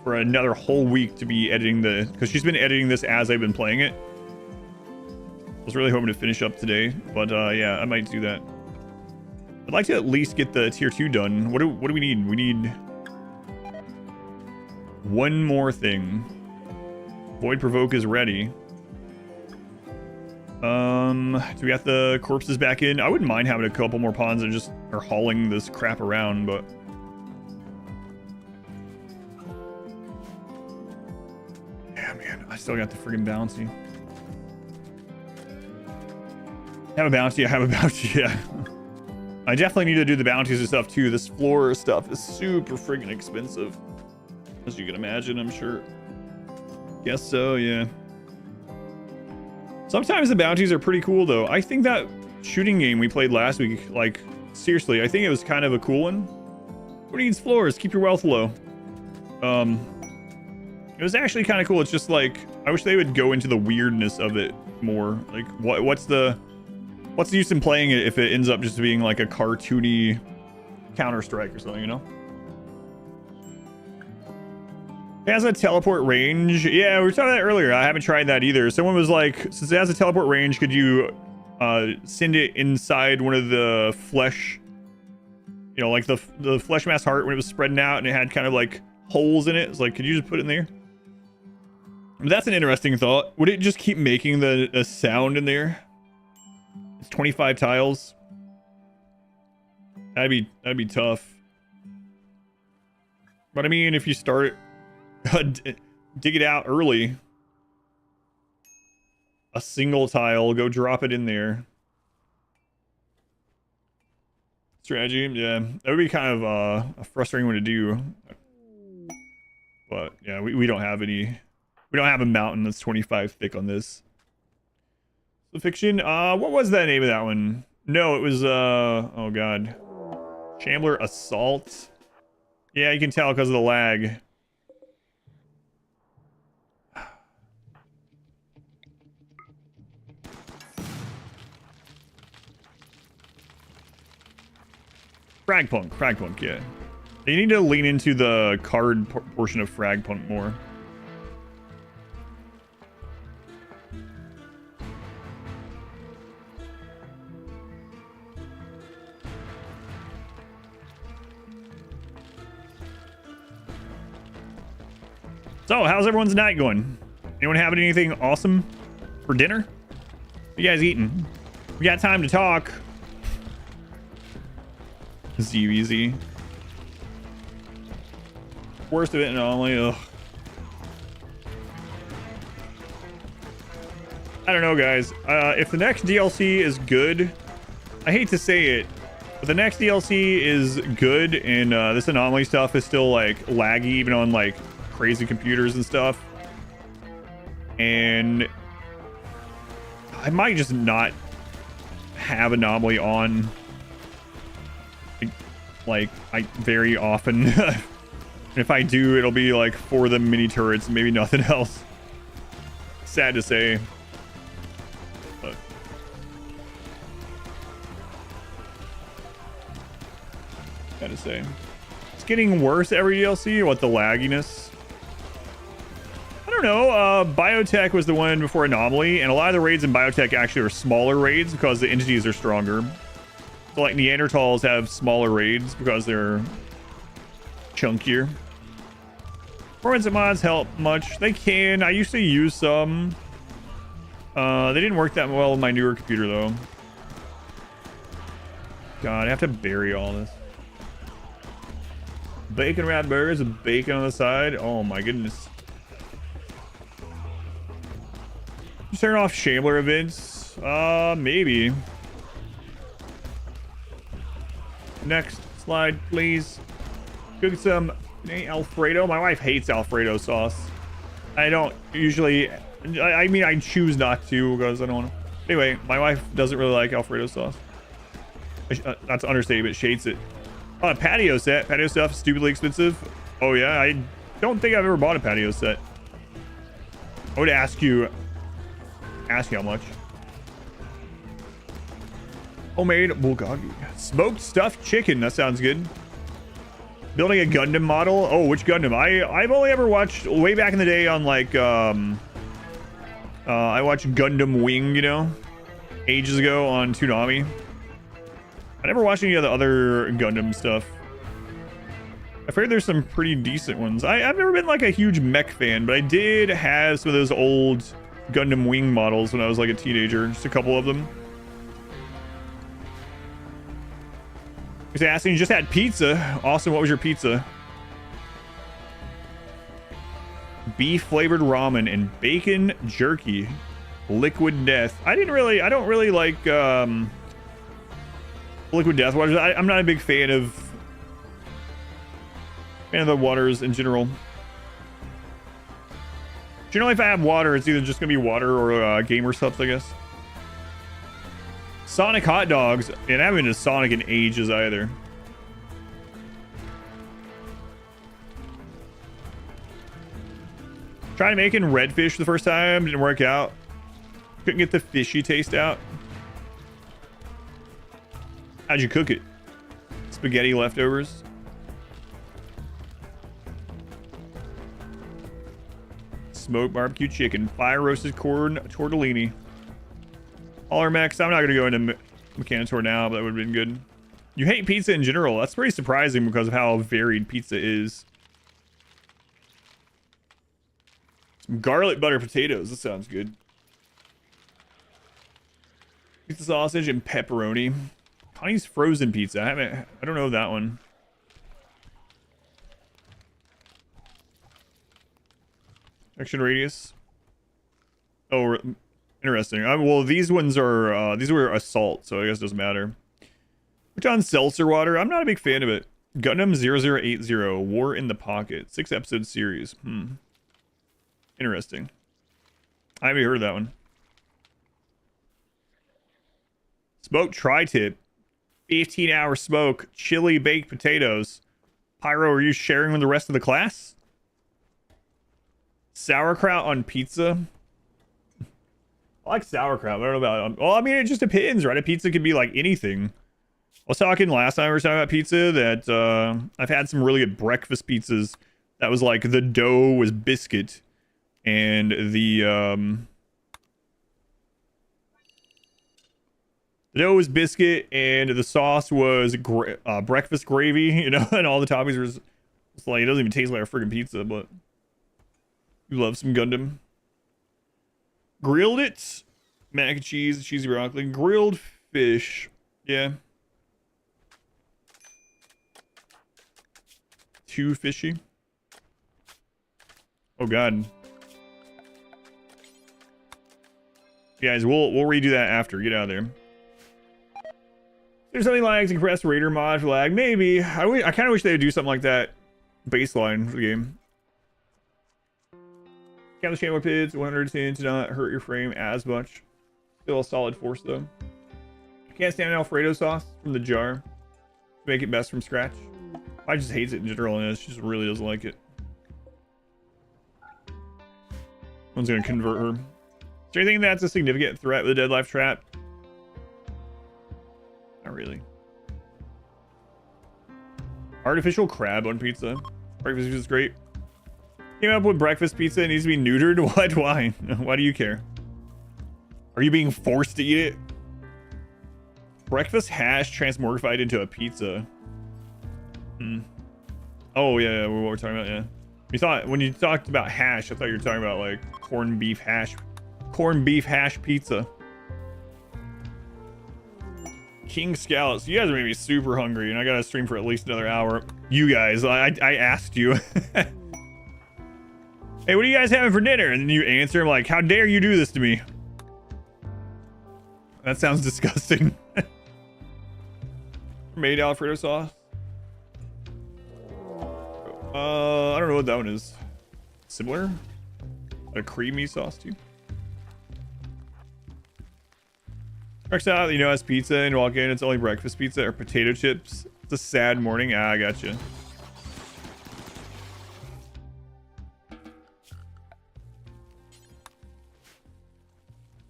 for another whole week to be editing because she's been editing this as I've been playing it. I was really hoping to finish up today, but yeah, I might do that. I'd like to at least get the tier 2 done. What do we need? We need one more thing. Void Provoke is ready. Do we got the corpses back in? I wouldn't mind having a couple more pawns that just are hauling this crap around, but... Yeah, man. I still got the friggin' bounty. Have a bounty. I have a bounty, yeah. I definitely need to do the bounties and stuff too. This floor stuff is super friggin' expensive. As you can imagine, I'm sure. Guess so, yeah. Sometimes the bounties are pretty cool though. I think that shooting game we played last week, like, seriously, I think it was kind of a cool one. Who needs floors? Keep your wealth low. It was actually kind of cool. It's just like, I wish they would go into the weirdness of it more. Like, what's the use in playing it if it ends up just being like a cartoony Counter-Strike or something, you know? It has a teleport range. Yeah, we were talking about that earlier. I haven't tried that either. Someone was like, since it has a teleport range, could you send it inside one of the flesh, you know, like the flesh mass heart when it was spreading out and it had kind of like holes in it? It's like, could you just put it in there? But that's an interesting thought. Would it just keep making the sound in there? It's 25 tiles. That'd be tough. But I mean, if you start dig it out early, a single tile, go drop it in there. Strategy, yeah, that would be kind of a frustrating one to do. But yeah, we don't have any. We don't have a mountain that's 25 thick on this. The fiction. What was that name of that one? No, it was oh god, Shambler Assault. Yeah, you can tell because of the lag. Fragpunk, yeah. You need to lean into the card portion of Fragpunk more. So, how's everyone's night going? Anyone having anything awesome for dinner? What you guys eating? We got time to talk. ZVZ. Worst event anomaly. Ugh. I don't know, guys. If the next DLC is good, I hate to say it, but the next DLC is good and this anomaly stuff is still like laggy even on like crazy computers and stuff, and I might just not have anomaly on like very often. If I do, it'll be like for the mini turrets, maybe nothing else. Sad to say. But sad to say. It's getting worse every DLC. What, the lagginess? I don't know. Biotech was the one before Anomaly, and a lot of the raids in Biotech actually are smaller raids because the entities are stronger. So like Neanderthals have smaller raids because they're chunkier. Performance mods help much. They can. I used to use some. They didn't work that well with my newer computer though. God, I have to bury all this. Bacon wrapped burgers with bacon on the side. Oh my goodness. Just turn off Shambler events. Maybe. Next slide, please. Cook some Alfredo. My wife hates Alfredo sauce. I don't usually. I mean, I choose not to because I don't want to. Anyway, my wife doesn't really like Alfredo sauce. That's an understatement. She hates it. Oh, a patio set. Patio stuff, stupidly expensive. Oh yeah, I don't think I've ever bought a patio set. I would ask you how much. Homemade bulgogi. Smoked stuffed chicken. That sounds good. Building a Gundam model. Oh, which Gundam? I've only ever watched way back in the day on like I watched Gundam Wing, you know, ages ago on Toonami. I never watched any of the other Gundam stuff. I figured there's some pretty decent ones. I've never been like a huge mech fan, but I did have some of those old Gundam Wing models when I was like a teenager. Just a couple of them. He's asking, you just had pizza. Awesome. What was your pizza? Beef flavored ramen and bacon jerky. Liquid Death. I don't really like Liquid Death waters. I'm not a big fan of the waters in general. Generally, if I have water, it's either just gonna be water or gamer subs, I guess. Sonic hot dogs, and I haven't been to Sonic in ages either. Tried making redfish for the first time, didn't work out. Couldn't get the fishy taste out. How'd you cook it? Spaghetti leftovers. Smoked barbecue chicken, fire roasted corn tortellini. Holler Max, I'm not gonna go into Mechanitor now, but that would have been good. You hate pizza in general. That's pretty surprising because of how varied pizza is. Some garlic butter potatoes. That sounds good. Pizza sausage and pepperoni. Connie's frozen pizza. I don't know that one. Action radius. Oh, interesting. Well, these ones are these were assault, so I guess it doesn't matter. Which on seltzer water? I'm not a big fan of it. Gundam 0080, War in the Pocket, 6-episode series. Interesting. I haven't heard of that one. Smoked tri-tip. 15-hour smoke. Chili baked potatoes. Pyro, are you sharing with the rest of the class? Sauerkraut on pizza. I like sauerkraut. I don't know about. Well, I mean, it just depends, right? A pizza could be like anything. I was talking last time we were talking about pizza that I've had some really good breakfast pizzas that was like the dough was biscuit and the dough was biscuit and the sauce was breakfast gravy, you know, and all the toppings were just like, it doesn't even taste like a freaking pizza, but You love some Gundam. Grilled it. Mac and cheese, cheesy broccoli. Grilled fish. Yeah. Too fishy. Oh god. Guys, we'll redo that after. Get out of there. There's something like compressed Raider mod for lag. Maybe. I kind of wish they would do something like that. Baseline for the game. Count the channel pits. 110 to not hurt your frame as much. Still a solid force though. Can't stand Alfredo sauce from the jar. Make it best from scratch. I just hates it in general, and she just really doesn't like it. One's gonna convert her. Is there anything that's a significant threat with the dead life trap? Not really. Artificial crab on pizza. Breakfast pizza is great. Came up with breakfast pizza. It needs to be neutered. What? Why? Why do you care? Are you being forced to eat it? Breakfast hash transmortified into a pizza. Oh yeah, what we're talking about. Yeah. We thought when you talked about hash, I thought you were talking about like corned beef hash pizza. King scallops. You guys are making me super hungry, and I gotta stream for at least another hour. You guys, I asked you. Hey, what are you guys having for dinner? And then you answer, I'm like, how dare you do this to me? That sounds disgusting. Made Alfredo sauce. I don't know what that one is. Similar? A creamy sauce too. Checks out, you know, as pizza and walk in, it's only breakfast pizza or potato chips. It's a sad morning. Ah, I gotcha.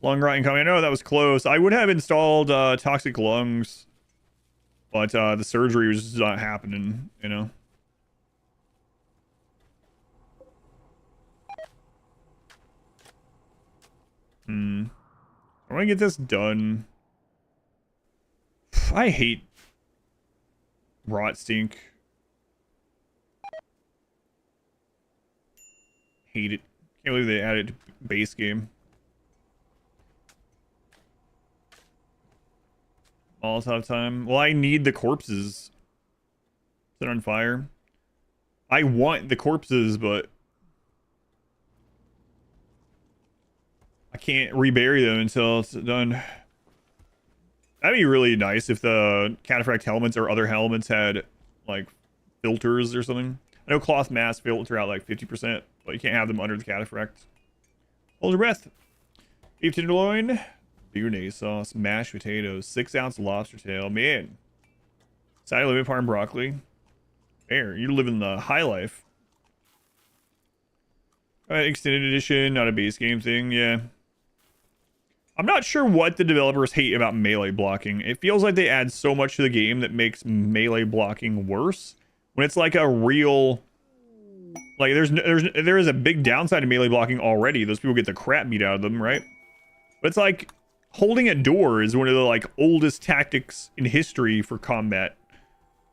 Lung rotting coming. I know that was close. I would have installed toxic lungs, but the surgery was just not happening, you know. I want to get this done. I hate rot stink. Hate it. Can't believe they added base game. Molotov time. Well, I need the corpses. Set on fire. I want the corpses, but I can't rebury them until it's done. That'd be really nice if the cataphract helmets or other helmets had like filters or something. I know cloth masks filter out like 50%, but you can't have them under the cataphract. Hold your breath. Beef tenderloin, béarnaise sauce, mashed potatoes, 6-ounce lobster tail. Man, side lemon parm broccoli. There, you're living the high life. Extended edition, not a base game thing. Yeah. I'm not sure what the developers hate about melee blocking. It feels like they add so much to the game that makes melee blocking worse. When it's like a real, like there is a big downside to melee blocking already. Those people get the crap beat out of them, right? But it's like holding a door is one of the like oldest tactics in history for combat.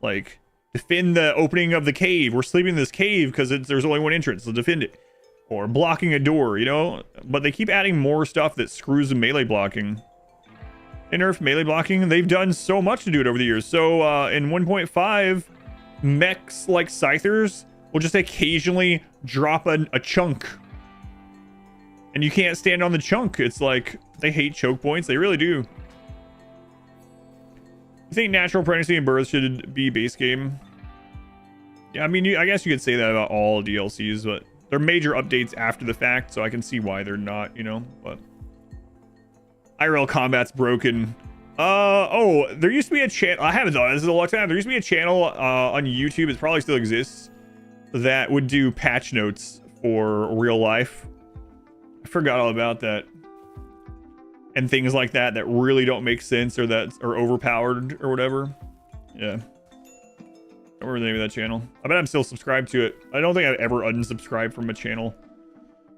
Like defend the opening of the cave. We're sleeping in this cave because there's only one entrance, so defend it. Or blocking a door, you know? But they keep adding more stuff that screws the melee blocking. They nerfed melee blocking. They've done so much to do it over the years. So in 1.5, mechs like Scythers will just occasionally drop a chunk. And you can't stand on the chunk. It's like, they hate choke points. They really do. You think natural pregnancy and birth should be base game? Yeah, I mean, I guess you could say that about all DLCs, but they're major updates after the fact, so I can see why they're not, you know, but IRL combat's broken. Oh, there used to be a channel. I haven't done this in a long time. There used to be a channel on YouTube, it probably still exists, that would do patch notes for real life. I forgot all about that. And things like that that really don't make sense or that are overpowered or whatever. Yeah. I don't remember the name of that channel. I bet I'm still subscribed to it. I don't think I've ever unsubscribed from a channel.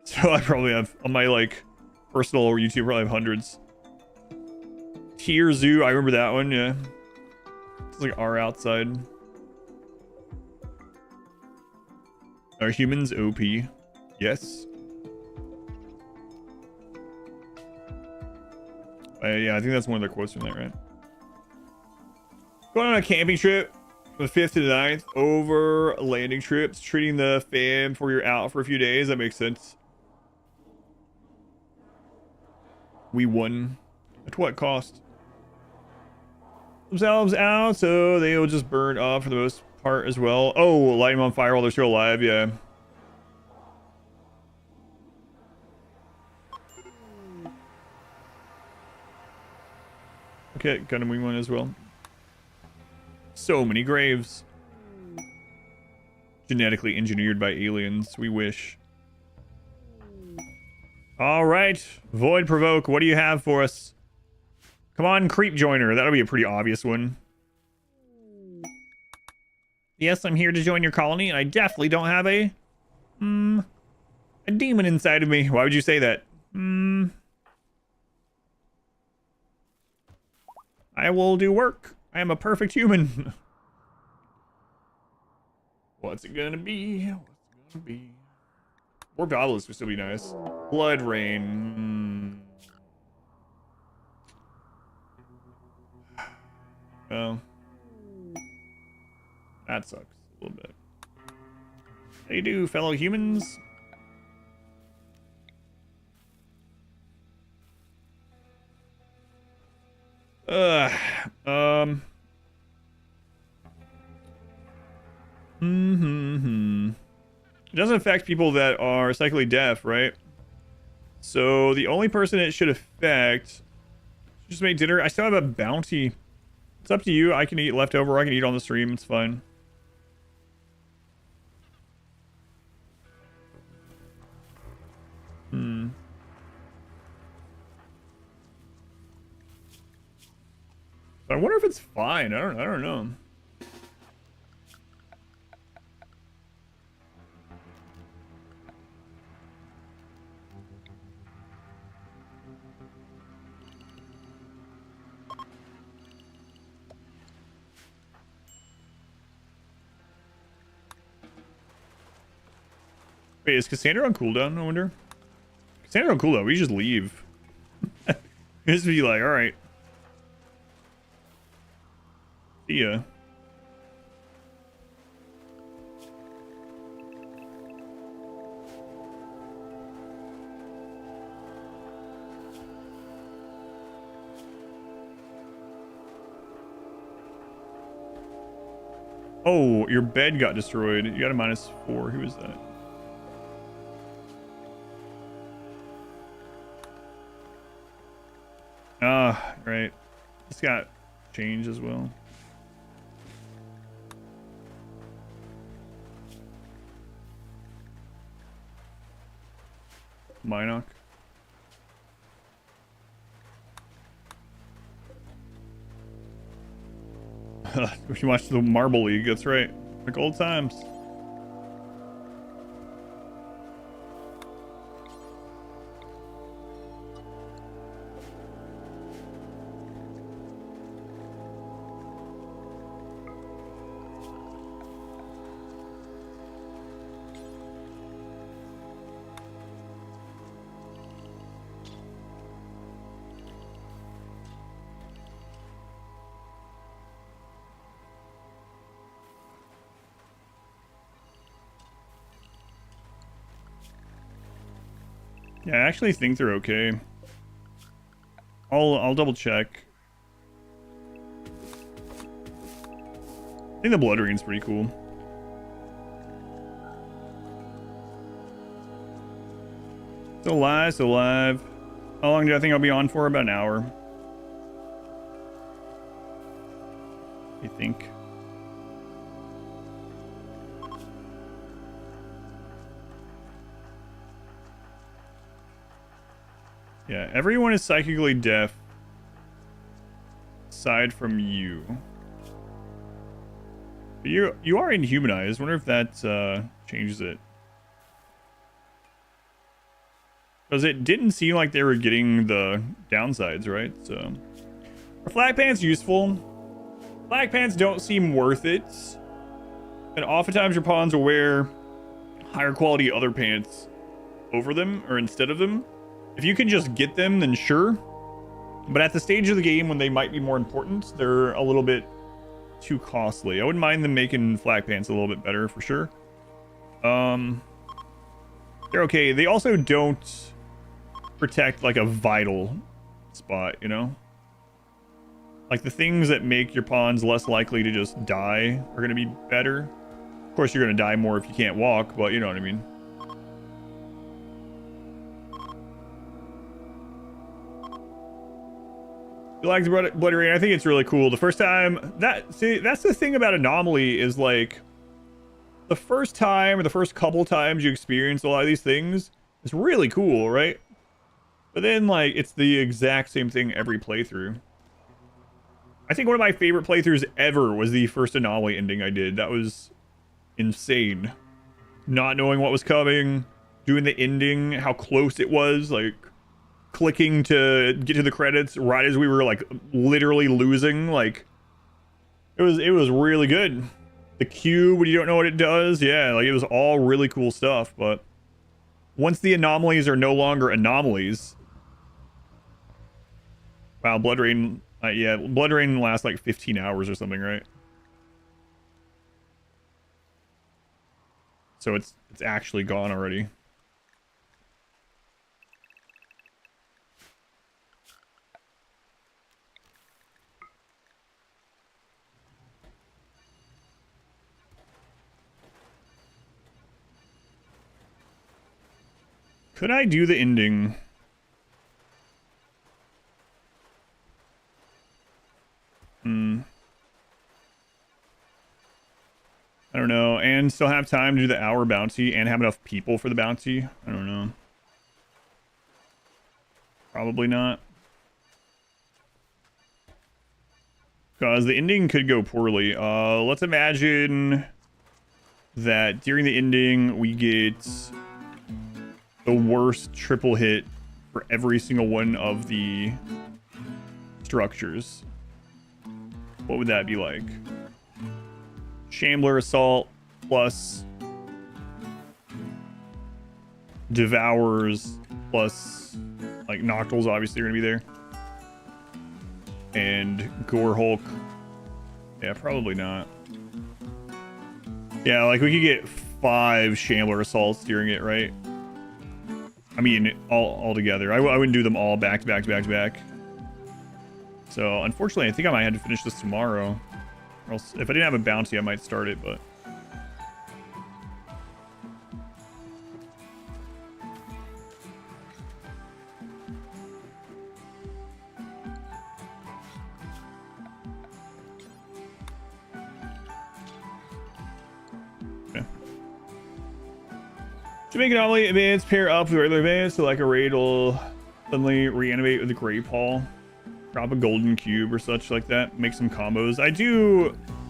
So I probably have, on my like personal YouTube, probably have hundreds. Tier Zoo, I remember that one, yeah. It's like our outside. Are humans OP? Yes. Yeah, I think that's one of the quotes from that, right? Going on a camping trip from the 5th to the 9th. Over landing trips. Treating the fam before you're out for a few days. That makes sense. We won. At what cost? Themselves out, so they will just burn up for the most part as well. Oh, light them on fire while they're still alive, yeah. Okay, gonna wing one as well. So many graves. Genetically engineered by aliens, we wish. Alright, Void Provoke, what do you have for us? Come on, Creep Joiner, that'll be a pretty obvious one. Yes, I'm here to join your colony, and I definitely don't have a demon inside of me. Why would you say that? I will do work. I am a perfect human. What's it gonna be? What's it gonna be? Warped Obelisk would still be nice. Blood Rain. Well, that sucks a little bit. How you do, fellow humans? It doesn't affect people that are psychically deaf, right? So the only person it should affect, just make dinner. I still have a bounty. It's up to you. I can eat leftover. I can eat on the stream. It's fine. I wonder if it's fine. I don't know. Wait, is Cassandra on cooldown, I wonder? Cassandra on cooldown, we just leave. Just be like, alright. See ya. Oh, your bed got destroyed. You got a -4. Who is that? Ah, right. It's got change as well. Minoc. We can watch the Marble League, that's right. Like old times. Yeah, I actually think they're okay. I'll double check. I think the Blood Rain's pretty cool. Still alive, still alive. How long do I think I'll be on for? About an hour. You think? Yeah, everyone is psychically deaf. Aside from you. But you are inhumanized. Wonder if that changes it. Because it didn't seem like they were getting the downsides, right? So, are flag pants useful? Flag pants don't seem worth it. And oftentimes your pawns will wear higher quality other pants over them or instead of them. If you can just get them, then sure. But at the stage of the game when they might be more important, they're a little bit too costly. I wouldn't mind them making flag pants a little bit better for sure. They're okay. They also don't protect like a vital spot, you know? Like the things that make your pawns less likely to just die are going to be better. Of course, you're going to die more if you can't walk, but you know what I mean. You like the Bloody Rain? I think it's really cool. The first time that's the thing about Anomaly is like the first time or the first couple times you experience a lot of these things, it's really cool, right? But then like it's the exact same thing every playthrough. I think one of my favorite playthroughs ever was the first Anomaly ending I did. That was insane. Not knowing what was coming, doing the ending, how close it was, like clicking to get to the credits right as we were like literally losing. Like it was really good. The cube when you don't know what it does, yeah, like it was all really cool stuff. But once the anomalies are no longer anomalies, wow, Blood Rain, yeah, Blood Rain lasts like 15 hours or something, right? So it's actually gone already. Could I do the ending? I don't know. And still have time to do the hour bounty and have enough people for the bounty? I don't know. Probably not. Because the ending could go poorly. Let's imagine that during the ending we get the worst triple hit for every single one of the structures. What would that be like? Shambler Assault plus Devourers plus like Noctils obviously are gonna be there. And Gore Hulk. Yeah, probably not. Yeah, like we could get 5 Shambler Assaults during it, right? I mean, all together. I wouldn't do them all back to back to back to back. So, unfortunately, I think I might have to finish this tomorrow. Or else, if I didn't have a bounty, I might start it, but... Okay. To make Anomaly advance, pair up with regular advance, so like a raid will suddenly reanimate with the Great Paul. Drop a golden cube or such like that. Make some combos.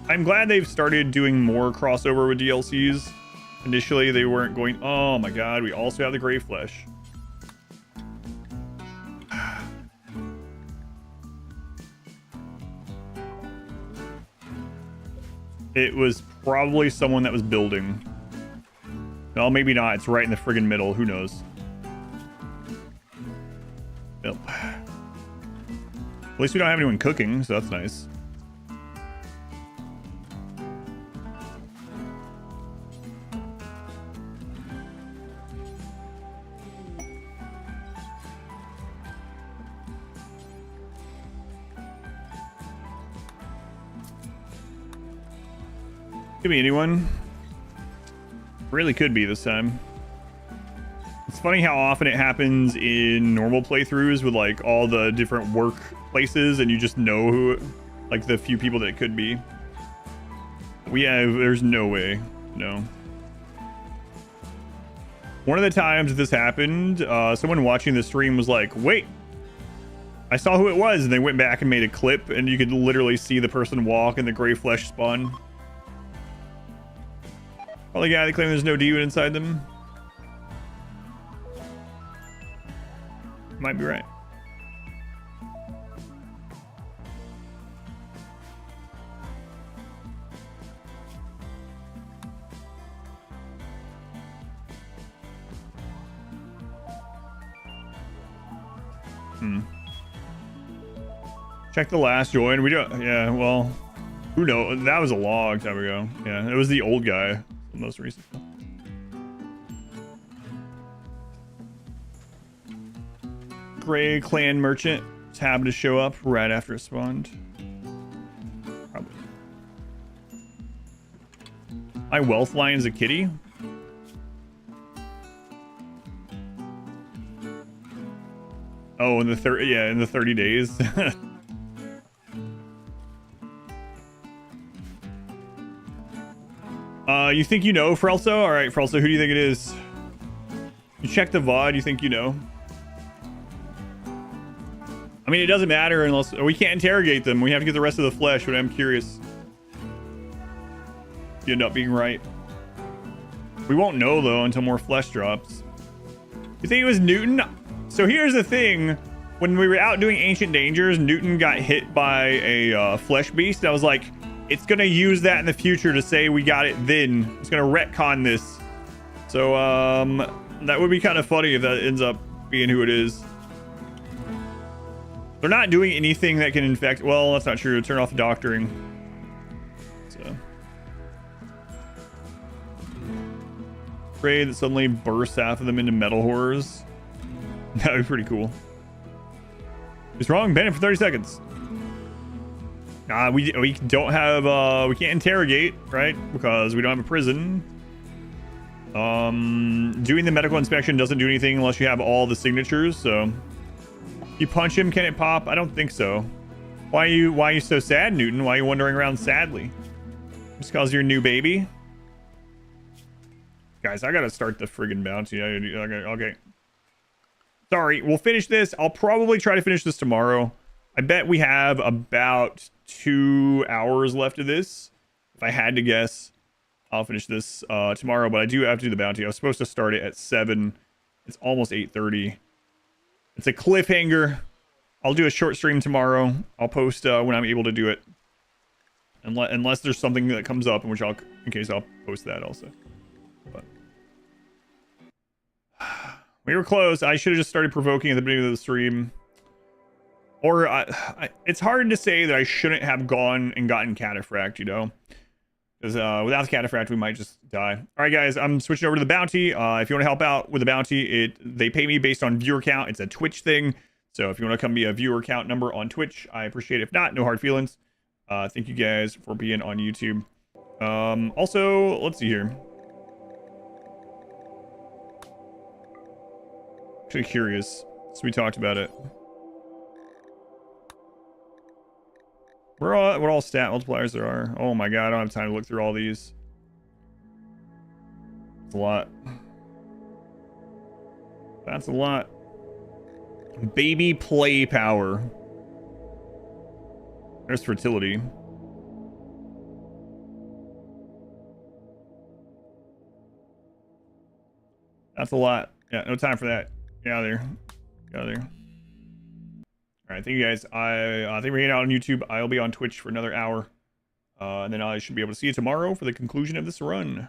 I'm glad they've started doing more crossover with DLCs. Initially, they weren't going... Oh my god, we also have the Grey Flesh. It was probably someone that was building. Well, maybe not. It's right in the friggin' middle. Who knows? Yep. At least we don't have anyone cooking, so that's nice. Could be anyone. Really could be this time. It's funny how often it happens in normal playthroughs with like all the different work places and you just know who, like the few people that it could be. There's no way, no. One of the times this happened, someone watching the stream was like, wait, I saw who it was, and they went back and made a clip and you could literally see the person walk and the Grey Flesh spawn. Probably the guy that claimed there's no demon inside them. Might be right. Check the last join. We don't. Yeah. Well, who knows? That was a long time ago. Yeah, it was the old guy, the most recent. Gray clan merchant tab to show up right after it spawned. Probably. My wealth line is a kitty. Oh, in the 30 days. You think you know, Frelso? All right, Frelso, who do you think it is? You check the VOD, you think you know? I mean, it doesn't matter unless we can't interrogate them. We have to get the rest of the flesh, but I'm curious. You end up being right. We won't know though until more flesh drops. You think it was Newton? So here's the thing. When we were out doing Ancient Dangers, Newton got hit by a flesh beast. I was like, it's gonna use that in the future to say we got it then. It's gonna retcon this. So that would be kind of funny if that ends up being who it is. They're not doing anything that can infect. Well, that's not true. Turn off doctoring. So, afraid that suddenly bursts half of them into metal horrors. That would be pretty cool. It's wrong. Ban it for 30 seconds. Nah, we don't have. We can't interrogate, right? Because we don't have a prison. Doing the medical inspection doesn't do anything unless you have all the signatures. So. You punch him, can it pop? I don't think so. Why are you so sad, Newton? Why are you wandering around sadly? Just because you're a new baby? Guys, I gotta start the friggin' bounty. Okay. Sorry, we'll finish this. I'll probably try to finish this tomorrow. I bet we have about 2 hours left of this. If I had to guess, I'll finish this tomorrow, but I do have to do the bounty. I was supposed to start it at 7. It's almost 8:30. It's a cliffhanger. I'll do a short stream tomorrow. I'll post when I'm able to do it. Unless there's something that comes up, in case I'll post that also. But we were close. I should have just started provoking at the beginning of the stream. Or it's hard to say that I shouldn't have gone and gotten cataphract, you know? Because without the cataphract, we might just die. All right, guys, I'm switching over to the bounty. If you want to help out with the bounty, they pay me based on viewer count. It's a Twitch thing. So if you want to come be a viewer count number on Twitch, I appreciate it. If not, no hard feelings. Thank you guys for being on YouTube. Also, let's see here. Actually curious. So we talked about it. What all stat multipliers there are. Oh my god, I don't have time to look through all these. It's a lot. That's a lot. Baby play power. There's fertility. That's a lot. Yeah, no time for that. Get out of there. Get out of there. All right, thank you guys. I think we're hanging out on YouTube. I'll be on Twitch for another hour. And then I should be able to see you tomorrow for the conclusion of this run.